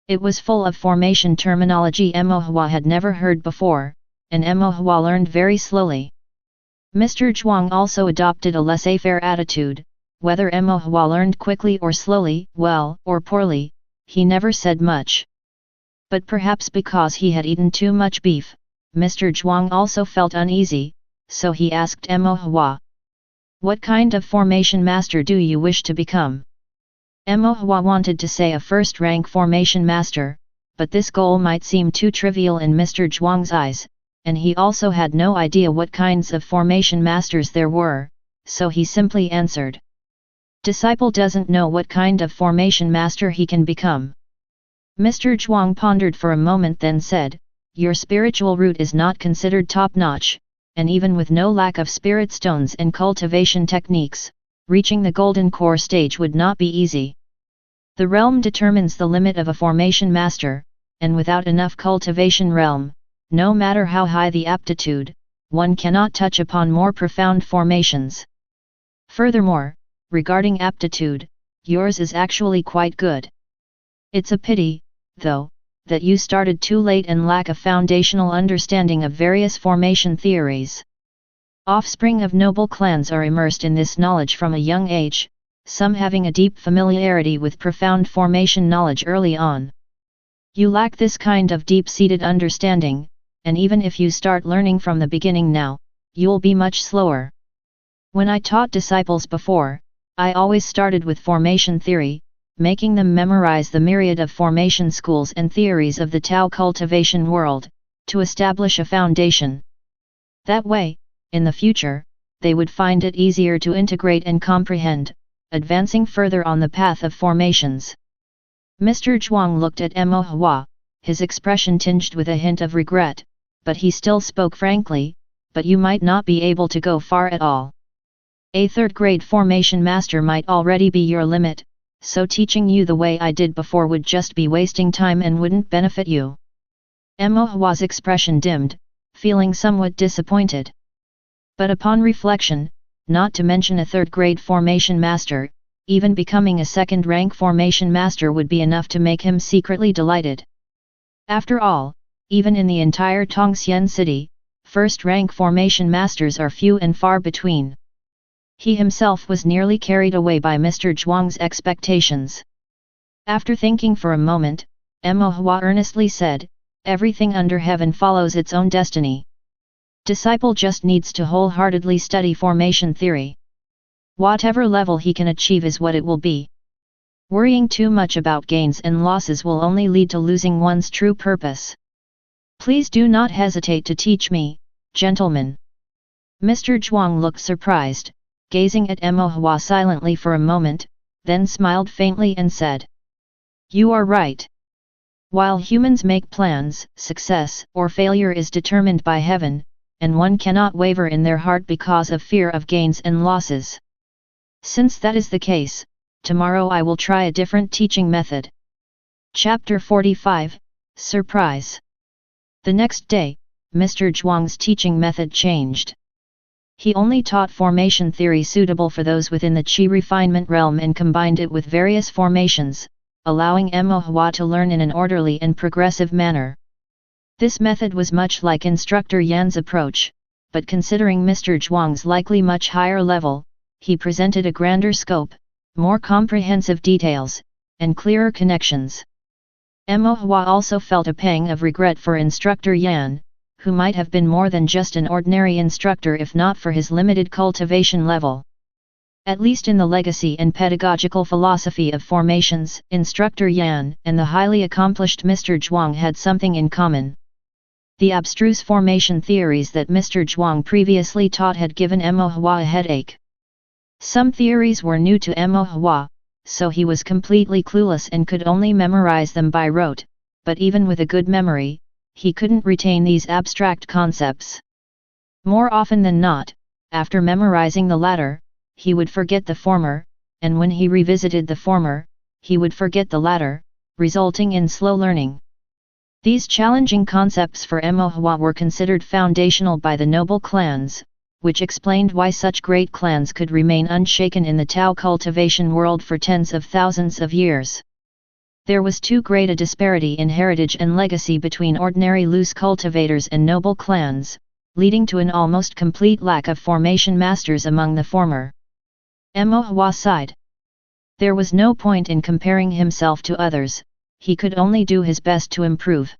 It was full of formation terminology Mo Hua had never heard before, and Mo Hua learned very slowly. Mr. Zhuang also adopted a laissez-faire attitude. Whether Mo Hua learned quickly or slowly, well or poorly, he never said much. But perhaps because he had eaten too much beef, Mr. Zhuang also felt uneasy, so he asked Mo Hua, "What kind of formation master do you wish to become?" Mo Hua wanted to say a first-rank formation master, but this goal might seem too trivial in Mr. Zhuang's eyes, and he also had no idea what kinds of formation masters there were, so he simply answered. Disciple doesn't know what kind of formation master he can become. Mr. Zhuang pondered for a moment then said, "Your spiritual route is not considered top-notch, and even with no lack of spirit stones and cultivation techniques, reaching the golden core stage would not be easy. The realm determines the limit of a formation master, and without enough cultivation realm, no matter how high the aptitude, one cannot touch upon more profound formations. Furthermore, regarding aptitude, yours is actually quite good. It's a pity, though, that you started too late and lack a foundational understanding of various formation theories. Offspring of noble clans are immersed in this knowledge from a young age, some having a deep familiarity with profound formation knowledge early on. You lack this kind of deep-seated understanding, and even if you start learning from the beginning now, you'll be much slower. When I taught disciples before, I always started with formation theory, making them memorize the myriad of formation schools and theories of the Tao cultivation world, to establish a foundation. That way, in the future, they would find it easier to integrate and comprehend, advancing further on the path of formations. Mr. Zhuang looked at Mo Hua, his expression tinged with a hint of regret, but he still spoke frankly, "But you might not be able to go far at all. A third-grade formation master might already be your limit, so teaching you the way I did before would just be wasting time and wouldn't benefit you." Mo Hua's expression dimmed, feeling somewhat disappointed. But upon reflection, not to mention a third-grade formation master, even becoming a second-rank formation master would be enough to make him secretly delighted. After all, even in the entire Tongxian city, first-rank formation masters are few and far between. He himself was nearly carried away by Mr. Zhuang's expectations. After thinking for a moment, Mo Hua earnestly said, "Everything under heaven follows its own destiny. Disciple just needs to wholeheartedly study formation theory. Whatever level he can achieve is what it will be. Worrying too much about gains and losses will only lead to losing one's true purpose. Please do not hesitate to teach me, gentlemen." Mr. Zhuang looked surprised, gazing at Mo Hua silently for a moment, then smiled faintly and said, "You are right. While humans make plans, success or failure is determined by heaven, and one cannot waver in their heart because of fear of gains and losses. Since that is the case, tomorrow I will try a different teaching method." Chapter 45, Surprise. The next day, Mr. Zhuang's teaching method changed. He only taught formation theory suitable for those within the Qi refinement realm and combined it with various formations, allowing Mo Hua to learn in an orderly and progressive manner. This method was much like Instructor Yan's approach, but considering Mr. Zhuang's likely much higher level, he presented a grander scope, more comprehensive details, and clearer connections. Mo Hua also felt a pang of regret for Instructor Yan, who might have been more than just an ordinary instructor if not for his limited cultivation level. At least in the legacy and pedagogical philosophy of formations, Instructor Yan and the highly accomplished Mr. Zhuang had something in common. The abstruse formation theories that Mr. Zhuang previously taught had given Mo Hua a headache. Some theories were new to Mo Hua, so he was completely clueless and could only memorize them by rote, but even with a good memory, he couldn't retain these abstract concepts. More often than not, after memorizing the latter, he would forget the former, and when he revisited the former, he would forget the latter, resulting in slow learning. These challenging concepts for Mo Hua were considered foundational by the noble clans, which explained why such great clans could remain unshaken in the Tao cultivation world for tens of thousands of years. There was too great a disparity in heritage and legacy between ordinary loose cultivators and noble clans, leading to an almost complete lack of formation masters among the former. Mo Hua sighed. There was no point in comparing himself to others, he could only do his best to improve.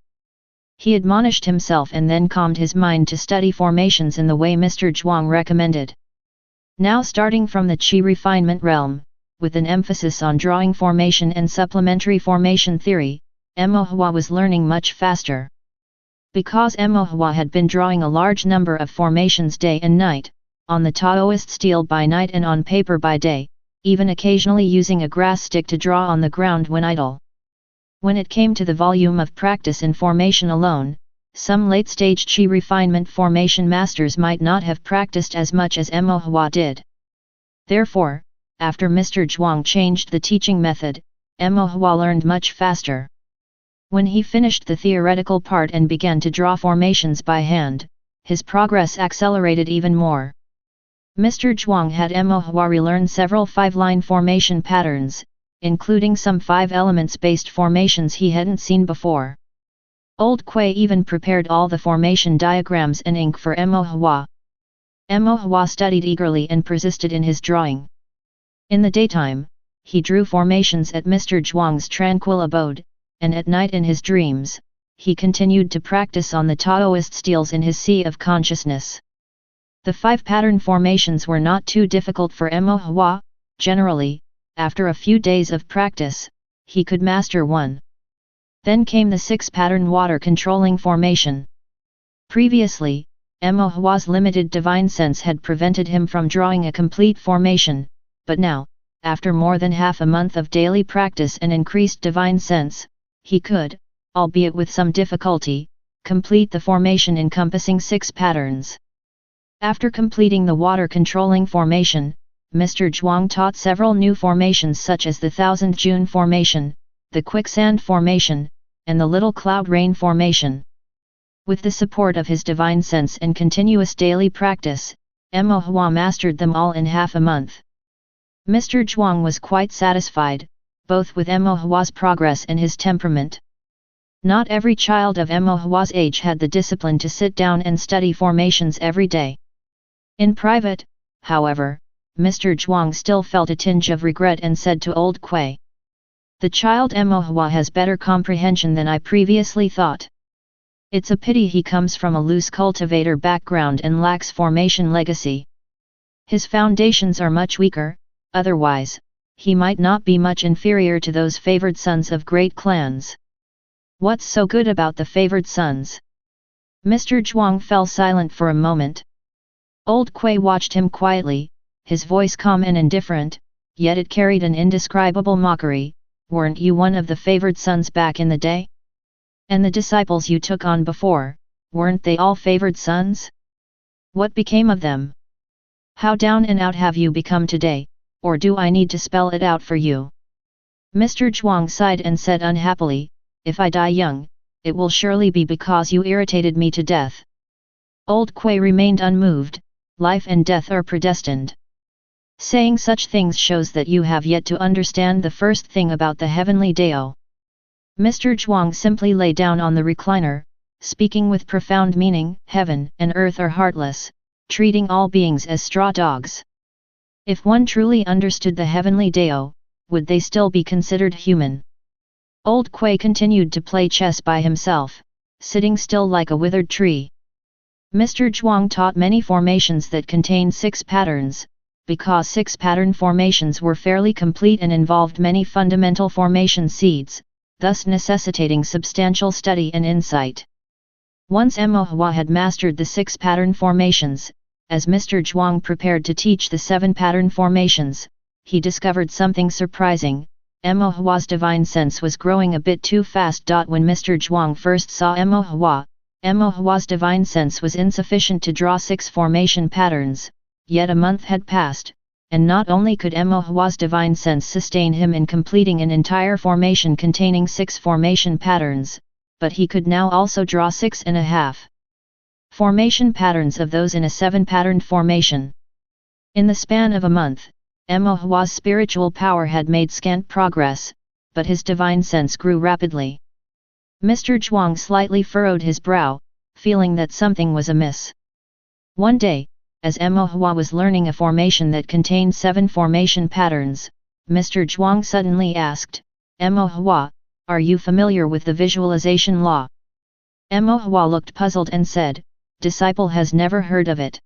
He admonished himself and then calmed his mind to study formations in the way Mr. Zhuang recommended. Now starting from the Qi refinement realm, with an emphasis on drawing formation and supplementary formation theory, Mo Hua was learning much faster. Because Mo Hua had been drawing a large number of formations day and night, on the Taoist Stele by night and on paper by day, even occasionally using a grass stick to draw on the ground when idle. When it came to the volume of practice in formation alone, some late-stage Qi refinement formation masters might not have practiced as much as Mo Hua did. Therefore, after Mr. Zhuang changed the teaching method, Mo Hua learned much faster. When he finished the theoretical part and began to draw formations by hand, his progress accelerated even more. Mr. Zhuang had Mo Hua relearn several 5-line formation patterns, including some 5-elements-based formations he hadn't seen before. Old Kui even prepared all the formation diagrams and ink for Mo Hua. Mo Hua studied eagerly and persisted in his drawing. In the daytime, he drew formations at Mr. Zhuang's tranquil abode, and at night in his dreams, he continued to practice on the Taoist steles in his sea of consciousness. The 5 pattern formations were not too difficult for Mo Hua. Generally, after a few days of practice, he could master one. Then came the 6 pattern water controlling formation. Previously, Mo Hua's limited divine sense had prevented him from drawing a complete formation, but now, after more than half a month of daily practice and increased divine sense, he could, albeit with some difficulty, complete the formation encompassing 6 patterns. After completing the water-controlling formation, Mr. Zhuang taught several new formations such as the Thousand June formation, the quicksand formation, and the little cloud rain formation. With the support of his divine sense and continuous daily practice, Mo Hua mastered them all in half a month. Mr. Zhuang was quite satisfied, both with Mo Hua's progress and his temperament. Not every child of Mo Hua's age had the discipline to sit down and study formations every day. In private, however, Mr. Zhuang still felt a tinge of regret and said to old Kui, "The child Mo Hua has better comprehension than I previously thought. It's a pity he comes from a loose cultivator background and lacks formation legacy. His foundations are much weaker, otherwise, he might not be much inferior to those favored sons of great clans." "What's so good about the favored sons?" Mr. Zhuang fell silent for a moment. Old Kui watched him quietly, his voice calm and indifferent, yet it carried an indescribable mockery. "Weren't you one of the favored sons back in the day? And the disciples you took on before, weren't they all favored sons? What became of them? How down and out have you become today, or do I need to spell it out for you?" Mr. Zhuang sighed and said unhappily, "If I die young, it will surely be because you irritated me to death." Old Kui remained unmoved. "Life and death are predestined. Saying such things shows that you have yet to understand the first thing about the heavenly Tao." Mr. Zhuang simply lay down on the recliner, speaking with profound meaning. "Heaven and earth are heartless, treating all beings as straw dogs. If one truly understood the heavenly Tao, would they still be considered human?" Old Kui continued to play chess by himself, sitting still like a withered tree. Mr. Zhuang taught many formations that contained 6 patterns, because 6 pattern formations were fairly complete and involved many fundamental formation seeds, thus necessitating substantial study and insight. Once Mo Hua had mastered the 6 pattern formations, as Mr. Zhuang prepared to teach the 7 pattern formations, he discovered something surprising. Mo Hua's divine sense was growing a bit too fast. When Mr. Zhuang first saw Mo Hua's divine sense was insufficient to draw 6 formation patterns, yet a month had passed, and not only could Mo Hua's divine sense sustain him in completing an entire formation containing 6 formation patterns, but he could now also draw 6.5 formation patterns of those in a 7-patterned formation. In the span of a month, Mo Hua's spiritual power had made scant progress, but his divine sense grew rapidly. Mr. Zhuang slightly furrowed his brow, feeling that something was amiss. One day, as Mo Hua was learning a formation that contained 7 formation patterns, Mr. Zhuang suddenly asked, "Mo Hua, are you familiar with the visualization law?" Mo Hua looked puzzled and said, "Disciple has never heard of it."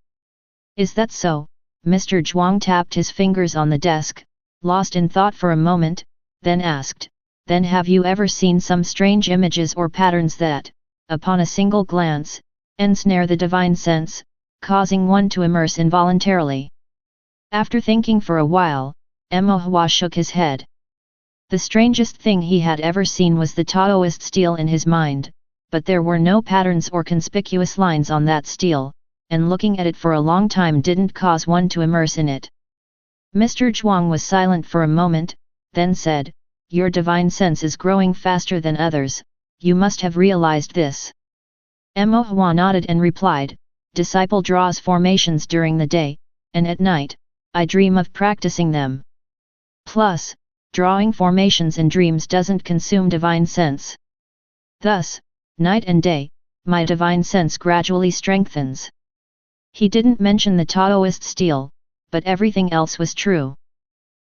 "Is that so?" Mr. Zhuang tapped his fingers on the desk, lost in thought for a moment, then asked, "Then have you ever seen some strange images or patterns that, upon a single glance, ensnare the divine sense, causing one to immerse involuntarily?" After thinking for a while, Mo Hua shook his head. The strangest thing he had ever seen was the Taoist stele in his mind, but there were no patterns or conspicuous lines on that stele, and looking at it for a long time didn't cause one to immerse in it. Mr. Zhuang was silent for a moment, then said, "Your divine sense is growing faster than others, you must have realized this." Mo Hua nodded and replied, "Disciple draws formations during the day, and at night, I dream of practicing them. Plus, drawing formations in dreams doesn't consume divine sense. Thus, night and day, my divine sense gradually strengthens." He didn't mention the Taoist stele, but everything else was true.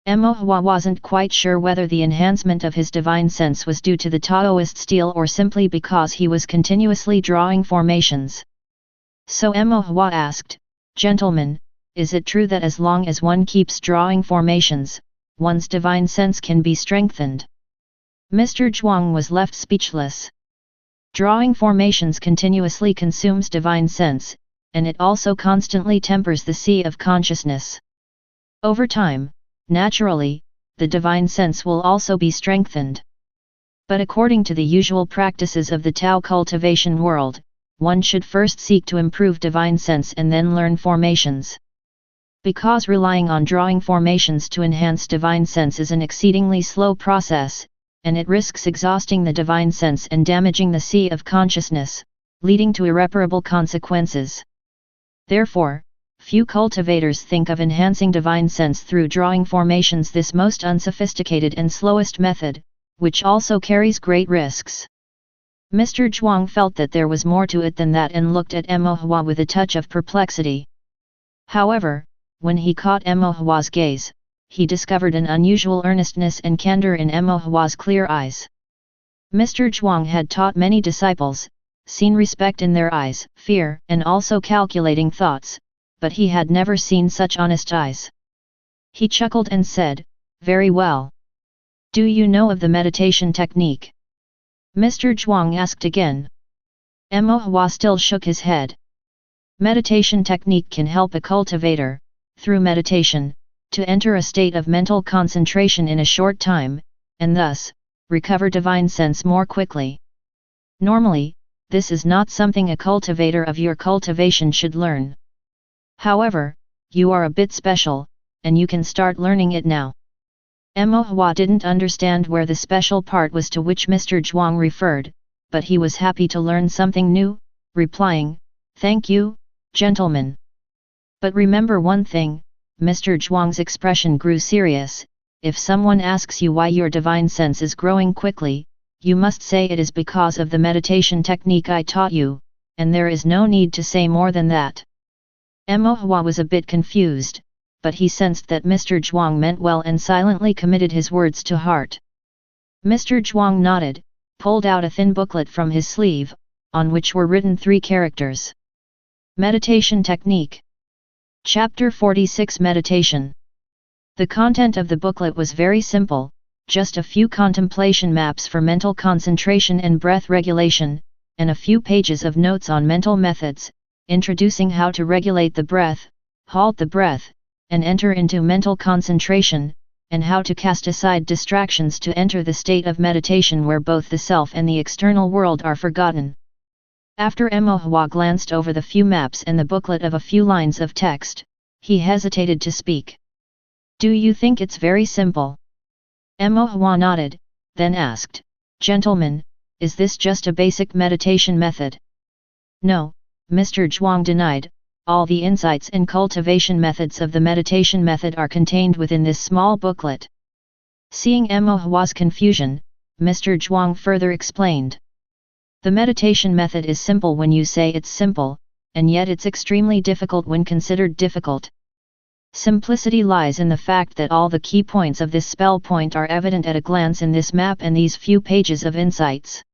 Mo Hua wasn't quite sure whether the enhancement of his divine sense was due to the Taoist stele or simply because he was continuously drawing formations. So Mo Hua asked, "Gentlemen, is it true that as long as one keeps drawing formations, one's divine sense can be strengthened?" Mr. Zhuang was left speechless. Drawing formations continuously consumes divine sense, and it also constantly tempers the sea of consciousness. Over time, naturally, the divine sense will also be strengthened. But according to the usual practices of the Tao cultivation world, one should first seek to improve divine sense and then learn formations. Because relying on drawing formations to enhance divine sense is an exceedingly slow process, and it risks exhausting the divine sense and damaging the sea of consciousness, leading to irreparable consequences. Therefore, few cultivators think of enhancing divine sense through drawing formations, this most unsophisticated and slowest method, which also carries great risks. Mr. Zhuang felt that there was more to it than that and looked at Emo Hua with a touch of perplexity. However, when he caught Emo Hua's gaze, he discovered an unusual earnestness and candor in Emo Hua's clear eyes. Mr. Zhuang had taught many disciples, seen respect in their eyes, fear, and also calculating thoughts, but he had never seen such honest eyes. He chuckled and said, "Very well. Do you know of the meditation technique?" Mr. Zhuang asked again. Emo Hua still shook his head. Meditation technique can help a cultivator, through meditation, to enter a state of mental concentration in a short time, and thus, recover divine sense more quickly. Normally, this is not something a cultivator of your cultivation should learn. However, you are a bit special, and you can start learning it now. Emo Hua didn't understand where the special part was to which Mr. Zhuang referred, but he was happy to learn something new, replying, "Thank you, gentlemen. But remember one thing," Mr. Zhuang's expression grew serious, "if someone asks you why your divine sense is growing quickly, you must say it is because of the meditation technique I taught you, and there is no need to say more than that." Emo Hua was a bit confused, but he sensed that Mr. Zhuang meant well and silently committed his words to heart. Mr. Zhuang nodded, pulled out a thin booklet from his sleeve, on which were written 3 characters. Meditation Technique. Chapter 46 Meditation. The content of the booklet was very simple, just a few contemplation maps for mental concentration and breath regulation, and a few pages of notes on mental methods, introducing how to regulate the breath, halt the breath, and enter into mental concentration, and how to cast aside distractions to enter the state of meditation where both the self and the external world are forgotten. After Emo Hua glanced over the few maps and the booklet of a few lines of text, he hesitated to speak. "Do you think it's very simple?" Emo Hua nodded, then asked, "Gentlemen, is this just a basic meditation method?" "No," Mr. Zhuang denied, "all the insights and cultivation methods of the meditation method are contained within this small booklet." Seeing Emo Hua's confusion, Mr. Zhuang further explained. The meditation method is simple when you say it's simple, and yet it's extremely difficult when considered difficult. Simplicity lies in the fact that all the key points of this spell point are evident at a glance in this map and these few pages of insights.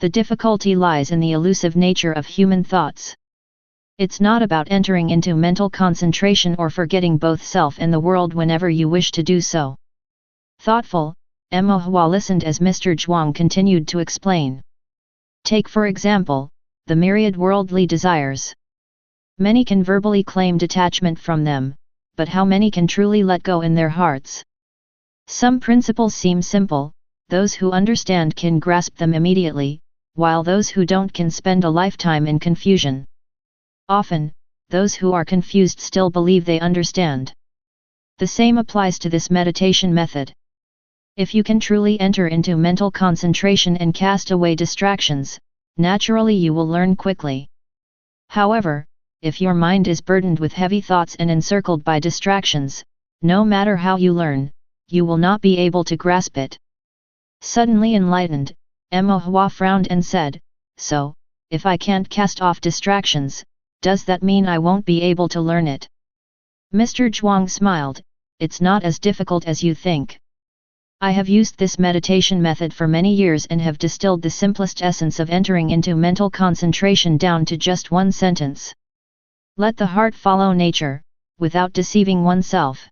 The difficulty lies in the elusive nature of human thoughts. It's not about entering into mental concentration or forgetting both self and the world whenever you wish to do so. Thoughtful, Emo Hua listened as Mr. Zhuang continued to explain. Take for example, the myriad worldly desires. Many can verbally claim detachment from them, but how many can truly let go in their hearts? Some principles seem simple, those who understand can grasp them immediately, while those who don't can spend a lifetime in confusion. Often, those who are confused still believe they understand. The same applies to this meditation method. If you can truly enter into mental concentration and cast away distractions, naturally you will learn quickly. However, if your mind is burdened with heavy thoughts and encircled by distractions, no matter how you learn, you will not be able to grasp it. Suddenly enlightened, Emo Hua frowned and said, "So, if I can't cast off distractions, does that mean I won't be able to learn it?" Mr. Zhuang smiled, "It's not as difficult as you think. I have used this meditation method for many years and have distilled the simplest essence of entering into mental concentration down to just one sentence. Let the heart follow nature, without deceiving oneself.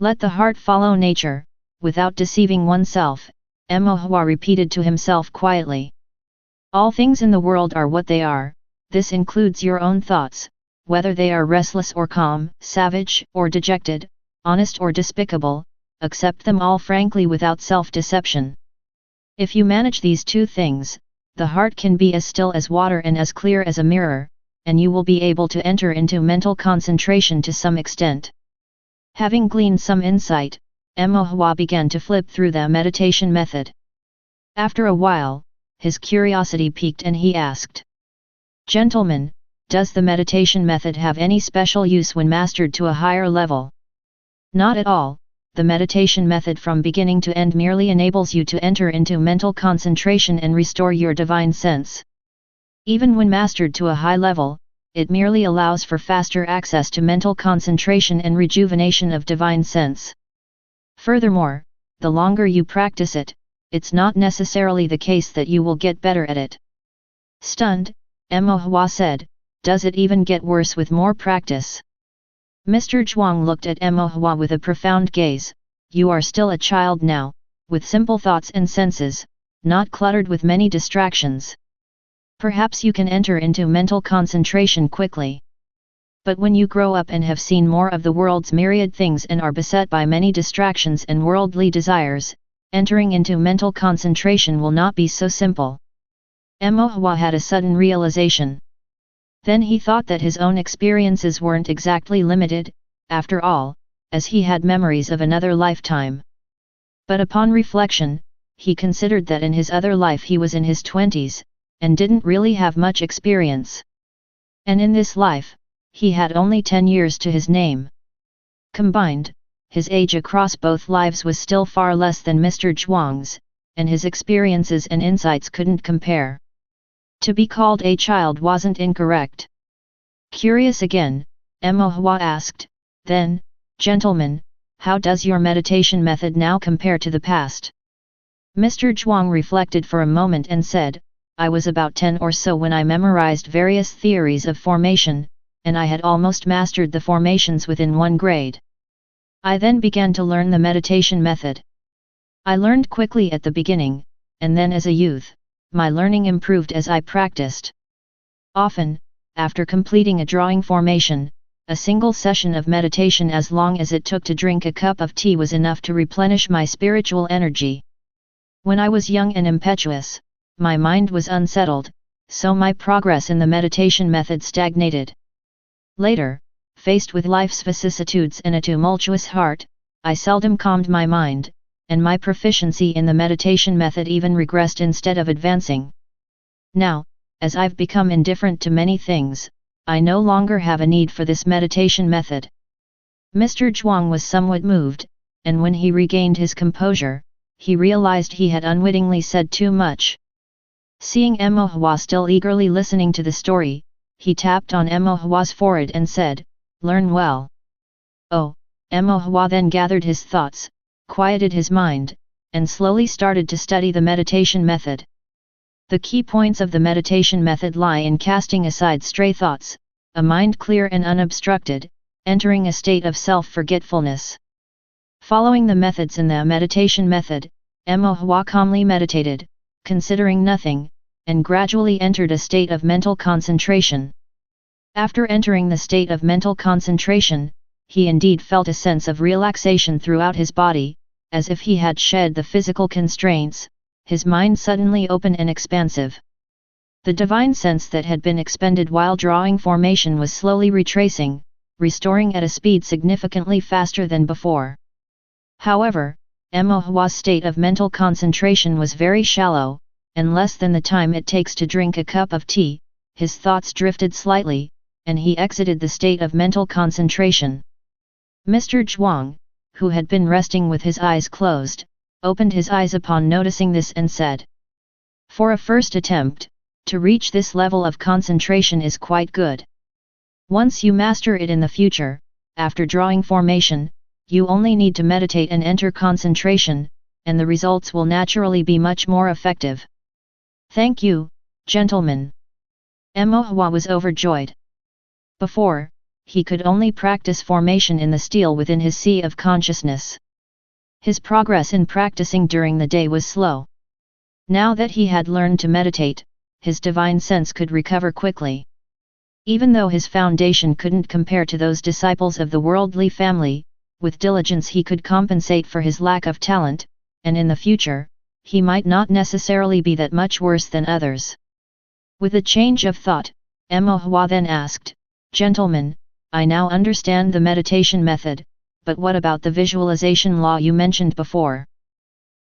Let the heart follow nature, without deceiving oneself," Emo Hua repeated to himself quietly. All things in the world are what they are, this includes your own thoughts, whether they are restless or calm, savage or dejected, honest or despicable, accept them all frankly without self-deception. If you manage these two things, the heart can be as still as water and as clear as a mirror, and you will be able to enter into mental concentration to some extent. Having gleaned some insight, Emohua began to flip through the meditation method. After a while, his curiosity piqued and he asked, "Gentlemen, does the meditation method have any special use when mastered to a higher level?" "Not at all. The meditation method from beginning to end merely enables you to enter into mental concentration and restore your divine sense. Even when mastered to a high level, it merely allows for faster access to mental concentration and rejuvenation of divine sense. Furthermore, the longer you practice it, it's not necessarily the case that you will get better at it." Stunned, Emohua said, "Does it even get worse with more practice?" Mr. Zhuang looked at Emohua with a profound gaze. "You are still a child now, with simple thoughts and senses, not cluttered with many distractions. Perhaps you can enter into mental concentration quickly. But when you grow up and have seen more of the world's myriad things and are beset by many distractions and worldly desires, entering into mental concentration will not be so simple." Emohua had a sudden realization. Then he thought that his own experiences weren't exactly limited, after all, as he had memories of another lifetime. But upon reflection, he considered that in his other life he was in his 20s, and didn't really have much experience. And in this life, he had only 10 years to his name. Combined, his age across both lives was still far less than Mr. Zhuang's, and his experiences and insights couldn't compare. To be called a child wasn't incorrect. Curious again, Emohua asked, "Then, gentlemen, how does your meditation method now compare to the past?" Mr. Zhuang reflected for a moment and said, "I was about 10 or so when I memorized various theories of formation, and I had almost mastered the formations within 1 grade. I then began to learn the meditation method. I learned quickly at the beginning, and then as a youth, my learning improved as I practiced. Often, after completing a drawing formation, a single session of meditation as long as it took to drink a cup of tea was enough to replenish my spiritual energy. When I was young and impetuous, my mind was unsettled, so my progress in the meditation method stagnated. Later, faced with life's vicissitudes and a tumultuous heart, I seldom calmed my mind, and my proficiency in the meditation method even regressed instead of advancing. Now, as I've become indifferent to many things, I no longer have a need for this meditation method." Mr. Zhuang was somewhat moved, and when he regained his composure, he realized he had unwittingly said too much. Seeing Emohua still eagerly listening to the story, he tapped on Emohua's forehead and said, "Learn well." "Oh." Emohua then gathered his thoughts, quieted his mind, and slowly started to study the meditation method. The key points of the meditation method lie in casting aside stray thoughts, a mind clear and unobstructed, entering a state of self-forgetfulness. Following the methods in the meditation method, Emohua calmly meditated, considering nothing, and gradually entered a state of mental concentration. After entering the state of mental concentration, he indeed felt a sense of relaxation throughout his body, as if he had shed the physical constraints, his mind suddenly open and expansive. The divine sense that had been expended while drawing formation was slowly retracing, restoring at a speed significantly faster than before. However, Emohua's state of mental concentration was very shallow, and less than the time it takes to drink a cup of tea, his thoughts drifted slightly, and he exited the state of mental concentration. Mr. Zhuang, who had been resting with his eyes closed, opened his eyes upon noticing this and said, "For a first attempt, to reach this level of concentration is quite good. Once you master it in the future, after drawing formation, you only need to meditate and enter concentration, and the results will naturally be much more effective." "Thank you, gentlemen." Emohua was overjoyed. Before, he could only practice formation in the stele within his sea of consciousness. His progress in practicing during the day was slow. Now that he had learned to meditate, his divine sense could recover quickly. Even though his foundation couldn't compare to those disciples of the worldly family, with diligence he could compensate for his lack of talent, and in the future, he might not necessarily be that much worse than others. With a change of thought, Hua then asked, "Gentlemen, I now understand the meditation method, but what about the visualization law you mentioned before?"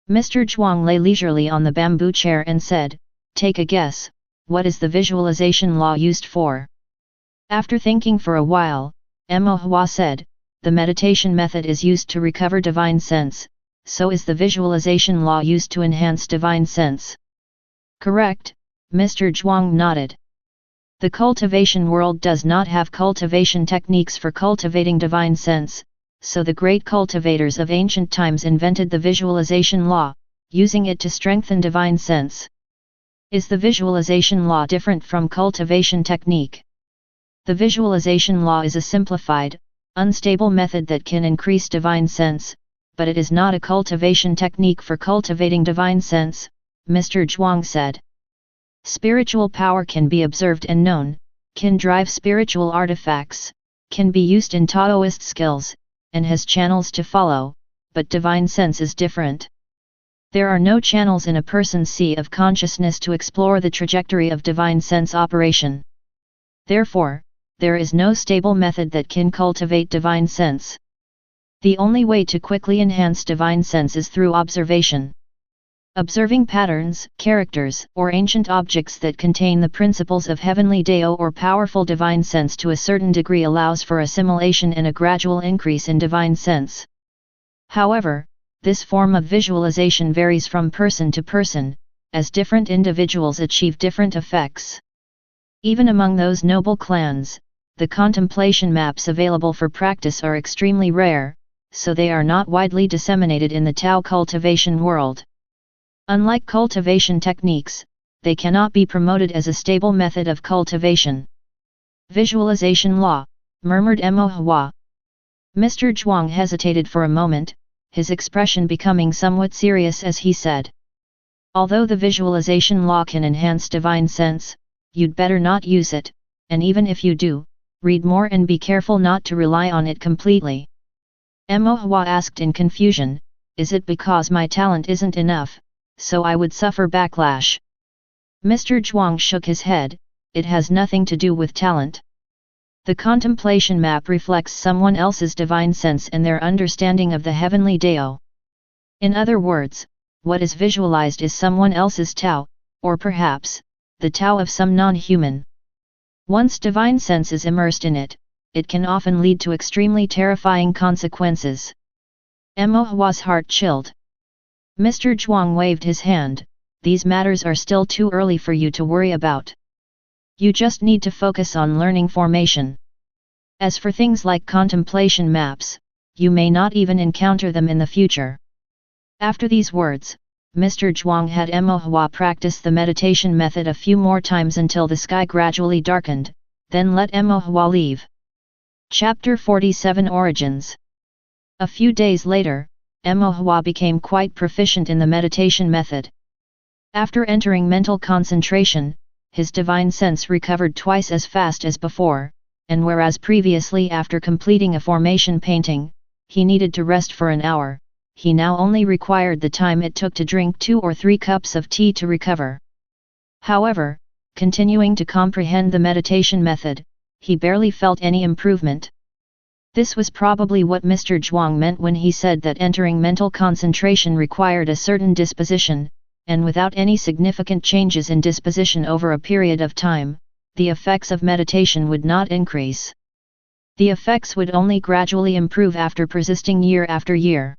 Mr. Zhuang lay leisurely on the bamboo chair and said, "Take a guess, what is the visualization law used for?" After thinking for a while, Hua said, "The meditation method is used to recover divine sense, so is the visualization law used to enhance divine sense." "Correct," Mr. Zhuang nodded. The cultivation world does not have cultivation techniques for cultivating divine sense, so the great cultivators of ancient times invented the visualization law, using it to strengthen divine sense. Is the visualization law different from cultivation technique? The visualization law is a simplified, unstable method that can increase divine sense, but it is not a cultivation technique for cultivating divine sense, Mr. Zhuang said. Spiritual power can be observed and known, can drive spiritual artifacts, can be used in Taoist skills, and has channels to follow, but divine sense is different. There are no channels in a person's sea of consciousness to explore the trajectory of divine sense operation. Therefore, there is no stable method that can cultivate divine sense. The only way to quickly enhance divine sense is through observation. Observing patterns, characters, or ancient objects that contain the principles of heavenly Tao or powerful divine sense to a certain degree allows for assimilation and a gradual increase in divine sense. However, this form of visualization varies from person to person, as different individuals achieve different effects. Even among those noble clans, the contemplation maps available for practice are extremely rare, so they are not widely disseminated in the Tao cultivation world. Unlike cultivation techniques, they cannot be promoted as a stable method of cultivation. "Visualization law," murmured Hua. Mr. Zhuang hesitated for a moment, his expression becoming somewhat serious as he said, "Although the visualization law can enhance divine sense, you'd better not use it, and even if you do, read more and be careful not to rely on it completely." Hua asked in confusion, "Is it because my talent isn't enough, so I would suffer backlash?" Mr. Zhuang shook his head, "It has nothing to do with talent. The contemplation map reflects someone else's divine sense and their understanding of the heavenly Tao. In other words, what is visualized is someone else's Tao, or perhaps, the Tao of some non-human. Once divine sense is immersed in it, it can often lead to extremely terrifying consequences." Hua's heart chilled. Mr. Zhuang waved his hand, "These matters are still too early for you to worry about. You just need to focus on learning formation. As for things like contemplation maps, you may not even encounter them in the future." After these words, Mr. Zhuang had Hua practice the meditation method a few more times until the sky gradually darkened, then let Hua leave. Chapter 47 Origins. A few days later, Hua became quite proficient in the meditation method. After entering mental concentration, his divine sense recovered twice as fast as before, and whereas previously after completing a formation painting, he needed to rest for an hour, he now only required the time it took to drink 2 or 3 cups of tea to recover. However, continuing to comprehend the meditation method, he barely felt any improvement. This was probably what Mr. Zhuang meant when he said that entering mental concentration required a certain disposition, and without any significant changes in disposition over a period of time, the effects of meditation would not increase. The effects would only gradually improve after persisting year after year.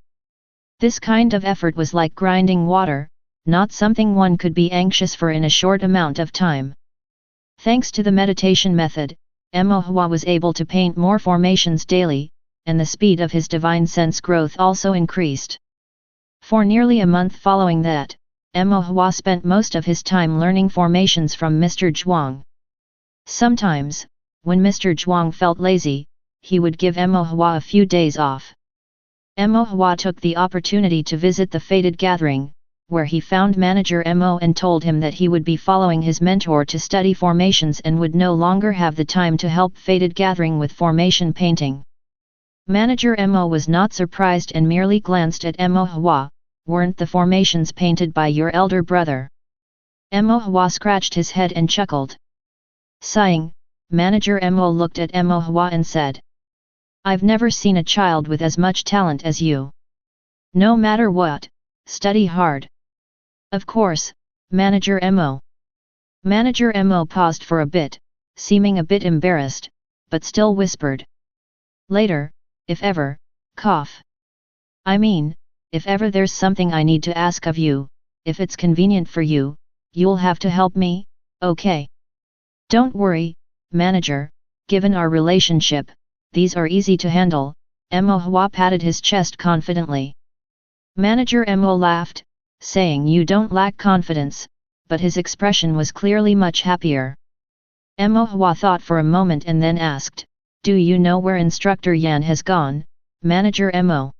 This kind of effort was like grinding water, not something one could be anxious for in a short amount of time. Thanks to the meditation method, Hua was able to paint more formations daily, and the speed of his divine sense growth also increased. For nearly a month following that, Hua spent most of his time learning formations from Mr. Zhuang. Sometimes, when Mr. Zhuang felt lazy, he would give Hua a few days off. Hua took the opportunity to visit the Fated Gathering, where he found manager Mo and told him that he would be following his mentor to study formations and would no longer have the time to help Fated Gathering with formation painting. Manager Mo was not surprised and merely glanced at Mo Hua. Weren't the formations painted by your elder brother? Mo Hua scratched his head and chuckled. Sighing, Manager Mo looked at Mo Hua and said, I've never seen a child with as much talent as you. No matter what, study hard. Of course, Manager Mo. Manager Mo paused for a bit, seeming a bit embarrassed, but still whispered. Later, if ever, cough. I mean, if ever there's something I need to ask of you, if it's convenient for you, you'll have to help me, okay? Don't worry, manager, given our relationship, these are easy to handle. Mo Hua patted his chest confidently. Manager Mo laughed, saying you don't lack confidence, but his expression was clearly much happier. Mo Hua thought for a moment and then asked, do you know where Instructor Yan has gone, Manager Mo?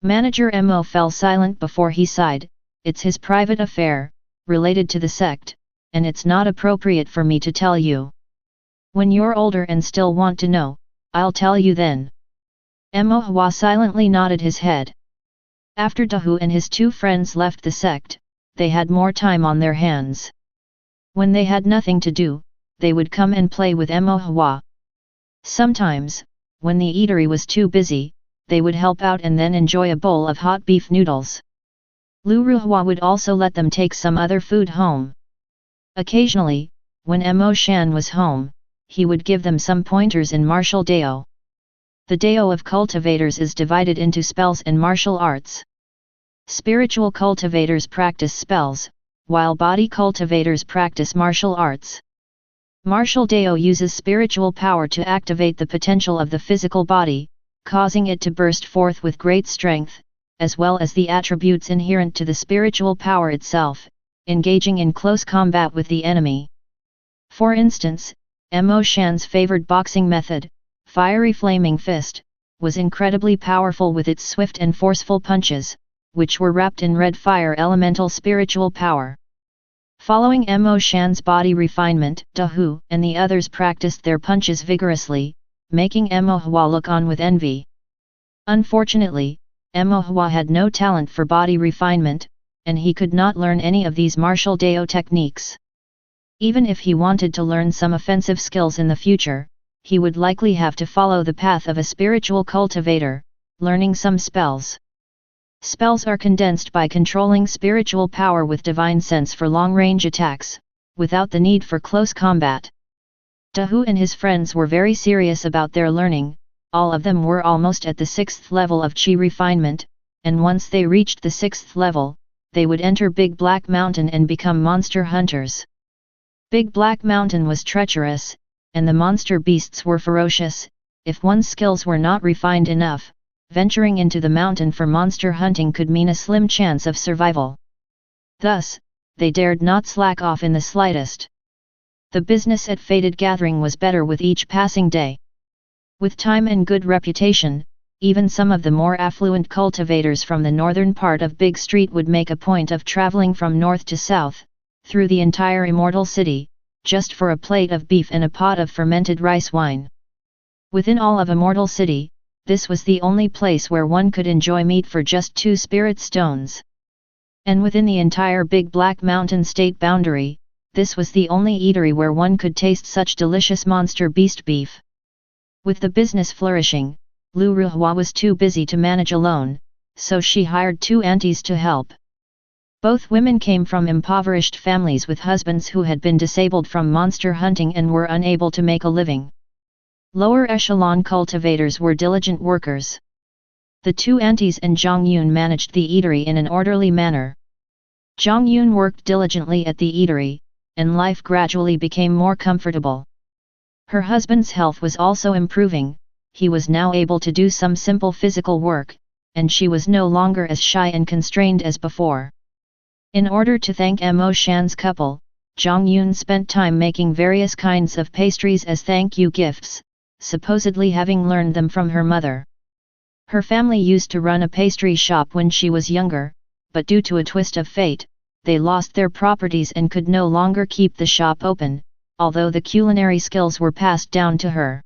Manager Mo fell silent before he sighed, it's his private affair, related to the sect, and it's not appropriate for me to tell you. When you're older and still want to know, I'll tell you then. Mo Hua silently nodded his head. After Dahu and his two friends left the sect, they had more time on their hands. When they had nothing to do, they would come and play with Mo Hua. Sometimes, when the eatery was too busy, they would help out and then enjoy a bowl of hot beef noodles. Lu Ruhua would also let them take some other food home. Occasionally, when Mo Shan was home, he would give them some pointers in martial Dao. The Dao of cultivators is divided into spells and martial arts. Spiritual cultivators practice spells, while body cultivators practice martial arts. Martial Dao uses spiritual power to activate the potential of the physical body, causing it to burst forth with great strength, as well as the attributes inherent to the spiritual power itself, engaging in close combat with the enemy. For instance, Mo Shan's favored boxing method, Fiery Flaming Fist, was incredibly powerful with its swift and forceful punches, which were wrapped in red fire elemental spiritual power. Following Mo Shan's body refinement, Dahu and the others practiced their punches vigorously, making Mo Hua look on with envy. Unfortunately, Mo Hua had no talent for body refinement, and he could not learn any of these martial Dao techniques. Even if he wanted to learn some offensive skills in the future, he would likely have to follow the path of a spiritual cultivator, learning some spells. Spells are condensed by controlling spiritual power with divine sense for long-range attacks, without the need for close combat. Dahu and his friends were very serious about their learning. All of them were almost at the 6th level of Qi refinement, and once they reached the 6th level, they would enter Big Black Mountain and become monster hunters. Big Black Mountain was treacherous, and the monster beasts were ferocious. If one's skills were not refined enough, venturing into the mountain for monster hunting could mean a slim chance of survival. Thus, they dared not slack off in the slightest. The business at Fated Gathering was better with each passing day. With time and good reputation, even some of the more affluent cultivators from the northern part of Big Street would make a point of traveling from north to south, through the entire Immortal City, just for a plate of beef and a pot of fermented rice wine. Within all of Immortal City, this was the only place where one could enjoy meat for just 2 spirit stones. And within the entire Big Black Mountain state boundary, this was the only eatery where one could taste such delicious monster beast beef. With the business flourishing, Lu Ruhua was too busy to manage alone, so she hired 2 aunties to help. Both women came from impoverished families with husbands who had been disabled from monster hunting and were unable to make a living. Lower echelon cultivators were diligent workers. The 2 aunties and Zhang Yun managed the eatery in an orderly manner. Zhang Yun worked diligently at the eatery, and life gradually became more comfortable. Her husband's health was also improving. He was now able to do some simple physical work, and she was no longer as shy and constrained as before. In order to thank Mo Shan's couple, Zhang Yun spent time making various kinds of pastries as thank you gifts, supposedly having learned them from her mother. Her family used to run a pastry shop when she was younger, but due to a twist of fate, they lost their properties and could no longer keep the shop open, although the culinary skills were passed down to her.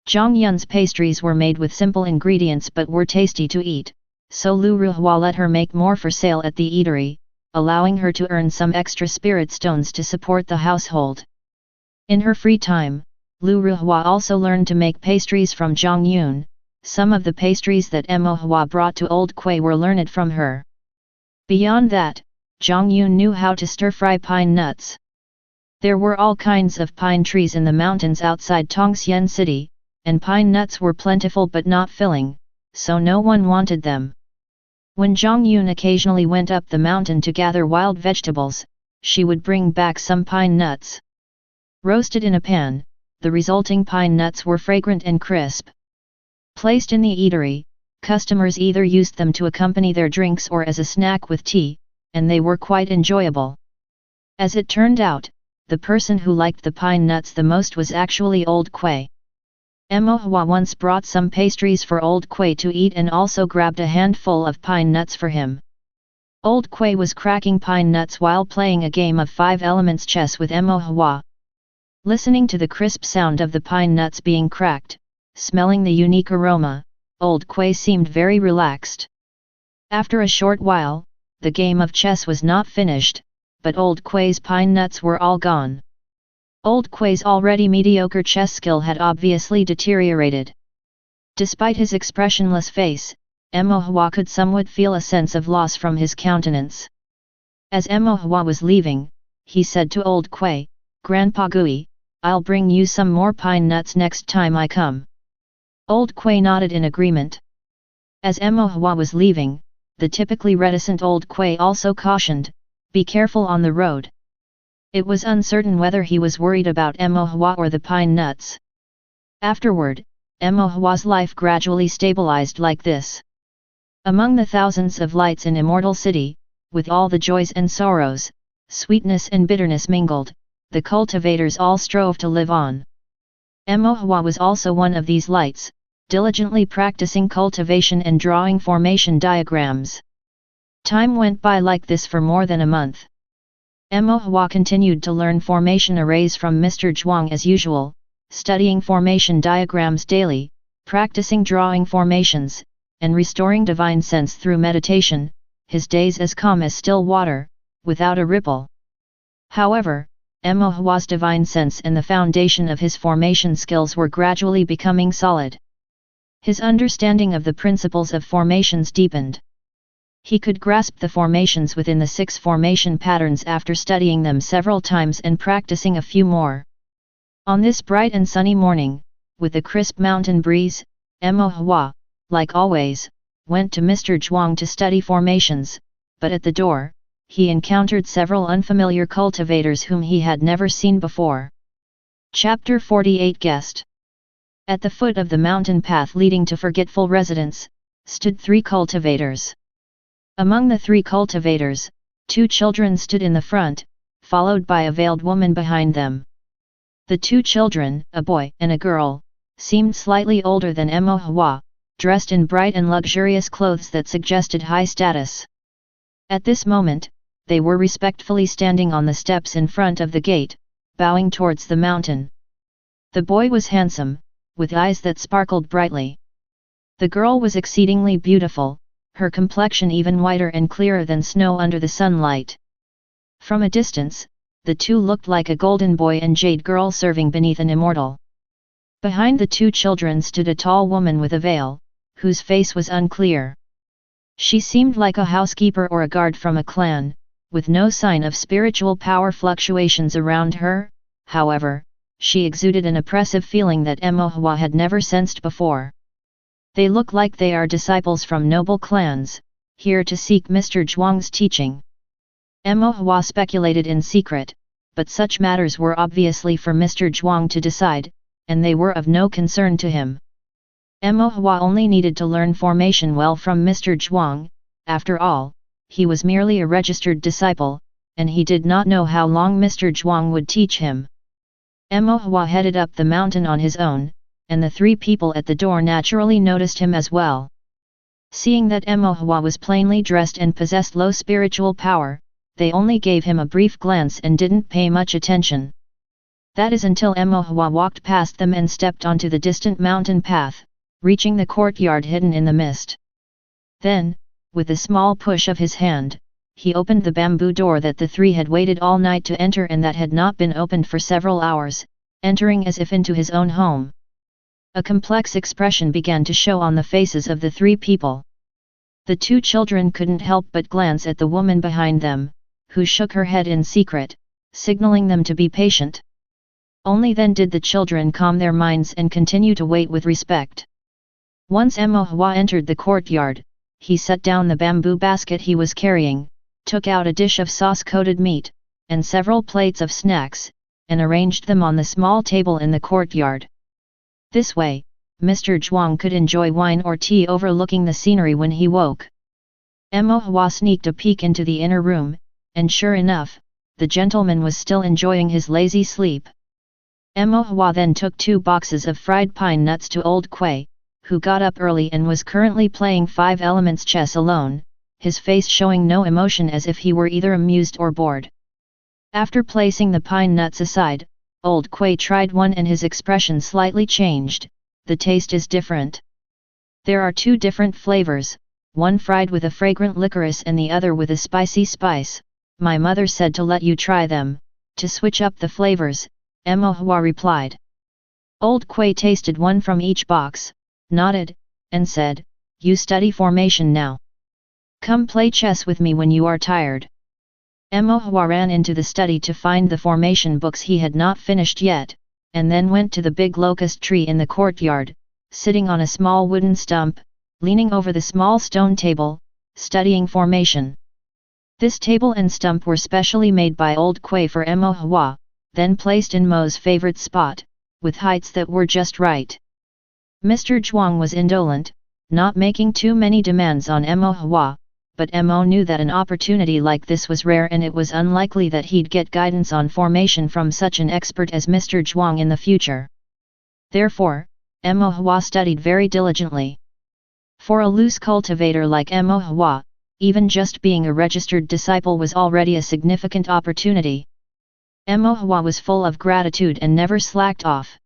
Zhang Yun's pastries were made with simple ingredients but were tasty to eat, so Lu Ruhua let her make more for sale at the eatery, allowing her to earn some extra spirit stones to support the household. In her free time, Lu Ruhua also learned to make pastries from Zhang Yun. Some of the pastries that Emohua brought to Old Kui were learned from her. Beyond that, Zhang Yun knew how to stir-fry pine nuts. There were all kinds of pine trees in the mountains outside Tongxian City, and pine nuts were plentiful but not filling, so no one wanted them. When Zhang Yun occasionally went up the mountain to gather wild vegetables, she would bring back some pine nuts. Roasted in a pan, the resulting pine nuts were fragrant and crisp. Placed in the eatery, customers either used them to accompany their drinks or as a snack with tea, and they were quite enjoyable. As it turned out, the person who liked the pine nuts the most was actually Old Kui. Emohua once brought some pastries for Old Kui to eat and also grabbed a handful of pine nuts for him. Old Kui was cracking pine nuts while playing a game of 5 elements chess with Emohua. Listening to the crisp sound of the pine nuts being cracked, smelling the unique aroma, Old Kui seemed very relaxed. After a short while, the game of chess was not finished, but Old Kui's pine nuts were all gone. Old Kui's already mediocre chess skill had obviously deteriorated. Despite his expressionless face, Emohua could somewhat feel a sense of loss from his countenance. As Emohua was leaving, he said to Old Kui, "Grandpa Gui, I'll bring you some more pine nuts next time I come." Old Kui nodded in agreement. As Emohua was leaving, the typically reticent Old Kui also cautioned, "Be careful on the road." It was uncertain whether he was worried about Emohua or the pine nuts. Afterward, Emohua's life gradually stabilized like this. Among the thousands of lights in Immortal City, with all the joys and sorrows, sweetness and bitterness mingled, the cultivators all strove to live on. Emohua was also one of these lights, diligently practicing cultivation and drawing formation diagrams. Time went by like this for more than a month. Emohua continued to learn formation arrays from Mr. Zhuang as usual, studying formation diagrams daily, practicing drawing formations, and restoring divine sense through meditation, his days as calm as still water, without a ripple. However, Emohua's divine sense and the foundation of his formation skills were gradually becoming solid. His understanding of the principles of formations deepened. He could grasp the formations within the 6 formation patterns after studying them several times and practicing a few more. On this bright and sunny morning, with a crisp mountain breeze, Emohua, like always, went to Mr. Zhuang to study formations, but at the door, he encountered several unfamiliar cultivators whom he had never seen before. Chapter 48 Guest. At the foot of the mountain path leading to Forgetful Residence, stood 3 cultivators. Among the 3 cultivators, 2 children stood in the front, followed by a veiled woman behind them. The 2 children, a boy and a girl, seemed slightly older than Emohua, dressed in bright and luxurious clothes that suggested high status. At this moment, they were respectfully standing on the steps in front of the gate, bowing towards the mountain. The boy was handsome, with eyes that sparkled brightly. The girl was exceedingly beautiful, her complexion even whiter and clearer than snow under the sunlight. From a distance, the 2 looked like a golden boy and jade girl serving beneath an immortal. Behind the 2 children stood a tall woman with a veil, whose face was unclear. She seemed like a housekeeper or a guard from a clan, with no sign of spiritual power fluctuations around her. However, she exuded an oppressive feeling that Emohua had never sensed before. They look like they are disciples from noble clans, here to seek Mr. Zhuang's teaching. Emohua speculated in secret, but such matters were obviously for Mr. Zhuang to decide, and they were of no concern to him. Emohua only needed to learn formation well from Mr. Zhuang. After all, he was merely a registered disciple, and he did not know how long Mr. Zhuang would teach him. Emohua headed up the mountain on his own, and the 3 people at the door naturally noticed him as well. Seeing that Emohua was plainly dressed and possessed low spiritual power, they only gave him a brief glance and didn't pay much attention. That is until Emohua walked past them and stepped onto the distant mountain path, reaching the courtyard hidden in the mist. Then, with a small push of his hand, he opened the bamboo door that the three had waited all night to enter and that had not been opened for several hours, entering as if into his own home. A complex expression began to show on the faces of the three people. The two children couldn't help but glance at the woman behind them, who shook her head in secret, signaling them to be patient. Only then did the children calm their minds and continue to wait with respect. Once Emohua entered the courtyard, he set down the bamboo basket he was carrying, took out a dish of sauce-coated meat, and several plates of snacks, and arranged them on the small table in the courtyard. This way, Mr. Zhuang could enjoy wine or tea overlooking the scenery when he woke. Emohua sneaked a peek into the inner room, and sure enough, the gentleman was still enjoying his lazy sleep. Emohua then took 2 boxes of fried pine nuts to Old Kui, who got up early and was currently playing 5 elements chess alone, his face showing no emotion as if he were either amused or bored. After placing the pine nuts aside, Old Kui tried one and his expression slightly changed. The taste is different. There are 2 different flavors, one fried with a fragrant licorice and the other with a spicy spice. My mother said to let you try them, to switch up the flavors, Emohua replied. Old Kui tasted one from each box, nodded, and said, you study formation now. Come play chess with me when you are tired. Emohua ran into the study to find the formation books he had not finished yet, and then went to the big locust tree in the courtyard, sitting on a small wooden stump, leaning over the small stone table, studying formation. This table and stump were specially made by Old Kui for Emohua, then placed in Mo's favorite spot, with heights that were just right. Mr. Zhuang was indolent, not making too many demands on Emohua, but Mo knew that an opportunity like this was rare and it was unlikely that he'd get guidance on formation from such an expert as Mr. Zhuang in the future. Therefore, Emohua studied very diligently. For a loose cultivator like Emohua, even just being a registered disciple was already a significant opportunity. Emohua was full of gratitude and never slacked off.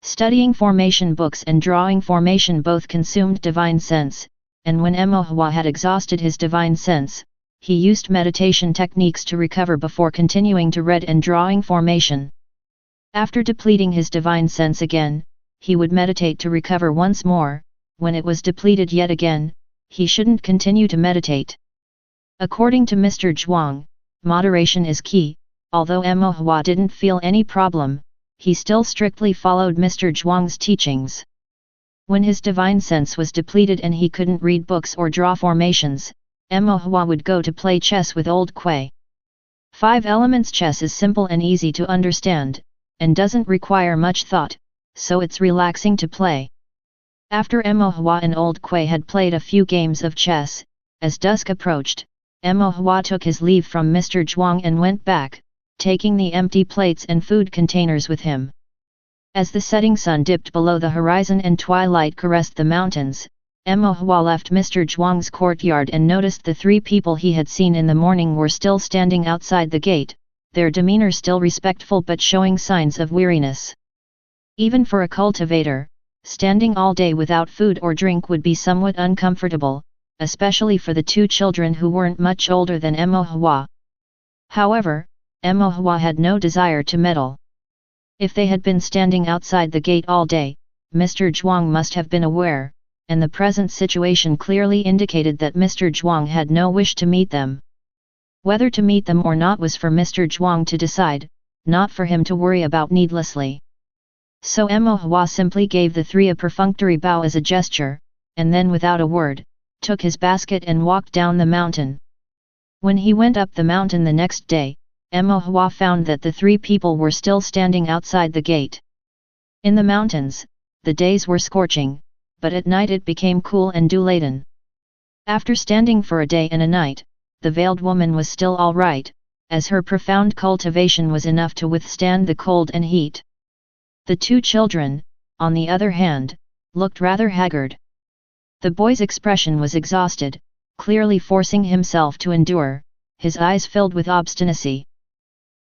Studying formation books and drawing formation both consumed divine sense, and when Emohua had exhausted his divine sense, he used meditation techniques to recover before continuing to read and drawing formation. After depleting his divine sense again, he would meditate to recover once more. When it was depleted yet again, he shouldn't continue to meditate. According to Mr. Zhuang, moderation is key. Although Emohua didn't feel any problem, he still strictly followed Mr. Zhuang's teachings. When his divine sense was depleted and he couldn't read books or draw formations, Emohua would go to play chess with Old Kui. 5 elements chess is simple and easy to understand, and doesn't require much thought, so it's relaxing to play. After Emohua and Old Kui had played a few games of chess, as dusk approached, Emohua took his leave from Mr. Zhuang and went back, taking the empty plates and food containers with him. As the setting sun dipped below the horizon and twilight caressed the mountains, Emohua left Mr. Zhuang's courtyard and noticed the 3 people he had seen in the morning were still standing outside the gate, their demeanor still respectful but showing signs of weariness. Even for a cultivator, standing all day without food or drink would be somewhat uncomfortable, especially for the 2 children who weren't much older than Emohua. However, Emohua had no desire to meddle. If they had been standing outside the gate all day, Mr. Zhuang must have been aware, and the present situation clearly indicated that Mr. Zhuang had no wish to meet them. Whether to meet them or not was for Mr. Zhuang to decide, not for him to worry about needlessly. So Emohua simply gave the 3 a perfunctory bow as a gesture, and then without a word, took his basket and walked down the mountain. When he went up the mountain the next day, Emohua found that the 3 people were still standing outside the gate. In the mountains, the days were scorching, but at night it became cool and dew-laden. After standing for a day and a night, the veiled woman was still all right, as her profound cultivation was enough to withstand the cold and heat. The 2 children, on the other hand, looked rather haggard. The boy's expression was exhausted, clearly forcing himself to endure, his eyes filled with obstinacy.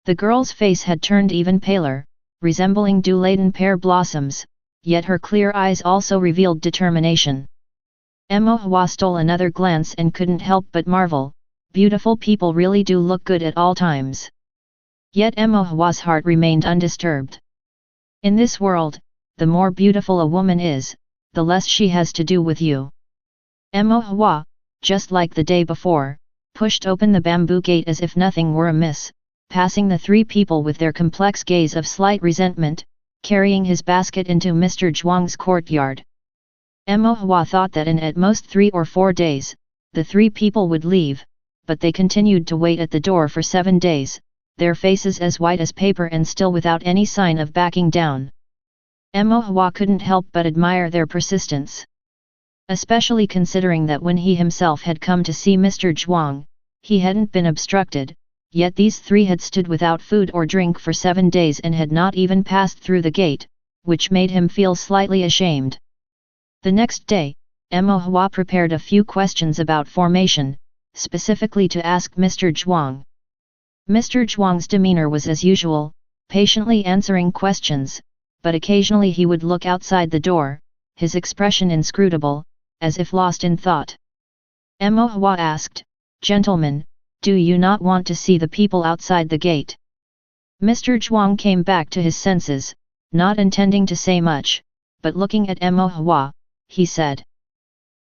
The girl's face had turned even paler, resembling dew-laden pear blossoms, yet her clear eyes also revealed determination. Mo Hua stole another glance and couldn't help but marvel, beautiful people really do look good at all times. Yet Mo Hua's heart remained undisturbed. In this world, the more beautiful a woman is, the less she has to do with you. Mo Hua, just like the day before, pushed open the bamboo gate as if nothing were amiss, passing the three people with their complex gaze of slight resentment, carrying his basket into Mr. Zhuang's courtyard. Mo Hua thought that in at most 3 or 4 days, the three people would leave, but they continued to wait at the door for 7 days, their faces as white as paper and still without any sign of backing down. Mo Hua couldn't help but admire their persistence. Especially considering that when he himself had come to see Mr. Zhuang, he hadn't been obstructed, yet these three had stood without food or drink for 7 days and had not even passed through the gate, which made him feel slightly ashamed. The next day, Mo Hua prepared a few questions about formation, specifically to ask Mr. Zhuang. Mr. Zhuang's demeanor was as usual, patiently answering questions, but occasionally he would look outside the door, his expression inscrutable, as if lost in thought. Mo Hua asked, "Gentlemen, do you not want to see the people outside the gate?" Mr. Zhuang came back to his senses, not intending to say much, but looking at Mo Hua, he said.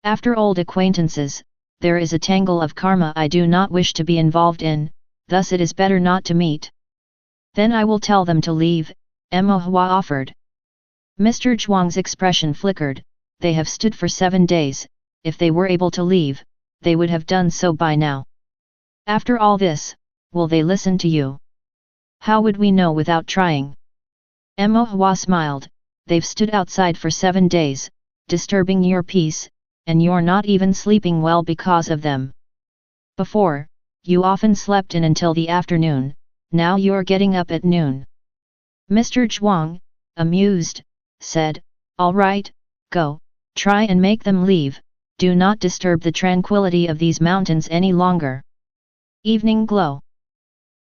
"After old acquaintances, there is a tangle of karma I do not wish to be involved in, thus it is better not to meet." "Then I will tell them to leave," Mo Hua offered. Mr. Zhuang's expression flickered. They have stood for 7 days, if they were able to leave, they would have done so by now. After all this, will they listen to you? How would we know without trying? Mo Hua smiled. They've stood outside for 7 days, disturbing your peace, and you're not even sleeping well because of them. Before, you often slept in until the afternoon, now you're getting up at noon. Mr. Zhuang, amused, said, "All right, go, try and make them leave, do not disturb the tranquility of these mountains any longer." Evening glow.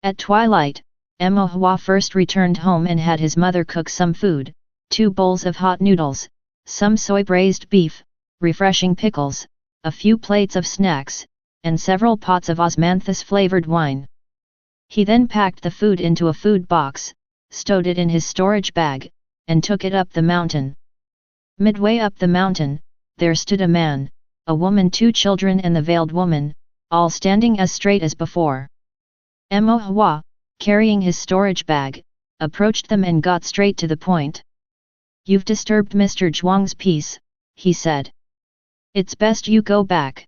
At twilight, Mo Hua first returned home and had his mother cook some food, 2 bowls of hot noodles, some soy-braised beef, refreshing pickles, a few plates of snacks, and several pots of osmanthus-flavored wine. He then packed the food into a food box, stowed it in his storage bag, and took it up the mountain. Midway up the mountain, there stood a man, a woman, 2 children and the veiled woman, all standing as straight as before. Mo Hua, carrying his storage bag, approached them and got straight to the point. "You've disturbed Mr. Zhuang's peace," he said. "It's best you go back.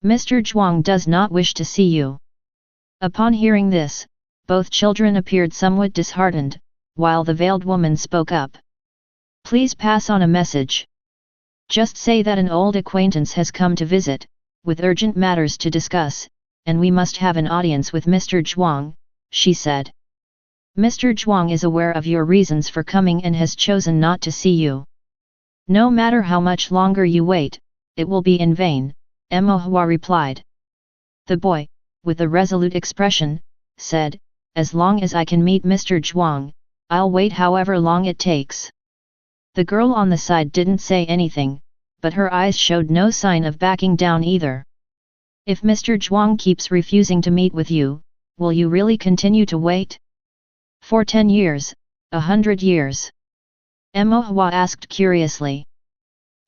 Mr. Zhuang does not wish to see you." Upon hearing this, both children appeared somewhat disheartened, while the veiled woman spoke up. "Please pass on a message. Just say that an old acquaintance has come to visit, with urgent matters to discuss, and we must have an audience with Mr. Zhuang," she said. "Mr. Zhuang is aware of your reasons for coming and has chosen not to see you. No matter how much longer you wait, it will be in vain," Mo Hua replied. The boy, with a resolute expression, said, "As long as I can meet Mr. Zhuang, I'll wait however long it takes." The girl on the side didn't say anything, but her eyes showed no sign of backing down either. "If Mr. Zhuang keeps refusing to meet with you, will you really continue to wait? For 10 years, 100 years? Mo Hua asked curiously.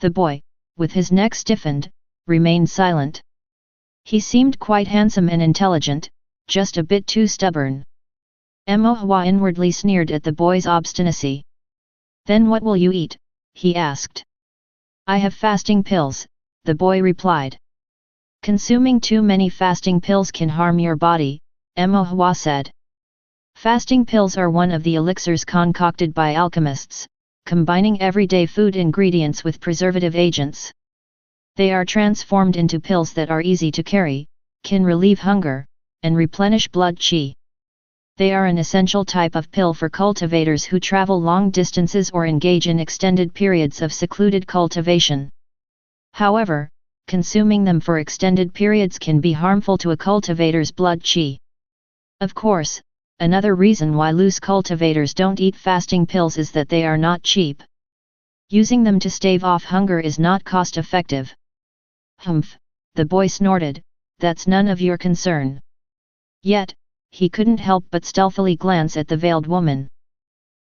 The boy, with his neck stiffened, remained silent. He seemed quite handsome and intelligent, just a bit too stubborn. Mo Hua inwardly sneered at the boy's obstinacy. "Then what will you eat?" he asked. "I have fasting pills," the boy replied. "Consuming too many fasting pills can harm your body," Mo Hua said. Fasting pills are one of the elixirs concocted by alchemists, combining everyday food ingredients with preservative agents. They are transformed into pills that are easy to carry, can relieve hunger, and replenish blood qi. They are an essential type of pill for cultivators who travel long distances or engage in extended periods of secluded cultivation. However, consuming them for extended periods can be harmful to a cultivator's blood qi. Of course, Another reason why loose cultivators don't eat fasting pills is that they are not cheap. Using them to stave off hunger is not cost-effective. Humph, the boy snorted, that's none of your concern. Yet, he couldn't help but stealthily glance at the veiled woman.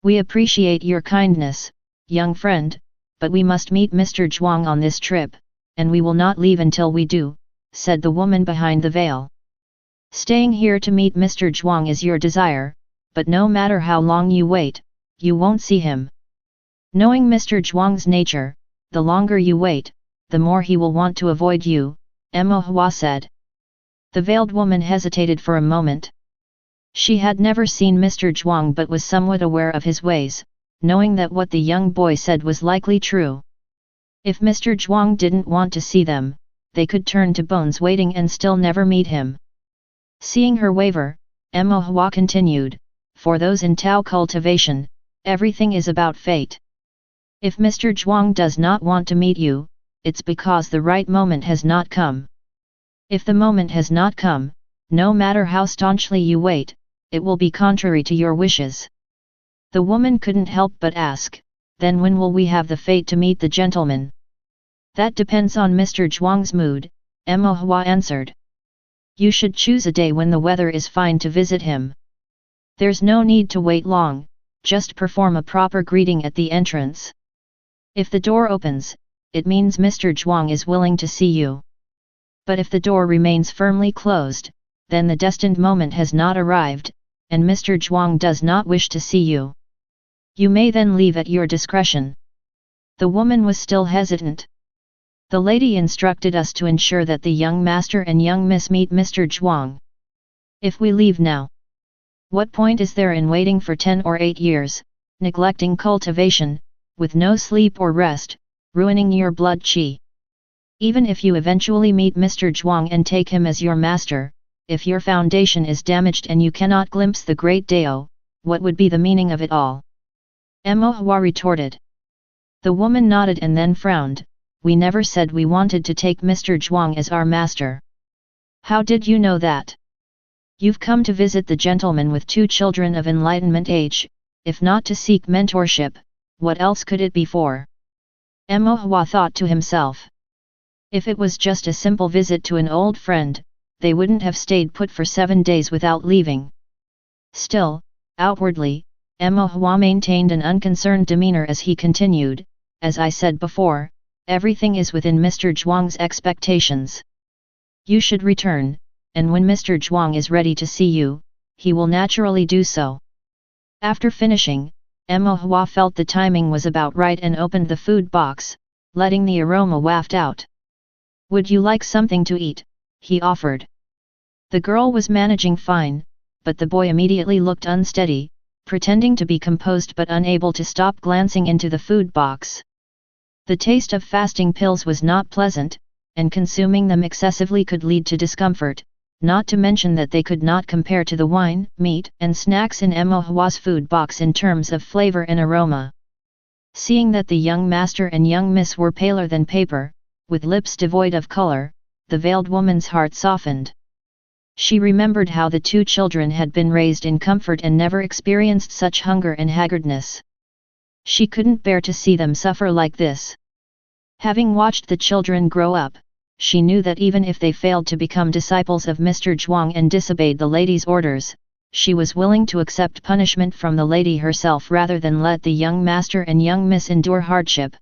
We appreciate your kindness, young friend, but we must meet Mr. Zhuang on this trip, and we will not leave until we do, said the woman behind the veil. Staying here to meet Mr. Zhuang is your desire, but no matter how long you wait, you won't see him. Knowing Mr. Zhuang's nature, the longer you wait, the more he will want to avoid you, Emma Hua said. The veiled woman hesitated for a moment. She had never seen Mr. Zhuang but was somewhat aware of his ways, knowing that what the young boy said was likely true. If Mr. Zhuang didn't want to see them, they could turn to bones waiting and still never meet him. Seeing her waver, Emma Hua continued, for those in Tao Cultivation, everything is about fate. If Mr. Zhuang does not want to meet you, it's because the right moment has not come. If the moment has not come, no matter how staunchly you wait, it will be contrary to your wishes. The woman couldn't help but ask, then when will we have the fate to meet the gentleman? That depends on Mr. Zhuang's mood, Emma Hua answered. You should choose a day when the weather is fine to visit him. There's no need to wait long, just perform a proper greeting at the entrance. If the door opens, it means Mr. Zhuang is willing to see you. But if the door remains firmly closed, then the destined moment has not arrived, and Mr. Zhuang does not wish to see you. You may then leave at your discretion. The woman was still hesitant. The lady instructed us to ensure that the young master and young miss meet Mr. Zhuang. If we leave now, what point is there in waiting for 10 or 8 years, neglecting cultivation, with no sleep or rest, ruining your blood qi? Even if you eventually meet Mr. Zhuang and take him as your master, if your foundation is damaged and you cannot glimpse the great Dao, what would be the meaning of it all? Emma Hua retorted. The woman nodded and then frowned. We never said we wanted to take Mr. Zhuang as our master. How did you know that? You've come to visit the gentleman with 2 children of enlightenment age, if not to seek mentorship, what else could it be for? Emma Hua thought to himself. If it was just a simple visit to an old friend, they wouldn't have stayed put for 7 days without leaving. Still, outwardly, Emma Hua maintained an unconcerned demeanor as he continued, as I said before, everything is within Mr. Zhuang's expectations. You should return, and when Mr. Zhuang is ready to see you, he will naturally do so. After finishing, Emma Hua felt the timing was about right and opened the food box, letting the aroma waft out. Would you like something to eat? He offered. The girl was managing fine, but the boy immediately looked unsteady, pretending to be composed but unable to stop glancing into the food box. The taste of fasting pills was not pleasant, and consuming them excessively could lead to discomfort, not to mention that they could not compare to the wine, meat, and snacks in Emma Hua's food box in terms of flavor and aroma. Seeing that the young master and young miss were paler than paper, with lips devoid of color, the veiled woman's heart softened. She remembered how the 2 children had been raised in comfort and never experienced such hunger and haggardness. She couldn't bear to see them suffer like this. Having watched the children grow up, she knew that even if they failed to become disciples of Mr. Zhuang and disobeyed the lady's orders, she was willing to accept punishment from the lady herself rather than let the young master and young miss endure hardship.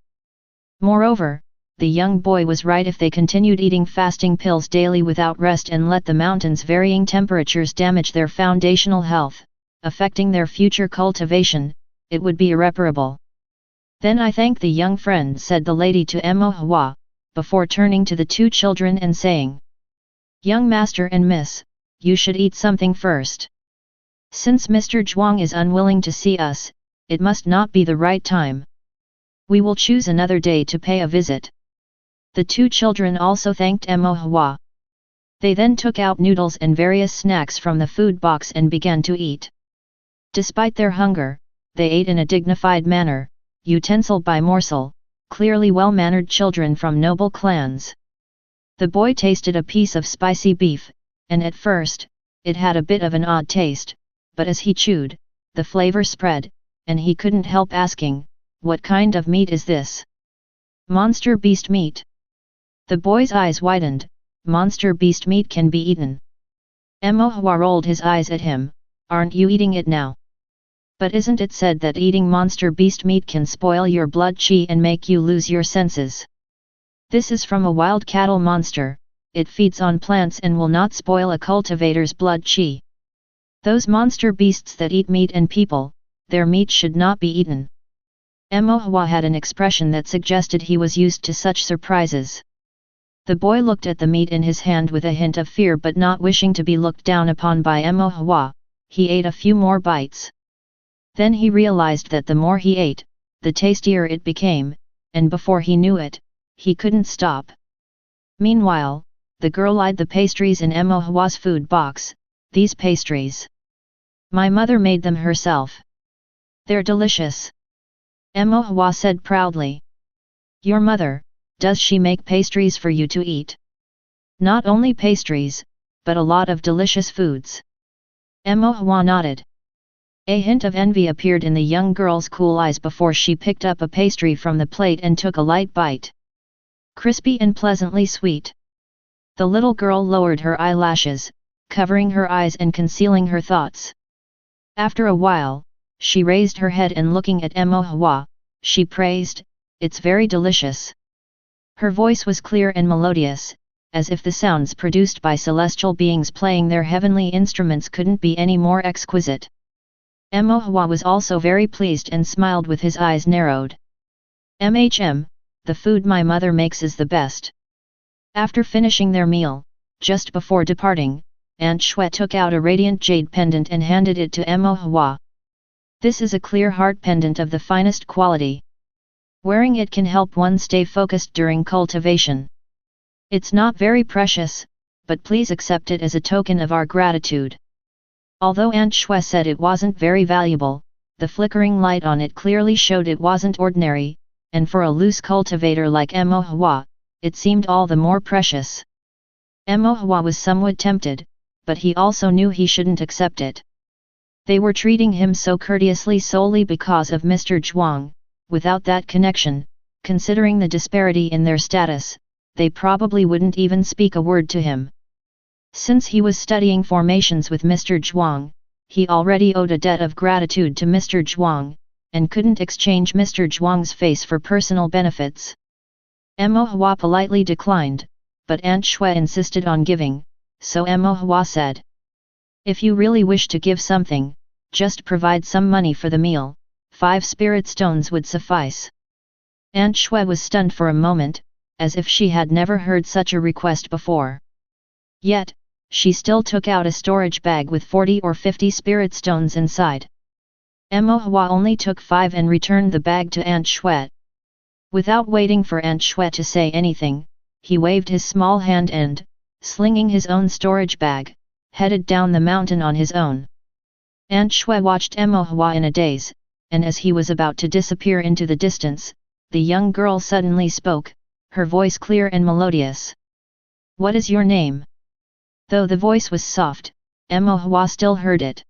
Moreover, the young boy was right. If they continued eating fasting pills daily without rest and let the mountain's varying temperatures damage their foundational health, affecting their future cultivation, it would be irreparable. Then I thank the young friend, said the lady to Emma Hua, before turning to the 2 children and saying, Young master and miss, you should eat something first. Since Mr. Zhuang is unwilling to see us, it must not be the right time. We will choose another day to pay a visit. The 2 children also thanked Emma Hua. They then took out noodles and various snacks from the food box and began to eat. Despite their hunger, they ate in a dignified manner, utensil by morsel, clearly well-mannered children from noble clans. The boy tasted a piece of spicy beef, and at first, it had a bit of an odd taste, but as he chewed, the flavor spread, and he couldn't help asking, "What kind of meat is this?" "Monster beast meat." The boy's eyes widened. "Monster beast meat can be eaten." Emohua rolled his eyes at him. "Aren't you eating it now?" "But isn't it said that eating monster beast meat can spoil your blood qi and make you lose your senses?" "This is from a wild cattle monster, it feeds on plants and will not spoil a cultivator's blood qi. Those monster beasts that eat meat and people, their meat should not be eaten." Emohua had an expression that suggested he was used to such surprises. The boy looked at the meat in his hand with a hint of fear, but not wishing to be looked down upon by Emohua, he ate a few more bites. Then he realized that the more he ate, the tastier it became, and before he knew it, he couldn't stop. Meanwhile, the girl eyed the pastries in Emohua's food box. "These pastries. My mother made them herself. They're delicious," Emohua said proudly. "Your mother, does she make pastries for you to eat?" "Not only pastries, but a lot of delicious foods." Emohua nodded. A hint of envy appeared in the young girl's cool eyes before she picked up a pastry from the plate and took a light bite. Crispy and pleasantly sweet. The little girl lowered her eyelashes, covering her eyes and concealing her thoughts. After a while, she raised her head and looking at Emohua, she praised, "It's very delicious." Her voice was clear and melodious, as if the sounds produced by celestial beings playing their heavenly instruments couldn't be any more exquisite. Emohua was also very pleased and smiled with his eyes narrowed. The food my mother makes is the best." After finishing their meal, just before departing, Aunt Shui took out a radiant jade pendant and handed it to Emohua. "This is a clear heart pendant of the finest quality. Wearing it can help one stay focused during cultivation. It's not very precious, but please accept it as a token of our gratitude." Although Aunt Shui said it wasn't very valuable, the flickering light on it clearly showed it wasn't ordinary, and for a loose cultivator like Emohua, it seemed all the more precious. Emohua was somewhat tempted, but he also knew he shouldn't accept it. They were treating him so courteously solely because of Mr. Zhuang. Without that connection, considering the disparity in their status, they probably wouldn't even speak a word to him. Since he was studying formations with Mr. Zhuang, he already owed a debt of gratitude to Mr. Zhuang, and couldn't exchange Mr. Zhuang's face for personal benefits. Emohua politely declined, but Aunt Shui insisted on giving, so Emohua said, "If you really wish to give something, just provide some money for the meal, 5 spirit stones would suffice." Aunt Shui was stunned for a moment, as if she had never heard such a request before. Yet, she still took out a storage bag with 40 or 50 spirit stones inside. Emohua only took 5 and returned the bag to Aunt Shui. Without waiting for Aunt Shui to say anything, he waved his small hand and, slinging his own storage bag, headed down the mountain on his own. Aunt Shui watched Emohua in a daze, and as he was about to disappear into the distance, the young girl suddenly spoke, her voice clear and melodious. "What is your name?" Though the voice was soft, Emohua still heard it.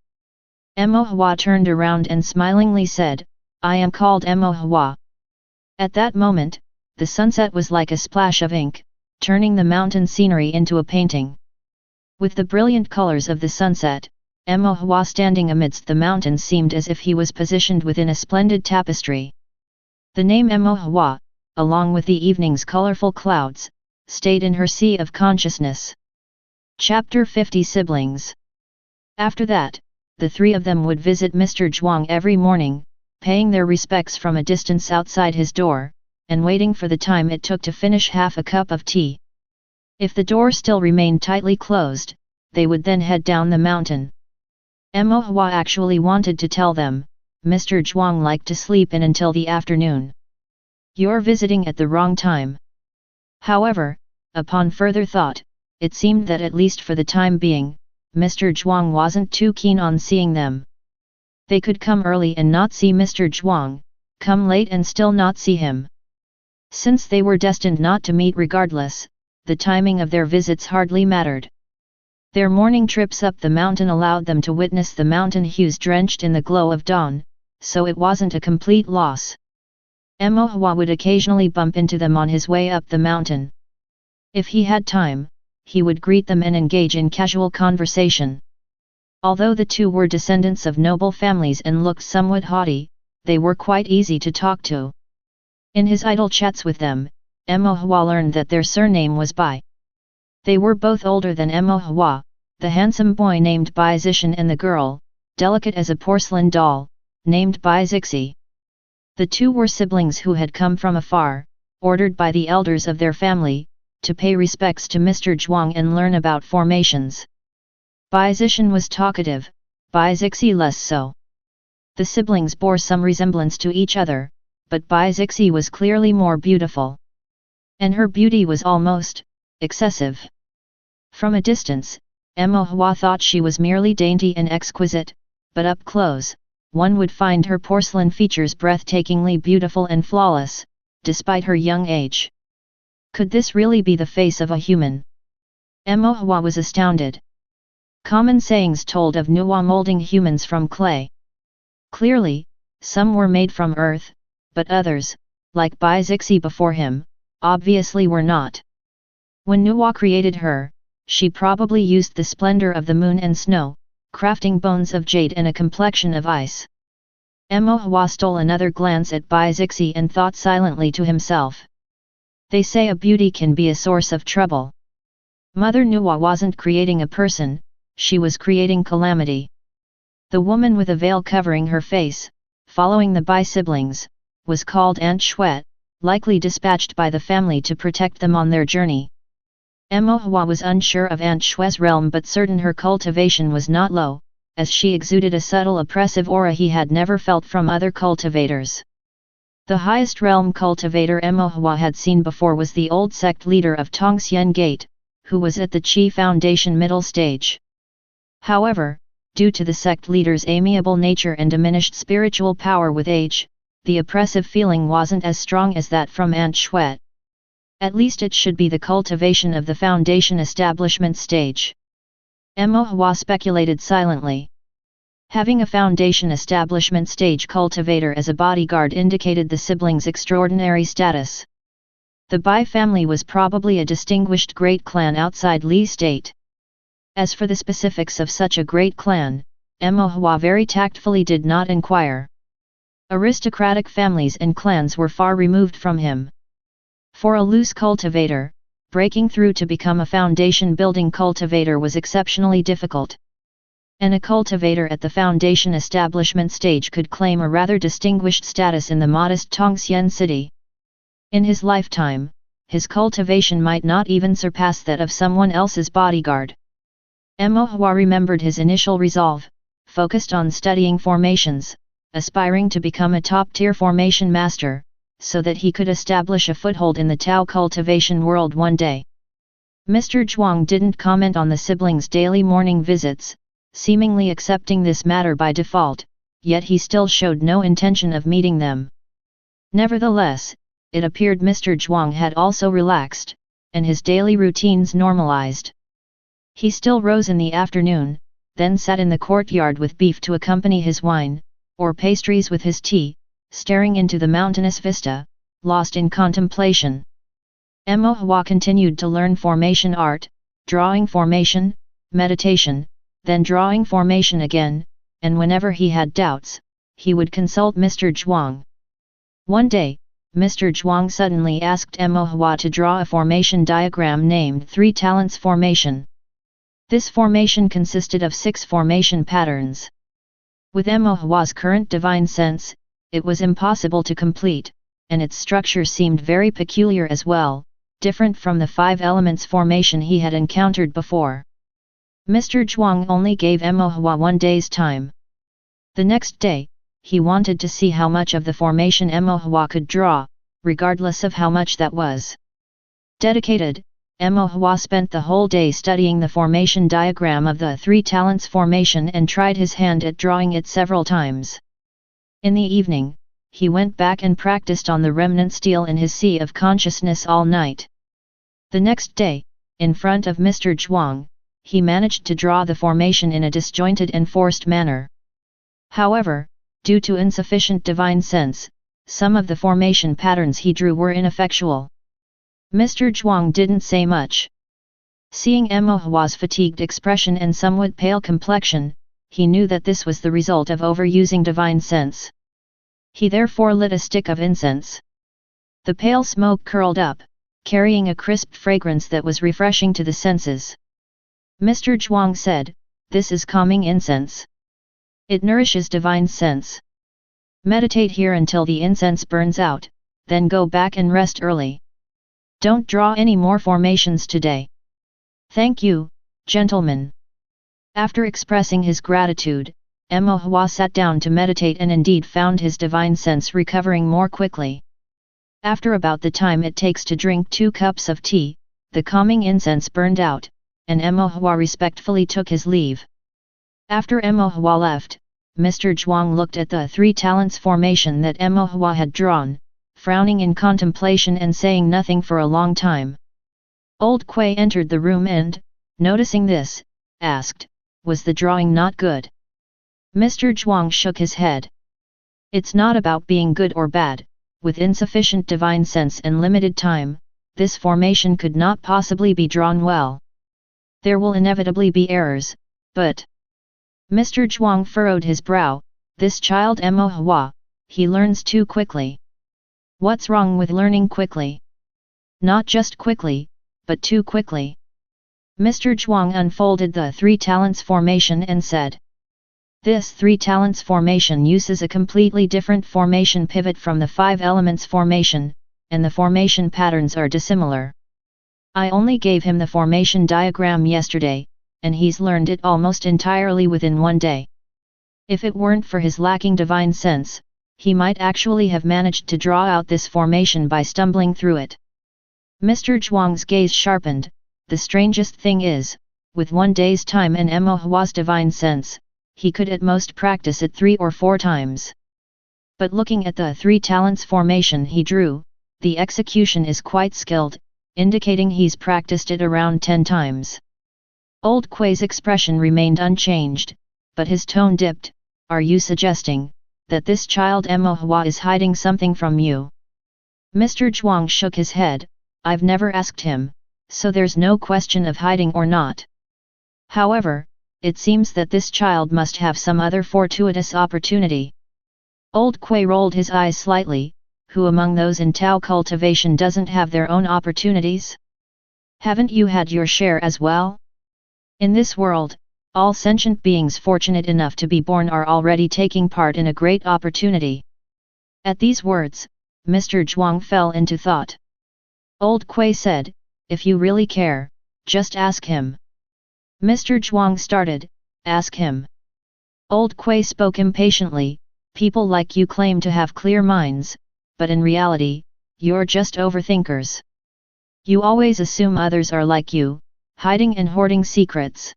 Emohua turned around and smilingly said, "I am called Emohua." At that moment, the sunset was like a splash of ink, turning the mountain scenery into a painting. With the brilliant colors of the sunset, Emohua standing amidst the mountains seemed as if he was positioned within a splendid tapestry. The name Emohua, along with the evening's colorful clouds, stayed in her sea of consciousness. Chapter 50 Siblings. After that, the 3 of them would visit Mr. Zhuang every morning, paying their respects from a distance outside his door, and waiting for the time it took to finish half a cup of tea. If the door still remained tightly closed, they would then head down the mountain. Emohua actually wanted to tell them, Mr. Zhuang liked to sleep in until the afternoon. "You're visiting at the wrong time." However, upon further thought, it seemed that at least for the time being, Mr. Zhuang wasn't too keen on seeing them. They could come early and not see Mr. Zhuang, come late and still not see him. Since they were destined not to meet regardless, the timing of their visits hardly mattered. Their morning trips up the mountain allowed them to witness the mountain hues drenched in the glow of dawn, so it wasn't a complete loss. Emohua would occasionally bump into them on his way up the mountain. If he had time, he would greet them and engage in casual conversation. Although the two were descendants of noble families and looked somewhat haughty, they were quite easy to talk to. In his idle chats with them, Emohua learned that their surname was Bai. They were both older than Emohua, the handsome boy named Bai Zishan and the girl, delicate as a porcelain doll, named Bai Zixi. The two were siblings who had come from afar, ordered by the elders of their family, to pay respects to Mr. Zhuang and learn about formations. Bai Zishan was talkative, Bai Zixi less so. The siblings bore some resemblance to each other, but Bai Zixi was clearly more beautiful. And her beauty was almost excessive. From a distance, Emohua thought she was merely dainty and exquisite, but up close, one would find her porcelain features breathtakingly beautiful and flawless, despite her young age. Could this really be the face of a human? Emohua was astounded. Common sayings told of Nuwa molding humans from clay. Clearly, some were made from earth, but others, like Bai Zixi before him, obviously were not. When Nuwa created her, she probably used the splendor of the moon and snow, crafting bones of jade and a complexion of ice. Emohua stole another glance at Bai Zixi and thought silently to himself. They say a beauty can be a source of trouble. Mother Nuwa wasn't creating a person, she was creating calamity. The woman with a veil covering her face, following the Bai siblings, was called Aunt Shuet, likely dispatched by the family to protect them on their journey. Emohua was unsure of Aunt Shue's realm but certain her cultivation was not low, as she exuded a subtle oppressive aura he had never felt from other cultivators. The highest realm cultivator Emohua had seen before was the old sect leader of Tongxian Gate, who was at the Qi Foundation middle stage. However, due to the sect leader's amiable nature and diminished spiritual power with age, the oppressive feeling wasn't as strong as that from Aunt Shuet. At least it should be the cultivation of the foundation establishment stage. Emohua speculated silently. Having a foundation establishment stage cultivator as a bodyguard indicated the siblings' extraordinary status. The Bai family was probably a distinguished great clan outside Li State. As for the specifics of such a great clan, Emohua very tactfully did not inquire. Aristocratic families and clans were far removed from him. For a loose cultivator, breaking through to become a foundation-building cultivator was exceptionally difficult. And a cultivator at the foundation establishment stage could claim a rather distinguished status in the modest Tongxian city. In his lifetime, his cultivation might not even surpass that of someone else's bodyguard. Emohua remembered his initial resolve, focused on studying formations, aspiring to become a top-tier formation master, so that he could establish a foothold in the Tao cultivation world one day. Mr. Zhuang didn't comment on the siblings' daily morning visits, seemingly accepting this matter by default, yet he still showed no intention of meeting them. Nevertheless, it appeared Mr. Zhuang had also relaxed, and his daily routines normalized. He still rose in the afternoon, then sat in the courtyard with beef to accompany his wine, or pastries with his tea, staring into the mountainous vista, lost in contemplation. Emohua continued to learn formation art, drawing formation, meditation, then drawing formation again, and whenever he had doubts, he would consult Mr. Zhuang. One day, Mr. Zhuang suddenly asked Emohua to draw a formation diagram named 3 Talents Formation. This formation consisted of 6 formation patterns. With Emohua's current divine sense, it was impossible to complete, and its structure seemed very peculiar as well, different from the 5 elements formation he had encountered before. Mr. Zhuang only gave Emohua 1 day's time. The next day, he wanted to see how much of the formation Emohua could draw, regardless of how much that was. Dedicated, Emohua spent the whole day studying the formation diagram of the 3 Talents formation and tried his hand at drawing it several times. In the evening, he went back and practiced on the remnant stele in his sea of consciousness all night. The next day, in front of Mr. Zhuang, he managed to draw the formation in a disjointed and forced manner. However, due to insufficient divine sense, some of the formation patterns he drew were ineffectual. Mr. Zhuang didn't say much. Seeing Mo Hua's fatigued expression and somewhat pale complexion, he knew that this was the result of overusing divine sense. He therefore lit a stick of incense. The pale smoke curled up, carrying a crisp fragrance that was refreshing to the senses. Mr. Zhuang said, "This is calming incense. It nourishes divine sense. Meditate here until the incense burns out, then go back and rest early. Don't draw any more formations today." "Thank you, gentlemen." After expressing his gratitude, Mo Hua sat down to meditate and indeed found his divine sense recovering more quickly. After about the time it takes to drink 2 cups of tea, the calming incense burned out, and Mo Hua respectfully took his leave. After Mo Hua left, Mr. Zhuang looked at the 3 talents formation that Mo Hua had drawn, frowning in contemplation and saying nothing for a long time. Old Kuei entered the room and, noticing this, asked, "Was the drawing not good?" Mr. Zhuang shook his head. "It's not about being good or bad. With insufficient divine sense and limited time, this formation could not possibly be drawn well. There will inevitably be errors, but..." Mr. Zhuang furrowed his brow. "This child Mo Hua, he learns too quickly." "What's wrong with learning quickly?" "Not just quickly, but too quickly." Mr. Zhuang unfolded the 3 talents formation and said, "This 3 talents formation uses a completely different formation pivot from the 5 elements formation, and the formation patterns are dissimilar. I only gave him the formation diagram yesterday, and he's learned it almost entirely within 1 day. If it weren't for his lacking divine sense, he might actually have managed to draw out this formation by stumbling through it." Mr. Zhuang's gaze sharpened. The strangest thing is, with 1 day's time and Mo Hua's divine sense, he could at most practice it 3 or 4 times. But looking at the 3 talents formation he drew, the execution is quite skilled, indicating he's practiced it around 10 times. Old Kuei's expression remained unchanged, but his tone dipped. "Are you suggesting that this child Mo Hua is hiding something from you?" Mr. Zhuang shook his head. "I've never asked him, so there's no question of hiding or not. However, it seems that this child must have some other fortuitous opportunity." Old Kuei rolled his eyes slightly. "Who among those in Tao Cultivation doesn't have their own opportunities? Haven't you had your share as well? In this world, all sentient beings fortunate enough to be born are already taking part in a great opportunity." At these words, Mr. Zhuang fell into thought. Old Kuei said, "If you really care, just ask him." Mr. Zhuang started, "Ask him." Old Kuei spoke impatiently, "People like you claim to have clear minds, but in reality, you're just overthinkers. You always assume others are like you, hiding and hoarding secrets.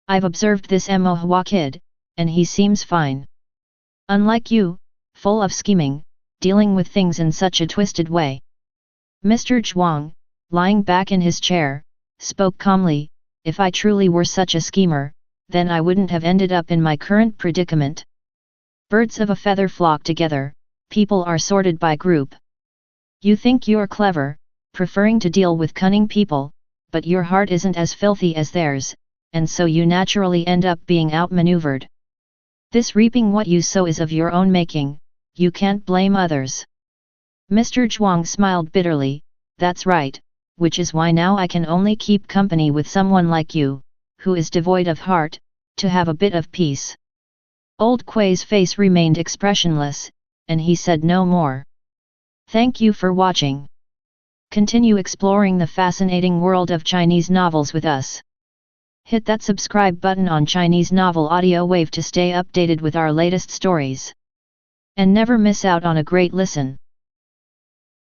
I've observed this Mo Hua kid, and he seems fine. Unlike you, full of scheming, dealing with things in such a twisted way." Mr. Zhuang, lying back in his chair, spoke calmly, "If I truly were such a schemer, then I wouldn't have ended up in my current predicament. Birds of a feather flock together, people are sorted by group. You think you're clever, preferring to deal with cunning people, but your heart isn't as filthy as theirs, and so you naturally end up being outmaneuvered. This reaping what you sow is of your own making, you can't blame others." Mr. Zhuang smiled bitterly, "That's right, which is why now I can only keep company with someone like you, who is devoid of heart, to have a bit of peace." Old Kuei's face remained expressionless, and he said no more. Thank you for watching. Continue exploring the fascinating world of Chinese novels with us. Hit that subscribe button on Chinese Novel Audiowave to stay updated with our latest stories. And never miss out on a great listen.